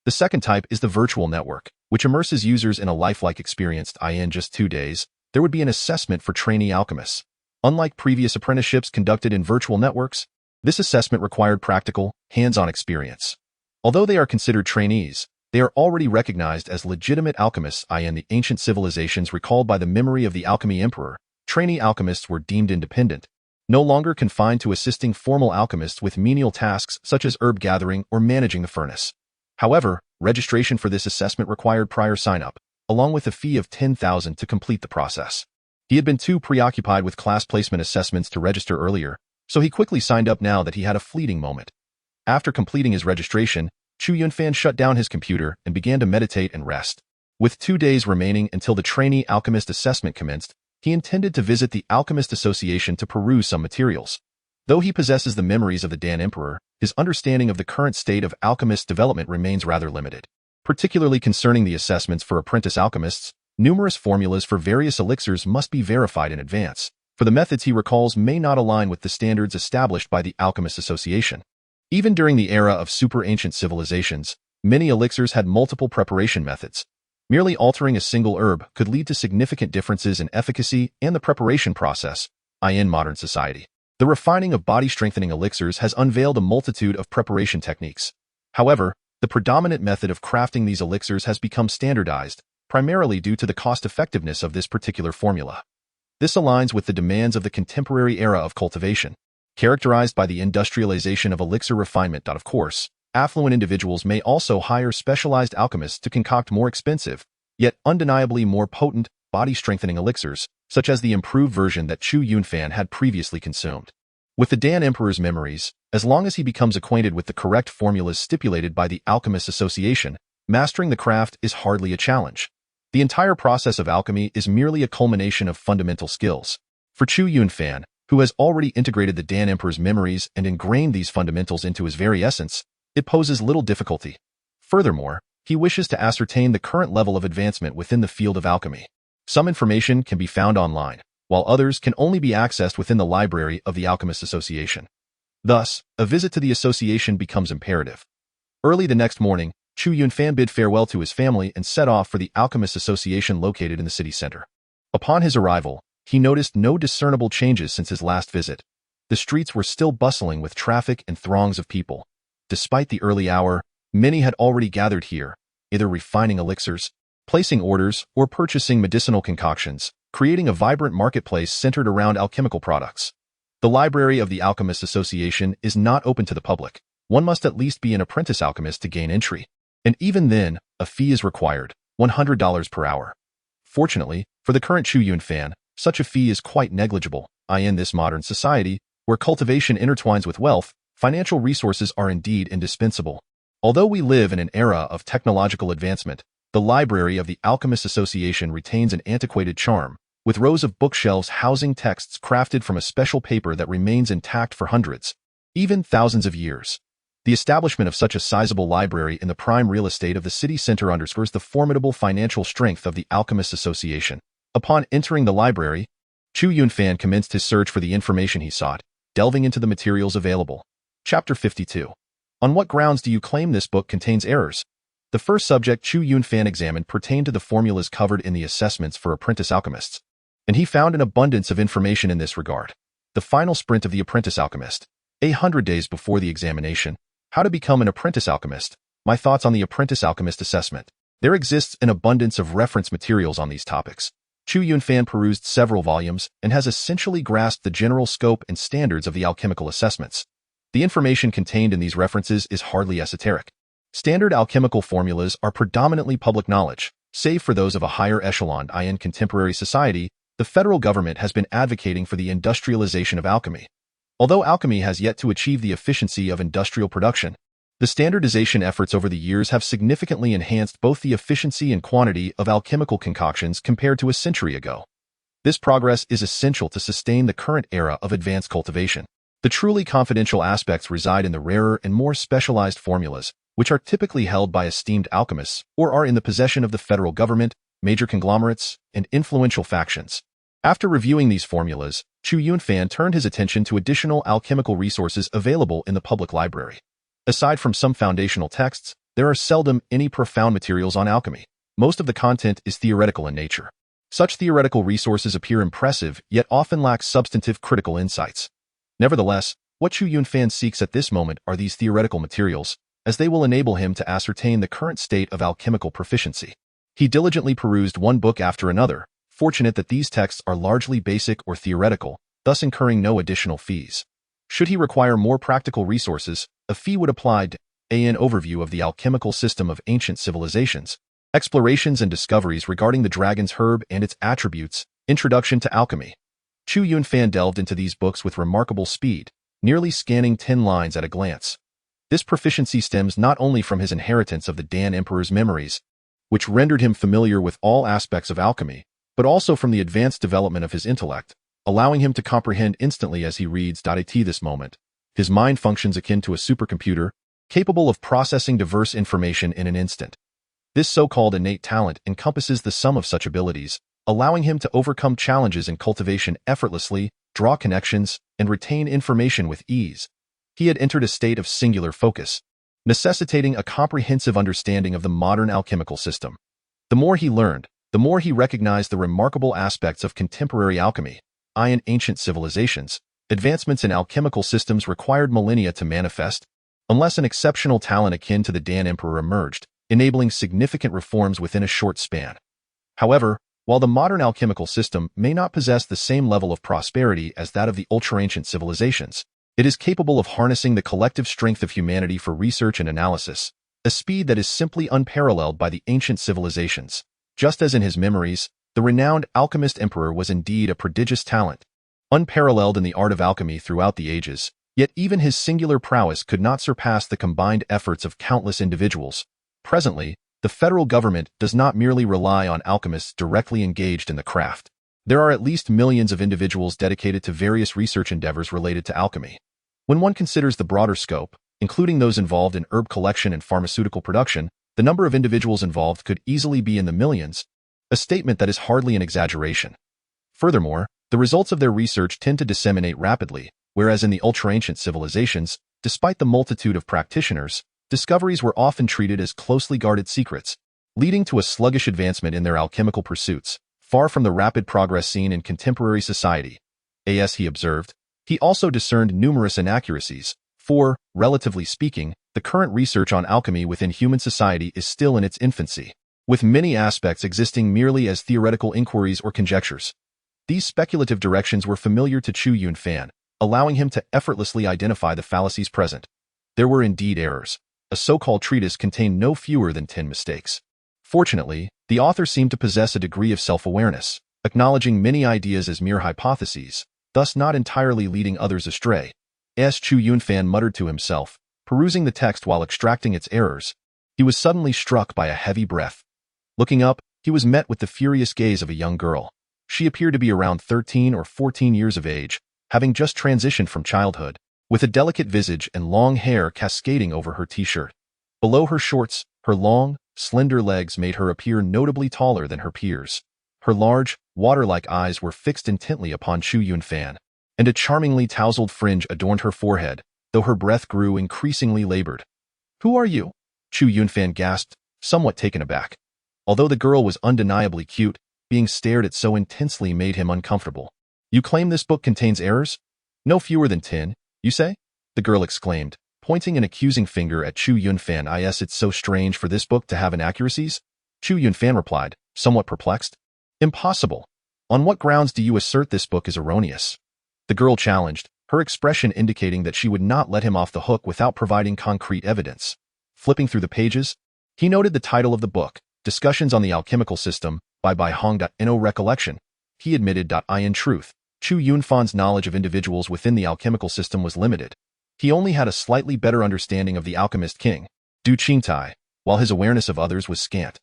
The second type is the virtual network, which immerses users in a lifelike experience. In just 2 days, there would be an assessment for trainee alchemists. Unlike previous apprenticeships conducted in virtual networks, this assessment required practical, hands-on experience. Although they are considered trainees, they are already recognized as legitimate alchemists. In the ancient civilizations recalled by the memory of the alchemy emperor, trainee alchemists were deemed independent, no longer confined to assisting formal alchemists with menial tasks such as herb gathering or managing the furnace. However, registration for this assessment required prior sign-up, along with a fee of 10,000 to complete the process. He had been too preoccupied with class placement assessments to register earlier, so he quickly signed up now that he had a fleeting moment. After completing his registration, Chu Yunfan shut down his computer and began to meditate and rest. With 2 days remaining until the trainee alchemist assessment commenced, he intended to visit the Alchemist Association to peruse some materials. Though he possesses the memories of the Dan Emperor, his understanding of the current state of alchemist development remains rather limited. Particularly concerning the assessments for apprentice alchemists, numerous formulas for various elixirs must be verified in advance, for the methods he recalls may not align with the standards established by the Alchemist Association. Even during the era of super-ancient civilizations, many elixirs had multiple preparation methods. Merely altering a single herb could lead to significant differences in efficacy and the preparation process. In modern society, the refining of body-strengthening elixirs has unveiled a multitude of preparation techniques. However, the predominant method of crafting these elixirs has become standardized, primarily due to the cost-effectiveness of this particular formula. This aligns with the demands of the contemporary era of cultivation, characterized by the industrialization of elixir refinement. Of course, affluent individuals may also hire specialized alchemists to concoct more expensive, yet undeniably more potent, body-strengthening elixirs, such as the improved version that Chu Yunfan had previously consumed. With the Dan Emperor's memories, as long as he becomes acquainted with the correct formulas stipulated by the Alchemist Association, mastering the craft is hardly a challenge. The entire process of alchemy is merely a culmination of fundamental skills. For Chu Yunfan, who has already integrated the Dan Emperor's memories and ingrained these fundamentals into his very essence, it poses little difficulty. Furthermore, he wishes to ascertain the current level of advancement within the field of alchemy. Some information can be found online, while others can only be accessed within the library of the Alchemist Association. Thus, a visit to the association becomes imperative. Early the next morning, Chu Yunfan bid farewell to his family and set off for the Alchemist Association located in the city center. Upon his arrival, he noticed no discernible changes since his last visit. The streets were still bustling with traffic and throngs of people. Despite the early hour, many had already gathered here, either refining elixirs, placing orders, or purchasing medicinal concoctions, creating a vibrant marketplace centered around alchemical products. The library of the Alchemist Association is not open to the public. One must at least be an apprentice alchemist to gain entry. And even then, a fee is required, $100 per hour. Fortunately, for the current Chu Yunfan, such a fee is quite negligible. In this modern society, where cultivation intertwines with wealth, financial resources are indeed indispensable. Although we live in an era of technological advancement, the library of the Alchemist Association retains an antiquated charm, with rows of bookshelves housing texts crafted from a special paper that remains intact for hundreds, even thousands of years. The establishment of such a sizable library in the prime real estate of the city center underscores the formidable financial strength of the Alchemist Association. Upon entering the library, Chu Yunfan commenced his search for the information he sought, delving into the materials available. Chapter 52. On what grounds do you claim this book contains errors? The first subject Chu Yunfan examined pertained to the formulas covered in the assessments for apprentice alchemists, and he found an abundance of information in this regard. The final sprint of the apprentice alchemist. 100 days before the examination. How to become an apprentice alchemist. My thoughts on the apprentice alchemist assessment. There exists an abundance of reference materials on these topics. Chu Yunfan perused several volumes and has essentially grasped the general scope and standards of the alchemical assessments. The information contained in these references is hardly esoteric. Standard alchemical formulas are predominantly public knowledge, save for those of a higher echelon. In contemporary society, the federal government has been advocating for the industrialization of alchemy. Although alchemy has yet to achieve the efficiency of industrial production, the standardization efforts over the years have significantly enhanced both the efficiency and quantity of alchemical concoctions compared to a century ago. This progress is essential to sustain the current era of advanced cultivation. The truly confidential aspects reside in the rarer and more specialized formulas, which are typically held by esteemed alchemists or are in the possession of the federal government, major conglomerates, and influential factions. After reviewing these formulas, Chu Yunfan turned his attention to additional alchemical resources available in the public library. Aside from some foundational texts, there are seldom any profound materials on alchemy. Most of the content is theoretical in nature. Such theoretical resources appear impressive, yet often lack substantive critical insights. Nevertheless, what Chu Yunfan seeks at this moment are these theoretical materials, as they will enable him to ascertain the current state of alchemical proficiency. He diligently perused one book after another, fortunate that these texts are largely basic or theoretical, thus incurring no additional fees. Should he require more practical resources, a fee would apply to an overview of the alchemical system of ancient civilizations, explorations and discoveries regarding the dragon's herb and its attributes, introduction to alchemy. Chu Yunfan delved into these books with remarkable speed, nearly scanning 10 lines at a glance. This proficiency stems not only from his inheritance of the Dan Emperor's memories, which rendered him familiar with all aspects of alchemy, but also from the advanced development of his intellect, allowing him to comprehend instantly as he reads. At this moment, his mind functions akin to a supercomputer, capable of processing diverse information in an instant. This so-called innate talent encompasses the sum of such abilities, allowing him to overcome challenges in cultivation effortlessly, draw connections, and retain information with ease. He had entered a state of singular focus, necessitating a comprehensive understanding of the modern alchemical system. The more he learned, the more he recognized the remarkable aspects of contemporary alchemy. In ancient civilizations, advancements in alchemical systems required millennia to manifest, unless an exceptional talent akin to the Dan Emperor emerged, enabling significant reforms within a short span. However, while the modern alchemical system may not possess the same level of prosperity as that of the ultra-ancient civilizations, it is capable of harnessing the collective strength of humanity for research and analysis, a speed that is simply unparalleled by the ancient civilizations. Just as in his memories, the renowned alchemist emperor was indeed a prodigious talent, unparalleled in the art of alchemy throughout the ages, yet even his singular prowess could not surpass the combined efforts of countless individuals. Presently, the federal government does not merely rely on alchemists directly engaged in the craft. There are at least millions of individuals dedicated to various research endeavors related to alchemy. When one considers the broader scope, including those involved in herb collection and pharmaceutical production, the number of individuals involved could easily be in the millions, a statement that is hardly an exaggeration. Furthermore, the results of their research tend to disseminate rapidly, whereas in the ultra-ancient civilizations, despite the multitude of practitioners, discoveries were often treated as closely guarded secrets, leading to a sluggish advancement in their alchemical pursuits, far from the rapid progress seen in contemporary society. As he observed, he also discerned numerous inaccuracies, for, relatively speaking, the current research on alchemy within human society is still in its infancy, with many aspects existing merely as theoretical inquiries or conjectures. These speculative directions were familiar to Chu Yunfan, allowing him to effortlessly identify the fallacies present. There were indeed errors. A so-called treatise contained no fewer than 10 mistakes. Fortunately, the author seemed to possess a degree of self-awareness, acknowledging many ideas as mere hypotheses, thus not entirely leading others astray. As Chu Yunfan muttered to himself, perusing the text while extracting its errors, he was suddenly struck by a heavy breath. Looking up, he was met with the furious gaze of a young girl. She appeared to be around 13 or 14 years of age, having just transitioned from childhood, with a delicate visage and long hair cascading over her t-shirt. Below her shorts, her long, slender legs made her appear notably taller than her peers. Her large, water-like eyes were fixed intently upon Chu Yunfan, and a charmingly tousled fringe adorned her forehead, though her breath grew increasingly labored. "Who are you?" Chu Yunfan gasped, somewhat taken aback. Although the girl was undeniably cute, being stared at so intensely made him uncomfortable. "You claim this book contains errors? No fewer than 10, you say?" the girl exclaimed, pointing an accusing finger at Chu Yunfan. "Yes, it's so strange for this book to have inaccuracies?" Chu Yunfan replied, somewhat perplexed. "Impossible. On what grounds do you assert this book is erroneous?" The girl challenged, her expression indicating that she would not let him off the hook without providing concrete evidence. Flipping through the pages, he noted the title of the book, Discussions on the Alchemical System, by Hong. No recollection. He admitted. In truth, Chu Yunfan's knowledge of individuals within the alchemical system was limited. He only had a slightly better understanding of the alchemist king, Du Qingtai, while his awareness of others was scant.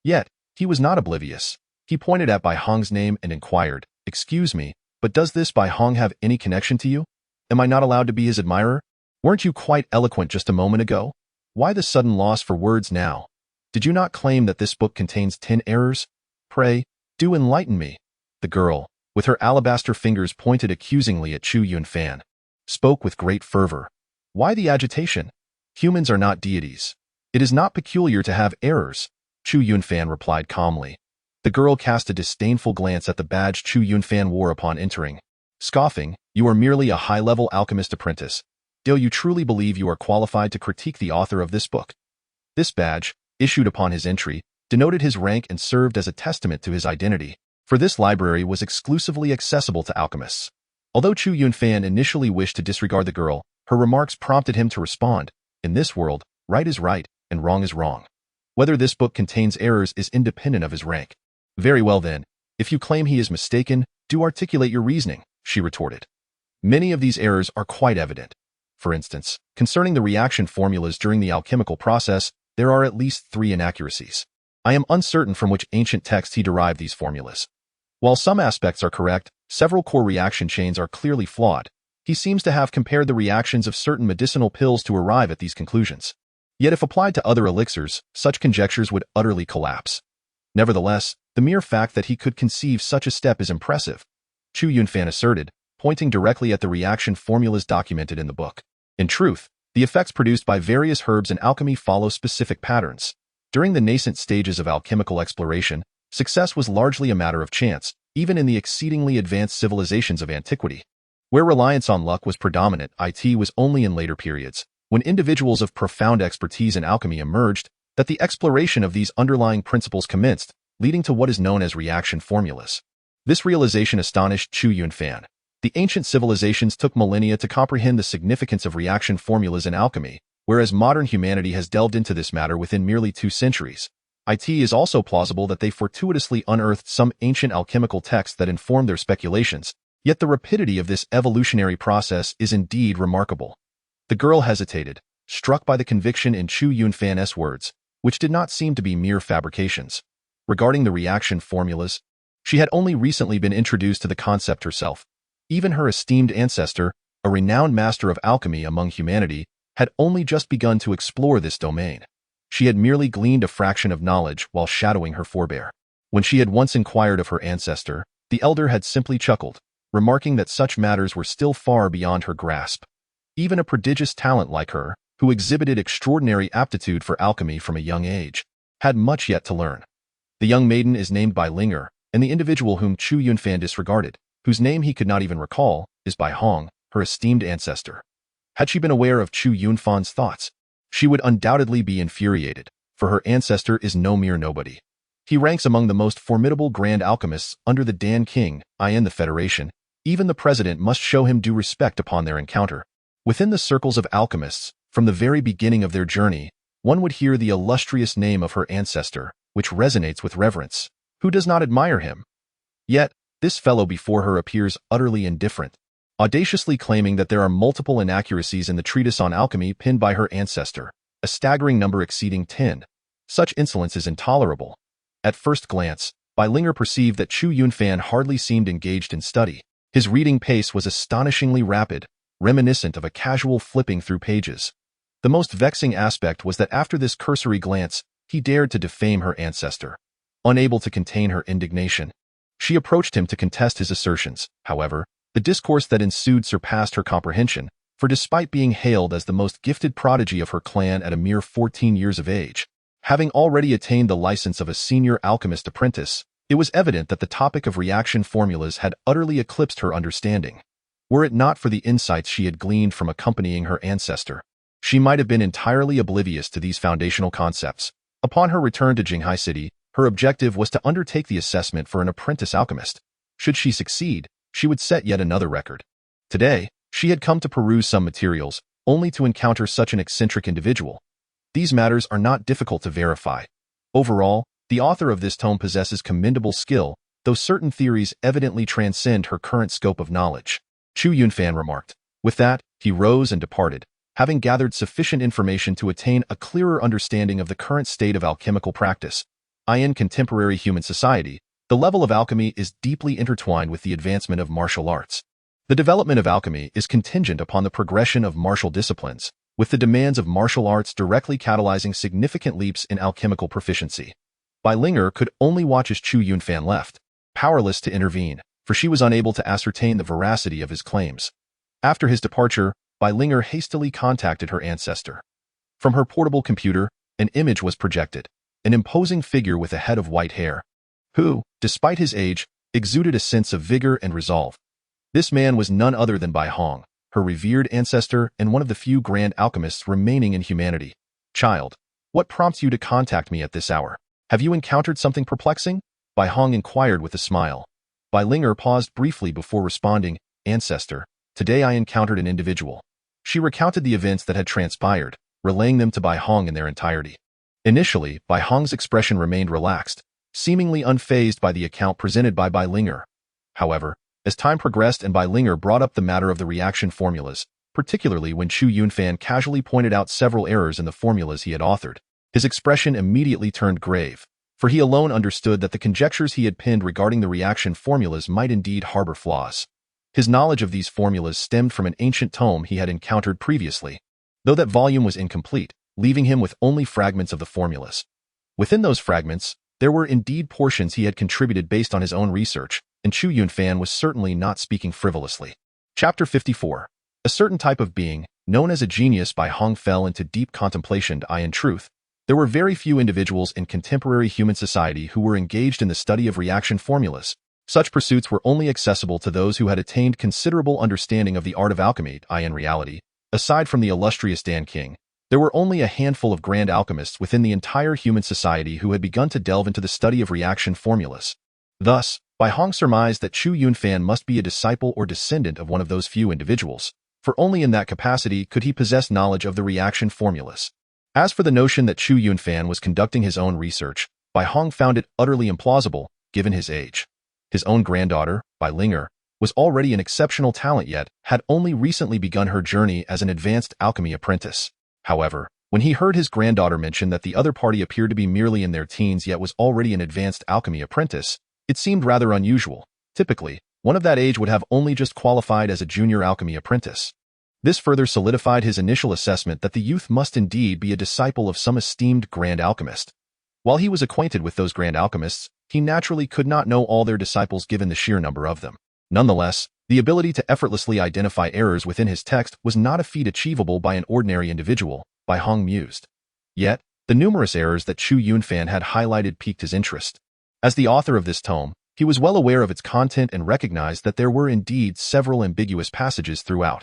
Yet, he was not oblivious. He pointed at Bai Hong's name and inquired, "Excuse me, but does this Bai Hong have any connection to you? Am I not allowed to be his admirer? Weren't you quite eloquent just a moment ago? Why the sudden loss for words now? Did you not claim that this book contains 10 errors? Pray, do enlighten me." The girl, with her alabaster fingers pointed accusingly at Chu Yunfan, spoke with great fervor. "Why the agitation? Humans are not deities. It is not peculiar to have errors," Chu Yunfan replied calmly. The girl cast a disdainful glance at the badge Chu Yunfan wore upon entering, scoffing, "You are merely a high-level alchemist apprentice. Do you truly believe you are qualified to critique the author of this book?" This badge, issued upon his entry, denoted his rank and served as a testament to his identity, for this library was exclusively accessible to alchemists. Although Chu Yunfan initially wished to disregard the girl, her remarks prompted him to respond, "In this world, right is right, and wrong is wrong. Whether this book contains errors is independent of his rank." "Very well then, if you claim he is mistaken, do articulate your reasoning," she retorted. "Many of these errors are quite evident. For instance, concerning the reaction formulas during the alchemical process, there are at least 3 inaccuracies. I am uncertain from which ancient text he derived these formulas. While some aspects are correct, several core reaction chains are clearly flawed. He seems to have compared the reactions of certain medicinal pills to arrive at these conclusions. Yet if applied to other elixirs, such conjectures would utterly collapse. Nevertheless, the mere fact that he could conceive such a step is impressive," Chu Yunfan asserted, pointing directly at the reaction formulas documented in the book. "In truth, the effects produced by various herbs in alchemy follow specific patterns. During the nascent stages of alchemical exploration, success was largely a matter of chance, even in the exceedingly advanced civilizations of antiquity. Where reliance on luck was predominant, it was only in later periods, when individuals of profound expertise in alchemy emerged, that the exploration of these underlying principles commenced, leading to what is known as reaction formulas." This realization astonished Chu Yunfan. The ancient civilizations took millennia to comprehend the significance of reaction formulas in alchemy, whereas modern humanity has delved into this matter within merely 2 centuries. It is also plausible that they fortuitously unearthed some ancient alchemical texts that informed their speculations, yet the rapidity of this evolutionary process is indeed remarkable. The girl hesitated, struck by the conviction in Chu Yunfan's words, which did not seem to be mere fabrications. Regarding the reaction formulas, she had only recently been introduced to the concept herself. Even her esteemed ancestor, a renowned master of alchemy among humanity, had only just begun to explore this domain. She had merely gleaned a fraction of knowledge while shadowing her forebear. When she had once inquired of her ancestor, the elder had simply chuckled, remarking that such matters were still far beyond her grasp. Even a prodigious talent like her, who exhibited extraordinary aptitude for alchemy from a young age, had much yet to learn. The young maiden is named Bai Linger, and the individual whom Chu Yunfan disregarded, whose name he could not even recall, is Bai Hong, her esteemed ancestor. Had she been aware of Chu Yunfan's thoughts, she would undoubtedly be infuriated, for her ancestor is no mere nobody. He ranks among the most formidable grand alchemists under the Dan King, in the Federation. Even the president must show him due respect upon their encounter. Within the circles of alchemists, from the very beginning of their journey, one would hear the illustrious name of her ancestor, which resonates with reverence. Who does not admire him? Yet, this fellow before her appears utterly indifferent, audaciously claiming that there are multiple inaccuracies in the treatise on alchemy penned by her ancestor, a staggering number exceeding 10. Such insolence is intolerable. At first glance, Bai Linger perceived that Chu Yunfan hardly seemed engaged in study. His reading pace was astonishingly rapid, reminiscent of a casual flipping through pages. The most vexing aspect was that after this cursory glance, he dared to defame her ancestor. Unable to contain her indignation, she approached him to contest his assertions. However, the discourse that ensued surpassed her comprehension, for despite being hailed as the most gifted prodigy of her clan at a mere 14 years of age, having already attained the license of a senior alchemist apprentice, it was evident that the topic of reaction formulas had utterly eclipsed her understanding. Were it not for the insights she had gleaned from accompanying her ancestor, she might have been entirely oblivious to these foundational concepts. Upon her return to Jinghai City, her objective was to undertake the assessment for an apprentice alchemist. Should she succeed, she would set yet another record. Today, she had come to peruse some materials, only to encounter such an eccentric individual. These matters are not difficult to verify. Overall, the author of this tome possesses commendable skill, though certain theories evidently transcend her current scope of knowledge. Chu Yunfan remarked. With that, he rose and departed, having gathered sufficient information to attain a clearer understanding of the current state of alchemical practice. In contemporary human society, the level of alchemy is deeply intertwined with the advancement of martial arts. The development of alchemy is contingent upon the progression of martial disciplines, with the demands of martial arts directly catalyzing significant leaps in alchemical proficiency. Bai Linger could only watch as Chu Yunfan left, powerless to intervene, for she was unable to ascertain the veracity of his claims. After his departure, Bai Linger hastily contacted her ancestor. From her portable computer, an image was projected, an imposing figure with a head of white hair, who, despite his age, exuded a sense of vigor and resolve. This man was none other than Bai Hong, her revered ancestor and one of the few grand alchemists remaining in humanity. Child, what prompts you to contact me at this hour? Have you encountered something perplexing? Bai Hong inquired with a smile. Bai Linger paused briefly before responding, Ancestor, today I encountered an individual. She recounted the events that had transpired, relaying them to Bai Hong in their entirety. Initially, Bai Hong's expression remained relaxed, seemingly unfazed by the account presented by Bai Linger. However, as time progressed and Bai Linger brought up the matter of the reaction formulas, particularly when Chu Yunfan casually pointed out several errors in the formulas he had authored, his expression immediately turned grave, for he alone understood that the conjectures he had penned regarding the reaction formulas might indeed harbor flaws. His knowledge of these formulas stemmed from an ancient tome he had encountered previously, though that volume was incomplete, leaving him with only fragments of the formulas. Within those fragments, there were indeed portions he had contributed based on his own research, and Chu Yunfan was certainly not speaking frivolously. Chapter 54. A certain type of being, known as a genius by Hong, fell into deep contemplation. In truth, there were very few individuals in contemporary human society who were engaged in the study of reaction formulas. Such pursuits were only accessible to those who had attained considerable understanding of the art of alchemy. In reality, aside from the illustrious Dan King, there were only a handful of grand alchemists within the entire human society who had begun to delve into the study of reaction formulas. Thus, Bai Hong surmised that Chu Yunfan must be a disciple or descendant of one of those few individuals, for only in that capacity could he possess knowledge of the reaction formulas. As for the notion that Chu Yunfan was conducting his own research, Bai Hong found it utterly implausible, given his age. His own granddaughter, Bai Linger, was already an exceptional talent yet had only recently begun her journey as an advanced alchemy apprentice. However, when he heard his granddaughter mention that the other party appeared to be merely in their teens yet was already an advanced alchemy apprentice, it seemed rather unusual. Typically, one of that age would have only just qualified as a junior alchemy apprentice. This further solidified his initial assessment that the youth must indeed be a disciple of some esteemed grand alchemist. While he was acquainted with those grand alchemists, he naturally could not know all their disciples given the sheer number of them. Nonetheless, the ability to effortlessly identify errors within his text was not a feat achievable by an ordinary individual, Bai Hong mused. Yet, the numerous errors that Chu Yunfan had highlighted piqued his interest. As the author of this tome, he was well aware of its content and recognized that there were indeed several ambiguous passages throughout.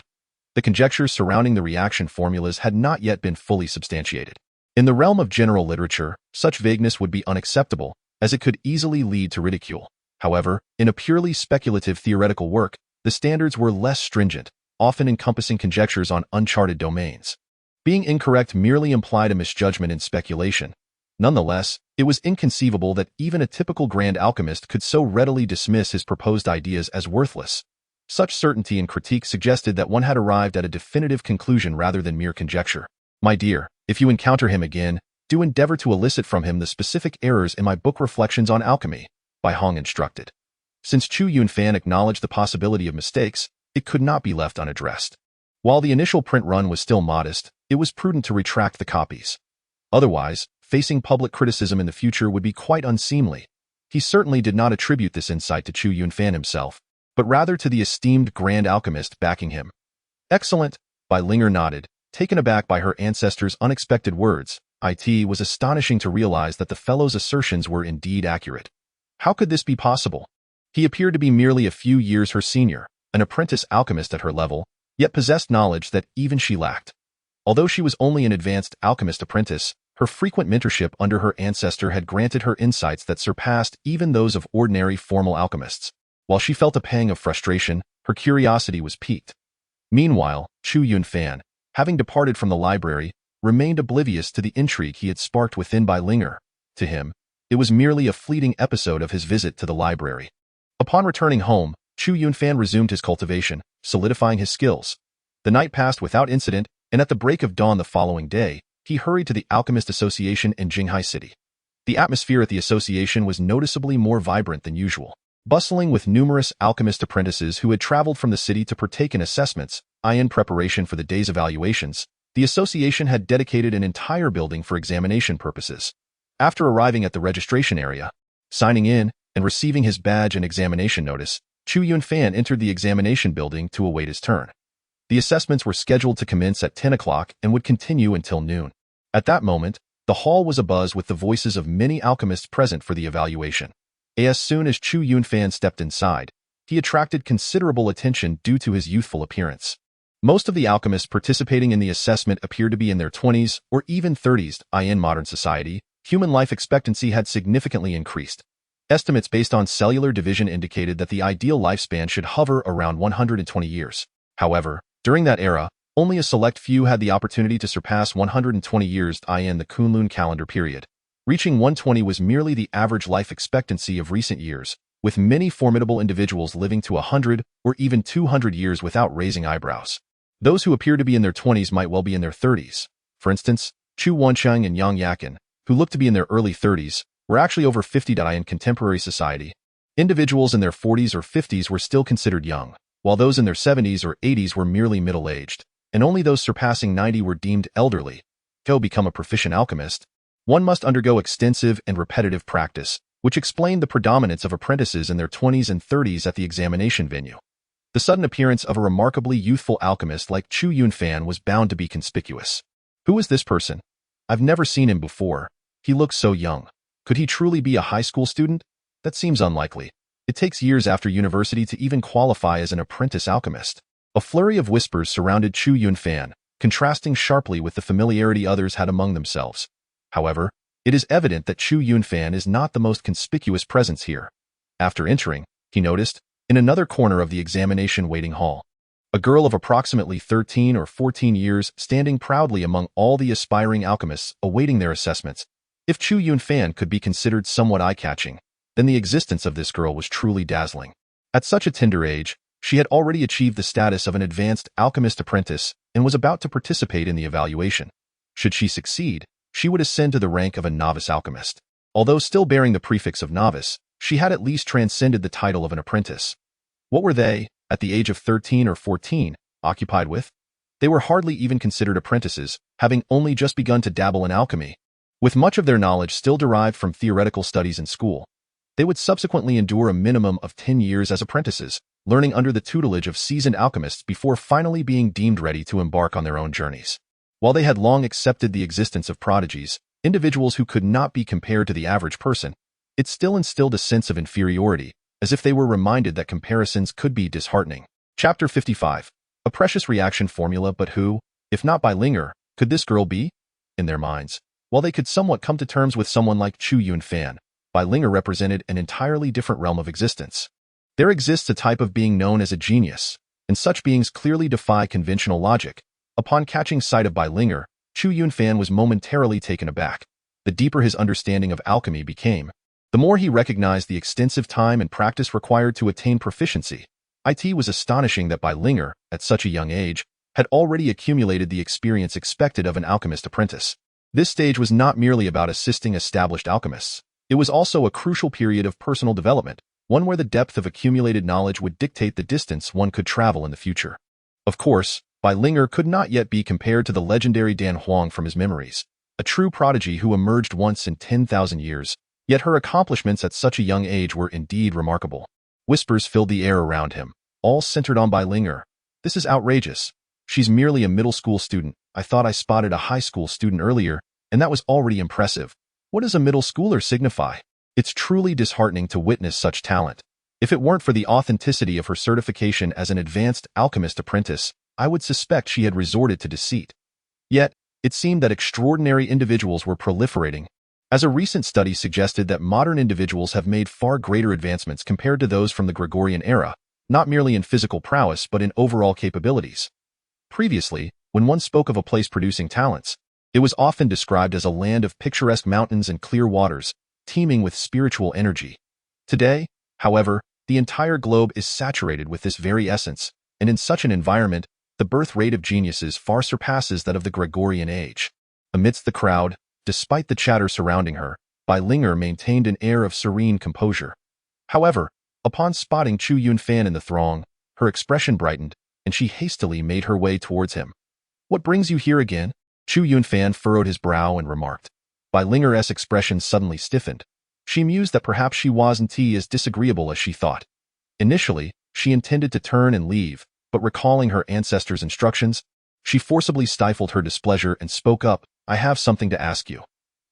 The conjectures surrounding the reaction formulas had not yet been fully substantiated. In the realm of general literature, such vagueness would be unacceptable, as it could easily lead to ridicule. However, in a purely speculative theoretical work, the standards were less stringent, often encompassing conjectures on uncharted domains. Being incorrect merely implied a misjudgment in speculation. Nonetheless, it was inconceivable that even a typical grand alchemist could so readily dismiss his proposed ideas as worthless. Such certainty in critique suggested that one had arrived at a definitive conclusion rather than mere conjecture. My dear, if you encounter him again, do endeavor to elicit from him the specific errors in my book Reflections on Alchemy, Bai Hong instructed. Since Chu Yunfan acknowledged the possibility of mistakes, it could not be left unaddressed. While the initial print run was still modest, it was prudent to retract the copies. Otherwise, facing public criticism in the future would be quite unseemly. He certainly did not attribute this insight to Chu Yunfan himself, but rather to the esteemed grand alchemist backing him. Excellent, Bai Linger nodded, taken aback by her ancestor's unexpected words. It was astonishing to realize that the fellow's assertions were indeed accurate. How could this be possible? He appeared to be merely a few years her senior, an apprentice alchemist at her level, yet possessed knowledge that even she lacked. Although she was only an advanced alchemist apprentice, her frequent mentorship under her ancestor had granted her insights that surpassed even those of ordinary formal alchemists. While she felt a pang of frustration, her curiosity was piqued. Meanwhile, Chu Yunfan, having departed from the library, remained oblivious to the intrigue he had sparked within Bai Linger. To him, It was merely a fleeting episode of his visit to the library. Upon returning home, Chu Yunfan resumed his cultivation, solidifying his skills. The night passed without incident, and at the break of dawn the following day, he hurried to the Alchemist Association in Jinghai City. The atmosphere at the association was noticeably more vibrant than usual, bustling with numerous alchemist apprentices who had traveled from the city to partake in assessments. In preparation for the day's evaluations, the association had dedicated an entire building for examination purposes. After arriving at the registration area, signing in, and receiving his badge and examination notice, Chu Yunfan entered the examination building to await his turn. The assessments were scheduled to commence at 10 o'clock and would continue until noon. At that moment, the hall was abuzz with the voices of many alchemists present for the evaluation. As soon as Chu Yunfan stepped inside, he attracted considerable attention due to his youthful appearance. Most of the alchemists participating in the assessment appeared to be in their 20s or even 30s. In modern society, human life expectancy had significantly increased. Estimates based on cellular division indicated that the ideal lifespan should hover around 120 years. However, during that era, only a select few had the opportunity to surpass 120 years in the Kunlun calendar period. Reaching 120 was merely the average life expectancy of recent years, with many formidable individuals living to 100 or even 200 years without raising eyebrows. Those who appear to be in their 20s might well be in their 30s. For instance, Chu Wancheng and Yang Yakin, who looked to be in their early 30s, were actually over 50. In contemporary society, individuals in their 40s or 50s were still considered young, while those in their 70s or 80s were merely middle-aged, and only those surpassing 90 were deemed elderly. To become a proficient alchemist, one must undergo extensive and repetitive practice, which explained the predominance of apprentices in their 20s and 30s at the examination venue. The sudden appearance of a remarkably youthful alchemist like Chu Yunfan was bound to be conspicuous. Who is this person? I've never seen him before. He looks so young. Could he truly be a high school student? That seems unlikely. It takes years after university to even qualify as an apprentice alchemist. A flurry of whispers surrounded Chu Yunfan, contrasting sharply with the familiarity others had among themselves. However, it is evident that Chu Yunfan is not the most conspicuous presence here. After entering, he noticed, in another corner of the examination waiting hall, a girl of approximately 13 or 14 years standing proudly among all the aspiring alchemists awaiting their assessments. If Chu Yunfan could be considered somewhat eye-catching, then the existence of this girl was truly dazzling. At such a tender age, she had already achieved the status of an advanced alchemist apprentice and was about to participate in the evaluation. Should she succeed, she would ascend to the rank of a novice alchemist. Although still bearing the prefix of novice, she had at least transcended the title of an apprentice. What were they, at the age of 13 or 14, occupied with? They were hardly even considered apprentices, having only just begun to dabble in alchemy. With much of their knowledge still derived from theoretical studies in school, they would subsequently endure a minimum of 10 years as apprentices, learning under the tutelage of seasoned alchemists before finally being deemed ready to embark on their own journeys. While they had long accepted the existence of prodigies, individuals who could not be compared to the average person, it still instilled a sense of inferiority, as if they were reminded that comparisons could be disheartening. Chapter 55. A precious reaction formula. But who, if not Bai Linger, could this girl be? In their minds, while they could somewhat come to terms with someone like Chu Yunfan, Bai Linger represented an entirely different realm of existence. There exists a type of being known as a genius, and such beings clearly defy conventional logic. Upon catching sight of Bai Linger, Chu Yunfan was momentarily taken aback. The deeper his understanding of alchemy became, the more he recognized the extensive time and practice required to attain proficiency. It was astonishing that Bai Linger, at such a young age, had already accumulated the experience expected of an alchemist apprentice. This stage was not merely about assisting established alchemists. It was also a crucial period of personal development, one where the depth of accumulated knowledge would dictate the distance one could travel in the future. Of course, Bai Linger could not yet be compared to the legendary Dan Huang from his memories, a true prodigy who emerged once in 10,000 years. Yet her accomplishments at such a young age were indeed remarkable. Whispers filled the air around him, all centered on Bai Linger. This is outrageous. She's merely a middle school student. I thought I spotted a high school student earlier, and that was already impressive. What does a middle schooler signify? It's truly disheartening to witness such talent. If it weren't for the authenticity of her certification as an advanced alchemist apprentice, I would suspect she had resorted to deceit. Yet, it seemed that extraordinary individuals were proliferating, as a recent study suggested that modern individuals have made far greater advancements compared to those from the Gregorian era, not merely in physical prowess but in overall capabilities. Previously, when one spoke of a place producing talents, it was often described as a land of picturesque mountains and clear waters. teeming with spiritual energy. Today, however, the entire globe is saturated with this very essence, and in such an environment, the birth rate of geniuses far surpasses that of the Gregorian age. Amidst the crowd, despite the chatter surrounding her, Bai Linger maintained an air of serene composure. However, upon spotting Chu Yunfan in the throng, her expression brightened, and she hastily made her way towards him. "What brings you here again?" Chu Yunfan furrowed his brow and remarked. Bai Linger's expression suddenly stiffened. She mused that perhaps she wasn't as disagreeable as she thought. Initially, she intended to turn and leave, but recalling her ancestors' instructions, she forcibly stifled her displeasure and spoke up. "I have something to ask you.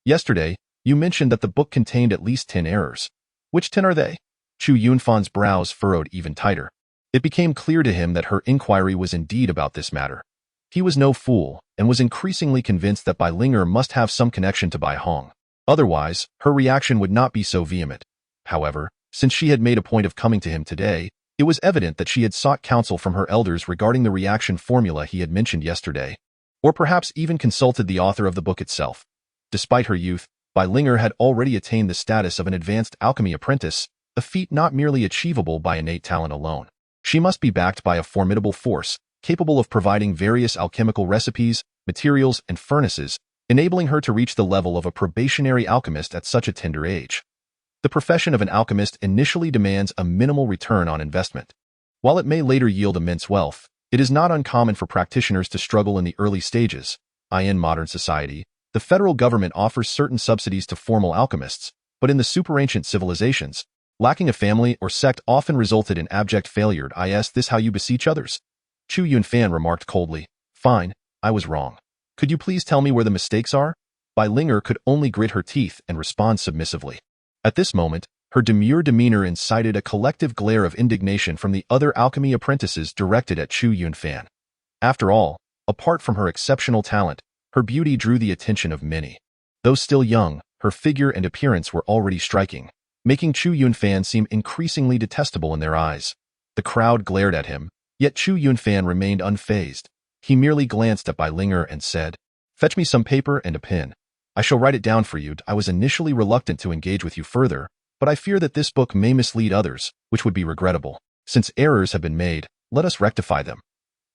Yesterday, you mentioned that the book contained at least 10 errors. Which 10 are they?" Chu Yunfan's brows furrowed even tighter. It became clear to him that her inquiry was indeed about this matter. He was no fool, and was increasingly convinced that Bai Linger must have some connection to Bai Hong. Otherwise, her reaction would not be so vehement. However, since she had made a point of coming to him today, it was evident that she had sought counsel from her elders regarding the reaction formula he had mentioned yesterday, or perhaps even consulted the author of the book itself. Despite her youth, Bai Linger had already attained the status of an advanced alchemy apprentice, a feat not merely achievable by innate talent alone. She must be backed by a formidable force, capable of providing various alchemical recipes, materials, and furnaces, enabling her to reach the level of a probationary alchemist at such a tender age. The profession of an alchemist initially demands a minimal return on investment. While it may later yield immense wealth, it is not uncommon for practitioners to struggle in the early stages. In modern society, the federal government offers certain subsidies to formal alchemists, but in the superancient civilizations, lacking a family or sect often resulted in abject failure. "Is this how you beseech others?" Chu Yunfan remarked coldly. "Fine, I was wrong. Could you please tell me where the mistakes are?" Bai Linger could only grit her teeth and respond submissively. At this moment, her demure demeanor incited a collective glare of indignation from the other alchemy apprentices directed at Chu Yunfan. After all, apart from her exceptional talent, her beauty drew the attention of many. Though still young, her figure and appearance were already striking, making Chu Yunfan seem increasingly detestable in their eyes. The crowd glared at him, yet Chu Yunfan remained unfazed. He merely glanced at Bai Linger and said, "Fetch me some paper and a pen. I shall write it down for you. I was initially reluctant to engage with you further, but I fear that this book may mislead others, which would be regrettable. Since errors have been made, let us rectify them."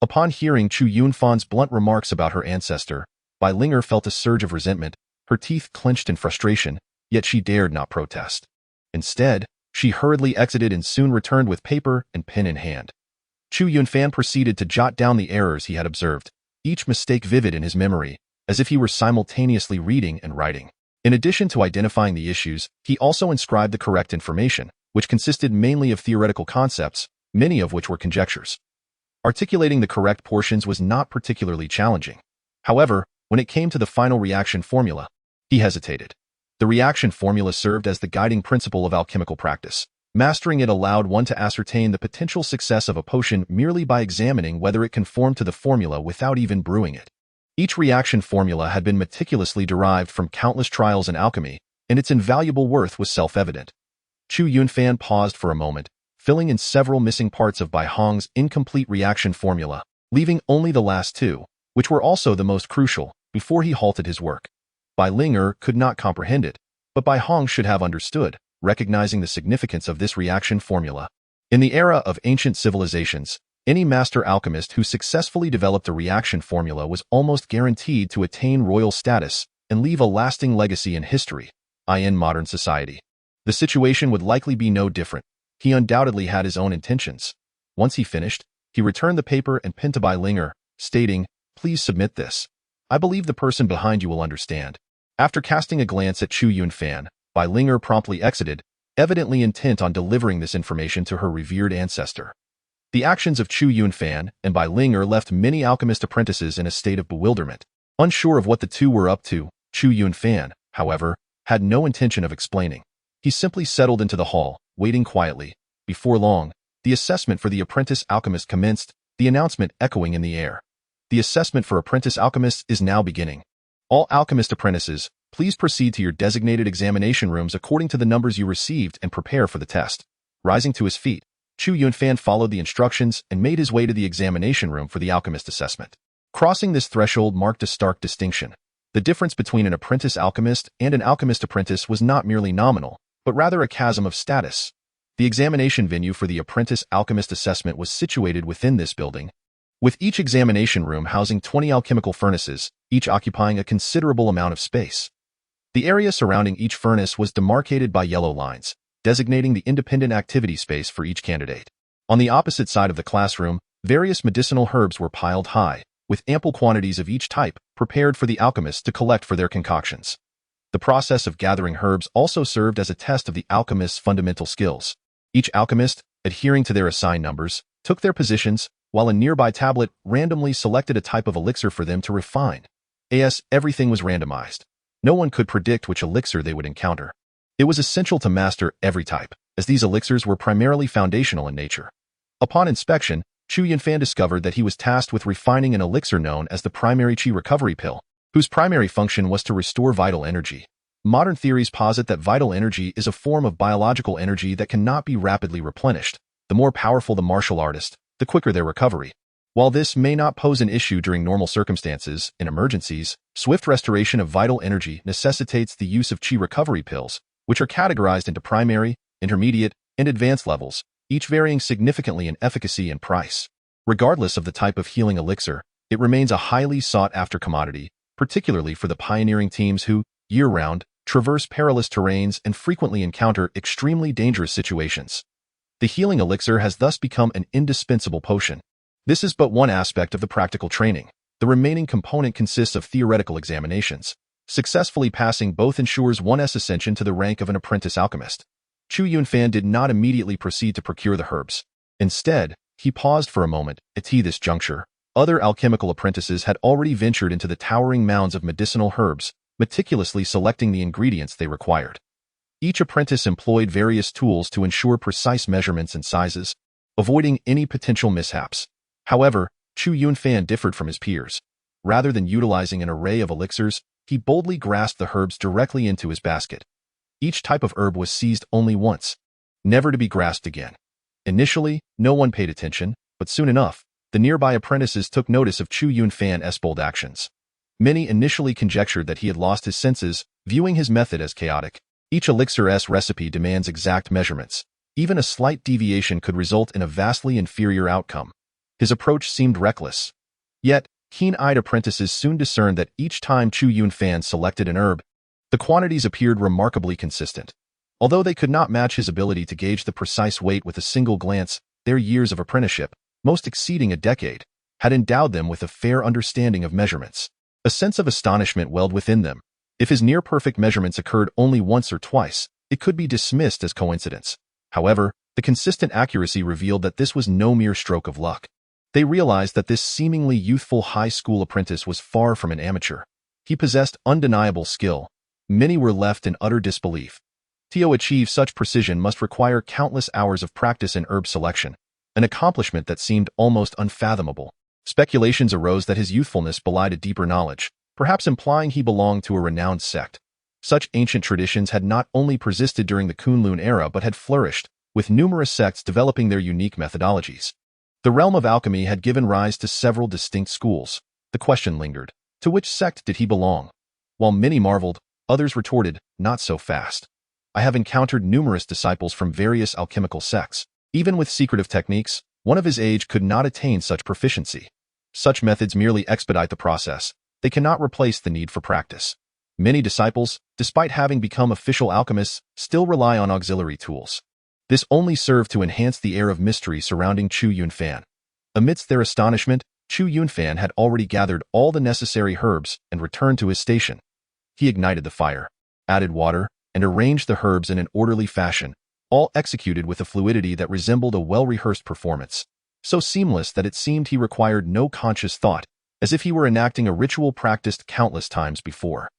Upon hearing Chu Yunfan's blunt remarks about her ancestor, Bai Linger felt a surge of resentment, her teeth clenched in frustration, yet she dared not protest. Instead, she hurriedly exited and soon returned with paper and pen in hand. Chu Yunfan proceeded to jot down the errors he had observed, each mistake vivid in his memory, as if he were simultaneously reading and writing. In addition to identifying the issues, he also inscribed the correct information, which consisted mainly of theoretical concepts, many of which were conjectures. Articulating the correct portions was not particularly challenging. However, when it came to the final reaction formula, he hesitated. The reaction formula served as the guiding principle of alchemical practice. Mastering it allowed one to ascertain the potential success of a potion merely by examining whether it conformed to the formula without even brewing it. Each reaction formula had been meticulously derived from countless trials in alchemy, and its invaluable worth was self-evident. Chu Yunfan paused for a moment, filling in several missing parts of Bai Hong's incomplete reaction formula, leaving only the last two, which were also the most crucial, before he halted his work. Bai Linger could not comprehend it, but Bai Hong should have understood, recognizing the significance of this reaction formula. In the era of ancient civilizations, any master alchemist who successfully developed a reaction formula was almost guaranteed to attain royal status and leave a lasting legacy in history. In modern society, the situation would likely be no different. He undoubtedly had his own intentions. Once he finished, he returned the paper and pen to Bai Linger, stating, "Please submit this. I believe the person behind you will understand." After casting a glance at Chu Yunfan, Bai Linger promptly exited, evidently intent on delivering this information to her revered ancestor. The actions of Chu Yunfan and Bai Linger left many alchemist apprentices in a state of bewilderment. Unsure of what the two were up to, Chu Yunfan, however, had no intention of explaining. He simply settled into the hall, waiting quietly. Before long, the assessment for the apprentice alchemist commenced, the announcement echoing in the air. "The assessment for apprentice alchemists is now beginning. All alchemist apprentices, please proceed to your designated examination rooms according to the numbers you received and prepare for the test." Rising to his feet, Chu Yunfan followed the instructions and made his way to the examination room for the alchemist assessment. Crossing this threshold marked a stark distinction. The difference between an apprentice alchemist and an alchemist apprentice was not merely nominal, but rather a chasm of status. The examination venue for the apprentice alchemist assessment was situated within this building, with each examination room housing 20 alchemical furnaces, each occupying a considerable amount of space. The area surrounding each furnace was demarcated by yellow lines, designating the independent activity space for each candidate. On the opposite side of the classroom, various medicinal herbs were piled high, with ample quantities of each type prepared for the alchemists to collect for their concoctions. The process of gathering herbs also served as a test of the alchemist's fundamental skills. Each alchemist, adhering to their assigned numbers, took their positions, while a nearby tablet randomly selected a type of elixir for them to refine. Everything was randomized. No one could predict which elixir they would encounter. It was essential to master every type, as these elixirs were primarily foundational in nature. Upon inspection, Chu Yunfan discovered that he was tasked with refining an elixir known as the primary chi recovery pill, whose primary function was to restore vital energy. Modern theories posit that vital energy is a form of biological energy that cannot be rapidly replenished. The more powerful the martial artist, the quicker their recovery. While this may not pose an issue during normal circumstances, in emergencies, swift restoration of vital energy necessitates the use of chi recovery pills, which are categorized into primary, intermediate, and advanced levels, each varying significantly in efficacy and price. Regardless of the type of healing elixir, it remains a highly sought-after commodity, particularly for the pioneering teams who, year-round, traverse perilous terrains and frequently encounter extremely dangerous situations. The healing elixir has thus become an indispensable potion. This is but one aspect of the practical training. The remaining component consists of theoretical examinations. Successfully passing both ensures one's ascension to the rank of an apprentice alchemist. Chu Yunfan did not immediately proceed to procure the herbs. Instead, he paused for a moment. At this juncture, other alchemical apprentices had already ventured into the towering mounds of medicinal herbs, meticulously selecting the ingredients they required. Each apprentice employed various tools to ensure precise measurements and sizes, avoiding any potential mishaps. However, Chu Yunfan differed from his peers. Rather than utilizing an array of elixirs, he boldly grasped the herbs directly into his basket. Each type of herb was seized only once, never to be grasped again. Initially, no one paid attention, but soon enough, the nearby apprentices took notice of Chu Yunfan's bold actions. Many initially conjectured that he had lost his senses, viewing his method as chaotic. Each elixir's recipe demands exact measurements. Even a slight deviation could result in a vastly inferior outcome. His approach seemed reckless. Yet, keen-eyed apprentices soon discerned that each time Chu Yunfan selected an herb, the quantities appeared remarkably consistent. Although they could not match his ability to gauge the precise weight with a single glance, their years of apprenticeship, most exceeding a decade, had endowed them with a fair understanding of measurements. A sense of astonishment welled within them. If his near-perfect measurements occurred only once or twice, it could be dismissed as coincidence. However, the consistent accuracy revealed that this was no mere stroke of luck. They realized that this seemingly youthful high school apprentice was far from an amateur. He possessed undeniable skill. Many were left in utter disbelief. To achieve such precision must require countless hours of practice in herb selection, an accomplishment that seemed almost unfathomable. Speculations arose that his youthfulness belied a deeper knowledge, perhaps implying he belonged to a renowned sect. Such ancient traditions had not only persisted during the Kunlun era but had flourished, with numerous sects developing their unique methodologies. The realm of alchemy had given rise to several distinct schools. The question lingered, to which sect did he belong? While many marveled, others retorted, not so fast. I have encountered numerous disciples from various alchemical sects. Even with secretive techniques, one of his age could not attain such proficiency. Such methods merely expedite the process. They cannot replace the need for practice. Many disciples, despite having become official alchemists, still rely on auxiliary tools. This only served to enhance the air of mystery surrounding Chu Yunfan. Amidst their astonishment, Chu Yunfan had already gathered all the necessary herbs and returned to his station. He ignited the fire, added water, and arranged the herbs in an orderly fashion, all executed with a fluidity that resembled a well-rehearsed performance, so seamless that it seemed he required no conscious thought, as if he were enacting a ritual practiced countless times before.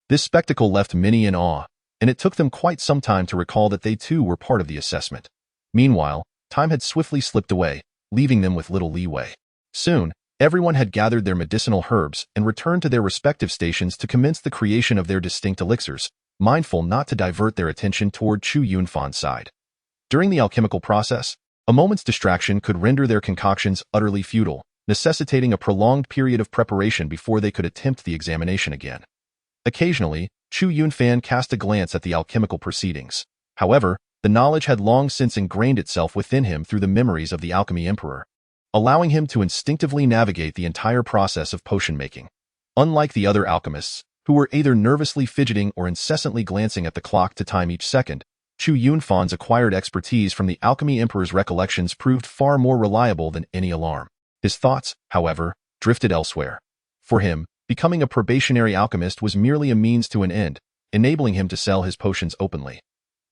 This spectacle left many in awe, and it took them quite some time to recall that they too were part of the assessment. Meanwhile, time had swiftly slipped away, leaving them with little leeway. Soon, everyone had gathered their medicinal herbs and returned to their respective stations to commence the creation of their distinct elixirs, mindful not to divert their attention toward Chu Yunfan's side. During the alchemical process, a moment's distraction could render their concoctions utterly futile, necessitating a prolonged period of preparation before they could attempt the examination again. Occasionally, Chu Yunfan cast a glance at the alchemical proceedings. However, the knowledge had long since ingrained itself within him through the memories of the alchemy emperor, allowing him to instinctively navigate the entire process of potion making. Unlike the other alchemists, who were either nervously fidgeting or incessantly glancing at the clock to time each second, Chu Yunfan's acquired expertise from the alchemy emperor's recollections proved far more reliable than any alarm. His thoughts, however, drifted elsewhere. For him, becoming a probationary alchemist was merely a means to an end, enabling him to sell his potions openly.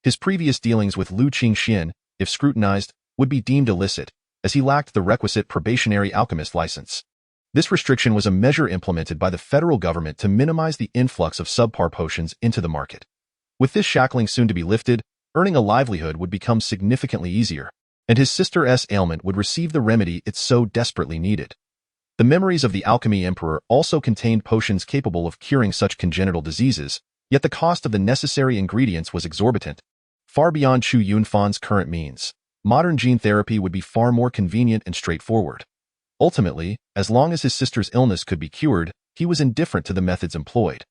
His previous dealings with Lu Qingxian, if scrutinized, would be deemed illicit, as he lacked the requisite probationary alchemist license. This restriction was a measure implemented by the federal government to minimize the influx of subpar potions into the market. With this shackling soon to be lifted, earning a livelihood would become significantly easier, and his sister's ailment would receive the remedy it so desperately needed. The memories of the alchemy emperor also contained potions capable of curing such congenital diseases, yet the cost of the necessary ingredients was exorbitant, far beyond Chu Yunfan's current means. Modern gene therapy would be far more convenient and straightforward. Ultimately, as long as his sister's illness could be cured, he was indifferent to the methods employed.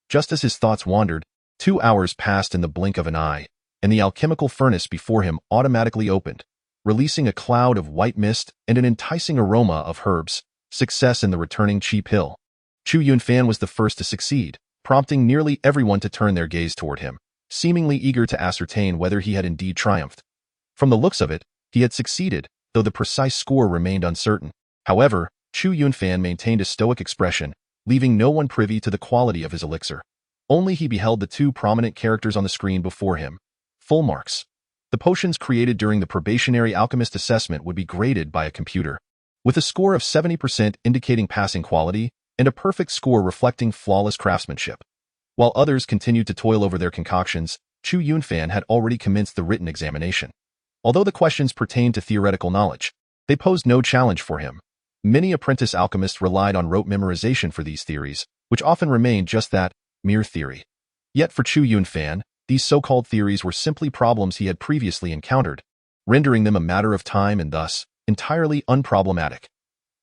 Just as his thoughts wandered, 2 hours passed in the blink of an eye, and the alchemical furnace before him automatically opened, releasing a cloud of white mist and an enticing aroma of herbs. Success in the returning cheap hill. Chu Yunfan was the first to succeed, prompting nearly everyone to turn their gaze toward him, seemingly eager to ascertain whether he had indeed triumphed. From the looks of it, he had succeeded, though the precise score remained uncertain. However, Chu Yunfan maintained a stoic expression, leaving no one privy to the quality of his elixir. Only he beheld the two prominent characters on the screen before him. Full marks. The potions created during the probationary alchemist assessment would be graded by a computer, with a score of 70% indicating passing quality and a perfect score reflecting flawless craftsmanship. While others continued to toil over their concoctions, Chu Yunfan had already commenced the written examination. Although the questions pertained to theoretical knowledge, they posed no challenge for him. Many apprentice alchemists relied on rote memorization for these theories, which often remained just that, mere theory. Yet for Chu Yunfan, these so-called theories were simply problems he had previously encountered, rendering them a matter of time and thus, entirely unproblematic.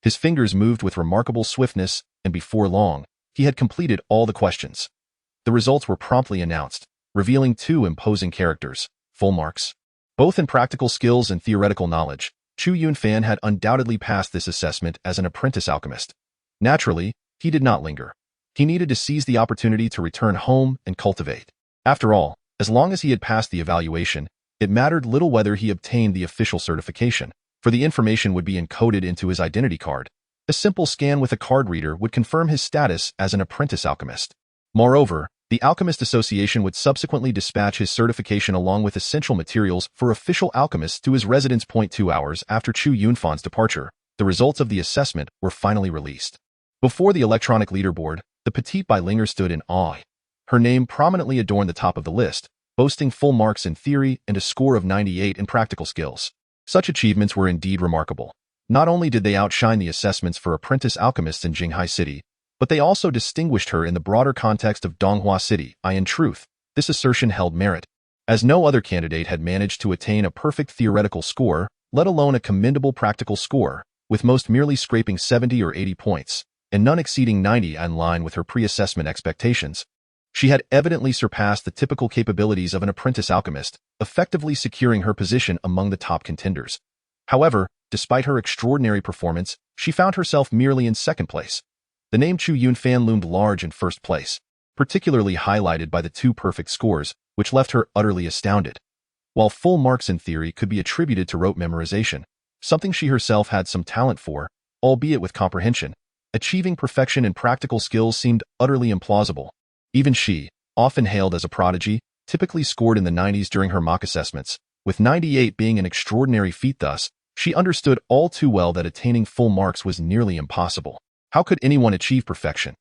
His fingers moved with remarkable swiftness, and before long, he had completed all the questions. The results were promptly announced, revealing two imposing characters, full marks. Both in practical skills and theoretical knowledge, Chu Yunfan had undoubtedly passed this assessment as an apprentice alchemist. Naturally, he did not linger. He needed to seize the opportunity to return home and cultivate. After all, as long as he had passed the evaluation, it mattered little whether he obtained the official certification, for the information would be encoded into his identity card. A simple scan with a card reader would confirm his status as an apprentice alchemist. Moreover, the Alchemist Association would subsequently dispatch his certification along with essential materials for official alchemists to his residence. 2 hours after Chu Yunfan's departure, the results of the assessment were finally released. Before the electronic leaderboard, the petite Linger stood in awe. Her name prominently adorned the top of the list, boasting full marks in theory and a score of 98 in practical skills. Such achievements were indeed remarkable. Not only did they outshine the assessments for apprentice alchemists in Jinghai City, but they also distinguished her in the broader context of Donghua City. In truth, this assertion held merit, as no other candidate had managed to attain a perfect theoretical score, let alone a commendable practical score, with most merely scraping 70 or 80 points, and none exceeding 90 in line with her pre-assessment expectations. She had evidently surpassed the typical capabilities of an apprentice alchemist, effectively securing her position among the top contenders. However, despite her extraordinary performance, she found herself merely in second place. The name Chu Yunfan loomed large in first place, particularly highlighted by the two perfect scores, which left her utterly astounded. While full marks in theory could be attributed to rote memorization, something she herself had some talent for, albeit with comprehension, achieving perfection in practical skills seemed utterly implausible. Even she, often hailed as a prodigy, typically scored in the 90s during her mock assessments, with 98 being an extraordinary feat. Thus, she understood all too well that attaining full marks was nearly impossible. How could anyone achieve perfection?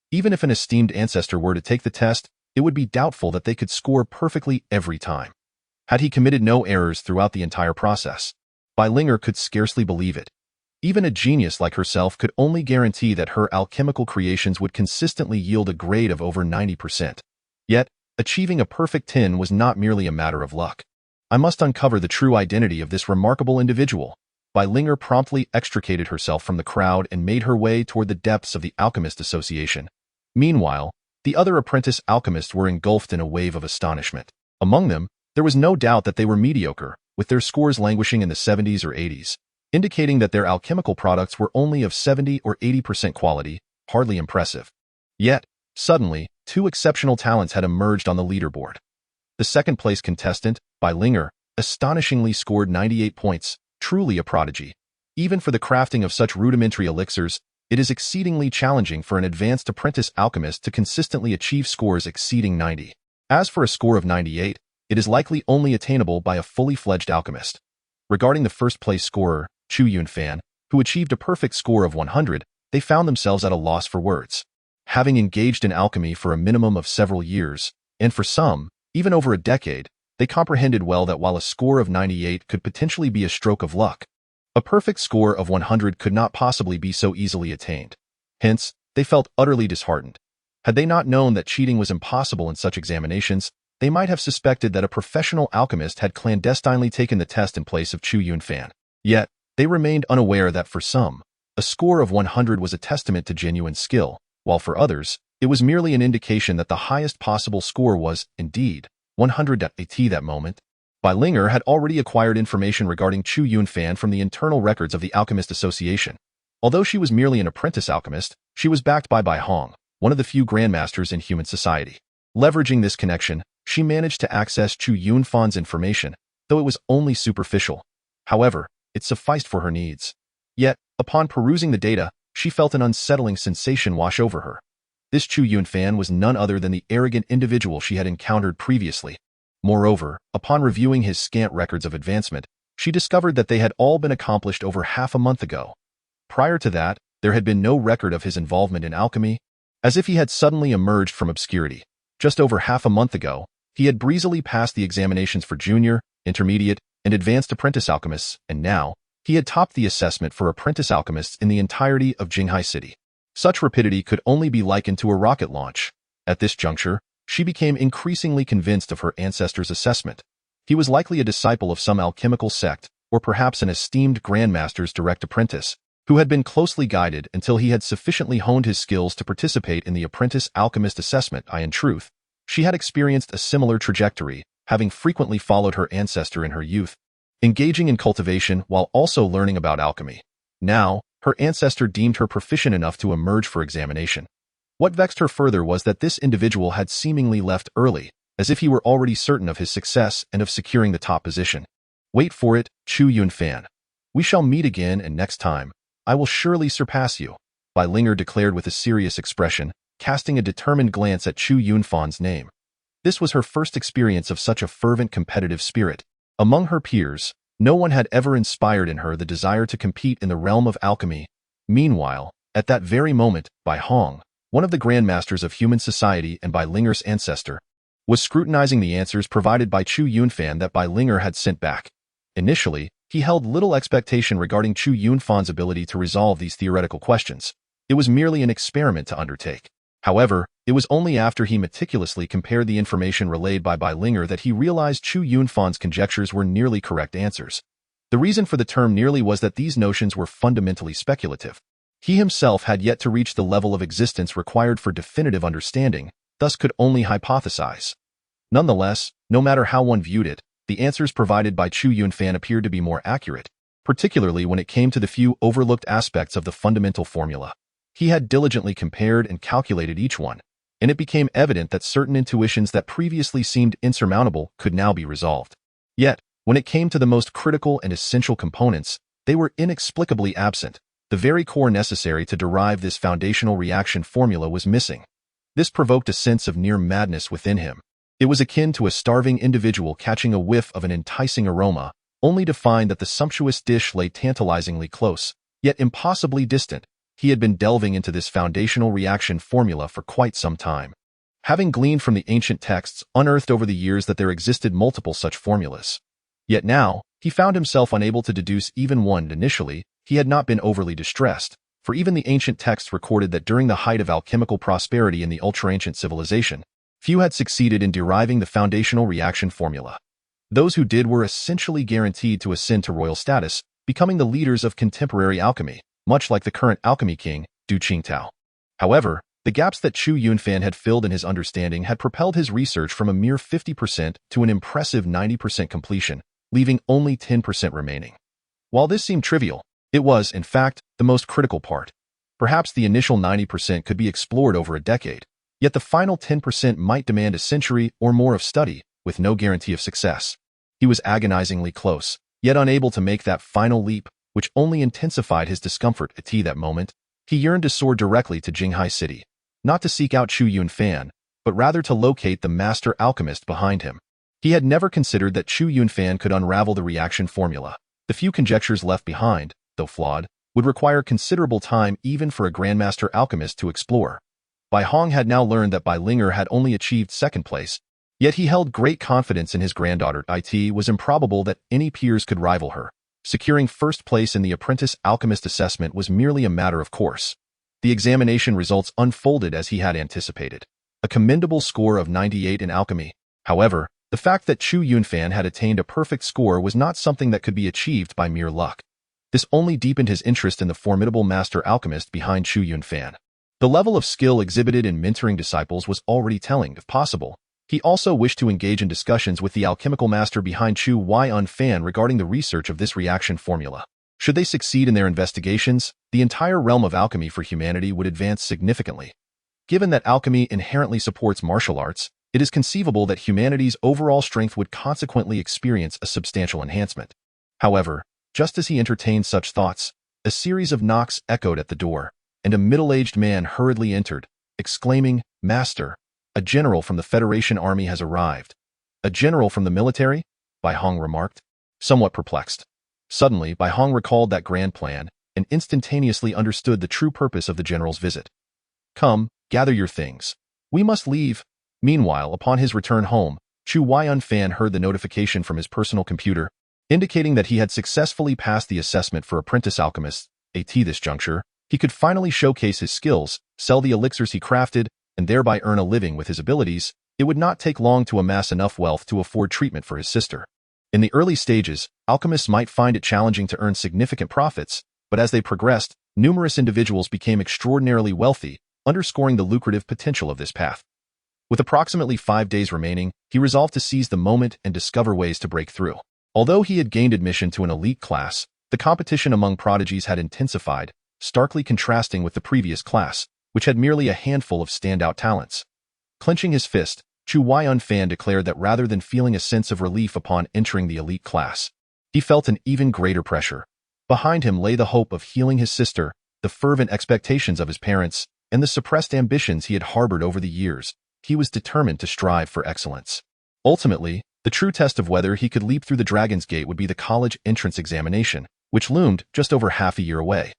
Even if an esteemed ancestor were to take the test, it would be doubtful that they could score perfectly every time. Had he committed no errors throughout the entire process? Linger could scarcely believe it. Even a genius like herself could only guarantee that her alchemical creations would consistently yield a grade of over 90%. Yet, achieving a perfect 10 was not merely a matter of luck. I must uncover the true identity of this remarkable individual. Linger promptly extricated herself from the crowd and made her way toward the depths of the Alchemist Association. Meanwhile, The other apprentice alchemists were engulfed in a wave of astonishment. Among them, there was no doubt that they were mediocre, with their scores languishing in the 70s or 80s, indicating that their alchemical products were only of 70 or 80% quality, hardly impressive. Yet, suddenly, two exceptional talents had emerged on the leaderboard. The second-place contestant, Linger, astonishingly scored 98 points, truly a prodigy. Even for the crafting of such rudimentary elixirs, it is exceedingly challenging for an advanced apprentice alchemist to consistently achieve scores exceeding 90. As for a score of 98, it is likely only attainable by a fully fledged alchemist. Regarding the first-place scorer, Chu Yunfan, who achieved a perfect score of 100, they found themselves at a loss for words. Having engaged in alchemy for a minimum of several years, and for some, even over a decade, they comprehended well that while a score of 98 could potentially be a stroke of luck, a perfect score of 100 could not possibly be so easily attained. Hence, they felt utterly disheartened. Had they not known that cheating was impossible in such examinations, they might have suspected that a professional alchemist had clandestinely taken the test in place of Chu Yunfan. Yet, they remained unaware that for some, a score of 100 was a testament to genuine skill, while for others, it was merely an indication that the highest possible score was, indeed, 100 at that moment. Linger had already acquired information regarding Chu Yunfan from the internal records of the Alchemist Association. Although she was merely an apprentice alchemist, she was backed by Bai Hong, one of the few grandmasters in human society. Leveraging this connection, she managed to access Chu Yunfan's information, though it was only superficial. However, it sufficed for her needs. Yet, upon perusing the data, she felt an unsettling sensation wash over her. This Chu Yunfan was none other than the arrogant individual she had encountered previously. Moreover, upon reviewing his scant records of advancement, she discovered that they had all been accomplished over half a month ago. Prior to that, there had been no record of his involvement in alchemy, as if he had suddenly emerged from obscurity. Just over half a month ago, he had breezily passed the examinations for junior, intermediate, and advanced apprentice alchemists, and now, he had topped the assessment for apprentice alchemists in the entirety of Jinghai City. Such rapidity could only be likened to a rocket launch. At this juncture, she became increasingly convinced of her ancestor's assessment. He was likely a disciple of some alchemical sect, or perhaps an esteemed grandmaster's direct apprentice, who had been closely guided until he had sufficiently honed his skills to participate in the apprentice alchemist assessment. In truth, she had experienced a similar trajectory, having frequently followed her ancestor in her youth, engaging in cultivation while also learning about alchemy. Now, her ancestor deemed her proficient enough to emerge for examination. What vexed her further was that this individual had seemingly left early, as if he were already certain of his success and of securing the top position. Wait for it, Chu Yunfan. We shall meet again, and next time, I will surely surpass you, Linger declared with a serious expression, casting a determined glance at Chu Yunfan's name. This was her first experience of such a fervent competitive spirit. Among her peers, no one had ever inspired in her the desire to compete in the realm of alchemy. Meanwhile, at that very moment, Bai Hong, one of the grandmasters of human society and Linger's ancestor, was scrutinizing the answers provided by Chu Yunfan that Linger had sent back. Initially, he held little expectation regarding Chu Yunfan's ability to resolve these theoretical questions. It was merely an experiment to undertake. However, it was only after he meticulously compared the information relayed by Linger that he realized Chu Yunfan's conjectures were nearly correct answers. The reason for the term nearly was that these notions were fundamentally speculative. He himself had yet to reach the level of existence required for definitive understanding, thus could only hypothesize. Nonetheless, no matter how one viewed it, the answers provided by Chu Yunfan appeared to be more accurate, particularly when it came to the few overlooked aspects of the fundamental formula. He had diligently compared and calculated each one, and it became evident that certain intuitions that previously seemed insurmountable could now be resolved. Yet, when it came to the most critical and essential components, they were inexplicably absent. The very core necessary to derive this foundational reaction formula was missing. This provoked a sense of near madness within him. It was akin to a starving individual catching a whiff of an enticing aroma, only to find that the sumptuous dish lay tantalizingly close, yet impossibly distant. He had been delving into this foundational reaction formula for quite some time. Having gleaned from the ancient texts unearthed over the years that there existed multiple such formulas. Yet now, he found himself unable to deduce even one. Initially, he had not been overly distressed, for even the ancient texts recorded that during the height of alchemical prosperity in the ultra-ancient civilization, few had succeeded in deriving the foundational reaction formula. Those who did were essentially guaranteed to ascend to royal status, becoming the leaders of contemporary alchemy, much like the current alchemy king, Du Qingtao. However, The gaps that Chu Yunfan had filled in his understanding had propelled his research from a mere 50% to an impressive 90% completion, leaving only 10% remaining. While this seemed trivial, it was, in fact, the most critical part. Perhaps the initial 90% could be explored over a decade, yet the final 10% might demand a century or more of study, with no guarantee of success. He was agonizingly close, yet unable to make that final leap, which only intensified his discomfort at that moment. He yearned to soar directly to Jinghai City, not to seek out Chu Yunfan, but rather to locate the master alchemist behind him. He had never considered that Chu Yunfan could unravel the reaction formula. The few conjectures left behind, though flawed, would require considerable time even for a grandmaster alchemist to explore. Bai Hong had now learned that Bai Linger had only achieved second place, yet he held great confidence in his granddaughter. It was improbable that any peers could rival her. Securing first place in the apprentice alchemist assessment was merely a matter of course. The examination results unfolded as he had anticipated. A commendable score of 98 in alchemy. However, the fact that Chu Yunfan had attained a perfect score was not something that could be achieved by mere luck. This only deepened his interest in the formidable master alchemist behind Chu Yunfan. The level of skill exhibited in mentoring disciples was already telling, if possible. He also wished to engage in discussions with the alchemical master behind Chu Yunfan regarding the research of this reaction formula. Should they succeed in their investigations, the entire realm of alchemy for humanity would advance significantly. Given that alchemy inherently supports martial arts, it is conceivable that humanity's overall strength would consequently experience a substantial enhancement. However, just as he entertained such thoughts, a series of knocks echoed at the door, and a middle-aged man hurriedly entered, exclaiming, "Master, a general from the Federation Army has arrived." "A general from the military?" Bai Hong remarked, somewhat perplexed. Suddenly, Bai Hong recalled that grand plan and instantaneously understood the true purpose of the general's visit. "Come, gather your things. We must leave." Meanwhile, upon his return home, Chu Yunfan heard the notification from his personal computer, indicating that he had successfully passed the assessment for apprentice alchemists. At this juncture, he could finally showcase his skills, sell the elixirs he crafted, and thereby earn a living with his abilities. It would not take long to amass enough wealth to afford treatment for his sister. In the early stages, alchemists might find it challenging to earn significant profits, but as they progressed, numerous individuals became extraordinarily wealthy, underscoring the lucrative potential of this path. With approximately 5 days remaining, he resolved to seize the moment and discover ways to break through. Although he had gained admission to an elite class, the competition among prodigies had intensified, starkly contrasting with the previous class, which had merely a handful of standout talents. Clenching his fist, Chu Yunfan declared that rather than feeling a sense of relief upon entering the elite class, he felt an even greater pressure. Behind him lay the hope of healing his sister, the fervent expectations of his parents, and the suppressed ambitions he had harbored over the years. He was determined to strive for excellence. Ultimately, the true test of whether he could leap through the Dragon's Gate would be the college entrance examination, which loomed just over half a year away.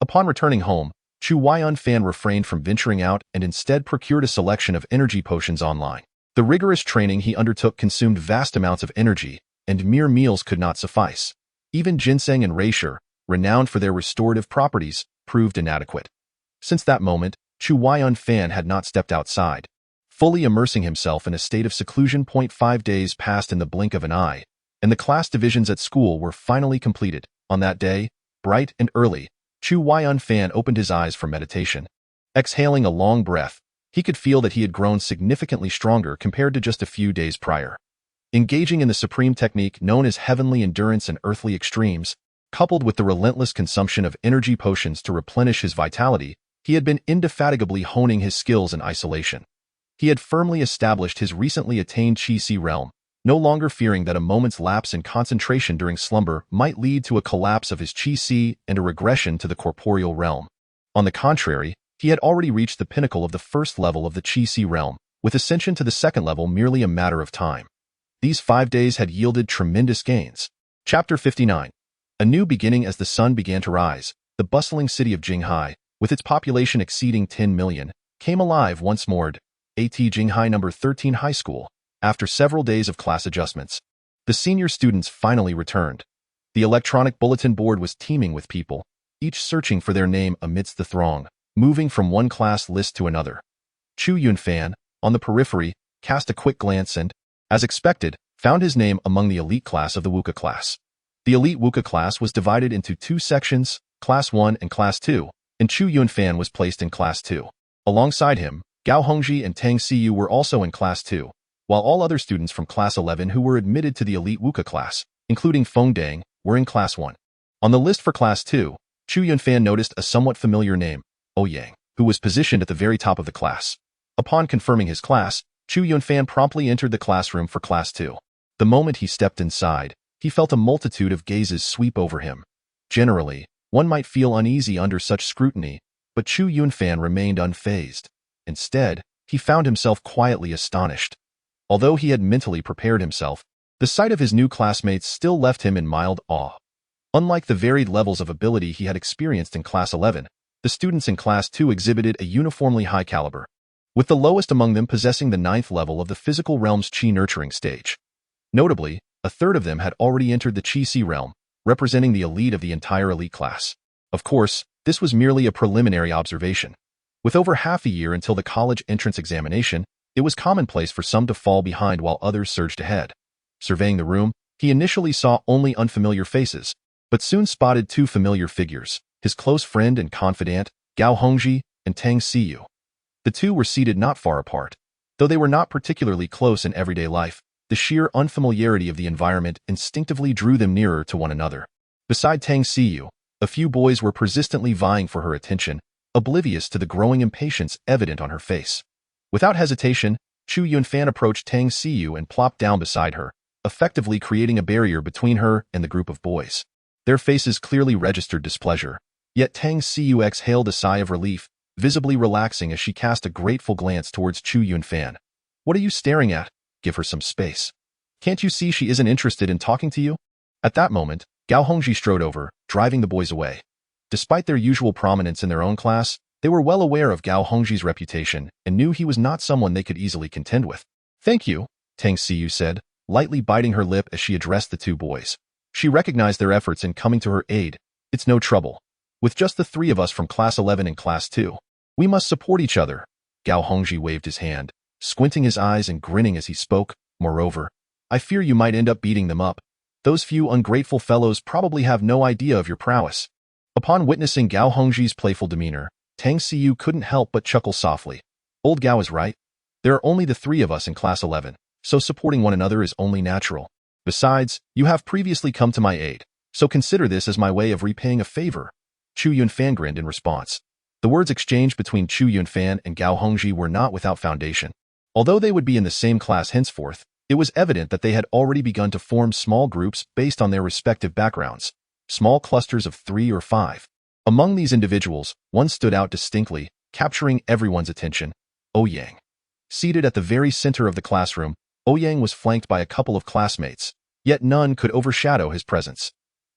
Upon returning home, Chu Yunfan refrained from venturing out and instead procured a selection of energy potions online. The rigorous training he undertook consumed vast amounts of energy, and mere meals could not suffice. Even ginseng and reishi, renowned for their restorative properties, proved inadequate. Since that moment, Chu Yunfan had not stepped outside, fully immersing himself in a state of seclusion. 5 days passed in the blink of an eye, and the class divisions at school were finally completed. On that day, bright and early, Chu Yunfan opened his eyes for meditation. Exhaling a long breath, he could feel that he had grown significantly stronger compared to just a few days prior. Engaging in the supreme technique known as heavenly endurance and earthly extremes, coupled with the relentless consumption of energy potions to replenish his vitality, he had been indefatigably honing his skills in isolation. He had firmly established his recently attained Qi realm, no longer fearing that a moment's lapse in concentration during slumber might lead to a collapse of his Qi and a regression to the corporeal realm. On the contrary, he had already reached the pinnacle of the first level of the Qi realm, with ascension to the second level merely a matter of time. These 5 days had yielded tremendous gains. Chapter 59. A new beginning. As the sun began to rise, the bustling city of Jinghai, with its population exceeding 10 million, came alive once more. At Jinghai No. 13 High School. After several days of class adjustments, the senior students finally returned. The electronic bulletin board was teeming with people, each searching for their name amidst the throng, moving from one class list to another. Chu Yunfan, on the periphery, cast a quick glance and, as expected, found his name among the elite class of the Wuka class. The elite Wuka class was divided into 2 sections, Class 1 and Class 2, and Chu Yunfan was placed in Class 2. Alongside him, Gao Hongji and Tang Siyu were also in Class 2, while all other students from Class 11 who were admitted to the elite Wuka class, including Feng Dang, were in Class 1. On the list for Class 2, Chu Yunfan noticed a somewhat familiar name, Ouyang, who was positioned at the very top of the class. Upon confirming his class, Chu Yunfan promptly entered the classroom for Class 2. The moment he stepped inside, he felt a multitude of gazes sweep over him. Generally, one might feel uneasy under such scrutiny, but Chu Yunfan remained unfazed. Instead, he found himself quietly astonished. Although he had mentally prepared himself, the sight of his new classmates still left him in mild awe. Unlike the varied levels of ability he had experienced in Class 11, the students in Class 2 exhibited a uniformly high caliber, with the lowest among them possessing the 9th level of the physical realm's Qi nurturing stage. Notably, a third of them had already entered the Qi Si realm, representing the elite of the entire elite class. Of course, this was merely a preliminary observation. With over half a year until the college entrance examination, it was commonplace for some to fall behind while others surged ahead. Surveying the room, he initially saw only unfamiliar faces, but soon spotted two familiar figures, his close friend and confidant, Gao Hongji and Tang Siyu. The two were seated not far apart. Though they were not particularly close in everyday life, the sheer unfamiliarity of the environment instinctively drew them nearer to one another. Beside Tang Siyu, a few boys were persistently vying for her attention, oblivious to the growing impatience evident on her face. Without hesitation, Chu Yunfan approached Tang Siyu and plopped down beside her, effectively creating a barrier between her and the group of boys. Their faces clearly registered displeasure, yet Tang Siyu exhaled a sigh of relief, visibly relaxing as she cast a grateful glance towards Chu Yunfan. "What are you staring at? Give her some space. Can't you see she isn't interested in talking to you?" At that moment, Gao Hongji strode over, driving the boys away. Despite their usual prominence in their own class, they were well aware of Gao Hongji's reputation and knew he was not someone they could easily contend with. "Thank you," Tang Siyu said, lightly biting her lip as she addressed the two boys. She recognized their efforts in coming to her aid. "It's no trouble. With just the three of us from Class 11 and Class 2, we must support each other." Gao Hongji waved his hand, squinting his eyes and grinning as he spoke. "Moreover, I fear you might end up beating them up. Those few ungrateful fellows probably have no idea of your prowess." Upon witnessing Gao Hongji's playful demeanor, Tang Siyu couldn't help but chuckle softly. "Old Gao is right. There are only the three of us in Class 11, so supporting one another is only natural. Besides, you have previously come to my aid, so consider this as my way of repaying a favor." Chu Yunfan grinned in response. The words exchanged between Chu Yunfan and Gao Hongji were not without foundation. Although they would be in the same class henceforth, it was evident that they had already begun to form small groups based on their respective backgrounds, small clusters of 3 or 5. Among these individuals, one stood out distinctly, capturing everyone's attention: Ouyang. Seated at the very center of the classroom, Ouyang was flanked by a couple of classmates, yet none could overshadow his presence.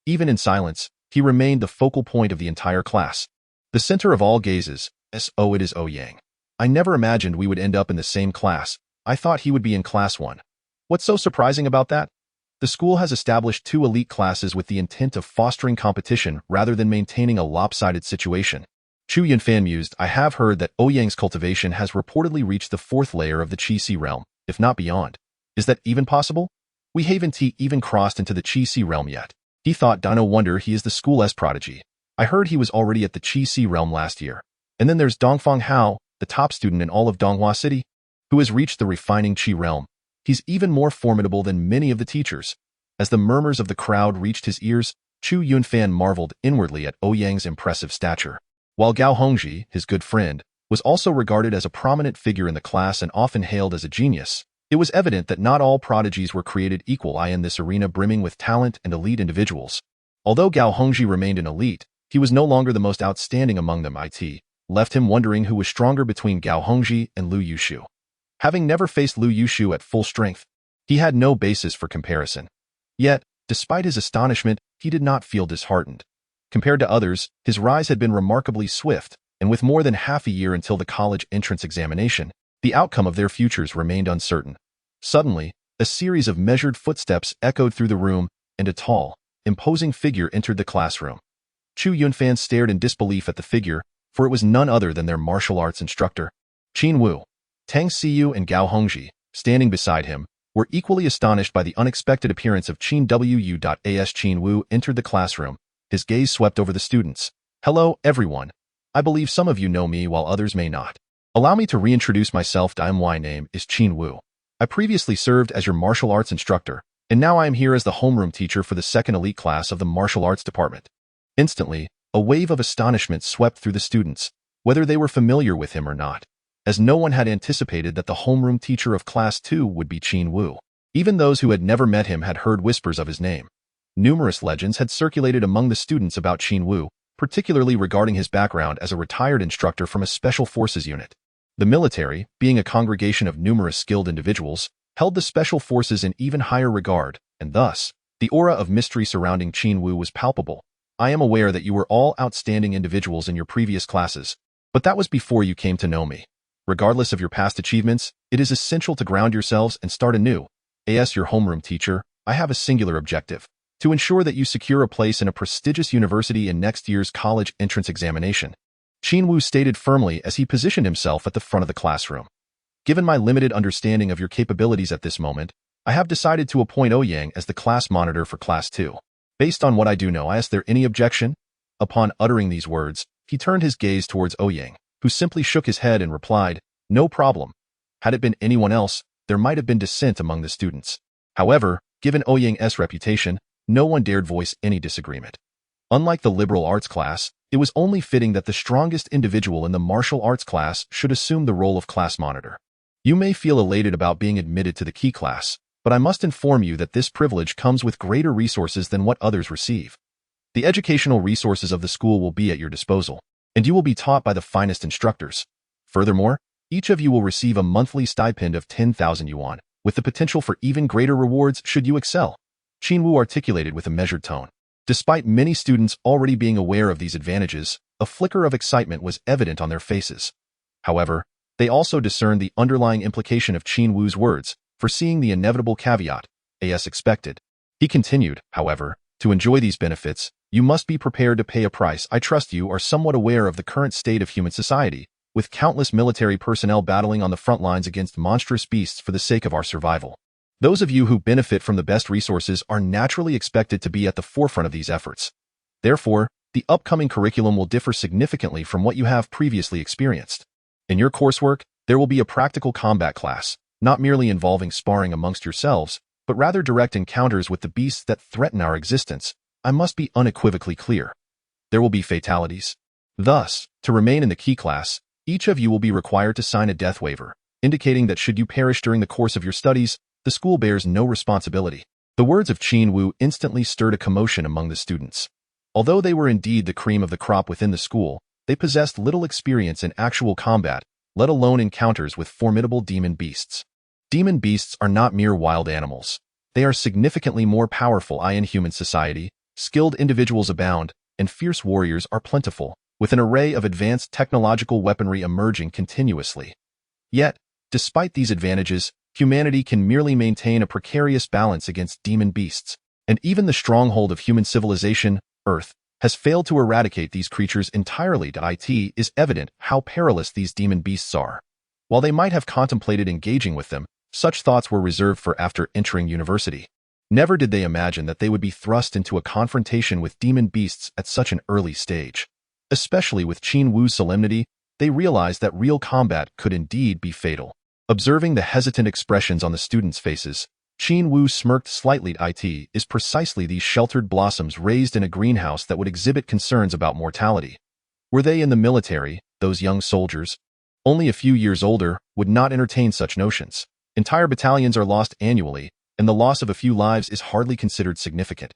Even in silence, he remained the focal point of the entire class. The center of all gazes. "Oh, it is Ouyang. I never imagined we would end up in the same class. I thought he would be in Class 1. What's so surprising about that? The school has established 2 elite classes with the intent of fostering competition rather than maintaining a lopsided situation." Chu Yunfan mused. "I have heard that Ouyang's cultivation has reportedly reached the 4th layer of the Qi Si realm, if not beyond. Is that even possible? We haven't even crossed into the Qi Si realm yet." He thought, "No wonder he is the school's prodigy. I heard he was already at the Qi Si realm last year. And then there's Dongfang Hao, the top student in all of Donghua City, who has reached the refining Qi realm. He's even more formidable than many of the teachers." As the murmurs of the crowd reached his ears, Chu Yunfan marveled inwardly at Ouyang's impressive stature. While Gao Hongji, his good friend, was also regarded as a prominent figure in the class and often hailed as a genius, it was evident that not all prodigies were created equal in this arena brimming with talent and elite individuals. Although Gao Hongji remained an elite, he was no longer the most outstanding among them. It left him wondering who was stronger between Gao Hongji and Lu Yushu. Having never faced Lu Yushu at full strength, he had no basis for comparison. Yet, despite his astonishment, he did not feel disheartened. Compared to others, his rise had been remarkably swift, and with more than half a year until the college entrance examination, the outcome of their futures remained uncertain. Suddenly, a series of measured footsteps echoed through the room, and a tall, imposing figure entered the classroom. Chu Yunfan stared in disbelief at the figure, for it was none other than their martial arts instructor, Qin Wu. Tang Siyu and Gao Hongji, standing beside him, were equally astonished by the unexpected appearance of Qin Wu. As Qin Wu entered the classroom, his gaze swept over the students. "Hello, everyone. I believe some of you know me while others may not. Allow me to reintroduce myself. My name is Qin Wu. I previously served as your martial arts instructor, and now I am here as the homeroom teacher for the second elite class of the martial arts department. Instantly, a wave of astonishment swept through the students, whether they were familiar with him or not, as no one had anticipated that the homeroom teacher of Class 2 would be Qin Wu. Even those who had never met him had heard whispers of his name. Numerous legends had circulated among the students about Qin Wu, particularly regarding his background as a retired instructor from a special forces unit. The military, being a congregation of numerous skilled individuals, held the special forces in even higher regard, and thus, the aura of mystery surrounding Qin Wu was palpable. I am aware that you were all outstanding individuals in your previous classes, but that was before you came to know me. Regardless of your past achievements, it is essential to ground yourselves and start anew. As your homeroom teacher, I have a singular objective: to ensure that you secure a place in a prestigious university in next year's college entrance examination. Qin Wu stated firmly as he positioned himself at the front of the classroom. Given my limited understanding of your capabilities at this moment, I have decided to appoint Ouyang as the class monitor for Class 2. Based on what I do know, is there any objection? Upon uttering these words, he turned his gaze towards Ouyang, who simply shook his head and replied, "No problem." Had it been anyone else, there might have been dissent among the students. However, given Ouyang's reputation, no one dared voice any disagreement. Unlike the liberal arts class, it was only fitting that the strongest individual in the martial arts class should assume the role of class monitor. You may feel elated about being admitted to the key class, but I must inform you that this privilege comes with greater resources than what others receive. The educational resources of the school will be at your disposal, and you will be taught by the finest instructors. Furthermore, each of you will receive a monthly stipend of 10,000 yuan, with the potential for even greater rewards should you excel. Qin Wu articulated with a measured tone. Despite many students already being aware of these advantages, a flicker of excitement was evident on their faces. However, they also discerned the underlying implication of Qin Wu's words, foreseeing the inevitable caveat, as expected. He continued, however, to enjoy these benefits, you must be prepared to pay a price. I trust you are somewhat aware of the current state of human society, with countless military personnel battling on the front lines against monstrous beasts for the sake of our survival. Those of you who benefit from the best resources are naturally expected to be at the forefront of these efforts. Therefore, the upcoming curriculum will differ significantly from what you have previously experienced. In your coursework, there will be a practical combat class, not merely involving sparring amongst yourselves, but rather direct encounters with the beasts that threaten our existence. I must be unequivocally clear. There will be fatalities. Thus, to remain in the key class, each of you will be required to sign a death waiver, indicating that should you perish during the course of your studies, the school bears no responsibility. The words of Qin Wu instantly stirred a commotion among the students. Although they were indeed the cream of the crop within the school, they possessed little experience in actual combat, let alone encounters with formidable demon beasts. Demon beasts are not mere wild animals. They are significantly more powerful in human society. Skilled individuals abound, and fierce warriors are plentiful, with an array of advanced technological weaponry emerging continuously. Yet, despite these advantages, humanity can merely maintain a precarious balance against demon beasts, and even the stronghold of human civilization, Earth, has failed to eradicate these creatures entirely. It is evident how perilous these demon beasts are. While they might have contemplated engaging with them, such thoughts were reserved for after entering university. Never did they imagine that they would be thrust into a confrontation with demon beasts at such an early stage. Especially with Qin Wu's solemnity, they realized that real combat could indeed be fatal. Observing the hesitant expressions on the students' faces, Qin Wu smirked slightly. It is precisely these sheltered blossoms raised in a greenhouse that would exhibit concerns about mortality. Were they in the military, those young soldiers, only a few years older, would not entertain such notions. Entire battalions are lost annually, and the loss of a few lives is hardly considered significant.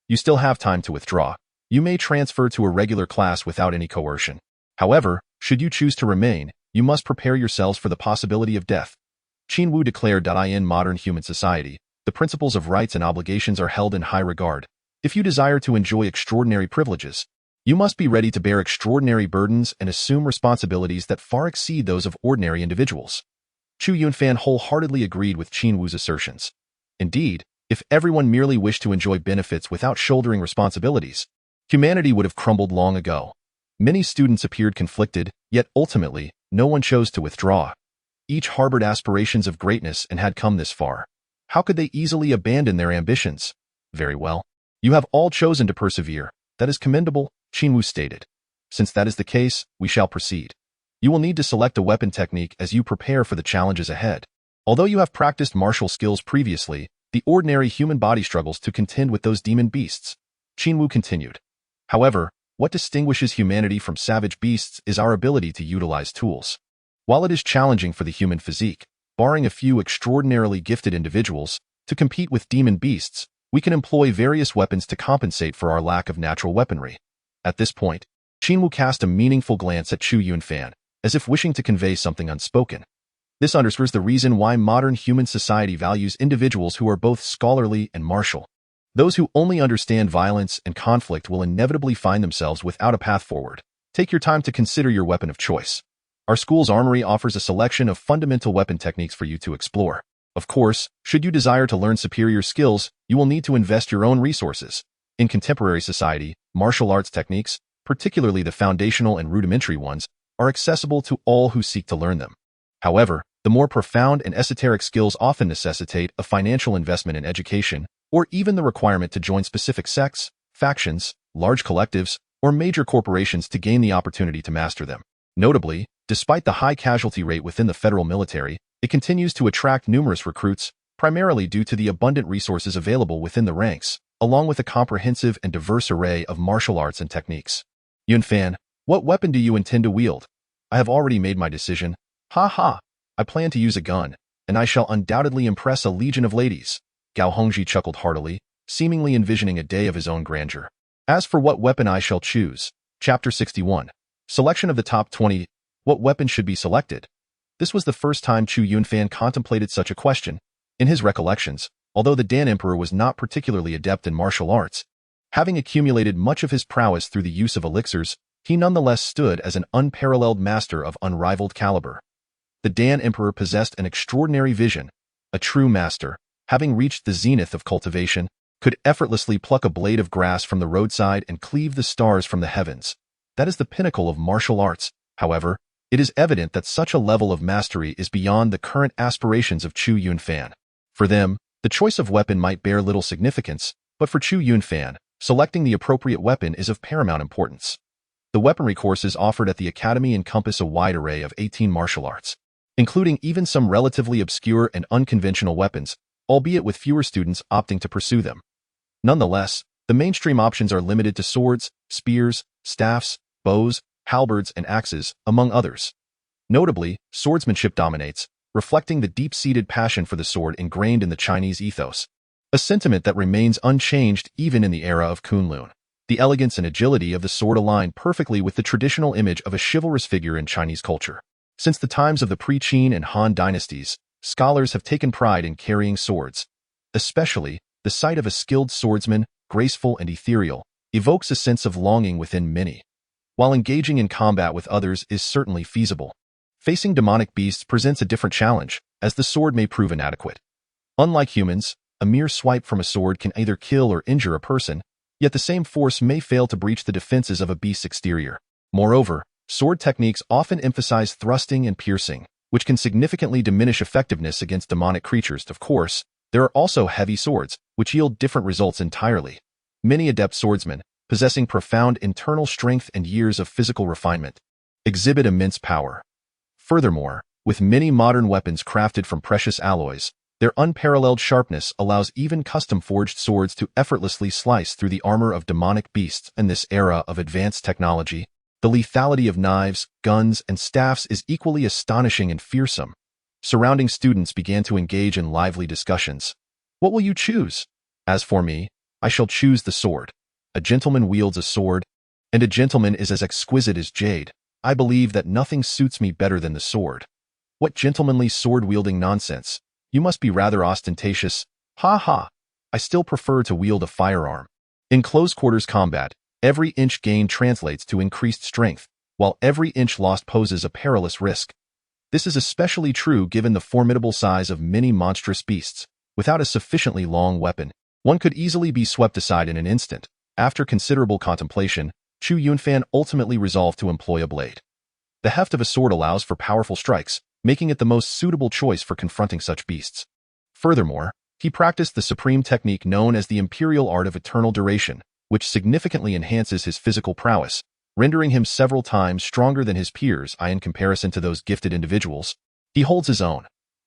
You still have time to withdraw. You may transfer to a regular class without any coercion. However, should you choose to remain, you must prepare yourselves for the possibility of death. Qin Wu declared. In modern human society, the principles of rights and obligations are held in high regard. If you desire to enjoy extraordinary privileges, you must be ready to bear extraordinary burdens and assume responsibilities that far exceed those of ordinary individuals. Chu Yunfan wholeheartedly agreed with Qin Wu's assertions. Indeed, if everyone merely wished to enjoy benefits without shouldering responsibilities, humanity would have crumbled long ago. Many students appeared conflicted, yet ultimately, no one chose to withdraw. Each harbored aspirations of greatness and had come this far. How could they easily abandon their ambitions? Very well. You have all chosen to persevere. That is commendable, Qin Wu stated. Since that is the case, we shall proceed. You will need to select a weapon technique as you prepare for the challenges ahead. Although you have practiced martial skills previously, the ordinary human body struggles to contend with those demon beasts. Qinwu continued. However, what distinguishes humanity from savage beasts is our ability to utilize tools. While it is challenging for the human physique, barring a few extraordinarily gifted individuals, to compete with demon beasts, we can employ various weapons to compensate for our lack of natural weaponry. At this point, Qinwu cast a meaningful glance at Chu Yunfan, as if wishing to convey something unspoken. This underscores the reason why modern human society values individuals who are both scholarly and martial. Those who only understand violence and conflict will inevitably find themselves without a path forward. Take your time to consider your weapon of choice. Our school's armory offers a selection of fundamental weapon techniques for you to explore. Of course, should you desire to learn superior skills, you will need to invest your own resources. In contemporary society, martial arts techniques, particularly the foundational and rudimentary ones, are accessible to all who seek to learn them. However, the more profound and esoteric skills often necessitate a financial investment in education, or even the requirement to join specific sects, factions, large collectives, or major corporations to gain the opportunity to master them. Notably, despite the high casualty rate within the federal military, it continues to attract numerous recruits, primarily due to the abundant resources available within the ranks, along with a comprehensive and diverse array of martial arts and techniques. Yunfan, what weapon do you intend to wield? I have already made my decision. Ha ha! I plan to use a gun, and I shall undoubtedly impress a legion of ladies. Gao Hongji chuckled heartily, seemingly envisioning a day of his own grandeur. As for what weapon I shall choose, Chapter 61. Selection of the top 20. What weapon should be selected? This was the first time Chu Yunfan contemplated such a question. In his recollections, although the Dan Emperor was not particularly adept in martial arts, having accumulated much of his prowess through the use of elixirs, he nonetheless stood as an unparalleled master of unrivaled caliber. The Dan Emperor possessed an extraordinary vision. A true master, having reached the zenith of cultivation, could effortlessly pluck a blade of grass from the roadside and cleave the stars from the heavens. That is the pinnacle of martial arts. However, it is evident that such a level of mastery is beyond the current aspirations of Chu Yunfan. For them, the choice of weapon might bear little significance, but for Chu Yunfan, selecting the appropriate weapon is of paramount importance. The weaponry courses offered at the Academy encompass a wide array of 18 martial arts, including even some relatively obscure and unconventional weapons, albeit with fewer students opting to pursue them. Nonetheless, the mainstream options are limited to swords, spears, staffs, bows, halberds, and axes, among others. Notably, swordsmanship dominates, reflecting the deep-seated passion for the sword ingrained in the Chinese ethos, a sentiment that remains unchanged even in the era of Kunlun. The elegance and agility of the sword align perfectly with the traditional image of a chivalrous figure in Chinese culture. Since the times of the pre-Qin and Han dynasties, scholars have taken pride in carrying swords. Especially, the sight of a skilled swordsman, graceful and ethereal, evokes a sense of longing within many. While engaging in combat with others is certainly feasible, facing demonic beasts presents a different challenge, as the sword may prove inadequate. Unlike humans, a mere swipe from a sword can either kill or injure a person, yet the same force may fail to breach the defenses of a beast's exterior. Moreover, sword techniques often emphasize thrusting and piercing, which can significantly diminish effectiveness against demonic creatures. Of course, there are also heavy swords, which yield different results entirely. Many adept swordsmen, possessing profound internal strength and years of physical refinement, exhibit immense power. Furthermore, with many modern weapons crafted from precious alloys, their unparalleled sharpness allows even custom-forged swords to effortlessly slice through the armor of demonic beasts. In this era of advanced technology, the lethality of knives, guns, and staffs is equally astonishing and fearsome. Surrounding students began to engage in lively discussions. What will you choose? As for me, I shall choose the sword. A gentleman wields a sword, and a gentleman is as exquisite as jade. I believe that nothing suits me better than the sword. What gentlemanly sword-wielding nonsense. You must be rather ostentatious. Ha ha. I still prefer to wield a firearm. In close-quarters combat, every inch gained translates to increased strength, while every inch lost poses a perilous risk. This is especially true given the formidable size of many monstrous beasts. Without a sufficiently long weapon, one could easily be swept aside in an instant. After considerable contemplation, Chu Yunfan ultimately resolved to employ a blade. The heft of a sword allows for powerful strikes, making it the most suitable choice for confronting such beasts. Furthermore, he practiced the supreme technique known as the imperial art of eternal duration, which significantly enhances his physical prowess, rendering him several times stronger than his peers in comparison to those gifted individuals. He holds his own.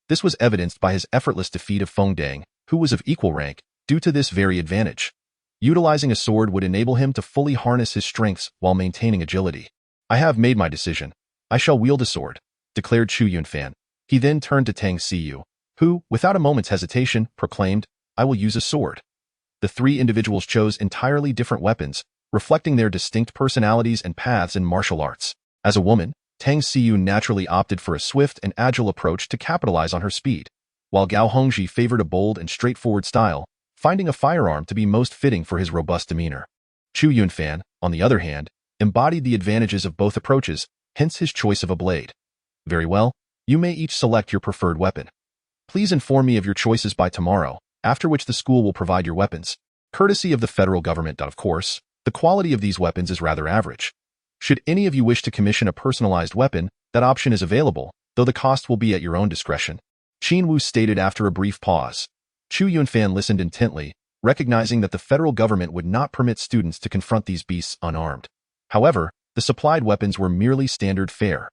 This was evidenced by his effortless defeat of Feng Dang, who was of equal rank, due to this very advantage. Utilizing a sword would enable him to fully harness his strengths while maintaining agility. I have made my decision. I shall wield a sword, declared Chu Yunfan. He then turned to Tang Xiyu, who, without a moment's hesitation, proclaimed, I will use a sword. The three individuals chose entirely different weapons, reflecting their distinct personalities and paths in martial arts. As a woman, Tang Xiyu naturally opted for a swift and agile approach to capitalize on her speed, while Gao Hongji favored a bold and straightforward style, finding a firearm to be most fitting for his robust demeanor. Chu Yunfan, on the other hand, embodied the advantages of both approaches, hence his choice of a blade. Very well, you may each select your preferred weapon. Please inform me of your choices by tomorrow, after which the school will provide your weapons. Courtesy of the federal government, of course. The quality of these weapons is rather average. Should any of you wish to commission a personalized weapon, that option is available, though the cost will be at your own discretion. Qin Wu stated after a brief pause. Chu Yunfan listened intently, recognizing that the federal government would not permit students to confront these beasts unarmed. However, the supplied weapons were merely standard fare.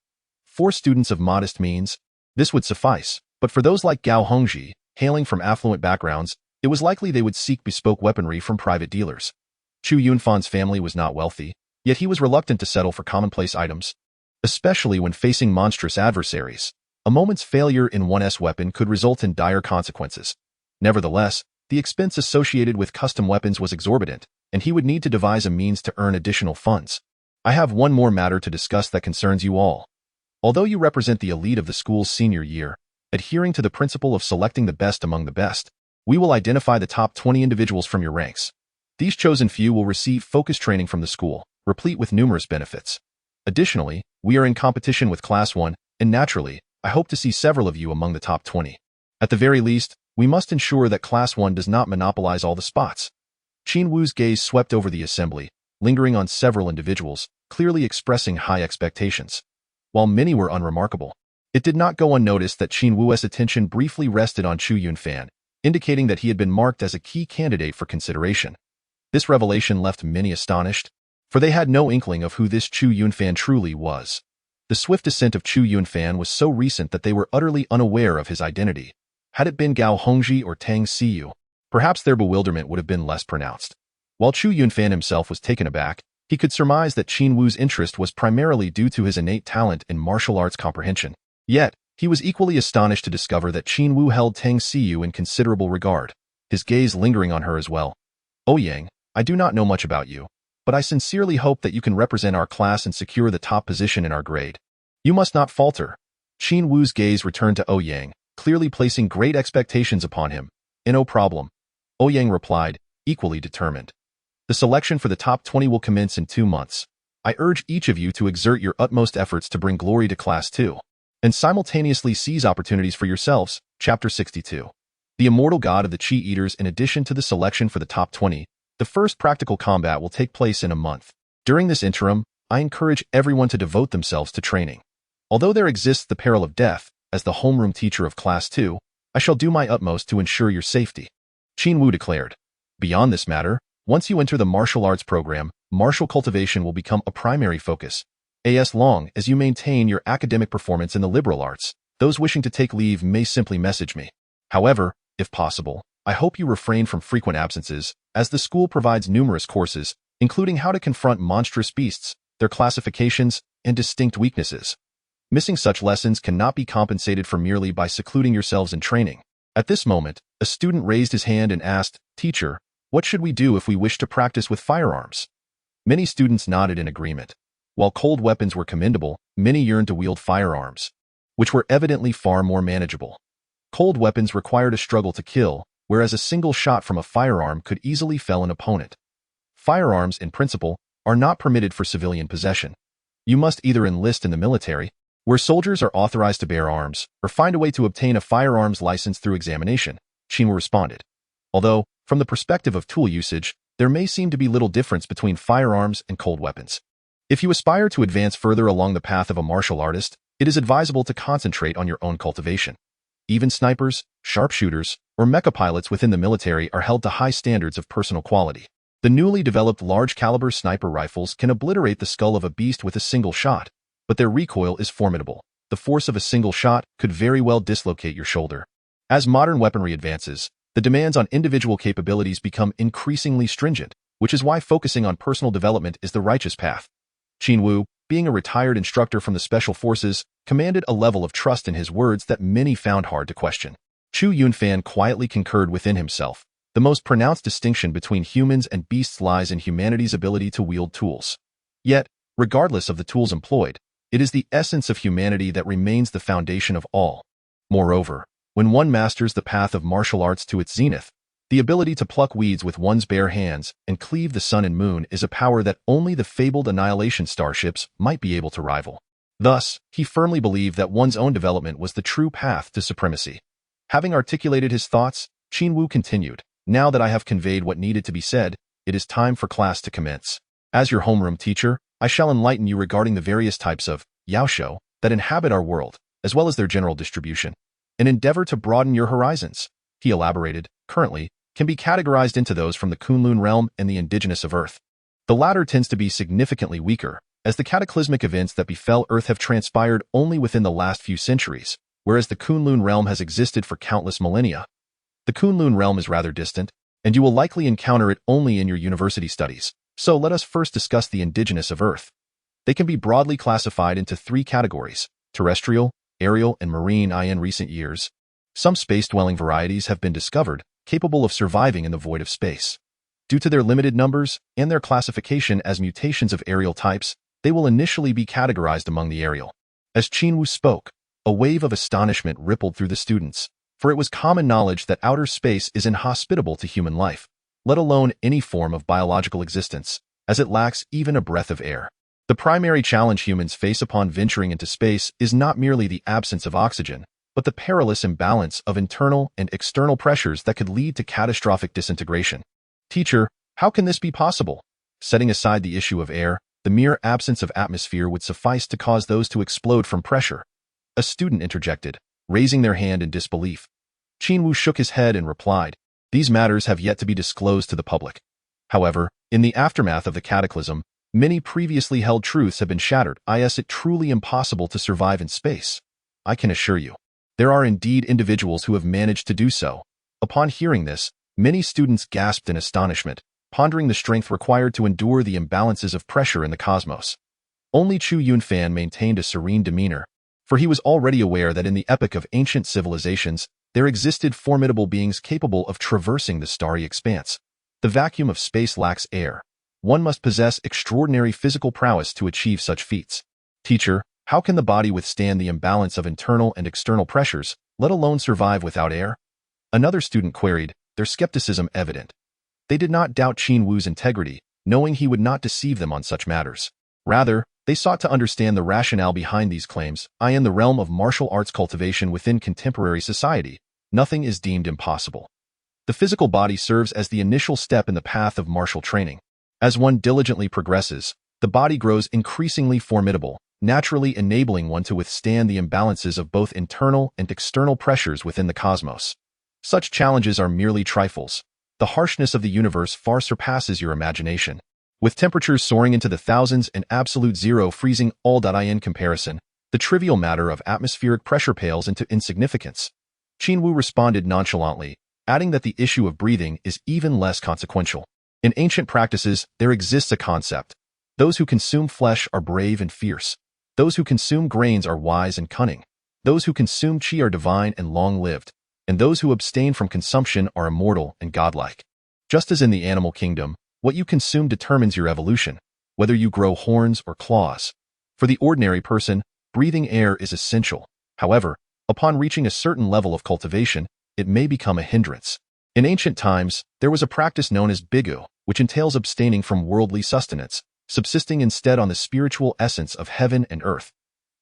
For students of modest means, this would suffice, but for those like Gao Hongji, hailing from affluent backgrounds, it was likely they would seek bespoke weaponry from private dealers. Chu Yunfan's family was not wealthy, yet he was reluctant to settle for commonplace items, especially when facing monstrous adversaries. A moment's failure in one's weapon could result in dire consequences. Nevertheless, the expense associated with custom weapons was exorbitant, and he would need to devise a means to earn additional funds. I have one more matter to discuss that concerns you all. Although you represent the elite of the school's senior year, adhering to the principle of selecting the best among the best, we will identify the top 20 individuals from your ranks. These chosen few will receive focused training from the school, replete with numerous benefits. Additionally, we are in competition with Class 1, and naturally, I hope to see several of you among the top 20. At the very least, we must ensure that Class 1 does not monopolize all the spots. Qin Wu's gaze swept over the assembly, lingering on several individuals, clearly expressing high expectations. While many were unremarkable, it did not go unnoticed that Qin Wu's attention briefly rested on Chu Yunfan, indicating that he had been marked as a key candidate for consideration. This revelation left many astonished, for they had no inkling of who this Chu Yunfan truly was. The swift ascent of Chu Yunfan was so recent that they were utterly unaware of his identity. Had it been Gao Hongji or Tang Xiyu, perhaps their bewilderment would have been less pronounced. While Chu Yunfan himself was taken aback, he could surmise that Qin Wu's interest was primarily due to his innate talent in martial arts comprehension. Yet, he was equally astonished to discover that Qin Wu held Tang Xiyu in considerable regard, his gaze lingering on her as well. Ouyang, I do not know much about you, but I sincerely hope that you can represent our class and secure the top position in our grade. You must not falter. Qin Wu's gaze returned to Ouyang, clearly placing great expectations upon him. No problem. Ouyang replied, equally determined. The selection for the top 20 will commence in 2 months. I urge each of you to exert your utmost efforts to bring glory to Class 2, and simultaneously seize opportunities for yourselves. Chapter 62. The immortal god of the Chi Eaters. In addition to the selection for the top 20, the first practical combat will take place in a month. During this interim, I encourage everyone to devote themselves to training. Although there exists the peril of death, as the homeroom teacher of Class 2, I shall do my utmost to ensure your safety. Qin Wu declared. Beyond this matter, once you enter the martial arts program, martial cultivation will become a primary focus. As long as you maintain your academic performance in the liberal arts, those wishing to take leave may simply message me. However, if possible, I hope you refrain from frequent absences, as the school provides numerous courses, including how to confront monstrous beasts, their classifications, and distinct weaknesses. Missing such lessons cannot be compensated for merely by secluding yourselves in training. At this moment, a student raised his hand and asked, Teacher, what should we do if we wish to practice with firearms? Many students nodded in agreement. While cold weapons were commendable, many yearned to wield firearms, which were evidently far more manageable. Cold weapons required a struggle to kill, whereas a single shot from a firearm could easily fell an opponent. Firearms, in principle, are not permitted for civilian possession. You must either enlist in the military, where soldiers are authorized to bear arms, or find a way to obtain a firearms license through examination, Qin responded. Although, from the perspective of tool usage, there may seem to be little difference between firearms and cold weapons. If you aspire to advance further along the path of a martial artist, it is advisable to concentrate on your own cultivation. Even snipers, sharpshooters, or mecha pilots within the military are held to high standards of personal quality. The newly developed large-caliber sniper rifles can obliterate the skull of a beast with a single shot, but their recoil is formidable. The force of a single shot could very well dislocate your shoulder. As modern weaponry advances, the demands on individual capabilities become increasingly stringent, which is why focusing on personal development is the righteous path. Qin Wu, being a retired instructor from the Special Forces, commanded a level of trust in his words that many found hard to question. Chu Yunfan quietly concurred within himself. The most pronounced distinction between humans and beasts lies in humanity's ability to wield tools. Yet, regardless of the tools employed, it is the essence of humanity that remains the foundation of all. Moreover, when one masters the path of martial arts to its zenith, the ability to pluck weeds with one's bare hands and cleave the sun and moon is a power that only the fabled annihilation starships might be able to rival. Thus, he firmly believed that one's own development was the true path to supremacy. Having articulated his thoughts, Qin Wu continued, "Now that I have conveyed what needed to be said, it is time for class to commence. As your homeroom teacher, I shall enlighten you regarding the various types of yaoshou that inhabit our world, as well as their general distribution. An endeavor to broaden your horizons," he elaborated, "currently, can be categorized into those from the Kunlun realm and the indigenous of Earth. The latter tends to be significantly weaker, as the cataclysmic events that befell Earth have transpired only within the last few centuries, whereas the Kunlun realm has existed for countless millennia. The Kunlun realm is rather distant, and you will likely encounter it only in your university studies. So let us first discuss the indigenous of Earth. They can be broadly classified into three categories: terrestrial, aerial, and marine. In recent years, some space-dwelling varieties have been discovered, capable of surviving in the void of space. Due to their limited numbers and their classification as mutations of aerial types, they will initially be categorized among the aerial. As Qin Wu spoke, a wave of astonishment rippled through the students, for it was common knowledge that outer space is inhospitable to human life, let alone any form of biological existence, as it lacks even a breath of air. The primary challenge humans face upon venturing into space is not merely the absence of oxygen, but the perilous imbalance of internal and external pressures that could lead to catastrophic disintegration. Teacher, how can this be possible? Setting aside the issue of air, the mere absence of atmosphere would suffice to cause those to explode from pressure. A student interjected, raising their hand in disbelief. Qin Wu shook his head and replied, "These matters have yet to be disclosed to the public. However, in the aftermath of the cataclysm, many previously held truths have been shattered. It's truly impossible to survive in space. I can assure you. There are indeed individuals who have managed to do so." Upon hearing this, many students gasped in astonishment, pondering the strength required to endure the imbalances of pressure in the cosmos. Only Chu Yunfan maintained a serene demeanor, for he was already aware that in the epoch of ancient civilizations, there existed formidable beings capable of traversing the starry expanse. The vacuum of space lacks air. One must possess extraordinary physical prowess to achieve such feats. Teacher, how can the body withstand the imbalance of internal and external pressures, let alone survive without air? Another student queried, their skepticism evident. They did not doubt Qin Wu's integrity, knowing he would not deceive them on such matters. Rather, they sought to understand the rationale behind these claims. In the realm of martial arts cultivation within contemporary society, nothing is deemed impossible. The physical body serves as the initial step in the path of martial training. As one diligently progresses, the body grows increasingly formidable, naturally enabling one to withstand the imbalances of both internal and external pressures within the cosmos. Such challenges are merely trifles. The harshness of the universe far surpasses your imagination. With temperatures soaring into the thousands and absolute zero freezing all. In comparison, the trivial matter of atmospheric pressure pales into insignificance. Qin Wu responded nonchalantly, adding that the issue of breathing is even less consequential. In ancient practices, there exists a concept. Those who consume flesh are brave and fierce. Those who consume grains are wise and cunning. Those who consume qi are divine and long-lived. And those who abstain from consumption are immortal and godlike. Just as in the animal kingdom, what you consume determines your evolution, whether you grow horns or claws. For the ordinary person, breathing air is essential. However, upon reaching a certain level of cultivation, it may become a hindrance. In ancient times, there was a practice known as bigu, which entails abstaining from worldly sustenance, subsisting instead on the spiritual essence of heaven and earth.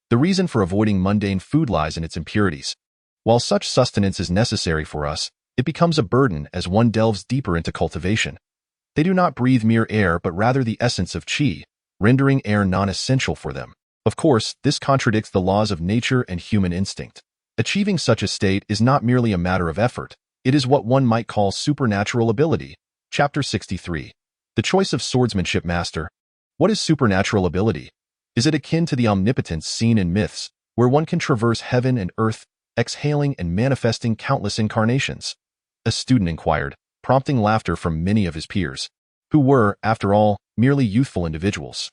The reason for avoiding mundane food lies in its impurities. While such sustenance is necessary for us, it becomes a burden as one delves deeper into cultivation. They do not breathe mere air but rather the essence of qi, rendering air non-essential for them. Of course, this contradicts the laws of nature and human instinct. Achieving such a state is not merely a matter of effort, it is what one might call supernatural ability. Chapter 63. The choice of swordsmanship master. What is supernatural ability? Is it akin to the omnipotence seen in myths, where one can traverse heaven and earth, exhaling and manifesting countless incarnations? A student inquired, prompting laughter from many of his peers, who were, after all, merely youthful individuals.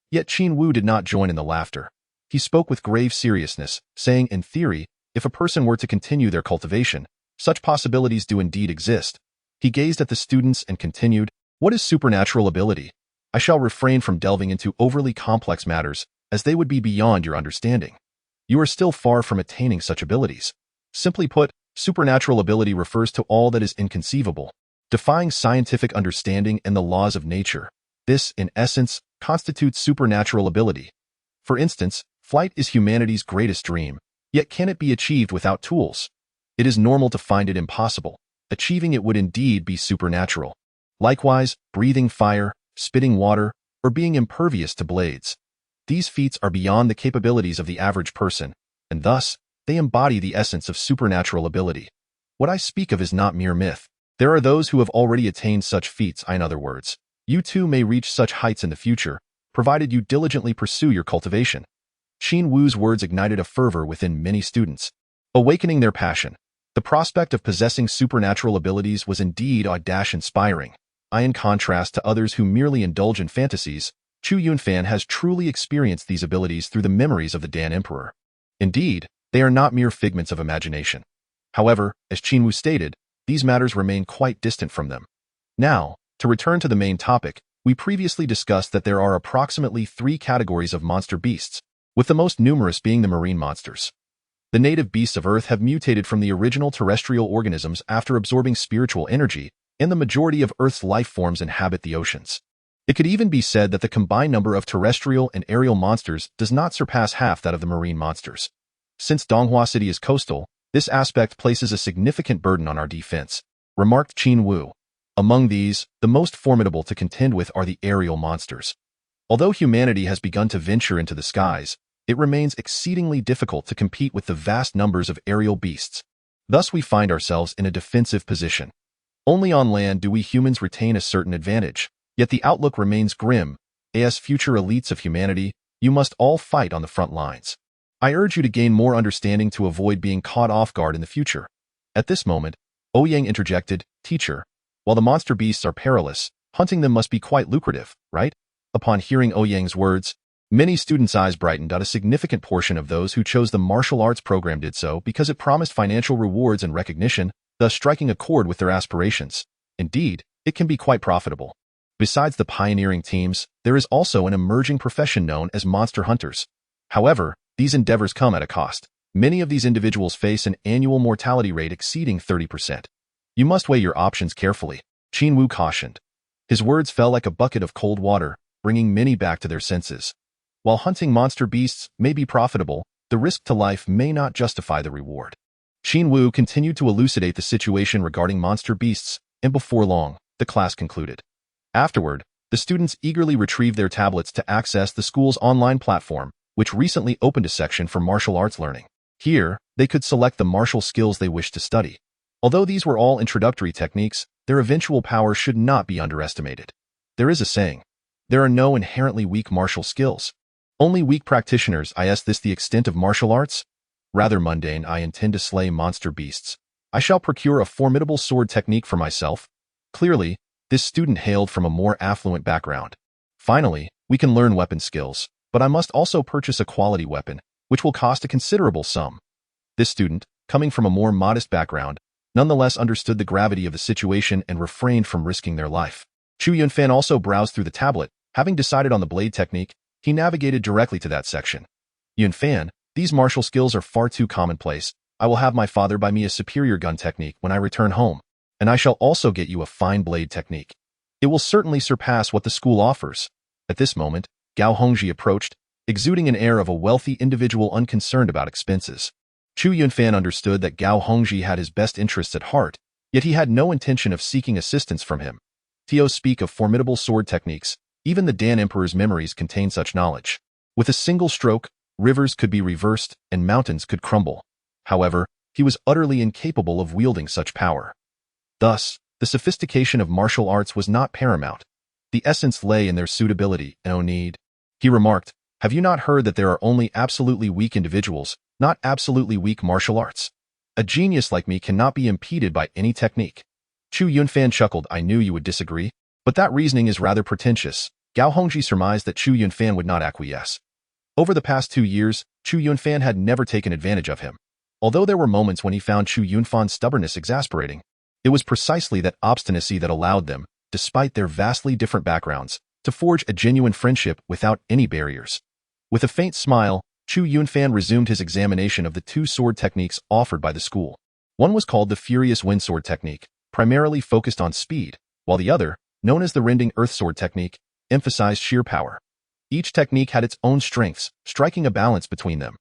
Yet Qin Wu did not join in the laughter. He spoke with grave seriousness, saying, in theory, if a person were to continue their cultivation, such possibilities do indeed exist. He gazed at the students and continued, what is supernatural ability? I shall refrain from delving into overly complex matters, as they would be beyond your understanding. You are still far from attaining such abilities. Simply put, supernatural ability refers to all that is inconceivable, defying scientific understanding and the laws of nature. This, in essence, constitutes supernatural ability. For instance, flight is humanity's greatest dream, yet can it be achieved without tools? It is normal to find it impossible. Achieving it would indeed be supernatural. Likewise, breathing fire, spitting water, or being impervious to blades. These feats are beyond the capabilities of the average person, and thus, they embody the essence of supernatural ability. What I speak of is not mere myth. There are those who have already attained such feats. In other words, you too may reach such heights in the future, provided you diligently pursue your cultivation. Qin Wu's words ignited a fervor within many students, awakening their passion. The prospect of possessing supernatural abilities was indeed audacious-inspiring. In contrast to others who merely indulge in fantasies, Chu Yunfan has truly experienced these abilities through the memories of the Dan Emperor. Indeed, they are not mere figments of imagination. However, as Qin Wu stated, these matters remain quite distant from them. Now, to return to the main topic, we previously discussed that there are approximately 3 categories of monster beasts, with the most numerous being the marine monsters. The native beasts of Earth have mutated from the original terrestrial organisms after absorbing spiritual energy, and the majority of Earth's life forms inhabit the oceans. It could even be said that the combined number of terrestrial and aerial monsters does not surpass half that of the marine monsters. Since Donghua City is coastal, this aspect places a significant burden on our defense, remarked Qin Wu. Among these, the most formidable to contend with are the aerial monsters. Although humanity has begun to venture into the skies, it remains exceedingly difficult to compete with the vast numbers of aerial beasts. Thus we find ourselves in a defensive position. Only on land do we humans retain a certain advantage, yet the outlook remains grim. As future elites of humanity, you must all fight on the front lines. I urge you to gain more understanding to avoid being caught off guard in the future. At this moment, Ouyang interjected, Teacher, while the monster beasts are perilous, hunting them must be quite lucrative, right? Upon hearing Ouyang's words, many students' eyes brightened. A significant portion of those who chose the martial arts program did so because it promised financial rewards and recognition, thus striking a chord with their aspirations. Indeed, it can be quite profitable. Besides the pioneering teams, there is also an emerging profession known as monster hunters. However, these endeavors come at a cost. Many of these individuals face an annual mortality rate exceeding 30%. You must weigh your options carefully, Qin Wu cautioned. His words fell like a bucket of cold water, bringing many back to their senses. While hunting monster beasts may be profitable, the risk to life may not justify the reward. Qin Wu continued to elucidate the situation regarding monster beasts, and before long, the class concluded. Afterward, the students eagerly retrieved their tablets to access the school's online platform, which recently opened a section for martial arts learning. Here, they could select the martial skills they wished to study. Although these were all introductory techniques, their eventual power should not be underestimated. There is a saying, there are no inherently weak martial skills. Only weak practitioners. Is this the extent of martial arts? Rather mundane. I intend to slay monster beasts. I shall procure a formidable sword technique for myself. Clearly, this student hailed from a more affluent background. Finally, we can learn weapon skills, but I must also purchase a quality weapon, which will cost a considerable sum. This student, coming from a more modest background, nonetheless understood the gravity of the situation and refrained from risking their life. Chu Yunfan also browsed through the tablet. Having decided on the blade technique, he navigated directly to that section. Yunfan, these martial skills are far too commonplace. I will have my father buy me a superior gun technique when I return home, and I shall also get you a fine blade technique. It will certainly surpass what the school offers. At this moment, Gao Hongji approached, exuding an air of a wealthy individual unconcerned about expenses. Chu Yunfan understood that Gao Hongji had his best interests at heart, yet he had no intention of seeking assistance from him. Teos speak of formidable sword techniques. Even the Dan Emperor's memories contain such knowledge. With a single stroke, rivers could be reversed and mountains could crumble. However, he was utterly incapable of wielding such power. Thus, the sophistication of martial arts was not paramount. The essence lay in their suitability, no need. He remarked, have you not heard that there are only absolutely weak individuals, not absolutely weak martial arts? A genius like me cannot be impeded by any technique. Chu Yunfan chuckled. I knew you would disagree, but that reasoning is rather pretentious. Gao Hongji surmised that Chu Yunfan would not acquiesce. Over the past 2 years, Chu Yunfan had never taken advantage of him. Although there were moments when he found Chu Yunfan's stubbornness exasperating, it was precisely that obstinacy that allowed them, despite their vastly different backgrounds, to forge a genuine friendship without any barriers. With a faint smile, Chu Yunfan resumed his examination of the 2 sword techniques offered by the school. One was called the Furious Wind Sword technique, primarily focused on speed, while the other, known as the Rending Earth Sword technique, emphasized sheer power. Each technique had its own strengths, striking a balance between them.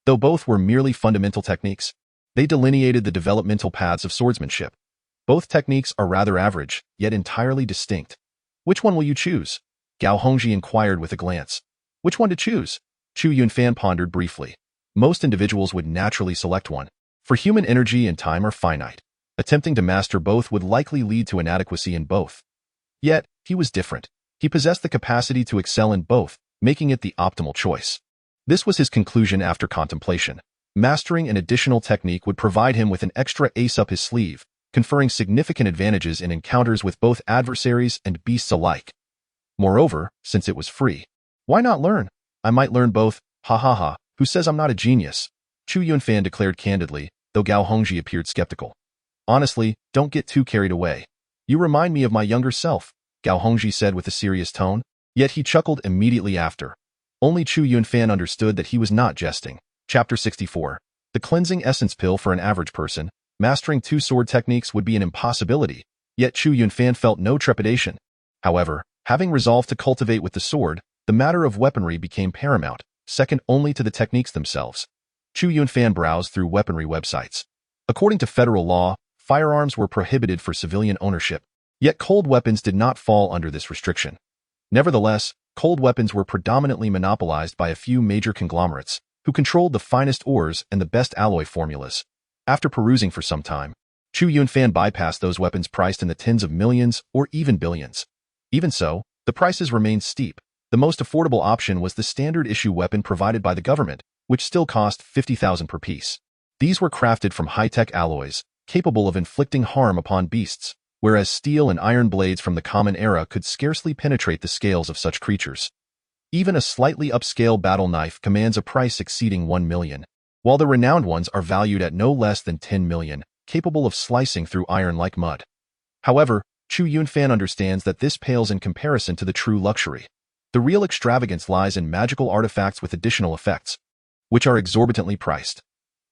Though both were merely fundamental techniques, they delineated the developmental paths of swordsmanship. Both techniques are rather average, yet entirely distinct. Which one will you choose? Gao Hongji inquired with a glance. Which one to choose? Chu Yunfan pondered briefly. Most individuals would naturally select one, for human energy and time are finite. Attempting to master both would likely lead to inadequacy in both. Yet, he was different. He possessed the capacity to excel in both, making it the optimal choice. This was his conclusion after contemplation. Mastering an additional technique would provide him with an extra ace up his sleeve, conferring significant advantages in encounters with both adversaries and beasts alike. Moreover, since it was free, why not learn? I might learn both, ha ha ha, who says I'm not a genius? Chu Yunfan declared candidly, though Gao Hongji appeared skeptical. Honestly, don't get too carried away. You remind me of my younger self, Gao Hongji said with a serious tone, yet he chuckled immediately after. Only Chu Yunfan understood that he was not jesting. Chapter 64. The cleansing essence pill for an average person. Mastering 2 sword techniques would be an impossibility, yet Chu Yunfan felt no trepidation. However, having resolved to cultivate with the sword, the matter of weaponry became paramount, second only to the techniques themselves. Chu Yunfan browsed through weaponry websites. According to federal law, firearms were prohibited for civilian ownership, yet cold weapons did not fall under this restriction. Nevertheless, cold weapons were predominantly monopolized by a few major conglomerates, who controlled the finest ores and the best alloy formulas. After perusing for some time, Chu Yunfan bypassed those weapons priced in the tens of millions or even billions. Even so, the prices remained steep. The most affordable option was the standard issue weapon provided by the government, which still cost 50,000 per piece. These were crafted from high-tech alloys, capable of inflicting harm upon beasts, whereas steel and iron blades from the common era could scarcely penetrate the scales of such creatures. Even a slightly upscale battle knife commands a price exceeding 1 million, while the renowned ones are valued at no less than 10 million, capable of slicing through iron like mud. However, Chu Yunfan understands that this pales in comparison to the true luxury. The real extravagance lies in magical artifacts with additional effects, which are exorbitantly priced.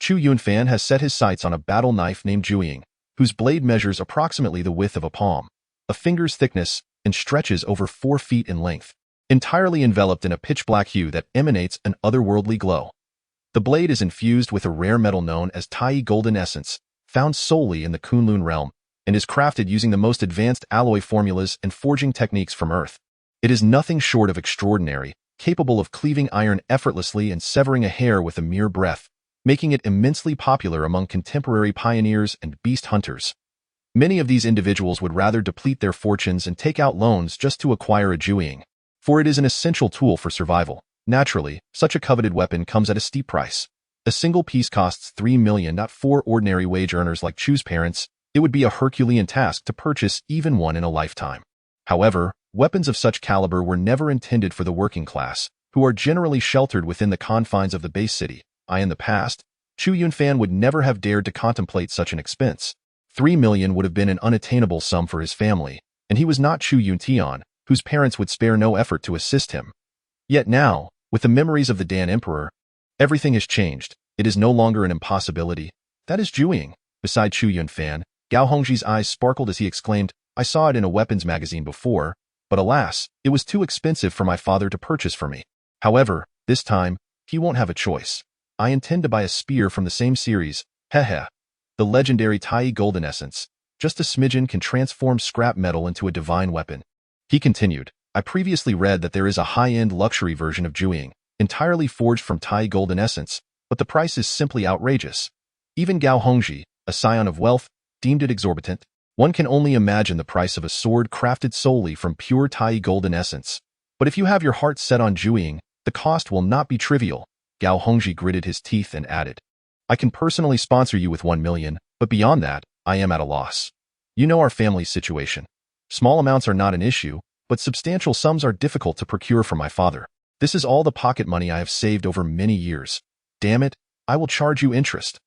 Chu Yunfan has set his sights on a battle knife named Jueying, whose blade measures approximately the width of a palm, a finger's thickness, and stretches over 4 feet in length, entirely enveloped in a pitch-black hue that emanates an otherworldly glow. The blade is infused with a rare metal known as Tai golden essence, found solely in the Kunlun realm, and is crafted using the most advanced alloy formulas and forging techniques from Earth. It is nothing short of extraordinary, capable of cleaving iron effortlessly and severing a hair with a mere breath, making it immensely popular among contemporary pioneers and beast hunters. Many of these individuals would rather deplete their fortunes and take out loans just to acquire a Jueying, for it is an essential tool for survival. Naturally, such a coveted weapon comes at a steep price. A single piece costs 3 million, not for ordinary wage earners like Chu's parents. It would be a Herculean task to purchase even one in a lifetime. However, weapons of such caliber were never intended for the working class, who are generally sheltered within the confines of the base city. In the past, Chu Yunfan would never have dared to contemplate such an expense. 3 million would have been an unattainable sum for his family, and he was not Chu Yuntian, whose parents would spare no effort to assist him. Yet now, with the memories of the Dan Emperor, everything has changed. It is no longer an impossibility. That is Jueying. Beside Chu Yunfan, Gao Hongji's eyes sparkled as he exclaimed, I saw it in a weapons magazine before, but alas, it was too expensive for my father to purchase for me. However, this time, he won't have a choice. I intend to buy a spear from the same series, heh. The legendary Tai golden essence. Just a smidgen can transform scrap metal into a divine weapon. He continued, I previously read that there is a high-end luxury version of Jueying, entirely forged from Tai golden essence, but the price is simply outrageous. Even Gao Hongji, a scion of wealth, deemed it exorbitant. One can only imagine the price of a sword crafted solely from pure Tai golden essence. But if you have your heart set on Jueying, the cost will not be trivial. Gao Hongji gritted his teeth and added, I can personally sponsor you with 1 million, but beyond that, I am at a loss. You know our family's situation. Small amounts are not an issue, but substantial sums are difficult to procure for my father. This is all the pocket money I have saved over many years. Damn it, I will charge you interest.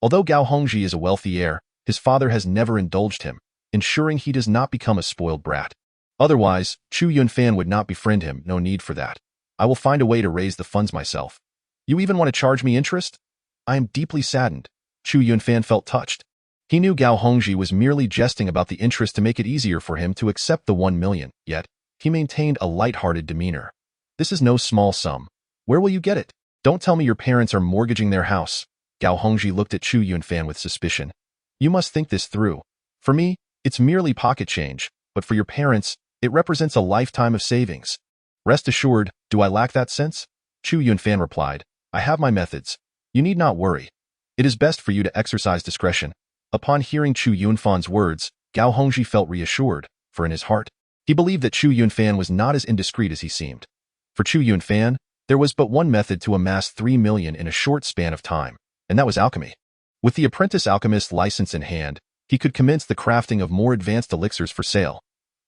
Although Gao Hongji is a wealthy heir, his father has never indulged him, ensuring he does not become a spoiled brat. Otherwise, Chu Yunfan would not befriend him, no need for that. I will find a way to raise the funds myself. You even want to charge me interest? I am deeply saddened. Chu Yunfan felt touched. He knew Gao Hongji was merely jesting about the interest to make it easier for him to accept the 1 million, yet, he maintained a light-hearted demeanor. This is no small sum. Where will you get it? Don't tell me your parents are mortgaging their house. Gao Hongji looked at Chu Yunfan with suspicion. You must think this through. For me, it's merely pocket change, but for your parents, it represents a lifetime of savings. Rest assured, do I lack that sense? Chu Yunfan replied, I have my methods. You need not worry. It is best for you to exercise discretion. Upon hearing Chu Yunfan's words, Gao Hongji felt reassured, for in his heart, he believed that Chu Yunfan was not as indiscreet as he seemed. For Chu Yunfan, there was but one method to amass 3 million in a short span of time, and that was alchemy. With the apprentice alchemist license in hand, he could commence the crafting of more advanced elixirs for sale.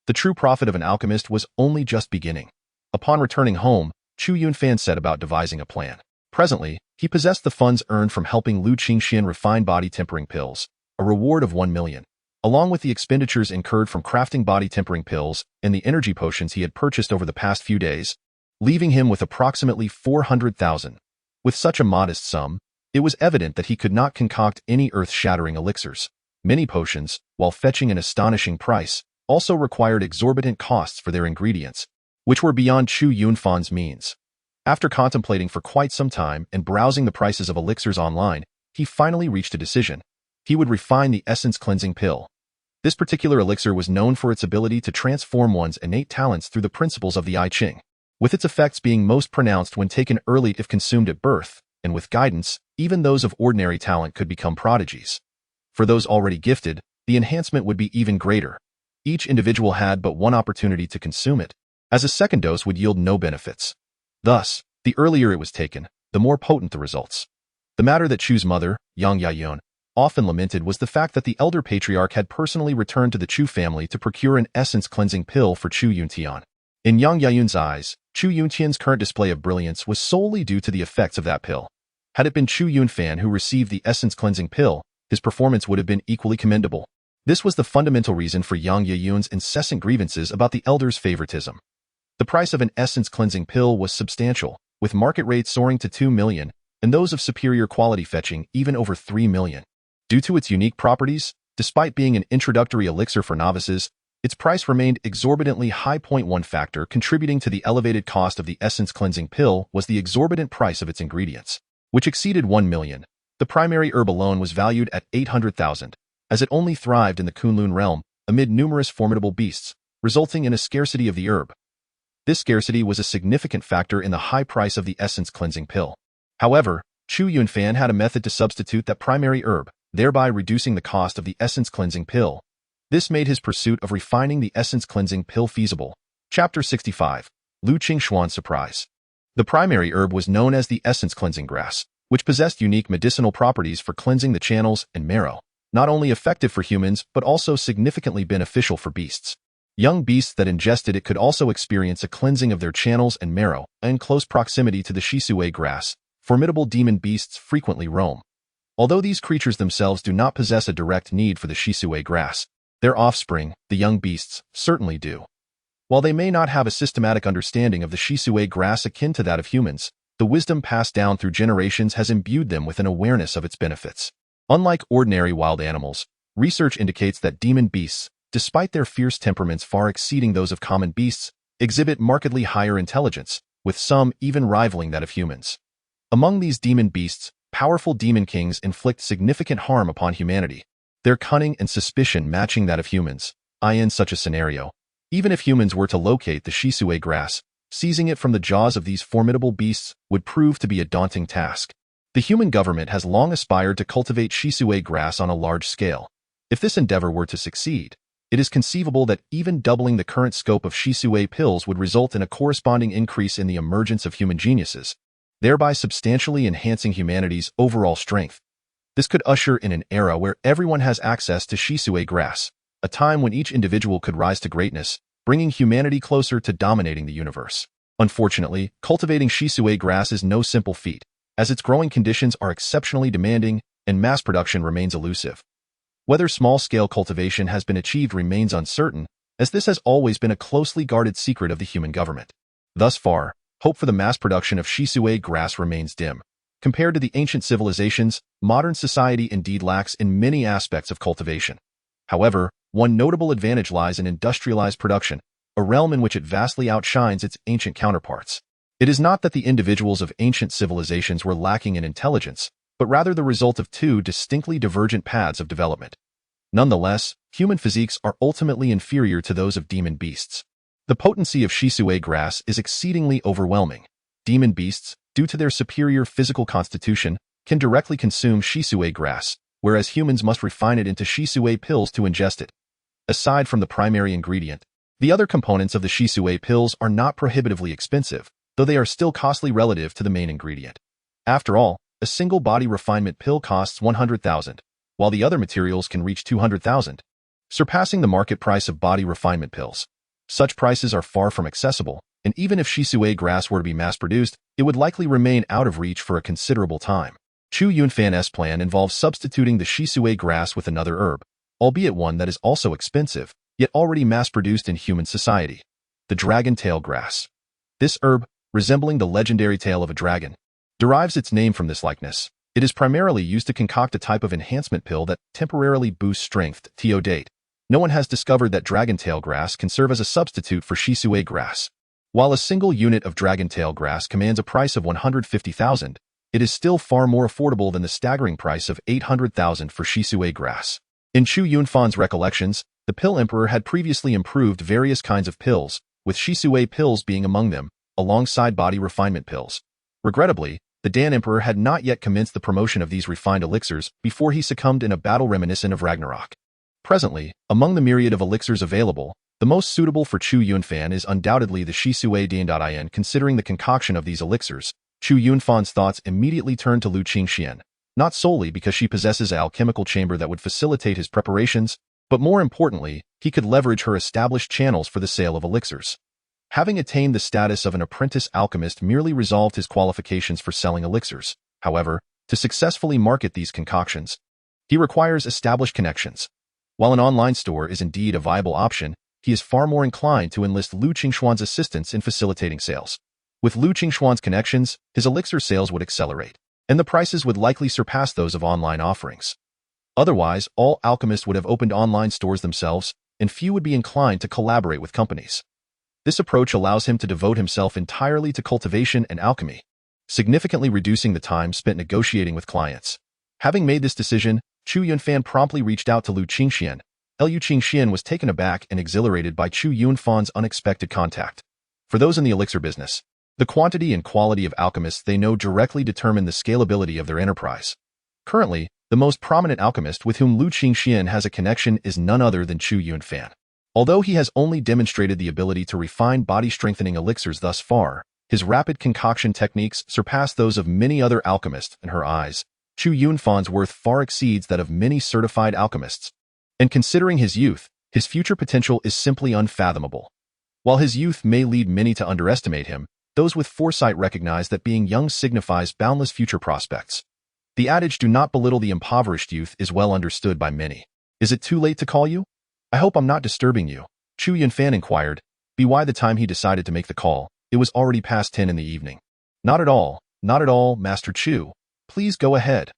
The true profit of an alchemist was only just beginning. Upon returning home, Chu Yunfan set about devising a plan. Presently, he possessed the funds earned from helping Lu Qingxian refine body tempering pills, a reward of 1 million, along with the expenditures incurred from crafting body tempering pills and the energy potions he had purchased over the past few days, leaving him with approximately 400,000. With such a modest sum, it was evident that he could not concoct any earth-shattering elixirs. Many potions, while fetching an astonishing price, also required exorbitant costs for their ingredients, which were beyond Chu Yunfan's means. After contemplating for quite some time and browsing the prices of elixirs online, he finally reached a decision. He would refine the essence cleansing pill. This particular elixir was known for its ability to transform one's innate talents through the principles of the I Ching, with its effects being most pronounced when taken early if consumed at birth, and with guidance, even those of ordinary talent could become prodigies. For those already gifted, the enhancement would be even greater. Each individual had but one opportunity to consume it, as a second dose would yield no benefits. Thus, the earlier it was taken, the more potent the results. The matter that Chu's mother, Yang Yayun, often lamented was the fact that the elder patriarch had personally returned to the Chu family to procure an essence-cleansing pill for Chu Yuntian. In Yang Yayun's eyes, Chu Yuntian's current display of brilliance was solely due to the effects of that pill. Had it been Chu Yunfan who received the essence-cleansing pill, his performance would have been equally commendable. This was the fundamental reason for Yang Yayun's incessant grievances about the elder's favoritism. The price of an essence-cleansing pill was substantial, with market rates soaring to 2 million, and those of superior quality fetching even over 3 million. Due to its unique properties, despite being an introductory elixir for novices, its price remained exorbitantly high. One factor contributing to the elevated cost of the essence-cleansing pill was the exorbitant price of its ingredients, which exceeded 1 million. The primary herb alone was valued at 800,000, as it only thrived in the Kunlun realm, amid numerous formidable beasts, resulting in a scarcity of the herb. This scarcity was a significant factor in the high price of the essence-cleansing pill. However, Chu Yunfan had a method to substitute that primary herb, thereby reducing the cost of the essence-cleansing pill. This made his pursuit of refining the essence-cleansing pill feasible. Chapter 65. Lu Qingshuan's Surprise. The primary herb was known as the essence-cleansing grass, which possessed unique medicinal properties for cleansing the channels and marrow, not only effective for humans but also significantly beneficial for beasts. Young beasts that ingested it could also experience a cleansing of their channels and marrow. In close proximity to the Shisui grass, formidable demon beasts frequently roam. Although these creatures themselves do not possess a direct need for the Shisui grass, their offspring, the young beasts, certainly do. While they may not have a systematic understanding of the Shisui grass akin to that of humans, the wisdom passed down through generations has imbued them with an awareness of its benefits. Unlike ordinary wild animals, research indicates that demon beasts, despite their fierce temperaments far exceeding those of common beasts, exhibit markedly higher intelligence, with some even rivaling that of humans. Among these demon beasts, powerful demon kings inflict significant harm upon humanity, their cunning and suspicion matching that of humans. In such a scenario, even if humans were to locate the Shisui grass, seizing it from the jaws of these formidable beasts would prove to be a daunting task. The human government has long aspired to cultivate Shisui grass on a large scale. If this endeavor were to succeed, it is conceivable that even doubling the current scope of Shisui pills would result in a corresponding increase in the emergence of human geniuses, thereby substantially enhancing humanity's overall strength. This could usher in an era where everyone has access to Shisui grass, a time when each individual could rise to greatness, bringing humanity closer to dominating the universe. Unfortunately, cultivating Shisui grass is no simple feat, as its growing conditions are exceptionally demanding and mass production remains elusive. Whether small-scale cultivation has been achieved remains uncertain, as this has always been a closely guarded secret of the human government. Thus far, hope for the mass production of Shisui grass remains dim. Compared to the ancient civilizations, modern society indeed lacks in many aspects of cultivation. However, one notable advantage lies in industrialized production, a realm in which it vastly outshines its ancient counterparts. It is not that the individuals of ancient civilizations were lacking in intelligence, but rather the result of two distinctly divergent paths of development. Nonetheless, human physiques are ultimately inferior to those of demon beasts. The potency of Shisui grass is exceedingly overwhelming. Demon beasts, due to their superior physical constitution, can directly consume Shisui grass, whereas humans must refine it into Shisui pills to ingest it. Aside from the primary ingredient, the other components of the Shisui pills are not prohibitively expensive, though they are still costly relative to the main ingredient. After all, a single body refinement pill costs 100,000, while the other materials can reach 200,000, surpassing the market price of body refinement pills. Such prices are far from accessible, and even if Shisui grass were to be mass-produced, it would likely remain out of reach for a considerable time. Chu Yunfan's plan involves substituting the Shisui grass with another herb, albeit one that is also expensive, yet already mass-produced in human society: the dragon tail grass. This herb, resembling the legendary tail of a dragon, derives its name from this likeness. It is primarily used to concoct a type of enhancement pill that temporarily boosts strength. To date, no one has discovered that dragon tail grass can serve as a substitute for Shisui grass. While a single unit of dragon tail grass commands a price of 150,000, it is still far more affordable than the staggering price of 800,000 for Shisui grass. In Chu Yunfan's recollections, the pill emperor had previously improved various kinds of pills, with Shisui pills being among them, alongside body refinement pills. Regrettably, the Dan Emperor had not yet commenced the promotion of these refined elixirs before he succumbed in a battle reminiscent of Ragnarok. Presently, among the myriad of elixirs available, the most suitable for Chu Yunfan is undoubtedly the Shisui Dian. Considering the concoction of these elixirs, Chu Yunfan's thoughts immediately turned to Lu Qingxian, not solely because she possesses an alchemical chamber that would facilitate his preparations, but more importantly, he could leverage her established channels for the sale of elixirs. Having attained the status of an apprentice alchemist merely resolved his qualifications for selling elixirs. However, to successfully market these concoctions, he requires established connections. While an online store is indeed a viable option, he is far more inclined to enlist Lu Qingxuan's assistance in facilitating sales. With Lu Qingxuan's connections, his elixir sales would accelerate, and the prices would likely surpass those of online offerings. Otherwise, all alchemists would have opened online stores themselves, and few would be inclined to collaborate with companies. This approach allows him to devote himself entirely to cultivation and alchemy, significantly reducing the time spent negotiating with clients. Having made this decision, Chu Yunfan promptly reached out to Lu Qingxian. Lu Qingxian was taken aback and exhilarated by Chu Yunfan's unexpected contact. For those in the elixir business, the quantity and quality of alchemists they know directly determine the scalability of their enterprise. Currently, the most prominent alchemist with whom Lu Qingxian has a connection is none other than Chu Yunfan. Although he has only demonstrated the ability to refine body-strengthening elixirs thus far, his rapid concoction techniques surpass those of many other alchemists. In her eyes, Chu Yunfan's worth far exceeds that of many certified alchemists. And considering his youth, his future potential is simply unfathomable. While his youth may lead many to underestimate him, those with foresight recognize that being young signifies boundless future prospects. The adage "do not belittle the impoverished youth" is well understood by many. Is it too late to call you? I hope I'm not disturbing you, Chu Yunfan inquired. By the time he decided to make the call, it was already past 10 in the evening. Not at all, Master Chu. Please go ahead.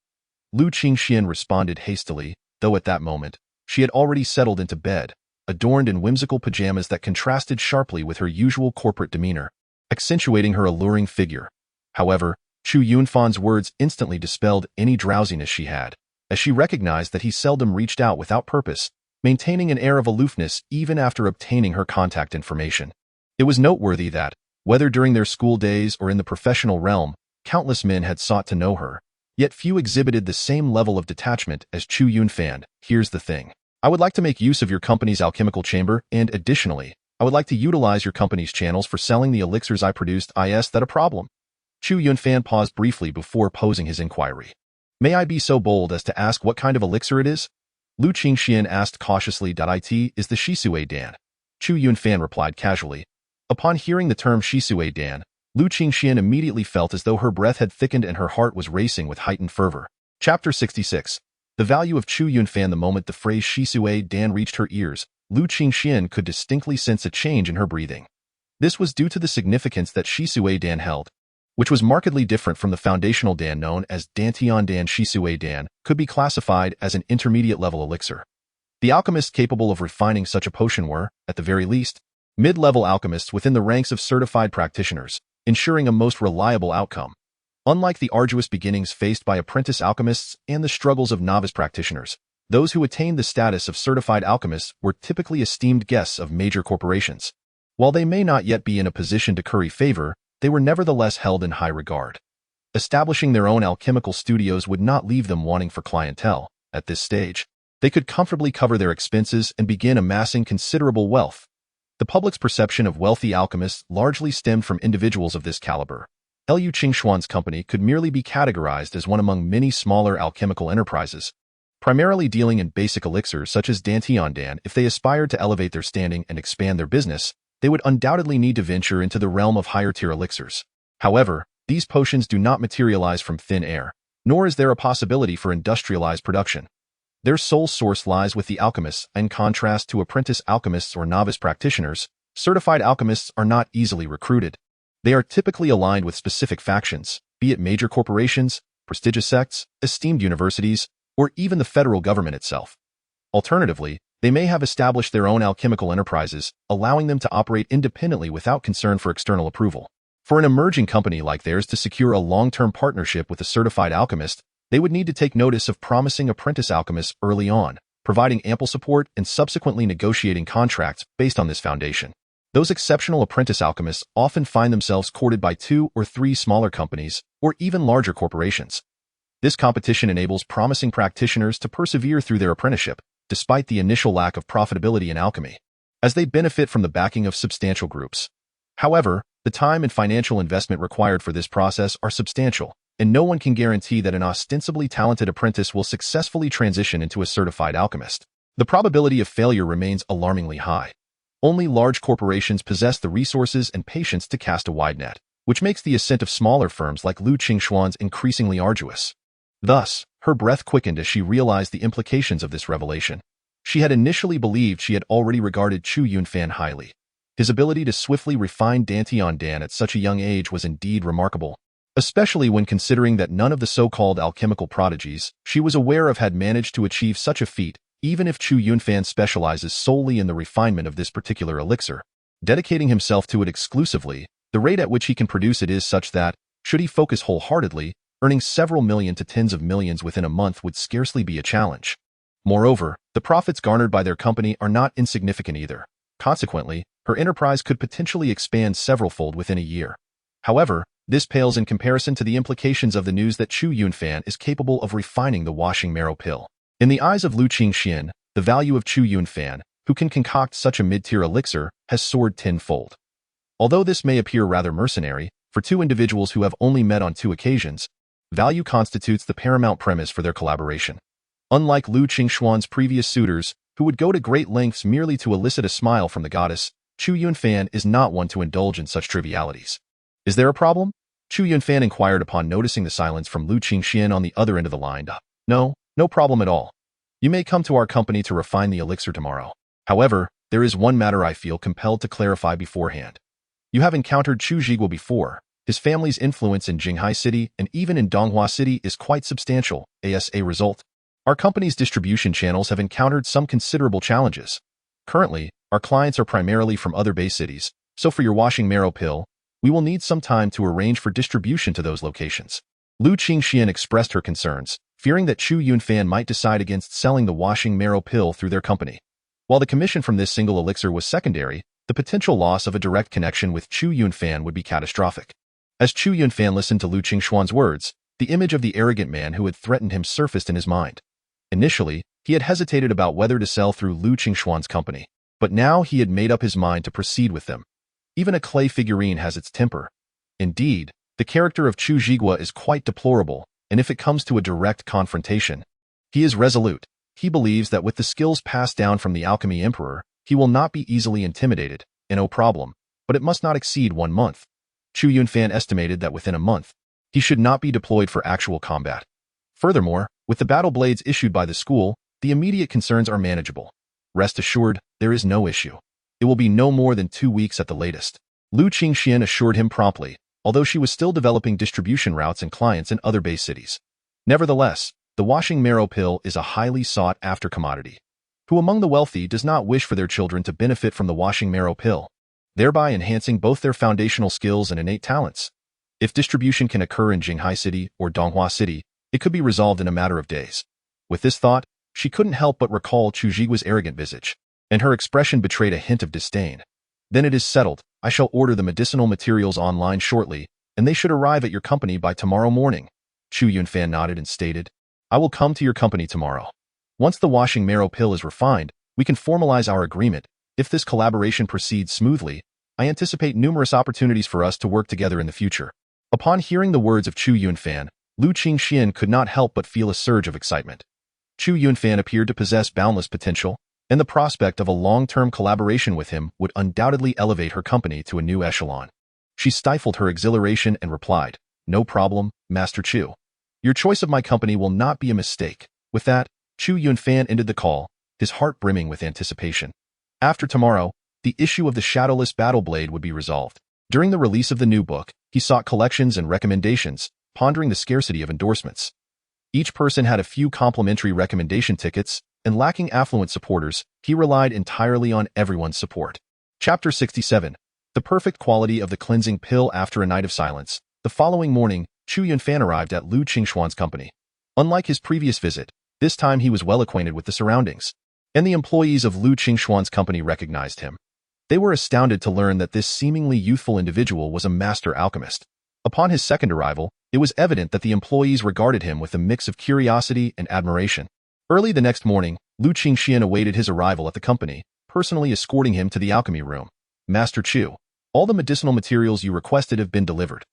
Lu Qingxian responded hastily, though at that moment, she had already settled into bed, adorned in whimsical pajamas that contrasted sharply with her usual corporate demeanor, accentuating her alluring figure. However, Chu Yunfan's words instantly dispelled any drowsiness she had, as she recognized that he seldom reached out without purpose, maintaining an air of aloofness even after obtaining her contact information. It was noteworthy that, whether during their school days or in the professional realm, countless men had sought to know her, yet few exhibited the same level of detachment as Chu Yunfan. Here's the thing. I would like to make use of your company's alchemical chamber, and additionally, I would like to utilize your company's channels for selling the elixirs I produced. Is that a problem? Chu Yunfan paused briefly before posing his inquiry. May I be so bold as to ask what kind of elixir it is? Lu Qingxian asked cautiously. It is the Shisui Dan. Chu Yunfan replied casually. Upon hearing the term Shisui Dan, Lu Qingxian immediately felt as though her breath had thickened and her heart was racing with heightened fervor. Chapter 66. The value of Chu Yunfan. The moment the phrase Shisui Dan reached her ears, Lu Qingxian could distinctly sense a change in her breathing. This was due to the significance that Shisui Dan held, which was markedly different from the foundational Dan known as Dantian Dan. Shisui Dan could be classified as an intermediate-level elixir. The alchemists capable of refining such a potion were, at the very least, mid-level alchemists within the ranks of certified practitioners, ensuring a most reliable outcome. Unlike the arduous beginnings faced by apprentice alchemists and the struggles of novice practitioners, those who attained the status of certified alchemists were typically esteemed guests of major corporations. While they may not yet be in a position to curry favor, they were nevertheless held in high regard. Establishing their own alchemical studios would not leave them wanting for clientele. At this stage, they could comfortably cover their expenses and begin amassing considerable wealth. The public's perception of wealthy alchemists largely stemmed from individuals of this caliber. Lu Qingxuan's company could merely be categorized as one among many smaller alchemical enterprises, primarily dealing in basic elixirs such as Dantian Dan. If they aspired to elevate their standing and expand their business, they would undoubtedly need to venture into the realm of higher-tier elixirs. However, these potions do not materialize from thin air, nor is there a possibility for industrialized production. Their sole source lies with the alchemists. In contrast to apprentice alchemists or novice practitioners, certified alchemists are not easily recruited. They are typically aligned with specific factions, be it major corporations, prestigious sects, esteemed universities, or even the federal government itself. Alternatively, they may have established their own alchemical enterprises, allowing them to operate independently without concern for external approval. For an emerging company like theirs to secure a long-term partnership with a certified alchemist, they would need to take notice of promising apprentice alchemists early on, providing ample support and subsequently negotiating contracts based on this foundation. Those exceptional apprentice alchemists often find themselves courted by 2 or 3 smaller companies, or even larger corporations. This competition enables promising practitioners to persevere through their apprenticeship, despite the initial lack of profitability in alchemy, as they benefit from the backing of substantial groups. However, the time and financial investment required for this process are substantial, and no one can guarantee that an ostensibly talented apprentice will successfully transition into a certified alchemist. The probability of failure remains alarmingly high. Only large corporations possess the resources and patience to cast a wide net, which makes the ascent of smaller firms like Lu Qingxuan's increasingly arduous. Thus, her breath quickened as she realized the implications of this revelation. She had initially believed she had already regarded Chu Yunfan highly. His ability to swiftly refine Dantian Dan at such a young age was indeed remarkable, especially when considering that none of the so-called alchemical prodigies she was aware of had managed to achieve such a feat. Even if Chu Yunfan specializes solely in the refinement of this particular elixir, dedicating himself to it exclusively, the rate at which he can produce it is such that, should he focus wholeheartedly, earning several million to tens of millions within a month would scarcely be a challenge. Moreover, the profits garnered by their company are not insignificant either. Consequently, her enterprise could potentially expand several-fold within a year. However, this pales in comparison to the implications of the news that Chu Yunfan is capable of refining the washing marrow pill. In the eyes of Lu Qingxian, the value of Chu Yunfan, who can concoct such a mid-tier elixir, has soared tenfold. Although this may appear rather mercenary, for 2 individuals who have only met on 2 occasions, value constitutes the paramount premise for their collaboration. Unlike Lu Qingxuan's previous suitors, who would go to great lengths merely to elicit a smile from the goddess, Chu Yunfan is not one to indulge in such trivialities. Is there a problem? Chu Yunfan inquired upon noticing the silence from Lu Qingxian on the other end of the line. No problem at all. You may come to our company to refine the elixir tomorrow. However, there is one matter I feel compelled to clarify beforehand. You have encountered Chu Zhiguo before. His family's influence in Jinghai City and even in Donghua City is quite substantial. As a result, our company's distribution channels have encountered some considerable challenges. Currently, our clients are primarily from other Bay cities, so for your washing marrow pill, we will need some time to arrange for distribution to those locations. Lu Qingxian expressed her concerns, fearing that Chu Yunfan might decide against selling the washing marrow pill through their company. While the commission from this single elixir was secondary, the potential loss of a direct connection with Chu Yunfan would be catastrophic. As Chu Yunfan listened to Lu Qingxuan's words, the image of the arrogant man who had threatened him surfaced in his mind. Initially, He had hesitated about whether to sell through Lu Qingshuan's company, but now he had made up his mind to proceed with them. Even a clay figurine has its temper. Indeed, the character of Chu Zhigua is quite deplorable, and if it comes to a direct confrontation, he is resolute. He believes that with the skills passed down from the alchemy emperor, he will not be easily intimidated, and no problem, but it must not exceed 1 month. Chu Yunfan estimated that within a month, he should not be deployed for actual combat. Furthermore, with the battle blades issued by the school, the immediate concerns are manageable. Rest assured, there is no issue. It will be no more than 2 weeks at the latest. Lu Qingxian assured him promptly, although she was still developing distribution routes and clients in other base cities. Nevertheless, the washing marrow pill is a highly sought-after commodity. Who among the wealthy does not wish for their children to benefit from the washing marrow pill, thereby enhancing both their foundational skills and innate talents? If distribution can occur in Jinghai City or Donghua City, it could be resolved in a matter of days. With this thought, she couldn't help but recall Chu Zhigua's arrogant visage, and her expression betrayed a hint of disdain. Then it is settled. I shall order the medicinal materials online shortly, and they should arrive at your company by tomorrow morning. Chu Yunfan nodded and stated, I will come to your company tomorrow. Once the washing marrow pill is refined, we can formalize our agreement. If this collaboration proceeds smoothly, I anticipate numerous opportunities for us to work together in the future. Upon hearing the words of Chu Yunfan, Lu Qingxian could not help but feel a surge of excitement. Chu Yunfan appeared to possess boundless potential, and the prospect of a long-term collaboration with him would undoubtedly elevate her company to a new echelon. She stifled her exhilaration and replied, No problem, Master Chu. Your choice of my company will not be a mistake. With that, Chu Yunfan ended the call, his heart brimming with anticipation. After tomorrow, the issue of the Shadowless Battle Blade would be resolved. During the release of the new book, he sought collections and recommendations, pondering the scarcity of endorsements. Each person had a few complimentary recommendation tickets, and lacking affluent supporters, he relied entirely on everyone's support. Chapter 67. The perfect quality of the cleansing pill. After a night of silence, the following morning, Chu Yunfan arrived at Lu Qingshuan's company. Unlike his previous visit, this time he was well acquainted with the surroundings, and the employees of Lu Qingshuan's company recognized him. They were astounded to learn that this seemingly youthful individual was a master alchemist. Upon his second arrival, it was evident that the employees regarded him with a mix of curiosity and admiration. Early the next morning, Lu Qingxian awaited his arrival at the company, personally escorting him to the alchemy room. Master Chu, all the medicinal materials you requested have been delivered.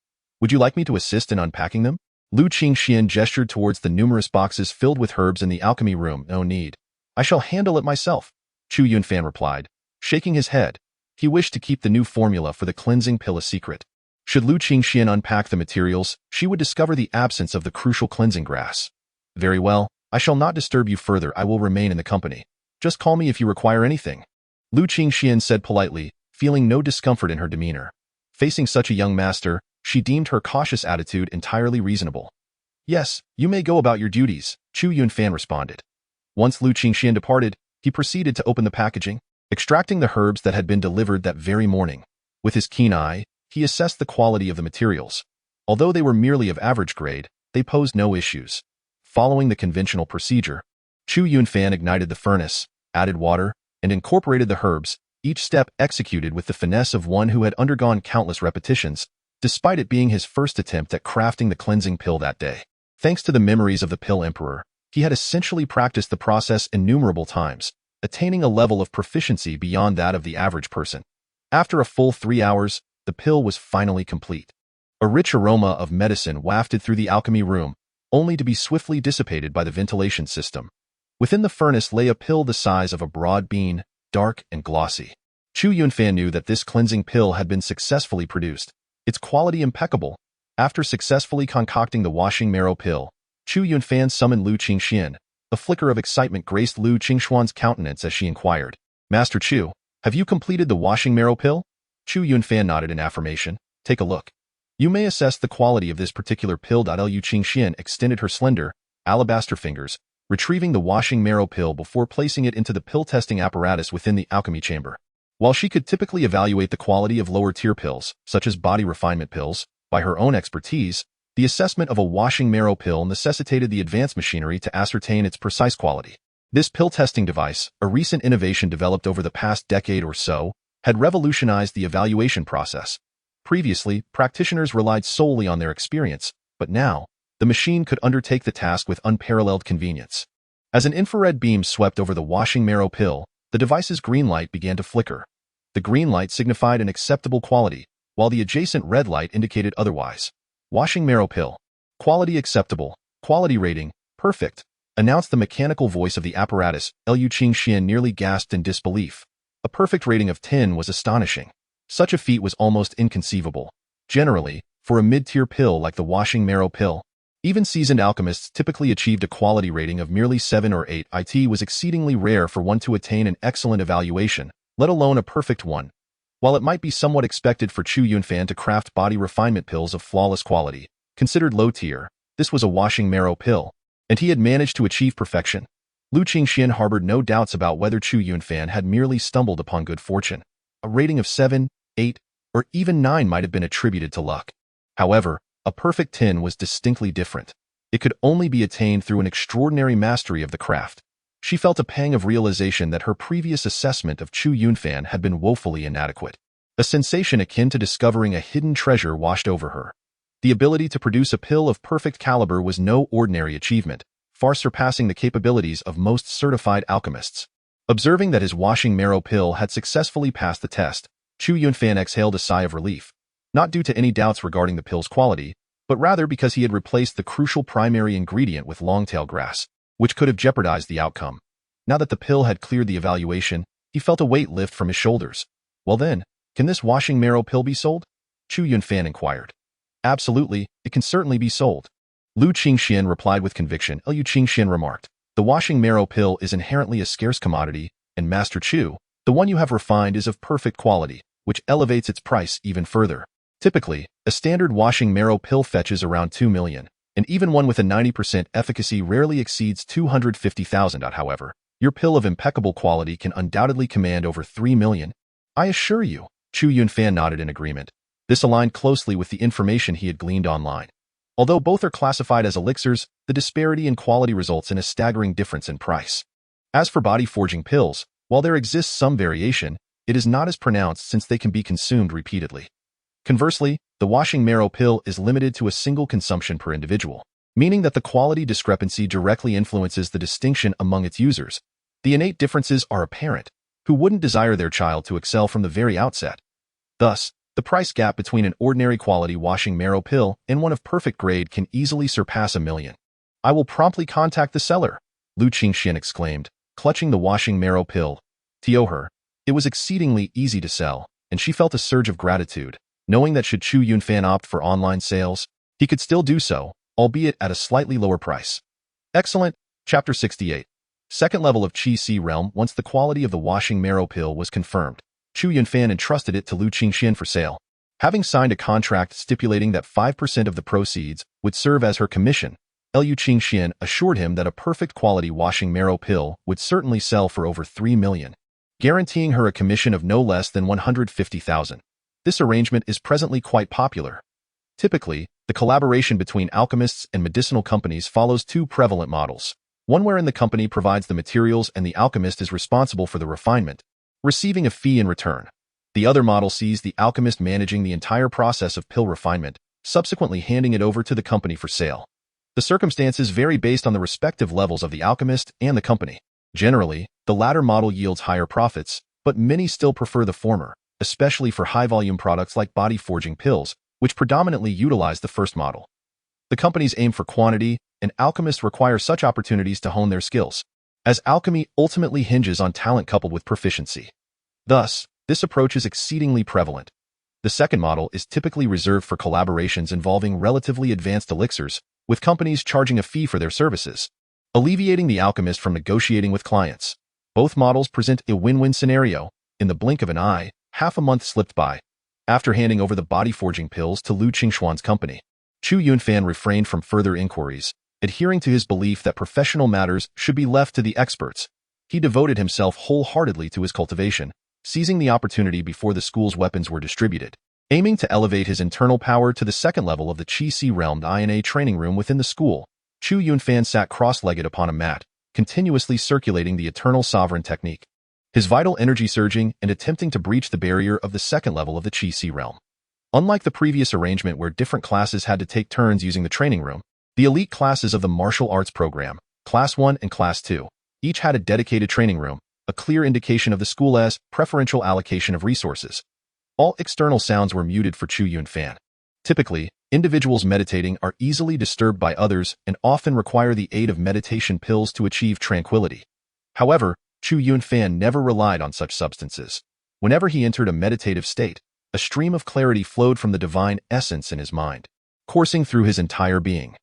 Would you like me to assist in unpacking them? Lu Qingxian gestured towards the numerous boxes filled with herbs in the alchemy room. No need. I shall handle it myself, Chu Yunfan replied, shaking his head. He wished to keep the new formula for the cleansing pill a secret. Should Lu Qingxian unpack the materials, she would discover the absence of the crucial cleansing grass. Very well. I shall not disturb you further. I will remain in the company. Just call me if you require anything. Lu Qingxian said politely, feeling no discomfort in her demeanor. Facing such a young master, she deemed her cautious attitude entirely reasonable. Yes, you may go about your duties, Chu Yunfan responded. Once Lu Qingxian departed, he proceeded to open the packaging, extracting the herbs that had been delivered that very morning. With his keen eye, he assessed the quality of the materials. Although they were merely of average grade, they posed no issues. Following the conventional procedure, Chu Yunfan ignited the furnace, added water, and incorporated the herbs, each step executed with the finesse of one who had undergone countless repetitions, despite it being his first attempt at crafting the cleansing pill that day. Thanks to the memories of the pill emperor, he had essentially practiced the process innumerable times, attaining a level of proficiency beyond that of the average person. After a full 3 hours, the pill was finally complete. A rich aroma of medicine wafted through the alchemy room, only to be swiftly dissipated by the ventilation system. Within the furnace lay a pill the size of a broad bean, dark and glossy. Chu Yunfan knew that this cleansing pill had been successfully produced, its quality impeccable. After successfully concocting the washing marrow pill, Chu Yunfan summoned Lu Qingxian. A flicker of excitement graced Lu Qingshuan's countenance as she inquired, Master Chu, have you completed the washing marrow pill? Chu Yunfan nodded in affirmation. Take a look. You may assess the quality of this particular pill. Lu Qingxian extended her slender, alabaster fingers, retrieving the washing marrow pill before placing it into the pill testing apparatus within the alchemy chamber. While she could typically evaluate the quality of lower-tier pills, such as body refinement pills, by her own expertise, the assessment of a washing marrow pill necessitated the advanced machinery to ascertain its precise quality. This pill testing device, a recent innovation developed over the past decade or so, had revolutionized the evaluation process. Previously, practitioners relied solely on their experience, but now, the machine could undertake the task with unparalleled convenience. As an infrared beam swept over the washing marrow pill, the device's green light began to flicker. The green light signified an acceptable quality, while the adjacent red light indicated otherwise. Washing marrow pill. Quality acceptable. Quality rating, perfect, announced the mechanical voice of the apparatus. Liu Qingxian nearly gasped in disbelief. A perfect rating of 10 was astonishing. Such a feat was almost inconceivable. Generally, for a mid-tier pill like the washing marrow pill, even seasoned alchemists typically achieved a quality rating of merely 7 or 8. It was exceedingly rare for one to attain an excellent evaluation, let alone a perfect one. While it might be somewhat expected for Chu Yunfan to craft body refinement pills of flawless quality, considered low tier, this was a washing marrow pill, and he had managed to achieve perfection. Liu Qingxian harbored no doubts about whether Chu Yunfan had merely stumbled upon good fortune. A rating of 7, 8, or even 9 might have been attributed to luck. However, a perfect 10 was distinctly different. It could only be attained through an extraordinary mastery of the craft. She felt a pang of realization that her previous assessment of Chu Yunfan had been woefully inadequate. A sensation akin to discovering a hidden treasure washed over her. The ability to produce a pill of perfect caliber was no ordinary achievement, far surpassing the capabilities of most certified alchemists. Observing that his washing marrow pill had successfully passed the test, Chu Yunfan exhaled a sigh of relief, not due to any doubts regarding the pill's quality, but rather because he had replaced the crucial primary ingredient with longtail grass, which could have jeopardized the outcome. Now that the pill had cleared the evaluation, he felt a weight lift from his shoulders. Well then, can this washing marrow pill be sold? Chu Yunfan inquired. Absolutely, it can certainly be sold. Liu Qingxian replied with conviction. Liu Qingxian remarked, the washing marrow pill is inherently a scarce commodity, and Master Chu, the one you have refined is of perfect quality, which elevates its price even further. Typically, a standard washing marrow pill fetches around 2 million, and even one with a 90% efficacy rarely exceeds 250,000. However, your pill of impeccable quality can undoubtedly command over 3 million. I assure you, Chu Yunfan nodded in agreement. This aligned closely with the information he had gleaned online. Although both are classified as elixirs, the disparity in quality results in a staggering difference in price. As for body-forging pills, while there exists some variation, it is not as pronounced since they can be consumed repeatedly. Conversely, the washing marrow pill is limited to a single consumption per individual, meaning that the quality discrepancy directly influences the distinction among its users. The innate differences are apparent. Who wouldn't desire their child to excel from the very outset? Thus, the price gap between an ordinary quality washing marrow pill and one of perfect grade can easily surpass 1 million. I will promptly contact the seller, Liu Qingxian exclaimed, clutching the washing marrow pill. To her, it was exceedingly easy to sell, and she felt a surge of gratitude, knowing that should Chu Yunfan opt for online sales, he could still do so, albeit at a slightly lower price. Excellent. Chapter 68. Second level of Qi Si realm. Once the quality of the washing marrow pill was confirmed, Chu Yunfan entrusted it to Liu Qingxian for sale. Having signed a contract stipulating that 5% of the proceeds would serve as her commission, Liu Qingxian assured him that a perfect quality washing marrow pill would certainly sell for over 3 million, guaranteeing her a commission of no less than 150,000. This arrangement is presently quite popular. Typically, the collaboration between alchemists and medicinal companies follows two prevalent models. One wherein the company provides the materials and the alchemist is responsible for the refinement, receiving a fee in return. The other model sees the alchemist managing the entire process of pill refinement, subsequently handing it over to the company for sale. The circumstances vary based on the respective levels of the alchemist and the company. Generally, the latter model yields higher profits, but many still prefer the former, especially for high-volume products like body-forging pills, which predominantly utilize the first model. The companies aim for quantity, and alchemists require such opportunities to hone their skills, as alchemy ultimately hinges on talent coupled with proficiency. Thus, this approach is exceedingly prevalent. The second model is typically reserved for collaborations involving relatively advanced elixirs, with companies charging a fee for their services, alleviating the alchemist from negotiating with clients. Both models present a win-win scenario. In the blink of an eye, half a month slipped by. After handing over the body-forging pills to Liu Qingxuan's company, Chu Yunfan refrained from further inquiries, adhering to his belief that professional matters should be left to the experts. He devoted himself wholeheartedly to his cultivation, seizing the opportunity before the school's weapons were distributed. Aiming to elevate his internal power to the second level of the Qi Si realm, the INA training room within the school, Chu Yunfan sat cross-legged upon a mat, continuously circulating the eternal sovereign technique, his vital energy surging and attempting to breach the barrier of the second level of the Qi Si realm. Unlike the previous arrangement where different classes had to take turns using the training room, the elite classes of the martial arts program, Class 1 and Class 2 each had a dedicated training room, a clear indication of the school's preferential allocation of resources. All external sounds were muted for Chu Yunfan. Typically, individuals meditating are easily disturbed by others and often require the aid of meditation pills to achieve tranquility. However, Chu Yunfan never relied on such substances. Whenever he entered a meditative state, a stream of clarity flowed from the divine essence in his mind, coursing through his entire being.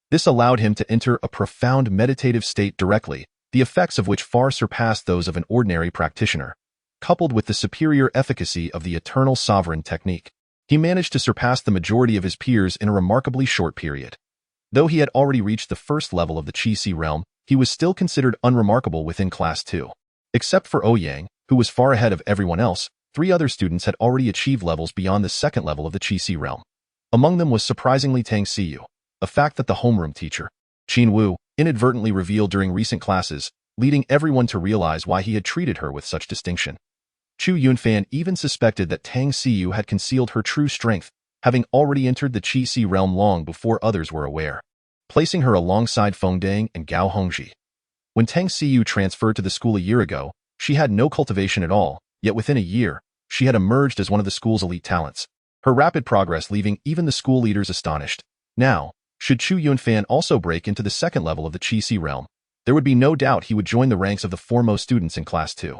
This allowed him to enter a profound meditative state directly, the effects of which far surpassed those of an ordinary practitioner. Coupled with the superior efficacy of the eternal sovereign technique, he managed to surpass the majority of his peers in a remarkably short period. Though he had already reached the first level of the Qi realm, he was still considered unremarkable within Class 2. Except for Ouyang, who was far ahead of everyone else, 3 other students had already achieved levels beyond the second level of the Qi realm. Among them was surprisingly Tang Xiyu, a fact that the homeroom teacher, Qin Wu, inadvertently revealed during recent classes, leading everyone to realize why he had treated her with such distinction. Chu Yunfan even suspected that Tang Xiyu had concealed her true strength, having already entered the Qi realm long before others were aware, placing her alongside Fengdang and Gao Hongji. When Tang Xiyu transferred to the school a year ago, she had no cultivation at all, yet within a year, she had emerged as one of the school's elite talents. Her rapid progress leaving even the school leaders astonished. Now, should Chu Yunfan also break into the second level of the Qi realm, there would be no doubt he would join the ranks of the foremost students in Class 2.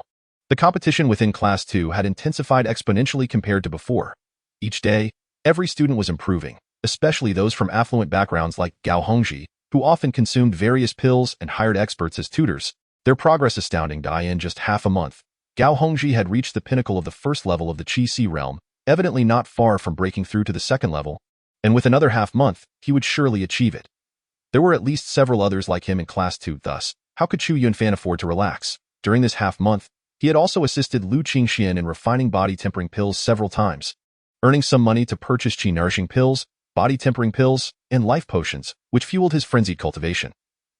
The competition within Class 2 had intensified exponentially compared to before. Each day, every student was improving, especially those from affluent backgrounds like Gao Hongji, who often consumed various pills and hired experts as tutors. Their progress astounding. In just half a month, Gao Hongji had reached the pinnacle of the first level of the Qi realm, evidently not far from breaking through to the second level, and with another half-month, he would surely achieve it. There were at least several others like him in Class 2, thus, how could Chu Yunfan afford to relax? During this half-month, he had also assisted Lu Qingxian in refining body-tempering pills several times, earning some money to purchase qi-nourishing pills, body-tempering pills, and life potions, which fueled his frenzied cultivation.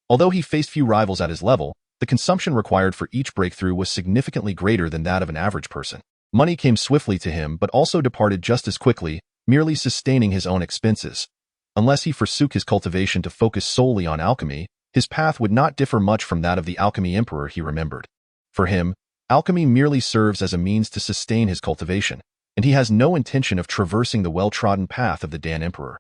Although he faced few rivals at his level, the consumption required for each breakthrough was significantly greater than that of an average person. Money came swiftly to him but also departed just as quickly, merely sustaining his own expenses. Unless he forsook his cultivation to focus solely on alchemy, his path would not differ much from that of the alchemy emperor he remembered. For him, alchemy merely serves as a means to sustain his cultivation, and he has no intention of traversing the well-trodden path of the Dan Emperor.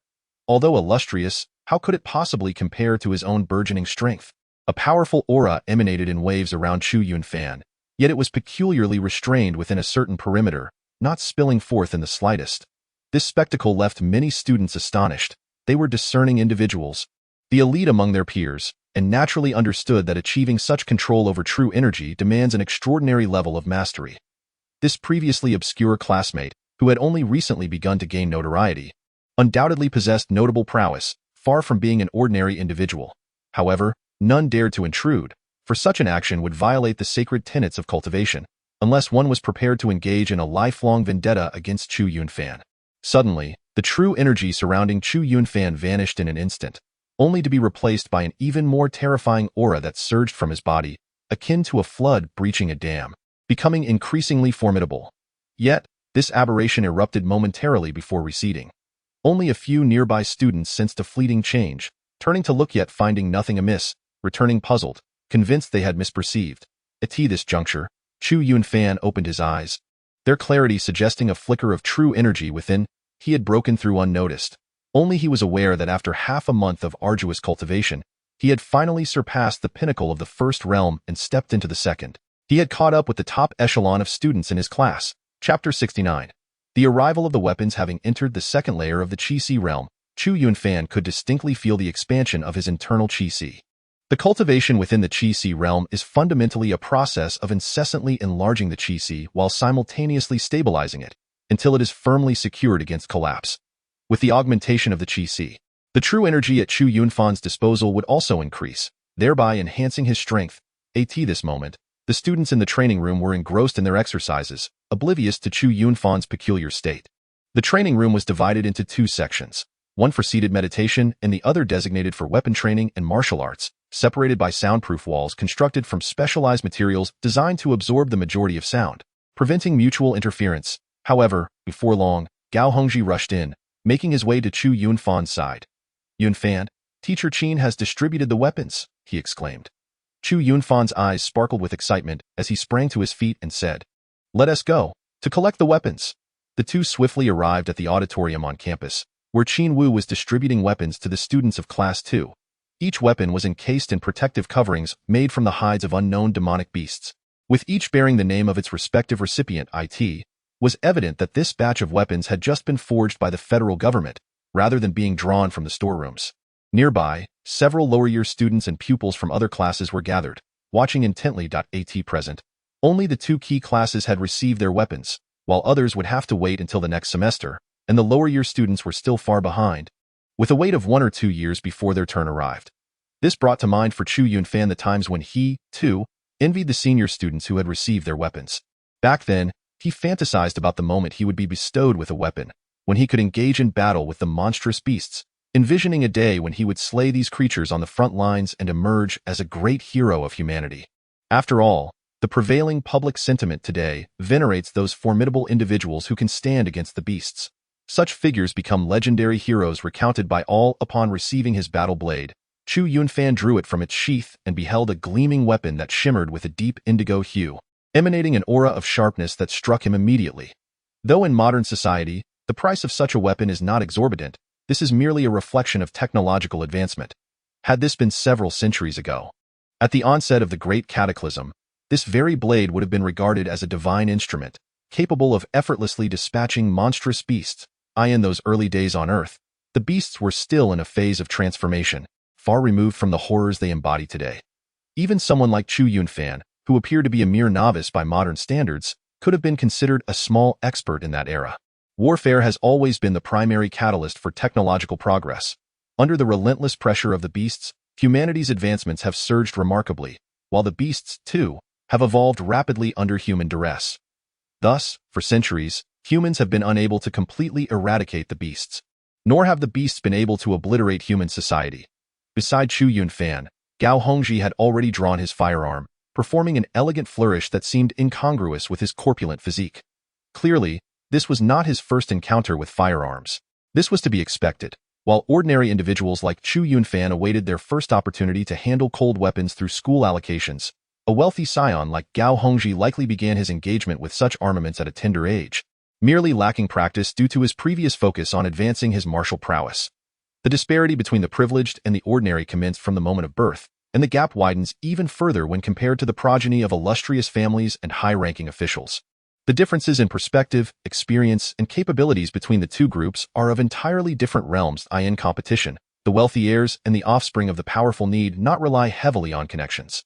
Although illustrious, how could it possibly compare to his own burgeoning strength? A powerful aura emanated in waves around Chu Yunfan, yet it was peculiarly restrained within a certain perimeter, not spilling forth in the slightest. This spectacle left many students astonished. They were discerning individuals, the elite among their peers, and naturally understood that achieving such control over true energy demands an extraordinary level of mastery. This previously obscure classmate, who had only recently begun to gain notoriety, undoubtedly possessed notable prowess, far from being an ordinary individual. However, none dared to intrude, for such an action would violate the sacred tenets of cultivation, unless one was prepared to engage in a lifelong vendetta against Chu Yunfan. Suddenly, the true energy surrounding Chu Yunfan vanished in an instant, only to be replaced by an even more terrifying aura that surged from his body, akin to a flood breaching a dam, becoming increasingly formidable. Yet, this aberration erupted momentarily before receding. Only a few nearby students sensed a fleeting change, turning to look yet finding nothing amiss, returning puzzled, convinced they had misperceived. At this juncture, Chu Yunfan opened his eyes, their clarity suggesting a flicker of true energy within. He had broken through unnoticed. Only he was aware that after half a month of arduous cultivation, he had finally surpassed the pinnacle of the first realm and stepped into the second. He had caught up with the top echelon of students in his class. Chapter 69. The arrival of the weapons having entered the second layer of the Qi realm, Chu Yunfan could distinctly feel the expansion of his internal Qi. The cultivation within the Qi realm is fundamentally a process of incessantly enlarging the Qi while simultaneously stabilizing it, until it is firmly secured against collapse. With the augmentation of the Qi, the true energy at Chu Yunfan's disposal would also increase, thereby enhancing his strength. At this moment, the students in the training room were engrossed in their exercises, oblivious to Chu Yunfan's peculiar state. The training room was divided into 2 sections, one for seated meditation and the other designated for weapon training and martial arts, separated by soundproof walls constructed from specialized materials designed to absorb the majority of sound, preventing mutual interference. However, before long, Gao Hongji rushed in, making his way to Chu Yunfan's side. Yunfan, Teacher Qin has distributed the weapons. he exclaimed. Chu Yunfan's eyes sparkled with excitement as he sprang to his feet and said, "Let us go, to collect the weapons." The two swiftly arrived at the auditorium on campus, where Qin Wu was distributing weapons to the students of Class 2. Each weapon was encased in protective coverings made from the hides of unknown demonic beasts. With each bearing the name of its respective recipient, it was evident that this batch of weapons had just been forged by the federal government, rather than being drawn from the storerooms. Nearby, several lower-year students and pupils from other classes were gathered, watching intently. At present, only the two key classes had received their weapons, while others would have to wait until the next semester, and the lower-year students were still far behind, with a wait of 1 or 2 years before their turn arrived. This brought to mind for Chu Yunfan the times when he, too, envied the senior students who had received their weapons. Back then, he fantasized about the moment he would be bestowed with a weapon, when he could engage in battle with the monstrous beasts, envisioning a day when he would slay these creatures on the front lines and emerge as a great hero of humanity. After all, the prevailing public sentiment today venerates those formidable individuals who can stand against the beasts. Such figures become legendary heroes recounted by all. Upon receiving his battle blade, Chu Yunfan drew it from its sheath and beheld a gleaming weapon that shimmered with a deep indigo hue, emanating an aura of sharpness that struck him immediately. Though in modern society, the price of such a weapon is not exorbitant, this is merely a reflection of technological advancement. Had this been several centuries ago, at the onset of the Great Cataclysm, this very blade would have been regarded as a divine instrument, capable of effortlessly dispatching monstrous beasts. In those early days on Earth, the beasts were still in a phase of transformation, far removed from the horrors they embody today. Even someone like Chu Yunfan, who appeared to be a mere novice by modern standards, could have been considered a small expert in that era. Warfare has always been the primary catalyst for technological progress. Under the relentless pressure of the beasts, humanity's advancements have surged remarkably, while the beasts, too, have evolved rapidly under human duress. Thus, for centuries, humans have been unable to completely eradicate the beasts, nor have the beasts been able to obliterate human society. Beside Chu Yunfan, Gao Hongji had already drawn his firearm, performing an elegant flourish that seemed incongruous with his corpulent physique. Clearly, this was not his first encounter with firearms. This was to be expected. While ordinary individuals like Chu Yunfan awaited their first opportunity to handle cold weapons through school allocations, a wealthy scion like Gao Hongji likely began his engagement with such armaments at a tender age, merely lacking practice due to his previous focus on advancing his martial prowess. The disparity between the privileged and the ordinary commenced from the moment of birth, and the gap widens even further when compared to the progeny of illustrious families and high-ranking officials. The differences in perspective, experience, and capabilities between the two groups are of entirely different realms. In competition, the wealthy heirs and the offspring of the powerful need not rely heavily on connections.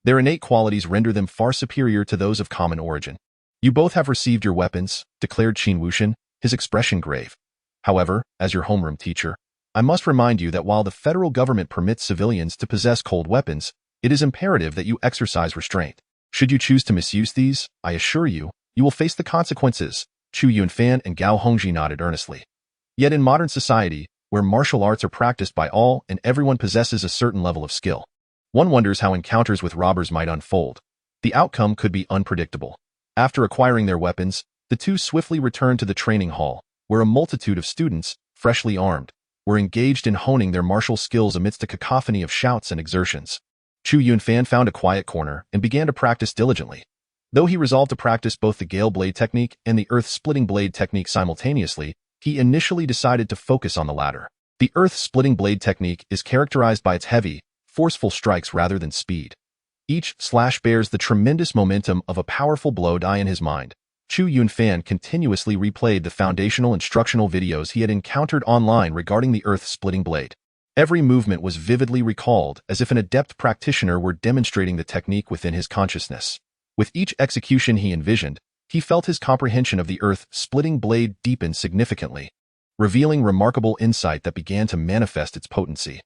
Their innate qualities render them far superior to those of common origin. "You both have received your weapons," declared Qin Wushan, his expression grave. "However, as your homeroom teacher, I must remind you that while the federal government permits civilians to possess cold weapons, it is imperative that you exercise restraint. Should you choose to misuse these, I assure you, you will face the consequences." Chu Yunfan and Gao Hongji nodded earnestly. Yet in modern society, where martial arts are practiced by all and everyone possesses a certain level of skill, one wonders how encounters with robbers might unfold. The outcome could be unpredictable. After acquiring their weapons, the two swiftly returned to the training hall, where a multitude of students, freshly armed, were engaged in honing their martial skills amidst a cacophony of shouts and exertions. Chu Yunfan found a quiet corner and began to practice diligently. Though he resolved to practice both the Gale Blade technique and the Earth-Splitting Blade technique simultaneously, he initially decided to focus on the latter. The Earth-Splitting Blade technique is characterized by its heavy, forceful strikes rather than speed. Each slash bears the tremendous momentum of a powerful blow. In his mind, Chu Yunfan continuously replayed the foundational instructional videos he had encountered online regarding the Earth-Splitting Blade. Every movement was vividly recalled, as if an adept practitioner were demonstrating the technique within his consciousness. With each execution he envisioned, he felt his comprehension of the Earth-Splitting Blade deepen significantly, revealing remarkable insight that began to manifest its potency.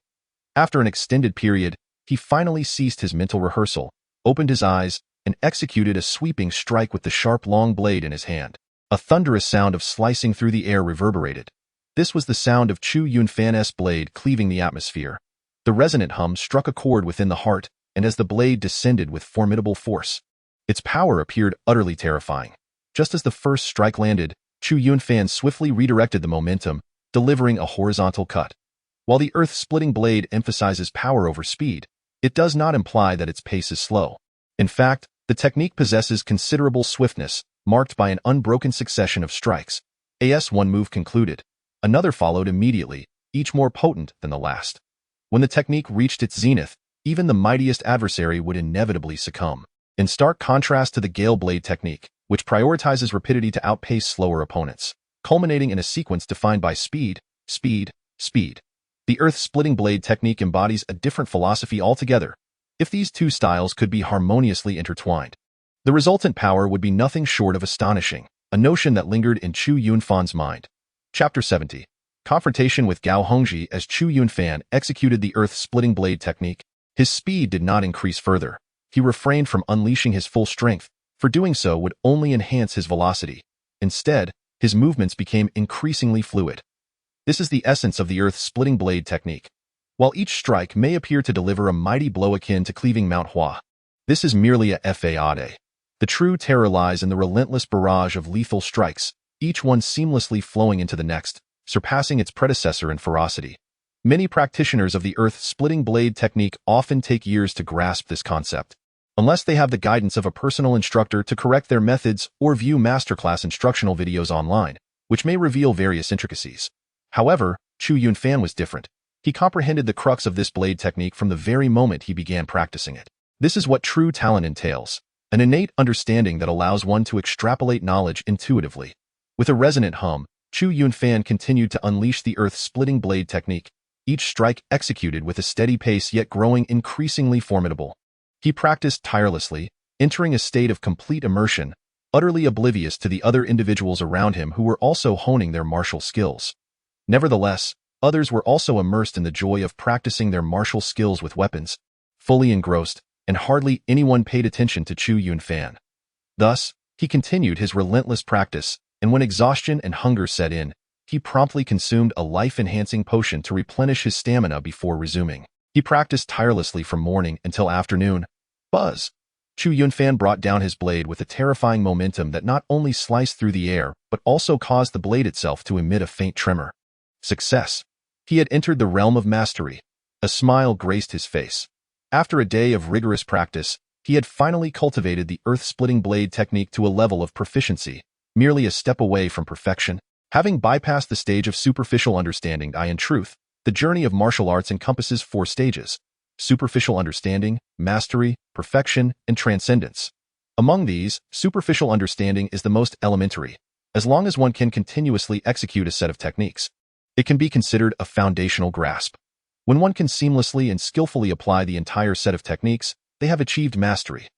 After an extended period, he finally ceased his mental rehearsal, opened his eyes, and executed a sweeping strike with the sharp long blade in his hand. A thunderous sound of slicing through the air reverberated. This was the sound of Chu Yunfan's blade cleaving the atmosphere. The resonant hum struck a chord within the heart, and as the blade descended with formidable force, its power appeared utterly terrifying. Just as the first strike landed, Chu Yunfan swiftly redirected the momentum, delivering a horizontal cut. While the Earth-Splitting Blade emphasizes power over speed, it does not imply that its pace is slow. In fact, the technique possesses considerable swiftness, marked by an unbroken succession of strikes. As one move concluded, another followed immediately, each more potent than the last. When the technique reached its zenith, even the mightiest adversary would inevitably succumb. In stark contrast to the Gale Blade technique, which prioritizes rapidity to outpace slower opponents, culminating in a sequence defined by speed, speed, speed. The earth-splitting blade technique embodies a different philosophy altogether. If these two styles could be harmoniously intertwined, the resultant power would be nothing short of astonishing, a notion that lingered in Chu Yunfan's mind. Chapter 70. Confrontation with Gao Hongji. As Chu Yunfan executed the earth-splitting blade technique, his speed did not increase further. He refrained from unleashing his full strength, for doing so would only enhance his velocity. Instead, his movements became increasingly fluid. This is the essence of the earth-splitting blade technique. While each strike may appear to deliver a mighty blow akin to cleaving Mount Hua, this is merely a fade. The true terror lies in the relentless barrage of lethal strikes, each one seamlessly flowing into the next, surpassing its predecessor in ferocity. Many practitioners of the earth-splitting blade technique often take years to grasp this concept, unless they have the guidance of a personal instructor to correct their methods or view masterclass instructional videos online, which may reveal various intricacies. However, Chu Yunfan was different. He comprehended the crux of this blade technique from the very moment he began practicing it. This is what true talent entails, an innate understanding that allows one to extrapolate knowledge intuitively. With a resonant hum, Chu Yunfan continued to unleash the earth-splitting blade technique, each strike executed with a steady pace yet growing increasingly formidable. He practiced tirelessly, entering a state of complete immersion, utterly oblivious to the other individuals around him who were also honing their martial skills. Nevertheless, others were also immersed in the joy of practicing their martial skills with weapons, fully engrossed, and hardly anyone paid attention to Chu Yunfan. Thus, he continued his relentless practice, and when exhaustion and hunger set in, he promptly consumed a life-enhancing potion to replenish his stamina before resuming. He practiced tirelessly from morning until afternoon. Buzz! Chu Yunfan brought down his blade with a terrifying momentum that not only sliced through the air, but also caused the blade itself to emit a faint tremor. Success! He had entered the realm of mastery. A smile graced his face. After a day of rigorous practice, he had finally cultivated the earth-splitting blade technique to a level of proficiency, merely a step away from perfection. Having bypassed the stage of superficial understanding, in truth, the journey of martial arts encompasses 4 stages: superficial understanding, mastery, perfection, and transcendence. Among these, superficial understanding is the most elementary. As long as one can continuously execute a set of techniques, it can be considered a foundational grasp. When one can seamlessly and skillfully apply the entire set of techniques, they have achieved mastery.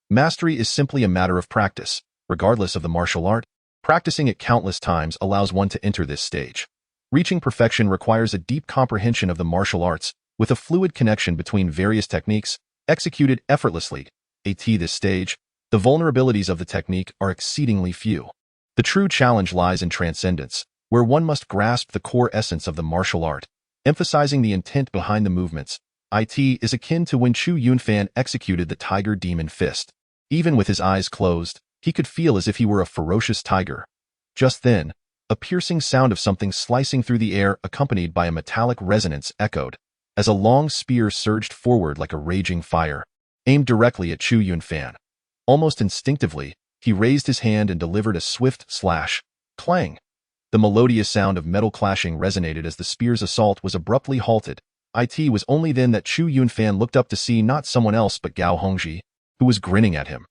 Mastery is simply a matter of practice, regardless of the martial art. Practicing it countless times allows one to enter this stage. Reaching perfection requires a deep comprehension of the martial arts, with a fluid connection between various techniques, executed effortlessly. At this stage, the vulnerabilities of the technique are exceedingly few. The true challenge lies in transcendence, where one must grasp the core essence of the martial art, emphasizing the intent behind the movements. It is akin to when Chu Yunfan executed the Tiger Demon Fist. Even with his eyes closed, he could feel as if he were a ferocious tiger. Just then, a piercing sound of something slicing through the air accompanied by a metallic resonance echoed, as a long spear surged forward like a raging fire, aimed directly at Chu Yunfan. Almost instinctively, he raised his hand and delivered a swift slash. Clang! The melodious sound of metal clashing resonated as the spear's assault was abruptly halted. It was only then that Chu Yunfan looked up to see not someone else but Gao Hongji, who was grinning at him.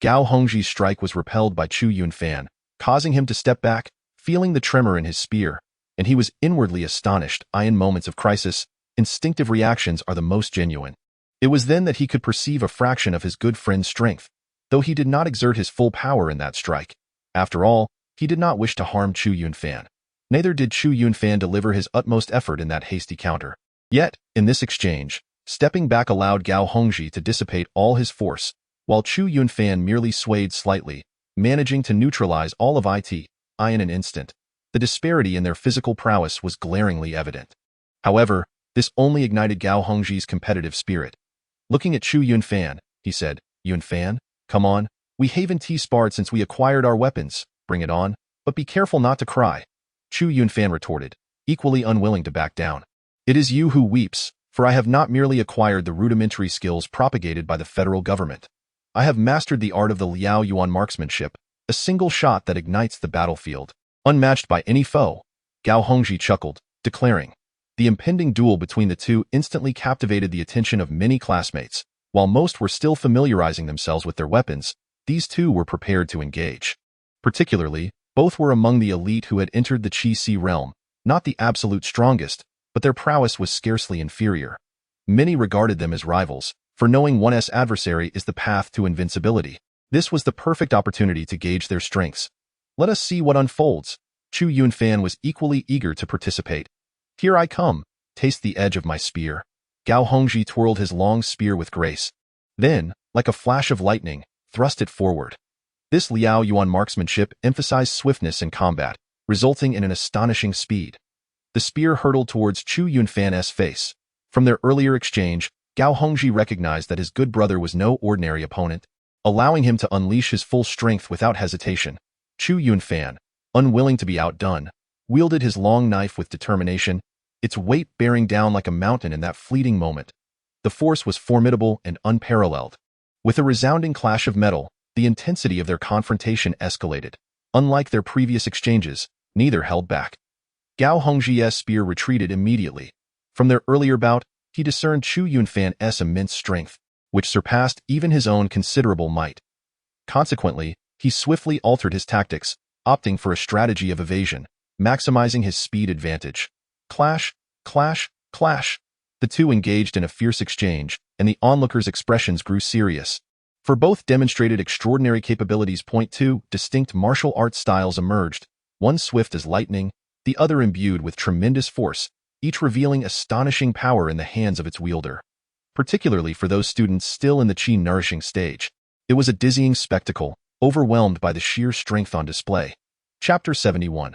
Gao Hongji's strike was repelled by Chu Yunfan, causing him to step back, feeling the tremor in his spear, and he was inwardly astonished. In moments of crisis, instinctive reactions are the most genuine. It was then that he could perceive a fraction of his good friend's strength, though he did not exert his full power in that strike. After all, he did not wish to harm Chu Yunfan. Neither did Chu Yunfan deliver his utmost effort in that hasty counter. Yet, in this exchange, stepping back allowed Gao Hongji to dissipate all his force, while Chu Yunfan merely swayed slightly, managing to neutralize all of it in an instant. The disparity in their physical prowess was glaringly evident. However, this only ignited Gao Hongji's competitive spirit. Looking at Chu Yunfan, he said, "Yunfan, come on, we haven't sparred since we acquired our weapons, bring it on, but be careful not to cry." Chu Yunfan retorted, equally unwilling to back down. "It is you who weeps, for I have not merely acquired the rudimentary skills propagated by the federal government. I have mastered the art of the Liao Yuan marksmanship, a single shot that ignites the battlefield, unmatched by any foe. Gao Hongji chuckled, declaring. The impending duel between the two instantly captivated the attention of many classmates. While most were still familiarizing themselves with their weapons, these two were prepared to engage. Particularly, both were among the elite who had entered the Qi realm, not the absolute strongest, but their prowess was scarcely inferior. Many regarded them as rivals, for knowing one's adversary is the path to invincibility. This was the perfect opportunity to gauge their strengths. Let us see what unfolds. Chu Yunfan was equally eager to participate. Here I come, taste the edge of my spear. Gao Hongji twirled his long spear with grace. Then, like a flash of lightning, thrust it forward. This Liao Yuan marksmanship emphasized swiftness in combat, resulting in an astonishing speed. The spear hurtled towards Chu Yunfan's face. From their earlier exchange, Gao Hongji recognized that his good brother was no ordinary opponent, allowing him to unleash his full strength without hesitation. Chu Yunfan, unwilling to be outdone, wielded his long knife with determination, its weight bearing down like a mountain in that fleeting moment. The force was formidable and unparalleled. With a resounding clash of metal, the intensity of their confrontation escalated. Unlike their previous exchanges, neither held back. Gao Hongji's spear retreated immediately. From their earlier bout, he discerned Chu Yunfan's immense strength, which surpassed even his own considerable might. Consequently, he swiftly altered his tactics, opting for a strategy of evasion, maximizing his speed advantage. Clash, clash, clash. The two engaged in a fierce exchange, and the onlookers' expressions grew serious. For both demonstrated extraordinary capabilities. Two distinct martial arts styles emerged, one swift as lightning, the other imbued with tremendous force, each revealing astonishing power in the hands of its wielder. Particularly for those students still in the Qi nourishing stage, it was a dizzying spectacle, overwhelmed by the sheer strength on display. Chapter 71.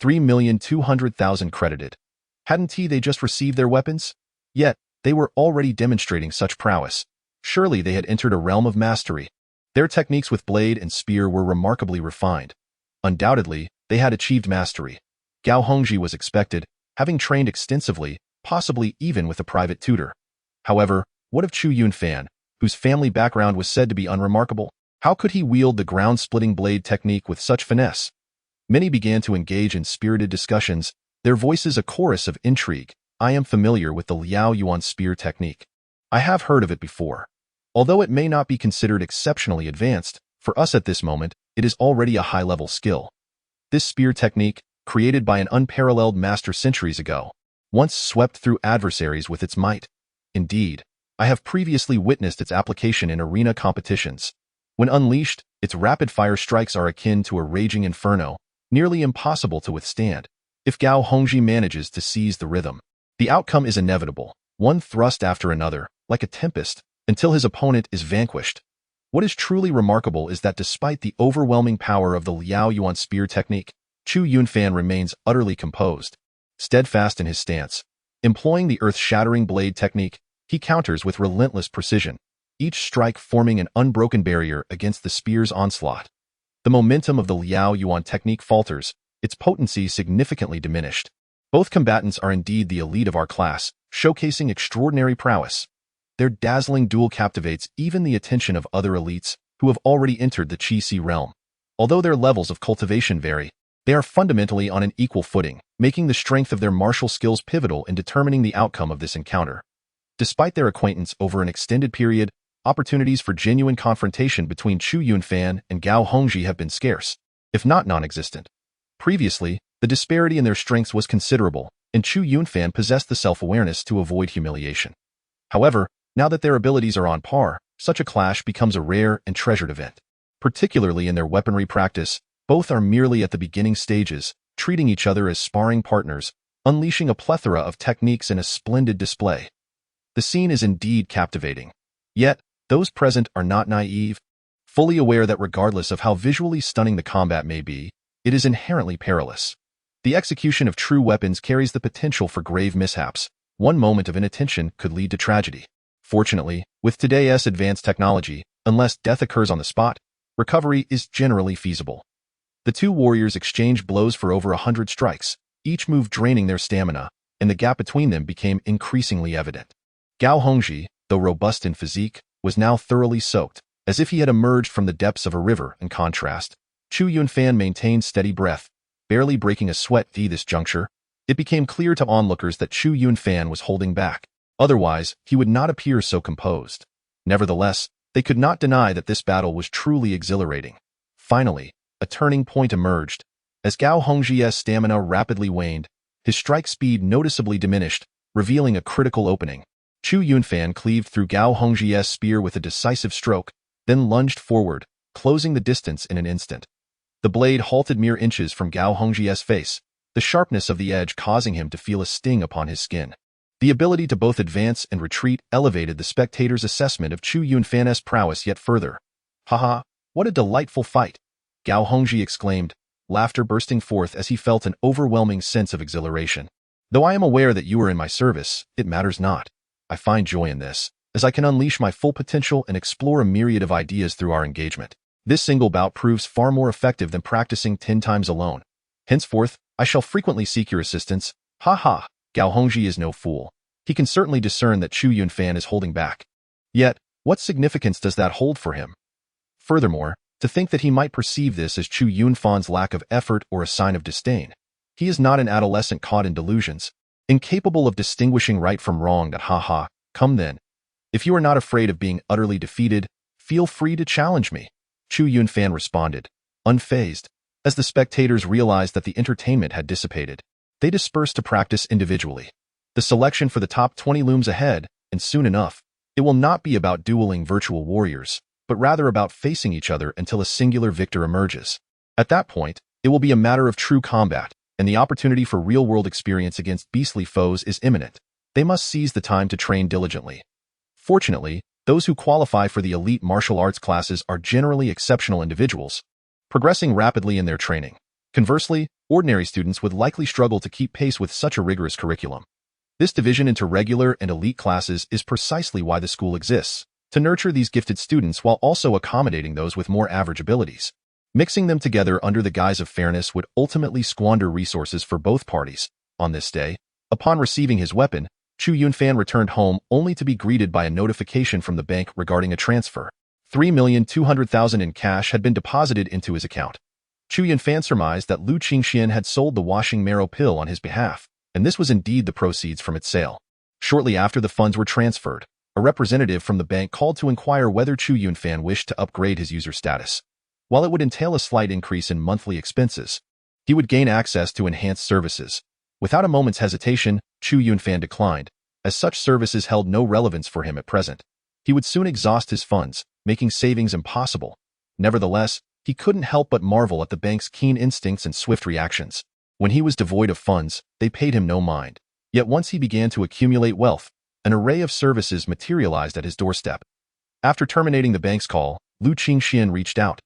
3,200,000 credited. Hadn't they just received their weapons? Yet, they were already demonstrating such prowess. Surely they had entered a realm of mastery. Their techniques with blade and spear were remarkably refined. Undoubtedly, they had achieved mastery. Gao Hongji was expected, having trained extensively, possibly even with a private tutor. However, what of Chu Yunfan, whose family background was said to be unremarkable? How could he wield the ground-splitting blade technique with such finesse? Many began to engage in spirited discussions, their voices a chorus of intrigue. I am familiar with the Liao Yuan spear technique. I have heard of it before. Although it may not be considered exceptionally advanced, for us at this moment, it is already a high-level skill. This spear technique, created by an unparalleled master centuries ago, once swept through adversaries with its might. Indeed, I have previously witnessed its application in arena competitions. When unleashed, its rapid-fire strikes are akin to a raging inferno, nearly impossible to withstand. If Gao Hongji manages to seize the rhythm, the outcome is inevitable, one thrust after another, like a tempest, until his opponent is vanquished. What is truly remarkable is that despite the overwhelming power of the Liao Yuan spear technique, Chu Yunfan remains utterly composed, steadfast in his stance. Employing the earth-shattering blade technique, he counters with relentless precision, each strike forming an unbroken barrier against the spear's onslaught. The momentum of the Liao Yuan technique falters, its potency significantly diminished. Both combatants are indeed the elite of our class, showcasing extraordinary prowess. Their dazzling duel captivates even the attention of other elites who have already entered the Qi realm. Although their levels of cultivation vary, they are fundamentally on an equal footing, making the strength of their martial skills pivotal in determining the outcome of this encounter. Despite their acquaintance over an extended period, opportunities for genuine confrontation between Chu Yunfan and Gao Hongji have been scarce, if not non-existent. Previously, the disparity in their strengths was considerable, and Chu Yunfan possessed the self-awareness to avoid humiliation. However, now that their abilities are on par, such a clash becomes a rare and treasured event. Particularly in their weaponry practice, both are merely at the beginning stages, treating each other as sparring partners, unleashing a plethora of techniques in a splendid display. The scene is indeed captivating. Yet, those present are not naive, fully aware that regardless of how visually stunning the combat may be, it is inherently perilous. The execution of true weapons carries the potential for grave mishaps. One moment of inattention could lead to tragedy. Fortunately, with today's advanced technology, unless death occurs on the spot, recovery is generally feasible. The two warriors exchanged blows for over 100 strikes, each move draining their stamina, and the gap between them became increasingly evident. Gao Hongji, though robust in physique, was now thoroughly soaked, as if he had emerged from the depths of a river. In contrast, Chu Yunfan maintained steady breath, barely breaking a sweat. At this juncture, it became clear to onlookers that Chu Yunfan was holding back. Otherwise, he would not appear so composed. Nevertheless, they could not deny that this battle was truly exhilarating. Finally, a turning point emerged. As Gao Hongji's stamina rapidly waned, his strike speed noticeably diminished, revealing a critical opening. Chu Yunfan cleaved through Gao Hongji's spear with a decisive stroke, then lunged forward, closing the distance in an instant. The blade halted mere inches from Gao Hongji's face, the sharpness of the edge causing him to feel a sting upon his skin. The ability to both advance and retreat elevated the spectator's assessment of Chu Yunfan's prowess yet further. "Haha, what a delightful fight!" Gao Hongji exclaimed, laughter bursting forth as he felt an overwhelming sense of exhilaration. "Though I am aware that you are in my service, it matters not. I find joy in this, as I can unleash my full potential and explore a myriad of ideas through our engagement. This single bout proves far more effective than practicing 10 times alone. Henceforth, I shall frequently seek your assistance." Ha ha, Gao Hongji is no fool. He can certainly discern that Chu Yunfan is holding back. Yet, what significance does that hold for him? Furthermore, to think that he might perceive this as Chu Yunfan's lack of effort or a sign of disdain. He is not an adolescent caught in delusions, incapable of distinguishing right from wrong. Ha ha, come then. If you are not afraid of being utterly defeated, feel free to challenge me. Chu Yunfan responded, unfazed. As the spectators realized that the entertainment had dissipated, they dispersed to practice individually. The selection for the top 20 looms ahead, and soon enough, it will not be about dueling virtual warriors, but rather about facing each other until a singular victor emerges. At that point, it will be a matter of true combat, and the opportunity for real-world experience against beastly foes is imminent. They must seize the time to train diligently. Fortunately, those who qualify for the elite martial arts classes are generally exceptional individuals, progressing rapidly in their training. Conversely, ordinary students would likely struggle to keep pace with such a rigorous curriculum. This division into regular and elite classes is precisely why the school exists, to nurture these gifted students while also accommodating those with more average abilities. Mixing them together under the guise of fairness would ultimately squander resources for both parties. On this day, upon receiving his weapon, Chu Yunfan returned home only to be greeted by a notification from the bank regarding a transfer. 3,200,000 in cash had been deposited into his account. Chu Yunfan surmised that Lu Qingxian had sold the washing marrow pill on his behalf, and this was indeed the proceeds from its sale. Shortly after the funds were transferred, a representative from the bank called to inquire whether Chu Yunfan wished to upgrade his user status. While it would entail a slight increase in monthly expenses, he would gain access to enhanced services. Without a moment's hesitation, Chu Yunfan declined, as such services held no relevance for him at present. He would soon exhaust his funds, making savings impossible. Nevertheless, he couldn't help but marvel at the bank's keen instincts and swift reactions. When he was devoid of funds, they paid him no mind. Yet once he began to accumulate wealth, an array of services materialized at his doorstep. After terminating the bank's call, Lu Qingxian reached out,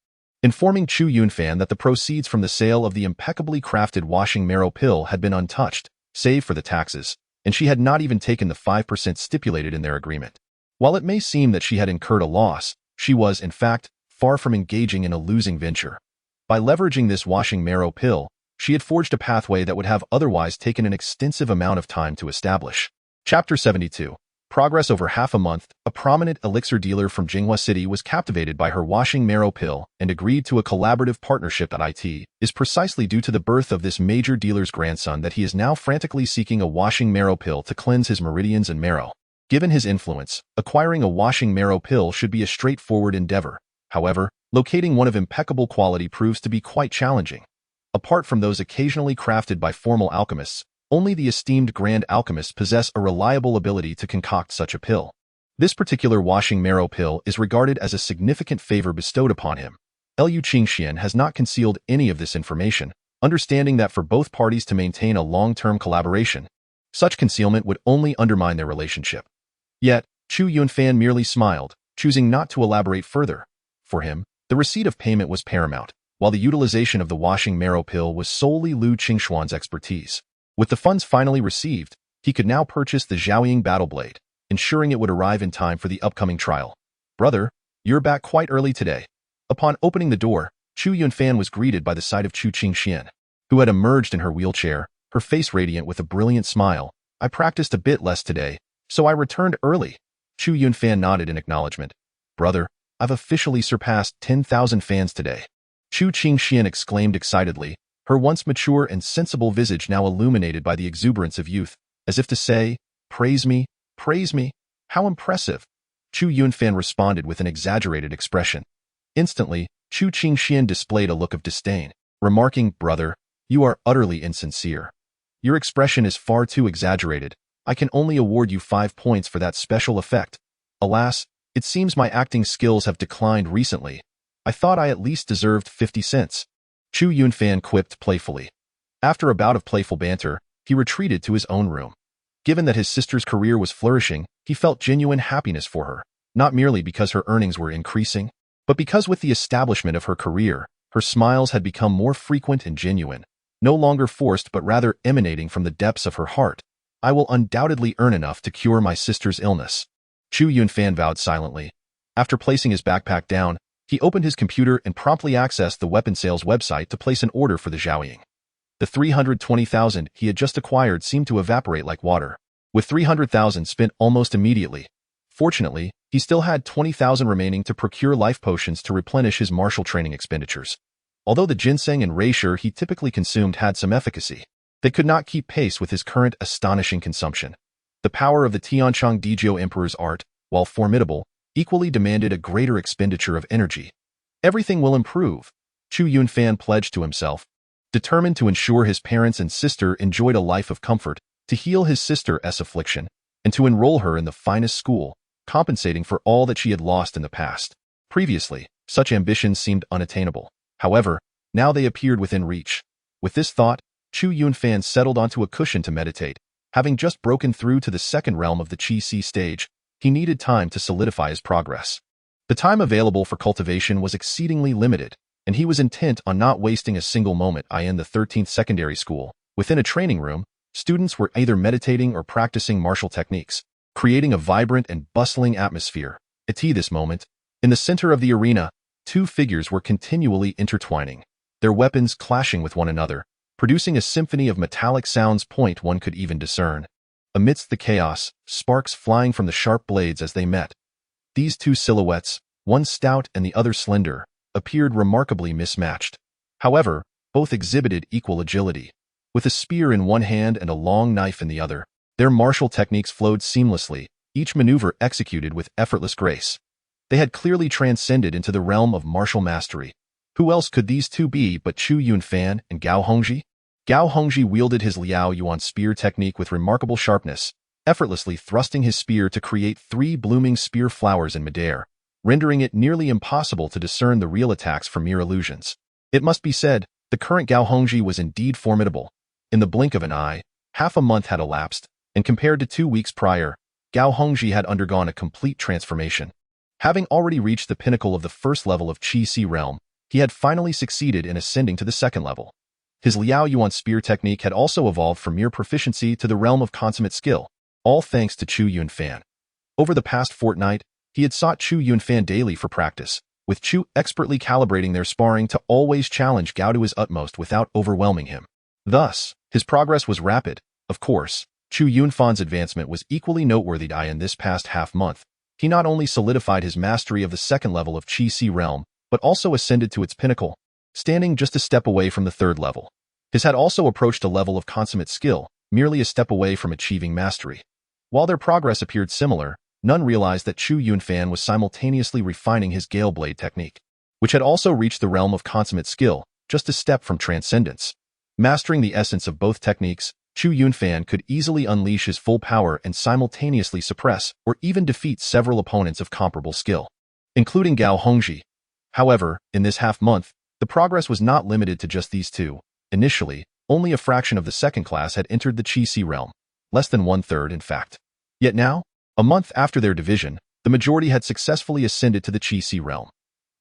informing Chu Yunfan that the proceeds from the sale of the impeccably crafted washing marrow pill had been untouched, save for the taxes, and she had not even taken the 5% stipulated in their agreement. While it may seem that she had incurred a loss, she was, in fact, far from engaging in a losing venture. By leveraging this washing marrow pill, she had forged a pathway that would have otherwise taken an extensive amount of time to establish. Chapter 72. Progress over half a month. A prominent elixir dealer from Jinghua City was captivated by her washing marrow pill and agreed to a collaborative partnership. It is precisely due to the birth of this major dealer's grandson that he is now frantically seeking a washing marrow pill to cleanse his meridians and marrow. Given his influence, acquiring a washing marrow pill should be a straightforward endeavor. However, locating one of impeccable quality proves to be quite challenging. Apart from those occasionally crafted by formal alchemists, only the esteemed grand alchemists possess a reliable ability to concoct such a pill. This particular washing marrow pill is regarded as a significant favor bestowed upon him. Lu Qingxian has not concealed any of this information, understanding that for both parties to maintain a long-term collaboration, such concealment would only undermine their relationship. Yet, Chu Yunfan merely smiled, choosing not to elaborate further. For him, the receipt of payment was paramount, while the utilization of the washing marrow pill was solely Lu Qingxuan's expertise. With the funds finally received, he could now purchase the Zhaoying battle blade, ensuring it would arrive in time for the upcoming trial. "Brother, you're back quite early today." Upon opening the door, Chu Yunfan was greeted by the sight of Chu Qingxian, who had emerged in her wheelchair, her face radiant with a brilliant smile. "I practiced a bit less today," So I returned early. Chu Yunfan nodded in acknowledgement. Brother, I've officially surpassed 10,000 fans today. Chu Qingxian exclaimed excitedly, her once mature and sensible visage now illuminated by the exuberance of youth, as if to say, praise me, how impressive. Chu Yunfan responded with an exaggerated expression. Instantly, Chu Qingxian displayed a look of disdain, remarking, brother, you are utterly insincere. Your expression is far too exaggerated. I can only award you 5 points for that special effect. Alas, it seems my acting skills have declined recently. I thought I at least deserved 50 cents. Chu Yunfan quipped playfully. After a bout of playful banter, he retreated to his own room. Given that his sister's career was flourishing, he felt genuine happiness for her, not merely because her earnings were increasing, but because with the establishment of her career, her smiles had become more frequent and genuine, no longer forced but rather emanating from the depths of her heart. I will undoubtedly earn enough to cure my sister's illness. Chu Yunfan vowed silently. After placing his backpack down, he opened his computer and promptly accessed the weapon sales website to place an order for the Zhaoying. The 320,000 he had just acquired seemed to evaporate like water, with 300,000 spent almost immediately. Fortunately, he still had 20,000 remaining to procure life potions to replenish his martial training expenditures. Although the ginseng and reishi he typically consumed had some efficacy, they could not keep pace with his current astonishing consumption. The power of the Tianchong Dijiu Emperor's art, while formidable, equally demanded a greater expenditure of energy. Everything will improve, Chu Yunfan pledged to himself, determined to ensure his parents and sister enjoyed a life of comfort, to heal his sister's affliction, and to enroll her in the finest school, compensating for all that she had lost in the past. Previously, such ambitions seemed unattainable. However, now they appeared within reach. With this thought, Chu Yunfan settled onto a cushion to meditate. Having just broken through to the second realm of the Qi stage, he needed time to solidify his progress. The time available for cultivation was exceedingly limited, and he was intent on not wasting a single moment. In the 13th secondary school, within a training room, students were either meditating or practicing martial techniques, creating a vibrant and bustling atmosphere. At this moment, in the center of the arena, two figures were continually intertwining, their weapons clashing with one another, producing a symphony of metallic sounds. One could even discern, amidst the chaos, sparks flying from the sharp blades as they met. These two silhouettes, one stout and the other slender, appeared remarkably mismatched. However, both exhibited equal agility. With a spear in one hand and a long knife in the other, their martial techniques flowed seamlessly, each maneuver executed with effortless grace. They had clearly transcended into the realm of martial mastery. Who else could these two be but Chu Yunfan and Gao Hongji? Gao Hongji wielded his Liao Yuan spear technique with remarkable sharpness, effortlessly thrusting his spear to create 3 blooming spear flowers in midair, rendering it nearly impossible to discern the real attacks from mere illusions. It must be said, the current Gao Hongji was indeed formidable. In the blink of an eye, half a month had elapsed, and compared to 2 weeks prior, Gao Hongji had undergone a complete transformation. Having already reached the pinnacle of the first level of Qi realm, he had finally succeeded in ascending to the second level. His Liao Yuan spear technique had also evolved from mere proficiency to the realm of consummate skill, all thanks to Chu Yunfan. Over the past fortnight, he had sought Chu Yunfan daily for practice, with Chu expertly calibrating their sparring to always challenge Gao to his utmost without overwhelming him. Thus, his progress was rapid. Of course, Chu Yunfan's advancement was equally noteworthy. In this past half-month, he not only solidified his mastery of the second level of Qi realm, but also ascended to its pinnacle, standing just a step away from the third level. His had also approached a level of consummate skill, merely a step away from achieving mastery. While their progress appeared similar, none realized that Chu Yunfan was simultaneously refining his Gale Blade technique, which had also reached the realm of consummate skill, just a step from transcendence. Mastering the essence of both techniques, Chu Yunfan could easily unleash his full power and simultaneously suppress or even defeat several opponents of comparable skill, including Gao Hongji. However, in this half-month, the progress was not limited to just these two. Initially, only a fraction of the second class had entered the Qi realm, less than 1/3 in fact. Yet now, a month after their division, the majority had successfully ascended to the Qi realm.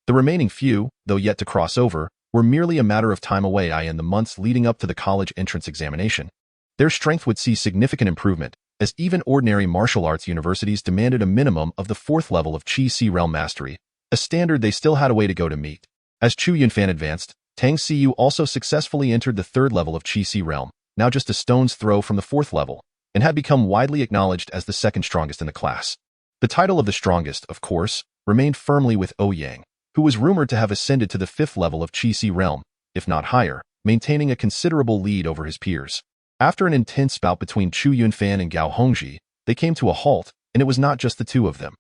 The remaining few, though yet to cross over, were merely a matter of time away. In the months leading up to the college entrance examination, their strength would see significant improvement, as even ordinary martial arts universities demanded a minimum of the 4th level of Qi realm mastery, a standard they still had a way to go to meet. As Chu Yunfan advanced, Tang Xiyu also successfully entered the 3rd level of Qi realm, now just a stone's throw from the 4th level. and had become widely acknowledged as the second strongest in the class. The title of the strongest, of course, remained firmly with Ouyang, who was rumored to have ascended to the 5th level of Qi realm, if not higher, maintaining a considerable lead over his peers. After an intense bout between Chu Yunfan and Gao Hongji, they came to a halt, and it was not just the two of them.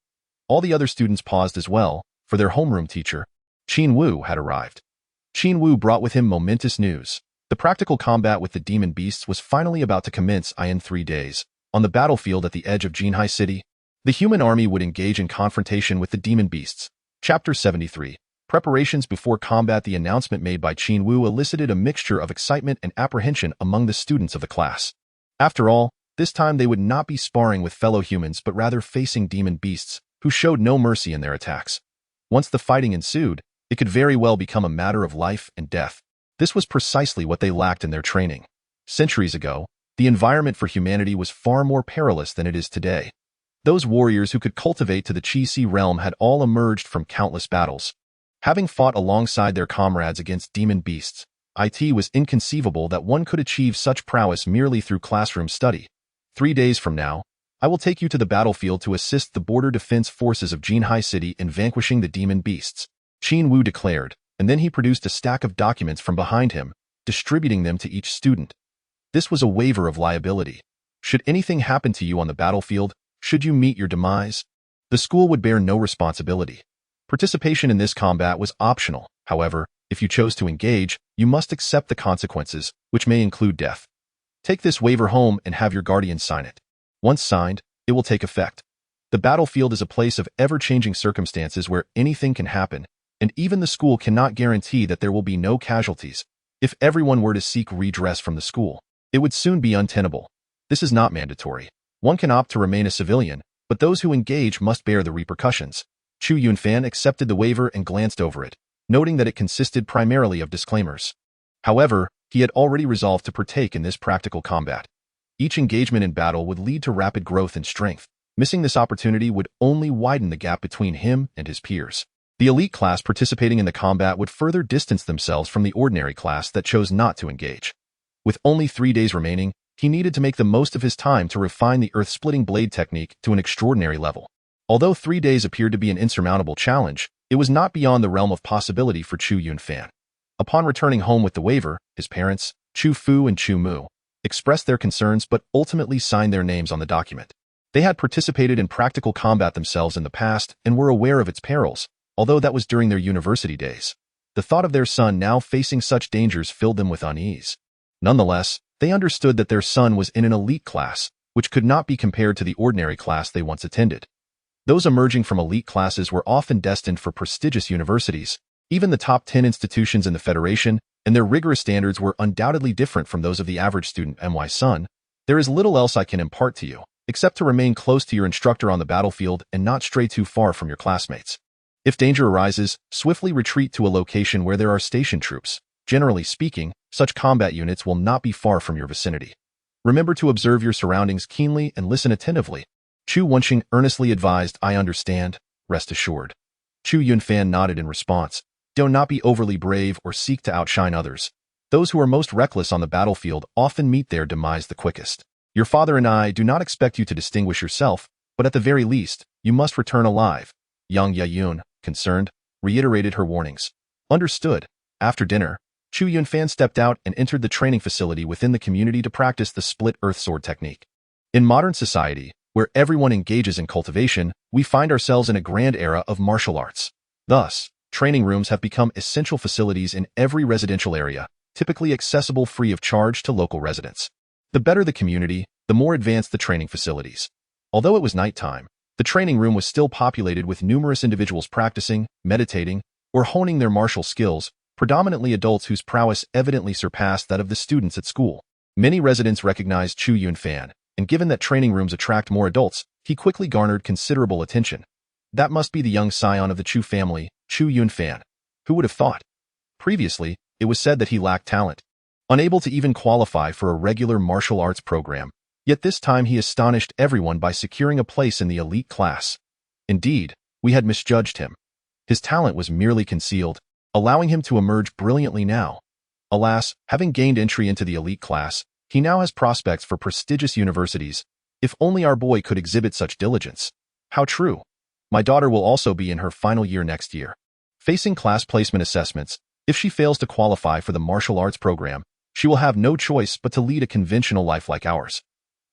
All the other students paused as well, for their homeroom teacher, Qin Wu, had arrived. Qin Wu brought with him momentous news. The practical combat with the demon beasts was finally about to commence in 3 days. On the battlefield at the edge of Jinhai City, the human army would engage in confrontation with the demon beasts. Chapter 73. Preparations before combat. The announcement made by Qin Wu elicited a mixture of excitement and apprehension among the students of the class. After all, this time they would not be sparring with fellow humans but rather facing demon beasts, who showed no mercy in their attacks. Once the fighting ensued, it could very well become a matter of life and death. This was precisely what they lacked in their training. Centuries ago, the environment for humanity was far more perilous than it is today. Those warriors who could cultivate to the Qi realm had all emerged from countless battles. Having fought alongside their comrades against demon beasts, it was inconceivable that one could achieve such prowess merely through classroom study. 3 days from now, I will take you to the battlefield to assist the border defense forces of Jinhai City in vanquishing the demon beasts, Qin Wu declared, and then he produced a stack of documents from behind him, distributing them to each student. This was a waiver of liability. Should anything happen to you on the battlefield, should you meet your demise, the school would bear no responsibility. Participation in this combat was optional. However, if you chose to engage, you must accept the consequences, which may include death. Take this waiver home and have your guardian sign it. Once signed, it will take effect. The battlefield is a place of ever-changing circumstances where anything can happen, and even the school cannot guarantee that there will be no casualties. If everyone were to seek redress from the school, it would soon be untenable. This is not mandatory. One can opt to remain a civilian, but those who engage must bear the repercussions. Chu Yunfan accepted the waiver and glanced over it, noting that it consisted primarily of disclaimers. However, he had already resolved to partake in this practical combat. Each engagement in battle would lead to rapid growth in strength. Missing this opportunity would only widen the gap between him and his peers. The elite class participating in the combat would further distance themselves from the ordinary class that chose not to engage. With only 3 days remaining, he needed to make the most of his time to refine the earth-splitting blade technique to an extraordinary level. Although 3 days appeared to be an insurmountable challenge, it was not beyond the realm of possibility for Chu Yunfan. Upon returning home with the waiver, his parents, Chu Fu and Chu Mu, expressed their concerns but ultimately signed their names on the document. They had participated in practical combat themselves in the past and were aware of its perils, although that was during their university days. The thought of their son now facing such dangers filled them with unease. Nonetheless, they understood that their son was in an elite class, which could not be compared to the ordinary class they once attended. Those emerging from elite classes were often destined for prestigious universities, even the top 10 institutions in the Federation, and their rigorous standards were undoubtedly different from those of the average student. My son, there is little else I can impart to you, except to remain close to your instructor on the battlefield and not stray too far from your classmates. If danger arises, swiftly retreat to a location where there are station troops. Generally speaking, such combat units will not be far from your vicinity. Remember to observe your surroundings keenly and listen attentively. Chu Yunfan earnestly advised, I understand, rest assured. Chu Yunfan nodded in response. Do not be overly brave or seek to outshine others. Those who are most reckless on the battlefield often meet their demise the quickest. Your father and I do not expect you to distinguish yourself, but at the very least, you must return alive. Yang Yayun, concerned, reiterated her warnings. Understood. After dinner, Chu Yunfan stepped out and entered the training facility within the community to practice the split earth sword technique. In modern society, where everyone engages in cultivation, we find ourselves in a grand era of martial arts. Thus, training rooms have become essential facilities in every residential area, typically accessible free of charge to local residents. The better the community, the more advanced the training facilities. Although it was nighttime, the training room was still populated with numerous individuals practicing, meditating, or honing their martial skills, predominantly adults whose prowess evidently surpassed that of the students at school. Many residents recognized Chu Yunfan, and given that training rooms attract more adults, he quickly garnered considerable attention. That must be the young scion of the Chu family, Chu Yunfan. Who would have thought? Previously, it was said that he lacked talent, unable to even qualify for a regular martial arts program, yet this time he astonished everyone by securing a place in the elite class. Indeed, we had misjudged him. His talent was merely concealed, allowing him to emerge brilliantly now. Alas, having gained entry into the elite class, He now has prospects for prestigious universities. If only our boy could exhibit such diligence. How true. My daughter will also be in her final year next year. Facing class placement assessments, if she fails to qualify for the martial arts program, she will have no choice but to lead a conventional life like ours.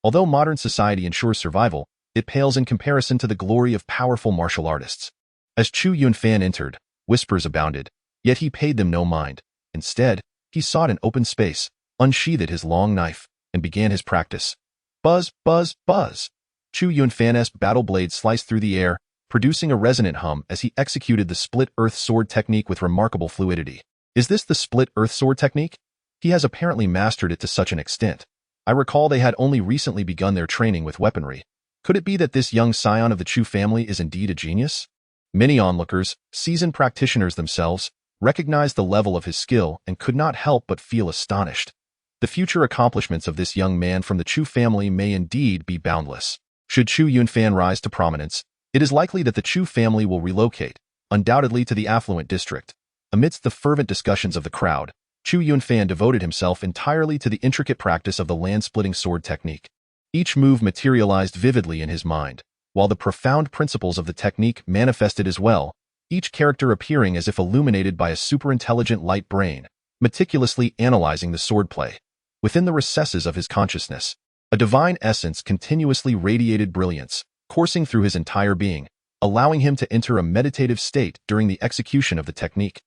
Although modern society ensures survival, it pales in comparison to the glory of powerful martial artists. As Chu Yunfan entered, whispers abounded, yet he paid them no mind. Instead, he sought an open space, unsheathed his long knife, and began his practice. Buzz, buzz, buzz. Chu Yunfan's battle blade sliced through the air, producing a resonant hum as he executed the split earth sword technique with remarkable fluidity. Is this the split earth sword technique? He has apparently mastered it to such an extent. I recall they had only recently begun their training with weaponry. Could it be that this young scion of the Chu family is indeed a genius? Many onlookers, seasoned practitioners themselves, recognized the level of his skill and could not help but feel astonished. The future accomplishments of this young man from the Chu family may indeed be boundless. Should Chu Yunfan rise to prominence, it is likely that the Chu family will relocate, undoubtedly to the affluent district. Amidst the fervent discussions of the crowd, Chu Yunfan devoted himself entirely to the intricate practice of the land-splitting sword technique. Each move materialized vividly in his mind, while the profound principles of the technique manifested as well, each character appearing as if illuminated by a superintelligent light brain, meticulously analyzing the swordplay. Within the recesses of his consciousness, a divine essence continuously radiated brilliance, coursing through his entire being, allowing him to enter a meditative state during the execution of the technique.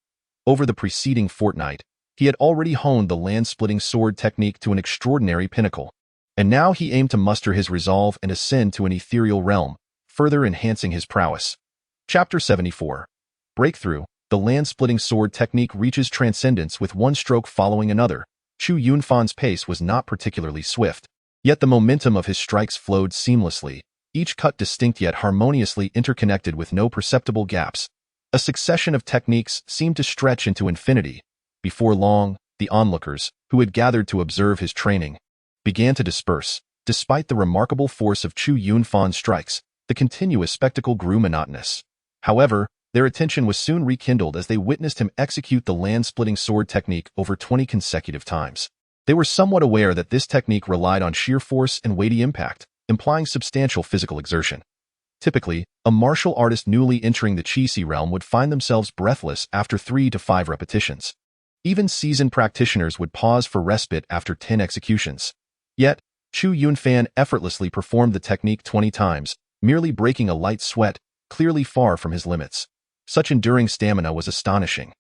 Over the preceding fortnight, he had already honed the land-splitting sword technique to an extraordinary pinnacle, and now he aimed to muster his resolve and ascend to an ethereal realm, further enhancing his prowess. Chapter 74. Breakthrough. The land-splitting sword technique reaches transcendence with one stroke following another. Chu Yunfan's pace was not particularly swift, yet the momentum of his strikes flowed seamlessly, each cut distinct yet harmoniously interconnected with no perceptible gaps. A succession of techniques seemed to stretch into infinity. Before long, the onlookers, who had gathered to observe his training, began to disperse. Despite the remarkable force of Chu Yunfan's strikes, the continuous spectacle grew monotonous. However, their attention was soon rekindled as they witnessed him execute the land-splitting sword technique over 20 consecutive times. They were somewhat aware that this technique relied on sheer force and weighty impact, implying substantial physical exertion. Typically, a martial artist newly entering the Qi realm would find themselves breathless after 3 to 5 repetitions. Even seasoned practitioners would pause for respite after 10 executions. Yet, Chu Yunfan effortlessly performed the technique 20 times, merely breaking a light sweat, clearly far from his limits. Such enduring stamina was astonishing.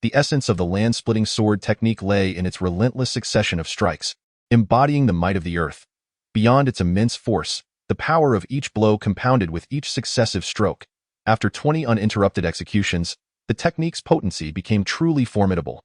The essence of the land-splitting sword technique lay in its relentless succession of strikes, embodying the might of the earth. Beyond its immense force, the power of each blow compounded with each successive stroke. After 20 uninterrupted executions, the technique's potency became truly formidable.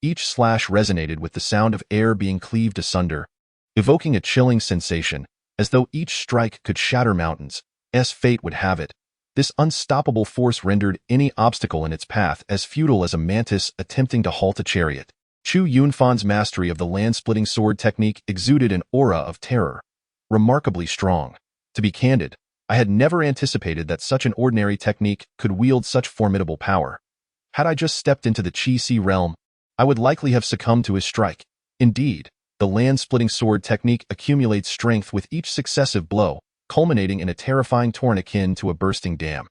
Each slash resonated with the sound of air being cleaved asunder, evoking a chilling sensation, as though each strike could shatter mountains, as fate would have it. This unstoppable force rendered any obstacle in its path as futile as a mantis attempting to halt a chariot. Chu Yunfan's mastery of the land-splitting sword technique exuded an aura of terror, remarkably strong. To be candid, I had never anticipated that such an ordinary technique could wield such formidable power. Had I just stepped into the Qi realm, I would likely have succumbed to his strike. Indeed, the land-splitting sword technique accumulates strength with each successive blow, culminating in a terrifying torrent akin to a bursting dam.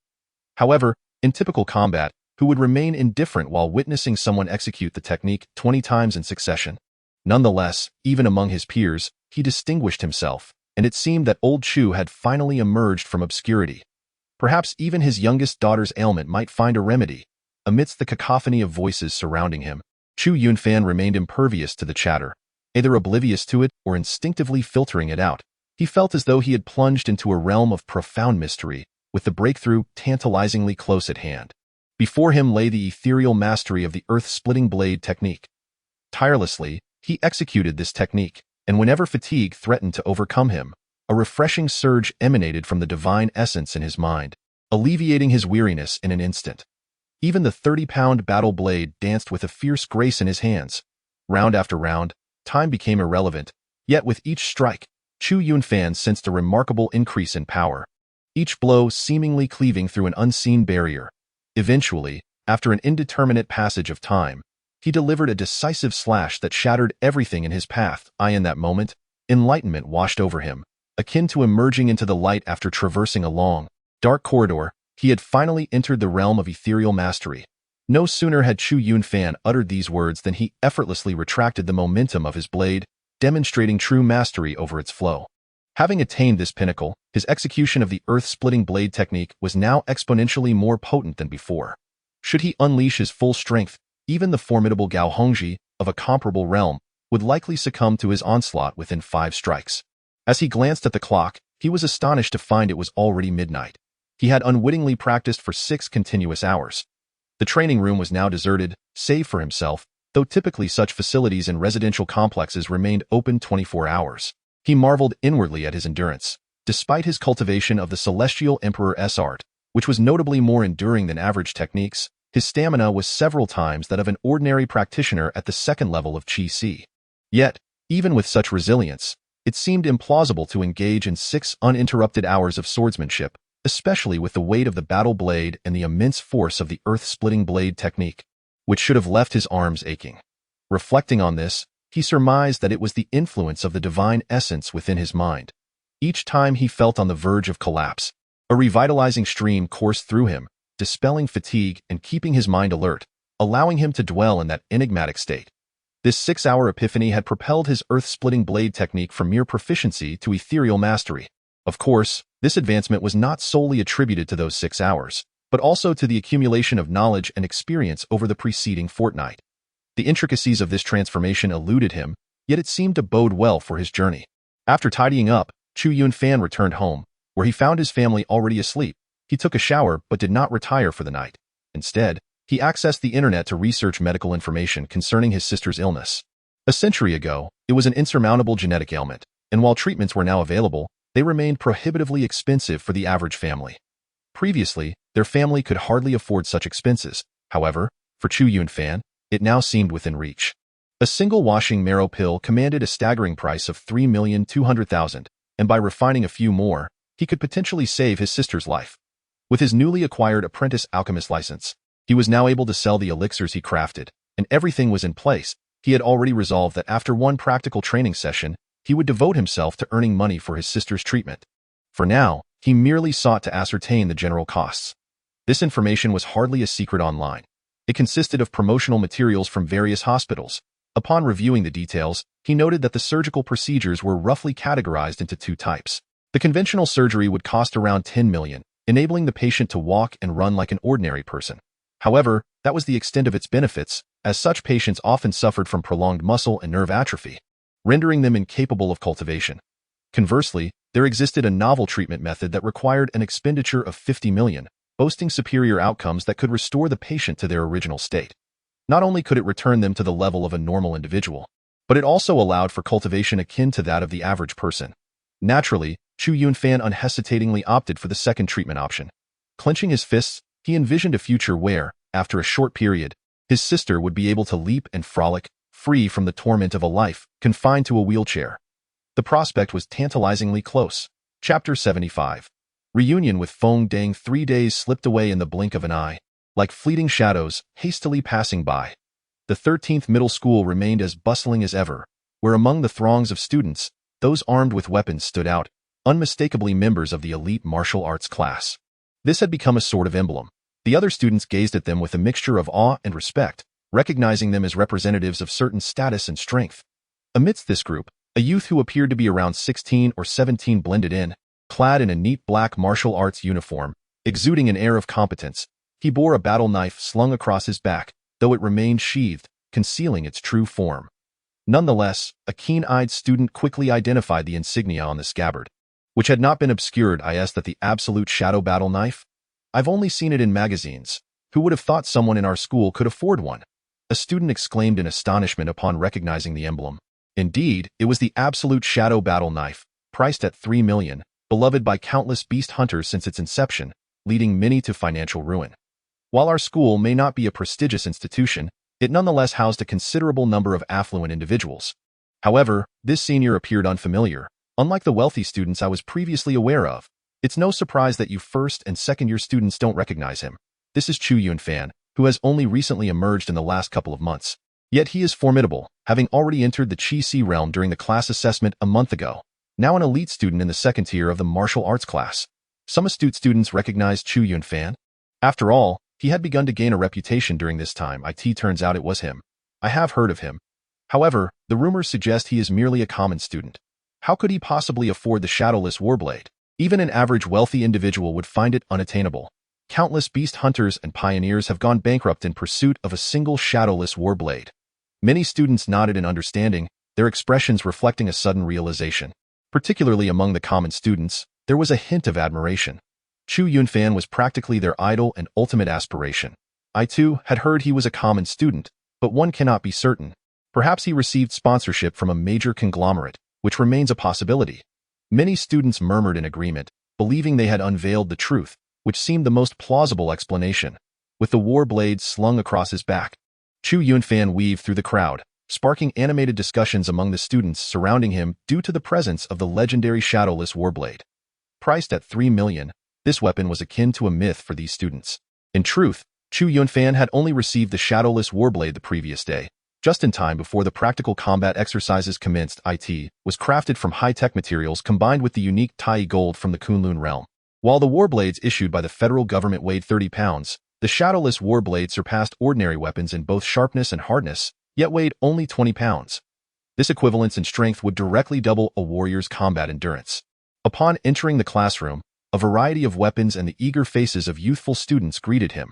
However, in typical combat, who would remain indifferent while witnessing someone execute the technique 20 times in succession? Nonetheless, even among his peers, he distinguished himself, and it seemed that old Chu had finally emerged from obscurity. Perhaps even his youngest daughter's ailment might find a remedy. Amidst the cacophony of voices surrounding him, Chu Yunfan remained impervious to the chatter, either oblivious to it or instinctively filtering it out. He felt as though he had plunged into a realm of profound mystery, with the breakthrough tantalizingly close at hand. Before him lay the ethereal mastery of the earth-splitting blade technique. Tirelessly, he executed this technique, and whenever fatigue threatened to overcome him, a refreshing surge emanated from the divine essence in his mind, alleviating his weariness in an instant. Even the 30-pound battle blade danced with a fierce grace in his hands. Round after round, time became irrelevant, yet with each strike, Chu Yunfan sensed a remarkable increase in power, each blow seemingly cleaving through an unseen barrier. Eventually, after an indeterminate passage of time, he delivered a decisive slash that shattered everything in his path. In that moment, enlightenment washed over him, akin to emerging into the light after traversing a long, dark corridor. He had finally entered the realm of ethereal mastery. No sooner had Chu Yunfan uttered these words than he effortlessly retracted the momentum of his blade, demonstrating true mastery over its flow. Having attained this pinnacle, his execution of the earth-splitting blade technique was now exponentially more potent than before. Should he unleash his full strength, even the formidable Gao Hongji of a comparable realm would likely succumb to his onslaught within 5 strikes. As he glanced at the clock, he was astonished to find it was already midnight. He had unwittingly practiced for 6 continuous hours. The training room was now deserted, save for himself, though typically such facilities in residential complexes remained open 24 hours. He marveled inwardly at his endurance. Despite his cultivation of the Celestial Emperor's art, which was notably more enduring than average techniques, his stamina was several times that of an ordinary practitioner at the 2nd level of Qi Si. Yet, even with such resilience, it seemed implausible to engage in 6 uninterrupted hours of swordsmanship, especially with the weight of the battle blade and the immense force of the earth-splitting blade technique, which should have left his arms aching. Reflecting on this, he surmised that it was the influence of the divine essence within his mind. Each time he felt on the verge of collapse, a revitalizing stream coursed through him, dispelling fatigue and keeping his mind alert, allowing him to dwell in that enigmatic state. This 6-hour epiphany had propelled his earth-splitting blade technique from mere proficiency to ethereal mastery. Of course, this advancement was not solely attributed to those 6 hours, but also to the accumulation of knowledge and experience over the preceding fortnight. The intricacies of this transformation eluded him, yet it seemed to bode well for his journey. After tidying up, Chu Yunfan returned home, where he found his family already asleep. He took a shower but did not retire for the night. Instead, he accessed the internet to research medical information concerning his sister's illness. A century ago, it was an insurmountable genetic ailment, and while treatments were now available, they remained prohibitively expensive for the average family. Previously, their family could hardly afford such expenses. However, for Chu Yunfan, it now seemed within reach. A single washing marrow pill commanded a staggering price of 3,200,000, and by refining a few more, he could potentially save his sister's life. With his newly acquired apprentice alchemist license, he was now able to sell the elixirs he crafted, and everything was in place. He had already resolved that after one practical training session, he would devote himself to earning money for his sister's treatment. For now, he merely sought to ascertain the general costs. This information was hardly a secret online. It consisted of promotional materials from various hospitals. Upon reviewing the details, he noted that the surgical procedures were roughly categorized into 2 types. The conventional surgery would cost around 10 million, enabling the patient to walk and run like an ordinary person. However, that was the extent of its benefits, as such patients often suffered from prolonged muscle and nerve atrophy, rendering them incapable of cultivation. Conversely, there existed a novel treatment method that required an expenditure of 50 million, boasting superior outcomes that could restore the patient to their original state. Not only could it return them to the level of a normal individual, but it also allowed for cultivation akin to that of the average person. Naturally, Chu Yunfan unhesitatingly opted for the second treatment option. Clenching his fists, he envisioned a future where, after a short period, his sister would be able to leap and frolic, free from the torment of a life confined to a wheelchair. The prospect was tantalizingly close. Chapter 75. Reunion with Feng Dang. 3 days slipped away in the blink of an eye, like fleeting shadows hastily passing by. The 13th middle school remained as bustling as ever, where among the throngs of students, those armed with weapons stood out, unmistakably members of the elite martial arts class. This had become a sort of emblem. The other students gazed at them with a mixture of awe and respect, recognizing them as representatives of certain status and strength. Amidst this group, a youth who appeared to be around 16 or 17 blended in, clad in a neat black martial arts uniform, exuding an air of competence. He bore a battle knife slung across his back, though it remained sheathed, concealing its true form. Nonetheless, a keen-eyed student quickly identified the insignia on the scabbard, which had not been obscured. Is that the absolute shadow battle knife? I've only seen it in magazines. Who would have thought someone in our school could afford one? A student exclaimed in astonishment upon recognizing the emblem. Indeed, it was the absolute shadow battle knife, priced at 3 million, beloved by countless beast hunters since its inception, leading many to financial ruin. While our school may not be a prestigious institution, it nonetheless housed a considerable number of affluent individuals. However, this senior appeared unfamiliar, unlike the wealthy students I was previously aware of. It's no surprise that you first and second-year students don't recognize him. This is Chu Yunfan, who has only recently emerged in the last couple of months. Yet he is formidable, having already entered the Qi realm during the class assessment a month ago. Now an elite student in the second tier of the martial arts class. Some astute students recognized Chu Yunfan. After all, he had begun to gain a reputation during this time. It turns out it was him. I have heard of him. However, the rumors suggest he is merely a common student. How could he possibly afford the shadowless warblade? Even an average wealthy individual would find it unattainable. Countless beast hunters and pioneers have gone bankrupt in pursuit of a single shadowless warblade. Many students nodded in understanding, their expressions reflecting a sudden realization. Particularly among the common students, there was a hint of admiration. Chu Yunfan was practically their idol and ultimate aspiration. I too had heard he was a common student, but one cannot be certain. Perhaps he received sponsorship from a major conglomerate, which remains a possibility. Many students murmured in agreement, believing they had unveiled the truth, which seemed the most plausible explanation. With the war blade slung across his back, Chu Yunfan weaved through the crowd, sparking animated discussions among the students surrounding him due to the presence of the legendary shadowless warblade. Priced at 3 million, this weapon was akin to a myth for these students. In truth, Chu Yunfan had only received the shadowless warblade the previous day, just in time before the practical combat exercises commenced. It was crafted from high-tech materials combined with the unique Tai gold from the Kunlun realm. While the warblades issued by the federal government weighed 30 pounds, the shadowless warblade surpassed ordinary weapons in both sharpness and hardness, yet weighed only 20 pounds. This equivalence in strength would directly double a warrior's combat endurance. Upon entering the classroom, a variety of weapons and the eager faces of youthful students greeted him.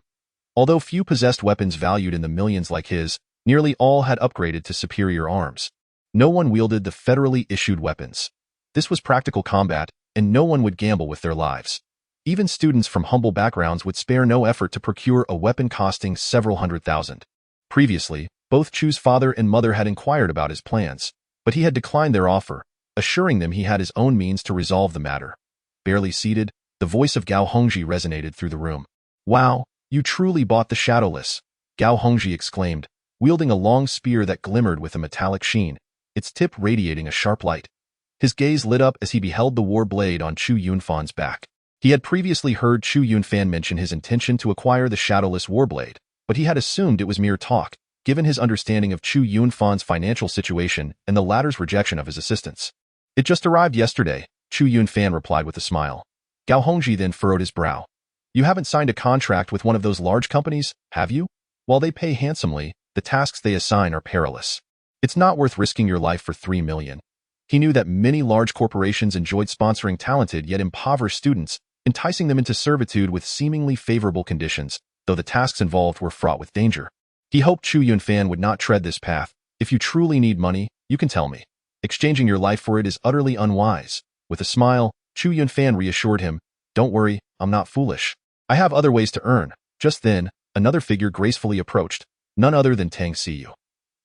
Although few possessed weapons valued in the millions like his, nearly all had upgraded to superior arms. No one wielded the federally issued weapons. This was practical combat, and no one would gamble with their lives. Even students from humble backgrounds would spare no effort to procure a weapon costing several hundred thousand. Previously, both Chu's father and mother had inquired about his plans, but he had declined their offer, assuring them he had his own means to resolve the matter. Barely seated, the voice of Gao Hongji resonated through the room. "Wow, you truly bought the shadowless," Gao Hongji exclaimed, wielding a long spear that glimmered with a metallic sheen, its tip radiating a sharp light. His gaze lit up as he beheld the war blade on Chu Yunfan's back. He had previously heard Chu Yunfan mention his intention to acquire the shadowless warblade, but he had assumed it was mere talk, given his understanding of Chu Yunfan's financial situation and the latter's rejection of his assistance. "It just arrived yesterday," Chu Yunfan replied with a smile. Gao Hongji then furrowed his brow. "You haven't signed a contract with one of those large companies, have you? While they pay handsomely, the tasks they assign are perilous. It's not worth risking your life for 3 million. He knew that many large corporations enjoyed sponsoring talented yet impoverished students, enticing them into servitude with seemingly favorable conditions, though the tasks involved were fraught with danger. He hoped Chu Yunfan would not tread this path. "If you truly need money, you can tell me. Exchanging your life for it is utterly unwise." With a smile, Chu Yunfan reassured him, "Don't worry, I'm not foolish. I have other ways to earn." Just then, another figure gracefully approached, none other than Tang Siyu.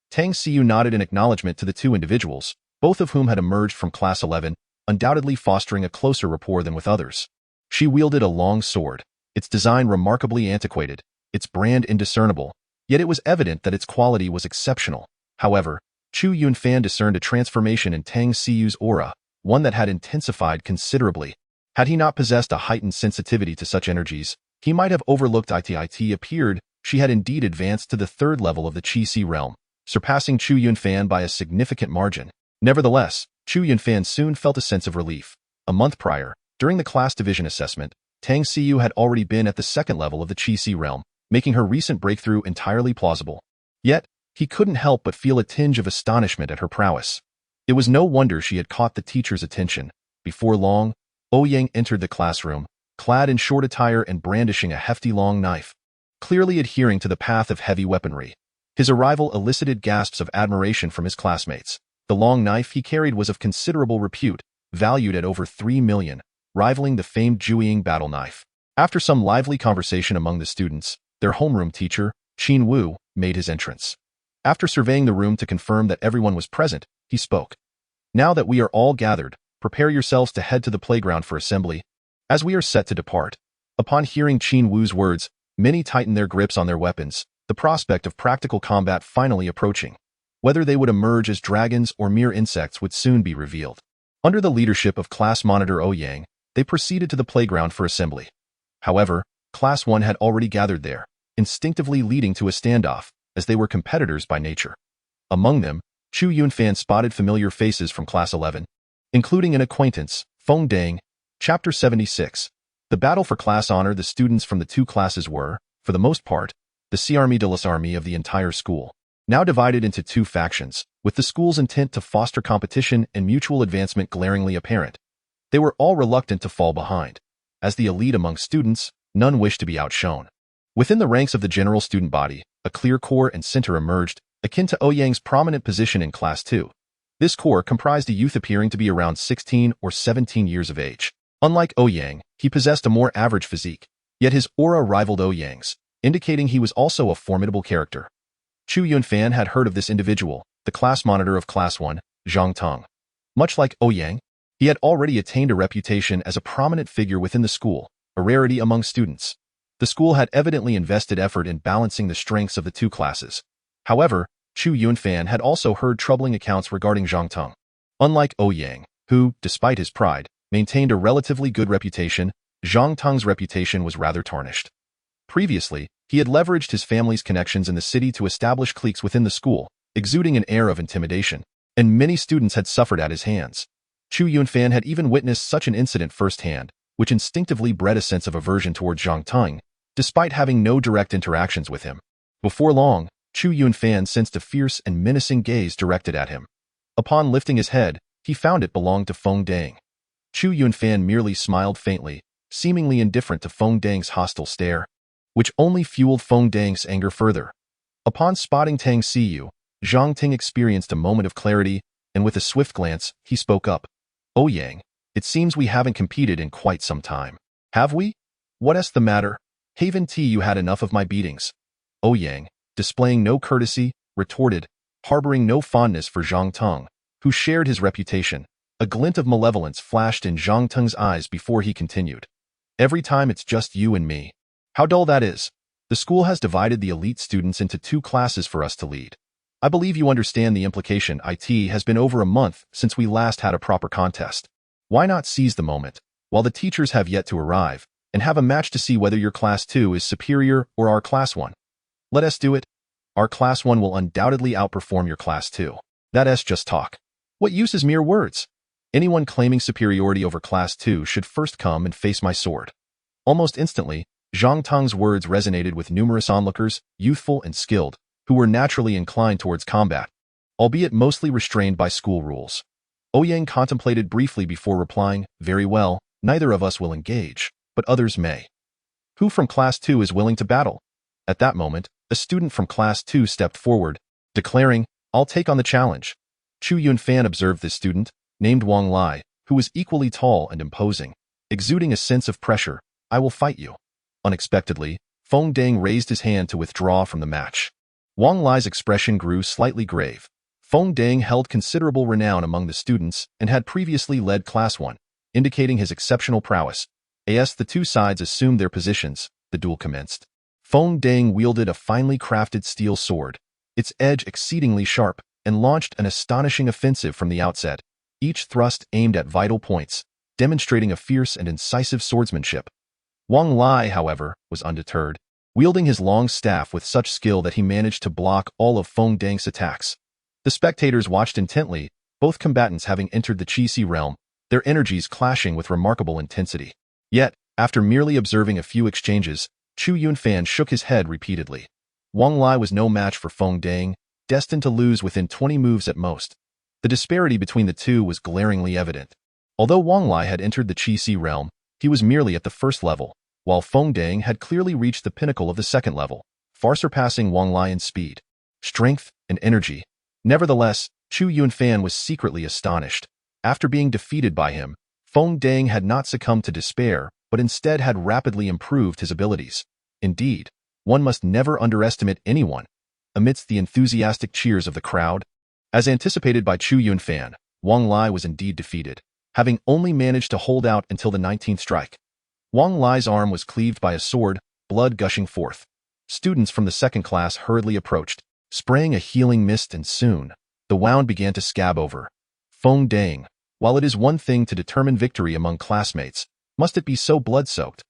Tang Siyu nodded in acknowledgement to the two individuals, both of whom had emerged from Class 11, undoubtedly fostering a closer rapport than with others. She wielded a long sword, its design remarkably antiquated, its brand indiscernible, yet it was evident that its quality was exceptional. However, Chu Yunfan discerned a transformation in Tang Siyu's aura, one that had intensified considerably. Had he not possessed a heightened sensitivity to such energies, he might have overlooked it appeared she had indeed advanced to the third level of the Qi realm, surpassing Chu Yunfan by a significant margin. Nevertheless, Chu Yunfan soon felt a sense of relief. A month prior, during the class division assessment, Tang Siyu had already been at the second level of the Qi realm, making her recent breakthrough entirely plausible. Yet, he couldn't help but feel a tinge of astonishment at her prowess. It was no wonder she had caught the teacher's attention. Before long, Ouyang entered the classroom, clad in short attire and brandishing a hefty long knife, clearly adhering to the path of heavy weaponry. His arrival elicited gasps of admiration from his classmates. The long knife he carried was of considerable repute, valued at over 3 million, rivaling the famed Zhuiying battle knife. After some lively conversation among the students, their homeroom teacher, Qin Wu, made his entrance. After surveying the room to confirm that everyone was present, he spoke. "Now that we are all gathered, prepare yourselves to head to the playground for assembly, as we are set to depart." Upon hearing Qin Wu's words, many tightened their grips on their weapons, the prospect of practical combat finally approaching. Whether they would emerge as dragons or mere insects would soon be revealed. Under the leadership of Class Monitor Ouyang, they proceeded to the playground for assembly. However, Class 1 had already gathered there, instinctively leading to a standoff. as they were competitors by nature. Among them, Chu Yunfan spotted familiar faces from Class 11, including an acquaintance, Feng Dang. Chapter 76. The battle for class honor. The students from the two classes were, for the most part, the army de las army of the entire school, now divided into two factions, with the school's intent to foster competition and mutual advancement glaringly apparent. They were all reluctant to fall behind. As the elite among students, none wished to be outshone. Within the ranks of the general student body, a clear core and center emerged, akin to Ouyang's prominent position in Class 2. This core comprised a youth appearing to be around 16 or 17 years of age. Unlike Ouyang, he possessed a more average physique, yet his aura rivaled Ouyang's, indicating he was also a formidable character. Chu Yunfan had heard of this individual, the class monitor of Class 1, Zhang Tong. Much like Ouyang, he had already attained a reputation as a prominent figure within the school, a rarity among students. The school had evidently invested effort in balancing the strengths of the two classes. However, Chu Yunfan had also heard troubling accounts regarding Zhang Tong. Unlike Ouyang, who, despite his pride, maintained a relatively good reputation, Zhang Tong's reputation was rather tarnished. Previously, he had leveraged his family's connections in the city to establish cliques within the school, exuding an air of intimidation, and many students had suffered at his hands. Chu Yunfan had even witnessed such an incident firsthand, which instinctively bred a sense of aversion towards Zhang Tong, despite having no direct interactions with him. Before long, Chu Yunfan sensed a fierce and menacing gaze directed at him. Upon lifting his head, he found it belonged to Feng Dang. Chu Yunfan merely smiled faintly, seemingly indifferent to Feng Dang's hostile stare, which only fueled Feng Dang's anger further. Upon spotting Tang Siyu, Zhang Ting experienced a moment of clarity, and with a swift glance, he spoke up. Ouyang, it seems we haven't competed in quite some time. Have we? What's the matter? Haven't you had enough of my beatings? Ouyang, displaying no courtesy, retorted, harboring no fondness for Zhang Tong, who shared his reputation. A glint of malevolence flashed in Zhang Tong's eyes before he continued. Every time it's just you and me. How dull that is. The school has divided the elite students into two classes for us to lead. I believe you understand the implication. It has been over a month since we last had a proper contest. Why not seize the moment, while the teachers have yet to arrive, and have a match to see whether your Class 2 is superior or our Class 1? Let us do it. Our Class 1 will undoubtedly outperform your Class 2. That's just talk. What use is mere words? Anyone claiming superiority over Class 2 should first come and face my sword. Almost instantly, Zhang Tong's words resonated with numerous onlookers, youthful and skilled, who were naturally inclined towards combat, albeit mostly restrained by school rules. Ouyang contemplated briefly before replying, very well, neither of us will engage, but others may. Who from Class 2 is willing to battle? At that moment, a student from Class 2 stepped forward, declaring, I'll take on the challenge. Chu Yunfan observed this student, named Wang Lai, who was equally tall and imposing, exuding a sense of pressure. I will fight you. Unexpectedly, Feng Dang raised his hand to withdraw from the match. Wang Lai's expression grew slightly grave. Feng Dang held considerable renown among the students and had previously led Class 1, indicating his exceptional prowess. As the two sides assumed their positions, the duel commenced. Feng Dang wielded a finely crafted steel sword, its edge exceedingly sharp, and launched an astonishing offensive from the outset, each thrust aimed at vital points, demonstrating a fierce and incisive swordsmanship. Wang Lai, however, was undeterred, wielding his long staff with such skill that he managed to block all of Feng Dang's attacks. The spectators watched intently, both combatants having entered the Qi realm, their energies clashing with remarkable intensity. Yet, after merely observing a few exchanges, Chu Yunfan shook his head repeatedly. Wang Lai was no match for Feng Dang, destined to lose within 20 moves at most. The disparity between the two was glaringly evident. Although Wang Lai had entered the Qi realm, he was merely at the first level, while Feng Dang had clearly reached the pinnacle of the second level, far surpassing Wang Lai in speed, strength, and energy. Nevertheless, Chu Yunfan was secretly astonished. After being defeated by him, Feng Dang had not succumbed to despair, but instead had rapidly improved his abilities. Indeed, one must never underestimate anyone. Amidst the enthusiastic cheers of the crowd, as anticipated by Chu Yunfan, Wang Lai was indeed defeated, having only managed to hold out until the 19th strike. Wang Lai's arm was cleaved by a sword, blood gushing forth. Students from the second class hurriedly approached, spraying a healing mist, and soon, the wound began to scab over. Feng Dang, while it is one thing to determine victory among classmates, must it be so blood-soaked?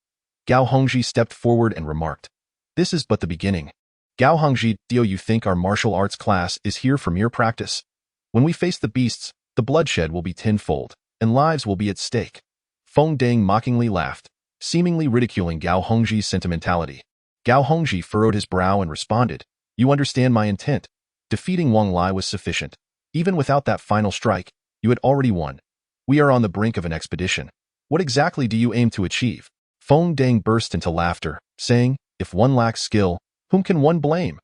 Gao Hongji stepped forward and remarked, This is but the beginning. Gao Hongji, do you think our martial arts class is here for mere practice? When we face the beasts, the bloodshed will be tenfold, and lives will be at stake. Feng Deng mockingly laughed, seemingly ridiculing Gao Hongji's sentimentality. Gao Hongji furrowed his brow and responded, "You understand my intent. Defeating Wang Lai was sufficient. Even without that final strike, you had already won. We are on the brink of an expedition. What exactly do you aim to achieve?" Feng Deng burst into laughter, saying, "If one lacks skill, whom can one blame?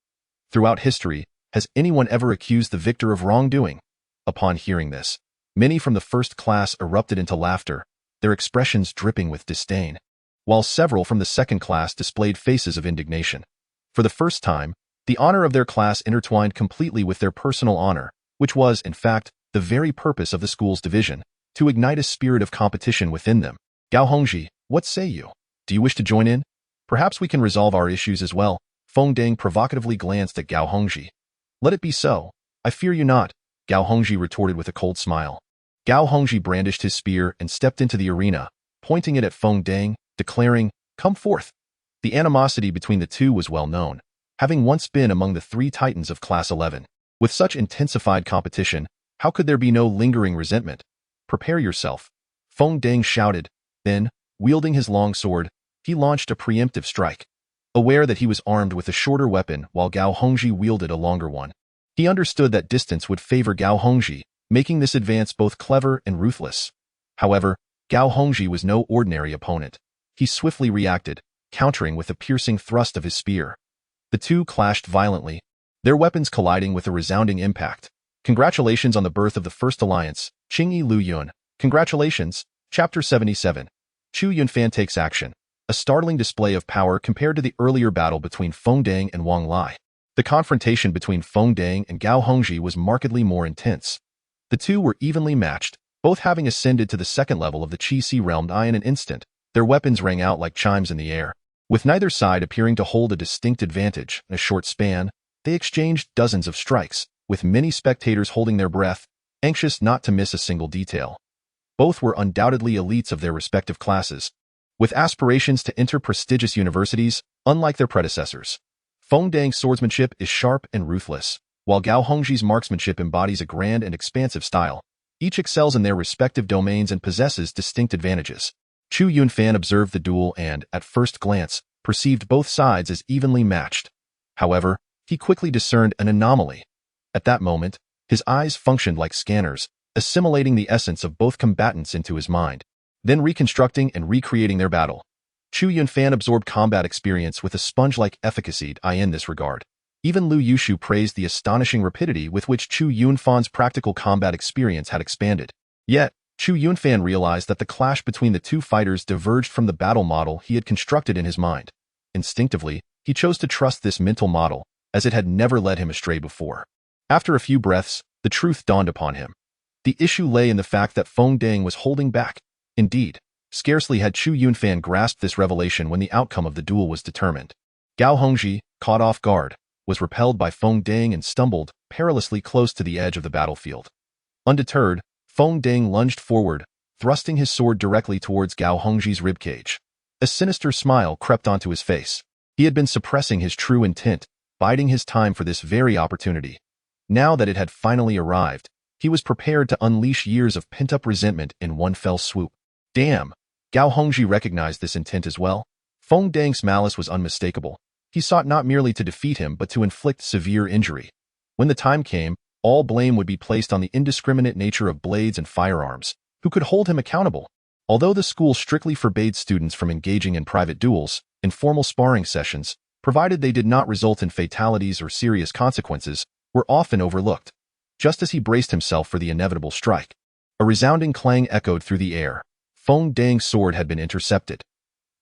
Throughout history, has anyone ever accused the victor of wrongdoing?" Upon hearing this, many from the first class erupted into laughter, their expressions dripping with disdain, while several from the second class displayed faces of indignation. For the first time, the honor of their class intertwined completely with their personal honor, which was, in fact, the very purpose of the school's division, to ignite a spirit of competition within them. "Gao Hongji, what say you? Do you wish to join in? Perhaps we can resolve our issues as well." Feng Deng provocatively glanced at Gao Hongji. "Let it be so. I fear you not," Gao Hongji retorted with a cold smile. Gao Hongji brandished his spear and stepped into the arena, pointing it at Feng Deng, declaring, "Come forth." The animosity between the two was well known, having once been among the three titans of Class 11. With such intensified competition, how could there be no lingering resentment? "Prepare yourself," Feng Deng shouted. Then, wielding his long sword, he launched a preemptive strike. Aware that he was armed with a shorter weapon while Gao Hongji wielded a longer one, he understood that distance would favor Gao Hongji, making this advance both clever and ruthless. However, Gao Hongji was no ordinary opponent. He swiftly reacted, countering with a piercing thrust of his spear. The two clashed violently, their weapons colliding with a resounding impact. Congratulations on the birth of the first alliance, Qingyi Lu Yun. Congratulations. Chapter 77. Chu Yunfan takes action. A startling display of power compared to the earlier battle between Feng Deng and Wang Lai. The confrontation between Feng Deng and Gao Hongji was markedly more intense. The two were evenly matched, both having ascended to the second level of the Qi realm in an instant. Their weapons rang out like chimes in the air. With neither side appearing to hold a distinct advantage in a short span, they exchanged dozens of strikes, with many spectators holding their breath, anxious not to miss a single detail. Both were undoubtedly elites of their respective classes, with aspirations to enter prestigious universities, unlike their predecessors. Feng Deng's swordsmanship is sharp and ruthless, while Gao Hongji's marksmanship embodies a grand and expansive style. Each excels in their respective domains and possesses distinct advantages. Chu Yunfan observed the duel and, at first glance, perceived both sides as evenly matched. However, he quickly discerned an anomaly. At that moment, his eyes functioned like scanners, assimilating the essence of both combatants into his mind, then reconstructing and recreating their battle. Chu Yunfan absorbed combat experience with a sponge-like efficacy in this regard. Even Lu Yushu praised the astonishing rapidity with which Chu Yunfan's practical combat experience had expanded. Yet, Chu Yunfan realized that the clash between the two fighters diverged from the battle model he had constructed in his mind. Instinctively, he chose to trust this mental model, as it had never led him astray before. After a few breaths, the truth dawned upon him. The issue lay in the fact that Feng Deng was holding back. Indeed, scarcely had Chu Yunfan grasped this revelation when the outcome of the duel was determined. Gao Hongji, caught off guard, was repelled by Feng Deng and stumbled perilously close to the edge of the battlefield. Undeterred, Feng Deng lunged forward, thrusting his sword directly towards Gao Hongji's ribcage. A sinister smile crept onto his face. He had been suppressing his true intent, biding his time for this very opportunity. Now that it had finally arrived, he was prepared to unleash years of pent-up resentment in one fell swoop. Damn! Gao Hongji recognized this intent as well. Feng Deng's malice was unmistakable. He sought not merely to defeat him but to inflict severe injury. When the time came, all blame would be placed on the indiscriminate nature of blades and firearms. Who could hold him accountable? Although the school strictly forbade students from engaging in private duels, informal sparring sessions, provided they did not result in fatalities or serious consequences, were often overlooked. Just as he braced himself for the inevitable strike, a resounding clang echoed through the air. Feng Deng's sword had been intercepted.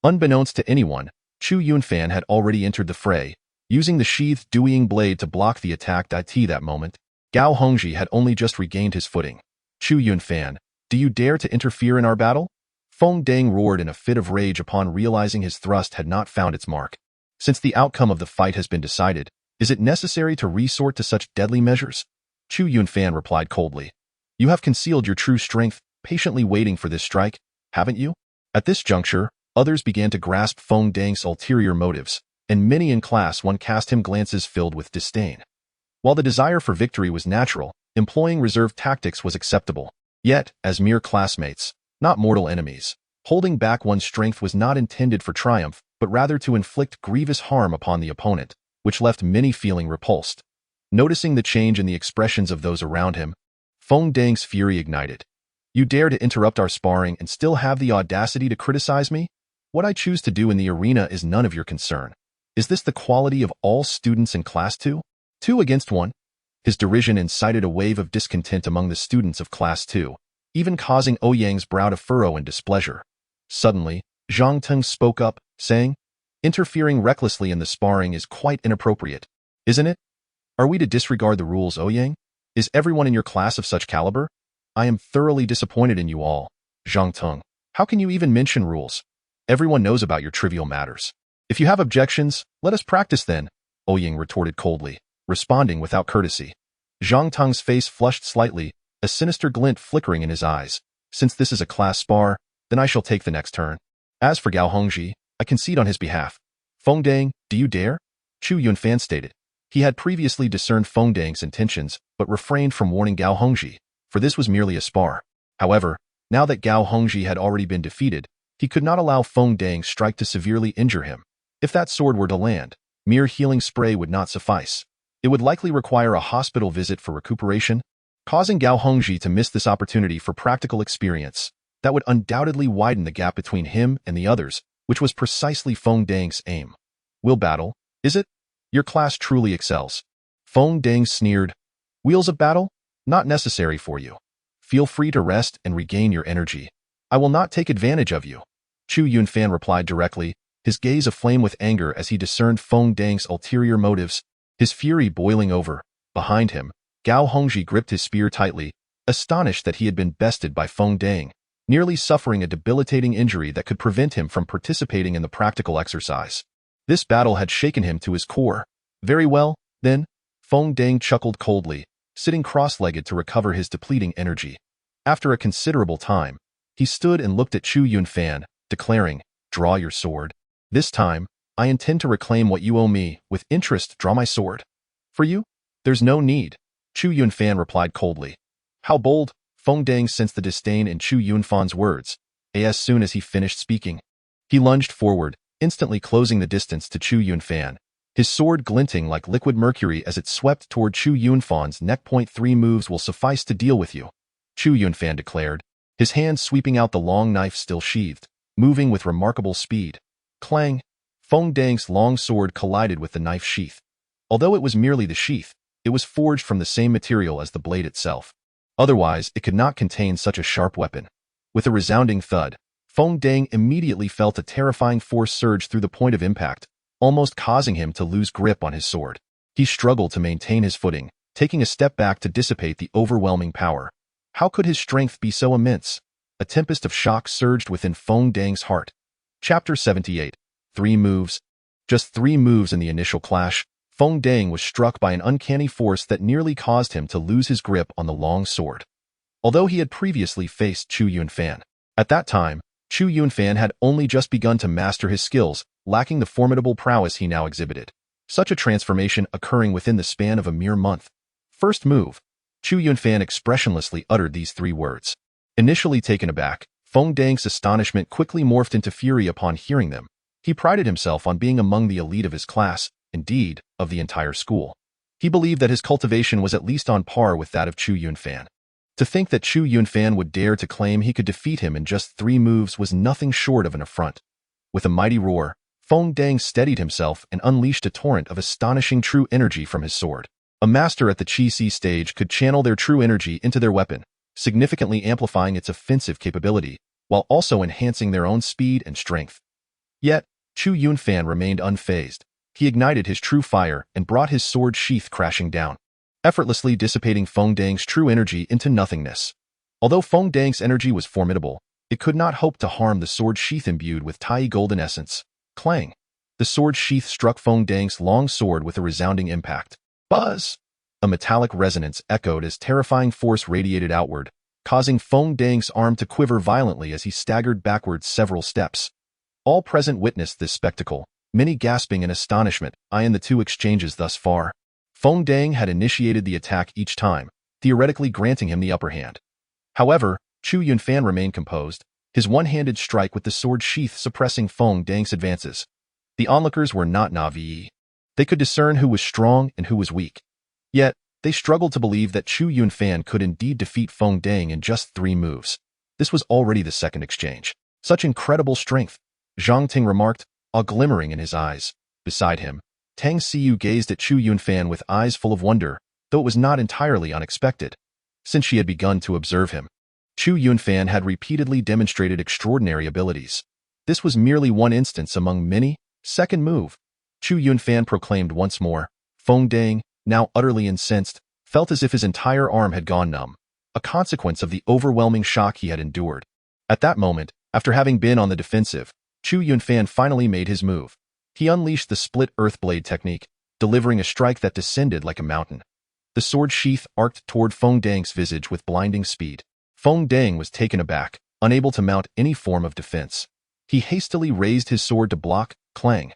Unbeknownst to anyone, Chu Yunfan had already entered the fray, using the sheathed Duiying blade to block the attack. That moment, Gao Hongji had only just regained his footing. Chu Yunfan, do you dare to interfere in our battle? Feng Deng roared in a fit of rage upon realizing his thrust had not found its mark. Since the outcome of the fight has been decided, is it necessary to resort to such deadly measures? Chu Yunfan replied coldly. You have concealed your true strength, patiently waiting for this strike, haven't you? At this juncture, others began to grasp Feng Deng's ulterior motives. and many in class one cast him glances filled with disdain. While the desire for victory was natural, employing reserved tactics was acceptable. Yet, as mere classmates, not mortal enemies, holding back one's strength was not intended for triumph, but rather to inflict grievous harm upon the opponent, which left many feeling repulsed. Noticing the change in the expressions of those around him, Feng Dang's fury ignited. You dare to interrupt our sparring and still have the audacity to criticize me? What I choose to do in the arena is none of your concern. Is this the quality of all students in Class 2? 2 against 1? His derision incited a wave of discontent among the students of Class 2, even causing Ouyang's brow to furrow in displeasure. Suddenly, Zhang Teng spoke up, saying, interfering recklessly in the sparring is quite inappropriate, isn't it? Are we to disregard the rules, Ouyang? Is everyone in your class of such caliber? I am thoroughly disappointed in you all. Zhang Teng, how can you even mention rules? Everyone knows about your trivial matters. If you have objections, let us practice then, Ouyang retorted coldly, responding without courtesy. Zhang Teng's face flushed slightly, a sinister glint flickering in his eyes. Since this is a class spar, then I shall take the next turn. As for Gao Hongji, I concede on his behalf. Feng Dang, do you dare? Chu Yunfan stated. He had previously discerned Feng Dang's intentions, but refrained from warning Gao Hongji, for this was merely a spar. However, now that Gao Hongji had already been defeated, he could not allow Feng Dang's strike to severely injure him. If that sword were to land, mere healing spray would not suffice. It would likely require a hospital visit for recuperation, causing Gao Hongji to miss this opportunity for practical experience. That would undoubtedly widen the gap between him and the others, which was precisely Feng Dang's aim. Will battle, is it? Your class truly excels. Feng Dang sneered. Wheels of battle? Not necessary for you. Feel free to rest and regain your energy. I will not take advantage of you. Chu Yunfan replied directly, his gaze aflame with anger as he discerned Feng Dang's ulterior motives, his fury boiling over. Behind him, Gao Hongji gripped his spear tightly, astonished that he had been bested by Feng Dang, nearly suffering a debilitating injury that could prevent him from participating in the practical exercise. This battle had shaken him to his core. Very well, then, Feng Dang chuckled coldly, sitting cross-legged to recover his depleting energy. After a considerable time, he stood and looked at Chu Yunfan, declaring, draw your sword. This time, I intend to reclaim what you owe me. With interest, draw my sword. For you? There's no need, Chu Yunfan replied coldly. How bold! Feng Dang sensed the disdain in Chu Yunfan's words. As soon as he finished speaking, he lunged forward, instantly closing the distance to Chu Yunfan, his sword glinting like liquid mercury as it swept toward Chu Yunfan's neck. 3 moves will suffice to deal with you, Chu Yunfan declared, his hand sweeping out the long knife still sheathed, moving with remarkable speed. Clang! Feng Dang's long sword collided with the knife sheath. Although it was merely the sheath, it was forged from the same material as the blade itself. Otherwise, it could not contain such a sharp weapon. With a resounding thud, Feng Dang immediately felt a terrifying force surge through the point of impact, almost causing him to lose grip on his sword. He struggled to maintain his footing, taking a step back to dissipate the overwhelming power. How could his strength be so immense? A tempest of shock surged within Feng Dang's heart. Chapter 78. 3 moves. Just 3 moves in the initial clash, Feng Dang was struck by an uncanny force that nearly caused him to lose his grip on the long sword. Although he had previously faced Chu Yunfan, at that time, Chu Yunfan had only just begun to master his skills, lacking the formidable prowess he now exhibited. Such a transformation occurring within the span of a mere month. First move. Chu Yunfan expressionlessly uttered these 3 words. Initially taken aback, Feng Dang's astonishment quickly morphed into fury upon hearing them. He prided himself on being among the elite of his class, indeed, of the entire school. He believed that his cultivation was at least on par with that of Chu Yunfan. To think that Chu Yunfan would dare to claim he could defeat him in just 3 moves was nothing short of an affront. With a mighty roar, Feng Dang steadied himself and unleashed a torrent of astonishing true energy from his sword. A master at the Qi stage could channel their true energy into their weapon, significantly amplifying its offensive capability, while also enhancing their own speed and strength. Yet, Chu Yunfan remained unfazed. He ignited his true fire and brought his sword sheath crashing down, effortlessly dissipating Feng Dang's true energy into nothingness. Although Feng Dang's energy was formidable, it could not hope to harm the sword sheath imbued with Tai golden essence. Clang! The sword sheath struck Feng Dang's long sword with a resounding impact. Buzz! A metallic resonance echoed as terrifying force radiated outward, causing Feng Dang's arm to quiver violently as he staggered backwards several steps. All present witnessed this spectacle, many gasping in astonishment, eyeing the two exchanges thus far. Feng Dang had initiated the attack each time, theoretically granting him the upper hand. However, Chu Yunfan remained composed, his one-handed strike with the sword sheath suppressing Feng Dang's advances. The onlookers were not naive. They could discern who was strong and who was weak. Yet, they struggled to believe that Chu Yunfan could indeed defeat Feng Dang in just 3 moves. This was already the second exchange. Such incredible strength, Zhang Ting remarked, a glimmering in his eyes. Beside him, Tang Xiu gazed at Chu Yunfan with eyes full of wonder, though it was not entirely unexpected, since she had begun to observe him. Chu Yunfan had repeatedly demonstrated extraordinary abilities. This was merely one instance among many. Second move. Chu Yunfan proclaimed once more. Feng Dang, now utterly incensed, felt as if his entire arm had gone numb, a consequence of the overwhelming shock he had endured. At that moment, after having been on the defensive, Chu Yunfan finally made his move. He unleashed the split earth blade technique, delivering a strike that descended like a mountain. The sword sheath arced toward Feng Dang's visage with blinding speed. Feng Dang was taken aback, unable to mount any form of defense. He hastily raised his sword to block. Clang.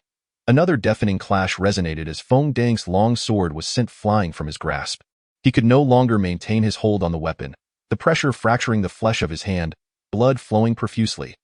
Another deafening clash resonated as Feng Dang's long sword was sent flying from his grasp. He could no longer maintain his hold on the weapon, the pressure fracturing the flesh of his hand, blood flowing profusely.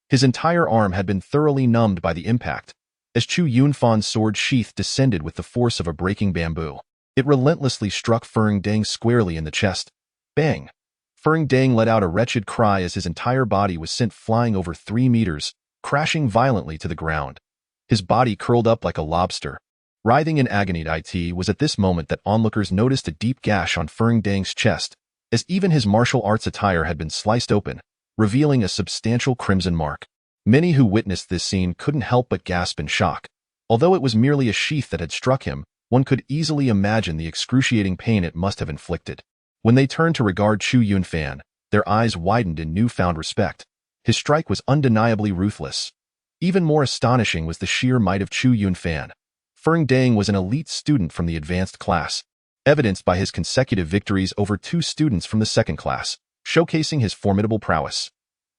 His entire arm had been thoroughly numbed by the impact, as Chu Yunfan's sword sheath descended with the force of a breaking bamboo. It relentlessly struck Feng Dang squarely in the chest. Bang! Feng Dang let out a wretched cry as his entire body was sent flying over 3 meters, crashing violently to the ground. His body curled up like a lobster. Writhing in agony, it was at this moment that onlookers noticed a deep gash on Feng Dang's chest, as even his martial arts attire had been sliced open, revealing a substantial crimson mark. Many who witnessed this scene couldn't help but gasp in shock. Although it was merely a sheath that had struck him, one could easily imagine the excruciating pain it must have inflicted. When they turned to regard Chu Yunfan, their eyes widened in newfound respect. His strike was undeniably ruthless. Even more astonishing was the sheer might of Chu Yunfan. Feng Dang was an elite student from the advanced class, evidenced by his consecutive victories over 2 students from the second class, showcasing his formidable prowess.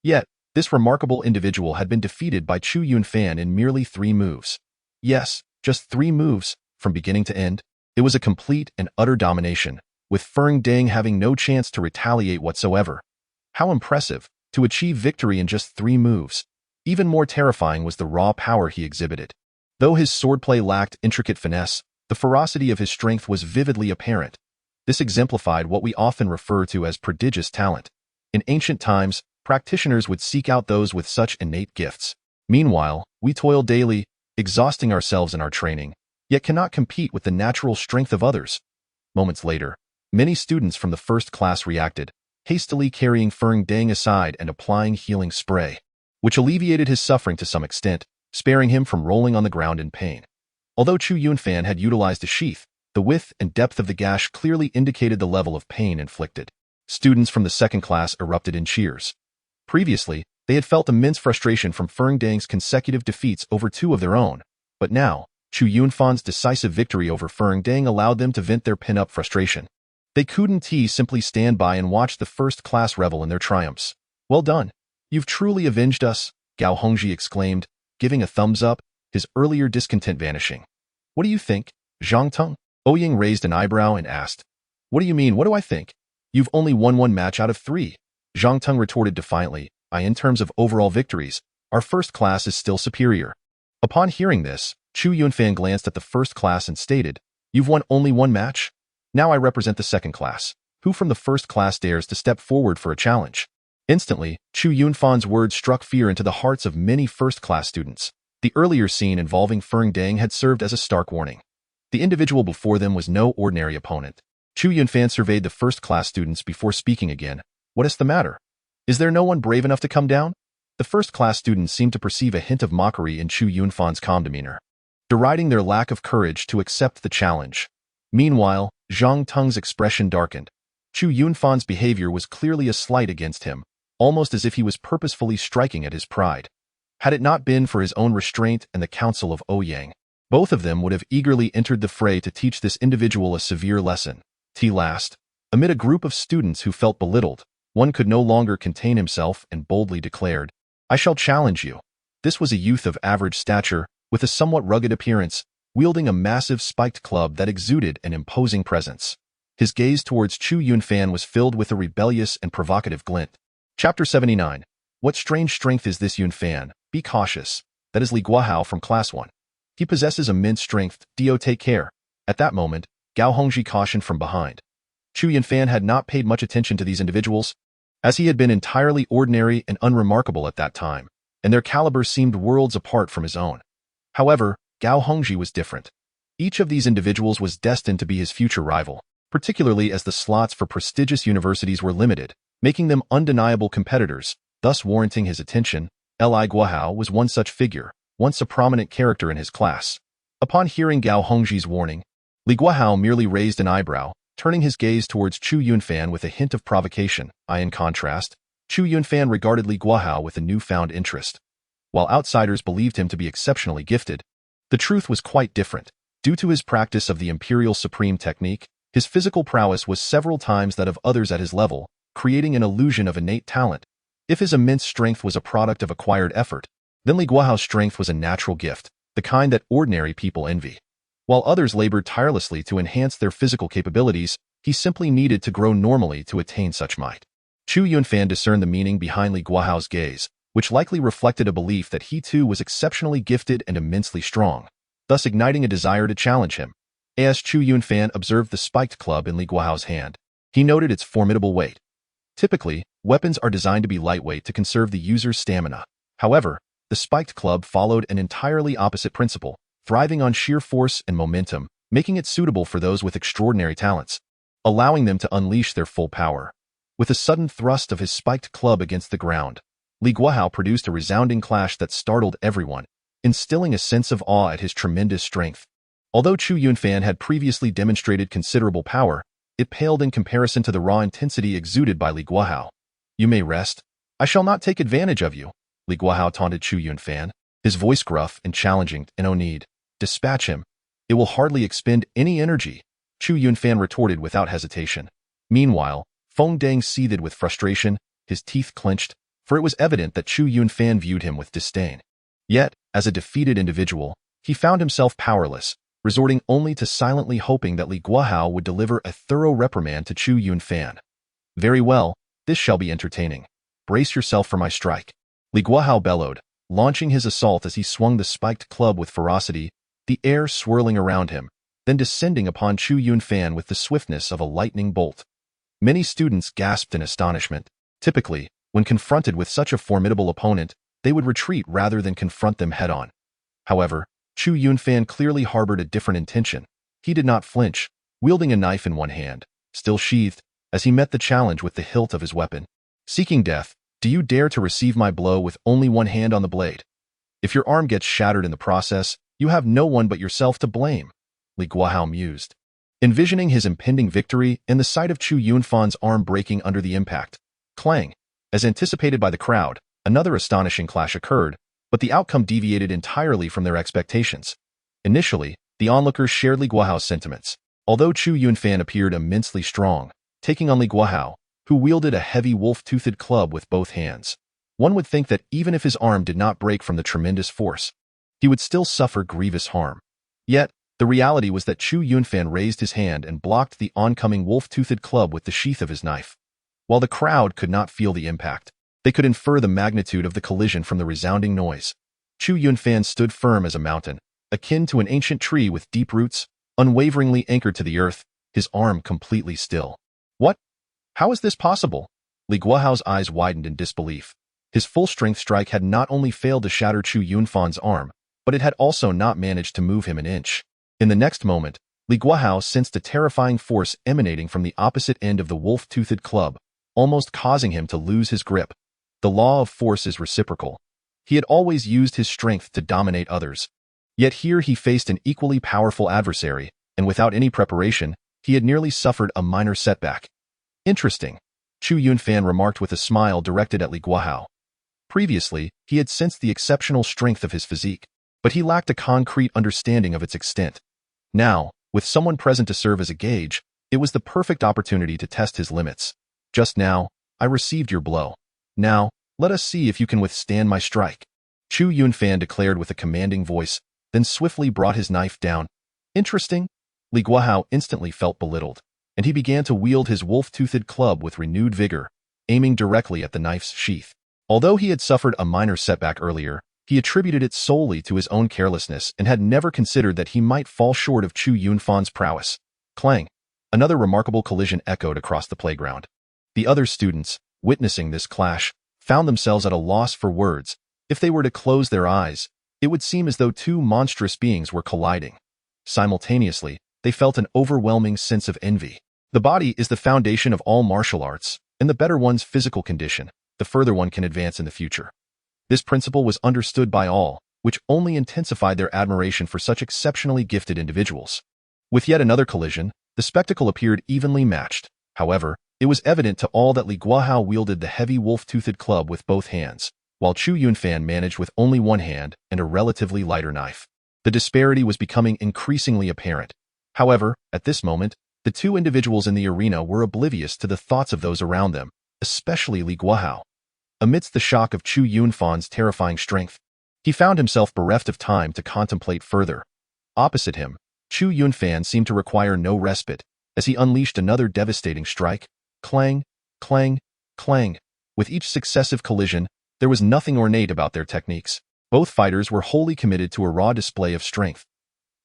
Yet, this remarkable individual had been defeated by Chu Yunfan in merely 3 moves. Yes, just 3 moves, from beginning to end. It was a complete and utter domination, with Feng Dang having no chance to retaliate whatsoever. How impressive, to achieve victory in just 3 moves. Even more terrifying was the raw power he exhibited. Though his swordplay lacked intricate finesse, the ferocity of his strength was vividly apparent. This exemplified what we often refer to as prodigious talent. In ancient times, practitioners would seek out those with such innate gifts. Meanwhile, we toil daily, exhausting ourselves in our training, yet cannot compete with the natural strength of others. Moments later, many students from the first class reacted, hastily carrying Feng Dang aside and applying healing spray, which alleviated his suffering to some extent, sparing him from rolling on the ground in pain. Although Chu Yunfan had utilized a sheath, the width and depth of the gash clearly indicated the level of pain inflicted. Students from the second class erupted in cheers. Previously, they had felt immense frustration from Feng Dang's consecutive defeats over 2 of their own, but now, Chu Yunfan's decisive victory over Feng Dang allowed them to vent their pent-up frustration. They couldn't simply stand by and watch the first class revel in their triumphs. Well done. You've truly avenged us, Gao Hongji exclaimed, giving a thumbs up, his earlier discontent vanishing. What do you think, Zhang Teng? Ouying raised an eyebrow and asked. What do you mean, what do I think? You've only won 1 match out of 3. Zhang Teng retorted defiantly. In terms of overall victories, our first class is still superior. Upon hearing this, Chu Yunfan glanced at the first class and stated, You've won only 1 match? Now I represent the second class. Who from the first class dares to step forward for a challenge? Instantly, Chu Yunfan's words struck fear into the hearts of many first-class students. The earlier scene involving Feng Dang had served as a stark warning. The individual before them was no ordinary opponent. Chu Yunfan surveyed the first-class students before speaking again. What is the matter? Is there no one brave enough to come down? The first-class students seemed to perceive a hint of mockery in Chu Yunfan's calm demeanor, deriding their lack of courage to accept the challenge. Meanwhile, Zhang Teng's expression darkened. Chu Yunfan's behavior was clearly a slight against him, almost as if he was purposefully striking at his pride. Had it not been for his own restraint and the counsel of Ouyang, both of them would have eagerly entered the fray to teach this individual a severe lesson. Last, amid a group of students who felt belittled, one could no longer contain himself and boldly declared, I shall challenge you. This was a youth of average stature, with a somewhat rugged appearance, wielding a massive spiked club that exuded an imposing presence. His gaze towards Chu Yunfan was filled with a rebellious and provocative glint. Chapter 79. What strange strength is this Yunfan? Be cautious. That is Li Guahao from Class 1. He possesses immense strength, Dio take care. At that moment, Gao Hongji cautioned from behind. Chu Yunfan had not paid much attention to these individuals, as he had been entirely ordinary and unremarkable at that time, and their caliber seemed worlds apart from his own. However, Gao Hongji was different. Each of these individuals was destined to be his future rival, particularly as the slots for prestigious universities were limited, making them undeniable competitors, thus warranting his attention. Li Guahao was one such figure, once a prominent character in his class. Upon hearing Gao Hongji's warning, Li Guahao merely raised an eyebrow, turning his gaze towards Chu Yunfan with a hint of provocation. In contrast, Chu Yunfan regarded Li Guahao with a newfound interest. While outsiders believed him to be exceptionally gifted, the truth was quite different. Due to his practice of the Imperial Supreme technique, his physical prowess was several times that of others at his level, creating an illusion of innate talent. If his immense strength was a product of acquired effort, then Li Guahao's strength was a natural gift, the kind that ordinary people envy. While others labored tirelessly to enhance their physical capabilities, he simply needed to grow normally to attain such might. Chu Yunfan discerned the meaning behind Li Guahao's gaze, which likely reflected a belief that he too was exceptionally gifted and immensely strong, thus igniting a desire to challenge him. As Chu Yunfan observed the spiked club in Li Guahao's hand, he noted its formidable weight. Typically, weapons are designed to be lightweight to conserve the user's stamina. However, the spiked club followed an entirely opposite principle, thriving on sheer force and momentum, making it suitable for those with extraordinary talents, allowing them to unleash their full power. With a sudden thrust of his spiked club against the ground, Li Guahao produced a resounding clash that startled everyone, instilling a sense of awe at his tremendous strength. Although Chu Yunfan had previously demonstrated considerable power, it paled in comparison to the raw intensity exuded by Li Guahao. You may rest. I shall not take advantage of you, Li Guahao taunted Chu Yunfan, his voice gruff and challenging. No need. Dispatch him. It will hardly expend any energy, Chu Yunfan retorted without hesitation. Meanwhile, Feng Deng seethed with frustration, his teeth clenched, for it was evident that Chu Yunfan viewed him with disdain. Yet, as a defeated individual, he found himself powerless, resorting only to silently hoping that Li Guahao would deliver a thorough reprimand to Chu Yunfan. Very well, this shall be entertaining. Brace yourself for my strike. Li Guahao bellowed, launching his assault as he swung the spiked club with ferocity, the air swirling around him, then descending upon Chu Yunfan with the swiftness of a lightning bolt. Many students gasped in astonishment. Typically, when confronted with such a formidable opponent, they would retreat rather than confront them head-on. However, Chu Yunfan clearly harbored a different intention. He did not flinch, wielding a knife in one hand, still sheathed, as he met the challenge with the hilt of his weapon. Seeking death, do you dare to receive my blow with only one hand on the blade? If your arm gets shattered in the process, you have no one but yourself to blame, Li Guahao mused. Envisioning his impending victory and the sight of Chu Yunfan's arm breaking under the impact. Clang! As anticipated by the crowd, another astonishing clash occurred, but the outcome deviated entirely from their expectations. Initially, the onlookers shared Li Guahao's sentiments. Although Chu Yunfan appeared immensely strong, taking on Li Guahao, who wielded a heavy wolf-toothed club with both hands, one would think that even if his arm did not break from the tremendous force, he would still suffer grievous harm. Yet, the reality was that Chu Yunfan raised his hand and blocked the oncoming wolf-toothed club with the sheath of his knife. While the crowd could not feel the impact, they could infer the magnitude of the collision from the resounding noise. Chu Yunfan stood firm as a mountain, akin to an ancient tree with deep roots, unwaveringly anchored to the earth, his arm completely still. What? How is this possible? Li Guahao's eyes widened in disbelief. His full-strength strike had not only failed to shatter Chu Yunfan's arm, but it had also not managed to move him an inch. In the next moment, Li Guahao sensed a terrifying force emanating from the opposite end of the wolf-toothed club, almost causing him to lose his grip. The law of force is reciprocal. He had always used his strength to dominate others. Yet here he faced an equally powerful adversary, and without any preparation, he had nearly suffered a minor setback. Interesting, Chu Yunfan remarked with a smile directed at Li Guahao. Previously, he had sensed the exceptional strength of his physique, but he lacked a concrete understanding of its extent. Now, with someone present to serve as a gauge, it was the perfect opportunity to test his limits. Just now, I received your blow. Now, let us see if you can withstand my strike, Chu Yunfan declared with a commanding voice, then swiftly brought his knife down. Interesting? Li Guahao instantly felt belittled, and he began to wield his wolf-toothed club with renewed vigor, aiming directly at the knife's sheath. Although he had suffered a minor setback earlier, he attributed it solely to his own carelessness and had never considered that he might fall short of Chu Yunfan's prowess. Clang! Another remarkable collision echoed across the playground. The other students, witnessing this clash, found themselves at a loss for words. If they were to close their eyes, it would seem as though two monstrous beings were colliding. Simultaneously, they felt an overwhelming sense of envy. The body is the foundation of all martial arts, and the better one's physical condition, the further one can advance in the future. This principle was understood by all, which only intensified their admiration for such exceptionally gifted individuals. With yet another collision, the spectacle appeared evenly matched. However, it was evident to all that Li Guahao wielded the heavy wolf-toothed club with both hands, while Chu Yunfan managed with only one hand and a relatively lighter knife. The disparity was becoming increasingly apparent. However, at this moment, the two individuals in the arena were oblivious to the thoughts of those around them, especially Li Guahao. Amidst the shock of Chu Yunfan's terrifying strength, he found himself bereft of time to contemplate further. Opposite him, Chu Yunfan seemed to require no respite, as he unleashed another devastating strike. Clang, clang, clang. With each successive collision, there was nothing ornate about their techniques. Both fighters were wholly committed to a raw display of strength.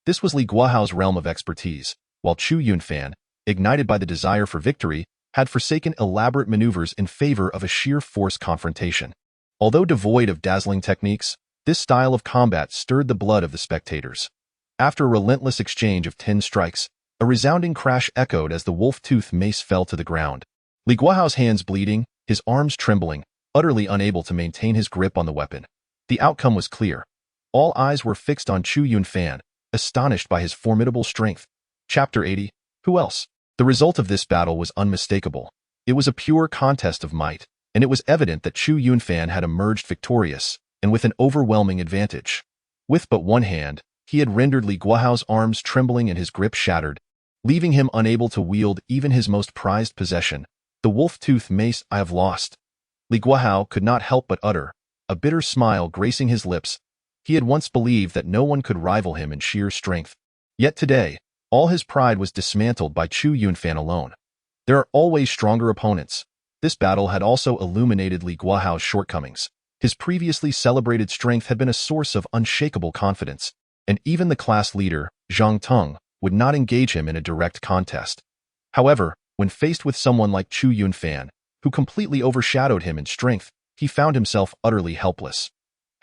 This was Li Guahao's realm of expertise, while Chu Yunfan, ignited by the desire for victory, had forsaken elaborate maneuvers in favor of a sheer force confrontation. Although devoid of dazzling techniques, this style of combat stirred the blood of the spectators. After a relentless exchange of 10 strikes, a resounding crash echoed as the wolf-tooth mace fell to the ground. Li Guahao's hands bleeding, his arms trembling, utterly unable to maintain his grip on the weapon. The outcome was clear. All eyes were fixed on Chu Yunfan, astonished by his formidable strength. Chapter 80. Who else? The result of this battle was unmistakable. It was a pure contest of might, and it was evident that Chu Yunfan had emerged victorious, and with an overwhelming advantage. With but one hand, he had rendered Li Guahao's arms trembling and his grip shattered, leaving him unable to wield even his most prized possession, the wolf-tooth mace. I have lost. Li Guahao could not help but utter, a bitter smile gracing his lips. He had once believed that no one could rival him in sheer strength. Yet today, all his pride was dismantled by Chu Yunfan alone. There are always stronger opponents. This battle had also illuminated Li Guahao's shortcomings. His previously celebrated strength had been a source of unshakable confidence, and even the class leader, Zhang Teng, would not engage him in a direct contest. However, when faced with someone like Chu Yunfan, who completely overshadowed him in strength, he found himself utterly helpless.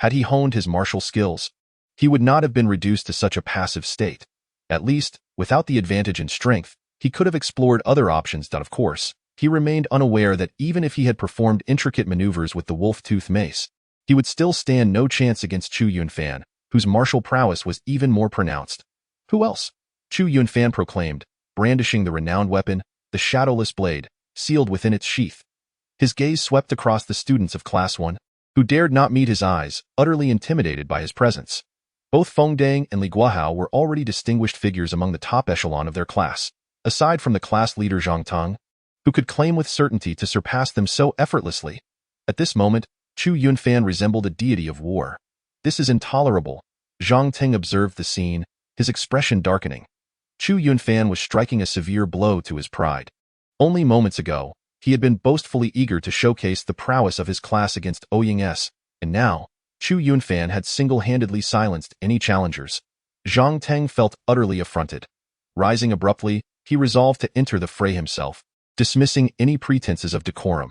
Had he honed his martial skills, he would not have been reduced to such a passive state. At least, without the advantage in strength, he could have explored other options. Of course, he remained unaware that even if he had performed intricate maneuvers with the wolf-tooth mace, he would still stand no chance against Chu Yunfan, whose martial prowess was even more pronounced. Who else? Chu Yunfan proclaimed, brandishing the renowned weapon, the shadowless blade, sealed within its sheath. His gaze swept across the students of Class 1, who dared not meet his eyes, utterly intimidated by his presence. Both Fengdang and Li Guahao were already distinguished figures among the top echelon of their class, aside from the class leader Zhang Teng, who could claim with certainty to surpass them so effortlessly. At this moment, Chu Yunfan resembled a deity of war. This is intolerable. Zhang Teng observed the scene, his expression darkening. Chu Yunfan was striking a severe blow to his pride. Only moments ago, he had been boastfully eager to showcase the prowess of his class against Ouying's, and now, Chu Yunfan had single-handedly silenced any challengers. Zhang Teng felt utterly affronted. Rising abruptly, he resolved to enter the fray himself, dismissing any pretenses of decorum.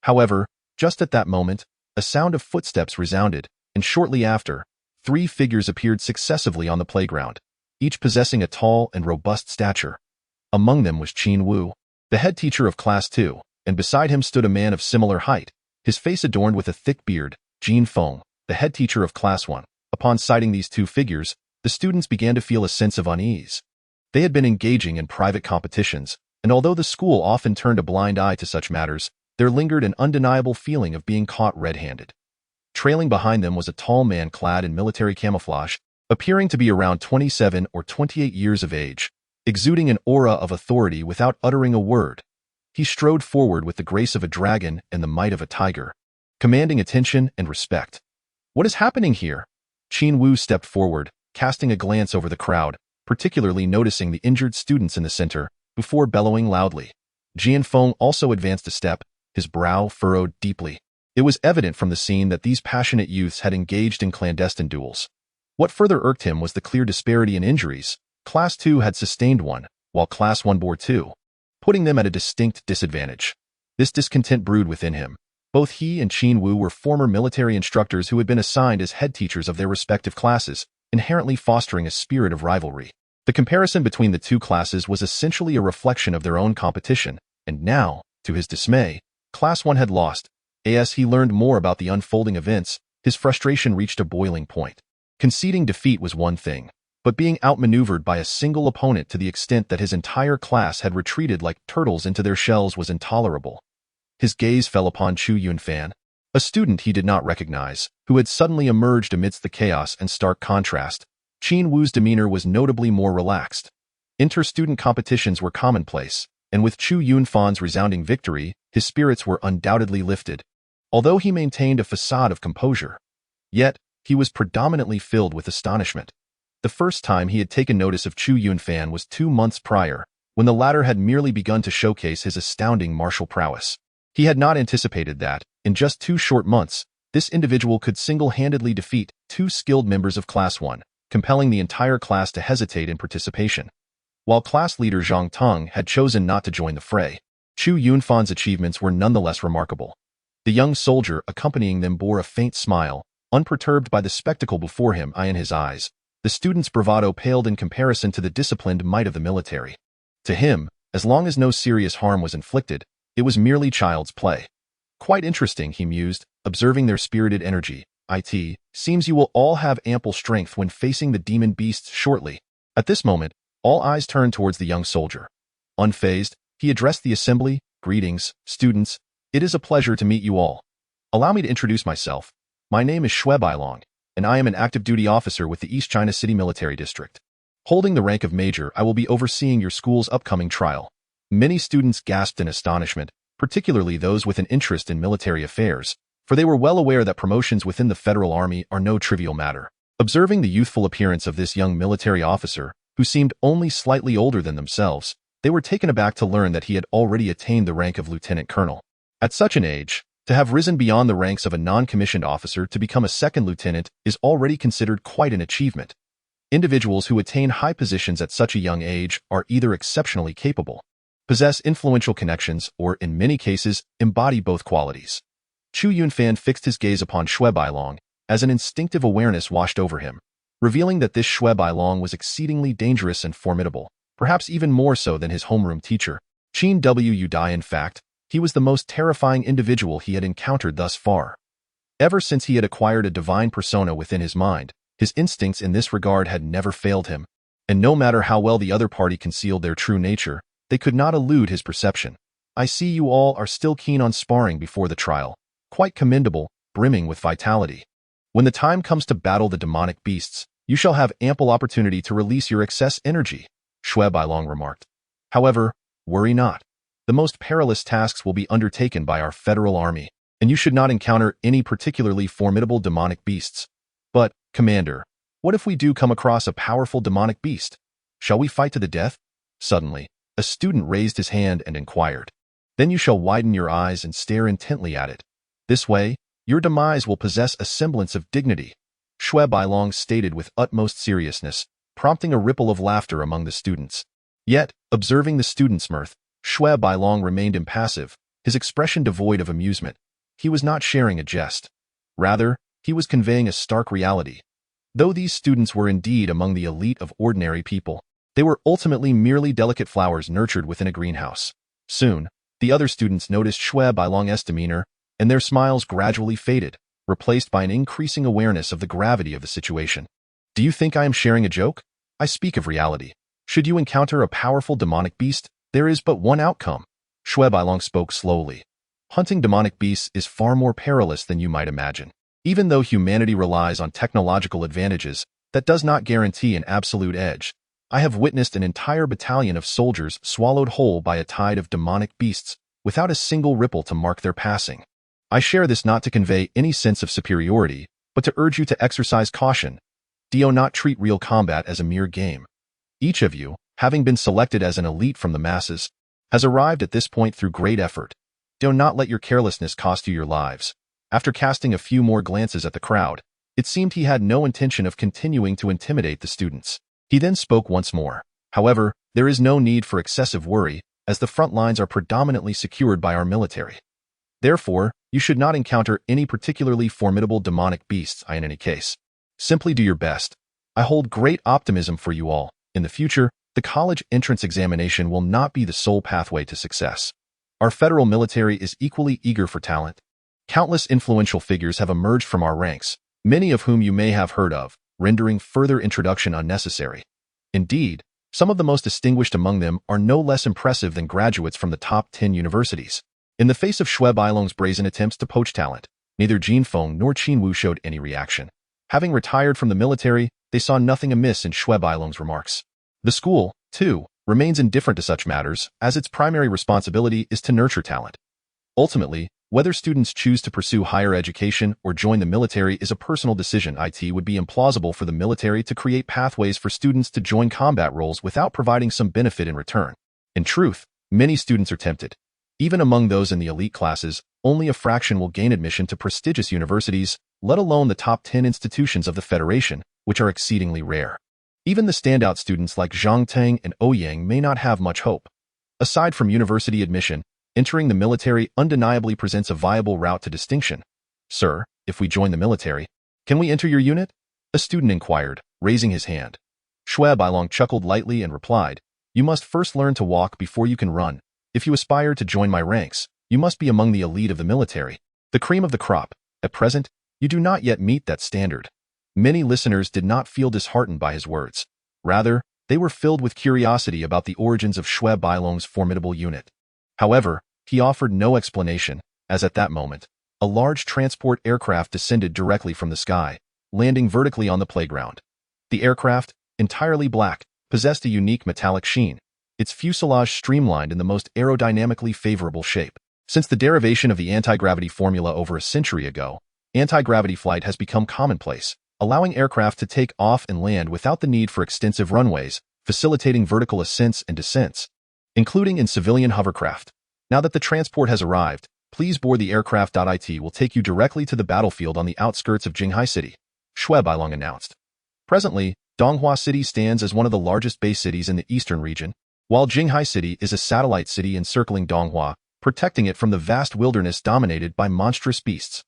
However, just at that moment, a sound of footsteps resounded, and shortly after, 3 figures appeared successively on the playground, each possessing a tall and robust stature. Among them was Qin Wu, the head teacher of Class 2, and beside him stood a man of similar height, his face adorned with a thick beard, Jin Feng, the head teacher of Class 1. Upon sighting these 2 figures, the students began to feel a sense of unease. They had been engaging in private competitions, and although the school often turned a blind eye to such matters, there lingered an undeniable feeling of being caught red-handed. Trailing behind them was a tall man clad in military camouflage, appearing to be around 27 or 28 years of age, exuding an aura of authority without uttering a word. He strode forward with the grace of a dragon and the might of a tiger, commanding attention and respect. What is happening here? Qin Wu stepped forward, casting a glance over the crowd, particularly noticing the injured students in the center, before bellowing loudly. Jianfeng also advanced a step, his brow furrowed deeply. It was evident from the scene that these passionate youths had engaged in clandestine duels. What further irked him was the clear disparity in injuries. Class 2 had sustained one, while Class 1 bore two, putting them at a distinct disadvantage. This discontent brewed within him. Both he and Qin Wu were former military instructors who had been assigned as head teachers of their respective classes, inherently fostering a spirit of rivalry. The comparison between the two classes was essentially a reflection of their own competition, and now, to his dismay, Class 1 had lost. As he learned more about the unfolding events, his frustration reached a boiling point. Conceding defeat was one thing, but being outmaneuvered by a single opponent to the extent that his entire class had retreated like turtles into their shells was intolerable. His gaze fell upon Chu Yunfan, a student he did not recognize, who had suddenly emerged amidst the chaos and stark contrast. Qin Wu's demeanor was notably more relaxed. Inter-student competitions were commonplace, and with Chu Yunfan's resounding victory, his spirits were undoubtedly lifted. Although he maintained a facade of composure, yet he was predominantly filled with astonishment. The first time he had taken notice of Chu Yunfan was 2 months prior, when the latter had merely begun to showcase his astounding martial prowess. He had not anticipated that, in just 2 short months, this individual could single-handedly defeat 2 skilled members of Class 1, compelling the entire class to hesitate in participation. While class leader Zhang Teng had chosen not to join the fray, Chu Yunfan's achievements were nonetheless remarkable. The young soldier accompanying them bore a faint smile, unperturbed by the spectacle before him. In his eyes, the student's bravado paled in comparison to the disciplined might of the military. To him, as long as no serious harm was inflicted, it was merely child's play. Quite interesting, he mused, observing their spirited energy. It seems you will all have ample strength when facing the demon beasts shortly. At this moment, all eyes turned towards the young soldier. Unfazed, he addressed the assembly. Greetings, students. It is a pleasure to meet you all. Allow me to introduce myself. My name is Xue Bailong, and I am an active duty officer with the East China City Military District. Holding the rank of major, I will be overseeing your school's upcoming trial. Many students gasped in astonishment, particularly those with an interest in military affairs, for they were well aware that promotions within the Federal Army are no trivial matter. Observing the youthful appearance of this young military officer, who seemed only slightly older than themselves, they were taken aback to learn that he had already attained the rank of lieutenant colonel. At such an age, to have risen beyond the ranks of a non-commissioned officer to become a second lieutenant is already considered quite an achievement. Individuals who attain high positions at such a young age are either exceptionally capable, possess influential connections, or, in many cases, embody both qualities. Chu Yunfan fixed his gaze upon Xue Bailong, as an instinctive awareness washed over him, revealing that this Xue Bailong was exceedingly dangerous and formidable, perhaps even more so than his homeroom teacher, Qin Wu Dai. In fact, he was the most terrifying individual he had encountered thus far. Ever since he had acquired a divine persona within his mind, his instincts in this regard had never failed him, and no matter how well the other party concealed their true nature, they could not elude his perception. I see you all are still keen on sparring before the trial. Quite commendable, brimming with vitality. When the time comes to battle the demonic beasts, you shall have ample opportunity to release your excess energy, Xue Bailong remarked. However, worry not. The most perilous tasks will be undertaken by our Federal Army, and you should not encounter any particularly formidable demonic beasts. But, Commander, what if we do come across a powerful demonic beast? Shall we fight to the death? Suddenly, a student raised his hand and inquired. Then you shall widen your eyes and stare intently at it. This way, your demise will possess a semblance of dignity, Xue Bailong stated with utmost seriousness, prompting a ripple of laughter among the students. Yet, observing the students' mirth, Xue Bailong remained impassive, his expression devoid of amusement. He was not sharing a jest. Rather, he was conveying a stark reality. Though these students were indeed among the elite of ordinary people, they were ultimately merely delicate flowers nurtured within a greenhouse. Soon, the other students noticed Xue Bailong's demeanor, and their smiles gradually faded, replaced by an increasing awareness of the gravity of the situation. Do you think I am sharing a joke? I speak of reality. Should you encounter a powerful demonic beast, there is but one outcome. Xue Bailong spoke slowly. Hunting demonic beasts is far more perilous than you might imagine. Even though humanity relies on technological advantages, that does not guarantee an absolute edge. I have witnessed an entire battalion of soldiers swallowed whole by a tide of demonic beasts, without a single ripple to mark their passing. I share this not to convey any sense of superiority, but to urge you to exercise caution. Do not treat real combat as a mere game. Each of you, having been selected as an elite from the masses, has arrived at this point through great effort. Do not let your carelessness cost you your lives. After casting a few more glances at the crowd, it seemed he had no intention of continuing to intimidate the students. He then spoke once more. However, there is no need for excessive worry, as the front lines are predominantly secured by our military. Therefore, you should not encounter any particularly formidable demonic beasts in any case. Simply do your best. I hold great optimism for you all. In the future, the college entrance examination will not be the sole pathway to success. Our federal military is equally eager for talent. Countless influential figures have emerged from our ranks, many of whom you may have heard of, rendering further introduction unnecessary. Indeed, some of the most distinguished among them are no less impressive than graduates from the top 10 universities. In the face of Xue Bailong's brazen attempts to poach talent, neither Jin Feng nor Qin Wu showed any reaction. Having retired from the military, they saw nothing amiss in Xue Bailong's remarks. The school, too, remains indifferent to such matters, as its primary responsibility is to nurture talent. Ultimately, whether students choose to pursue higher education or join the military is a personal decision. It would be implausible for the military to create pathways for students to join combat roles without providing some benefit in return. In truth, many students are tempted. Even among those in the elite classes, only a fraction will gain admission to prestigious universities, let alone the top 10 institutions of the Federation, which are exceedingly rare. Even the standout students like Zhang Teng and Ouyang may not have much hope. Aside from university admission, entering the military undeniably presents a viable route to distinction. Sir, if we join the military, can we enter your unit? A student inquired, raising his hand. Xue Bailong chuckled lightly and replied, You must first learn to walk before you can run. If you aspire to join my ranks, you must be among the elite of the military, the cream of the crop. At present, you do not yet meet that standard. Many listeners did not feel disheartened by his words. Rather, they were filled with curiosity about the origins of Xue Bailong's formidable unit. However, he offered no explanation, as at that moment, a large transport aircraft descended directly from the sky, landing vertically on the playground. The aircraft, entirely black, possessed a unique metallic sheen, its fuselage streamlined in the most aerodynamically favorable shape. Since the derivation of the anti-gravity formula over a century ago, anti-gravity flight has become commonplace, allowing aircraft to take off and land without the need for extensive runways, facilitating vertical ascents and descents, including in civilian hovercraft. Now that the transport has arrived, please board the aircraft. It will take you directly to the battlefield on the outskirts of Jinghai City, Xue Bailong announced. Presently, Donghua City stands as one of the largest base cities in the eastern region, while Jinghai City is a satellite city encircling Donghua, protecting it from the vast wilderness dominated by monstrous beasts.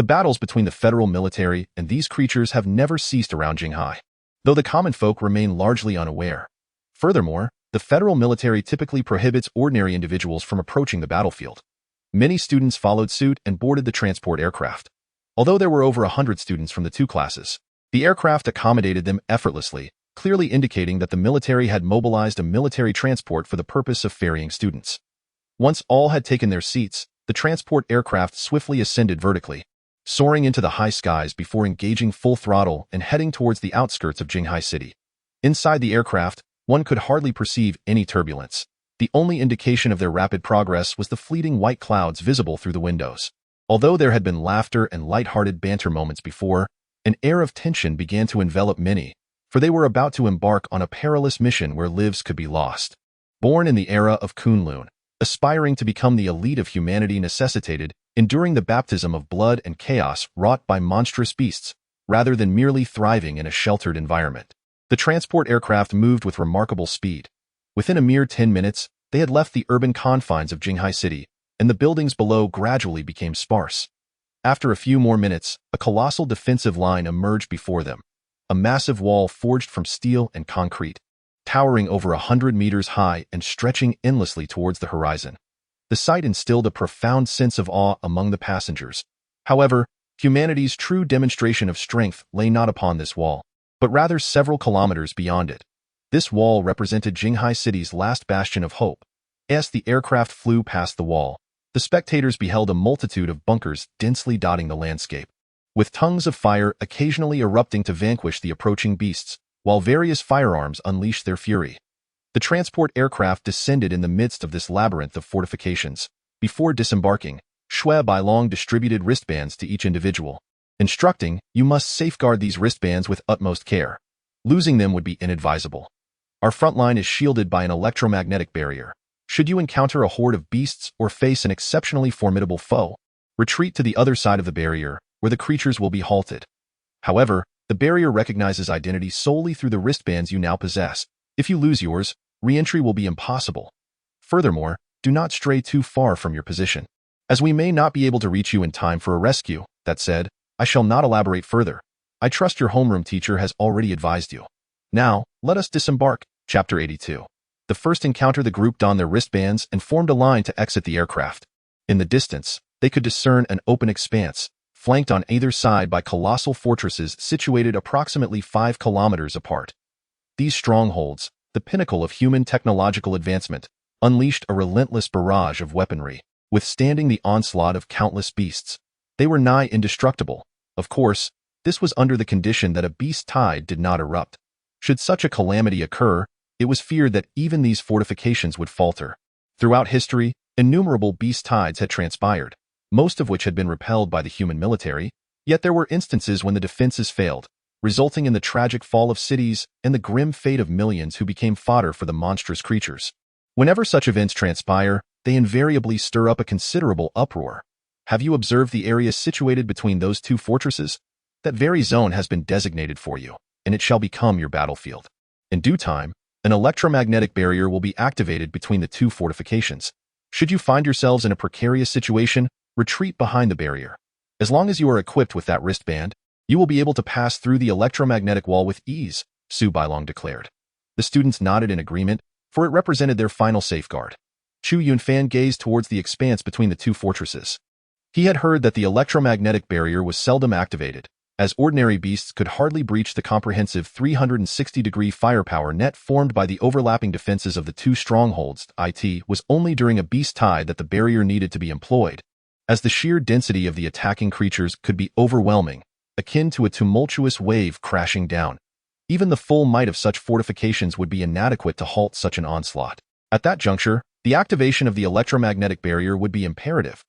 The battles between the federal military and these creatures have never ceased around Jinghai, though the common folk remain largely unaware. Furthermore, the federal military typically prohibits ordinary individuals from approaching the battlefield. Many students followed suit and boarded the transport aircraft. Although there were over 100 students from the two classes, the aircraft accommodated them effortlessly, clearly indicating that the military had mobilized a military transport for the purpose of ferrying students. Once all had taken their seats, the transport aircraft swiftly ascended vertically, soaring into the high skies before engaging full throttle and heading towards the outskirts of Jinghai City. Inside the aircraft, one could hardly perceive any turbulence. The only indication of their rapid progress was the fleeting white clouds visible through the windows. Although there had been laughter and light-hearted banter moments before, an air of tension began to envelop many, for they were about to embark on a perilous mission where lives could be lost. Born in the era of Kunlun, aspiring to become the elite of humanity necessitated enduring the baptism of blood and chaos wrought by monstrous beasts, rather than merely thriving in a sheltered environment. The transport aircraft moved with remarkable speed. Within a mere 10 minutes, they had left the urban confines of Jinghai City, and the buildings below gradually became sparse. After a few more minutes, a colossal defensive line emerged before them, a massive wall forged from steel and concrete, towering over 100 meters high and stretching endlessly towards the horizon. The sight instilled a profound sense of awe among the passengers. However, humanity's true demonstration of strength lay not upon this wall, but rather several kilometers beyond it. This wall represented Jinghai City's last bastion of hope. As the aircraft flew past the wall, the spectators beheld a multitude of bunkers densely dotting the landscape, with tongues of fire occasionally erupting to vanquish the approaching beasts, while various firearms unleashed their fury. The transport aircraft descended in the midst of this labyrinth of fortifications. Before disembarking, Xue Bailong distributed wristbands to each individual. Instructing, you must safeguard these wristbands with utmost care. Losing them would be inadvisable. Our front line is shielded by an electromagnetic barrier. Should you encounter a horde of beasts or face an exceptionally formidable foe, retreat to the other side of the barrier, where the creatures will be halted. However, the barrier recognizes identity solely through the wristbands you now possess. If you lose yours, re-entry will be impossible. Furthermore, do not stray too far from your position, as we may not be able to reach you in time for a rescue. That said, I shall not elaborate further. I trust your homeroom teacher has already advised you. Now, let us disembark. Chapter 82. The first encounter, the group donned their wristbands and formed a line to exit the aircraft. In the distance, they could discern an open expanse, flanked on either side by colossal fortresses situated approximately 5 kilometers apart. These strongholds, the pinnacle of human technological advancement, unleashed a relentless barrage of weaponry, withstanding the onslaught of countless beasts. They were nigh indestructible. Of course, this was under the condition that a beast tide did not erupt. Should such a calamity occur, it was feared that even these fortifications would falter. Throughout history, innumerable beast tides had transpired, most of which had been repelled by the human military, yet there were instances when the defenses failed, resulting in the tragic fall of cities and the grim fate of millions who became fodder for the monstrous creatures. Whenever such events transpire, they invariably stir up a considerable uproar. Have you observed the area situated between those two fortresses? That very zone has been designated for you, and it shall become your battlefield. In due time, an electromagnetic barrier will be activated between the two fortifications. Should you find yourselves in a precarious situation, retreat behind the barrier. As long as you are equipped with that wristband, you will be able to pass through the electromagnetic wall with ease, Su Bailong declared. The students nodded in agreement, for it represented their final safeguard. Chu Yunfan gazed towards the expanse between the two fortresses. He had heard that the electromagnetic barrier was seldom activated, as ordinary beasts could hardly breach the comprehensive 360-degree firepower net formed by the overlapping defenses of the two strongholds. It was only during a beast tide that the barrier needed to be employed, as the sheer density of the attacking creatures could be overwhelming, akin to a tumultuous wave crashing down. Even the full might of such fortifications would be inadequate to halt such an onslaught. At that juncture, the activation of the electromagnetic barrier would be imperative.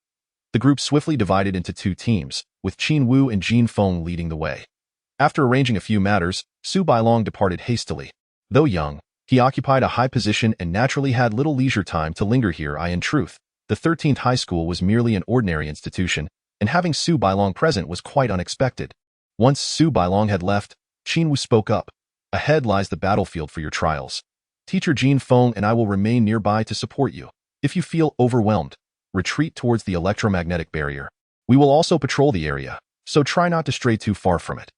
The group swiftly divided into two teams, with Qin Wu and Jin Feng leading the way. After arranging a few matters, Su Bailong departed hastily. Though young, he occupied a high position and naturally had little leisure time to linger here. In truth, the 13th high school was merely an ordinary institution, and having Su Bailong present was quite unexpected. Once Su Bailong had left, Qin Wu spoke up. Ahead lies the battlefield for your trials. Teacher Jin Feng and I will remain nearby to support you. If you feel overwhelmed, retreat towards the electromagnetic barrier. We will also patrol the area, so try not to stray too far from it.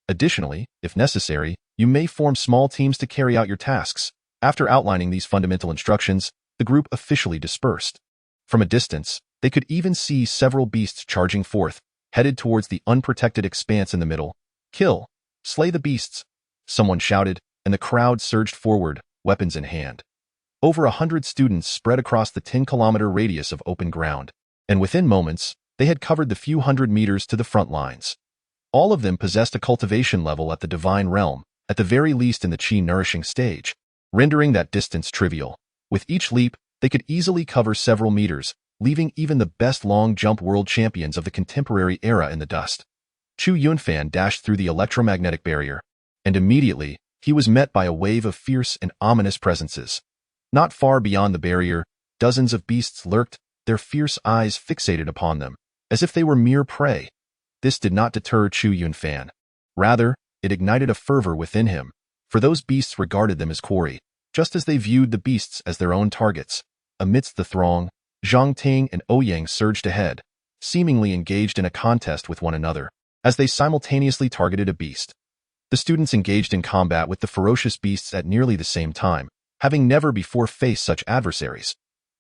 Additionally, if necessary, you may form small teams to carry out your tasks. After outlining these fundamental instructions, the group officially dispersed. From a distance, they could even see several beasts charging forth, headed towards the unprotected expanse in the middle. Kill! Slay the beasts! Someone shouted, and the crowd surged forward, weapons in hand. Over 100 students spread across the 10-kilometer radius of open ground, and within moments, they had covered the few hundred meters to the front lines. All of them possessed a cultivation level at the divine realm, at the very least in the chi-nourishing stage, rendering that distance trivial. With each leap, they could easily cover several meters, leaving even the best long-jump world champions of the contemporary era in the dust. Chu Yunfan dashed through the electromagnetic barrier, and immediately, he was met by a wave of fierce and ominous presences. Not far beyond the barrier, dozens of beasts lurked, their fierce eyes fixated upon them, as if they were mere prey. This did not deter Chu Yunfan. Rather, it ignited a fervor within him, for those beasts regarded them as quarry, just as they viewed the beasts as their own targets. Amidst the throng, Zhang Ting and Ouyang surged ahead, seemingly engaged in a contest with one another, as they simultaneously targeted a beast. The students engaged in combat with the ferocious beasts at nearly the same time, having never before faced such adversaries.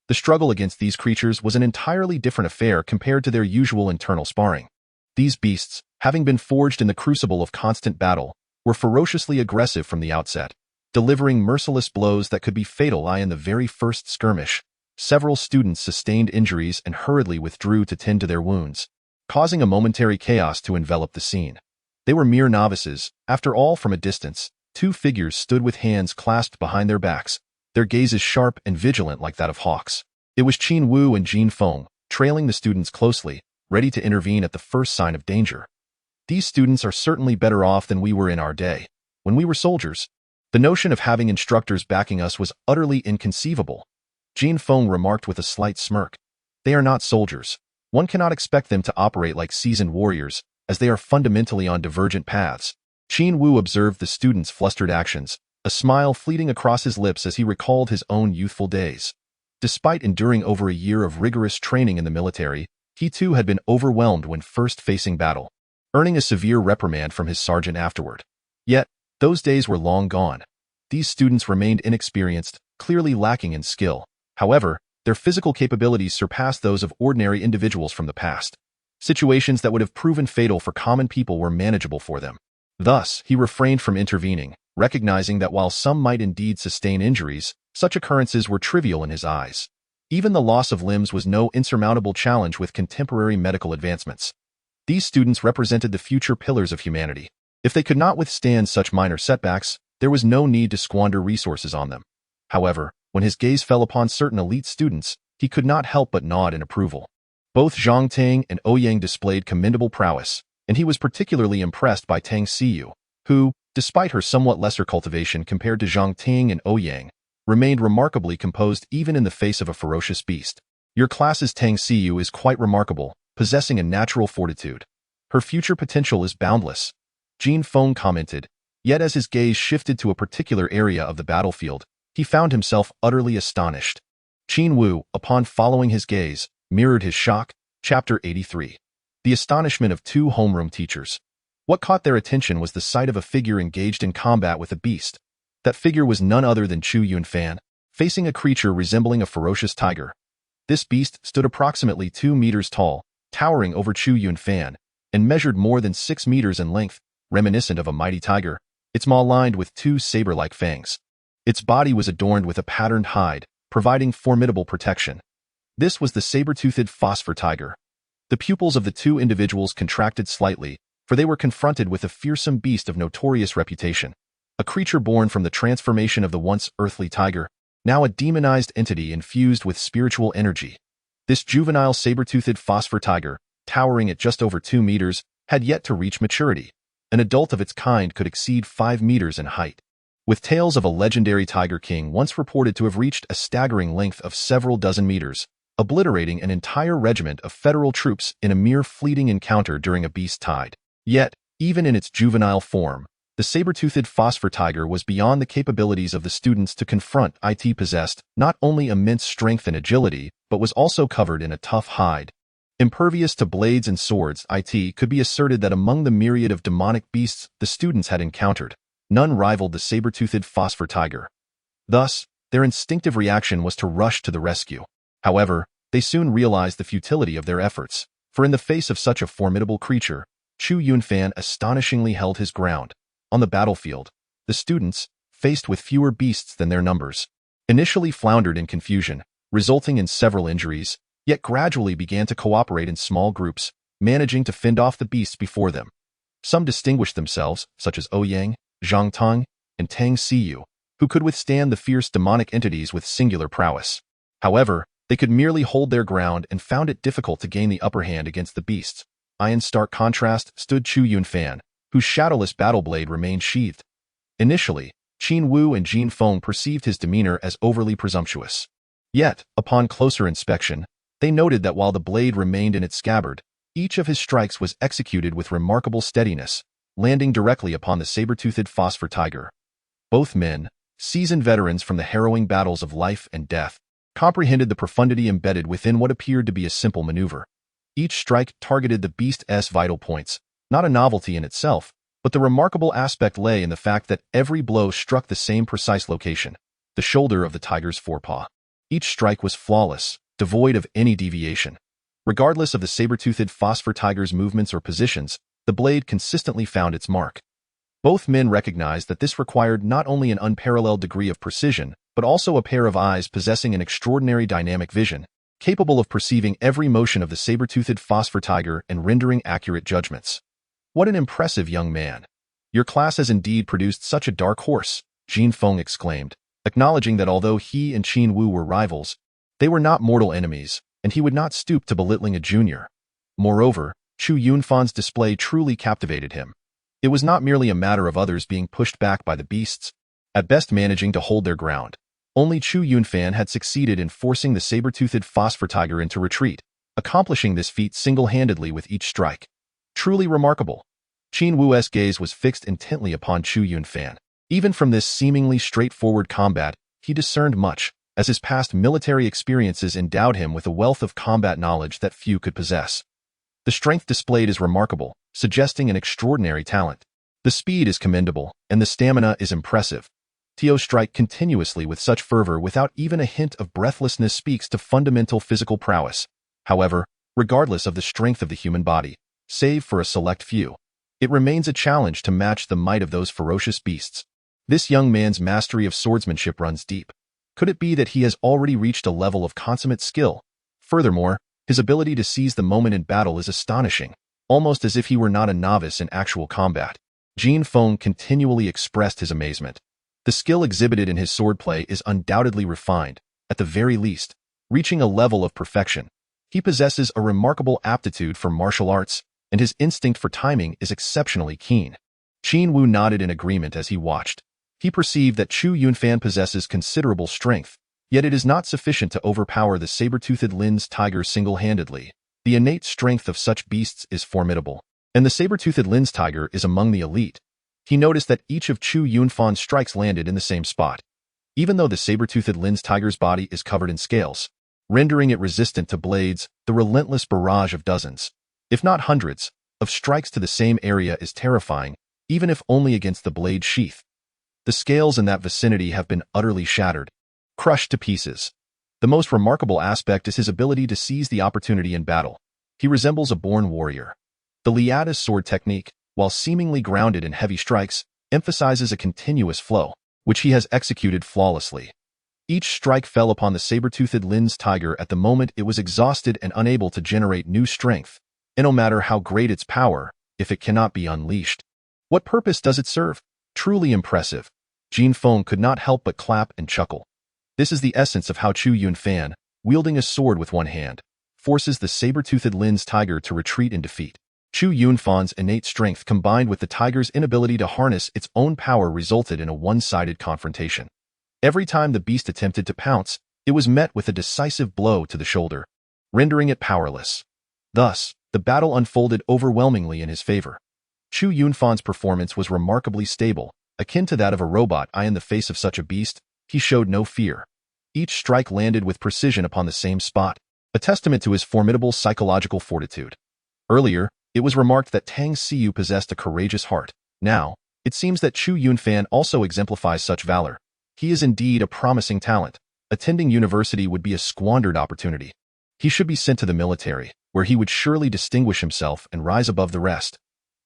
The struggle against these creatures was an entirely different affair compared to their usual internal sparring. These beasts, having been forged in the crucible of constant battle, were ferociously aggressive from the outset, delivering merciless blows that could be fatal. In the very first skirmish, several students sustained injuries and hurriedly withdrew to tend to their wounds, causing a momentary chaos to envelop the scene. They were mere novices. After all, from a distance, two figures stood with hands clasped behind their backs, their gazes sharp and vigilant like that of hawks. It was Qin Wu and Jin Feng, trailing the students closely, ready to intervene at the first sign of danger. These students are certainly better off than we were in our day, when we were soldiers. The notion of having instructors backing us was utterly inconceivable. Jin Feng remarked with a slight smirk. They are not soldiers. One cannot expect them to operate like seasoned warriors, as they are fundamentally on divergent paths. Qin Wu observed the students' flustered actions, a smile fleeting across his lips as he recalled his own youthful days. Despite enduring over a year of rigorous training in the military, he too had been overwhelmed when first facing battle, earning a severe reprimand from his sergeant afterward. Yet, those days were long gone. These students remained inexperienced, clearly lacking in skill. However, their physical capabilities surpassed those of ordinary individuals from the past. Situations that would have proven fatal for common people were manageable for them. Thus, he refrained from intervening, recognizing that while some might indeed sustain injuries, such occurrences were trivial in his eyes. Even the loss of limbs was no insurmountable challenge with contemporary medical advancements. These students represented the future pillars of humanity. If they could not withstand such minor setbacks, there was no need to squander resources on them. However, when his gaze fell upon certain elite students, he could not help but nod in approval. Both Zhang Tang and Ouyang displayed commendable prowess, and he was particularly impressed by Tang Xiyu, who, despite her somewhat lesser cultivation compared to Zhang Tang and Ouyang, remained remarkably composed even in the face of a ferocious beast. Your class's Tang Xiyu is quite remarkable, possessing a natural fortitude. Her future potential is boundless, Jin Feng commented, yet as his gaze shifted to a particular area of the battlefield, he found himself utterly astonished. Qin Wu, upon following his gaze, mirrored his shock. Chapter 83. The astonishment of two homeroom teachers. What caught their attention was the sight of a figure engaged in combat with a beast. That figure was none other than Chu Yunfan, facing a creature resembling a ferocious tiger. This beast stood approximately 2 meters tall, towering over Chu Yunfan, and measured more than 6 meters in length, reminiscent of a mighty tiger, its maw lined with 2 saber-like fangs. Its body was adorned with a patterned hide, providing formidable protection. This was the saber-toothed phosphor tiger. The pupils of the two individuals contracted slightly, for they were confronted with a fearsome beast of notorious reputation. A creature born from the transformation of the once earthly tiger, now a demonized entity infused with spiritual energy. This juvenile saber-toothed phosphor tiger, towering at just over 2 meters, had yet to reach maturity. An adult of its kind could exceed 5 meters in height. With tales of a legendary tiger king once reported to have reached a staggering length of several dozen meters, obliterating an entire regiment of federal troops in a mere fleeting encounter during a beast tide. Yet, even in its juvenile form, the saber-toothed phosphor tiger was beyond the capabilities of the students to confront. It possessed not only immense strength and agility, but was also covered in a tough hide. Impervious to blades and swords, it could be asserted that among the myriad of demonic beasts the students had encountered, none rivaled the saber-toothed phosphor tiger. Thus, their instinctive reaction was to rush to the rescue. However, they soon realized the futility of their efforts, for in the face of such a formidable creature, Chu Yunfan astonishingly held his ground. On the battlefield, the students, faced with fewer beasts than their numbers, initially floundered in confusion, resulting in several injuries, yet gradually began to cooperate in small groups, managing to fend off the beasts before them. Some distinguished themselves, such as Ouyang, Zhang Tang, and Tang Xiyu, who could withstand the fierce demonic entities with singular prowess. However, they could merely hold their ground and found it difficult to gain the upper hand against the beasts. In stark contrast stood Chu Yunfan, whose shadowless battle blade remained sheathed. Initially, Qin Wu and Jin Feng perceived his demeanor as overly presumptuous. Yet, upon closer inspection, they noted that while the blade remained in its scabbard, each of his strikes was executed with remarkable steadiness, landing directly upon the saber-toothed phosphor tiger. Both men, seasoned veterans from the harrowing battles of life and death, comprehended the profundity embedded within what appeared to be a simple maneuver. Each strike targeted the beast's vital points, not a novelty in itself, but the remarkable aspect lay in the fact that every blow struck the same precise location, the shoulder of the tiger's forepaw. Each strike was flawless, devoid of any deviation. Regardless of the saber-toothed phosphor tiger's movements or positions, the blade consistently found its mark. Both men recognized that this required not only an unparalleled degree of precision, but also a pair of eyes possessing an extraordinary dynamic vision, capable of perceiving every motion of the saber-toothed phosphor tiger and rendering accurate judgments. What an impressive young man! Your class has indeed produced such a dark horse, Jin Feng exclaimed, acknowledging that although he and Qin Wu were rivals, they were not mortal enemies, and he would not stoop to belittling a junior. Moreover, Chu Yunfan's display truly captivated him. It was not merely a matter of others being pushed back by the beasts, at best managing to hold their ground. Only Chu Yunfan had succeeded in forcing the saber-toothed phosphor tiger into retreat, accomplishing this feat single-handedly with each strike. Truly remarkable. Qin Wu's gaze was fixed intently upon Chu Yunfan. Even from this seemingly straightforward combat, he discerned much, as his past military experiences endowed him with a wealth of combat knowledge that few could possess. The strength displayed is remarkable, suggesting an extraordinary talent. The speed is commendable, and the stamina is impressive. To strike continuously with such fervor without even a hint of breathlessness speaks to fundamental physical prowess. However, regardless of the strength of the human body, save for a select few, it remains a challenge to match the might of those ferocious beasts. This young man's mastery of swordsmanship runs deep. Could it be that he has already reached a level of consummate skill? Furthermore, his ability to seize the moment in battle is astonishing, almost as if he were not a novice in actual combat. Jin Feng continually expressed his amazement. The skill exhibited in his swordplay is undoubtedly refined, at the very least, reaching a level of perfection. He possesses a remarkable aptitude for martial arts, and his instinct for timing is exceptionally keen. Qin Wu nodded in agreement as he watched. He perceived that Chu Yunfan possesses considerable strength, yet it is not sufficient to overpower the saber-toothed Lin's tiger single-handedly. The innate strength of such beasts is formidable, and the saber-toothed Lin's tiger is among the elite. He noticed that each of Chu Yunfan's strikes landed in the same spot, even though the saber-toothed Lin's tiger's body is covered in scales, rendering it resistant to blades. The relentless barrage of dozens, if not hundreds, of strikes to the same area is terrifying, even if only against the blade sheath. The scales in that vicinity have been utterly shattered, crushed to pieces. The most remarkable aspect is his ability to seize the opportunity in battle. He resembles a born warrior. The Liata's sword technique, while seemingly grounded in heavy strikes, emphasizes a continuous flow, which he has executed flawlessly. Each strike fell upon the saber-toothed Lin's tiger at the moment it was exhausted and unable to generate new strength, and no matter how great its power, if it cannot be unleashed. What purpose does it serve? Truly impressive. Jin Feng could not help but clap and chuckle. This is the essence of how Chu Yunfan, wielding a sword with one hand, forces the saber-toothed Lin's tiger to retreat in defeat. Chu Yunfan's innate strength combined with the tiger's inability to harness its own power resulted in a one-sided confrontation. Every time the beast attempted to pounce, it was met with a decisive blow to the shoulder, rendering it powerless. Thus, the battle unfolded overwhelmingly in his favor. Chu Yunfan's performance was remarkably stable, akin to that of a robot. In the face of such a beast, he showed no fear. Each strike landed with precision upon the same spot, a testament to his formidable psychological fortitude. Earlier, it was remarked that Tang Xiu possessed a courageous heart. Now, it seems that Chu Yunfan also exemplifies such valor. He is indeed a promising talent. Attending university would be a squandered opportunity. He should be sent to the military, where he would surely distinguish himself and rise above the rest.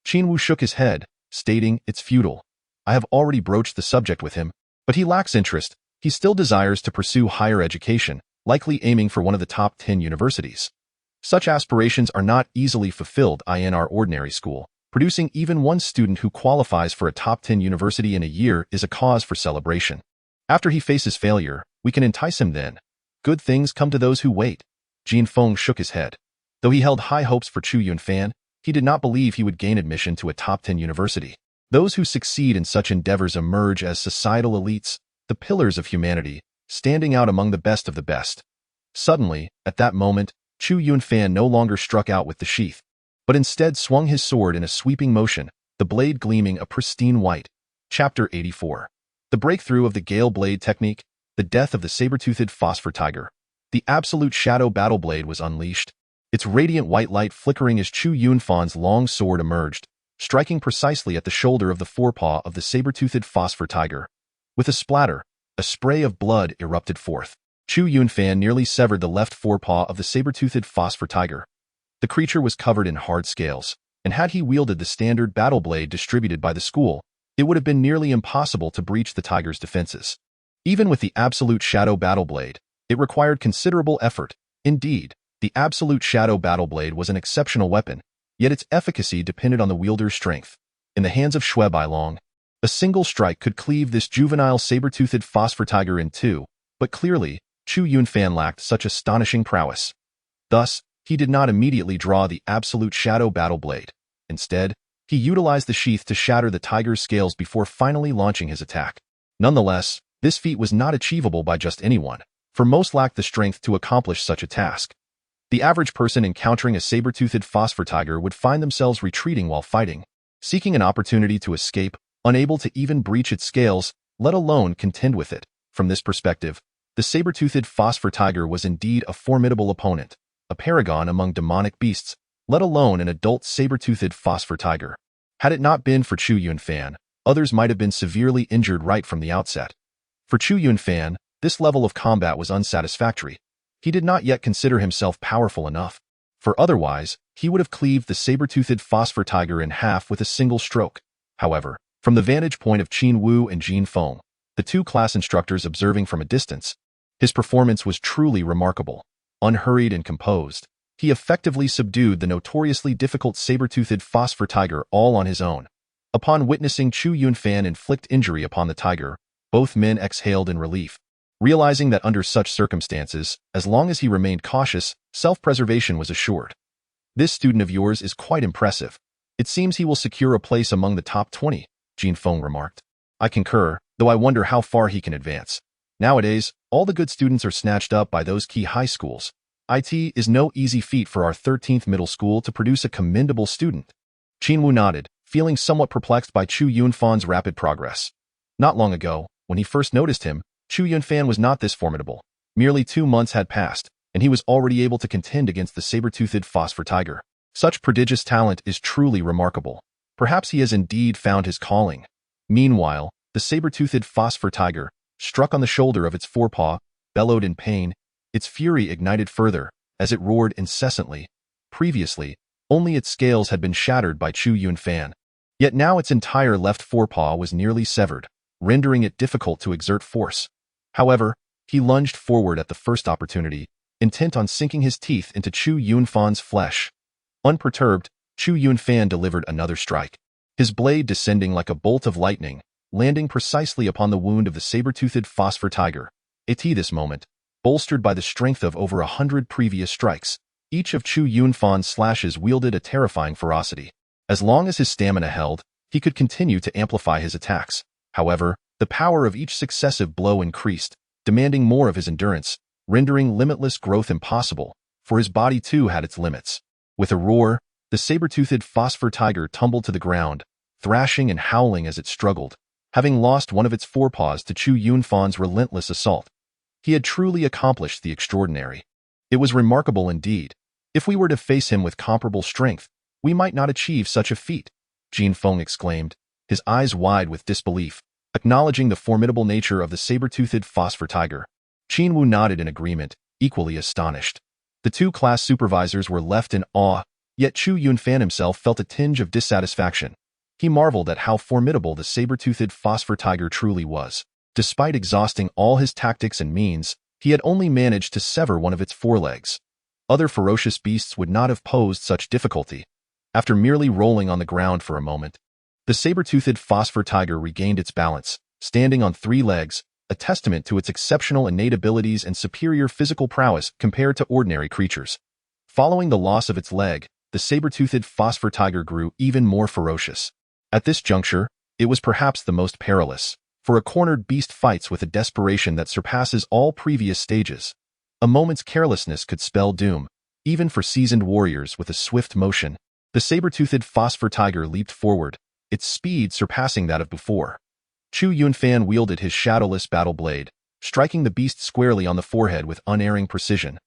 Qin Wu shook his head, stating, "It's futile. I have already broached the subject with him, but he lacks interest. He still desires to pursue higher education, likely aiming for one of the top 10 universities. Such aspirations are not easily fulfilled in our ordinary school. Producing even one student who qualifies for a top 10 university in a year is a cause for celebration. After he faces failure, we can entice him then. Good things come to those who wait." Jin Feng shook his head. Though he held high hopes for Chu Yunfan, he did not believe he would gain admission to a top 10 university. Those who succeed in such endeavors emerge as societal elites, the pillars of humanity, standing out among the best of the best. Suddenly, at that moment, Chu Yunfan no longer struck out with the sheath, but instead swung his sword in a sweeping motion, the blade gleaming a pristine white. Chapter 84. The breakthrough of the Gale Blade Technique, the death of the saber-toothed phosphor tiger. The absolute shadow battle blade was unleashed, its radiant white light flickering as Chu Yunfan's long sword emerged, striking precisely at the shoulder of the forepaw of the saber-toothed phosphor tiger. With a splatter, a spray of blood erupted forth. Chu Yunfan nearly severed the left forepaw of the saber-toothed phosphor tiger. The creature was covered in hard scales, and had he wielded the standard battle blade distributed by the school, it would have been nearly impossible to breach the tiger's defenses. Even with the absolute shadow battle blade, it required considerable effort. Indeed, the absolute shadow battle blade was an exceptional weapon, yet its efficacy depended on the wielder's strength. In the hands of Xue Bailong, a single strike could cleave this juvenile saber-toothed phosphor tiger in two, but clearly, Chu Yunfan lacked such astonishing prowess. Thus, he did not immediately draw the absolute shadow battle blade. Instead, he utilized the sheath to shatter the tiger's scales before finally launching his attack. Nonetheless, this feat was not achievable by just anyone, for most lacked the strength to accomplish such a task. The average person encountering a saber-toothed phosphor tiger would find themselves retreating while fighting, seeking an opportunity to escape, unable to even breach its scales, let alone contend with it. From this perspective, the saber-toothed phosphor tiger was indeed a formidable opponent, a paragon among demonic beasts, let alone an adult saber-toothed phosphor tiger. Had it not been for Chu Yunfan, others might have been severely injured right from the outset. For Chu Yunfan, this level of combat was unsatisfactory. He did not yet consider himself powerful enough, for otherwise, he would have cleaved the saber-toothed phosphor tiger in half with a single stroke. However, from the vantage point of Qin Wu and Jin Feng, the two class instructors observing from a distance, his performance was truly remarkable. Unhurried and composed, he effectively subdued the notoriously difficult saber-toothed phosphor tiger all on his own. Upon witnessing Chu Yunfan inflict injury upon the tiger, both men exhaled in relief, realizing that under such circumstances, as long as he remained cautious, self-preservation was assured. This student of yours is quite impressive. It seems he will secure a place among the top 20, Jin Feng remarked. I concur, though I wonder how far he can advance. Nowadays, all the good students are snatched up by those key high schools. It is no easy feat for our 13th middle school to produce a commendable student. Qin Wu nodded, feeling somewhat perplexed by Chu Yunfan's rapid progress. Not long ago, when he first noticed him, Chu Yunfan was not this formidable. Merely 2 months had passed, and he was already able to contend against the saber-toothed phosphor tiger. Such prodigious talent is truly remarkable. Perhaps he has indeed found his calling. Meanwhile, the saber-toothed phosphor tiger, struck on the shoulder of its forepaw, bellowed in pain. Its fury ignited further, as it roared incessantly. Previously, only its scales had been shattered by Chu Yunfan. Yet now its entire left forepaw was nearly severed, rendering it difficult to exert force. However, he lunged forward at the first opportunity, intent on sinking his teeth into Chu Yunfan's flesh. Unperturbed, Chu Yunfan delivered another strike, his blade descending like a bolt of lightning, landing precisely upon the wound of the saber-toothed phosphor tiger. At this moment, bolstered by the strength of over 100 previous strikes, each of Chu Yunfan's slashes wielded a terrifying ferocity. As long as his stamina held, he could continue to amplify his attacks. However, the power of each successive blow increased, demanding more of his endurance, rendering limitless growth impossible, for his body too had its limits. With a roar, the saber-toothed phosphor tiger tumbled to the ground, thrashing and howling as it struggled, having lost one of its forepaws to Chu Yunfan's relentless assault. He had truly accomplished the extraordinary. It was remarkable indeed. If we were to face him with comparable strength, we might not achieve such a feat, Jin Feng exclaimed, his eyes wide with disbelief, acknowledging the formidable nature of the saber-toothed phosphor tiger. Qin Wu nodded in agreement, equally astonished. The two class supervisors were left in awe, yet Chu Yunfan himself felt a tinge of dissatisfaction. He marveled at how formidable the saber-toothed phosphor tiger truly was. Despite exhausting all his tactics and means, he had only managed to sever one of its forelegs. Other ferocious beasts would not have posed such difficulty. After merely rolling on the ground for a moment, the saber-toothed phosphor tiger regained its balance, standing on 3 legs, a testament to its exceptional innate abilities and superior physical prowess compared to ordinary creatures. Following the loss of its leg, the saber-toothed phosphor tiger grew even more ferocious. At this juncture, it was perhaps the most perilous, for a cornered beast fights with a desperation that surpasses all previous stages. A moment's carelessness could spell doom, even for seasoned warriors with a swift motion. The saber-toothed phosphor tiger leaped forward, its speed surpassing that of before. Chu Yunfan wielded his shadowless battle blade, striking the beast squarely on the forehead with unerring precision.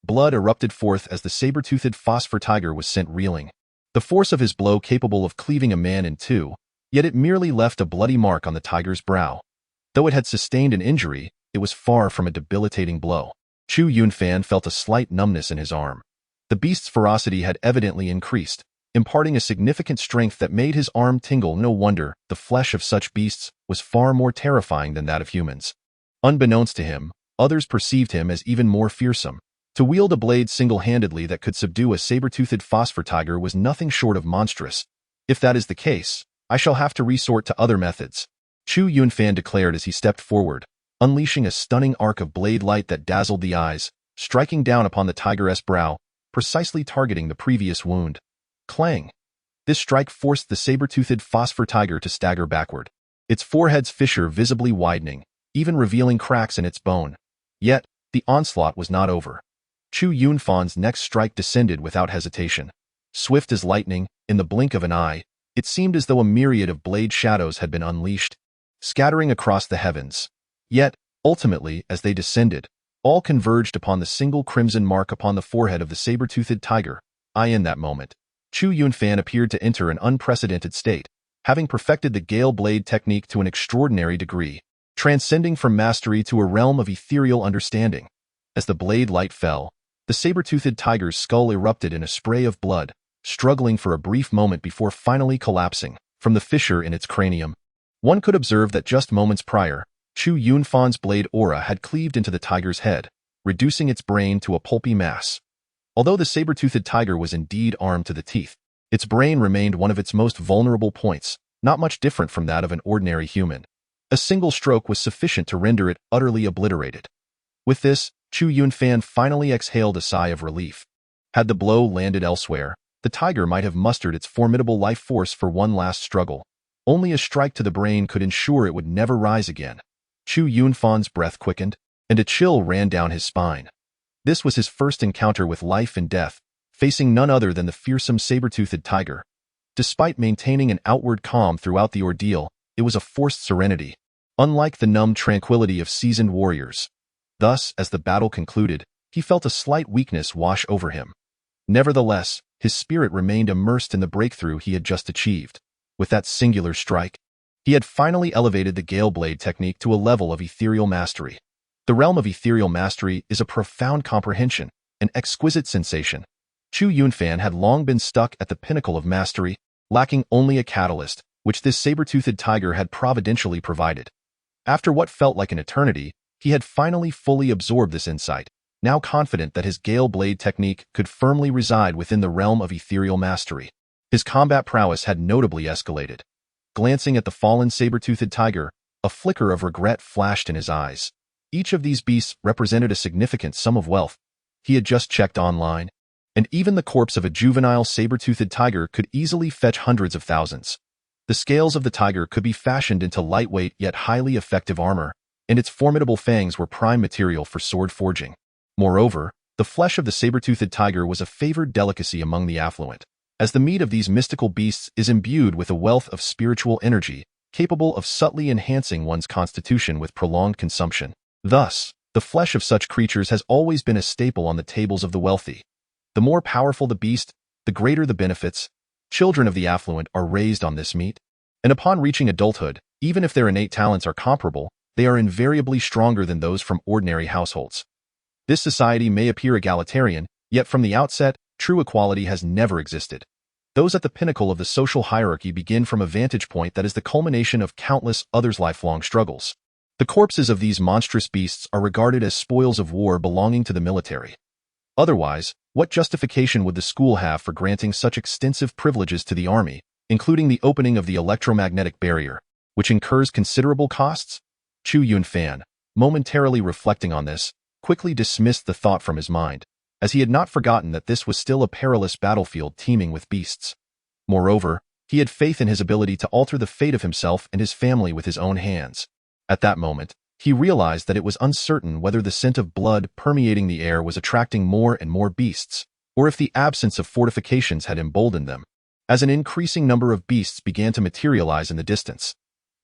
Blood erupted forth as the saber-toothed phosphor tiger was sent reeling. The force of his blow capable of cleaving a man in two, yet it merely left a bloody mark on the tiger's brow. Though it had sustained an injury, it was far from a debilitating blow. Chu Yunfan felt a slight numbness in his arm. The beast's ferocity had evidently increased, imparting a significant strength that made his arm tingle. No wonder, the flesh of such beasts was far more terrifying than that of humans. Unbeknownst to him, others perceived him as even more fearsome. To wield a blade single-handedly that could subdue a saber-toothed phosphor tiger was nothing short of monstrous. If that is the case, I shall have to resort to other methods, Chu Yunfan declared as he stepped forward, unleashing a stunning arc of blade light that dazzled the eyes, striking down upon the tiger's brow. precisely targeting the previous wound. Clang! This strike forced the saber-toothed phosphor tiger to stagger backward, its forehead's fissure visibly widening, even revealing cracks in its bone. Yet, the onslaught was not over. Chu Yunfan's next strike descended without hesitation. Swift as lightning, in the blink of an eye, it seemed as though a myriad of blade shadows had been unleashed, scattering across the heavens. Yet, ultimately, as they descended, all converged upon the single crimson mark upon the forehead of the saber-toothed tiger. In that moment, Chu Yunfan appeared to enter an unprecedented state, having perfected the Gale Blade technique to an extraordinary degree, transcending from mastery to a realm of ethereal understanding. As the blade light fell, the saber-toothed tiger's skull erupted in a spray of blood, struggling for a brief moment before finally collapsing from the fissure in its cranium. One could observe that just moments prior, Chu Yunfan's blade aura had cleaved into the tiger's head, reducing its brain to a pulpy mass. Although the saber-toothed tiger was indeed armed to the teeth, its brain remained one of its most vulnerable points, not much different from that of an ordinary human. A single stroke was sufficient to render it utterly obliterated. With this, Chu Yunfan finally exhaled a sigh of relief. Had the blow landed elsewhere, the tiger might have mustered its formidable life force for one last struggle. Only a strike to the brain could ensure it would never rise again. Chu Yunfan's breath quickened, and a chill ran down his spine. This was his first encounter with life and death, facing none other than the fearsome saber-toothed tiger. Despite maintaining an outward calm throughout the ordeal, it was a forced serenity, unlike the numb tranquility of seasoned warriors. Thus, as the battle concluded, he felt a slight weakness wash over him. Nevertheless, his spirit remained immersed in the breakthrough he had just achieved. With that singular strike, he had finally elevated the Gale Blade technique to a level of ethereal mastery. The realm of ethereal mastery is a profound comprehension, an exquisite sensation. Chu Yunfan had long been stuck at the pinnacle of mastery, lacking only a catalyst, which this saber-toothed tiger had providentially provided. After what felt like an eternity, he had finally fully absorbed this insight, now confident that his Gale Blade technique could firmly reside within the realm of ethereal mastery. His combat prowess had notably escalated. Glancing at the fallen saber-toothed tiger, a flicker of regret flashed in his eyes. Each of these beasts represented a significant sum of wealth. He had just checked online, and even the corpse of a juvenile saber-toothed tiger could easily fetch hundreds of thousands. The scales of the tiger could be fashioned into lightweight yet highly effective armor, and its formidable fangs were prime material for sword forging. Moreover, the flesh of the saber-toothed tiger was a favored delicacy among the affluent, as the meat of these mystical beasts is imbued with a wealth of spiritual energy, capable of subtly enhancing one's constitution with prolonged consumption. Thus, the flesh of such creatures has always been a staple on the tables of the wealthy. The more powerful the beast, the greater the benefits. Children of the affluent are raised on this meat, and upon reaching adulthood, even if their innate talents are comparable, they are invariably stronger than those from ordinary households. This society may appear egalitarian, yet from the outset, true equality has never existed. Those at the pinnacle of the social hierarchy begin from a vantage point that is the culmination of countless others' lifelong struggles. The corpses of these monstrous beasts are regarded as spoils of war belonging to the military. Otherwise, what justification would the school have for granting such extensive privileges to the army, including the opening of the electromagnetic barrier, which incurs considerable costs? Chu Yunfan, momentarily reflecting on this, quickly dismissed the thought from his mind, as he had not forgotten that this was still a perilous battlefield teeming with beasts. Moreover, he had faith in his ability to alter the fate of himself and his family with his own hands. At that moment, he realized that it was uncertain whether the scent of blood permeating the air was attracting more and more beasts, or if the absence of fortifications had emboldened them. As an increasing number of beasts began to materialize in the distance,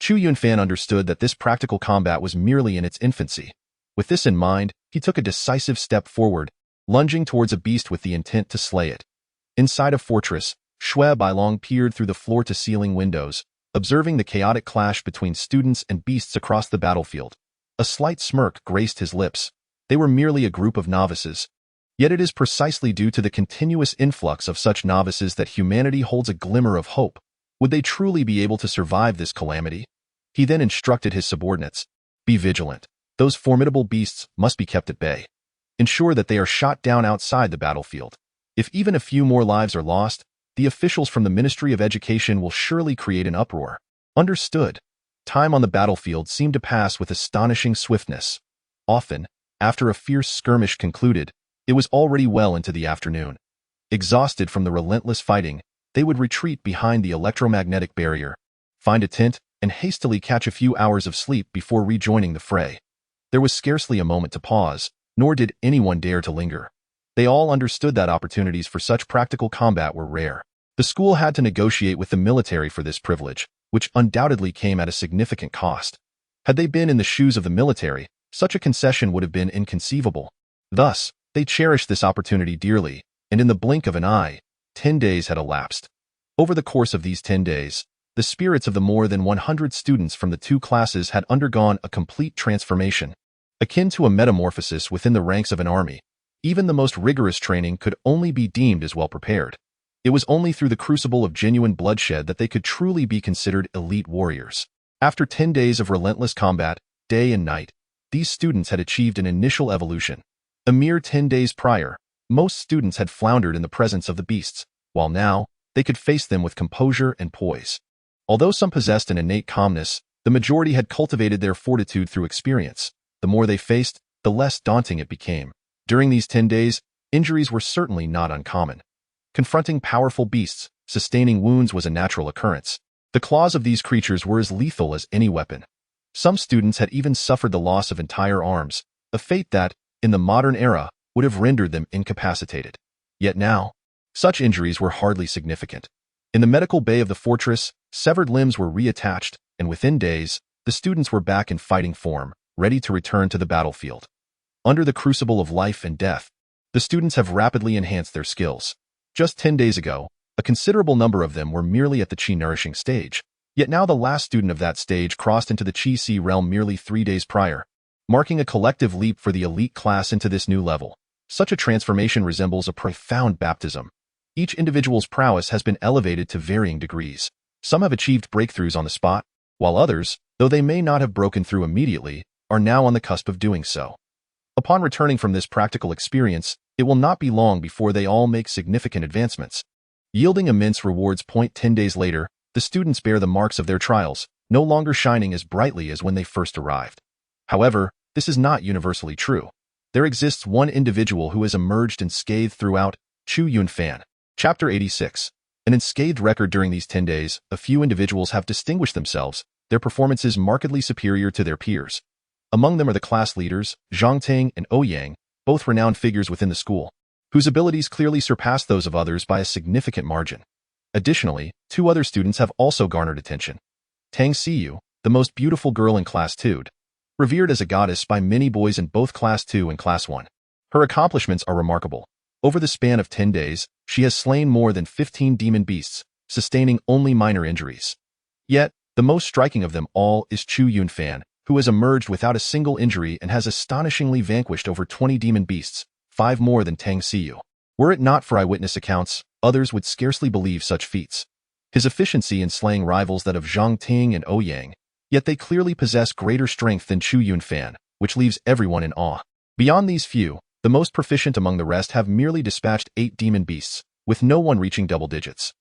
Chu Yunfan understood that this practical combat was merely in its infancy. With this in mind, he took a decisive step forward, lunging towards a beast with the intent to slay it. Inside a fortress, Shui Bailong peered through the floor-to-ceiling windows, observing the chaotic clash between students and beasts across the battlefield. A slight smirk graced his lips. They were merely a group of novices. Yet it is precisely due to the continuous influx of such novices that humanity holds a glimmer of hope. Would they truly be able to survive this calamity? He then instructed his subordinates, "Be vigilant. Those formidable beasts must be kept at bay. Ensure that they are shot down outside the battlefield. If even a few more lives are lost, the officials from the Ministry of Education will surely create an uproar." Understood. Time on the battlefield seemed to pass with astonishing swiftness. Often, after a fierce skirmish concluded, It was already well into the afternoon. Exhausted from the relentless fighting, they would retreat behind the electromagnetic barrier, find a tent, and hastily catch a few hours of sleep before rejoining the fray. There was scarcely a moment to pause, nor did anyone dare to linger. They all understood that opportunities for such practical combat were rare. The school had to negotiate with the military for this privilege, which undoubtedly came at a significant cost. Had they been in the shoes of the military, such a concession would have been inconceivable. Thus, they cherished this opportunity dearly, and in the blink of an eye, 10 days had elapsed. Over the course of these 10 days, the spirits of the more than 100 students from the two classes had undergone a complete transformation. Akin to a metamorphosis within the ranks of an army, even the most rigorous training could only be deemed as well prepared. It was only through the crucible of genuine bloodshed that they could truly be considered elite warriors. After 10 days of relentless combat, day and night, these students had achieved an initial evolution. A mere 10 days prior, most students had floundered in the presence of the beasts, while now, they could face them with composure and poise. Although some possessed an innate calmness, the majority had cultivated their fortitude through experience. The more they faced, the less daunting it became. During these 10 days, injuries were certainly not uncommon. Confronting powerful beasts, sustaining wounds was a natural occurrence. The claws of these creatures were as lethal as any weapon. Some students had even suffered the loss of entire arms, a fate that, in the modern era, would have rendered them incapacitated. Yet now, such injuries were hardly significant. In the medical bay of the fortress, severed limbs were reattached, and within days, the students were back in fighting form, ready to return to the battlefield. Under the crucible of life and death, the students have rapidly enhanced their skills. Just 10 days ago, a considerable number of them were merely at the Qi-nourishing stage, yet now the last student of that stage crossed into the Qi-Si realm merely 3 days prior, marking a collective leap for the elite class into this new level. Such a transformation resembles a profound baptism. Each individual's prowess has been elevated to varying degrees. Some have achieved breakthroughs on the spot, while others, though they may not have broken through immediately, are now on the cusp of doing so. Upon returning from this practical experience, it will not be long before they all make significant advancements. Yielding immense rewards. 10 days later, the students bear the marks of their trials, no longer shining as brightly as when they first arrived. However, this is not universally true. There exists one individual who has emerged unscathed throughout, Chu Yunfan. Chapter 86. An unscathed record. During these 10 days, a few individuals have distinguished themselves, their performances markedly superior to their peers. Among them are the class leaders, Zhang Ting and Ouyang, both renowned figures within the school, whose abilities clearly surpass those of others by a significant margin. Additionally, 2 other students have also garnered attention. Tang Xiyu, the most beautiful girl in Class 2, revered as a goddess by many boys in both Class 2 and Class 1. Her accomplishments are remarkable. Over the span of 10 days, she has slain more than 15 demon beasts, sustaining only minor injuries. Yet, the most striking of them all is Chu Yunfan, who has emerged without a single injury and has astonishingly vanquished over 20 demon beasts, 5 more than Tang Xiyu. Were it not for eyewitness accounts, others would scarcely believe such feats. His efficiency in slaying rivals that of Zhang Ting and Ouyang, yet they clearly possess greater strength than Chu Yunfan, which leaves everyone in awe. Beyond these few, the most proficient among the rest have merely dispatched 8 demon beasts, with no one reaching double digits.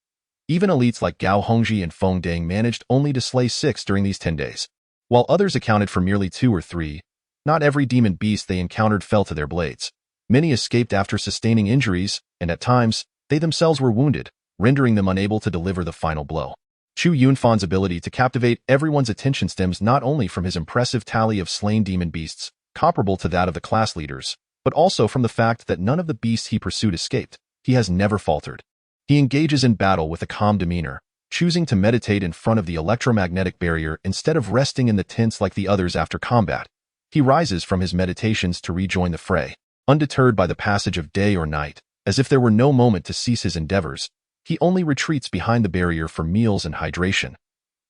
Even elites like Gao Hongji and Feng Deng managed only to slay 6 during these 10 days. While others accounted for merely 2 or 3, not every demon beast they encountered fell to their blades. Many escaped after sustaining injuries, and at times, they themselves were wounded, rendering them unable to deliver the final blow. Chu Yunfan's ability to captivate everyone's attention stems not only from his impressive tally of slain demon beasts, comparable to that of the class leaders, but also from the fact that none of the beasts he pursued escaped. He has never faltered. He engages in battle with a calm demeanor, choosing to meditate in front of the electromagnetic barrier instead of resting in the tents like the others after combat. He rises from his meditations to rejoin the fray. Undeterred by the passage of day or night, as if there were no moment to cease his endeavors, he only retreats behind the barrier for meals and hydration.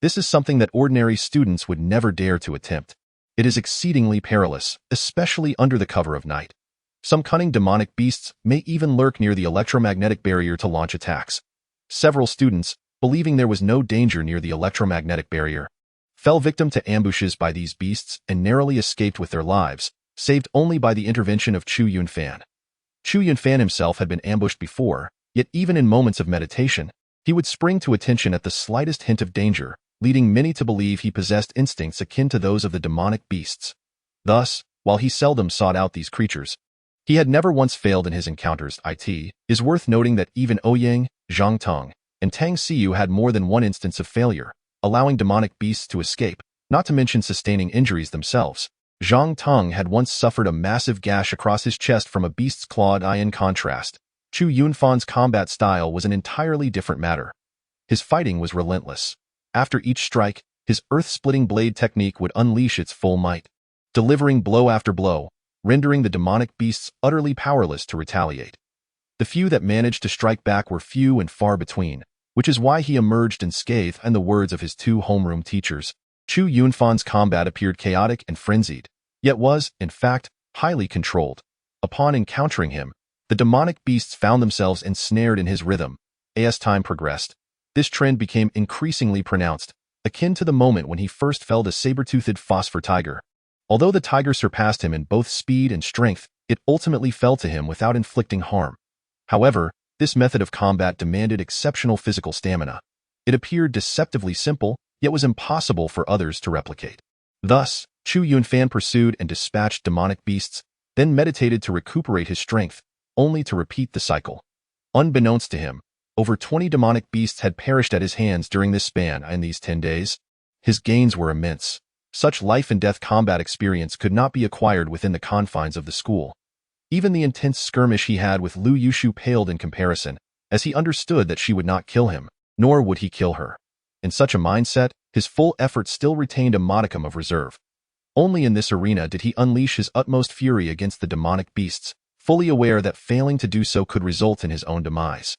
This is something that ordinary students would never dare to attempt. It is exceedingly perilous, especially under the cover of night. Some cunning demonic beasts may even lurk near the electromagnetic barrier to launch attacks. Several students, believing there was no danger near the electromagnetic barrier, fell victim to ambushes by these beasts and narrowly escaped with their lives, saved only by the intervention of Chu Yunfan. Chu Yunfan himself had been ambushed before, yet even in moments of meditation, he would spring to attention at the slightest hint of danger, leading many to believe he possessed instincts akin to those of the demonic beasts. Thus, while he seldom sought out these creatures, He had never once failed in his encounters. It is worth noting that even Ouyang, Zhang Tong, and Tang Xiyu had more than one instance of failure, allowing demonic beasts to escape, not to mention sustaining injuries themselves. Zhang Tong had once suffered a massive gash across his chest from a beast's clawed eye. In contrast, Chu Yunfan's combat style was an entirely different matter. His fighting was relentless. After each strike, his earth-splitting blade technique would unleash its full might, delivering blow after blow, rendering the demonic beasts utterly powerless to retaliate. The few that managed to strike back were few and far between, which is why he emerged unscathed. In the words of his two homeroom teachers, Chu Yunfan's combat appeared chaotic and frenzied, yet was, in fact, highly controlled. Upon encountering him, the demonic beasts found themselves ensnared in his rhythm. As time progressed, this trend became increasingly pronounced, akin to the moment when he first felled a saber-toothed phosphor tiger. Although the tiger surpassed him in both speed and strength, it ultimately fell to him without inflicting harm. However, this method of combat demanded exceptional physical stamina. It appeared deceptively simple, yet was impossible for others to replicate. Thus, Chu Yunfan pursued and dispatched demonic beasts, then meditated to recuperate his strength, only to repeat the cycle. Unbeknownst to him, over 20 demonic beasts had perished at his hands during this span. In these 10 days, his gains were immense. Such life-and-death combat experience could not be acquired within the confines of the school. Even the intense skirmish he had with Lu Yushu paled in comparison, as he understood that she would not kill him, nor would he kill her. In such a mindset, his full effort still retained a modicum of reserve. Only in this arena did he unleash his utmost fury against the demonic beasts, fully aware that failing to do so could result in his own demise.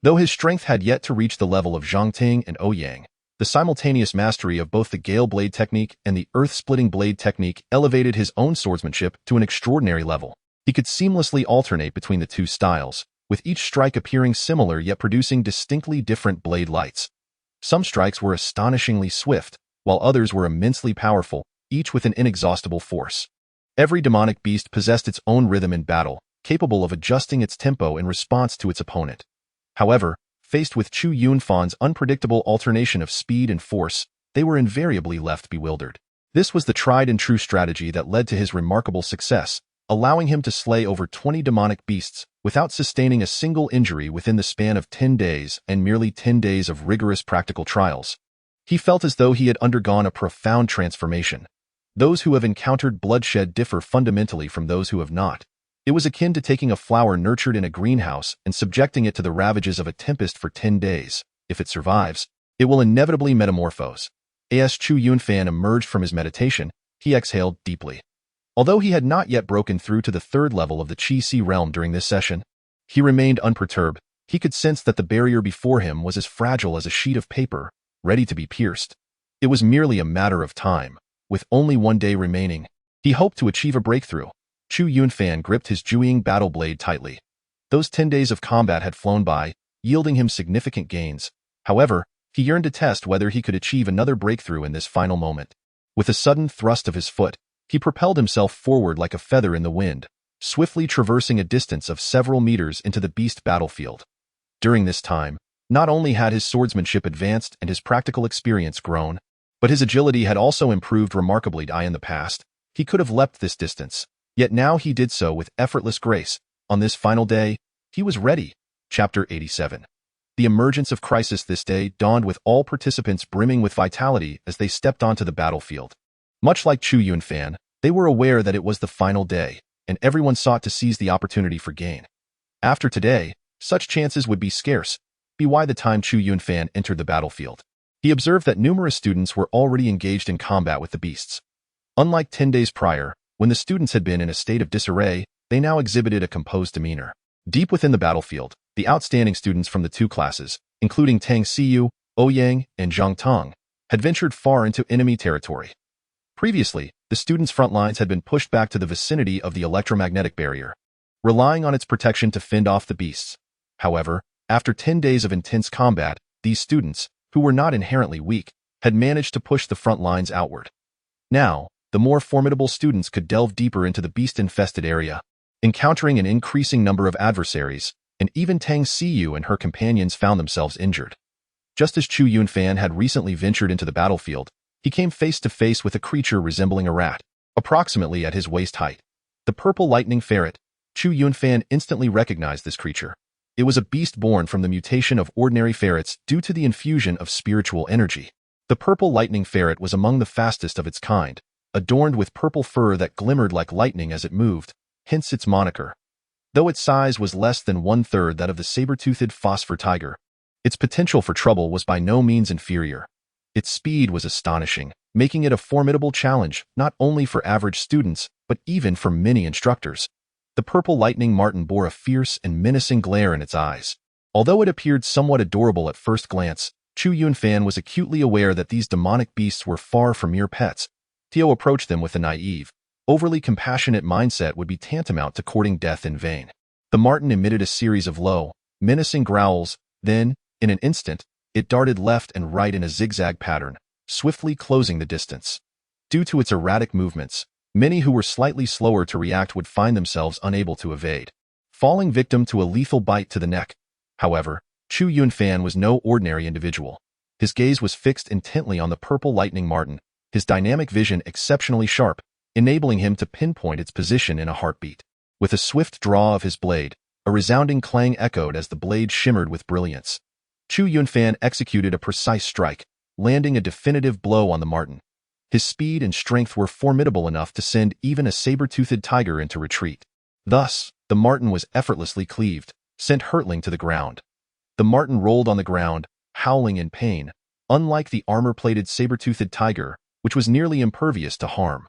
Though his strength had yet to reach the level of Zhang Ting and Ouyang, the simultaneous mastery of both the Gale Blade technique and the Earth-Splitting Blade technique elevated his own swordsmanship to an extraordinary level. He could seamlessly alternate between the two styles, with each strike appearing similar yet producing distinctly different blade lights. Some strikes were astonishingly swift, while others were immensely powerful, each with an inexhaustible force. Every demonic beast possessed its own rhythm in battle, capable of adjusting its tempo in response to its opponent. However, faced with Chu Yunfan's unpredictable alternation of speed and force, they were invariably left bewildered. This was the tried-and-true strategy that led to his remarkable success, allowing him to slay over 20 demonic beasts without sustaining a single injury within the span of 10 days and merely 10 days of rigorous practical trials. He felt as though he had undergone a profound transformation. Those who have encountered bloodshed differ fundamentally from those who have not. It was akin to taking a flower nurtured in a greenhouse and subjecting it to the ravages of a tempest for 10 days. If it survives, it will inevitably metamorphose. As Chu Yunfan emerged from his meditation, he exhaled deeply. Although he had not yet broken through to the third level of the Qi-Si realm during this session, he remained unperturbed. He could sense that the barrier before him was as fragile as a sheet of paper, ready to be pierced. It was merely a matter of time. With only 1 day remaining, he hoped to achieve a breakthrough. Chu Yunfan gripped his Jueying battle blade tightly. Those 10 days of combat had flown by, yielding him significant gains. However, he yearned to test whether he could achieve another breakthrough in this final moment. With a sudden thrust of his foot, he propelled himself forward like a feather in the wind, swiftly traversing a distance of several meters into the beast battlefield. During this time, not only had his swordsmanship advanced and his practical experience grown, but his agility had also improved remarkably. In the past, he could have leapt this distance, yet now he did so with effortless grace. On this final day, he was ready. Chapter 87. The emergence of crisis this day dawned with all participants brimming with vitality as they stepped onto the battlefield. Much like Chu Yunfan, they were aware that it was the final day, and everyone sought to seize the opportunity for gain. After today, such chances would be scarce. By the time Chu Yunfan entered the battlefield, he observed that numerous students were already engaged in combat with the beasts. Unlike 10 days prior, when the students had been in a state of disarray, they now exhibited a composed demeanor. Deep within the battlefield, the outstanding students from the two classes, including Tang Xiyu, Ouyang, and Zhang Tong, had ventured far into enemy territory. Previously, the students' front lines had been pushed back to the vicinity of the electromagnetic barrier, relying on its protection to fend off the beasts. However, after 10 days of intense combat, these students, who were not inherently weak, had managed to push the front lines outward. Now, the more formidable students could delve deeper into the beast-infested area, encountering an increasing number of adversaries, and even Tang Xiyu and her companions found themselves injured. Just as Chu Yunfan had recently ventured into the battlefield, he came face to face with a creature resembling a rat, approximately at his waist height. The purple lightning ferret, Chu Yunfan instantly recognized this creature. It was a beast born from the mutation of ordinary ferrets due to the infusion of spiritual energy. The purple lightning ferret was among the fastest of its kind, adorned with purple fur that glimmered like lightning as it moved, hence its moniker. Though its size was less than one-third that of the saber-toothed phosphor tiger, its potential for trouble was by no means inferior. Its speed was astonishing, making it a formidable challenge not only for average students, but even for many instructors. The purple lightning marten bore a fierce and menacing glare in its eyes. Although it appeared somewhat adorable at first glance, Chu Yunfan was acutely aware that these demonic beasts were far from mere pets. Tio approached them with a naive, overly compassionate mindset would be tantamount to courting death in vain. The marten emitted a series of low, menacing growls, then, in an instant, it darted left and right in a zigzag pattern, swiftly closing the distance. Due to its erratic movements, many who were slightly slower to react would find themselves unable to evade, falling victim to a lethal bite to the neck. However, Chu Yunfan was no ordinary individual. His gaze was fixed intently on the purple lightning marten, his dynamic vision exceptionally sharp, enabling him to pinpoint its position in a heartbeat. With a swift draw of his blade, a resounding clang echoed as the blade shimmered with brilliance. Chu Yunfan executed a precise strike, landing a definitive blow on the marten. His speed and strength were formidable enough to send even a saber-toothed tiger into retreat. Thus, the marten was effortlessly cleaved, sent hurtling to the ground. The marten rolled on the ground, howling in pain, unlike the armor-plated saber-toothed tiger, which was nearly impervious to harm.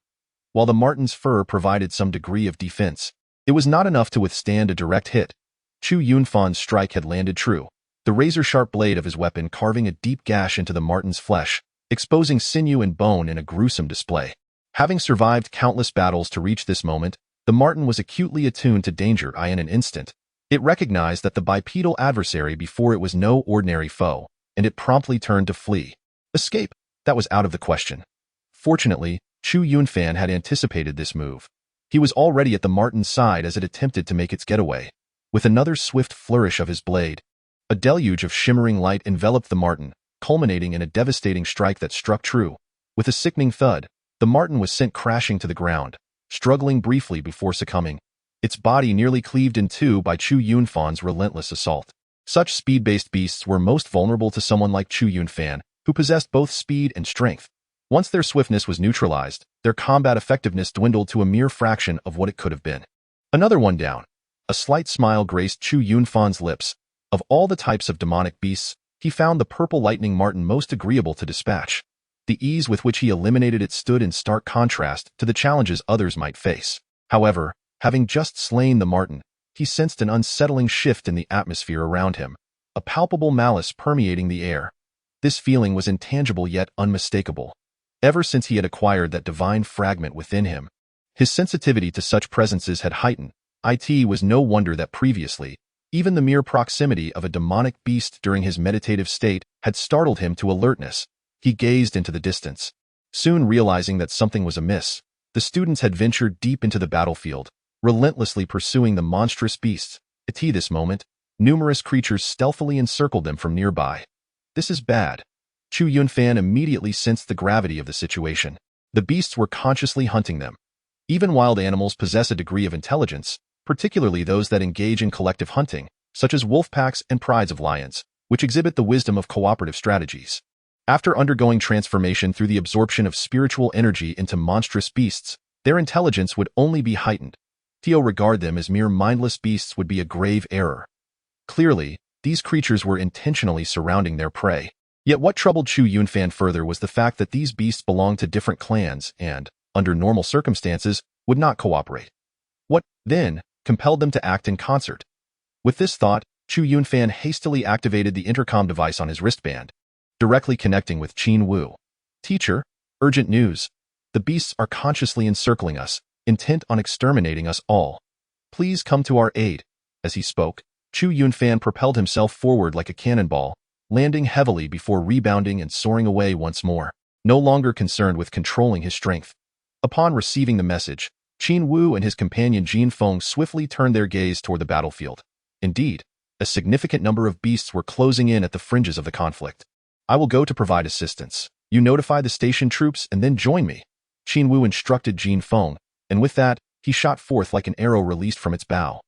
While the marten's fur provided some degree of defense, it was not enough to withstand a direct hit. Chu Yunfan's strike had landed true, the razor-sharp blade of his weapon carving a deep gash into the marten's flesh, exposing sinew and bone in a gruesome display. Having survived countless battles to reach this moment, the marten was acutely attuned to danger in an instant. It recognized that the bipedal adversary before it was no ordinary foe, and it promptly turned to flee. Escape, that was out of the question. Fortunately, Chu Yunfan had anticipated this move. He was already at the marten's side as it attempted to make its getaway. With another swift flourish of his blade, a deluge of shimmering light enveloped the marten, culminating in a devastating strike that struck true. With a sickening thud, the marten was sent crashing to the ground, struggling briefly before succumbing, its body nearly cleaved in two by Chu Yunfan's relentless assault. Such speed-based beasts were most vulnerable to someone like Chu Yunfan, who possessed both speed and strength. Once their swiftness was neutralized, their combat effectiveness dwindled to a mere fraction of what it could have been. Another one down. A slight smile graced Chu Yunfan's lips. Of all the types of demonic beasts, he found the purple lightning marten most agreeable to dispatch. The ease with which he eliminated it stood in stark contrast to the challenges others might face. However, having just slain the marten, he sensed an unsettling shift in the atmosphere around him, a palpable malice permeating the air. This feeling was intangible yet unmistakable. Ever since he had acquired that divine fragment within him, his sensitivity to such presences had heightened. It was no wonder that previously, even the mere proximity of a demonic beast during his meditative state had startled him to alertness. He gazed into the distance. Soon realizing that something was amiss, the students had ventured deep into the battlefield, relentlessly pursuing the monstrous beasts. At this moment, numerous creatures stealthily encircled them from nearby. This is bad. Chu Yunfan immediately sensed the gravity of the situation. The beasts were consciously hunting them. Even wild animals possess a degree of intelligence, particularly those that engage in collective hunting, such as wolf packs and prides of lions, which exhibit the wisdom of cooperative strategies. After undergoing transformation through the absorption of spiritual energy into monstrous beasts, their intelligence would only be heightened. To regard them as mere mindless beasts would be a grave error. Clearly, these creatures were intentionally surrounding their prey. Yet what troubled Chu Yunfan further was the fact that these beasts belonged to different clans and, under normal circumstances, would not cooperate. What, then, compelled them to act in concert? With this thought, Chu Yunfan hastily activated the intercom device on his wristband, directly connecting with Qin Wu. Teacher, urgent news. The beasts are consciously encircling us, intent on exterminating us all. Please come to our aid. As he spoke, Chu Yunfan propelled himself forward like a cannonball, landing heavily before rebounding and soaring away once more, no longer concerned with controlling his strength. Upon receiving the message, Qin Wu and his companion Jin Feng swiftly turned their gaze toward the battlefield. Indeed, a significant number of beasts were closing in at the fringes of the conflict. I will go to provide assistance. You notify the station troops and then join me. Qin Wu instructed Jin Feng, and with that, he shot forth like an arrow released from its bow.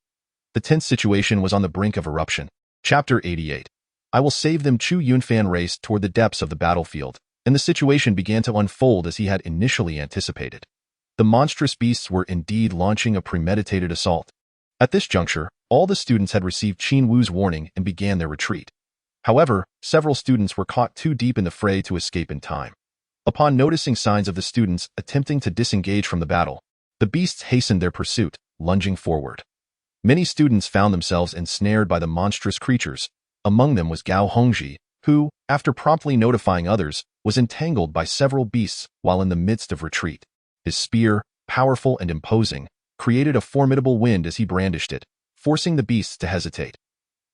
The tense situation was on the brink of eruption. Chapter 88. I will save them. Chu Yunfan raced toward the depths of the battlefield, and the situation began to unfold as he had initially anticipated. The monstrous beasts were indeed launching a premeditated assault. At this juncture, all the students had received Qin Wu's warning and began their retreat. However, several students were caught too deep in the fray to escape in time. Upon noticing signs of the students attempting to disengage from the battle, the beasts hastened their pursuit, lunging forward. Many students found themselves ensnared by the monstrous creatures. Among them was Gao Hongji, who, after promptly notifying others, was entangled by several beasts while in the midst of retreat. His spear, powerful and imposing, created a formidable wind as he brandished it, forcing the beasts to hesitate.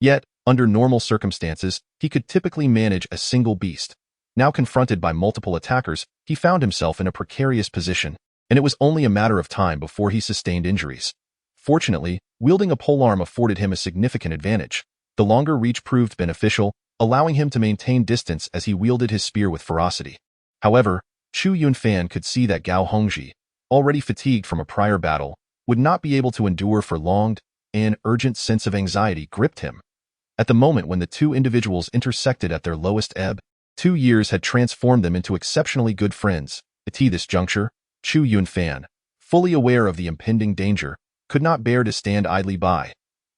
Yet, under normal circumstances, he could typically manage a single beast. Now confronted by multiple attackers, he found himself in a precarious position, and it was only a matter of time before he sustained injuries. Fortunately, wielding a polearm afforded him a significant advantage. The longer reach proved beneficial, allowing him to maintain distance as he wielded his spear with ferocity. However, Chu Yunfan could see that Gao Hongji, already fatigued from a prior battle, would not be able to endure for long. An urgent sense of anxiety gripped him. At the moment when the two individuals intersected at their lowest ebb, 2 years had transformed them into exceptionally good friends. At this juncture, Chu Yunfan, fully aware of the impending danger, could not bear to stand idly by.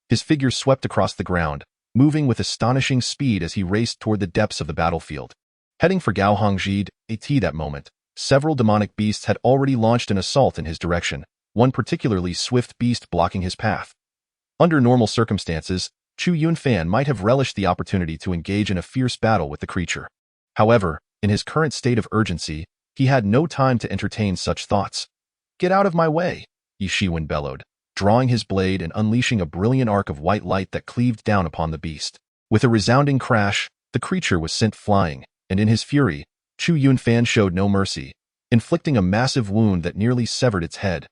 His figure swept across the ground, moving with astonishing speed as he raced toward the depths of the battlefield. Heading for Gao Hongji, at that moment, several demonic beasts had already launched an assault in his direction, one particularly swift beast blocking his path. Under normal circumstances, Chu Yunfan might have relished the opportunity to engage in a fierce battle with the creature. However, in his current state of urgency, he had no time to entertain such thoughts. "Get out of my way," Yi Shiwen bellowed, drawing his blade and unleashing a brilliant arc of white light that cleaved down upon the beast. With a resounding crash, the creature was sent flying, and in his fury, Chu Yunfan showed no mercy, inflicting a massive wound that nearly severed its head.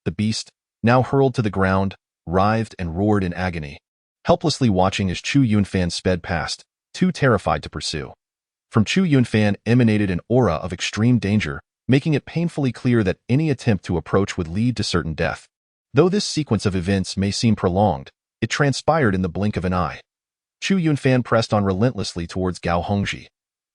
The beast, now hurled to the ground, writhed and roared in agony, helplessly watching as Chu Yunfan sped past, too terrified to pursue. From Chu Yunfan emanated an aura of extreme danger, making it painfully clear that any attempt to approach would lead to certain death. Though this sequence of events may seem prolonged, it transpired in the blink of an eye. Chu Yunfan pressed on relentlessly towards Gao Hongji.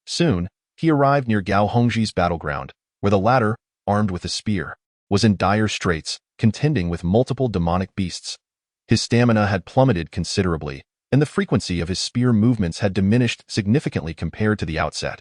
Soon, he arrived near Gao Hongji's battleground, where the latter, armed with a spear, was in dire straits, contending with multiple demonic beasts. His stamina had plummeted considerably, and the frequency of his spear movements had diminished significantly compared to the outset.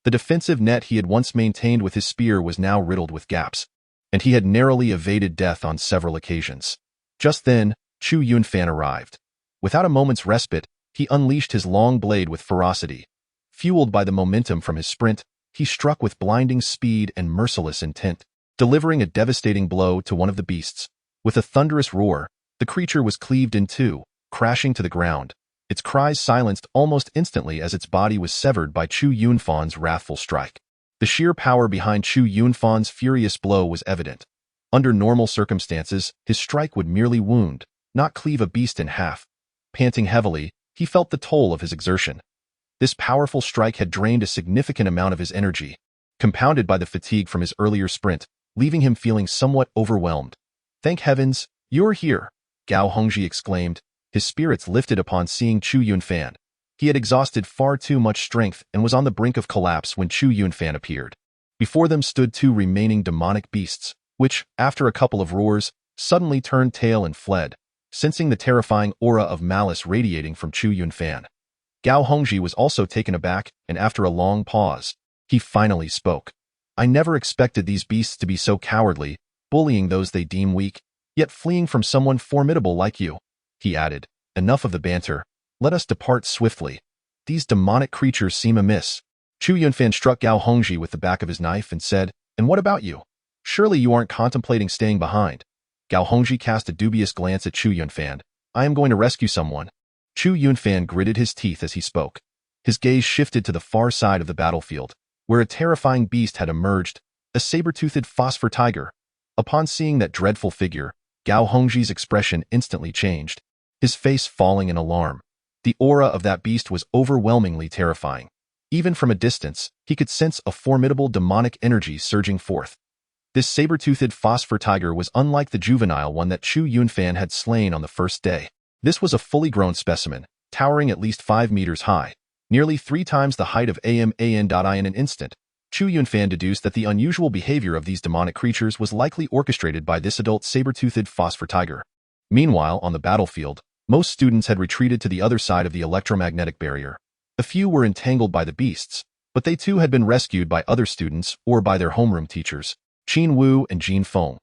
The defensive net he had once maintained with his spear was now riddled with gaps, and he had narrowly evaded death on several occasions. Just then, Chu Yunfan arrived. Without a moment's respite, he unleashed his long blade with ferocity. Fueled by the momentum from his sprint, he struck with blinding speed and merciless intent, delivering a devastating blow to one of the beasts. With a thunderous roar, the creature was cleaved in two, crashing to the ground, its cries silenced almost instantly as its body was severed by Chu Yunfan's wrathful strike. The sheer power behind Chu Yunfan's furious blow was evident. Under normal circumstances, his strike would merely wound, not cleave a beast in half. Panting heavily, he felt the toll of his exertion. This powerful strike had drained a significant amount of his energy, compounded by the fatigue from his earlier sprint, leaving him feeling somewhat overwhelmed. "Thank heavens, you're here," Gao Hongji exclaimed, his spirits lifted upon seeing Chu Yunfan. He had exhausted far too much strength and was on the brink of collapse when Chu Yunfan appeared. Before them stood 2 remaining demonic beasts, which, after a couple of roars, suddenly turned tail and fled, sensing the terrifying aura of malice radiating from Chu Yunfan. Gao Hongji was also taken aback, and after a long pause, he finally spoke. "I never expected these beasts to be so cowardly, bullying those they deem weak, yet fleeing from someone formidable like you," he added. "Enough of the banter. Let us depart swiftly. These demonic creatures seem amiss." Chu Yunfan struck Gao Hongji with the back of his knife and said, "And what about you? Surely you aren't contemplating staying behind?" Gao Hongji cast a dubious glance at Chu Yunfan. "I am going to rescue someone." Chu Yunfan gritted his teeth as he spoke. His gaze shifted to the far side of the battlefield, where a terrifying beast had emerged, a saber-toothed phosphor tiger. Upon seeing that dreadful figure, Gao Hongji's expression instantly changed, his face falling in alarm. The aura of that beast was overwhelmingly terrifying. Even from a distance, he could sense a formidable demonic energy surging forth. This saber-toothed phosphor tiger was unlike the juvenile one that Chu Yunfan had slain on the first day. This was a fully grown specimen, towering at least 5 meters high, nearly 3 times the height of An. In an instant, Chu Yunfan deduced that the unusual behavior of these demonic creatures was likely orchestrated by this adult saber-toothed phosphor tiger. Meanwhile, on the battlefield, most students had retreated to the other side of the electromagnetic barrier. A few were entangled by the beasts, but they too had been rescued by other students or by their homeroom teachers, Qin Wu and Jin Feng.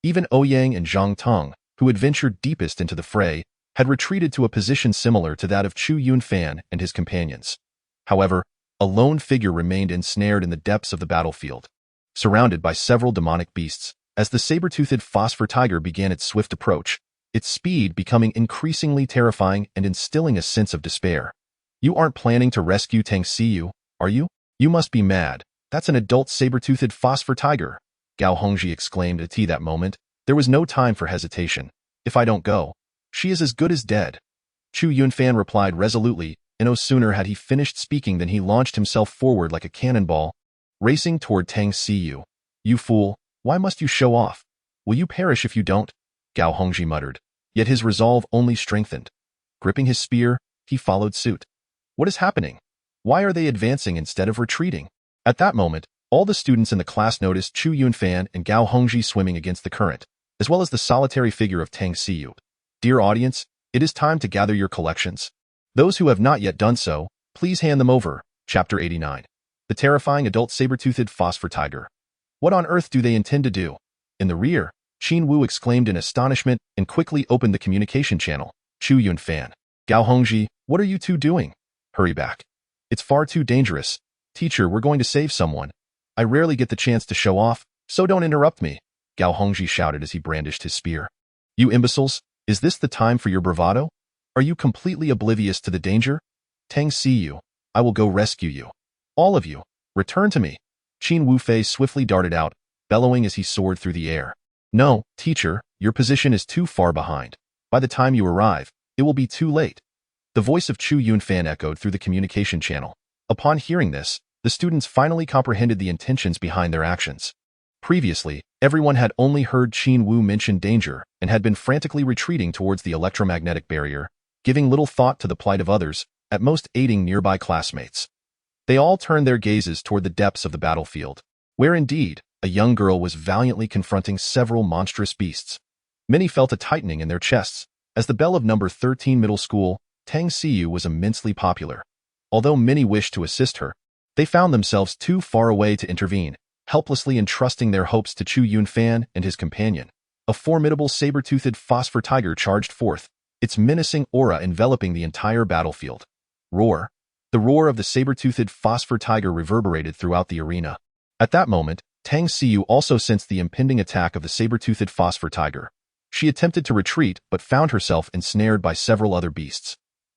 Even Ouyang and Zhang Teng, who had ventured deepest into the fray, had retreated to a position similar to that of Chu Yunfan and his companions. However, a lone figure remained ensnared in the depths of the battlefield, surrounded by several demonic beasts. As the saber-toothed phosphor tiger began its swift approach, its speed becoming increasingly terrifying and instilling a sense of despair. "You aren't planning to rescue Tang Xiyu, are you? You must be mad. That's an adult saber-toothed phosphor tiger," Gao Hongji exclaimed at that moment. There was no time for hesitation. "If I don't go, she is as good as dead." Chu Yunfan replied resolutely, and no sooner had he finished speaking than he launched himself forward like a cannonball, racing toward Tang Xiyu. "You fool, why must you show off? Will you perish if you don't?" Gao Hongji muttered. Yet his resolve only strengthened. Gripping his spear, he followed suit. "What is happening? Why are they advancing instead of retreating?" At that moment, all the students in the class noticed Chu Yunfan and Gao Hongji swimming against the current, as well as the solitary figure of Tang Xiyu. "Dear audience, it is time to gather your collections. Those who have not yet done so, please hand them over." Chapter 89. The terrifying adult saber-toothed phosphor tiger. What on earth do they intend to do? In the rear, Qin Wu exclaimed in astonishment and quickly opened the communication channel. "Chu Yunfan, Gao Hongji, what are you two doing? Hurry back. It's far too dangerous. Teacher, we're going to save someone. I rarely get the chance to show off, so don't interrupt me," Gao Hongji shouted as he brandished his spear. "You imbeciles, is this the time for your bravado? Are you completely oblivious to the danger? Tang Xiyu, I will go rescue you. All of you, return to me." Qin Wufei swiftly darted out, bellowing as he soared through the air. "No, teacher, your position is too far behind. By the time you arrive, it will be too late." The voice of Chu Yunfan echoed through the communication channel. Upon hearing this, the students finally comprehended the intentions behind their actions. Previously, everyone had only heard Qin Wu mention danger and had been frantically retreating towards the electromagnetic barrier, giving little thought to the plight of others, at most aiding nearby classmates. They all turned their gazes toward the depths of the battlefield, where indeed, a young girl was valiantly confronting several monstrous beasts. Many felt a tightening in their chests. As the belle of number 13 middle school, Tang Xiyu was immensely popular. Although many wished to assist her, they found themselves too far away to intervene, helplessly entrusting their hopes to Chu Yunfan and his companion. A formidable saber-toothed phosphor tiger charged forth, its menacing aura enveloping the entire battlefield. Roar. The roar of the saber-toothed phosphor tiger reverberated throughout the arena. At that moment, Tang Xiyu also sensed the impending attack of the saber-toothed phosphor tiger. She attempted to retreat but found herself ensnared by several other beasts.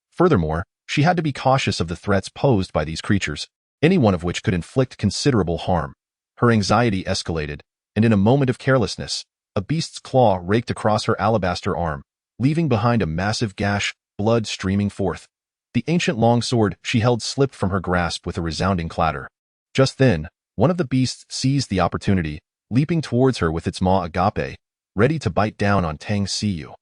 Furthermore, she had to be cautious of the threats posed by these creatures, any one of which could inflict considerable harm. Her anxiety escalated, and in a moment of carelessness, a beast's claw raked across her alabaster arm, leaving behind a massive gash, blood streaming forth. The ancient longsword she held slipped from her grasp with a resounding clatter. Just then, one of the beasts seized the opportunity, leaping towards her with its maw agape, ready to bite down on Tang Xiyu.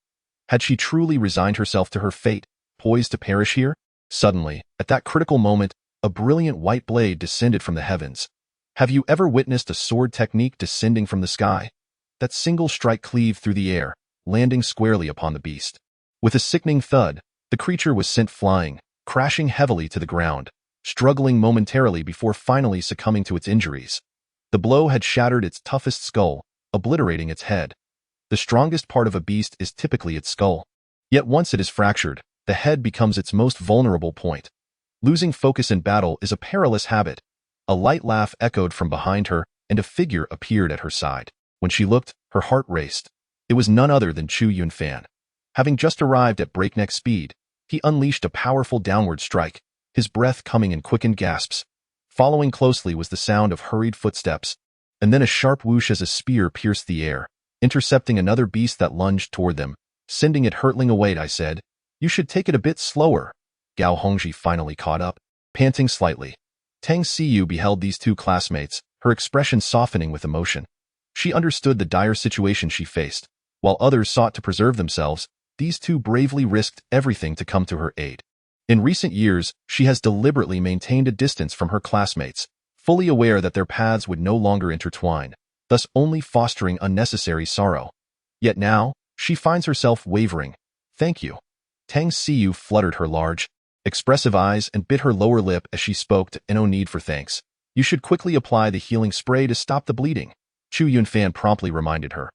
Had she truly resigned herself to her fate, poised to perish here? Suddenly, at that critical moment, a brilliant white blade descended from the heavens. Have you ever witnessed a sword technique descending from the sky? That single strike cleaved through the air, landing squarely upon the beast. With a sickening thud, the creature was sent flying, crashing heavily to the ground, struggling momentarily before finally succumbing to its injuries. The blow had shattered its toughest skull, obliterating its head. The strongest part of a beast is typically its skull. Yet once it is fractured, the head becomes its most vulnerable point. Losing focus in battle is a perilous habit. A light laugh echoed from behind her, and a figure appeared at her side. When she looked, her heart raced. It was none other than Chu Yunfan. Having just arrived at breakneck speed, he unleashed a powerful downward strike, his breath coming in quickened gasps. Following closely was the sound of hurried footsteps, and then a sharp whoosh as a spear pierced the air, intercepting another beast that lunged toward them, sending it hurtling away. I said, "You should take it a bit slower." Gao Hongji finally caught up, panting slightly. Tang Xiyu beheld these two classmates, her expression softening with emotion. She understood the dire situation she faced. While others sought to preserve themselves, these two bravely risked everything to come to her aid. In recent years, she has deliberately maintained a distance from her classmates, fully aware that their paths would no longer intertwine, thus only fostering unnecessary sorrow. Yet now, she finds herself wavering. "Thank you." Tang Xiyu fluttered her large, expressive eyes and bit her lower lip as she spoke to "No need for thanks. You should quickly apply the healing spray to stop the bleeding," Chu Yunfan promptly reminded her.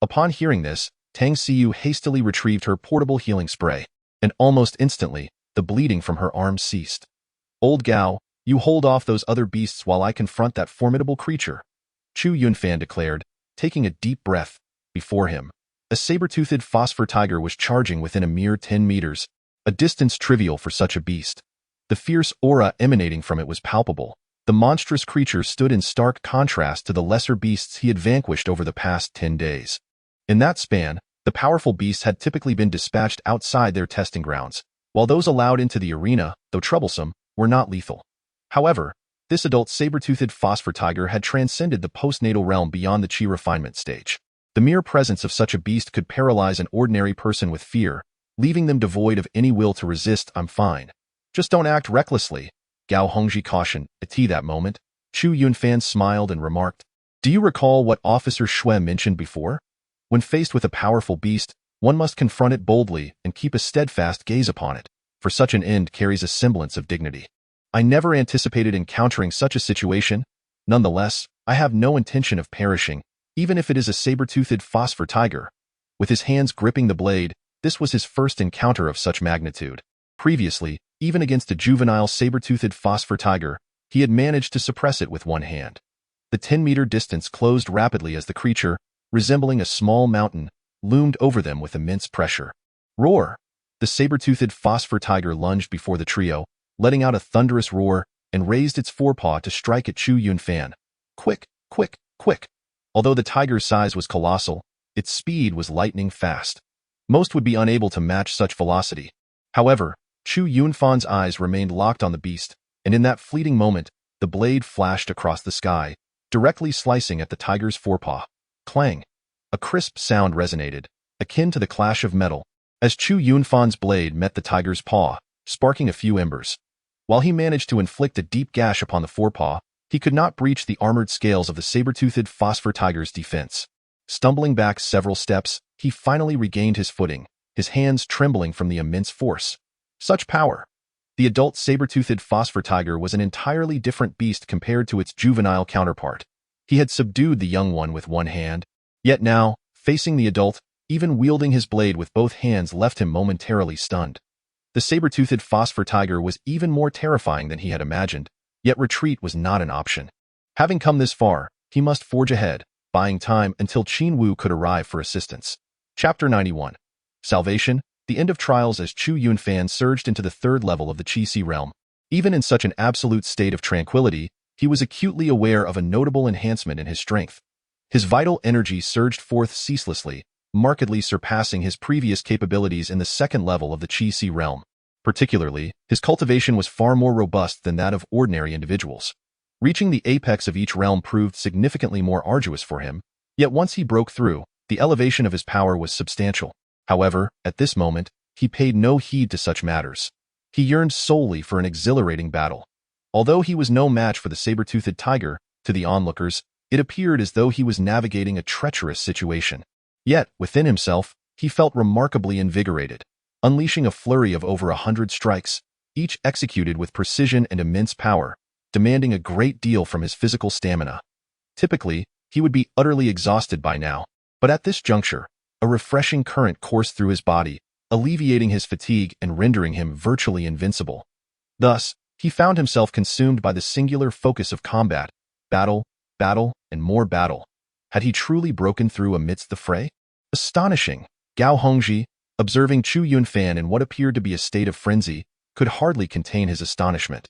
Upon hearing this, Tang Xiyu hastily retrieved her portable healing spray, and almost instantly, the bleeding from her arm ceased. "Old Gao, you hold off those other beasts while I confront that formidable creature," Chu Yunfan declared, taking a deep breath. Before him, a saber-toothed phosphor tiger was charging within a mere 10 meters, a distance trivial for such a beast. The fierce aura emanating from it was palpable. The monstrous creature stood in stark contrast to the lesser beasts he had vanquished over the past 10 days. In that span, the powerful beasts had typically been dispatched outside their testing grounds, while those allowed into the arena, though troublesome, were not lethal. However, this adult saber-toothed phosphor tiger had transcended the postnatal realm beyond the chi refinement stage. The mere presence of such a beast could paralyze an ordinary person with fear, leaving them devoid of any will to resist. "I'm fine. Just don't act recklessly," Gao Hongji cautioned. At that moment, Chu Yunfan smiled and remarked, "Do you recall what Officer Xue mentioned before? When faced with a powerful beast, one must confront it boldly and keep a steadfast gaze upon it, for such an end carries a semblance of dignity. I never anticipated encountering such a situation. Nonetheless, I have no intention of perishing, even if it is a saber-toothed phosphor tiger." With his hands gripping the blade, this was his first encounter of such magnitude. Previously, even against a juvenile saber-toothed phosphor tiger, he had managed to suppress it with one hand. The 10-meter distance closed rapidly as the creature, resembling a small mountain, loomed over them with immense pressure. Roar! The saber-toothed phosphor tiger lunged before the trio, letting out a thunderous roar, and raised its forepaw to strike at Chu Yunfan. Quick, quick, quick! Although the tiger's size was colossal, its speed was lightning fast. Most would be unable to match such velocity. However, Chu Yunfan's eyes remained locked on the beast, and in that fleeting moment, the blade flashed across the sky, directly slicing at the tiger's forepaw. Clang! A crisp sound resonated, akin to the clash of metal, as Chu Yunfan's blade met the tiger's paw, sparking a few embers. While he managed to inflict a deep gash upon the forepaw, he could not breach the armored scales of the saber-toothed phosphor tiger's defense. Stumbling back several steps, he finally regained his footing, his hands trembling from the immense force. Such power! The adult saber-toothed phosphor tiger was an entirely different beast compared to its juvenile counterpart. He had subdued the young one with one hand, yet now, facing the adult, even wielding his blade with both hands left him momentarily stunned. The saber-toothed phosphor tiger was even more terrifying than he had imagined, yet retreat was not an option. Having come this far, he must forge ahead, buying time until Qin Wu could arrive for assistance. Chapter 91. Salvation, the end of trials. As Chu Yunfan surged into the third level of the Qi realm. Even in such an absolute state of tranquility, he was acutely aware of a notable enhancement in his strength. His vital energy surged forth ceaselessly, markedly surpassing his previous capabilities in the second level of the Qi realm. Particularly, his cultivation was far more robust than that of ordinary individuals. Reaching the apex of each realm proved significantly more arduous for him, yet once he broke through, the elevation of his power was substantial. However, at this moment, he paid no heed to such matters. He yearned solely for an exhilarating battle. Although he was no match for the saber-toothed tiger, to the onlookers, it appeared as though he was navigating a treacherous situation. Yet, within himself, he felt remarkably invigorated, unleashing a flurry of over 100 strikes, each executed with precision and immense power, demanding a great deal from his physical stamina. Typically, he would be utterly exhausted by now, but at this juncture, a refreshing current coursed through his body, alleviating his fatigue and rendering him virtually invincible. Thus, he found himself consumed by the singular focus of combat, battle, battle, and more battle. Had he truly broken through amidst the fray? Astonishing! Gao Hongji, observing Chu Yunfan in what appeared to be a state of frenzy, could hardly contain his astonishment.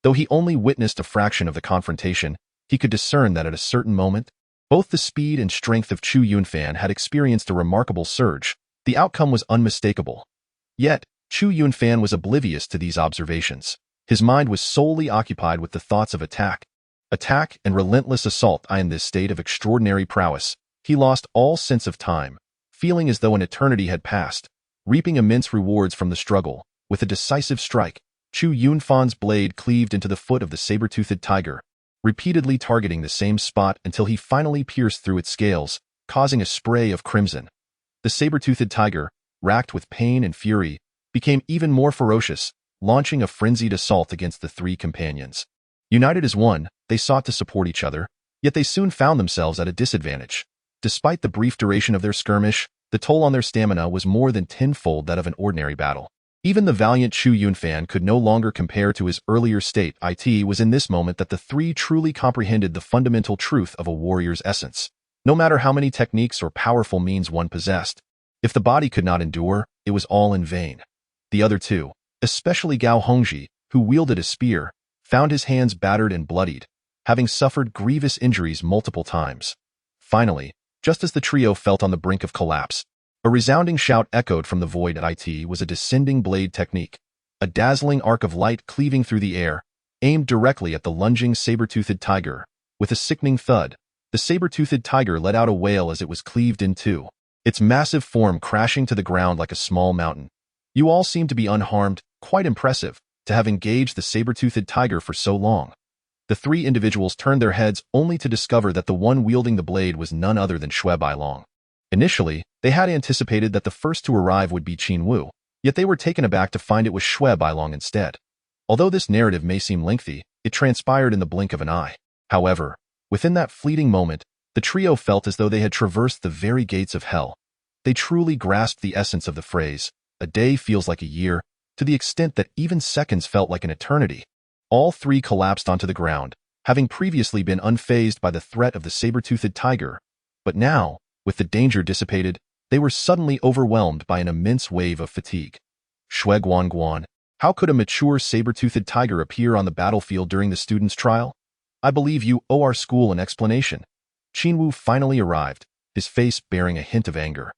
Though he only witnessed a fraction of the confrontation, he could discern that at a certain moment, both the speed and strength of Chu Yunfan had experienced a remarkable surge. The outcome was unmistakable. Yet, Chu Yunfan was oblivious to these observations. His mind was solely occupied with the thoughts of attack. attack and relentless assault. In this state of extraordinary prowess, he lost all sense of time, feeling as though an eternity had passed, reaping immense rewards from the struggle. With a decisive strike, Chu Yunfan's blade cleaved into the foot of the saber-toothed tiger, repeatedly targeting the same spot until he finally pierced through its scales, causing a spray of crimson. The saber-toothed tiger, racked with pain and fury, became even more ferocious, launching a frenzied assault against the three companions. United as one, they sought to support each other, yet they soon found themselves at a disadvantage. Despite the brief duration of their skirmish, the toll on their stamina was more than tenfold that of an ordinary battle. Even the valiant Chu Yunfan could no longer compare to his earlier state. It was in this moment that the three truly comprehended the fundamental truth of a warrior's essence. No matter how many techniques or powerful means one possessed, if the body could not endure, it was all in vain. The other two, especially Gao Hongji, who wielded a spear, found his hands battered and bloodied, having suffered grievous injuries multiple times. Finally, just as the trio felt on the brink of collapse, a resounding shout echoed from the void. It was a descending blade technique, a dazzling arc of light cleaving through the air, aimed directly at the lunging saber-toothed tiger. With a sickening thud, the saber-toothed tiger let out a wail as it was cleaved in two, its massive form crashing to the ground like a small mountain. You all seem to be unharmed, quite impressive, to have engaged the saber-toothed tiger for so long. The three individuals turned their heads only to discover that the one wielding the blade was none other than Xue Bailong. Initially, they had anticipated that the first to arrive would be Qin Wu, yet they were taken aback to find it was Xue Bailong instead. Although this narrative may seem lengthy, it transpired in the blink of an eye. However, within that fleeting moment, the trio felt as though they had traversed the very gates of hell. They truly grasped the essence of the phrase, "A day feels like a year," to the extent that even seconds felt like an eternity. All three collapsed onto the ground, having previously been unfazed by the threat of the saber-toothed tiger. But now, with the danger dissipated, they were suddenly overwhelmed by an immense wave of fatigue. Xue Guan, how could a mature saber-toothed tiger appear on the battlefield during the student's trial? I believe you owe our school an explanation. Qin Wu finally arrived, his face bearing a hint of anger.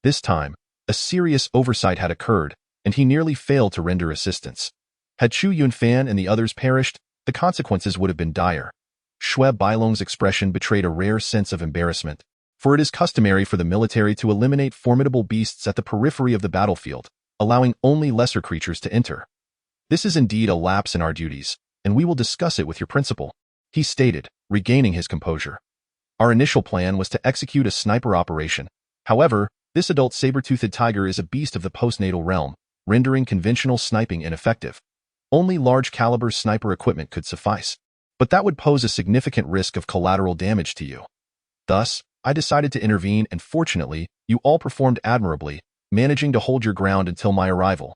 This time, a serious oversight had occurred, and he nearly failed to render assistance. Had Chu Yunfan and the others perished, the consequences would have been dire. Xue Bailong's expression betrayed a rare sense of embarrassment, for it is customary for the military to eliminate formidable beasts at the periphery of the battlefield, allowing only lesser creatures to enter. This is indeed a lapse in our duties, and we will discuss it with your principal, he stated, regaining his composure. Our initial plan was to execute a sniper operation. However, this adult saber-toothed tiger is a beast of the postnatal realm, rendering conventional sniping ineffective. Only large-caliber sniper equipment could suffice, but that would pose a significant risk of collateral damage to you. Thus, I decided to intervene, and fortunately, you all performed admirably, managing to hold your ground until my arrival.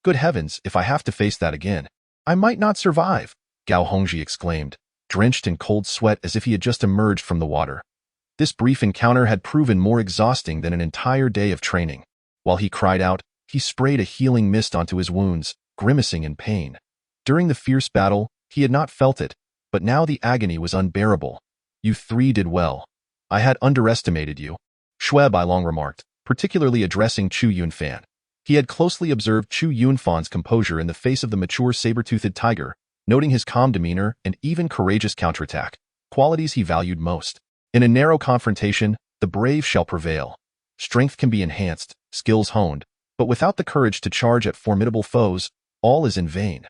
Good heavens, if I have to face that again, I might not survive, Gao Hongji exclaimed, drenched in cold sweat as if he had just emerged from the water. This brief encounter had proven more exhausting than an entire day of training. While he cried out, he sprayed a healing mist onto his wounds, grimacing in pain. During the fierce battle, he had not felt it, but now the agony was unbearable. You three did well. I had underestimated you, Xue Bailong remarked, particularly addressing Chu Yunfan. He had closely observed Chu Yunfan's composure in the face of the mature saber-toothed tiger, noting his calm demeanor and even courageous counterattack, qualities he valued most. In a narrow confrontation, the brave shall prevail. Strength can be enhanced, skills honed, but without the courage to charge at formidable foes, all is in vain.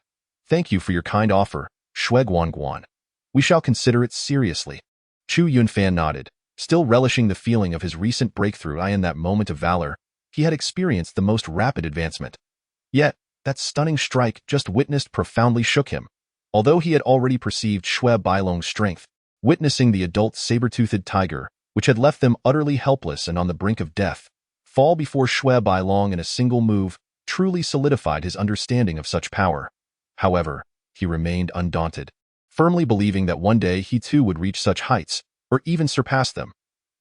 Thank you for your kind offer, Xue Guan. We shall consider it seriously. Chu Yunfan nodded, still relishing the feeling of his recent breakthrough. In that moment of valor, he had experienced the most rapid advancement. Yet, that stunning strike just witnessed profoundly shook him. Although he had already perceived Xue Bailong's strength, witnessing the adult saber-toothed tiger, which had left them utterly helpless and on the brink of death, fall before Xue Bailong in a single move, truly solidified his understanding of such power. However, he remained undaunted, firmly believing that one day he too would reach such heights, or even surpass them.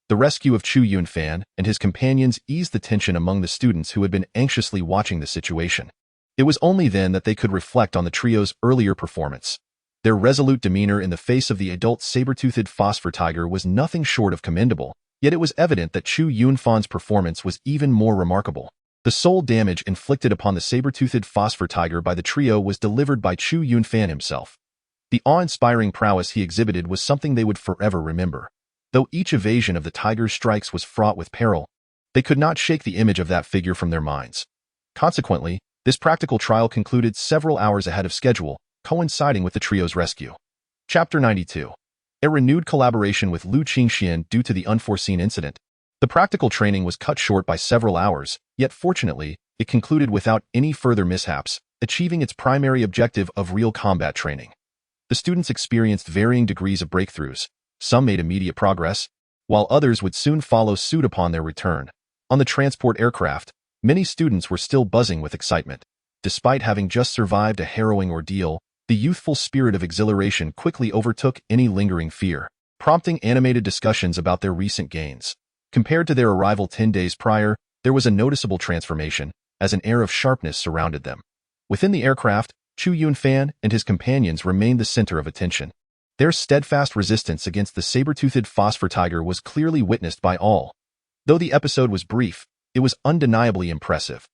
The rescue of Chu Yunfan and his companions eased the tension among the students who had been anxiously watching the situation. It was only then that they could reflect on the trio's earlier performance. Their resolute demeanor in the face of the adult saber-toothed phosphor tiger was nothing short of commendable, yet it was evident that Chu Yunfan's performance was even more remarkable. The sole damage inflicted upon the saber-toothed phosphor tiger by the trio was delivered by Chu Yunfan himself. The awe-inspiring prowess he exhibited was something they would forever remember. Though each evasion of the tiger's strikes was fraught with peril, they could not shake the image of that figure from their minds. Consequently, this practical trial concluded several hours ahead of schedule, coinciding with the trio's rescue. Chapter 92. A renewed collaboration with Lu Qingxian due to the unforeseen incident. The practical training was cut short by several hours, yet fortunately, it concluded without any further mishaps, achieving its primary objective of real combat training. The students experienced varying degrees of breakthroughs. Some made immediate progress, while others would soon follow suit upon their return. On the transport aircraft, many students were still buzzing with excitement. Despite having just survived a harrowing ordeal, the youthful spirit of exhilaration quickly overtook any lingering fear, prompting animated discussions about their recent gains. Compared to their arrival 10 days prior, there was a noticeable transformation, as an air of sharpness surrounded them. Within the aircraft, Chu Yunfan and his companions remained the center of attention. Their steadfast resistance against the saber-toothed phosphor tiger was clearly witnessed by all. Though the episode was brief, it was undeniably impressive.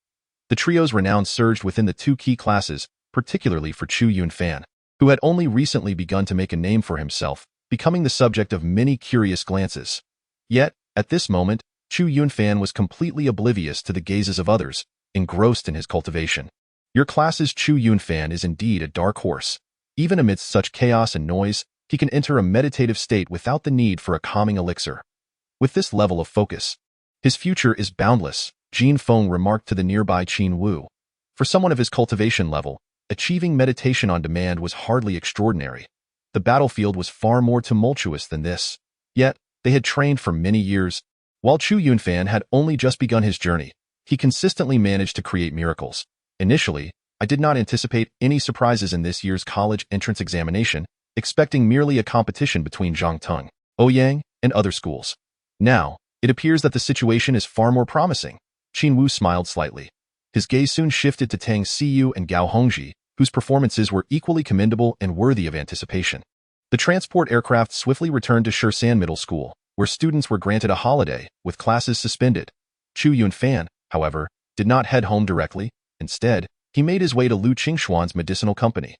The trio's renown surged within the two key classes, particularly for Chu Yunfan, who had only recently begun to make a name for himself, becoming the subject of many curious glances. Yet, at this moment, Chu Yunfan was completely oblivious to the gazes of others, engrossed in his cultivation. Your class's Chu Yunfan is indeed a dark horse. Even amidst such chaos and noise, he can enter a meditative state without the need for a calming elixir. With this level of focus, his future is boundless, Jin Feng remarked to the nearby Qin Wu. For someone of his cultivation level, achieving meditation on demand was hardly extraordinary. The battlefield was far more tumultuous than this. Yet, they had trained for many years. While Chu Yunfan had only just begun his journey, he consistently managed to create miracles. Initially, I did not anticipate any surprises in this year's college entrance examination, expecting merely a competition between Zhang Teng, Ouyang, and other schools. Now, it appears that the situation is far more promising. Qin Wu smiled slightly. His gaze soon shifted to Tang Xiyu and Gao Hongji, whose performances were equally commendable and worthy of anticipation. The transport aircraft swiftly returned to Shersan Middle School, where students were granted a holiday, with classes suspended. Chu Yunfan, however, did not head home directly. Instead, he made his way to Lu Qingxuan's medicinal company.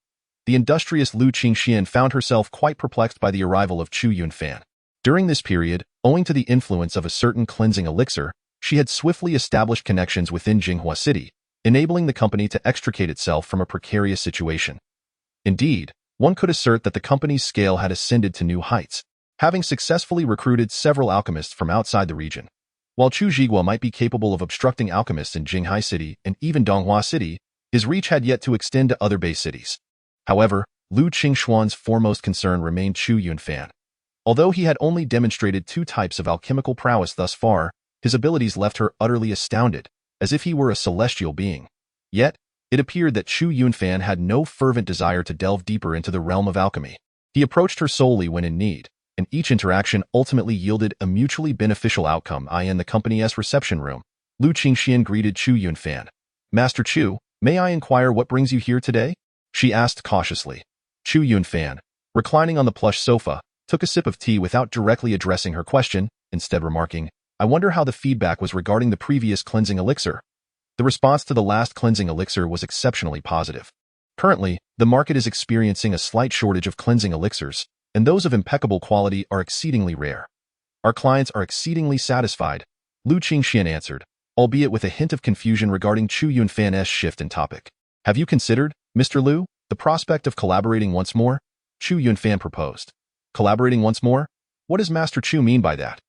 The industrious Lu Qingxian found herself quite perplexed by the arrival of Chu Yunfan. During this period, owing to the influence of a certain cleansing elixir, she had swiftly established connections within Jinghua City, enabling the company to extricate itself from a precarious situation. Indeed, one could assert that the company's scale had ascended to new heights, having successfully recruited several alchemists from outside the region. While Chu Zhigua might be capable of obstructing alchemists in Jinghai City and even Donghua City, his reach had yet to extend to other base cities. However, Lu Qingxuan's foremost concern remained Chu Yunfan. Although he had only demonstrated two types of alchemical prowess thus far, his abilities left her utterly astounded, as if he were a celestial being. Yet, it appeared that Chu Yunfan had no fervent desire to delve deeper into the realm of alchemy. He approached her solely when in need, and each interaction ultimately yielded a mutually beneficial outcome. In the company's reception room, Lu Qingxian greeted Chu Yunfan. "Master Chu, may I inquire what brings you here today?" she asked cautiously. Chu Yunfan, reclining on the plush sofa, took a sip of tea without directly addressing her question, instead remarking, "I wonder how the feedback was regarding the previous cleansing elixir." The response to the last cleansing elixir was exceptionally positive. Currently, the market is experiencing a slight shortage of cleansing elixirs, and those of impeccable quality are exceedingly rare. Our clients are exceedingly satisfied, Lu Qingxian answered, albeit with a hint of confusion regarding Chu Yunfan's shift in topic. "Have you considered, Mr. Lu, the prospect of collaborating once more?" Chu Yunfan proposed. "Collaborating once more? What does Master Chu mean by that?"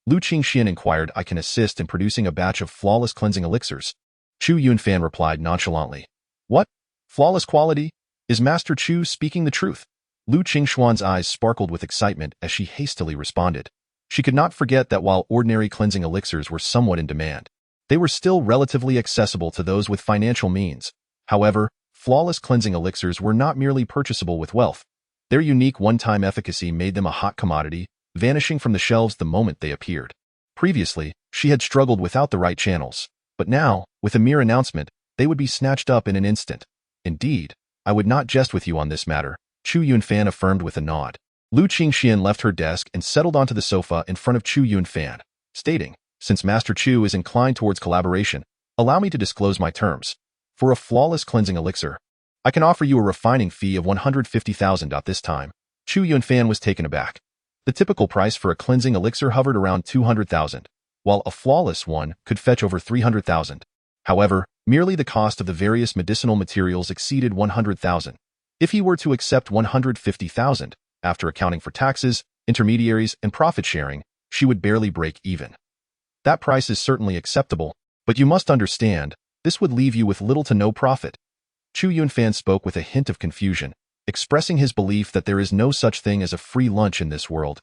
Lu Qingxian inquired. "I can assist in producing a batch of flawless cleansing elixirs." Chu Yunfan replied nonchalantly. "What? Flawless quality? Is Master Chu speaking the truth?" Lu Qingxuan's eyes sparkled with excitement as she hastily responded. She could not forget that while ordinary cleansing elixirs were somewhat in demand, they were still relatively accessible to those with financial means. However, flawless cleansing elixirs were not merely purchasable with wealth. Their unique one-time efficacy made them a hot commodity, vanishing from the shelves the moment they appeared. Previously, she had struggled without the right channels, but now, with a mere announcement, they would be snatched up in an instant. "Indeed, I would not jest with you on this matter," Chu Yunfan affirmed with a nod. Lu Qingxian left her desk and settled onto the sofa in front of Chu Yunfan, stating, "Since Master Chu is inclined towards collaboration, allow me to disclose my terms. For a flawless cleansing elixir, I can offer you a refining fee of 150,000 at this time. Chu Yunfan was taken aback. The typical price for a cleansing elixir hovered around 200,000, while a flawless one could fetch over 300,000. However, merely the cost of the various medicinal materials exceeded 100,000. If he were to accept 150,000, after accounting for taxes, intermediaries, and profit sharing, she would barely break even. That price is certainly acceptable, but you must understand, this would leave you with little to no profit. Chu Yunfan spoke with a hint of confusion, expressing his belief that there is no such thing as a free lunch in this world,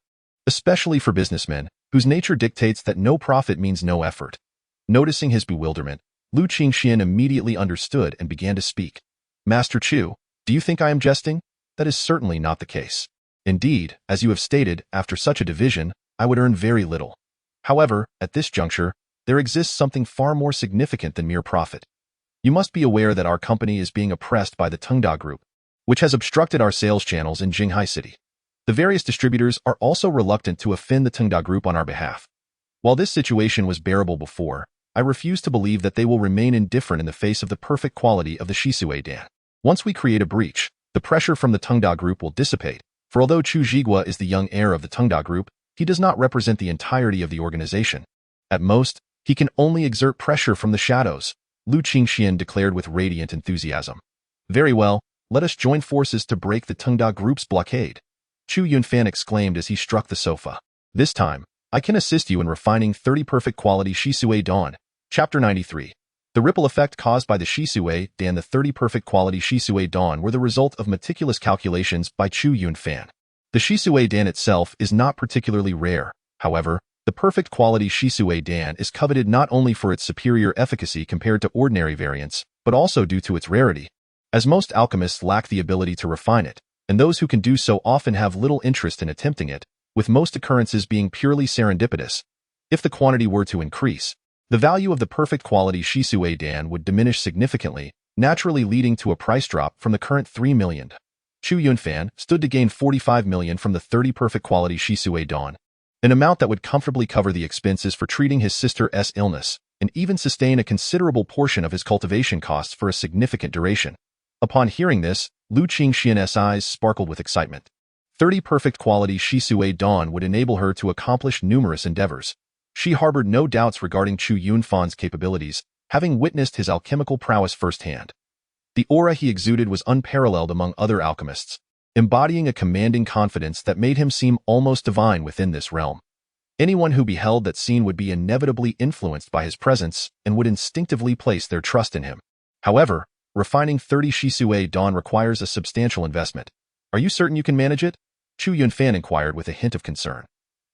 especially for businessmen, whose nature dictates that no profit means no effort. Noticing his bewilderment, Lu Qingxian immediately understood and began to speak. Master Chu, do you think I am jesting? That is certainly not the case. Indeed, as you have stated, after such a division, I would earn very little. However, at this juncture, there exists something far more significant than mere profit. You must be aware that our company is being oppressed by the Tengda Group, which has obstructed our sales channels in Jinghai City. The various distributors are also reluctant to offend the Tengda Group on our behalf. While this situation was bearable before, I refuse to believe that they will remain indifferent in the face of the perfect quality of the Shisui Dan. Once we create a breach, the pressure from the Tengda Group will dissipate, for although Chu Zhigua is the young heir of the Tengda Group, he does not represent the entirety of the organization. At most, he can only exert pressure from the shadows, Lu Qingxian declared with radiant enthusiasm. Very well, let us join forces to break the Tengda Group's blockade, Chu Yunfan exclaimed as he struck the sofa. This time, I can assist you in refining 30 perfect quality Shisui Dan. Chapter 93. The ripple effect caused by the Shisui Dan. The 30 perfect quality Shisui Dan were the result of meticulous calculations by Chu Yunfan. The Shisui Dan itself is not particularly rare. However, the perfect quality Shisui Dan is coveted not only for its superior efficacy compared to ordinary variants, but also due to its rarity. As most alchemists lack the ability to refine it, and those who can do so often have little interest in attempting it, with most occurrences being purely serendipitous. If the quantity were to increase, the value of the perfect quality Shisui Dan would diminish significantly, naturally leading to a price drop from the current 3 million. Chu Yunfan stood to gain 45 million from the 30 perfect quality Shisui Dan, an amount that would comfortably cover the expenses for treating his sister's illness, and even sustain a considerable portion of his cultivation costs for a significant duration. Upon hearing this, Lu Qingxian's eyes sparkled with excitement. 30 perfect quality Shisui Dan would enable her to accomplish numerous endeavors. She harbored no doubts regarding Chu Yunfan's capabilities, having witnessed his alchemical prowess firsthand. The aura he exuded was unparalleled among other alchemists, embodying a commanding confidence that made him seem almost divine within this realm. Anyone who beheld that scene would be inevitably influenced by his presence and would instinctively place their trust in him. However, refining 30 Shisui Dan requires a substantial investment. Are you certain you can manage it? Chu Yunfan inquired with a hint of concern.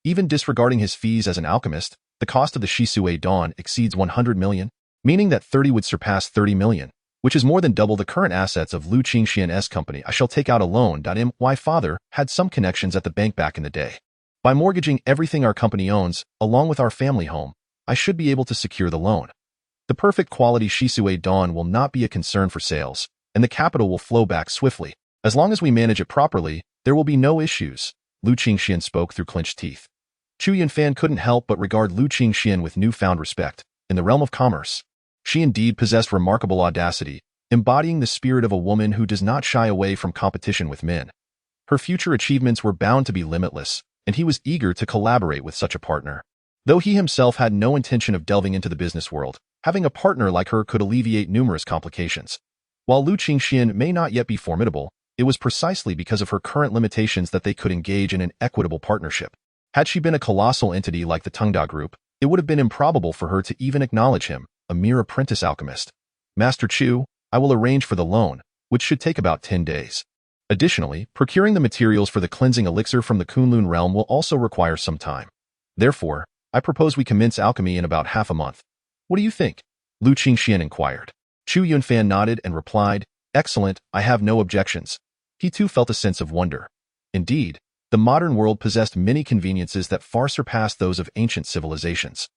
Even disregarding his fees as an alchemist, the cost of the Shisui Dan exceeds 100 million, meaning that 30 would surpass 30 million, which is more than double the current assets of Lu Qingxian's company. I shall take out a loan. My father had some connections at the bank back in the day. By mortgaging everything our company owns, along with our family home, I should be able to secure the loan. The perfect quality Shisui Dan will not be a concern for sales, and the capital will flow back swiftly. As long as we manage it properly, there will be no issues, Lu Qingxian spoke through clenched teeth. Chu Yunfan couldn't help but regard Lu Qingxian with newfound respect. In the realm of commerce, she indeed possessed remarkable audacity, embodying the spirit of a woman who does not shy away from competition with men. Her future achievements were bound to be limitless, and he was eager to collaborate with such a partner. Though he himself had no intention of delving into the business world, having a partner like her could alleviate numerous complications. While Lu Qingxian may not yet be formidable, it was precisely because of her current limitations that they could engage in an equitable partnership. Had she been a colossal entity like the Tengda Group, it would have been improbable for her to even acknowledge him, a mere apprentice alchemist. Master Chu, I will arrange for the loan, which should take about 10 days. Additionally, procuring the materials for the cleansing elixir from the Kunlun realm will also require some time. Therefore, I propose we commence alchemy in about half a month. What do you think? Lu Qingxian inquired. Chu Yunfan nodded and replied, Excellent, I have no objections. He too felt a sense of wonder. Indeed, the modern world possessed many conveniences that far surpassed those of ancient civilizations.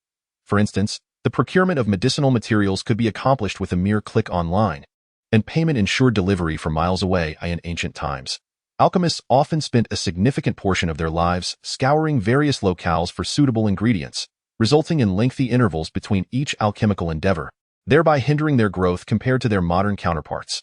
For instance, the procurement of medicinal materials could be accomplished with a mere click online, and payment ensured delivery from miles away in ancient times. Alchemists often spent a significant portion of their lives scouring various locales for suitable ingredients, resulting in lengthy intervals between each alchemical endeavor, thereby hindering their growth compared to their modern counterparts.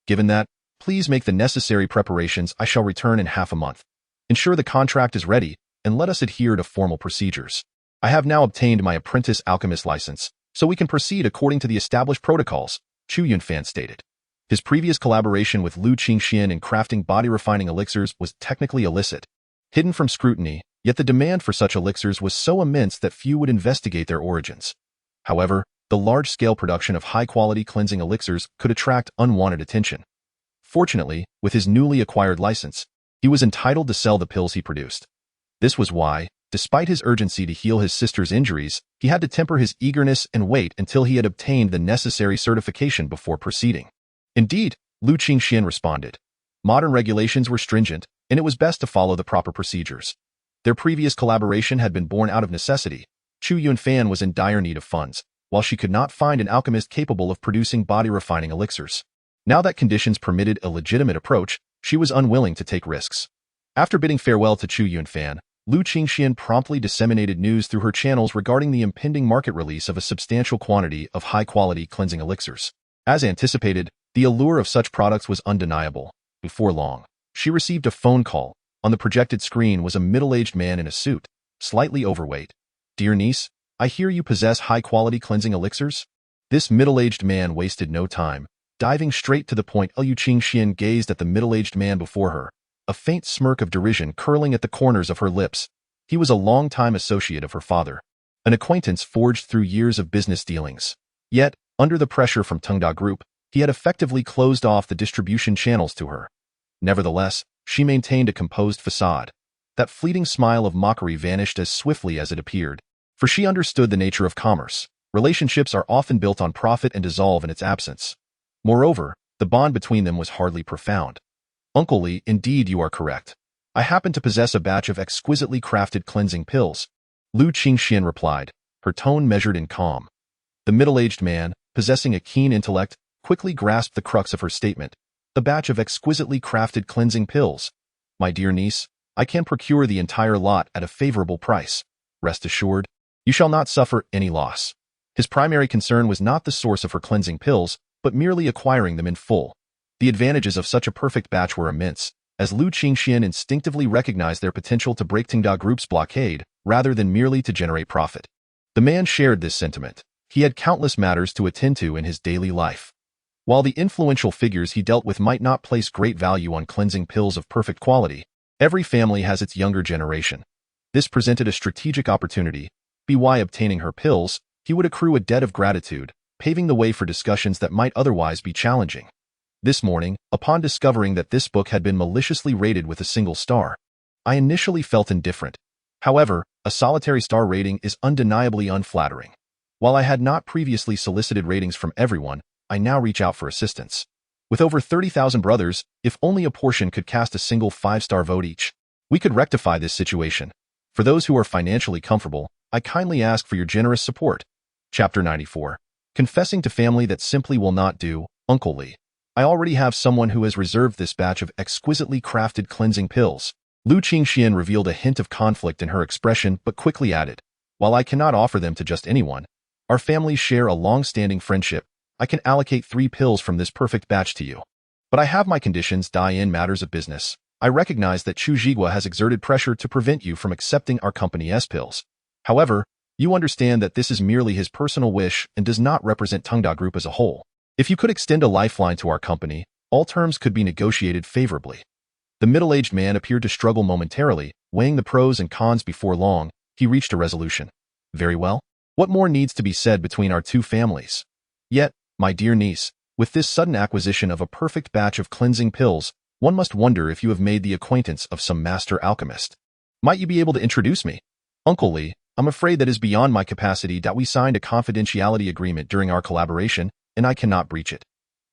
Given that, Please make the necessary preparations. I shall return in half a month. Ensure the contract is ready, and let us adhere to formal procedures. I have now obtained my apprentice alchemist license, so we can proceed according to the established protocols, Chu Yunfan stated. His previous collaboration with Lu Qingxian in crafting body-refining elixirs was technically illicit, hidden from scrutiny, yet the demand for such elixirs was so immense that few would investigate their origins. However, the large-scale production of high-quality cleansing elixirs could attract unwanted attention. Fortunately, with his newly acquired license, he was entitled to sell the pills he produced. This was why, despite his urgency to heal his sister's injuries, he had to temper his eagerness and wait until he had obtained the necessary certification before proceeding. Indeed, Lu Qingxian responded. Modern regulations were stringent, and it was best to follow the proper procedures. Their previous collaboration had been born out of necessity. Chu Yunfan was in dire need of funds, while she could not find an alchemist capable of producing body-refining elixirs. Now that conditions permitted a legitimate approach, she was unwilling to take risks. After bidding farewell to Chu Yunfan, Lu Qingxian promptly disseminated news through her channels regarding the impending market release of a substantial quantity of high-quality cleansing elixirs. As anticipated, the allure of such products was undeniable. Before long, she received a phone call. On the projected screen was a middle-aged man in a suit, slightly overweight. "Dear niece, I hear you possess high-quality cleansing elixirs?" This middle-aged man wasted no time. Diving straight to the point, Lu Qingxian gazed at the middle-aged man before her, a faint smirk of derision curling at the corners of her lips. He was a long-time associate of her father, an acquaintance forged through years of business dealings. Yet, under the pressure from Tengda Group, he had effectively closed off the distribution channels to her. Nevertheless, she maintained a composed facade. That fleeting smile of mockery vanished as swiftly as it appeared, for she understood the nature of commerce. Relationships are often built on profit and dissolve in its absence. Moreover, the bond between them was hardly profound. "Uncle Li, indeed you are correct. I happen to possess a batch of exquisitely crafted cleansing pills," Lu Qingxian replied, her tone measured and calm. The middle-aged man, possessing a keen intellect, quickly grasped the crux of her statement. "The batch of exquisitely crafted cleansing pills. My dear niece, I can procure the entire lot at a favorable price. Rest assured, you shall not suffer any loss." His primary concern was not the source of her cleansing pills, but merely acquiring them in full. The advantages of such a perfect batch were immense, as Lu Qingxian instinctively recognized their potential to break Tengda Group's blockade, rather than merely to generate profit. The man shared this sentiment. He had countless matters to attend to in his daily life. While the influential figures he dealt with might not place great value on cleansing pills of perfect quality, every family has its younger generation. This presented a strategic opportunity. By obtaining her pills, he would accrue a debt of gratitude, paving the way for discussions that might otherwise be challenging. This morning, upon discovering that this book had been maliciously rated with a single star, I initially felt indifferent. However, a solitary star rating is undeniably unflattering. While I had not previously solicited ratings from everyone, I now reach out for assistance. With over 30,000 brothers, if only a portion could cast a single 5-star vote each, we could rectify this situation. For those who are financially comfortable, I kindly ask for your generous support. Chapter 94. Confessing to family that simply will not do, Uncle Li. I already have someone who has reserved this batch of exquisitely crafted cleansing pills. Lu Qingxian revealed a hint of conflict in her expression but quickly added, "While I cannot offer them to just anyone, our families share a long-standing friendship. I can allocate 3 pills from this perfect batch to you. But I have my conditions. In matters of business, I recognize that Chu Zhigua has exerted pressure to prevent you from accepting our company's pills. However, you understand that this is merely his personal wish and does not represent Tengda Group as a whole. If you could extend a lifeline to our company, all terms could be negotiated favorably." The middle-aged man appeared to struggle momentarily, weighing the pros and cons. Before long, he reached a resolution. "Very well. What more needs to be said between our two families? Yet, my dear niece, with this sudden acquisition of a perfect batch of cleansing pills, one must wonder if you have made the acquaintance of some master alchemist. Might you be able to introduce me?" "Uncle Li, I'm afraid that is beyond my capacity. We signed a confidentiality agreement during our collaboration, and I cannot breach it.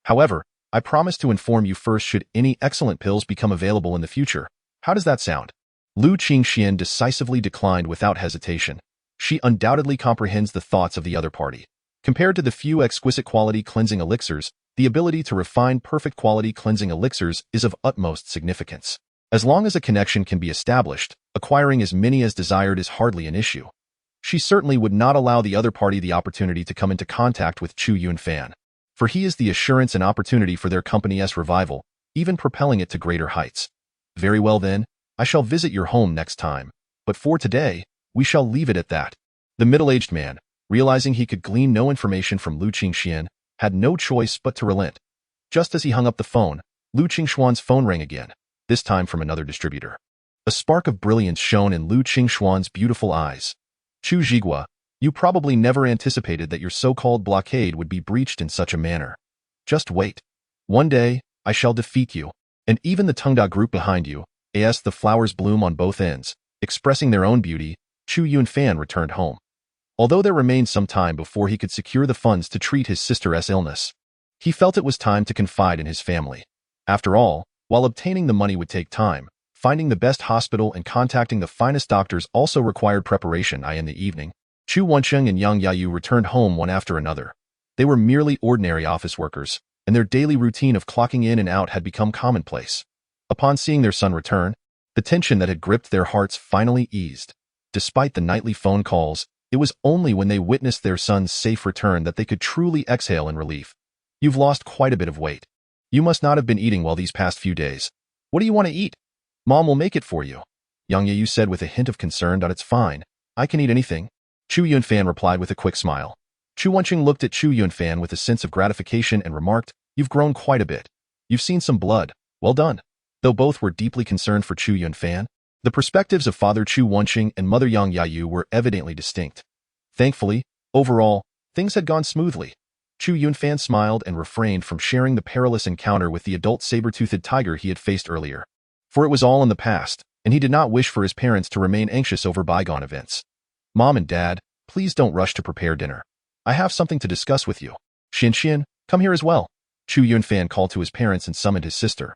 However, I promise to inform you first should any excellent pills become available in the future. How does that sound?" Lu Qingxian decisively declined without hesitation. She undoubtedly comprehends the thoughts of the other party. Compared to the few exquisite quality cleansing elixirs, the ability to refine perfect quality cleansing elixirs is of utmost significance. As long as a connection can be established, acquiring as many as desired is hardly an issue. She certainly would not allow the other party the opportunity to come into contact with Chu Yunfan, for he is the assurance and opportunity for their company's revival, even propelling it to greater heights. Very well then, I shall visit your home next time, but for today, we shall leave it at that. The middle-aged man, realizing he could glean no information from Lu Qingxian, had no choice but to relent. Just as he hung up the phone, Lu Qingxuan's phone rang again, this time from another distributor. A spark of brilliance shone in Lu Qingxuan's beautiful eyes. Chu Zhigua, you probably never anticipated that your so-called blockade would be breached in such a manner. Just wait. One day, I shall defeat you, and even the Tengda group behind you, as the flowers bloom on both ends, expressing their own beauty. Chu Yunfan returned home. Although there remained some time before he could secure the funds to treat his sister's illness, he felt it was time to confide in his family. After all, while obtaining the money would take time, finding the best hospital and contacting the finest doctors also required preparation. In the evening, Chu Wencheng and Yang Yayu returned home one after another. They were merely ordinary office workers, and their daily routine of clocking in and out had become commonplace. Upon seeing their son return, the tension that had gripped their hearts finally eased. Despite the nightly phone calls, it was only when they witnessed their son's safe return that they could truly exhale in relief. You've lost quite a bit of weight. You must not have been eating well these past few days. What do you want to eat? Mom will make it for you. Yang Yayu said with a hint of concern. It's fine. I can eat anything. Chu Yunfan replied with a quick smile. Chu Wencheng looked at Chu Yunfan with a sense of gratification and remarked, You've grown quite a bit. You've seen some blood. Well done. Though both were deeply concerned for Chu Yunfan, the perspectives of Father Chu Wencheng and Mother Yang Yayu were evidently distinct. Thankfully, overall, things had gone smoothly. Chu Yunfan smiled and refrained from sharing the perilous encounter with the adult saber-toothed tiger he had faced earlier. For it was all in the past, and he did not wish for his parents to remain anxious over bygone events. Mom and Dad, please don't rush to prepare dinner. I have something to discuss with you. Xianxian, come here as well. Chu Yunfan called to his parents and summoned his sister.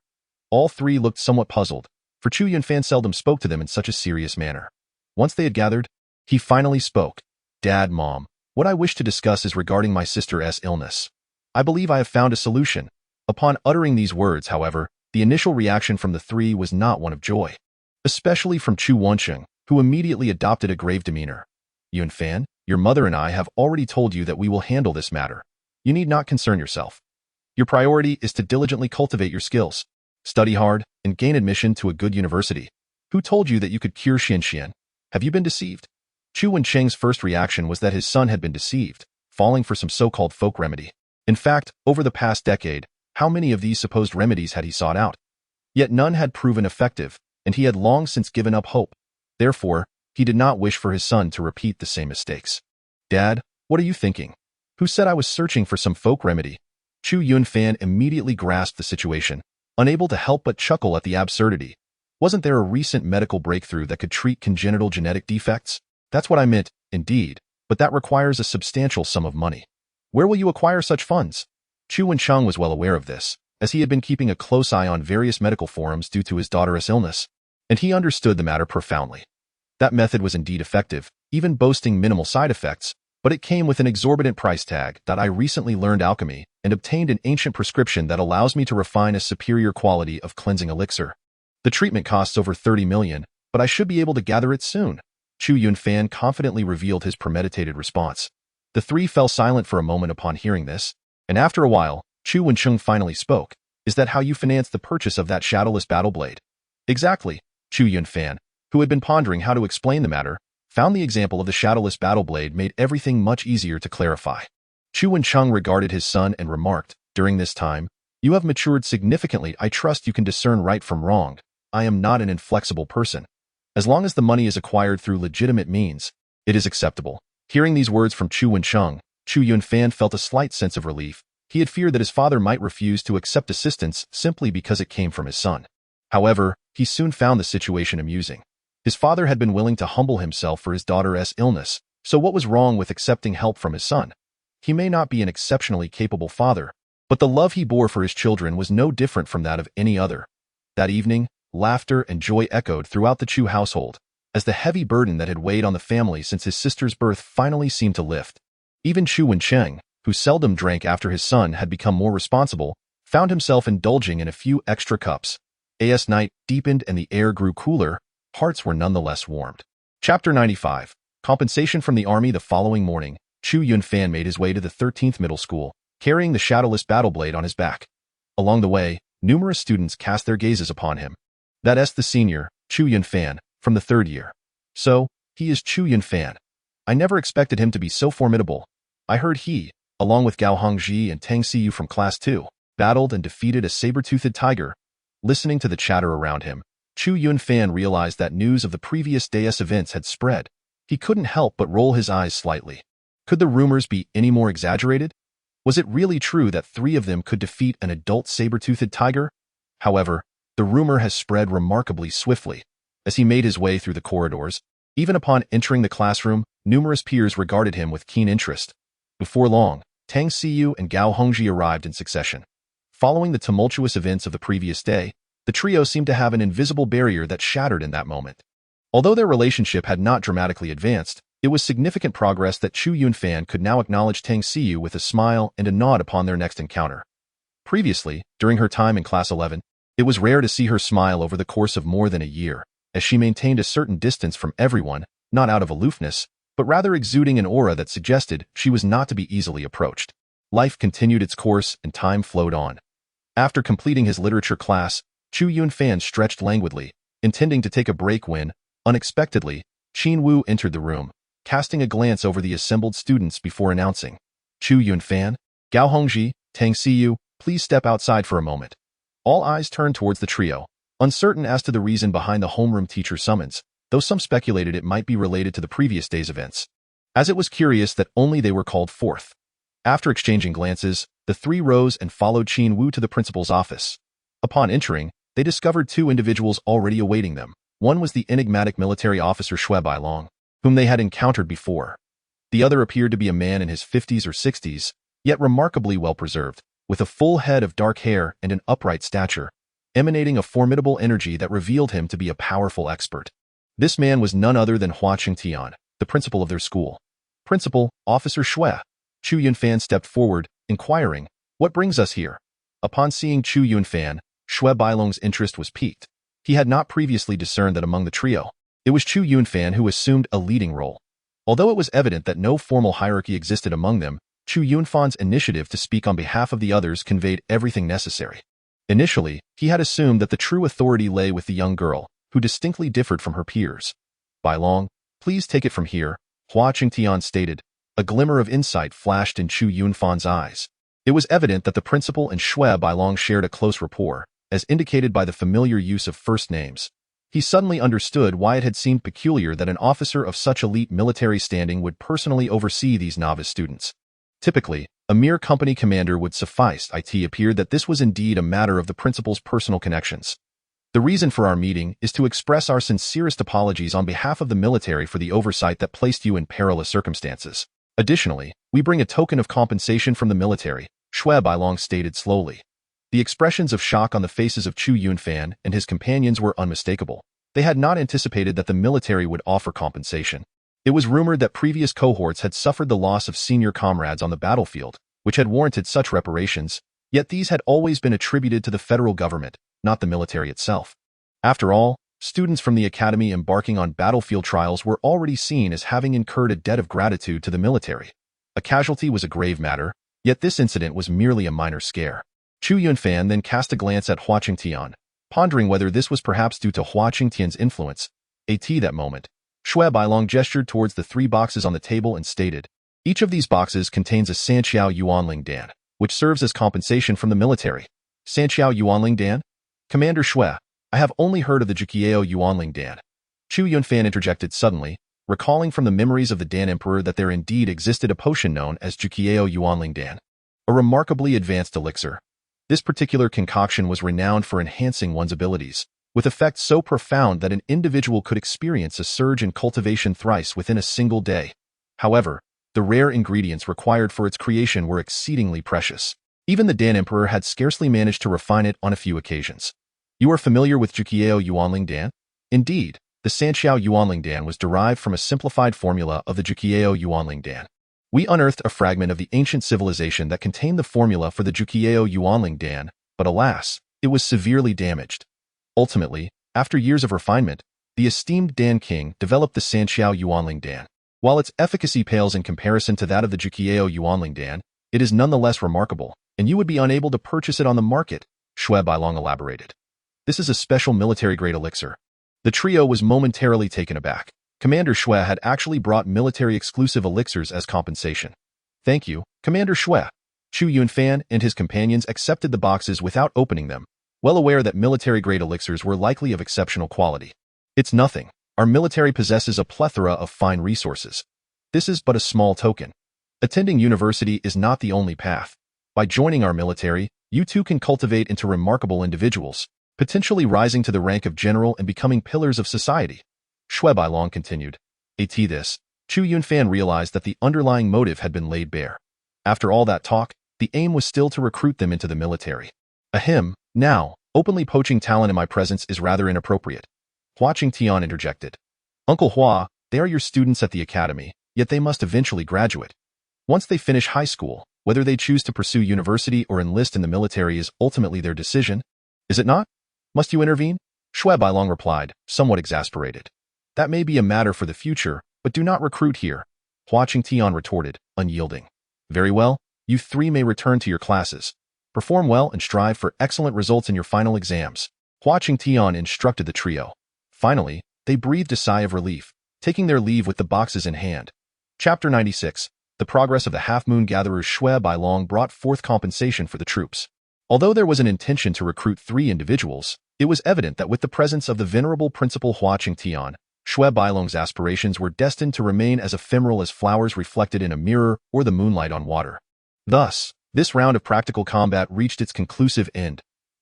All three looked somewhat puzzled, for Chu Yunfan seldom spoke to them in such a serious manner. Once they had gathered, he finally spoke. Dad, Mom, what I wish to discuss is regarding my sister's illness. I believe I have found a solution. Upon uttering these words, however, the initial reaction from the three was not one of joy, especially from Chu Wencheng, who immediately adopted a grave demeanor. Yunfan, your mother and I have already told you that we will handle this matter. You need not concern yourself. Your priority is to diligently cultivate your skills, study hard, and gain admission to a good university. Who told you that you could cure Xianxian? Have you been deceived? Chu Wencheng's first reaction was that his son had been deceived, falling for some so-called folk remedy. In fact, over the past decade, how many of these supposed remedies had he sought out? Yet none had proven effective, and he had long since given up hope. Therefore, he did not wish for his son to repeat the same mistakes. Dad, what are you thinking? Who said I was searching for some folk remedy? Chu Yunfan immediately grasped the situation, unable to help but chuckle at the absurdity. Wasn't there a recent medical breakthrough that could treat congenital genetic defects? That's what I meant, indeed, but that requires a substantial sum of money. Where will you acquire such funds? Chu Wencheng was well aware of this, as he had been keeping a close eye on various medical forums due to his daughter's illness, and he understood the matter profoundly. That method was indeed effective, even boasting minimal side effects, but it came with an exorbitant price tag. I recently learned alchemy and obtained an ancient prescription that allows me to refine a superior quality of cleansing elixir. The treatment costs over 30 million, but I should be able to gather it soon. Chu Yunfan confidently revealed his premeditated response. The three fell silent for a moment upon hearing this, and after a while, Chu Wencheng finally spoke. Is that how you financed the purchase of that shadowless battle blade? Exactly. Chu Yunfan, who had been pondering how to explain the matter, found the example of the shadowless battle blade made everything much easier to clarify. Chu Wencheng regarded his son and remarked, during this time, you have matured significantly. I trust you can discern right from wrong. I am not an inflexible person. As long as the money is acquired through legitimate means, it is acceptable. Hearing these words from Chu Wencheng, Chu Yunfan felt a slight sense of relief. He had feared that his father might refuse to accept assistance simply because it came from his son. However, he soon found the situation amusing. His father had been willing to humble himself for his daughter's illness, so what was wrong with accepting help from his son? He may not be an exceptionally capable father, but the love he bore for his children was no different from that of any other. That evening, laughter and joy echoed throughout the Chu household, as the heavy burden that had weighed on the family since his sister's birth finally seemed to lift. Even Chu Wencheng, who seldom drank after his son had become more responsible, found himself indulging in a few extra cups. As night deepened and the air grew cooler, hearts were nonetheless warmed. Chapter 95. Compensation from the army. The following morning, Chu Yunfan made his way to the 13th middle school, carrying the shadowless battle blade on his back. Along the way, numerous students cast their gazes upon him. That's the senior, Chu Yunfan, from the third year. So, he is Chu Yunfan. I never expected him to be so formidable. I heard he, along with Gao Hongji and Tang Xiyu from Class 2, battled and defeated a saber-toothed tiger. Listening to the chatter around him, Chu Yunfan realized that news of the previous day's events had spread. He couldn't help but roll his eyes slightly. Could the rumors be any more exaggerated? Was it really true that 3 of them could defeat an adult saber-toothed tiger? However, the rumor has spread remarkably swiftly. As he made his way through the corridors, even upon entering the classroom, numerous peers regarded him with keen interest. Before long, Tang Xiyu and Gao Hongji arrived in succession. Following the tumultuous events of the previous day, the trio seemed to have an invisible barrier that shattered in that moment. Although their relationship had not dramatically advanced, it was significant progress that Chu Yunfan could now acknowledge Tang Xiyu with a smile and a nod upon their next encounter. Previously, during her time in Class 11, it was rare to see her smile over the course of more than a year, as she maintained a certain distance from everyone, not out of aloofness, but rather exuding an aura that suggested she was not to be easily approached. Life continued its course and time flowed on. After completing his literature class, Chu Yunfan stretched languidly, intending to take a break when, unexpectedly, Qin Wu entered the room, casting a glance over the assembled students before announcing, "Chu Yunfan, Gao Hongji, Tang Xiyu, please step outside for a moment." All eyes turned towards the trio, uncertain as to the reason behind the homeroom teacher's summons, though some speculated it might be related to the previous day's events. As it was curious that only they were called forth. After exchanging glances, the 3 rose and followed Qin Wu to the principal's office. Upon entering, they discovered 2 individuals already awaiting them. One was the enigmatic military officer Xue Bailong, whom they had encountered before. The other appeared to be a man in his 50s or 60s, yet remarkably well-preserved, with a full head of dark hair and an upright stature, emanating a formidable energy that revealed him to be a powerful expert. This man was none other than Hua Qingtian, the principal of their school. "Principal, Officer Xue." Chu Yunfan stepped forward, inquiring, "What brings us here?" Upon seeing Chu Yunfan, Xue Bailong's interest was piqued. He had not previously discerned that among the trio, it was Chu Yunfan who assumed a leading role. Although it was evident that no formal hierarchy existed among them, Chu Yunfan's initiative to speak on behalf of the others conveyed everything necessary. Initially, he had assumed that the true authority lay with the young girl, who distinctly differed from her peers. "Bailong, please take it from here," Hua Qingtian stated. A glimmer of insight flashed in Chu Yunfan's eyes. It was evident that the principal and Xue Bailong shared a close rapport, as indicated by the familiar use of first names. He suddenly understood why it had seemed peculiar that an officer of such elite military standing would personally oversee these novice students. Typically, a mere company commander would suffice. It appeared that this was indeed a matter of the principal's personal connections. "The reason for our meeting is to express our sincerest apologies on behalf of the military for the oversight that placed you in perilous circumstances. Additionally, we bring a token of compensation from the military," Xue Bailong stated slowly. The expressions of shock on the faces of Chu Yunfan and his companions were unmistakable. They had not anticipated that the military would offer compensation. It was rumored that previous cohorts had suffered the loss of senior comrades on the battlefield, which had warranted such reparations, yet these had always been attributed to the federal government, not the military itself. After all, students from the academy embarking on battlefield trials were already seen as having incurred a debt of gratitude to the military. A casualty was a grave matter, yet this incident was merely a minor scare. Chu Yunfan then cast a glance at Hua Qingtian, pondering whether this was perhaps due to Hua Qingtian's influence. That moment, Xue Bailong gestured towards the 3 boxes on the table and stated, "Each of these boxes contains a Sanqiao Yuanling Dan, which serves as compensation from the military." "Sanqiao Yuanling Dan? Commander Xue, I have only heard of the Juqiao Yuanling Dan." Chu Yunfan interjected suddenly, recalling from the memories of the Dan Emperor that there indeed existed a potion known as Juqiao Yuanling Dan, a remarkably advanced elixir. This particular concoction was renowned for enhancing one's abilities, with effects so profound that an individual could experience a surge in cultivation thrice within a single day. However, the rare ingredients required for its creation were exceedingly precious. Even the Dan Emperor had scarcely managed to refine it on a few occasions. "You are familiar with Juqiao Yuanling Dan?" Indeed, the Sanqiao Yuanling Dan was derived from a simplified formula of the Juqiao Yuanling Dan. We unearthed a fragment of the ancient civilization that contained the formula for the Juqiao Yuanling Dan, but alas, it was severely damaged. Ultimately, after years of refinement, the esteemed Dan King developed the Sanqiao Yuanling Dan. While its efficacy pales in comparison to that of the Juqiao Yuanling Dan, it is nonetheless remarkable, and you would be unable to purchase it on the market. Chu Bailong elaborated. This is a special military-grade elixir. The trio was momentarily taken aback. Commander Shui had actually brought military-exclusive elixirs as compensation. Thank you, Commander Shui. Chu Yunfan and his companions accepted the boxes without opening them, well aware that military-grade elixirs were likely of exceptional quality. It's nothing. Our military possesses a plethora of fine resources. This is but a small token. Attending university is not the only path. By joining our military, you too can cultivate into remarkable individuals, potentially rising to the rank of general and becoming pillars of society. Chu Bailong continued. At this, Chu Yunfan realized that the underlying motive had been laid bare. After all that talk, the aim was still to recruit them into the military. Ahem, now, openly poaching talent in my presence is rather inappropriate. Hua Qingtian interjected. Uncle Hua, they are your students at the academy, yet they must eventually graduate. Once they finish high school, whether they choose to pursue university or enlist in the military is ultimately their decision. Is it not? Must you intervene? Chu Bailong replied, somewhat exasperated. That may be a matter for the future, but do not recruit here. Hua Qingtian retorted, unyielding. Very well, you three may return to your classes. Perform well and strive for excellent results in your final exams. Hua Qingtian instructed the trio. Finally, they breathed a sigh of relief, taking their leave with the boxes in hand. Chapter 96. The progress of the half-moon gatherers. Chu Bailong brought forth compensation for the troops. Although there was an intention to recruit 3 individuals, it was evident that with the presence of the venerable principal Hua Qingtian, Chu Bailong's aspirations were destined to remain as ephemeral as flowers reflected in a mirror or the moonlight on water. Thus, this round of practical combat reached its conclusive end.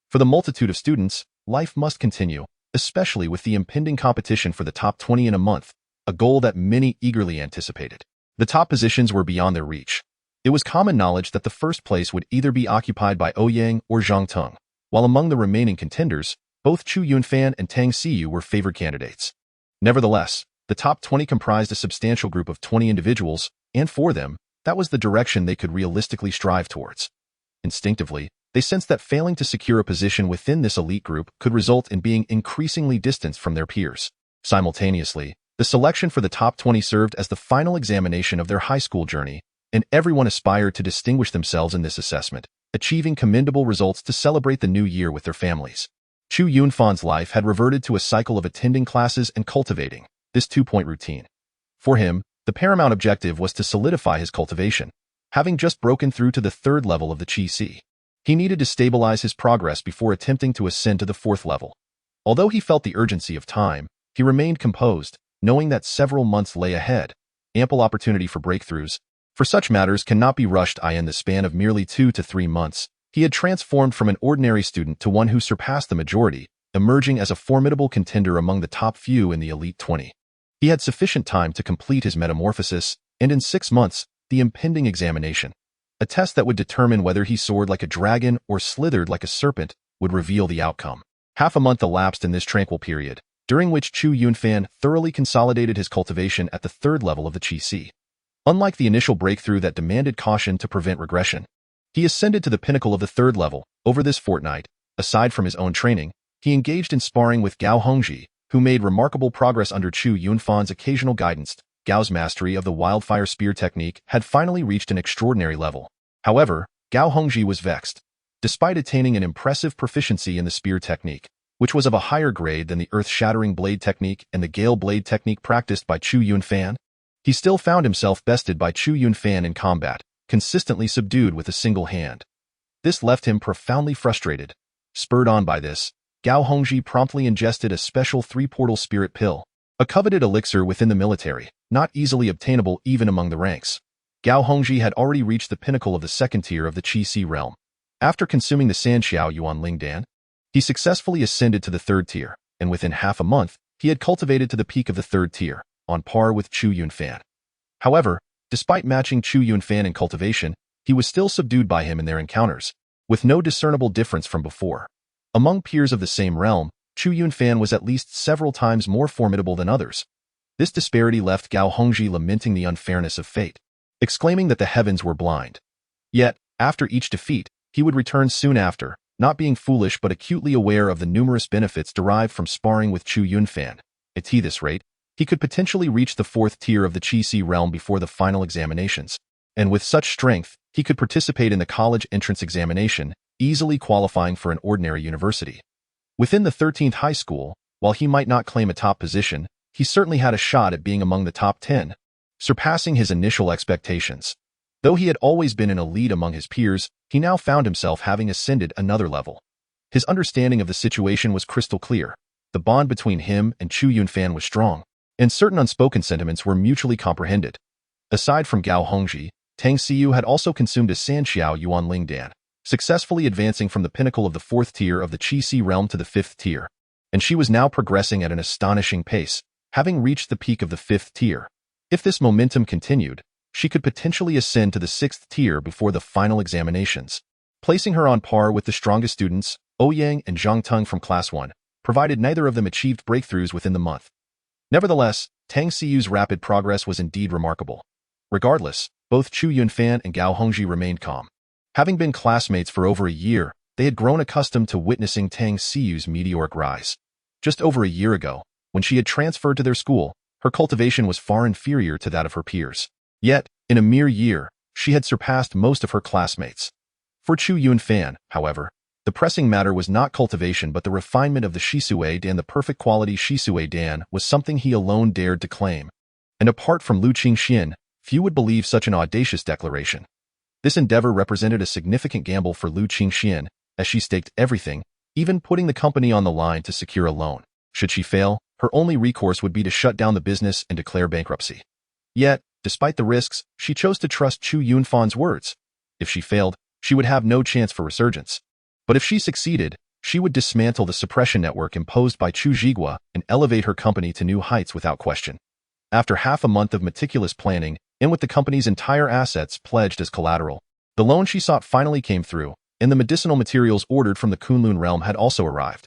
For the multitude of students, life must continue, especially with the impending competition for the top 20 in a month, a goal that many eagerly anticipated. The top positions were beyond their reach. It was common knowledge that the first place would either be occupied by Ouyang or Zhang Teng, while among the remaining contenders, both Chu Yunfan and Tang Xiyu were favored candidates. Nevertheless, the top 20 comprised a substantial group of 20 individuals, and for them, that was the direction they could realistically strive towards. Instinctively, they sensed that failing to secure a position within this elite group could result in being increasingly distanced from their peers. Simultaneously, the selection for the top 20 served as the final examination of their high school journey, and everyone aspired to distinguish themselves in this assessment, achieving commendable results to celebrate the new year with their families. Chu Yunfan's life had reverted to a cycle of attending classes and cultivating this 2-point routine. For him, the paramount objective was to solidify his cultivation, having just broken through to the 3rd level of the Qi Si. He needed to stabilize his progress before attempting to ascend to the 4th level. Although he felt the urgency of time, he remained composed, knowing that several months lay ahead, ample opportunity for breakthroughs. For such matters cannot be rushed. In the span of merely 2 to 3 months, he had transformed from an ordinary student to one who surpassed the majority, emerging as a formidable contender among the top few in the elite 20. He had sufficient time to complete his metamorphosis, and in 6 months, the impending examination, a test that would determine whether he soared like a dragon or slithered like a serpent, would reveal the outcome. Half a month elapsed in this tranquil period, during which Chu Yunfan thoroughly consolidated his cultivation at the 3rd level of the Qi Si. Unlike the initial breakthrough that demanded caution to prevent regression, he ascended to the pinnacle of the 3rd level. Over this fortnight, aside from his own training, he engaged in sparring with Gao Hongji, who made remarkable progress under Chu Yunfan's occasional guidance. Gao's mastery of the wildfire spear technique had finally reached an extraordinary level. However, Gao Hongji was vexed. Despite attaining an impressive proficiency in the spear technique, which was of a higher grade than the earth-shattering blade technique and the gale blade technique practiced by Chu Yunfan, he still found himself bested by Chu Yunfan in combat, consistently subdued with a single hand. This left him profoundly frustrated. Spurred on by this, Gao Hongji promptly ingested a special 3-portal spirit pill, a coveted elixir within the military, not easily obtainable even among the ranks. Gao Hongji had already reached the pinnacle of the 2nd tier of the Qi Si realm. After consuming the Sanxiao Yuan Lingdan, he successfully ascended to the 3rd tier, and within half a month, he had cultivated to the peak of the 3rd tier, on par with Chu Yunfan. However, despite matching Chu Yunfan in cultivation, he was still subdued by him in their encounters, with no discernible difference from before. Among peers of the same realm, Chu Yunfan was at least several times more formidable than others. This disparity left Gao Hongji lamenting the unfairness of fate, exclaiming that the heavens were blind. Yet, after each defeat, he would return soon after, not being foolish but acutely aware of the numerous benefits derived from sparring with Chu Yunfan. At this rate, he could potentially reach the 4th tier of the Qi Si realm before the final examinations, and with such strength, he could participate in the college entrance examination, easily qualifying for an ordinary university. Within the 13th high school, while he might not claim a top position, he certainly had a shot at being among the top 10, surpassing his initial expectations. Though he had always been an elite among his peers, he now found himself having ascended another level. His understanding of the situation was crystal clear. The bond between him and Chu Yunfan was strong, and certain unspoken sentiments were mutually comprehended. Aside from Gao Hongji, Tang Xiyu had also consumed a Sanxiao Yuan Lingdan, successfully advancing from the pinnacle of the 4th tier of the Qi realm to the 5th tier, and she was now progressing at an astonishing pace, having reached the peak of the 5th tier. If this momentum continued, she could potentially ascend to the 6th tier before the final examinations, placing her on par with the strongest students, Ouyang and Zhang Teng from Class 1, provided neither of them achieved breakthroughs within the month. Nevertheless, Tang Xiyu's rapid progress was indeed remarkable. Regardless, both Chu Yunfan and Gao Hongji remained calm. Having been classmates for over a year, they had grown accustomed to witnessing Tang Xiyu's meteoric rise. Just over a year ago, when she had transferred to their school, her cultivation was far inferior to that of her peers. Yet, in a mere year, she had surpassed most of her classmates. For Chu Yunfan, however, the pressing matter was not cultivation but the refinement of the Shisui Dan. The perfect quality Shisui Dan was something he alone dared to claim. And apart from Lu Qingxian, few would believe such an audacious declaration. This endeavor represented a significant gamble for Lu Qingxian, as she staked everything, even putting the company on the line to secure a loan. Should she fail, her only recourse would be to shut down the business and declare bankruptcy. Yet, despite the risks, she chose to trust Chu Yunfan's words. If she failed, she would have no chance for resurgence. But if she succeeded, she would dismantle the suppression network imposed by Chu Zhigua and elevate her company to new heights without question. After half a month of meticulous planning, and with the company's entire assets pledged as collateral, the loan she sought finally came through, and the medicinal materials ordered from the Kunlun realm had also arrived.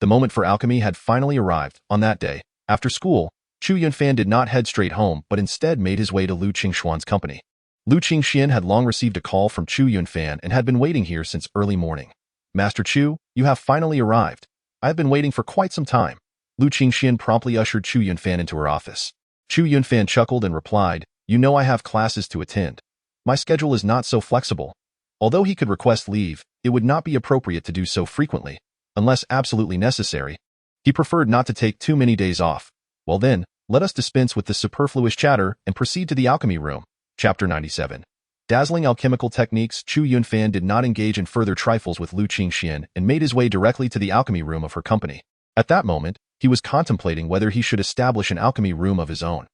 The moment for alchemy had finally arrived. On that day, after school, Chu Yunfan did not head straight home but instead made his way to Lu Qingxuan's company. Lu Qingxian had long received a call from Chu Yunfan and had been waiting here since early morning. "Master Chu, you have finally arrived. I have been waiting for quite some time." Lu Qingxian promptly ushered Chu Yunfan into her office. Chu Yunfan chuckled and replied, "You know I have classes to attend. My schedule is not so flexible." Although he could request leave, it would not be appropriate to do so frequently, unless absolutely necessary. He preferred not to take too many days off. Well then, let us dispense with the superfluous chatter and proceed to the alchemy room. Chapter 97. Dazzling alchemical techniques. Chu Yunfan did not engage in further trifles with Lu Qingxian and made his way directly to the alchemy room of her company. At that moment, he was contemplating whether he should establish an alchemy room of his own.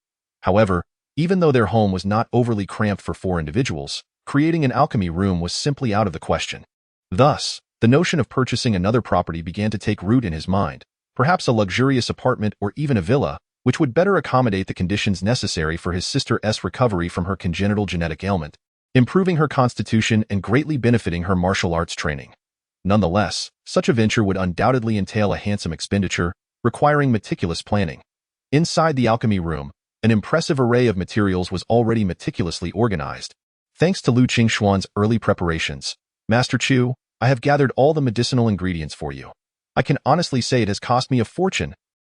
However, even though their home was not overly cramped for 4 individuals, creating an alchemy room was simply out of the question. Thus, the notion of purchasing another property began to take root in his mind, perhaps a luxurious apartment or even a villa, which would better accommodate the conditions necessary for his sister's recovery from her congenital genetic ailment, improving her constitution and greatly benefiting her martial arts training. Nonetheless, such a venture would undoubtedly entail a handsome expenditure, requiring meticulous planning. Inside the alchemy room, an impressive array of materials was already meticulously organized. Thanks to Lu Qingxuan's early preparations, "Master Chu, I have gathered all the medicinal ingredients for you. I can honestly say it has cost me a fortune,